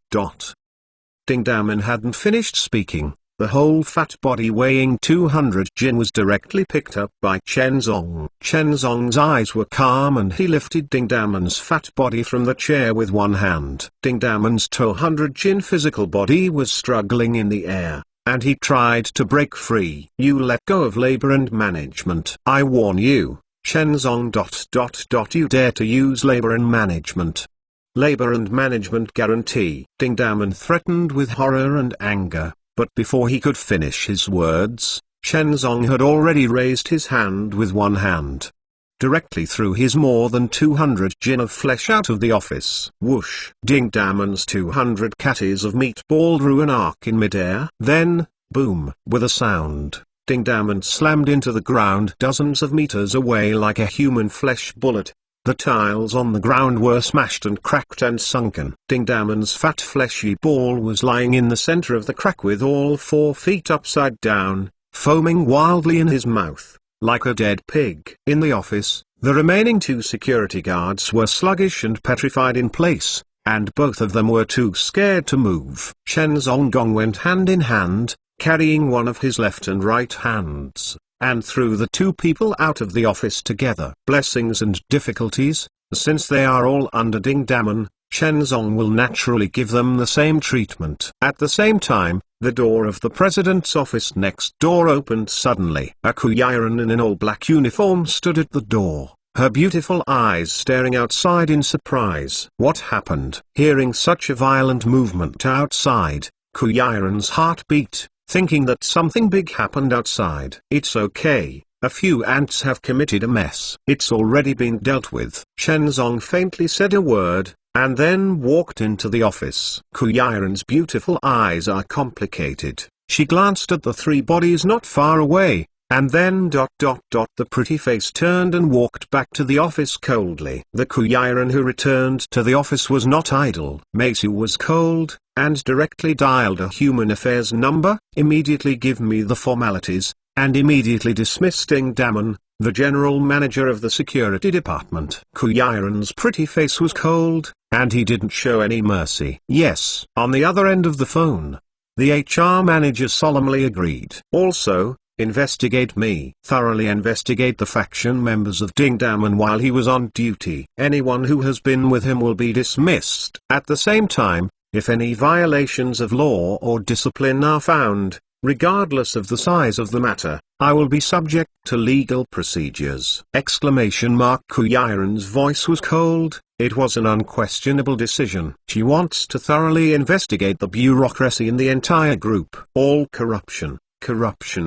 Ding Damon hadn't finished speaking. The whole fat body weighing 200 jin was directly picked up by Chen Zong. Chen Zong's eyes were calm and he lifted Ding Damon's fat body from the chair with one hand. Ding Damon's 200 jin physical body was struggling in the air, and he tried to break free. You let go of labor and management. I warn you, Chen Zong ... You dare to use labor and management. Labor and management guarantee. Ding Damon threatened with horror and anger, but before he could finish his words, Chen Zong had already raised his hand with one hand. Directly threw his more than 200 jin of flesh out of the office. Whoosh! Ding Damon's 200 catties of meatball drew an arc in midair. Then, boom! With a sound, Ding Damon slammed into the ground dozens of meters away like a human flesh bullet. The tiles on the ground were smashed and cracked and sunken. Ding Damon's fat fleshy ball was lying in the center of the crack with all 4 feet upside down, foaming wildly in his mouth, like a dead pig. In the office, the remaining 2 security guards were sluggish and petrified in place, and both of them were too scared to move. Chen Zonggong went hand in hand, carrying one of his left and right hands, and threw the 2 people out of the office together. Blessings and difficulties, since they are all under Ding Damon, Chen Zong will naturally give them the same treatment. At the same time, the door of the president's office next door opened suddenly. A Ku Yiren in an all-black uniform stood at the door, her beautiful eyes staring outside in surprise. What happened? Hearing such a violent movement outside, Ku Yiren's heart beat, thinking that something big happened outside. It's okay, A few ants have committed a mess. It's already been dealt with. Chen Zong faintly said a word, and then walked into the office. Ku Yiren's beautiful eyes are complicated. She glanced at the three bodies not far away, and then ... The pretty face turned and walked back to the office coldly. The Ku Yiren who returned to the office was not idle. Meisu was cold, and directly dialed a human affairs number. Immediately give me the formalities, and immediately dismissed Ding Damon, the general manager of the security department. Ku Yiren's pretty face was cold, and he didn't show any mercy. Yes. On the other end of the phone, the HR manager solemnly agreed. Also, investigate me. Thoroughly investigate the faction members of Ding Damon while he was on duty. Anyone who has been with him will be dismissed. At the same time, if any violations of law or discipline are found, regardless of the size of the matter, I will be subject to legal procedures. Ku Yiren's voice was cold. It was an unquestionable decision. She wants to thoroughly investigate the bureaucracy in the entire group. All corruption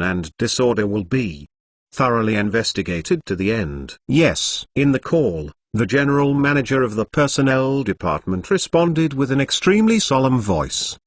and disorder will be thoroughly investigated to the end. Yes. In the call, the general manager of the personnel department responded with an extremely solemn voice.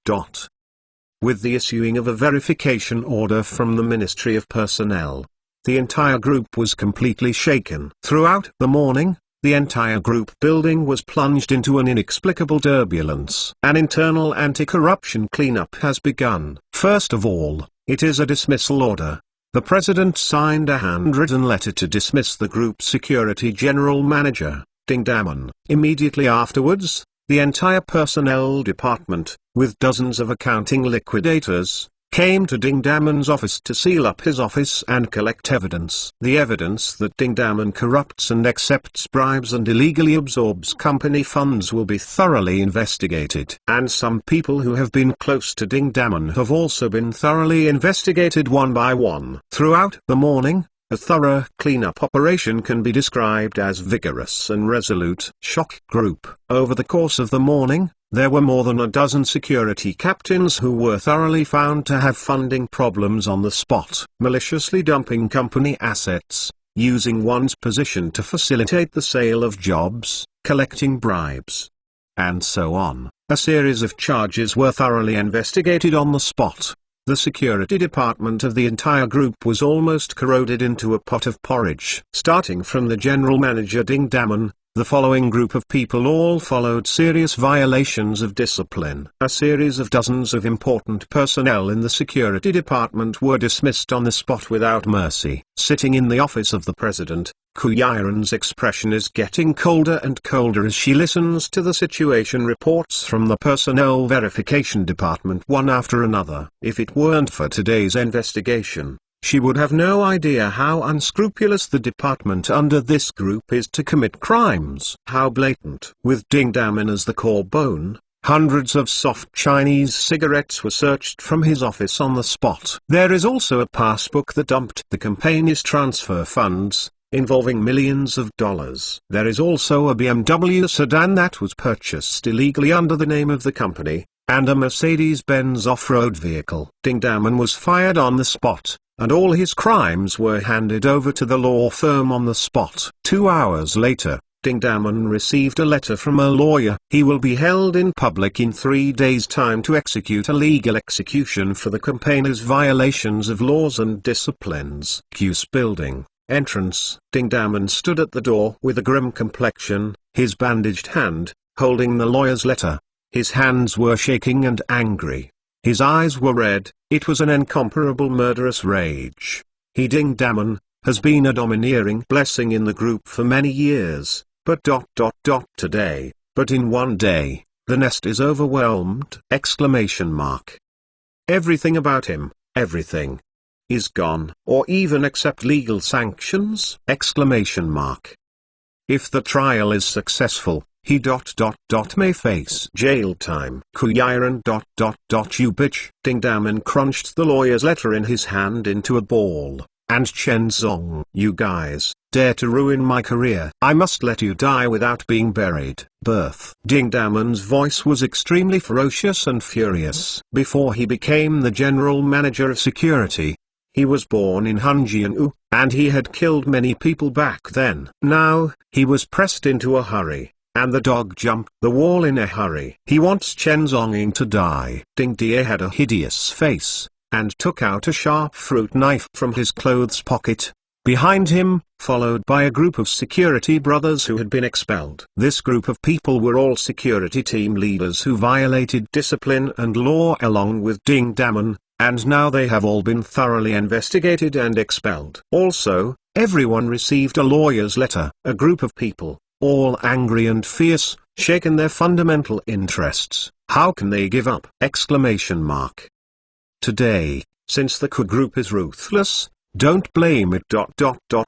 With the issuing of a verification order from the Ministry of Personnel, the entire group was completely shaken. Throughout the morning, the entire group building was plunged into an inexplicable turbulence. An internal anti-corruption cleanup has begun. First of all, it is a dismissal order. The president signed a handwritten letter to dismiss the group security general manager, Ding Damon. Immediately afterwards, the entire personnel department, with dozens of accounting liquidators, came to Ding Damon's office to seal up his office and collect evidence. The evidence that Ding Damon corrupts and accepts bribes and illegally absorbs company funds will be thoroughly investigated. And some people who have been close to Ding Damon have also been thoroughly investigated one by one. Throughout the morning, a thorough cleanup operation can be described as vigorous and resolute. Shock group. Over the course of the morning, there were more than a dozen security captains who were thoroughly found to have funding problems on the spot, maliciously dumping company assets, using one's position to facilitate the sale of jobs, collecting bribes, and so on. A series of charges were thoroughly investigated on the spot. The security department of the entire group was almost corroded into a pot of porridge. Starting from the general manager Ding Damon, the following group of people all followed serious violations of discipline. A series of dozens of important personnel in the security department were dismissed on the spot without mercy. Sitting in the office of the president, Ku Yiren's expression is getting colder and colder as she listens to the situation reports from the personnel verification department one after another. If it weren't for today's investigation, she would have no idea how unscrupulous the department under this group is to commit crimes. How blatant. With Ding Damon as the core bone, hundreds of soft Chinese cigarettes were searched from his office on the spot. There is also a passbook that dumped the company's transfer funds, involving millions of dollars. There is also a BMW sedan that was purchased illegally under the name of the company, and a Mercedes-Benz off-road vehicle. Ding Damon was fired on the spot, and all his crimes were handed over to the law firm on the spot. 2 hours later, Ding Damon received a letter from a lawyer. He will be held in public in 3 days' time to execute a legal execution for the company's violations of laws and disciplines. Q's building. Entrance. Ding Damon stood at the door with a grim complexion, his bandaged hand, holding the lawyer's letter. His hands were shaking and angry. His eyes were red. It was an incomparable murderous rage. Ding Damon has been a domineering blessing in the group for many years, but today, but in one day, the nest is overwhelmed! Everything about him, everything, is gone, or even accept legal sanctions! If the trial is successful, he may face jail time. Ku Yiren you bitch. Ding Damon crunched the lawyer's letter in his hand into a ball, and Chen Zong. You guys, dare to ruin my career. I must let you die without being buried. Birth. Ding Damon's voice was extremely ferocious and furious. Before he became the general manager of security, He was born in Hunjianu, and he had killed many people back then. Now, he was pressed into a hurry, and the dog jumped the wall in a hurry. He wants Chen Zonging to die. Ding Die had a hideous face, and took out a sharp fruit knife from his clothes pocket. Behind him, followed by a group of security brothers who had been expelled. This group of people were all security team leaders who violated discipline and law along with Ding Daman, and now they have all been thoroughly investigated and expelled. Also, everyone received a lawyer's letter. A group of people, all angry and fierce, shaken their fundamental interests. How can they give up? Exclamation mark. Today, since the Ku group is ruthless, don't blame it.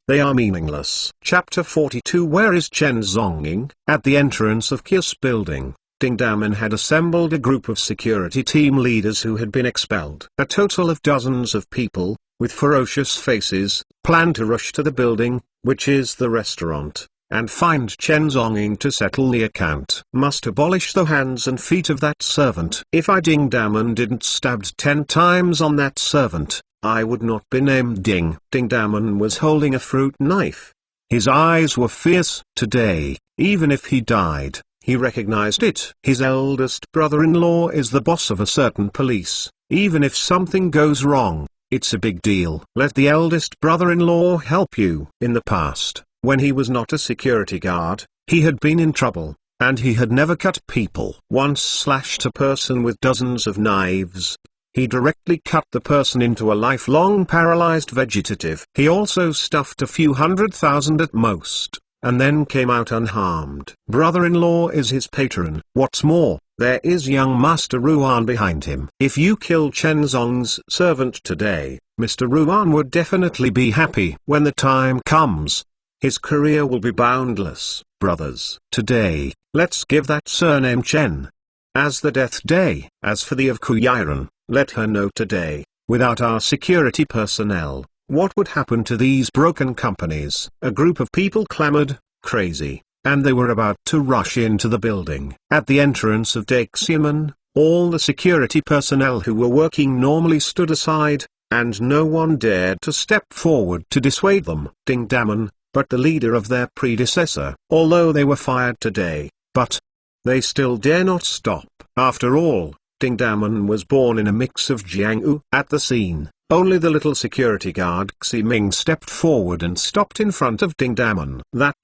They are meaningless. Chapter 42. Where is Chen Zonging? At the entrance of Kius building, Ding Daman had assembled a group of security team leaders who had been expelled. A total of dozens of people, with ferocious faces, planned to rush to the building, which is the restaurant, and find Chen Zonging to settle the account. Must abolish the hands and feet of that servant. If I Ding Daman didn't stabbed 10 times on that servant, I would not be named Ding. Ding Daman was holding a fruit knife. His eyes were fierce. Today, even if he died, he recognized it. His eldest brother-in-law is the boss of a certain police. Even if something goes wrong, it's a big deal. Let the eldest brother-in-law help you. In the past, when he was not a security guard, he had been in trouble, and he had never cut people. Once slashed a person with dozens of knives. He directly cut the person into a lifelong paralyzed vegetative. He also stuffed a few 100,000 at most, and then came out unharmed. Brother-in-law is his patron. What's more, there is young Master Ruan behind him. If you kill Chen Zong's servant today, Mr. Ruan would definitely be happy. When the time comes, his career will be boundless. Brothers, today, let's give that surname Chen as the death day. As for the of Kuyiran, let her know today, without our security personnel, what would happen to these broken companies? A group of people clamored, crazy, and they were about to rush into the building. At the entrance of Daxiaman, all the security personnel who were working normally stood aside, and no one dared to step forward to dissuade them. Ding Daman, but the leader of their predecessor, although they were fired today, but they still dare not stop. After all, Ding Daman was born in a mix of Jianghu. At the scene, only the little security guard Xi Ming stepped forward and stopped in front of Ding Daman. That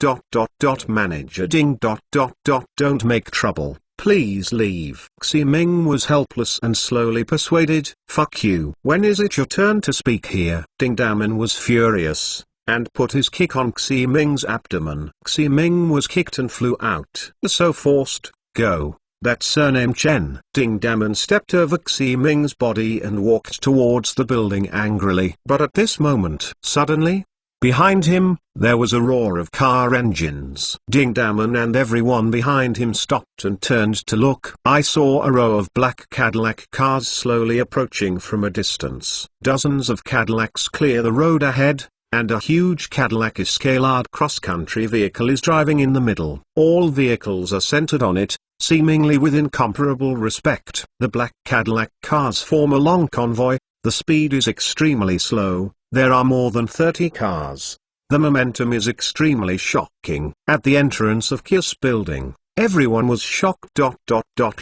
manager Ding don't make trouble, please leave. Xi Ming was helpless and slowly persuaded. Fuck you. When is it your turn to speak here? Ding Daman was furious, and put his kick on Xi Ming's abdomen. Xi Ming was kicked and flew out. So forced, go. That surname Chen. Ding Daman stepped over Xi Ming's body and walked towards the building angrily. But at this moment, suddenly, behind him, there was a roar of car engines. Ding Daman and everyone behind him stopped and turned to look. I saw a row of black Cadillac cars slowly approaching from a distance. Dozens of Cadillacs clear the road ahead, and a huge Cadillac Escalade cross-country vehicle is driving in the middle. All vehicles are centered on it, seemingly with incomparable respect. The black Cadillac cars form a long convoy. The speed is extremely slow. There are more than 30 cars. The momentum is extremely shocking. At the entrance of Kius building, everyone was shocked.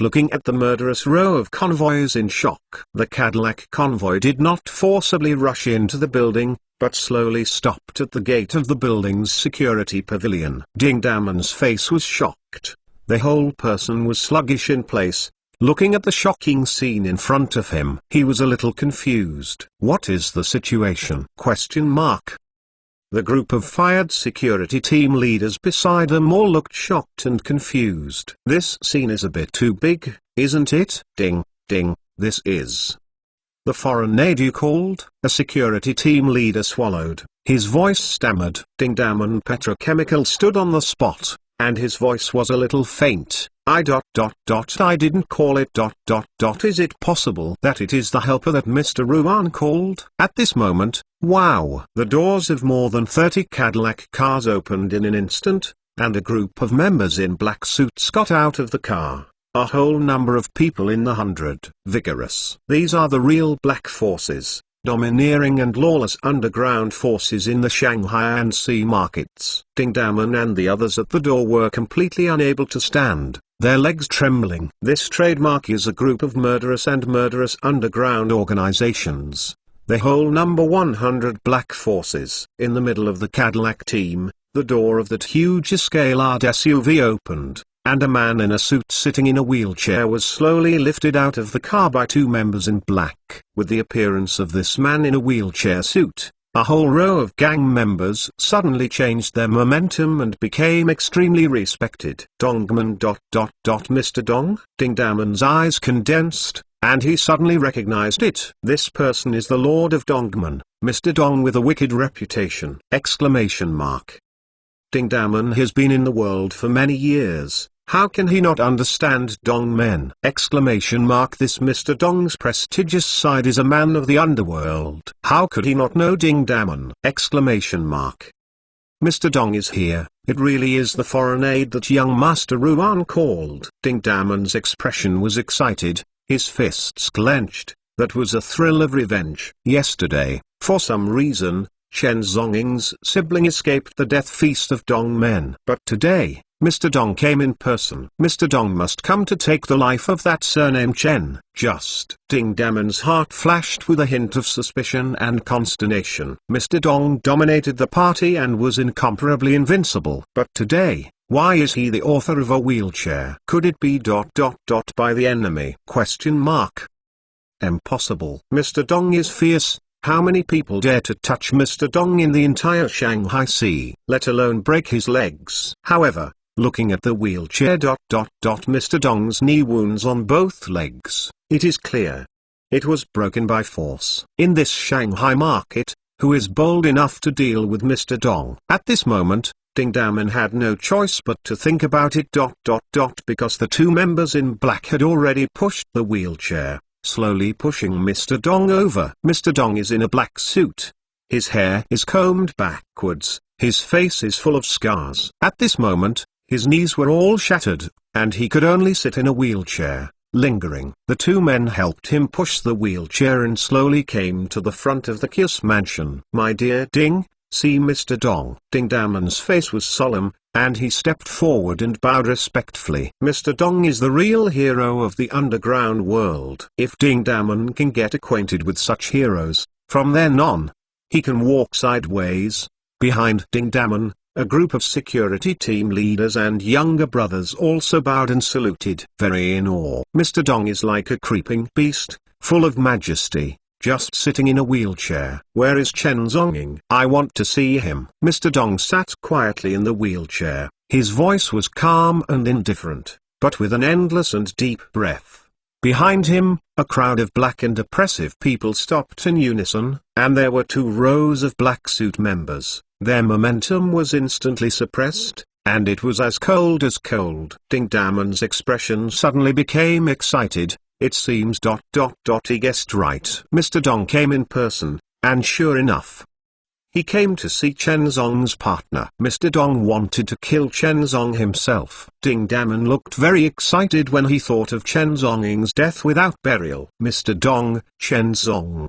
Looking at the murderous row of convoys in shock. The Cadillac convoy did not forcibly rush into the building, but slowly stopped at the gate of the building's security pavilion. Ding Daman's face was shocked. The whole person was sluggish in place, looking at the shocking scene in front of him. He was a little confused. What is the situation? The group of fired security team leaders beside them all looked shocked and confused. This scene is a bit too big, isn't it? Ding, ding, this is the foreign aid you called? A security team leader swallowed. His voice stammered. Ding Daman Petrochemical stood on the spot, and his voice was a little faint. I didn't call it. Is it possible that it is the helper that Mr. Ruan called? At this moment, wow! The doors of more than 30 Cadillac cars opened in an instant, and a group of members in black suits got out of the car. A whole number of people in the 100. Vigorous. These are the real black forces. domineering and lawless underground forces in the Shanghai and sea markets. Dongman and the others at the door were completely unable to stand, their legs trembling. This trademark is a group of murderous underground organizations. The whole number 100 black forces. In the middle of the Cadillac team, the door of that huge escalate SUV opened, and a man in a suit sitting in a wheelchair was slowly lifted out of the car by two members in black. With the appearance of this man in a wheelchair suit, a whole row of gang members suddenly changed their momentum and became extremely respected. Dongman ... Mr. Dong? Dongman's eyes condensed, and he suddenly recognized it. This person is the Lord of Dongman, Mr. Dong with a wicked reputation! Dongman has been in the world for many years. How can he not understand dongmen? This Mr. Dong's prestigious side is a man of the underworld. How could he not know Dongman? Mr. Dong is here. It really is the foreign aid that young Master Ruan called. Dongman's expression was excited, his fists clenched. That was a thrill of revenge. Yesterday, for some reason, Chen Zonging's sibling escaped the death feast of dongmen. But today, Mr. Dong came in person. Mr. Dong must come to take the life of that surname Chen. Dongman's heart flashed with a hint of suspicion and consternation. Mr. Dong dominated the party and was incomparably invincible. But today, why is he the author of a wheelchair? Could it be ... by the enemy? Impossible. Mr. Dong is fierce. How many people dare to touch Mr. Dong in the entire Shanghai Sea, let alone break his legs? However, looking at the wheelchair ... Mr. Dong's knee wounds on both legs, it is clear. It was broken by force. In this Shanghai market, who is bold enough to deal with Mr. Dong? At this moment, Dongman had no choice but to think about it ... because the two members in black had already pushed the wheelchair, slowly pushing Mr. Dong over. Mr. Dong is in a black suit. His hair is combed backwards, his face is full of scars. At this moment, his knees were all shattered, and he could only sit in a wheelchair, lingering. The two men helped him push the wheelchair and slowly came to the front of the Kiss mansion. My dear Ding, see Mr. Dong. Dongman's face was solemn, and he stepped forward and bowed respectfully. Mr. Dong is the real hero of the underground world. If Dongman can get acquainted with such heroes, from then on, he can walk sideways. Behind Dongman, a group of security team leaders and younger brothers also bowed and saluted, very in awe. Mr. Dong is like a creeping beast, full of majesty, just sitting in a wheelchair. Where is Chen Zonging? I want to see him. Mr. Dong sat quietly in the wheelchair. His voice was calm and indifferent, but with an endless and deep breath. Behind him, a crowd of black and oppressive people stopped in unison, and there were 2 rows of black suit members. Their momentum was instantly suppressed, and it was as cold as cold. Dongman's expression suddenly became excited. It seems ... he guessed right. Mr. Dong came in person, and sure enough, he came to see Chen Zong's partner. Mr. Dong wanted to kill Chen Zong himself. Dongman looked very excited when he thought of Chen Zonging's death without burial. Mr. Dong, Chen Zong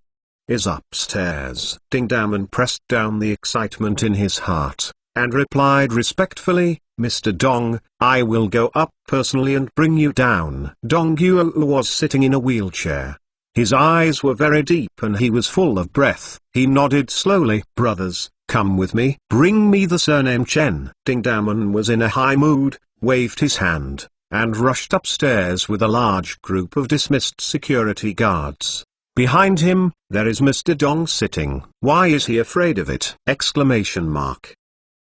is upstairs. Dongman pressed down the excitement in his heart, and replied respectfully, Mr. Dong, I will go up personally and bring you down. Dong Yuo was sitting in a wheelchair. His eyes were very deep and he was full of breath. He nodded slowly. Brothers, come with me. Bring me the surname Chen. Dongman was in a high mood, waved his hand, and rushed upstairs with a large group of dismissed security guards. Behind him, there is Mr. Dong sitting. Why is he afraid of it?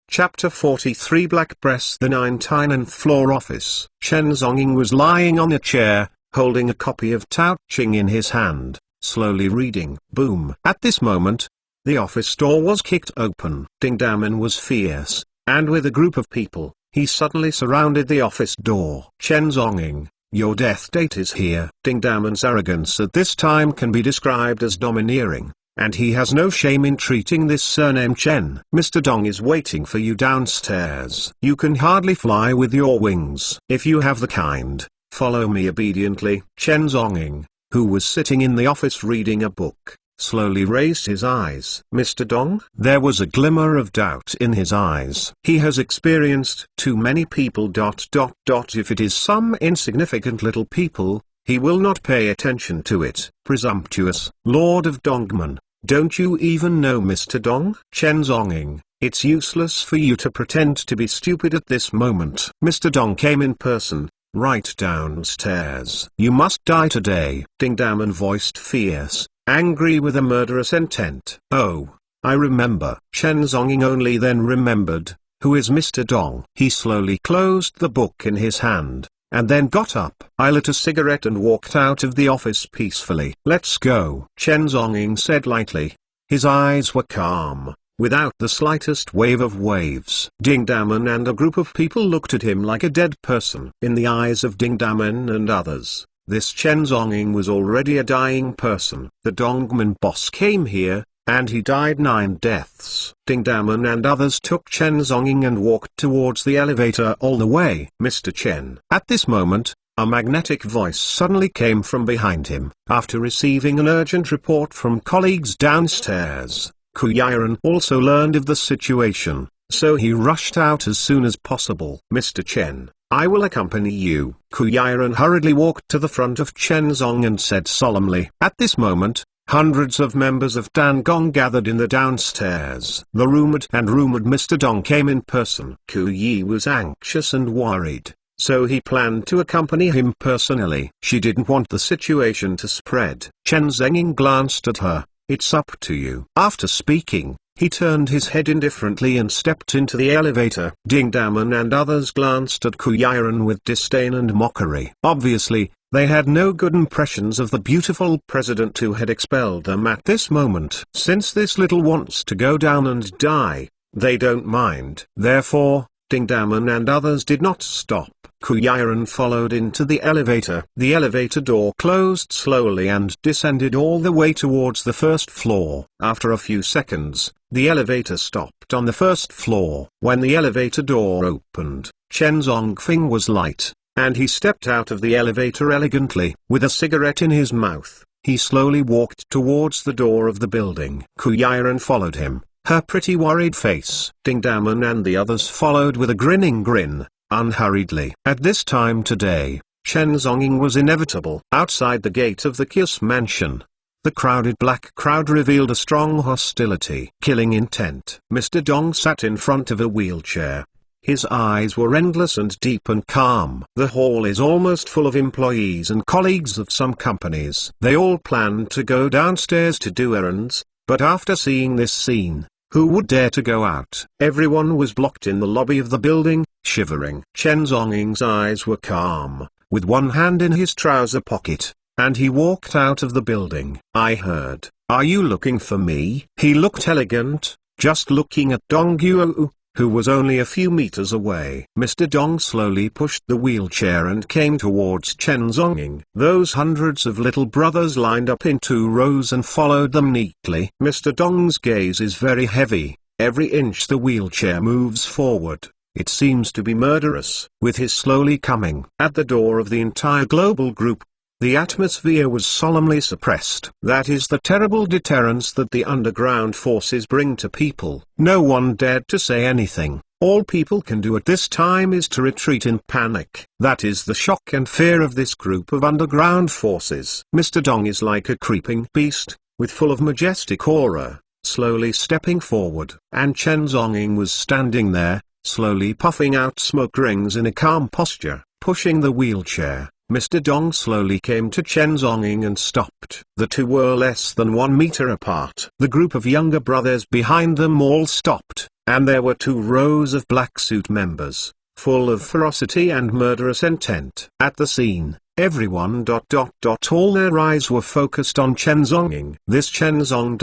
Chapter 43 Black Press. The 19th floor office. Chen Zonging was lying on a chair, holding a copy of Tao Ching in his hand, slowly reading. Boom. At this moment, the office door was kicked open. Dongman was fierce, and with a group of people, he suddenly surrounded the office door. Chen Zonging, your death date is here. Dongman's arrogance at this time can be described as domineering, and he has no shame in treating this surname Chen. Mr. Dong is waiting for you downstairs. You can hardly fly with your wings. If you have the kind, follow me obediently. Chen Zonging, who was sitting in the office reading a book, slowly raised his eyes. Mr. Dong? There was a glimmer of doubt in his eyes. He has experienced too many people. If it is some insignificant little people, he will not pay attention to it. Presumptuous Lord of Dongman, don't you even know Mr. Dong? Chen Zonging, it's useless for you to pretend to be stupid at this moment. Mr. Dong came in person, right downstairs. You must die today. Dongman voiced fierce, angry with a murderous intent. Oh, I remember. Chen Zonging only then remembered, who is Mr. Dong? He slowly closed the book in his hand, and then got up. I lit a cigarette and walked out of the office peacefully. Let's go, Chen Zonging said lightly. His eyes were calm, without the slightest wave of waves. Dongman and a group of people looked at him like a dead person. In the eyes of Dongman and others, this Chen Zonging was already a dying person. The Dongman boss came here, and he died 9 deaths. Dongman and others took Chen Zonging and walked towards the elevator all the way. Mr. Chen. At this moment, a magnetic voice suddenly came from behind him. After receiving an urgent report from colleagues downstairs, Kuyiran also learned of the situation, so he rushed out as soon as possible. Mr. Chen, I will accompany you. Kuyiran hurriedly walked to the front of Chen Zong and said solemnly. At this moment, hundreds of members of Dangong gathered in the downstairs. The rumored Mr. Dong came in person. Ku Yi was anxious and worried, so he planned to accompany him personally. She didn't want the situation to spread. Chen Zenging glanced at her. It's up to you. After speaking, he turned his head indifferently and stepped into the elevator. Dongman and others glanced at Kuyiran with disdain and mockery. Obviously, they had no good impressions of the beautiful president who had expelled them at this moment. Since this little wants to go down and die, they don't mind. Therefore, Dongman and others did not stop. Kuyiran followed into the elevator. The elevator door closed slowly and descended all the way towards the first floor. After a few seconds, the elevator stopped on the first floor. When the elevator door opened, Chen Zongfing was light, and he stepped out of the elevator elegantly. With a cigarette in his mouth, he slowly walked towards the door of the building. Kuyiran followed him, her pretty worried face. Dongman and the others followed with a grinning grin, unhurriedly. At this time today, Chen Zonging was inevitable. Outside the gate of the Kiss mansion, the crowded black crowd revealed a strong hostility. Killing intent. Mr. Dong sat in front of a wheelchair. His eyes were endless and deep and calm. The hall is almost full of employees and colleagues of some companies. They all planned to go downstairs to do errands, but after seeing this scene, who would dare to go out? Everyone was blocked in the lobby of the building, shivering. Chen Zonging's eyes were calm, with one hand in his trouser pocket, and he walked out of the building. I heard, "Are you looking for me?" He looked elegant, just looking at Dong Guo, who was only a few meters away. Mr. Dong slowly pushed the wheelchair and came towards Chen Zonging. Those hundreds of little brothers lined up in 2 rows and followed them neatly. Mr. Dong's gaze is very heavy. Every inch the wheelchair moves forward, it seems to be murderous. With his slowly coming at the door of the entire global group, the atmosphere was solemnly suppressed. That is the terrible deterrence that the underground forces bring to people. No one dared to say anything. All people can do at this time is to retreat in panic. That is the shock and fear of this group of underground forces. Mr. Dong is like a creeping beast, with full of majestic aura, slowly stepping forward. And Chen Zonging was standing there, slowly puffing out smoke rings in a calm posture, pushing the wheelchair. Mr. Dong slowly came to Chen Zonging and stopped. The two were less than 1 meter apart. The group of younger brothers behind them all stopped, and there were 2 rows of black suit members, full of ferocity and murderous intent. At the scene, everyone all their eyes were focused on Chen Zonging. This Chen Zong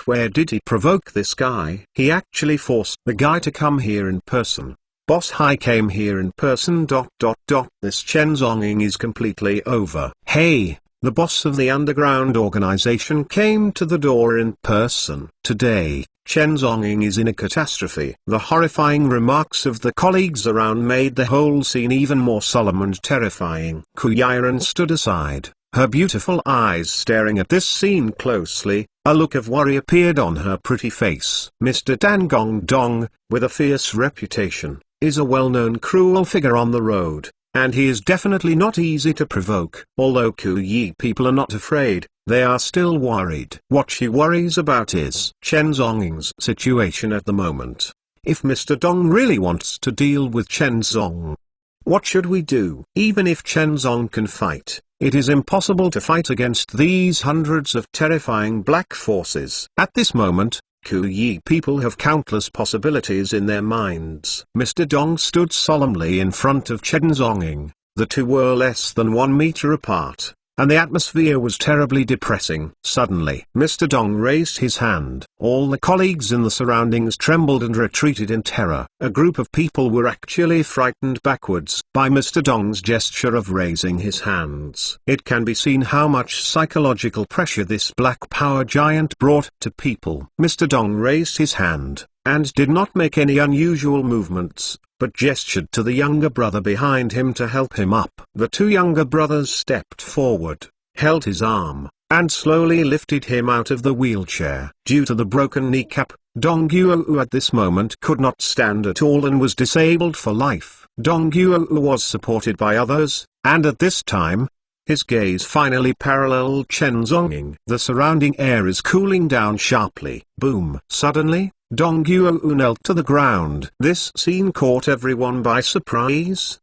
where did he provoke this guy? He actually forced the guy to come here in person. Boss Hai came here in person. This Chen Zonging is completely over. Hey, the boss of the underground organization came to the door in person. Today, Chen Zonging is in a catastrophe. The horrifying remarks of the colleagues around made the whole scene even more solemn and terrifying. Kuyiran stood aside, her beautiful eyes staring at this scene closely. A look of worry appeared on her pretty face. Mr. Dan Gong Dong, with a fierce reputation, is a well-known cruel figure on the road, and he is definitely not easy to provoke. Although Kuyi people are not afraid, they are still worried. What she worries about is Chen Zonging's situation at the moment. If Mr. Dong really wants to deal with Chen Zong, what should we do? Even if Chen Zong can fight, it is impossible to fight against these hundreds of terrifying black forces. At this moment, Kuyi people have countless possibilities in their minds. Mr. Dong stood solemnly in front of Chen Zonging. The two were less than 1 meter apart, and the atmosphere was terribly depressing. Suddenly, Mr. Dong raised his hand. All the colleagues in the surroundings trembled and retreated in terror. A group of people were actually frightened backwards by Mr. Dong's gesture of raising his hands. It can be seen how much psychological pressure this black power giant brought to people. Mr. Dong raised his hand, and did not make any unusual movements, but gestured to the younger brother behind him to help him up. The two younger brothers stepped forward, held his arm, and slowly lifted him out of the wheelchair. Due to the broken kneecap, Dong Guo at this moment could not stand at all and was disabled for life. Dong Guo was supported by others, and at this time, his gaze finally paralleled Chen Zonging. The surrounding air is cooling down sharply. Boom! Suddenly, Dong Guo knelt to the ground. This scene caught everyone by surprise!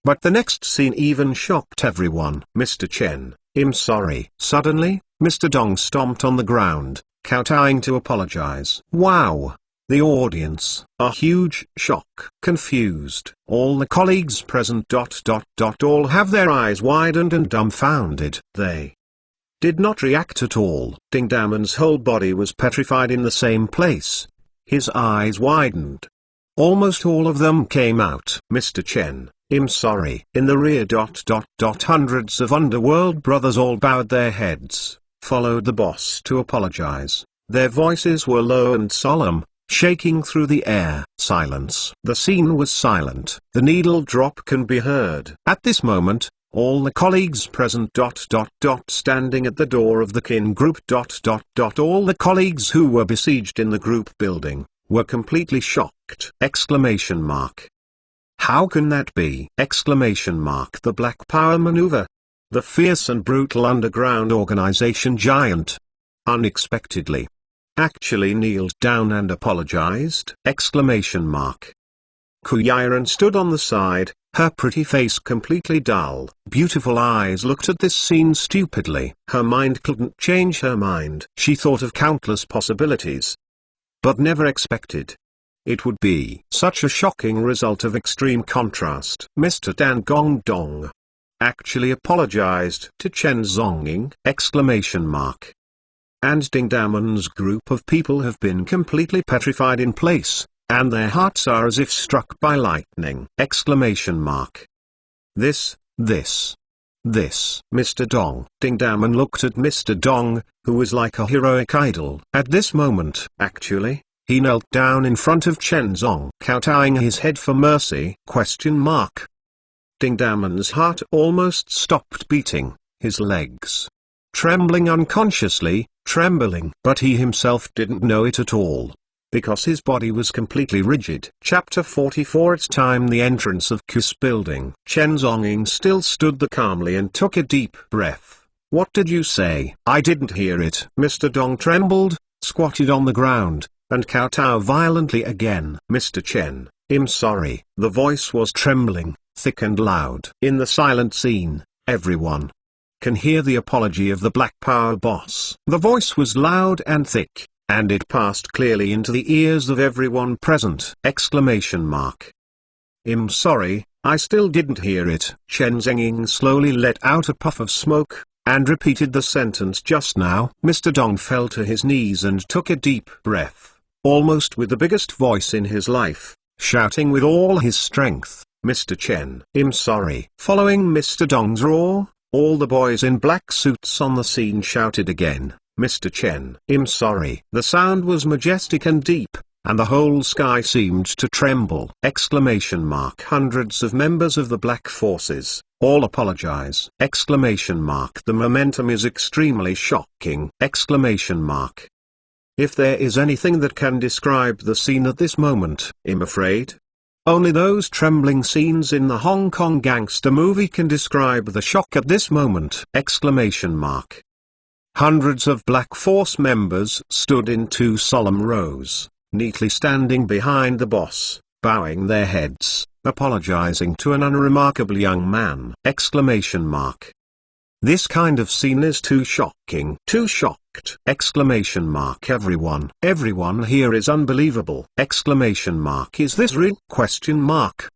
But the next scene even shocked everyone. Mr. Chen, I'm sorry. Suddenly, Mr. Dong stomped on the ground, kowtowing to apologize. Wow! The audience, a huge shock. Confused. All the colleagues present all have their eyes widened and dumbfounded. They did not react at all. Ding Damon's whole body was petrified in the same place. His eyes widened. Almost all of them came out. Mr. Chen, I'm sorry. In the rear hundreds of underworld brothers all bowed their heads, followed the boss to apologize. Their voices were low and solemn, shaking through the air. Silence. The scene was silent. The needle drop can be heard. At this moment, all the colleagues present standing at the door of the kin group all the colleagues who were besieged in the group building, were completely shocked. How can that be? The Black Power Maneuver. The fierce and brutal underground organization giant, unexpectedly, actually kneeled down and apologized. Kuyiran stood on the side, her pretty face completely dull. Beautiful eyes looked at this scene stupidly. Her mind couldn't change her mind. She thought of countless possibilities, but never expected it would be such a shocking result of extreme contrast. Mr. Dan Gong Dong actually apologized to Chen Zonging! And Ding Damon's group of people have been completely petrified in place, and their hearts are as if struck by lightning! This. Mr. Dong. Ding Damon looked at Mr. Dong, who was like a heroic idol. At this moment, actually, he knelt down in front of Chen Zong, kowtowing his head for mercy? Ding Damon's heart almost stopped beating, his legs trembling unconsciously, but he himself didn't know it at all, because his body was completely rigid. Chapter 44. It's time. The entrance of Q's building. Chen Zonging still stood there calmly and took a deep breath. What did you say? I didn't hear it. Mr. Dong trembled, squatted on the ground, and kowtowed violently again. Mr. Chen, I'm sorry. The voice was trembling, thick and loud. In the silent scene, everyone can hear the apology of the Black Power boss. The voice was loud and thick, and it passed clearly into the ears of everyone present! I'm sorry, I still didn't hear it. Chen Zonging slowly let out a puff of smoke, and repeated the sentence just now. Mr. Dong fell to his knees and took a deep breath, almost with the biggest voice in his life, shouting with all his strength, Mr. Chen, I'm sorry. Following Mr. Dong's roar, all the boys in black suits on the scene shouted again, Mr. Chen, I'm sorry. The sound was majestic and deep, and the whole sky seemed to tremble! Exclamation mark. Hundreds of members of the Black Forces all apologize! Exclamation mark. The momentum is extremely shocking! Exclamation mark. If there is anything that can describe the scene at this moment, I'm afraid only those trembling scenes in the Hong Kong gangster movie can describe the shock at this moment! Exclamation mark. Hundreds of Black Force members stood in 2 solemn rows, neatly standing behind the boss, bowing their heads, apologizing to an unremarkable young man! Exclamation mark. This kind of scene is too shocking. Too shocked! Exclamation mark. Everyone here is unbelievable! Exclamation mark. Is this real? Question mark.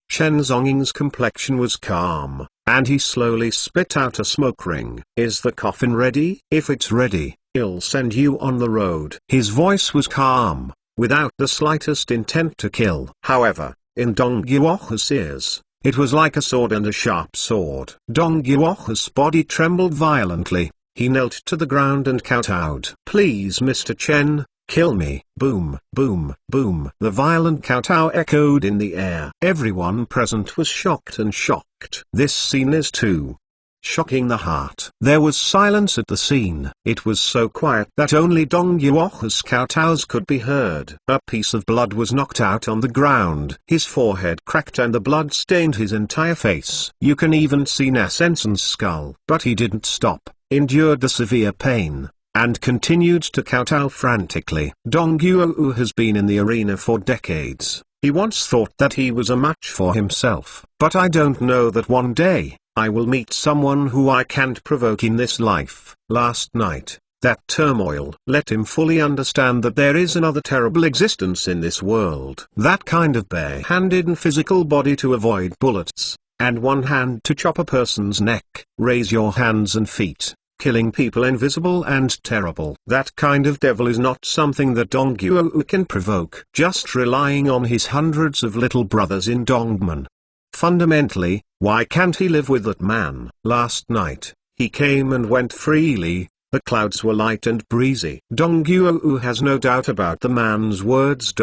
Chen Zhongying's complexion was calm, and he slowly spit out a smoke ring. Is the coffin ready? If it's ready, I'll send you on the road. His voice was calm, without the slightest intent to kill. However, in Dong Yuohu's ears, it was like a sword, and a sharp sword. Dong Yuohu's body trembled violently. He knelt to the ground and kowtowed. Please, Mr. Chen, kill me! Boom, boom, boom. The violent kowtow echoed in the air. Everyone present was shocked and shocked. This scene is too shocking the heart. There was silence at the scene. It was so quiet that only Dong Yuohu's kowtows could be heard. A piece of blood was knocked out on the ground. His forehead cracked and the blood stained his entire face. You can even see Na Senson's skull. But he didn't stop, endured the severe pain, and continued to kowtow frantically. Dong Yuohu has been in the arena for decades. He once thought that he was a match for himself. But I don't know that one day I will meet someone who I can't provoke in this life. Last night, that turmoil let him fully understand that there is another terrible existence in this world. That kind of bare-handed and physical body to avoid bullets, and one hand to chop a person's neck, raise your hands and feet, killing people invisible and terrible. That kind of devil is not something that Dong Yuohu can provoke just relying on his hundreds of little brothers in dongman. Fundamentally, why can't he live with that man? Last night, he came and went freely, the clouds were light and breezy. Dong Yuohu has no doubt about the man's words.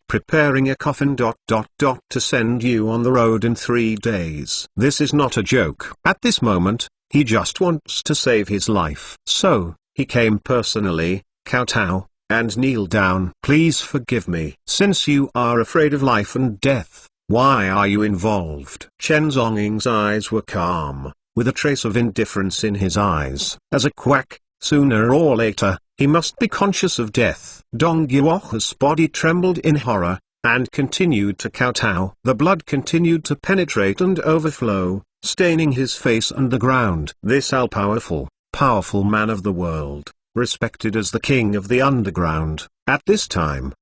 Preparing a coffin. To send you on the road in 3 days. This is not a joke. At this moment, he just wants to save his life. So, he came personally, kowtow, and kneel down. Please forgive me. Since you are afraid of life and death, why are you involved? Chen Zhongying's eyes were calm, with a trace of indifference in his eyes. As a quack, sooner or later, he must be conscious of death. Dong Yuohu's body trembled in horror, and continued to kowtow. The blood continued to penetrate and overflow, staining his face and the ground. This all-powerful, powerful man of the world, respected as the king of the underground, at this time,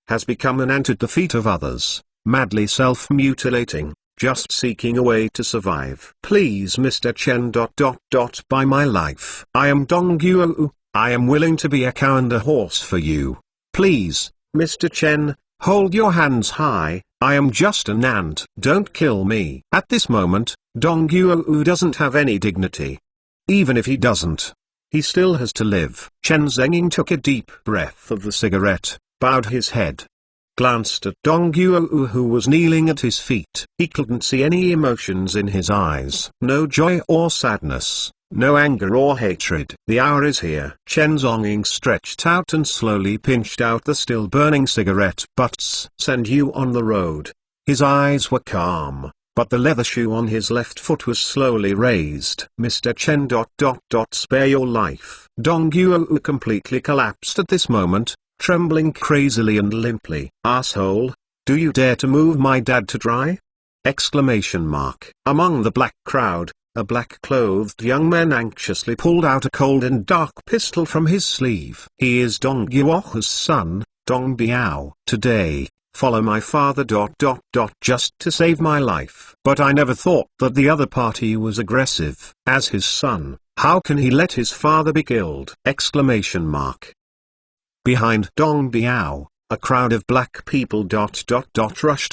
has become an ant at the feet of others, madly self-mutilating, just seeking a way to survive. Please, Mr. Chen. Buy my life. I am Dong Yuohu. I am willing to be a cow and a horse for you. Please, Mr. Chen, hold your hands high. I am just an ant. Don't kill me. At this moment, Dong Yuohu doesn't have any dignity. Even if he doesn't, he still has to live. Chen Zhongying took a deep breath of the cigarette, bowed his head, glanced at Dong Yuohu who was kneeling at his feet. He couldn't see any emotions in his eyes. No joy or sadness, no anger or hatred. The hour is here. Chen Zhongying stretched out and slowly pinched out the still burning cigarette butts. Send you on the road. His eyes were calm, but the leather shoe on his left foot was slowly raised. Mr. Chen. Spare your life. Dong Yuohu completely collapsed at this moment, trembling crazily and limply. Asshole, do you dare to move my dad to dry? Exclamation mark. Among the black crowd, a black-clothed young man anxiously pulled out a cold and dark pistol from his sleeve. He is Dong Yuohu's son, Dong Biao. Today, follow my father. Just to save my life. But I never thought that the other party was aggressive. As his son, how can he let his father be killed? Exclamation mark. Behind Dong Biao, a crowd of black people rushed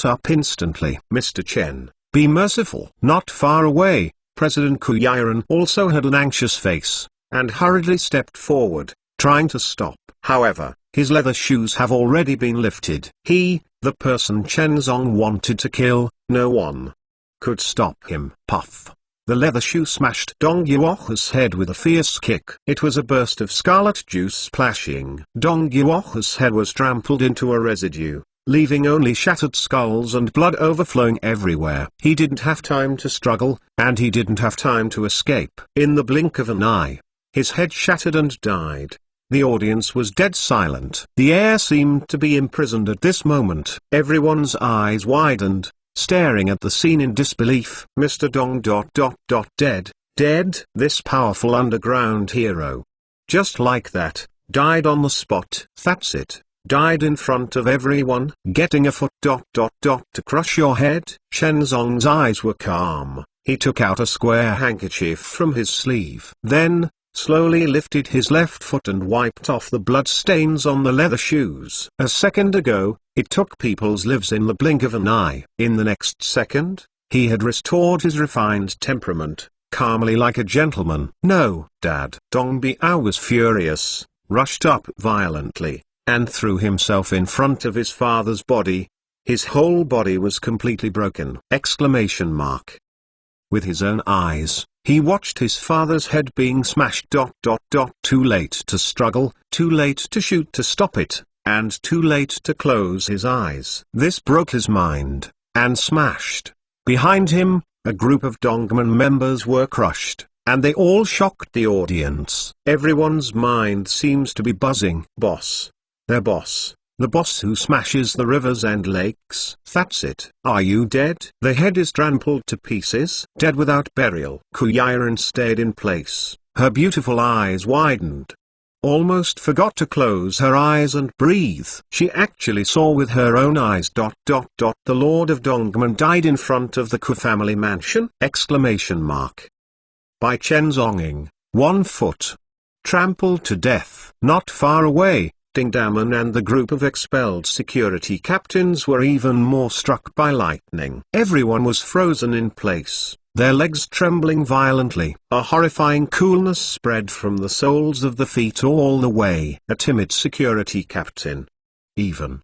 up instantly. Mr. Chen, be merciful. Not far away, President Ku Yiren also had an anxious face, and hurriedly stepped forward, trying to stop. However, His leather shoes have already been lifted. He, the person Chen Zong wanted to kill, no one could stop him. Puff. The leather shoe smashed Dong Yuohu's head with a fierce kick. It was a burst of scarlet juice splashing. Dong Yuohu's head was trampled into a residue, leaving only shattered skulls and blood overflowing everywhere. He didn't have time to struggle, and he didn't have time to escape. In the blink of an eye, his head shattered and died. The audience was dead silent. The air seemed to be imprisoned at this moment. Everyone's eyes widened, staring at the scene in disbelief. Mr. Dong dead. This powerful underground hero, just like that, died on the spot. That's it. Died in front of everyone. Getting a foot to crush your head. Chen Zong's eyes were calm. He took out a square handkerchief from his sleeve. Then, slowly lifted his left foot and wiped off the blood stains on the leather shoes. A second ago, it took people's lives in the blink of an eye. In the next second, he had restored his refined temperament, calmly like a gentleman. No, Dad. Dong Biao was furious, rushed up violently, and threw himself in front of his father's body. His whole body was completely broken! Exclamation mark. With his own eyes, he watched his father's head being smashed. Too late to struggle, too late to shoot to stop it, and too late to close his eyes. This broke his mind, and smashed. Behind him, a group of dongman members were crushed, and they all shocked the audience. Everyone's mind seems to be buzzing. Boss. Their boss. The boss who smashes the rivers and lakes. That's it. Are you dead? The head is trampled to pieces. Dead without burial. Kuyiran stayed in place. Her beautiful eyes widened. Almost forgot to close her eyes and breathe. She actually saw with her own eyes. The Lord of Dongman died in front of the Ku family mansion! Exclamation mark. By Chen Zonging, 1 foot. Trampled to death. Not far away, Ding Daman and the group of expelled security captains were even more struck by lightning. Everyone was frozen in place, their legs trembling violently. A horrifying coolness spread from the soles of the feet all the way. A timid security captain, even,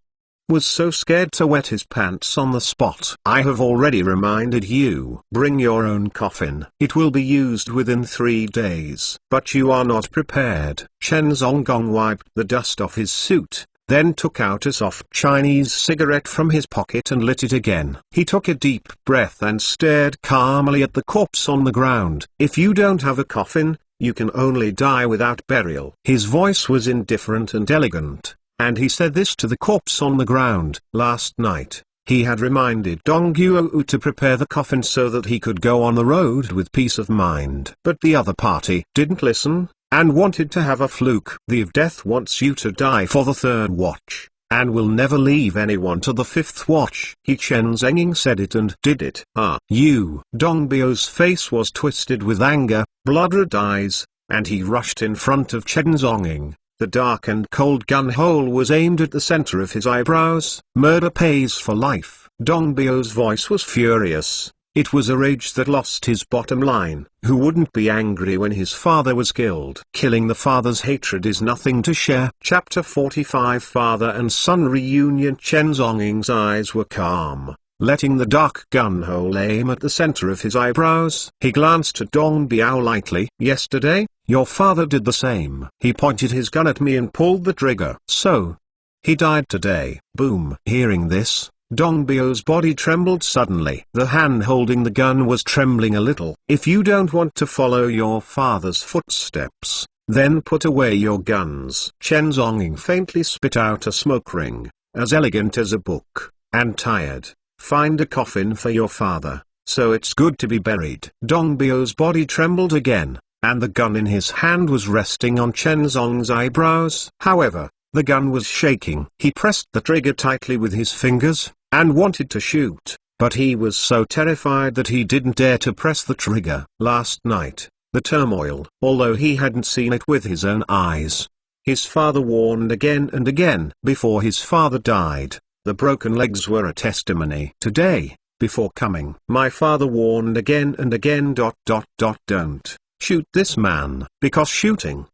was so scared to wet his pants on the spot. I have already reminded you. Bring your own coffin. It will be used within 3 days. But you are not prepared. Chen Zonggong wiped the dust off his suit, then took out a soft Chinese cigarette from his pocket and lit it again. He took a deep breath and stared calmly at the corpse on the ground. If you don't have a coffin, you can only die without burial. His voice was indifferent and elegant, and he said this to the corpse on the ground. Last night, he had reminded Dong Guo to prepare the coffin so that he could go on the road with peace of mind. But the other party didn't listen, and wanted to have a fluke. The of death wants you to die for the 3rd watch, and will never leave anyone to the 5th watch. He Chen Zenging said it and did it. You! Dong Bio's face was twisted with anger, blood-red eyes, and he rushed in front of Chen Zonging. The dark and cold gun hole was aimed at the center of his eyebrows. Murder pays for life. Dong Bio's voice was furious. It was a rage that lost his bottom line. Who wouldn't be angry when his father was killed? Killing the father's hatred is nothing to share. Chapter 45. Father and son reunion. Chen Zonging's eyes were calm, letting the dark gun hole aim at the center of his eyebrows. He glanced at Dong Biao lightly. Yesterday, your father did the same. He pointed his gun at me and pulled the trigger. So, he died today. Boom. Hearing this, Dong Bio's body trembled suddenly. The hand holding the gun was trembling a little. If you don't want to follow your father's footsteps, then put away your guns. Chen Zonging faintly spit out a smoke ring, as elegant as a book, and tired. Find a coffin for your father, so it's good to be buried. Dong Bio's body trembled again, and the gun in his hand was resting on Chen Zong's eyebrows. However, the gun was shaking. He pressed the trigger tightly with his fingers, and wanted to shoot, but he was so terrified that he didn't dare to press the trigger. Last night, the turmoil, although he hadn't seen it with his own eyes, his father warned again and again. Before his father died, the broken legs were a testimony. Today, before coming, my father warned again and again. Don't shoot this man, because shooting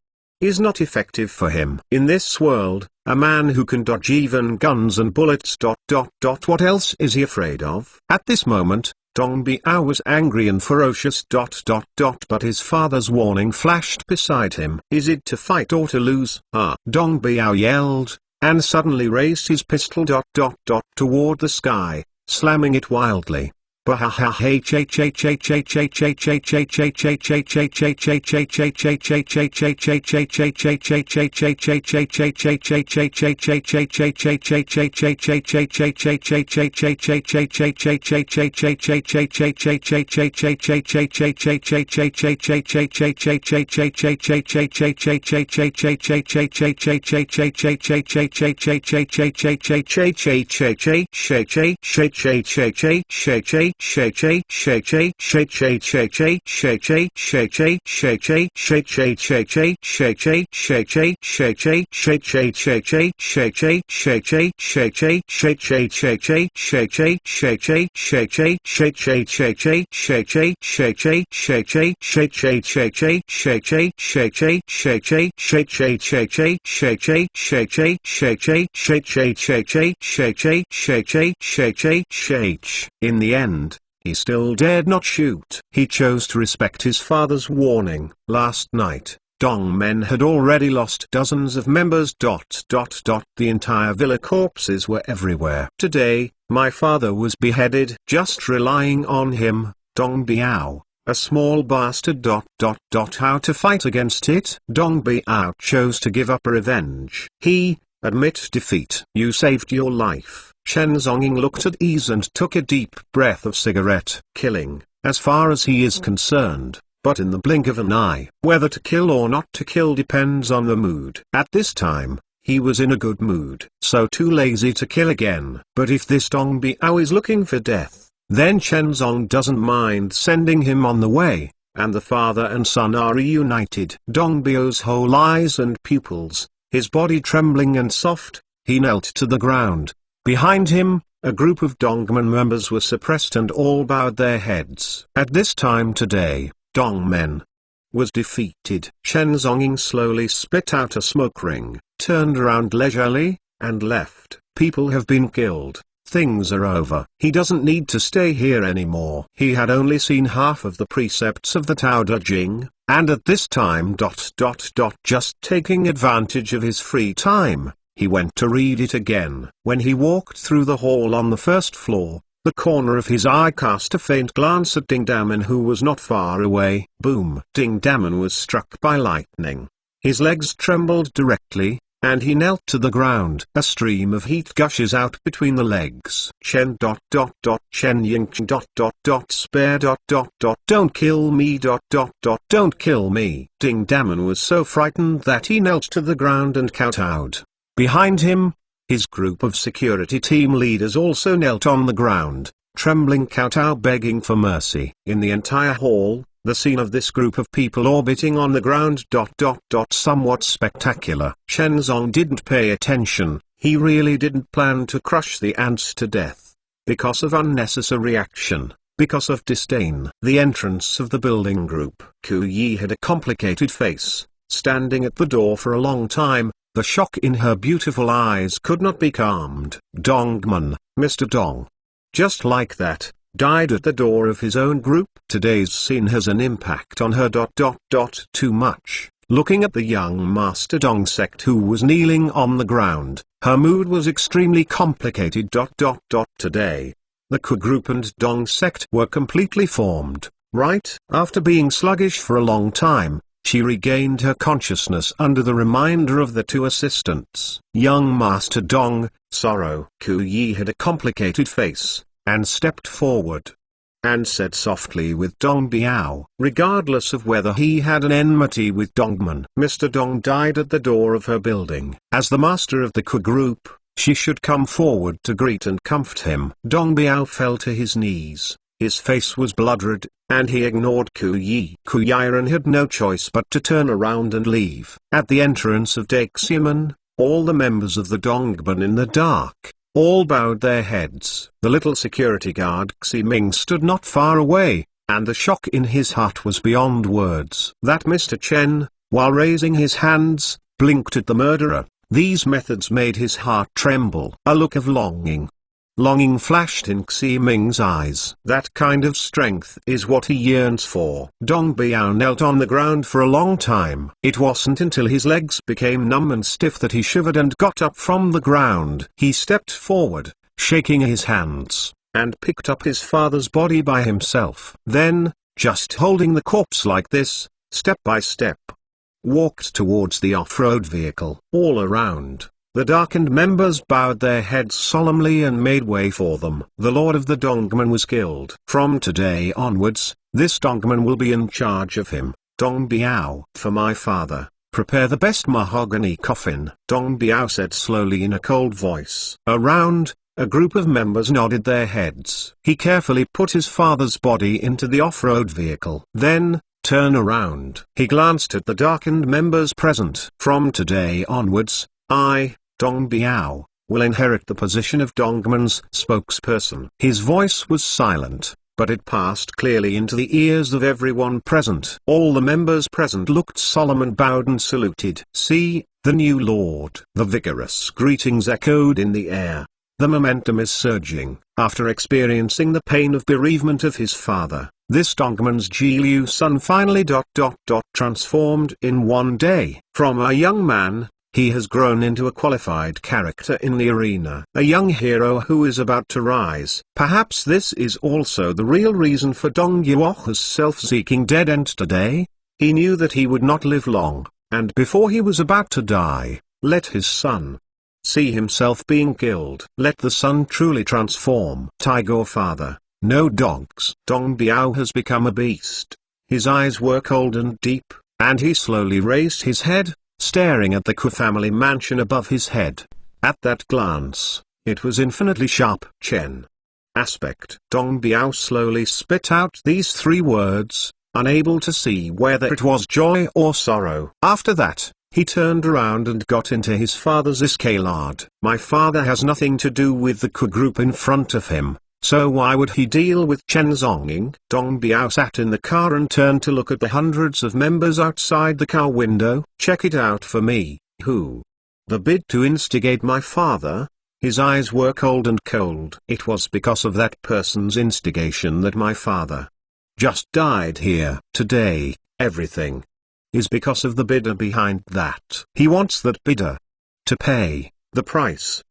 is not effective for him. In this world, a man who can dodge even guns and bullets. What else is he afraid of? At this moment, Dong Biao was angry and ferocious. But his father's warning flashed beside him. Is it to fight or to lose? Dong Biao yelled, and suddenly raised his pistol. Toward the sky, slamming it wildly. In the end, he still dared not shoot. He chose to respect his father's warning. Last night, dongmen had already lost dozens of members. The entire villa, corpses were everywhere. Today, my father was beheaded. Just relying on him, Dong Biao, a small bastard. How to fight against it? Dong Biao chose to give up revenge. He admit defeat. You saved your life. Chen Zonging looked at ease and took a deep breath of cigarette. Killing, as far as he is concerned, but in the blink of an eye. Whether to kill or not to kill depends on the mood. At this time, he was in a good mood, so too lazy to kill again. But if this Dong Biao is looking for death, then Chen Zong doesn't mind sending him on the way, and the father and son are reunited. Dong Biao's whole eyes and pupils, his body trembling and soft, he knelt to the ground. Behind him, a group of dongman members were suppressed and all bowed their heads. At this time today, dongmen was defeated. Chen Zonging slowly spit out a smoke ring, turned around leisurely, and left. People have been killed. Things are over. He doesn't need to stay here anymore. He had only seen half of the precepts of the Tao Te Ching, and at this time just taking advantage of his free time, he went to read it again. When he walked through the hall on the first floor, the corner of his eye cast a faint glance at Ding Daman, who was not far away. Boom! Ding Daman was struck by lightning. His legs trembled directly, and he knelt to the ground. A stream of heat gushes out between the legs. Chen Chen Ying spare don't kill me don't kill me. Ding Daman was so frightened that he knelt to the ground and kowtowed. Behind him, his group of security team leaders also knelt on the ground, trembling kowtow, begging for mercy. In the entire hall, the scene of this group of people orbiting on the ground somewhat spectacular. Chen Zong didn't pay attention. He really didn't plan to crush the ants to death. Because of unnecessary action, because of disdain. The entrance of the building group. Ku Yi had a complicated face, standing at the door for a long time. The shock in her beautiful eyes could not be calmed. Dongman, Mr. Dong. Just like that, died at the door of his own group. Today's scene has an impact on her. Too much. Looking at the young Master Dong sect who was kneeling on the ground, her mood was extremely complicated. Today, the Ku group and Dong sect were completely formed, right? After being sluggish for a long time, she regained her consciousness under the reminder of the two assistants. Young Master Dong, sorrow. Ku Yi had a complicated face, and stepped forward, and said softly with Dong Biao, regardless of whether he had an enmity with Dongman. Mr. Dong died at the door of her building. As the master of the Ku group, she should come forward to greet and comfort him. Dong Biao fell to his knees. His face was blood-red, and he ignored Ku Yi. Ku Yiren had no choice but to turn around and leave. At the entrance of Daxiamen, all the members of the Dongban in the dark, all bowed their heads. The little security guard Xi Ming stood not far away, and the shock in his heart was beyond words. That Mr. Chen, while raising his hands, blinked at the murderer. These methods made his heart tremble. A look of longing flashed in Xi Ming's eyes. That kind of strength is what he yearns for. Dong Biao knelt on the ground for a long time. It wasn't until his legs became numb and stiff that he shivered and got up from the ground. He stepped forward, shaking his hands, and picked up his father's body by himself. Then, just holding the corpse like this, step by step, walked towards the off-road vehicle. All around, the darkened members bowed their heads solemnly and made way for them. The lord of the dongman was killed. From today onwards, this dongman will be in charge of him. Dong Biao. For my father, prepare the best mahogany coffin, Dong Biao said slowly in a cold voice. Around, a group of members nodded their heads. He carefully put his father's body into the off-road vehicle. Then, turn around. He glanced at the darkened members present. From today onwards, I, Dong Biao, will inherit the position of Dongman's spokesperson. His voice was silent, but it passed clearly into the ears of everyone present. All the members present looked solemn and bowed and saluted. See, the new lord. The vigorous greetings echoed in the air. The momentum is surging. After experiencing the pain of bereavement of his father, this Dongman's Ji son finally transformed in one day. From a young man, he has grown into a qualified character in the arena. A young hero who is about to rise. Perhaps this is also the real reason for Dong Yuohu's self-seeking dead end today. He knew that he would not live long, and before he was about to die, let his son see himself being killed. Let the son truly transform. Tiger father, no dogs. Dong Biao has become a beast. His eyes were cold and deep, and he slowly raised his head, staring at the Ku family mansion above his head. At that glance, it was infinitely sharp. Chen. Aspect. Dong Biao slowly spit out these three words, unable to see whether it was joy or sorrow. After that, he turned around and got into his father's escalade. My father has nothing to do with the Ku group in front of him, so why would he deal with Chen Zonging? Dong Biao sat in the car and turned to look at the hundreds of members outside the car window. Check it out for me. Who? The bid to instigate my father? His eyes were cold and cold. It was because of that person's instigation that my father just died here. Today, everything is because of the bidder behind that. He wants that bidder to pay the price.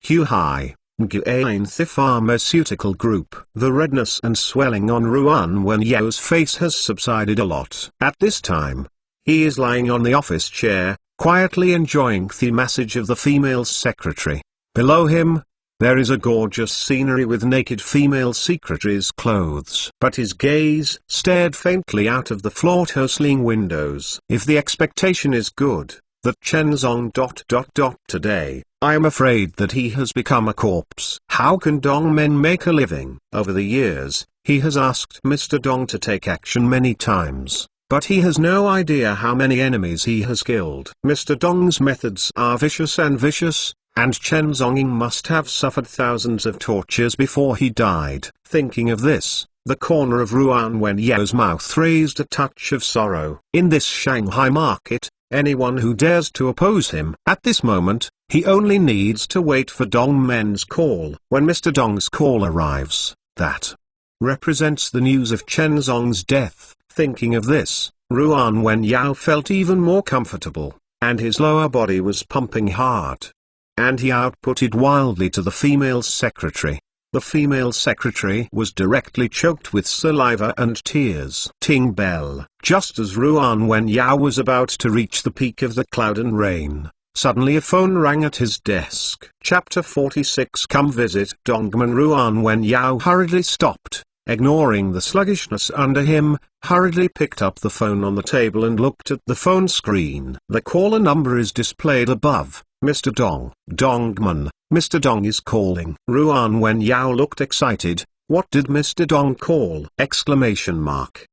Shanghai. The pharmaceutical group. The redness and swelling on Ruan Wenyao's face has subsided a lot. At this time, he is lying on the office chair, quietly enjoying the massage of the female secretary. Below him, there is a gorgeous scenery with naked female secretaries' clothes. But his gaze stared faintly out of the floor-hustling windows. If the expectation is good, that Chen Zong today, I am afraid that he has become a corpse. How can Dongmen make a living? Over the years, he has asked Mr. Dong to take action many times, but he has no idea how many enemies he has killed. Mr. Dong's methods are vicious, and Chen Zonging must have suffered thousands of tortures before he died. Thinking of this, the corner of Ruan Wenyao's mouth raised a touch of sorrow. In this Shanghai market, anyone who dares to oppose him at this moment, he only needs to wait for Dongmen's call. When Mr. Dong's call arrives, that represents the news of Chen Zong's death. Thinking of this, Ruan Wenyao felt even more comfortable, and his lower body was pumping hard. And he outputted wildly to the female secretary. The female secretary was directly choked with saliva and tears. Ting bell. Just as Ruan Wenyao was about to reach the peak of the cloud and rain, suddenly a phone rang at his desk. Chapter 46. Come visit Dongman. Ruan Wenyao hurriedly stopped, ignoring the sluggishness under him, hurriedly picked up the phone on the table and looked at the phone screen. The caller number is displayed above. Mr. Dong. Dongman, Mr. Dong is calling. Ruan Wenyao looked excited. What did Mr. Dong call? Exclamation mark.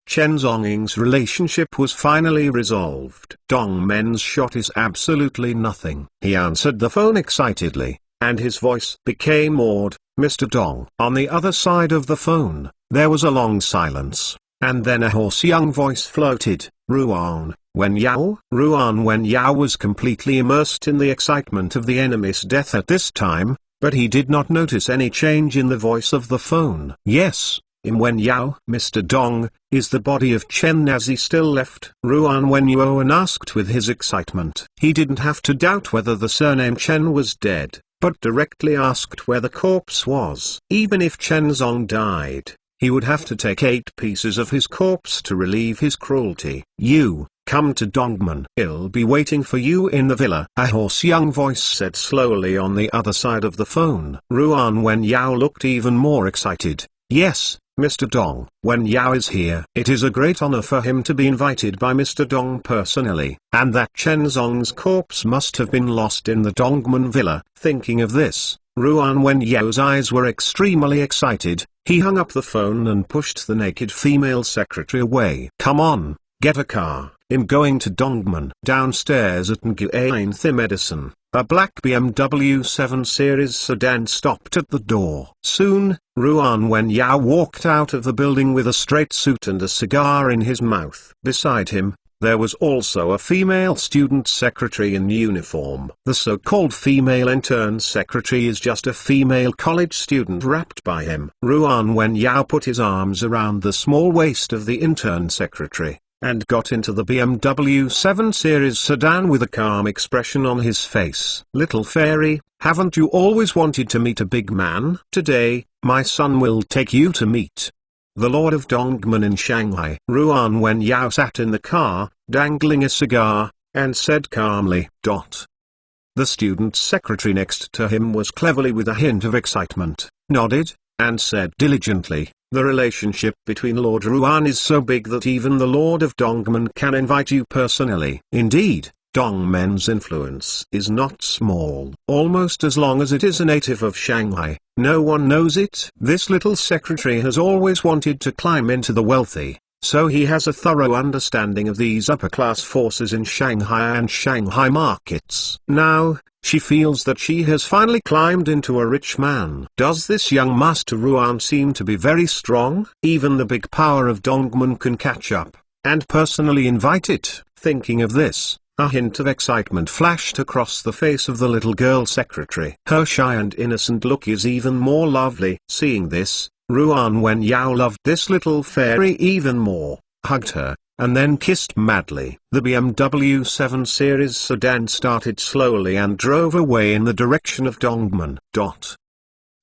Chen Zonging's relationship was finally resolved. Dongmen's shot is absolutely nothing. He answered the phone excitedly, and his voice became awed. Mr. Dong. On the other side of the phone, there was a long silence, and then a hoarse young voice floated. Ruan Wenyao. Ruan Wenyao was completely immersed in the excitement of the enemy's death at this time, but he did not notice any change in the voice of the phone. Yes, in Wenyao, Mr. Dong, is the body of Chen Nazi still left? Ruan Wenyao asked with his excitement. He didn't have to doubt whether the surname Chen was dead, but directly asked where the corpse was. Even if Chen Zong died, he would have to take 8 pieces of his corpse to relieve his cruelty. You, come to Dongman. He'll be waiting for you in the villa. A hoarse young voice said slowly on the other side of the phone. Ruan Wenyao looked even more excited. Yes, Mr. Dong. Wenyao is here. It is a great honor for him to be invited by Mr. Dong personally. And that Chen Zong's corpse must have been lost in the Dongman villa. Thinking of this, Ruan Wenyao's eyes were extremely excited. He hung up the phone and pushed the naked female secretary away. Come on, get a car. I'm going to Dongman. Downstairs at Nguyen Medicine, a black BMW 7 Series sedan stopped at the door. Soon, Ruan Wenyao walked out of the building with a straight suit and a cigar in his mouth. Beside him, there was also a female student secretary in uniform. The so-called female intern secretary is just a female college student wrapped by him. Ruan Wenyao put his arms around the small waist of the intern secretary, and got into the BMW 7 Series sedan with a calm expression on his face. Little fairy, haven't you always wanted to meet a big man? Today, my son will take you to meet the Lord of Dongman in Shanghai. Ruan Wenyao sat in the car, dangling a cigar, and said calmly, The student secretary next to him was cleverly with a hint of excitement, nodded, and said diligently, the relationship between Lord Ruan is so big that even the Lord of Dongman can invite you personally. Indeed, Dongman's influence is not small. Almost as long as it is a native of Shanghai, no one knows it. This little secretary has always wanted to climb into the wealthy, so he has a thorough understanding of these upper-class forces in Shanghai and Shanghai markets. Now, she feels that she has finally climbed into a rich man. Does this young Master Ruan seem to be very strong? Even the big power of Dongman can catch up, and personally invite it. Thinking of this, a hint of excitement flashed across the face of the little girl secretary. Her shy and innocent look is even more lovely. Seeing this, Ruan Wenyao loved this little fairy even more, hugged her, and then kissed madly. The BMW 7 Series sedan started slowly and drove away in the direction of Dongman.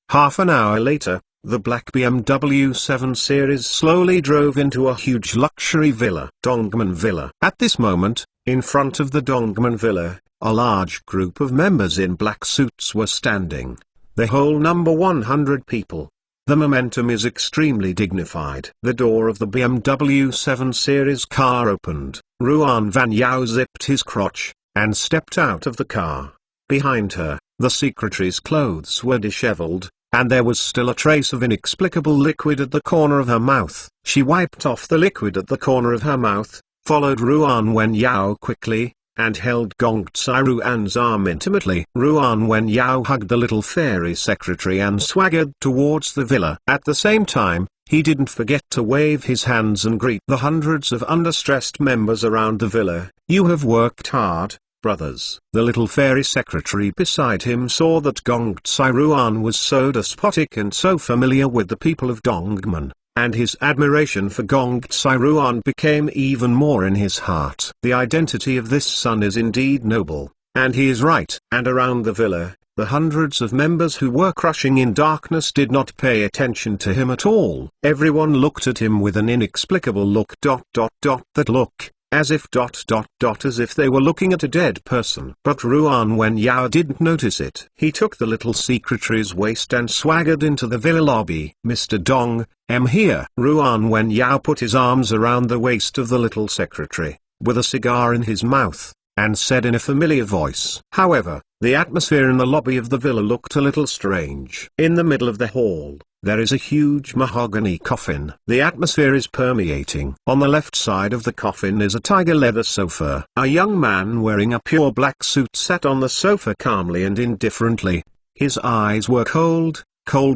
Half an hour later, the black BMW 7 Series slowly drove into a huge luxury villa. Dongman Villa. At this moment, in front of the Dongman Villa, a large group of members in black suits were standing. The whole number 100 people. The momentum is extremely dignified. The door of the BMW 7 Series car opened. Ruan Wenyao zipped his crotch, and stepped out of the car. Behind her, the secretary's clothes were disheveled, and there was still a trace of inexplicable liquid at the corner of her mouth. She wiped off the liquid at the corner of her mouth, followed Ruan Wenyao quickly, and held Gong Tsai Ruan's arm intimately. Ruan Wenyao hugged the little fairy secretary and swaggered towards the villa. At the same time, he didn't forget to wave his hands and greet the hundreds of understressed members around the villa. You have worked hard, brothers. The little fairy secretary beside him saw that Gong Tsai Ruan was so despotic and so familiar with the people of Dongman, and his admiration for Gong Tsai Ruan became even more in his heart. The identity of this son is indeed noble, and he is right. And around the villa, the hundreds of members who were crushing in darkness did not pay attention to him at all. Everyone looked at him with an inexplicable look. That look, as if as if they were looking at a dead person. But Ruan Wenyao didn't notice it. He took the little secretary's waist and swaggered into the villa lobby. Mr. Dong, I'm here. Ruan Wenyao put his arms around the waist of the little secretary, with a cigar in his mouth, and said in a familiar voice. However, the atmosphere in the lobby of the villa looked a little strange. In the middle of the hall, there is a huge mahogany coffin. The atmosphere is permeating. On the left side of the coffin is a tiger leather sofa. A young man wearing a pure black suit sat on the sofa calmly and indifferently. His eyes were cold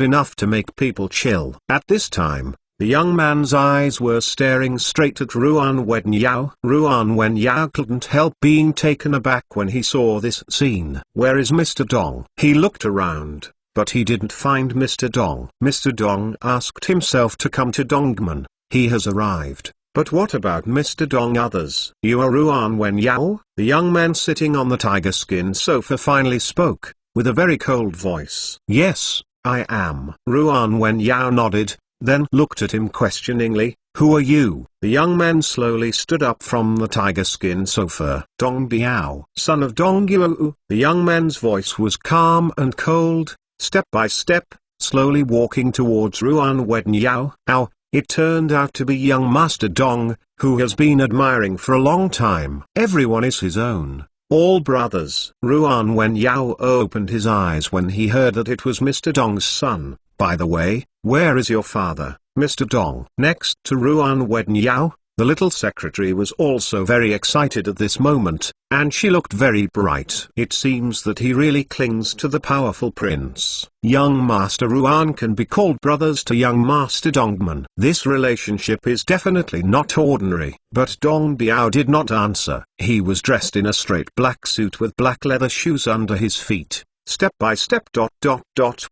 enough to make people chill. At this time, The young man's eyes were staring straight at Ruan Wenyao. Ruan Wenyao couldn't help being taken aback when he saw this scene. "Where is Mr. Dong?" He looked around, but he didn't find Mr. Dong. Mr. Dong asked himself to come to Dongman. He has arrived. But what about Mr. Dong? Others? "You are Ruan Wenyao?" The young man sitting on the tiger skin sofa finally spoke, with a very cold voice. "Yes, I am." Ruan Wenyao nodded, then looked at him questioningly. "Who are you?" The young man slowly stood up from the tiger skin sofa. "Dong Biao, son of Dong Yuo." The young man's voice was calm and cold, step by step, slowly walking towards Ruan Wenyao. Ow! It turned out to be young Master Dong, who has been admiring for a long time. Everyone is his own, all brothers. Ruan Wenyao opened his eyes when he heard that it was Mr. Dong's son. "By the way, where is your father, Mr. Dong?" Next to Ruan Wenyao, the little secretary was also very excited at this moment, and she looked very bright. "It seems that he really clings to the powerful prince." Young Master Ruan can be called brothers to young Master Dongman. This relationship is definitely not ordinary. But Dong Biao did not answer. He was dressed in a straight black suit with black leather shoes under his feet, step by step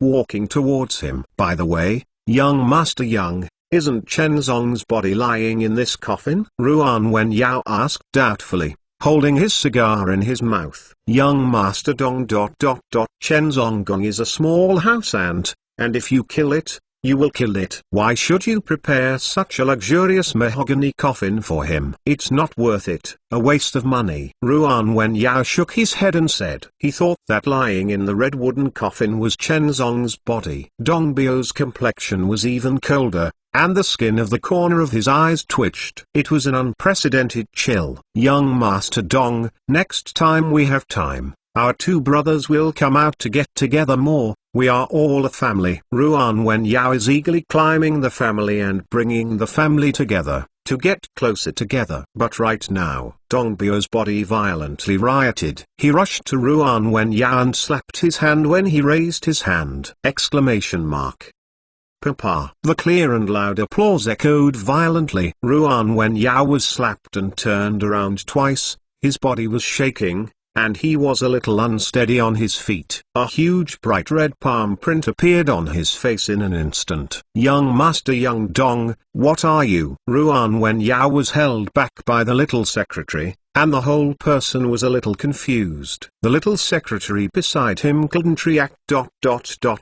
walking towards him. "By the way, young Master Young, isn't Chen Zong's body lying in this coffin?" Ruan Wenyao asked doubtfully, holding his cigar in his mouth. Young Master Dong Chen Zonggong is a small house ant, and if you kill it, you will kill it. Why should you prepare such a luxurious mahogany coffin for him? It's not worth it, a waste of money. Ruan Wenyao shook his head and said he thought that lying in the red wooden coffin was Chen Zong's body. Dong Bio's complexion was even colder, and the skin of the corner of his eyes twitched. It was an unprecedented chill. "Young Master Dong, next time we have time, our two brothers will come out to get together more. We are all a family." Ruan Wenyao is eagerly climbing the family and bringing the family together, to get closer together. But right now, Dong Bio's body violently rioted. He rushed to Ruan Wenyao and slapped his hand when he raised his hand! Exclamation mark. "Papa!" The clear and loud applause echoed violently. Ruan Wenyao was slapped and turned around twice. His body was shaking, and he was a little unsteady on his feet. A huge bright red palm print appeared on his face in an instant. "Young Master Young Dong, what are you?" Ruan Wenyao was held back by the little secretary, and the whole person was a little confused. The little secretary beside him couldn't react.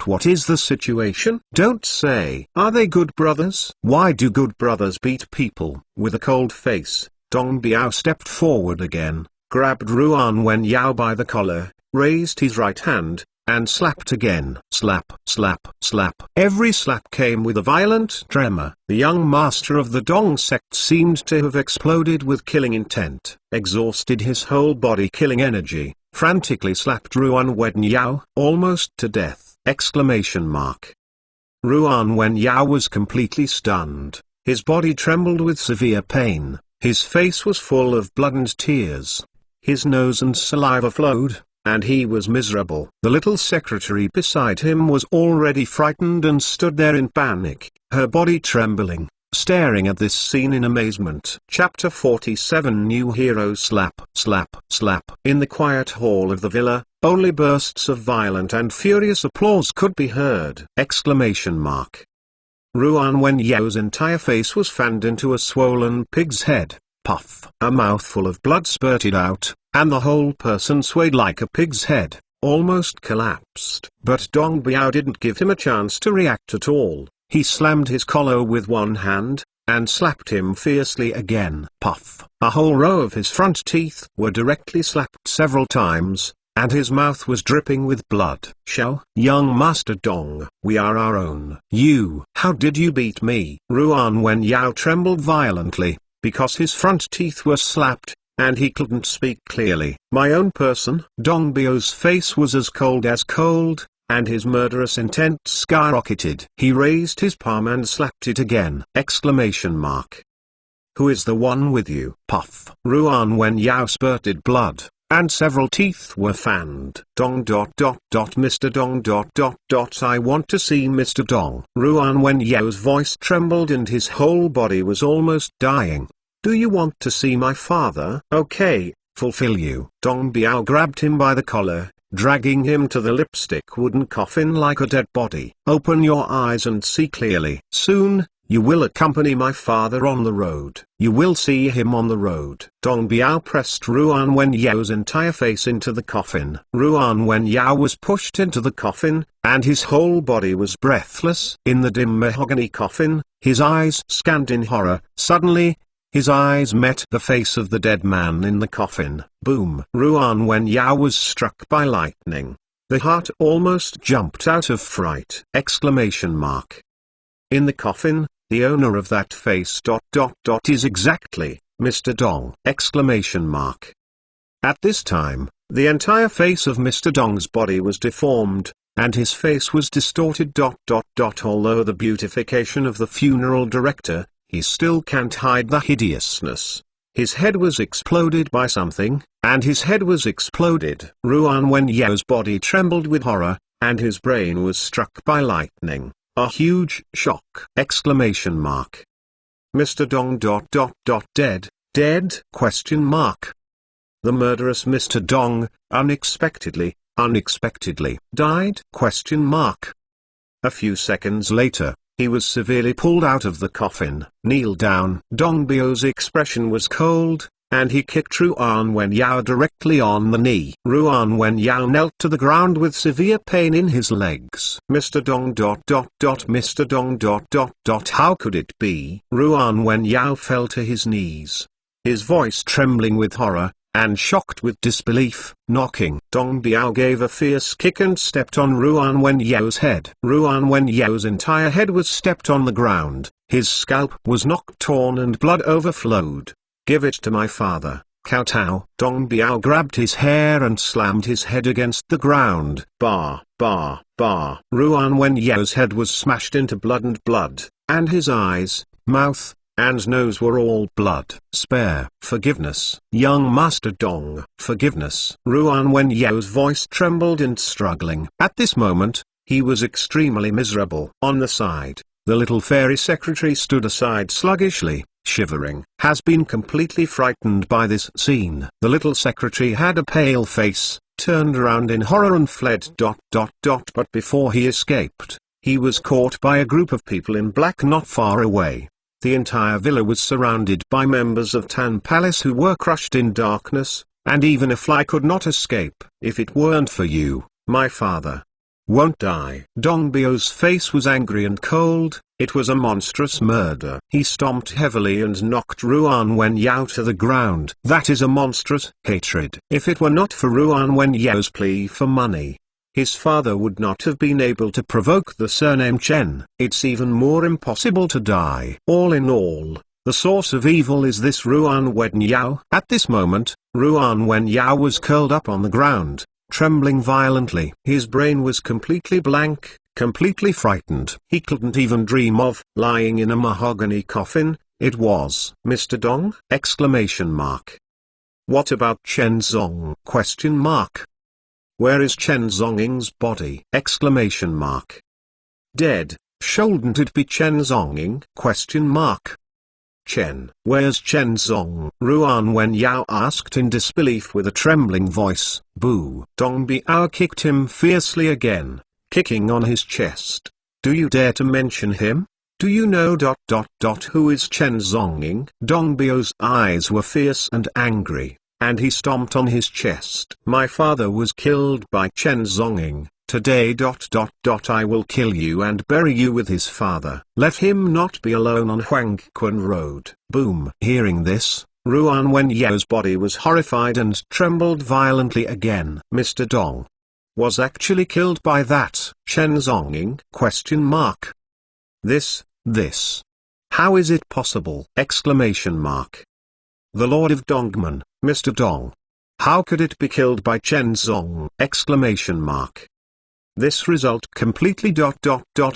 What is the situation? Don't say. Are they good brothers? Why do good brothers beat people? With a cold face, Dong Biao stepped forward again, grabbed Ruan Wenyao by the collar, raised his right hand, and slapped again. Slap, slap, slap. Every slap came with a violent tremor. The young master of the Dong sect seemed to have exploded with killing intent. Exhausted his whole body killing energy, frantically slapped Ruan Wenyao, almost to death! Exclamation mark. Ruan Wenyao was completely stunned. His body trembled with severe pain. His face was full of blood and tears. His nose and saliva flowed, and he was miserable. The little secretary beside him was already frightened and stood there in panic, her body trembling, staring at this scene in amazement. Chapter 47 New Hero. Slap, slap, slap. In the quiet hall of the villa, only bursts of violent and furious applause could be heard! Exclamation mark. Ruan Wenyao's entire face was fanned into a swollen pig's head. Puff! A mouthful of blood spurted out, and the whole person swayed like a pig's head, almost collapsed. But Dong Biao didn't give him a chance to react at all. He slammed his collar with one hand, and slapped him fiercely again. Puff! A whole row of his front teeth were directly slapped several times, and his mouth was dripping with blood. Shao, young Master Dong, we are our own. You, how did you beat me? Ruan Wenyao trembled violently, because his front teeth were slapped, and he couldn't speak clearly. My own person? Dong Bio's face was as cold, and his murderous intent skyrocketed. He raised his palm and slapped it again. Exclamation mark. Who is the one with you? Puff! Ruan Wenyao spurted blood, and several teeth were fanned. Mr. Dong. I want to see Mr. Dong. Ruan Wen Yao's voice trembled and his whole body was almost dying. Do you want to see my father? Okay, fulfill you. Dong Biao grabbed him by the collar, dragging him to the lipstick wooden coffin like a dead body. Open your eyes and see clearly. Soon, you will accompany my father on the road. You will see him on the road. Dong Biao pressed Ruan Wen Yao's entire face into the coffin. Ruan Wen Yao was pushed into the coffin, and his whole body was breathless. In the dim mahogany coffin, his eyes scanned in horror. Suddenly, his eyes met the face of the dead man in the coffin. Boom! Ruan Wen Yao was struck by lightning. The heart almost jumped out of fright! In the coffin, the owner of that face is exactly Mr. Dong! At this time, the entire face of Mr. Dong's body was deformed, and his face was distorted. Although the beautification of the funeral director, he still can't hide the hideousness. His head was exploded by something, and his head was exploded. Ruan Wen Yao's body trembled with horror, and his brain was struck by lightning. A huge shock! Mr. Dong. Dead? Dead? The murderous Mr. Dong, unexpectedly, died? A few seconds later, he was severely pulled out of the coffin. Kneel down. Dong Biao's expression was cold, and he kicked Ruan Wen Yao directly on the knee. Ruan Wen Yao knelt to the ground with severe pain in his legs. Mr. Dong. Mr. Dong. How could it be? Ruan Wen Yao fell to his knees, his voice trembling with horror, and shocked with disbelief. Knocking. Dong Biao gave a fierce kick and stepped on Ruan Wen Yao's head. Ruan Wen Yao's entire head was stepped on the ground, his scalp was knocked torn and blood overflowed. Give it to my father, kowtow. Dong Biao grabbed his hair and slammed his head against the ground. Ruan Wen Yao's head was smashed into blood, and his eyes, mouth, and nose were all blood. Spare. Forgiveness. Young Master Dong. Forgiveness. Ruan Wen Yao's voice trembled and struggling. At this moment, he was extremely miserable. On the side, the little fairy secretary stood aside sluggishly, shivering. Has been completely frightened by this scene. The little secretary had a pale face, turned around in horror and fled. But before he escaped, he was caught by a group of people in black not far away. The entire villa was surrounded by members of Tan Palace who were crushed in darkness, and even if I could not escape, if it weren't for you, my father won't die. Dong Biao's face was angry and cold. It was a monstrous murder. He stomped heavily and knocked Ruan Wen Yao to the ground. That is a monstrous hatred. If it were not for Ruan Wen Yao's plea for money, his father would not have been able to provoke the surname Chen. It's even more impossible to die. All in all, the source of evil is this Ruan Wen Yao. At this moment, Ruan Wen Yao was curled up on the ground, trembling violently. His brain was completely blank, completely frightened. He couldn't even dream of lying in a mahogany coffin. It was Mr. Dong? What about Chen Zong? Where is Chen Zonging's body? Dead. Shouldn't it be Chen Zonging? Chen. Where's Chen Zong? Ruan Wen Yao asked in disbelief with a trembling voice. Boo. Dong Biao kicked him fiercely again, kicking on his chest. Do you dare to mention him? Do you know who is Chen Zonging? Dong Biao's eyes were fierce and angry, and he stomped on his chest. My father was killed by Chen Zonging. Today I will kill you and bury you with his father. Let him not be alone on Huangquan Road. Boom. Hearing this, Ruan Wen Yao's body was horrified and trembled violently again. Mr. Dong was actually killed by that Chen Zonging? This. How is it possible? The Lord of Dongman, Mr. Dong. How could it be killed by Chen Zong? This result completely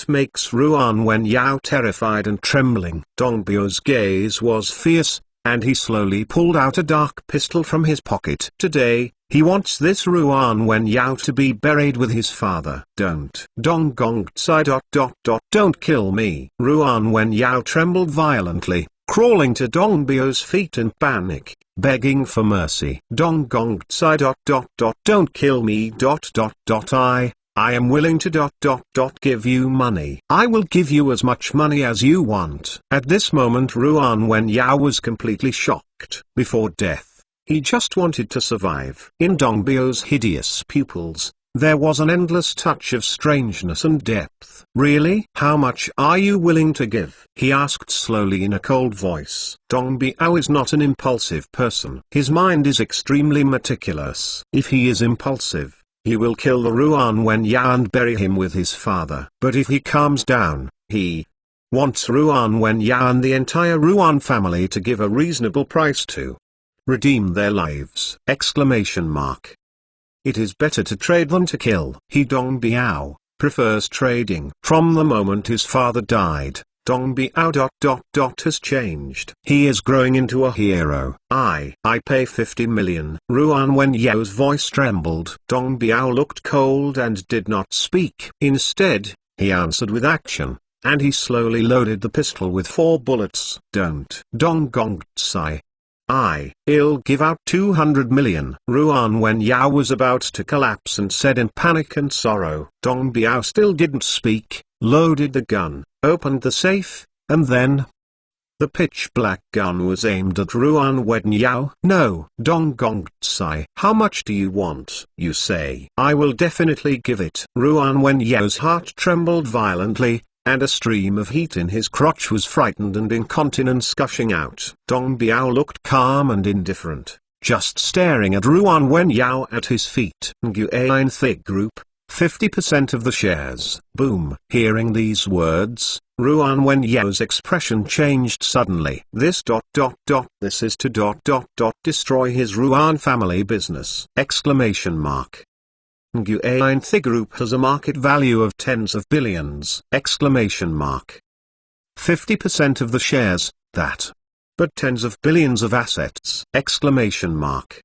makes Ruan Wen Yao terrified and trembling. Dong Biao's gaze was fierce, and he slowly pulled out a dark pistol from his pocket. Today, He wants this Ruan Wen Yao to be buried with his father. Don't. Dong gong tsai. Don't kill me. Ruan Wen Yao trembled violently, crawling to Dong Bio's feet in panic, begging for mercy. Dong gong tsai. Don't kill me. I am willing to give you money. I will give you as much money as you want. At this moment Ruan Wen Yao was completely shocked. Before death, he just wanted to survive. In Dongbio's hideous pupils, there was an endless touch of strangeness and depth. Really? How much are you willing to give? He asked slowly in a cold voice. Dongbio is not an impulsive person. His mind is extremely meticulous. If he is impulsive, he will kill the Ruan Wen Yao and bury him with his father. But if he calms down, he wants Ruan Wen Yao and the entire Ruan family to give a reasonable price to redeem their lives! Exclamation mark. It is better to trade than to kill. He Dongbio prefers trading. From the moment his father died, Dongbio has changed. He is growing into a hero. I pay 50 million. Ruan Wen Yao's voice trembled. Dongbio looked cold and did not speak. Instead, he answered with action, and he slowly loaded the pistol with 4 bullets. Don't. Dong gong tsai. I'll give out 200 million. Ruan Wen Yao was about to collapse and said in panic and sorrow. Dongbio still didn't speak, loaded the gun, opened the safe, and then the pitch-black gun was aimed at Ruan Wen Yao. No. Dong gong tsai. How much do you want? You say. I will definitely give it. Ruan Wen Yao's heart trembled violently, and a stream of heat in his crotch was frightened and incontinence gushing out. Dongbio looked calm and indifferent, just staring at Ruan Wen Yao at his feet. Nguyen Thig Group, 50% of the shares. Boom. Hearing these words, Ruan Wen Yao's expression changed suddenly. This is to destroy his Ruan family business! Exclamation mark. Nguyen Thig Group has a market value of tens of billions! Exclamation mark. 50% of the shares, that. But tens of billions of assets! Exclamation mark.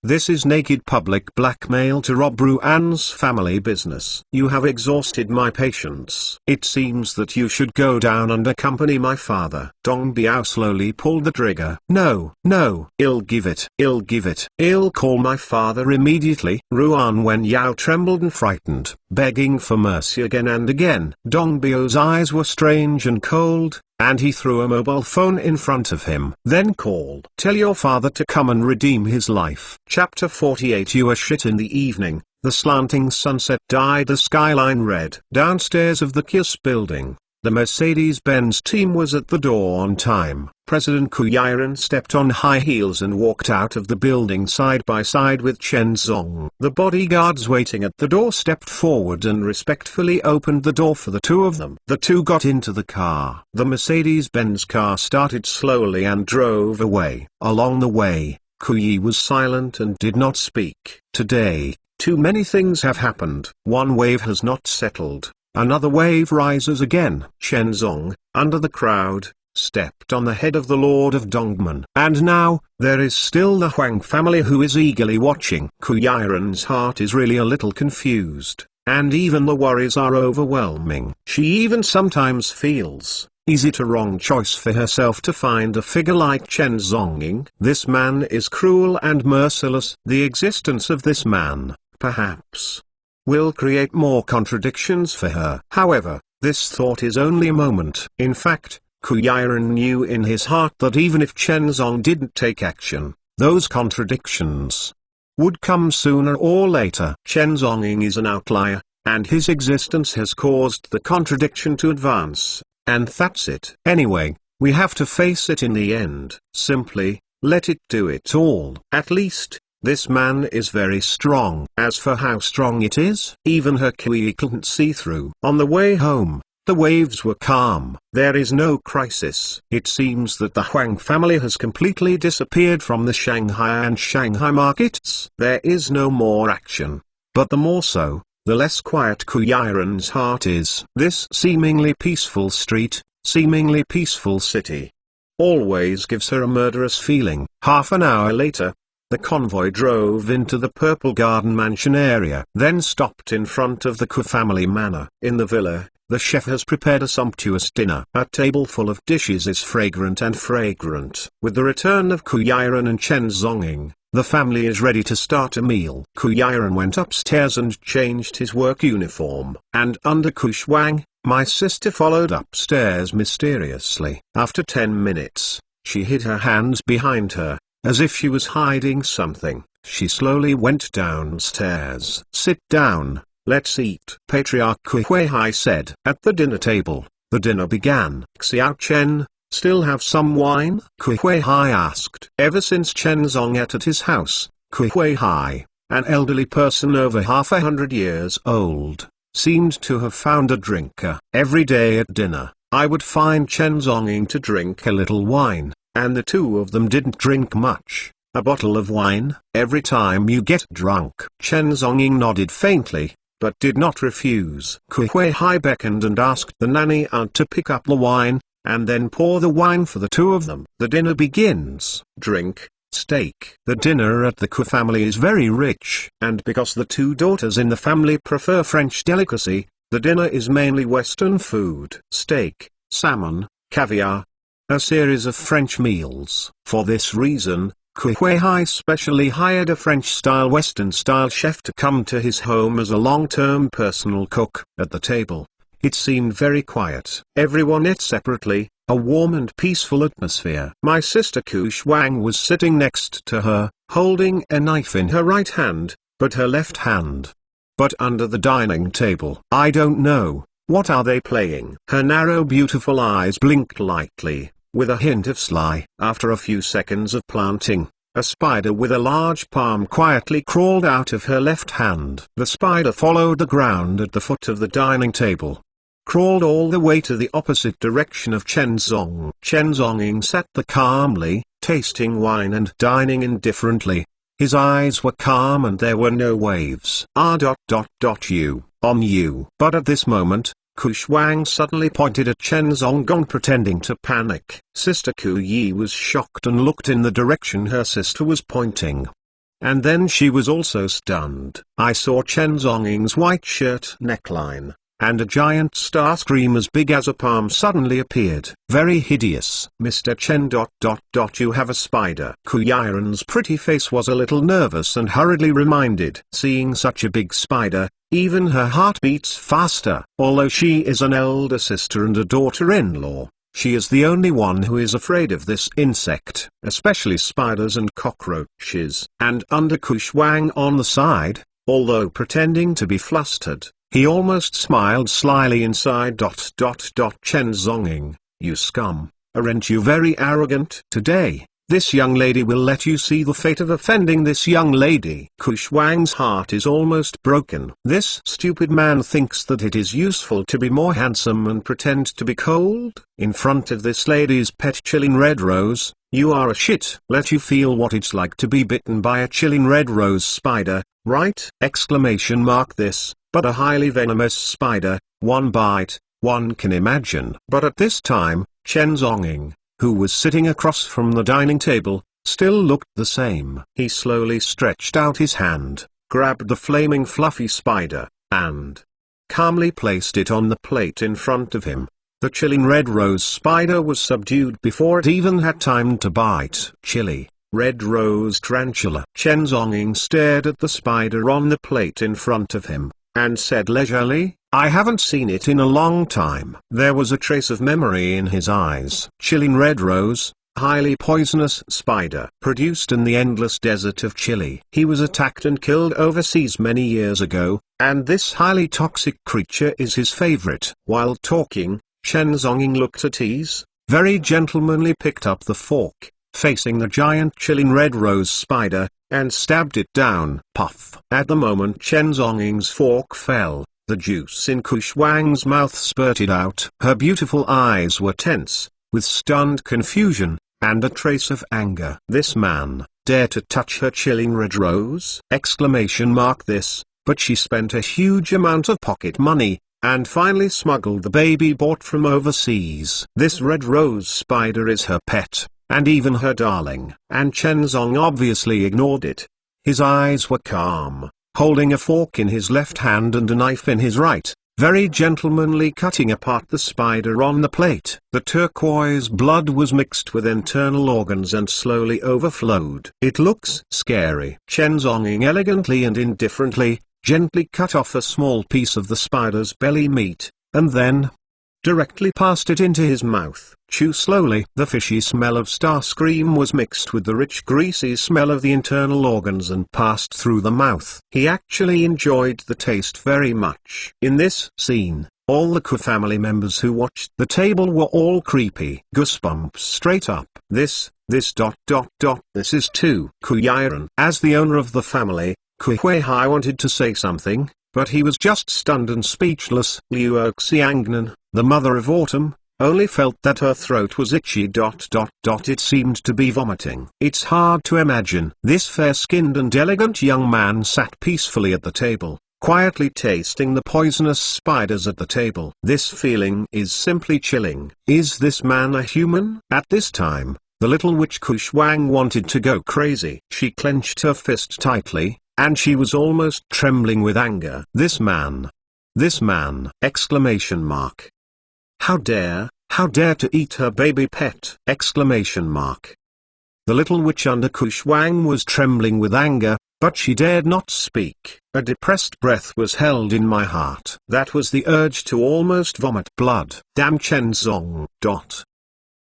This is naked public blackmail to rob Ruan's family business. You have exhausted my patience. It seems that you should go down and accompany my father. Dongbio slowly pulled the trigger. No. I'll give it. I'll call my father immediately. Ruan Wen Yao trembled and frightened, begging for mercy again and again. Dongbio's eyes were strange and cold, and he threw a mobile phone in front of him. Then called. Tell your father to come and redeem his life. Chapter 48. You are shit. In the evening, the slanting sunset dyed the skyline red. Downstairs of the Kios building, the Mercedes-Benz team was at the door on time. President Ku Yiren stepped on high heels and walked out of the building side by side with Chen Zong. The bodyguards waiting at the door stepped forward and respectfully opened the door for the two of them. The two got into the car. The Mercedes-Benz car started slowly and drove away. Along the way, Ku Yi was silent and did not speak. Today, too many things have happened. One wave has not settled. Another wave rises again. Chen Zong, under the crowd, stepped on the head of the Lord of Dongman. And now, there is still the Huang family who is eagerly watching. Ku Yiren's heart is really a little confused, and even the worries are overwhelming. She even sometimes feels, is it a wrong choice for herself to find a figure like Chen Zonging? This man is cruel and merciless. The existence of this man, perhaps, will create more contradictions for her. However, this thought is only a moment. In fact, Ku Yiren knew in his heart that even if Chen Zong didn't take action, those contradictions would come sooner or later. Chen Zonging is an outlier, and his existence has caused the contradiction to advance, and that's it. Anyway, we have to face it in the end. Simply, let it do it all. At least, this man is very strong. As for how strong it is, even Hercule couldn't see through. On the way home, the waves were calm. There is no crisis. It seems that the Huang family has completely disappeared from the Shanghai and Shanghai markets. There is no more action. But the more so, the less quiet Ku Yiren's heart is. This seemingly peaceful street, seemingly peaceful city, always gives her a murderous feeling. Half an hour later, The convoy drove into the Purple Garden mansion area, then stopped in front of the Ku family manor. In the villa, the chef has prepared a sumptuous dinner. A table full of dishes is fragrant and fragrant. With the return of Ku Yiren and Chen Zonging, the family is ready to start a meal. Ku Yiren went upstairs and changed his work uniform. And under Ku Shuang, my sister followed upstairs mysteriously. After 10 minutes, she hid her hands behind her, as if she was hiding something. She slowly went downstairs. "Sit down, let's eat," Patriarch Ku Huihai said. At the dinner table, the dinner began. "Xiao Chen, still have some wine?" Ku Huihai asked. Ever since Chen Zong ate at his house, Ku Huihai, an elderly person over half 100 years old, seemed to have found a drinker. Every day at dinner, I would find Chen Zonging to drink a little wine, and the two of them didn't drink much. "A bottle of wine every time you get drunk." Chen Zonging nodded faintly, but did not refuse. Ku Huihai beckoned and asked the nanny aunt to pick up the wine, and then pour the wine for the two of them. The dinner begins. Drink, steak. The dinner at the Ku family is very rich, and because the two daughters in the family prefer French delicacy, the dinner is mainly Western food. Steak, salmon, caviar, a series of French meals. For this reason, Ku Huihai specially hired a French-style Western-style chef to come to his home as a long-term personal cook. At the table, it seemed very quiet. Everyone ate separately, a warm and peaceful atmosphere. My sister Ku Shuang was sitting next to her, holding a knife in her right hand, but her left hand. But under the dining table, I don't know, what are they playing? Her narrow beautiful eyes blinked lightly, with a hint of sly. After a few seconds of planting, a spider with a large palm quietly crawled out of her left hand. The spider followed the ground at the foot of the dining table, crawled all the way to the opposite direction of Chen Zong. Chen Zonging sat there calmly, tasting wine and dining indifferently. His eyes were calm and there were no waves. You, on you. But at this moment, Ku Shuang suddenly pointed at Chen Zonggong pretending to panic. Sister Ku Yi was shocked and looked in the direction her sister was pointing. And then she was also stunned. I saw Chen Zonging's white shirt neckline, and a giant star scream as big as a palm suddenly appeared. Very hideous. "Mr. Chen. You have a spider." Ku Yiren's pretty face was a little nervous and hurriedly reminded. Seeing such a big spider, even her heart beats faster. Although she is an elder sister and a daughter-in-law, she is the only one who is afraid of this insect, especially spiders and cockroaches. And under Ku Shuang on the side, although pretending to be flustered, he almost smiled slyly inside. Chen Zonging, you scum, aren't you very arrogant? Today, this young lady will let you see the fate of offending this young lady. Ku Shuang's heart is almost broken. This stupid man thinks that it is useful to be more handsome and pretend to be cold. In front of this lady's pet chilling red rose, you are a shit. Let you feel what it's like to be bitten by a chilling red rose spider, right? Exclamation mark this. But a highly venomous spider, one bite, one can imagine. But at this time, Chen Zonging, who was sitting across from the dining table, still looked the same. He slowly stretched out his hand, grabbed the flaming fluffy spider, and calmly placed it on the plate in front of him. The chilling red rose spider was subdued before it even had time to bite. Chilly red rose tarantula. Chen Zonging stared at the spider on the plate in front of him, and said leisurely, I haven't seen it in a long time. There was a trace of memory in his eyes. Chilling red rose, highly poisonous spider produced in the endless desert of Chile. He was attacked and killed overseas many years ago, and this highly toxic creature is his favorite. While talking, Chen Zonging looked at ease, very gentlemanly picked up the fork, facing the giant chilling red rose spider, and stabbed it down. Puff. At the moment Chen Zonging's fork fell, the juice in Ku Shuang's mouth spurted out. Her beautiful eyes were tense, with stunned confusion, and a trace of anger. This man dared to touch her chilling red rose? Exclamation mark this, but she spent a huge amount of pocket money, and finally smuggled the baby bought from overseas. This red rose spider is her pet. and even her darling. And Chen Zong obviously ignored it. His eyes were calm, holding a fork in his left hand and a knife in his right, very gentlemanly cutting apart the spider on the plate. The turquoise blood was mixed with internal organs and slowly overflowed. It looks scary. Chen Zonging elegantly and indifferently, gently cut off a small piece of the spider's belly meat, and then directly passed it into his mouth. Chew slowly. The fishy smell of Starscream was mixed with the rich greasy smell of the internal organs and passed through the mouth. He actually enjoyed the taste very much. In this scene, all the Ku family members who watched the table were all creepy. Goosebumps straight up. This is too Ku Yiren. As the owner of the family, Ku Huihai wanted to say something, but he was just stunned and speechless. Liu Xiangnan, the mother of Autumn, only felt that her throat was itchy. It seemed to be vomiting. It's hard to imagine. This fair-skinned and elegant young man sat peacefully at the table, quietly tasting the poisonous spiders at the table. This feeling is simply chilling. Is this man a human? At this time, the little witch Kushwang wanted to go crazy. She clenched her fist tightly, and she was almost trembling with anger. This man! Exclamation mark. How dare to eat her baby pet! Exclamation mark. The little witch under Kushwang was trembling with anger, but she dared not speak. A depressed breath was held in my heart. That was the urge to almost vomit blood. Damn Chen Zong.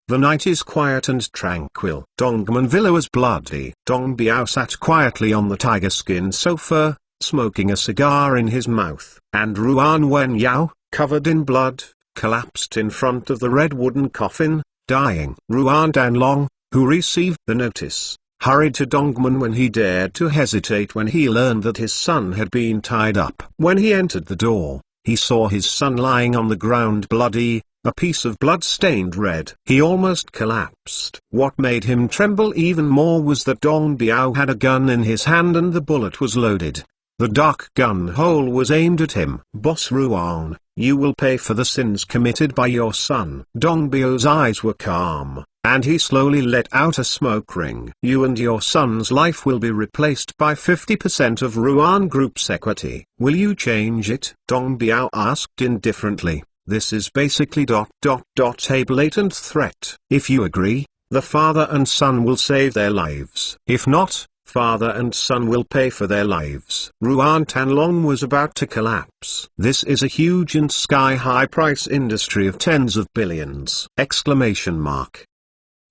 The night is quiet and tranquil. Dongman Villa was bloody. Dong Biao sat quietly on the tiger-skin sofa, smoking a cigar in his mouth. And Ruan Wen Yao, covered in blood, collapsed in front of the red wooden coffin, dying. Ruan Danlong, who received the notice, hurried to Dongman when he dared to hesitate when he learned that his son had been tied up. When he entered the door, he saw his son lying on the ground bloody, a piece of blood stained red. He almost collapsed. What made him tremble even more was that Dong Biao had a gun in his hand and the bullet was loaded. The dark gun hole was aimed at him. Boss Ruan, you will pay for the sins committed by your son. Dong Biao's eyes were calm, and he slowly let out a smoke ring. You and your son's life will be replaced by 50% of Ruan Group's equity. Will you change it? Dong Biao asked indifferently. This is basically a blatant threat. If you agree, the father and son will save their lives. If not, father and son will pay for their lives. Ruan Tanlong was about to collapse. This is a huge and sky-high price industry of tens of billions. Exclamation mark.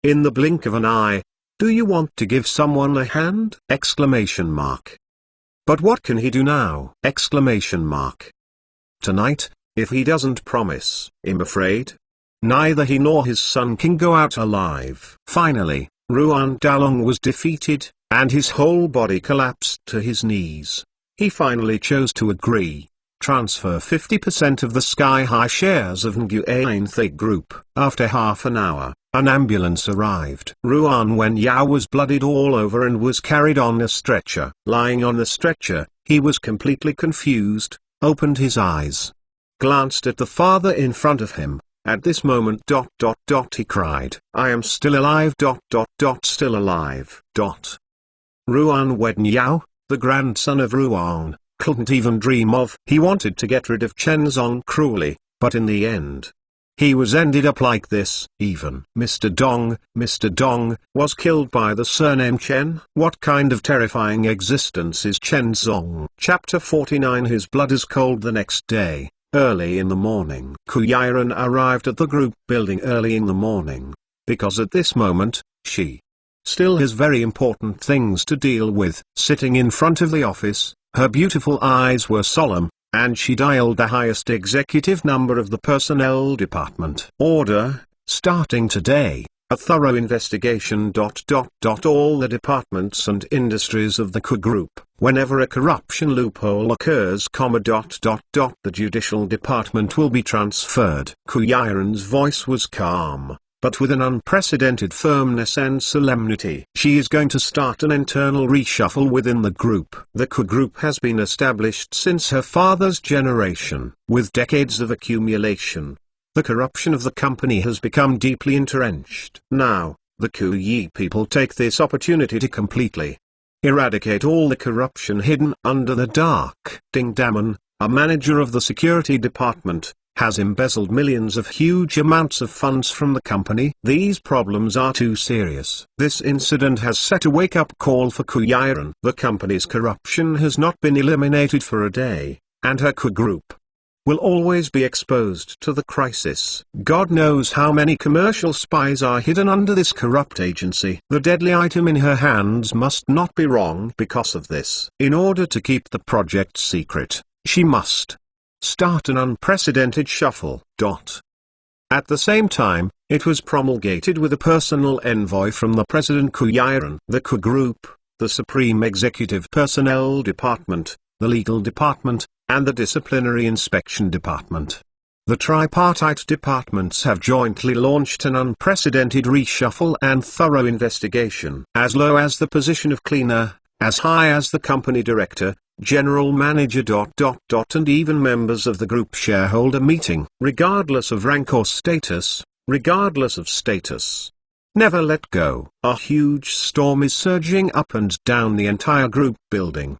In the blink of an eye, do you want to give someone a hand? Exclamation mark. But what can he do now? Exclamation mark. Tonight, if he doesn't promise, I'm afraid, neither he nor his son can go out alive. Finally, Ruan Dalong was defeated, and his whole body collapsed to his knees. He finally chose to agree. Transfer 50% of the sky-high shares of Nguyen Group. After half an hour, an ambulance arrived. Ruan Wen Yao was bloodied all over and was carried on a stretcher. Lying on the stretcher, he was completely confused, opened his eyes, glanced at the father in front of him. At this moment he cried, I am still alive still alive. Ruan Wen Yao, the grandson of Ruan, couldn't even dream of. He wanted to get rid of Chen Zong cruelly, but in the end, he was ended up like this. Even Mr. Dong, was killed by the surname Chen. What kind of terrifying existence is Chen Zong? Chapter 49. His blood is cold. The next day, early in the morning, Ku Yiren arrived at the group building early in the morning, because at this moment, she still has very important things to deal with. Sitting in front of the office, her beautiful eyes were solemn, and she dialed the highest executive number of the personnel department. Order, starting today, a thorough investigation. All the departments and industries of the Ku Group. Whenever a corruption loophole occurs, the judicial department will be transferred. Ku Yiren's voice was calm, but with an unprecedented firmness and solemnity. She is going to start an internal reshuffle within the group. The Ku Group has been established since her father's generation. With decades of accumulation, the corruption of the company has become deeply entrenched. Now, The Kuyi people take this opportunity to completely eradicate all the corruption hidden under the dark. Dongman, a manager of the security department, has embezzled millions of huge amounts of funds from the company. These problems are too serious. This incident has set a wake-up call for Kuyiran. The company's corruption has not been eliminated for a day, and her Ku group will always be exposed to the crisis. God knows how many commercial spies are hidden under this corrupt agency. The deadly item in her hands must not be wrong because of this. In order to keep the project secret, she must start an unprecedented shuffle. At the same time, it was promulgated with a personal envoy from the President Kuyiran. The Ku Group, the Supreme Executive Personnel Department, the Legal Department, and the Disciplinary Inspection Department. The tripartite departments have jointly launched an unprecedented reshuffle and thorough investigation. As low as the position of cleaner, as high as the company director, general manager ... and even members of the group shareholder meeting. Regardless of rank or status, regardless of status. Never let go. A huge storm is surging up and down the entire group building.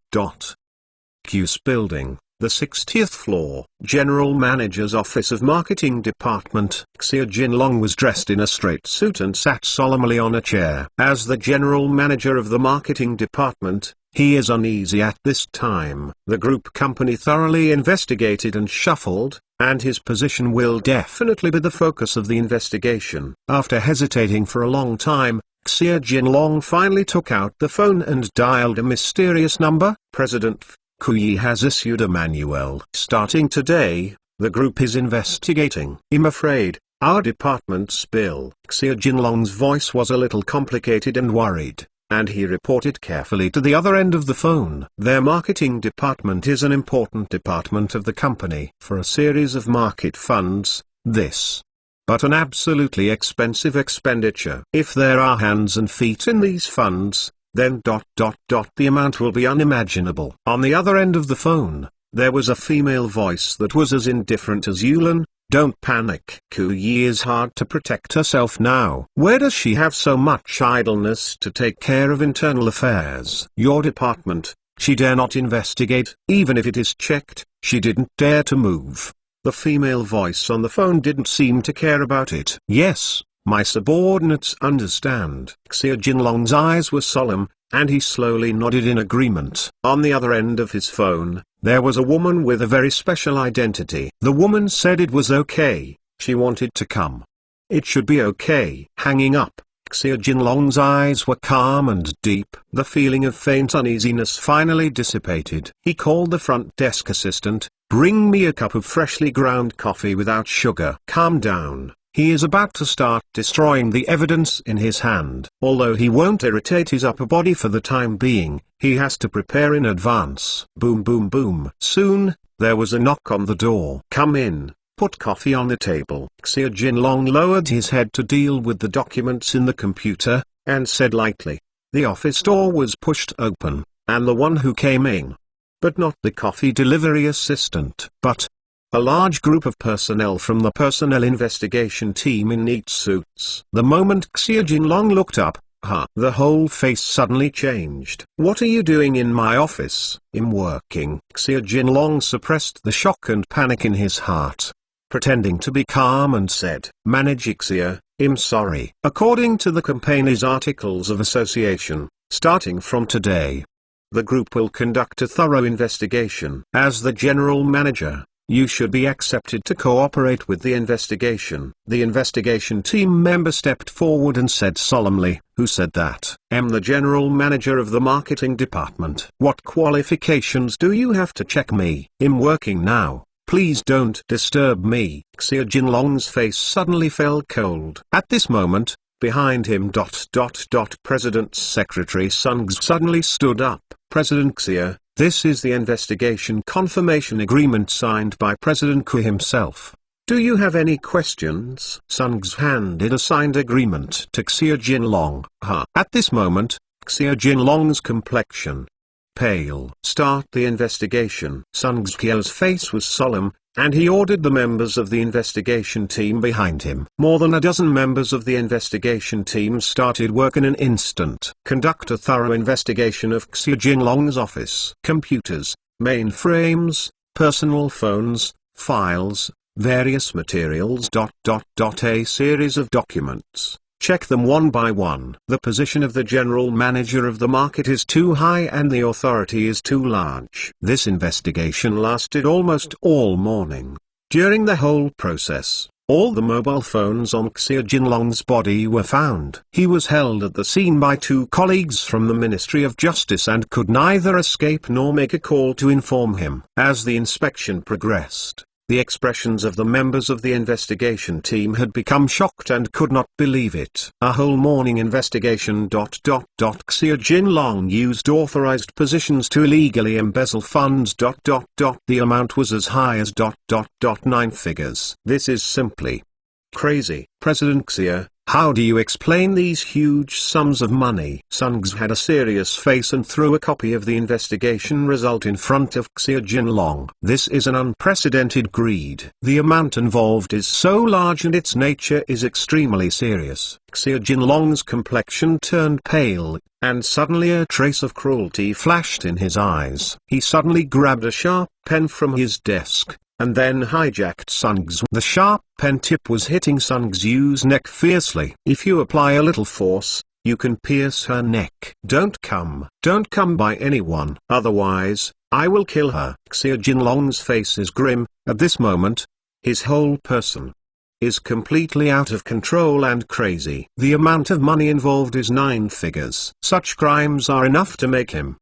Q's building, the 60th floor. General Manager's Office of Marketing Department. Xia Jinlong was dressed in a straight suit and sat solemnly on a chair. As the General Manager of the Marketing Department, he is uneasy at this time. The group company thoroughly investigated and shuffled, and his position will definitely be the focus of the investigation. After hesitating for a long time, Xia Jinlong finally took out the phone and dialed a mysterious number. President Kuyi has issued a manual. Starting today, the group is investigating. I'm afraid, our department's bill. Xia Jinlong's voice was a little complicated and worried, and he reported carefully to the other end of the phone. Their marketing department is an important department of the company. For a series of market funds, this but an absolutely expensive expenditure. If there are hands and feet in these funds, then ... the amount will be unimaginable. On the other end of the phone, there was a female voice that was as indifferent as Yulan. Don't panic. Kuyi is hard to protect herself now. Where does she have so much idleness to take care of internal affairs? Your department, she dare not investigate. Even if it is checked, she didn't dare to move. The female voice on the phone didn't seem to care about it. Yes, my subordinates understand. Xia Jinlong's eyes were solemn, and he slowly nodded in agreement. On the other end of his phone, there was a woman with a very special identity. The woman said it was okay, she wanted to come. It should be okay. Hanging up, Xia Jinlong's eyes were calm and deep. The feeling of faint uneasiness finally dissipated. He called the front desk assistant. Bring me a cup of freshly ground coffee without sugar. Calm down. He is about to start destroying the evidence in his hand. Although he won't irritate his upper body for the time being, he has to prepare in advance. Boom boom boom. Soon, there was a knock on the door. Come in, put coffee on the table. Xia Jinlong lowered his head to deal with the documents in the computer, and said lightly. The office door was pushed open, and the one who came in. But not the coffee delivery assistant, but a large group of personnel from the personnel investigation team in neat suits. The moment Xia Jinlong looked up, the whole face suddenly changed. What are you doing in my office? I'm working. Xia Jinlong suppressed the shock and panic in his heart, pretending to be calm and said, Manager Xia, I'm sorry. According to the company's articles of association, starting from today, the group will conduct a thorough investigation. As the general manager, you should be accepted to cooperate with the investigation. The investigation team member stepped forward and said solemnly, who said that? I'm the general manager of the marketing department. What qualifications do you have to check me? I'm working now. Please don't disturb me. Xia Jinlong's face suddenly fell cold. At this moment, behind him ... President's secretary Sungz suddenly stood up. President Xia, this is the investigation confirmation agreement signed by President Ku himself. Do you have any questions? Sungz handed a signed agreement to Xia Jinlong. At this moment, Xia Jinlong's complexion pale. Start the investigation. Sungz Qia's face was solemn, and he ordered the members of the investigation team behind him. More than a dozen members of the investigation team started work in an instant. Conduct a thorough investigation of Xie Jinlong's office. Computers, mainframes, personal phones, files, various materials. A series of documents. Check them one by one. The position of the general manager of the market is too high and the authority is too large. This investigation lasted almost all morning. During the whole process, all the mobile phones on Xie Jinlong's body were found. He was held at the scene by two colleagues from the Ministry of Justice and could neither escape nor make a call to inform him. As the inspection progressed, the expressions of the members of the investigation team had become shocked and could not believe it. A whole morning investigation. Xie Jinlong used authorized positions to illegally embezzle funds. The amount was as high as 9 figures. This is simply crazy. President Xie, how do you explain these huge sums of money? Sun Xe had a serious face and threw a copy of the investigation result in front of Xie Jinlong. This is an unprecedented greed. The amount involved is so large and its nature is extremely serious. Xie Jinlong's complexion turned pale, and suddenly a trace of cruelty flashed in his eyes. He suddenly grabbed a sharp pen from his desk, and then hijacked Sun Xe. The sharp pen tip was hitting Sun Xu's neck fiercely. If you apply a little force, you can pierce her neck. Don't come by anyone. Otherwise, I will kill her. Xie Jinlong's face is grim. At this moment, his whole person is completely out of control and crazy. The amount of money involved is 9 figures. Such crimes are enough to make him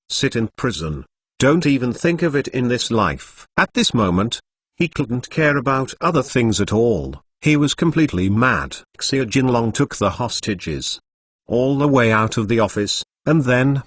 sit in prison. Don't even think of it in this life. At this moment, he couldn't care about other things at all. He was completely mad. Xie Jinlong took the hostages all the way out of the office, and then,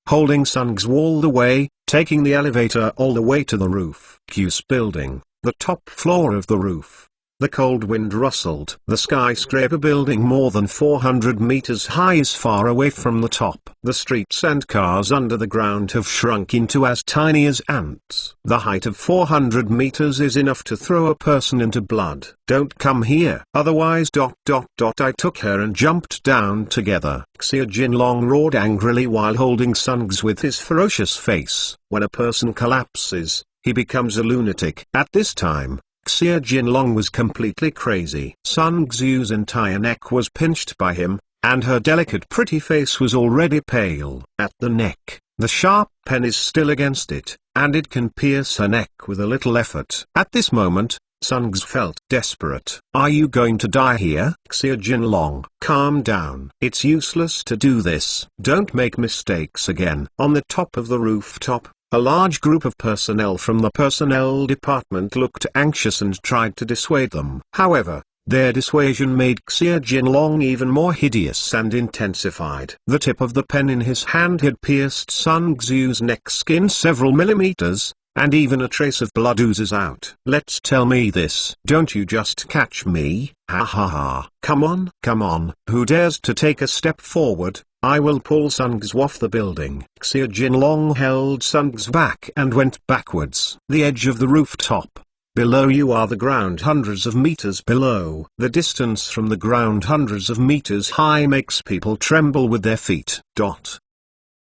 holding Sun Xe all the way, taking the elevator all the way to the roof. Q's building, the top floor of the roof. The cold wind rustled. The skyscraper building more than 400 meters high is far away from the top. The streets and cars under the ground have shrunk into as tiny as ants. The height of 400 meters is enough to throw a person into blood. Don't come here. Otherwise. I took her and jumped down together. Xie Jinlong roared angrily while holding Sun Xe with his ferocious face. When a person collapses, he becomes a lunatic. At this time, Xie Jinlong was completely crazy. Sun Xu's entire neck was pinched by him, and her delicate pretty face was already pale. At the neck, the sharp pen is still against it, and it can pierce her neck with a little effort. At this moment, Sun Xe felt desperate. Are you going to die here? Xie Jinlong, calm down. It's useless to do this. Don't make mistakes again. On the top of the rooftop, a large group of personnel from the personnel department looked anxious and tried to dissuade them. However, their dissuasion made Xie Jinlong even more hideous and intensified. The tip of the pen in his hand had pierced Sun Xu's neck skin several millimeters, and even a trace of blood oozes out. Let's tell me this. Don't you just catch me? Ha ha ha. Come on. Who dares to take a step forward? I will pull Sun Xe off the building. Xie Jinlong held Sun Xe back and went backwards. The edge of the rooftop. Below you are the ground hundreds of meters below. The distance from the ground hundreds of meters high makes people tremble with their feet.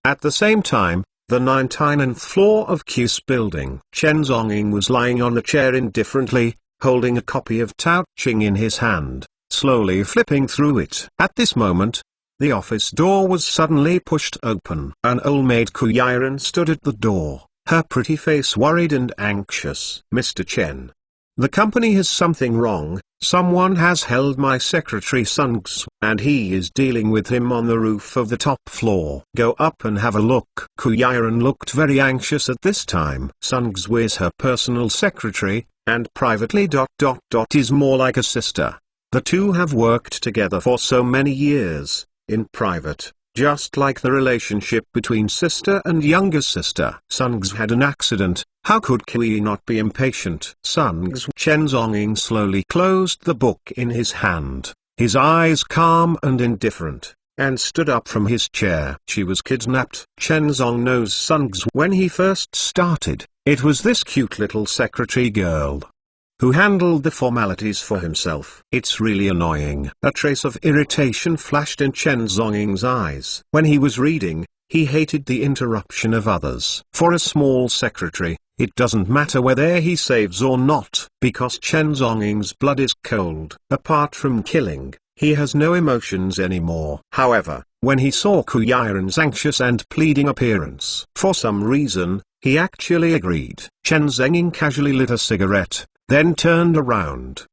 At the same time, the 99th floor of Q's building. Chen Zhongying was lying on a chair indifferently, holding a copy of Tao Ching in his hand, slowly flipping through it. At this moment, the office door was suddenly pushed open. An old maid Kuyiren stood at the door, her pretty face worried and anxious. Mr. Chen, the company has something wrong. Someone has held my secretary Sun Xe, and he is dealing with him on the roof of the top floor. Go up and have a look. Kuyiren looked very anxious at this time. Sun Xe is her personal secretary, and privately. Is more like a sister. The two have worked together for so many years. In private, just like the relationship between sister and younger sister. Sun Xe had an accident. How could Kui not be impatient? Sun Xe. Chen Zhongying slowly closed the book in his hand, his eyes calm and indifferent. and stood up from his chair. She was kidnapped. Chen Zong knows Sung's when he first started. It was this cute little secretary girl who handled the formalities for himself. It's really annoying. A trace of irritation flashed in Chen Zong's eyes. When he was reading, he hated the interruption of others. For a small secretary, it doesn't matter whether he saves or not, because Chen Zong's blood is cold. Apart from killing, he has no emotions anymore. However, when he saw Ku Yiren's anxious and pleading appearance, for some reason, he actually agreed. Chen Zonging casually lit a cigarette, then turned around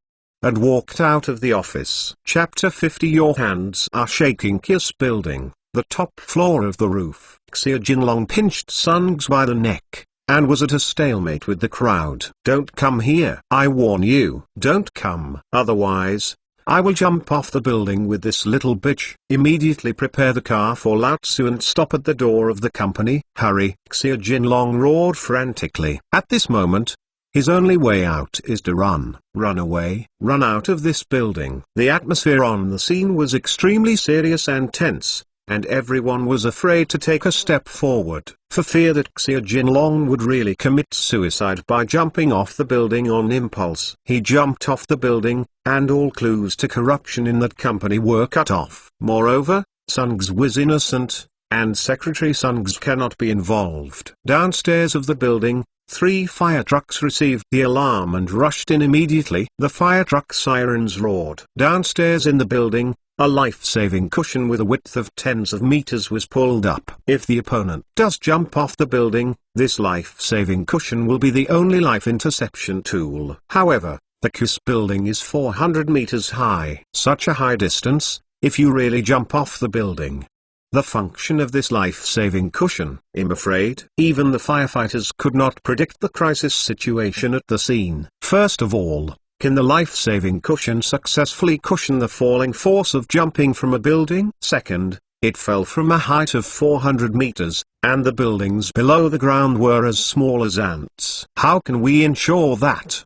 and walked out of the office. Chapter 50. Your hands are shaking. Kiss building, the top floor of the roof. Xie Jinlong pinched Sung's by the neck, and was at a stalemate with the crowd. Don't come here. I warn you. Don't come. Otherwise, I will jump off the building with this little bitch. Immediately prepare the car for Lao Tzu and stop at the door of the company. Hurry. Xie Jinlong roared frantically. At this moment, his only way out is to run. Run away. Run out of this building. The atmosphere on the scene was extremely serious and tense, and everyone was afraid to take a step forward, for fear that Xie Jinlong would really commit suicide by jumping off the building on impulse. He jumped off the building, and all clues to corruption in that company were cut off. Moreover, Sung's was innocent, and Secretary Sung's cannot be involved. Downstairs of the building, 3 fire trucks received the alarm and rushed in immediately. The fire truck sirens roared. Downstairs in the building, a life-saving cushion with a width of tens of meters was pulled up. If the opponent does jump off the building, this life-saving cushion will be the only life interception tool. However, the KISS building is 400 meters high. Such a high distance, if you really jump off the building. The function of this life-saving cushion. I'm afraid, even the firefighters could not predict the crisis situation at the scene. First of all, can the life-saving cushion successfully cushion the falling force of jumping from a building? Second, it fell from a height of 400 meters, and the buildings below the ground were as small as ants. How can we ensure that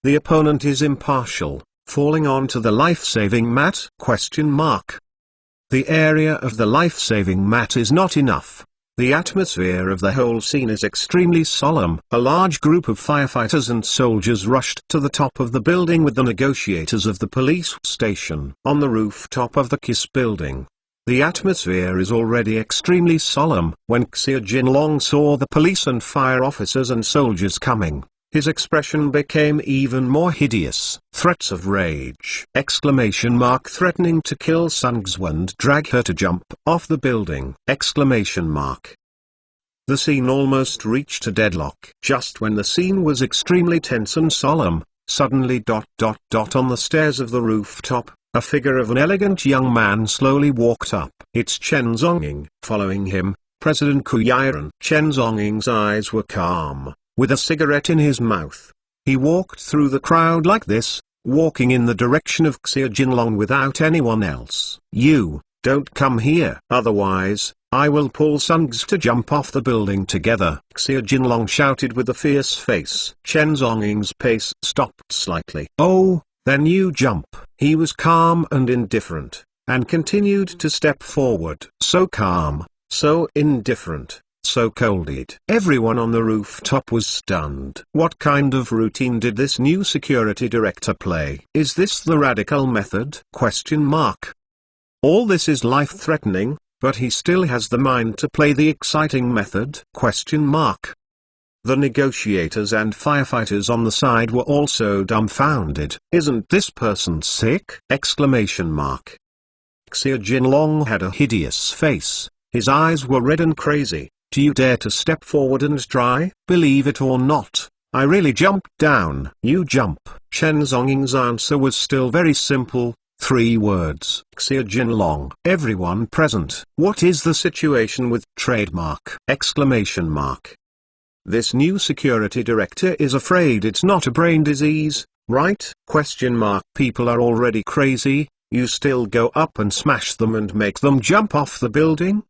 the opponent is impartial, falling onto the life-saving mat? The area of the life-saving mat is not enough. The atmosphere of the whole scene is extremely solemn. A large group of firefighters and soldiers rushed to the top of the building with the negotiators of the police station. On the rooftop of the KISS building, the atmosphere is already extremely solemn. When Xie Jinlong saw the police and fire officers and soldiers coming, his expression became even more hideous. Threats of rage! Threatening to kill Sung's and drag her to jump off the building! The scene almost reached a deadlock. Just when the scene was extremely tense and solemn, suddenly on the stairs of the rooftop, a figure of an elegant young man slowly walked up. It's Chen Zonging. Following him, President Ku Yiren. Chen Zonging's eyes were calm. With a cigarette in his mouth, he walked through the crowd like this, walking in the direction of Xie Jinlong without anyone else. You, don't come here. Otherwise, I will pull Sung's to jump off the building together. Xie Jinlong shouted with a fierce face. Chen Zonging's pace stopped slightly. Oh, then you jump. He was calm and indifferent, and continued to step forward. So calm, so indifferent, so cold-eyed. Everyone on the rooftop was stunned. What kind of routine did this new security director play? Is this the radical method? All this is life-threatening, but he still has the mind to play the exciting method? The negotiators and firefighters on the side were also dumbfounded. Isn't this person sick? Xie Jinlong had a hideous face. His eyes were red and crazy. Do you dare to step forward and try? Believe it or not, I really jumped down. You jump. Chen Zonging's answer was still very simple, 3 words. Xie Jinlong. Everyone present. What is the situation with trademark? This new security director is afraid it's not a brain disease, right? People are already crazy, you still go up and smash them and make them jump off the building?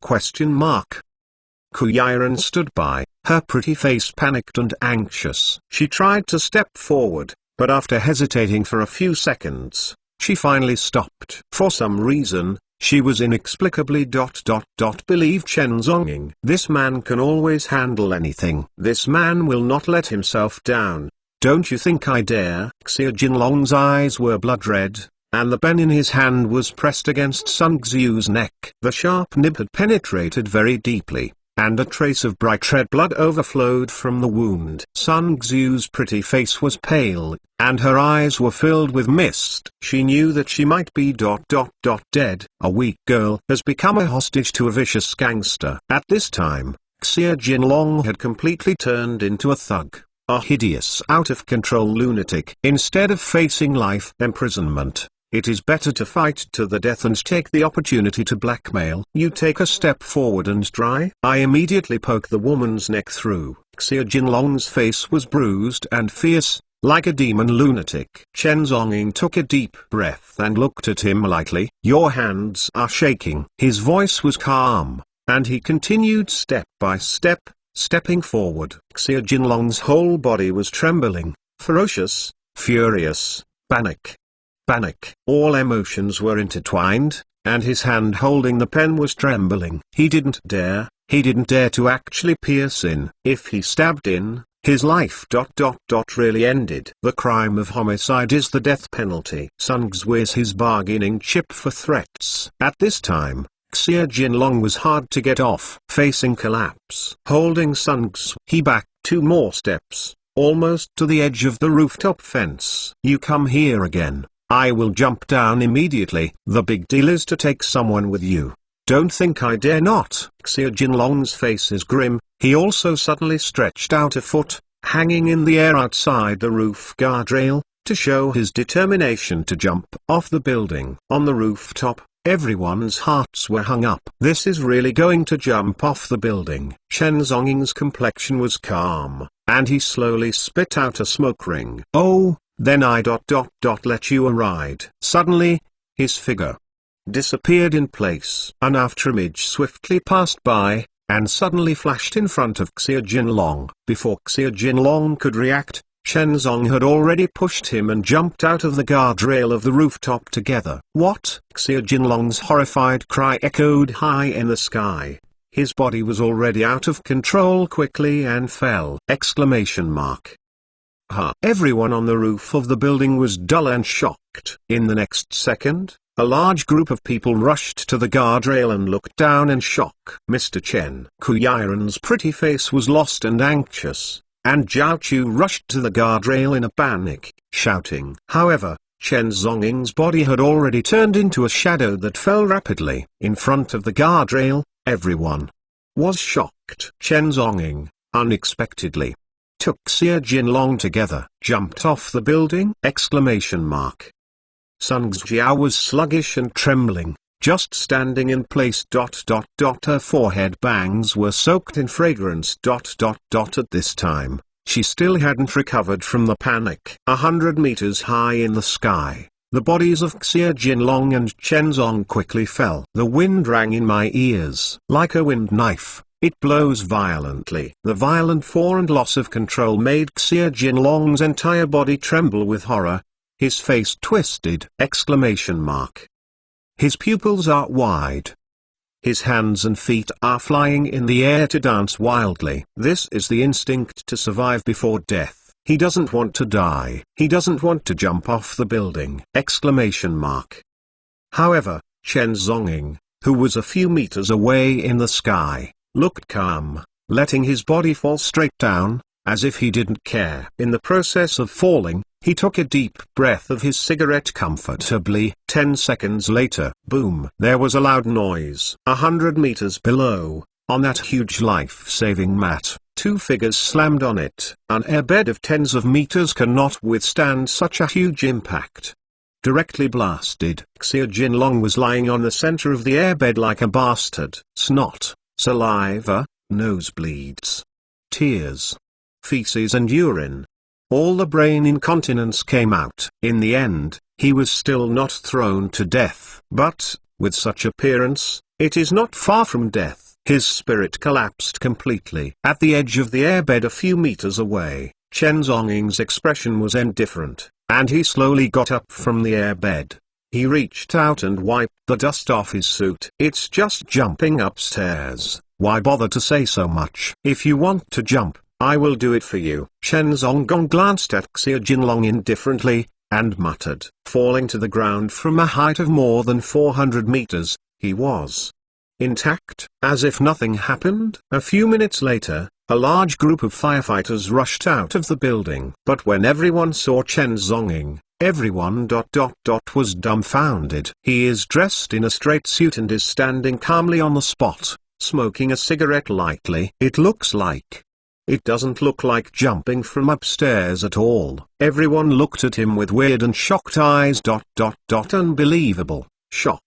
Ku Yiren stood by, her pretty face panicked and anxious. She tried to step forward, but after hesitating for a few seconds, she finally stopped. For some reason, She was inexplicably believed Chen Zonging. This man can always handle anything. This man will not let himself down. Don't you think I dare? Xie Jinlong's eyes were blood red, and the pen in his hand was pressed against Sun Xiu's neck. The sharp nib had penetrated very deeply, and a trace of bright red blood overflowed from the wound. Sun Xiu's pretty face was pale, and her eyes were filled with mist. She knew that she might be dead. A weak girl has become a hostage to a vicious gangster. At this time, Xie Jinlong had completely turned into a thug, a hideous out-of-control lunatic. Instead of facing life imprisonment, it is better to fight to the death and take the opportunity to blackmail. You take a step forward and try. I immediately poke the woman's neck through. Xie Jinlong's face was bruised and fierce, like a demon lunatic. Chen Zonging took a deep breath and looked at him lightly. Your hands are shaking. His voice was calm, and he continued step by step, stepping forward. Xie Jinlong's whole body was trembling, ferocious, furious, panic. All emotions were intertwined, and his hand holding the pen was trembling. He didn't dare to actually pierce in. If he stabbed in, his life really ended. The crime of homicide is the death penalty. Sun Xiu is his bargaining chip for threats. At this time, Xie Jinlong was hard to get off. Facing collapse, holding Sun Xiu, he backed 2 more steps, almost to the edge of the rooftop fence. You come here again, I will jump down immediately. The big deal is to take someone with you. Don't think I dare not. Xie Jinlong's face is grim. He also suddenly stretched out a foot, hanging in the air outside the roof guardrail, to show his determination to jump off the building. On the rooftop, everyone's hearts were hung up. This is really going to jump off the building. Chen Zonging's complexion was calm, and he slowly spit out a smoke ring. Oh, then I let you a ride. Suddenly, his figure disappeared in place. An afterimage swiftly passed by, and suddenly flashed in front of Xie Jinlong. Before Xie Jinlong could react, Chen Zong had already pushed him and jumped out of the guardrail of the rooftop together. What? Xie Jinlong's horrified cry echoed high in the sky. His body was already out of control quickly and fell. Exclamation mark. Everyone on the roof of the building was dull and shocked. In the next second, a large group of people rushed to the guardrail and looked down in shock. Mr. Chen Kuyiren's pretty face was lost and anxious, and Zhao Chu rushed to the guardrail in a panic, shouting. However, Chen Zonging's body had already turned into a shadow that fell rapidly. In front of the guardrail, everyone was shocked. Chen Zonging, unexpectedly, took Xie Jinlong together, jumped off the building! Exclamation mark. Sun Xiao was sluggish and trembling, just standing in place. Her forehead bangs were soaked in fragrance. At this time, she still hadn't recovered from the panic. 100 meters high in the sky, the bodies of Xie Jinlong and Chen Zong quickly fell. The wind rang in my ears like a wind knife. It blows violently. The violent fall and loss of control made Xie Jinlong's entire body tremble with horror. His face twisted! Exclamation mark. His pupils are wide. His hands and feet are flying in the air to dance wildly. This is the instinct to survive before death. He doesn't want to die. He doesn't want to jump off the building! Exclamation mark. However, Chen Zonging, who was a few meters away in the sky, looked calm, letting his body fall straight down, as if he didn't care. In the process of falling, he took a deep breath of his cigarette comfortably. 10 seconds later, boom! There was a loud noise. 100 meters below, on that huge life-saving mat, 2 figures slammed on it. An airbed of tens of meters cannot withstand such a huge impact. Directly blasted, Xie Jinlong was lying on the center of the airbed like a bastard. Snot, saliva, nosebleeds, tears, feces and urine. All the brain incontinence came out. In the end, he was still not thrown to death. But, with such appearance, it is not far from death. His spirit collapsed completely. At the edge of the airbed a few meters away, Chen Zonging's expression was indifferent, and he slowly got up from the airbed. He reached out and wiped the dust off his suit. "It's just jumping upstairs, why bother to say so much? If you want to jump, I will do it for you." Chen Zonggong glanced at Xia Jinlong indifferently, and muttered. Falling to the ground from a height of more than 400 meters, he was intact, as if nothing happened. A few minutes later, a large group of firefighters rushed out of the building. But when everyone saw Chen Zonggong, everyone was dumbfounded. He is dressed in a straight suit and is standing calmly on the spot, smoking a cigarette lightly. It doesn't look like jumping from upstairs at all. Everyone looked at him with weird and shocked eyes. Unbelievable. Shock.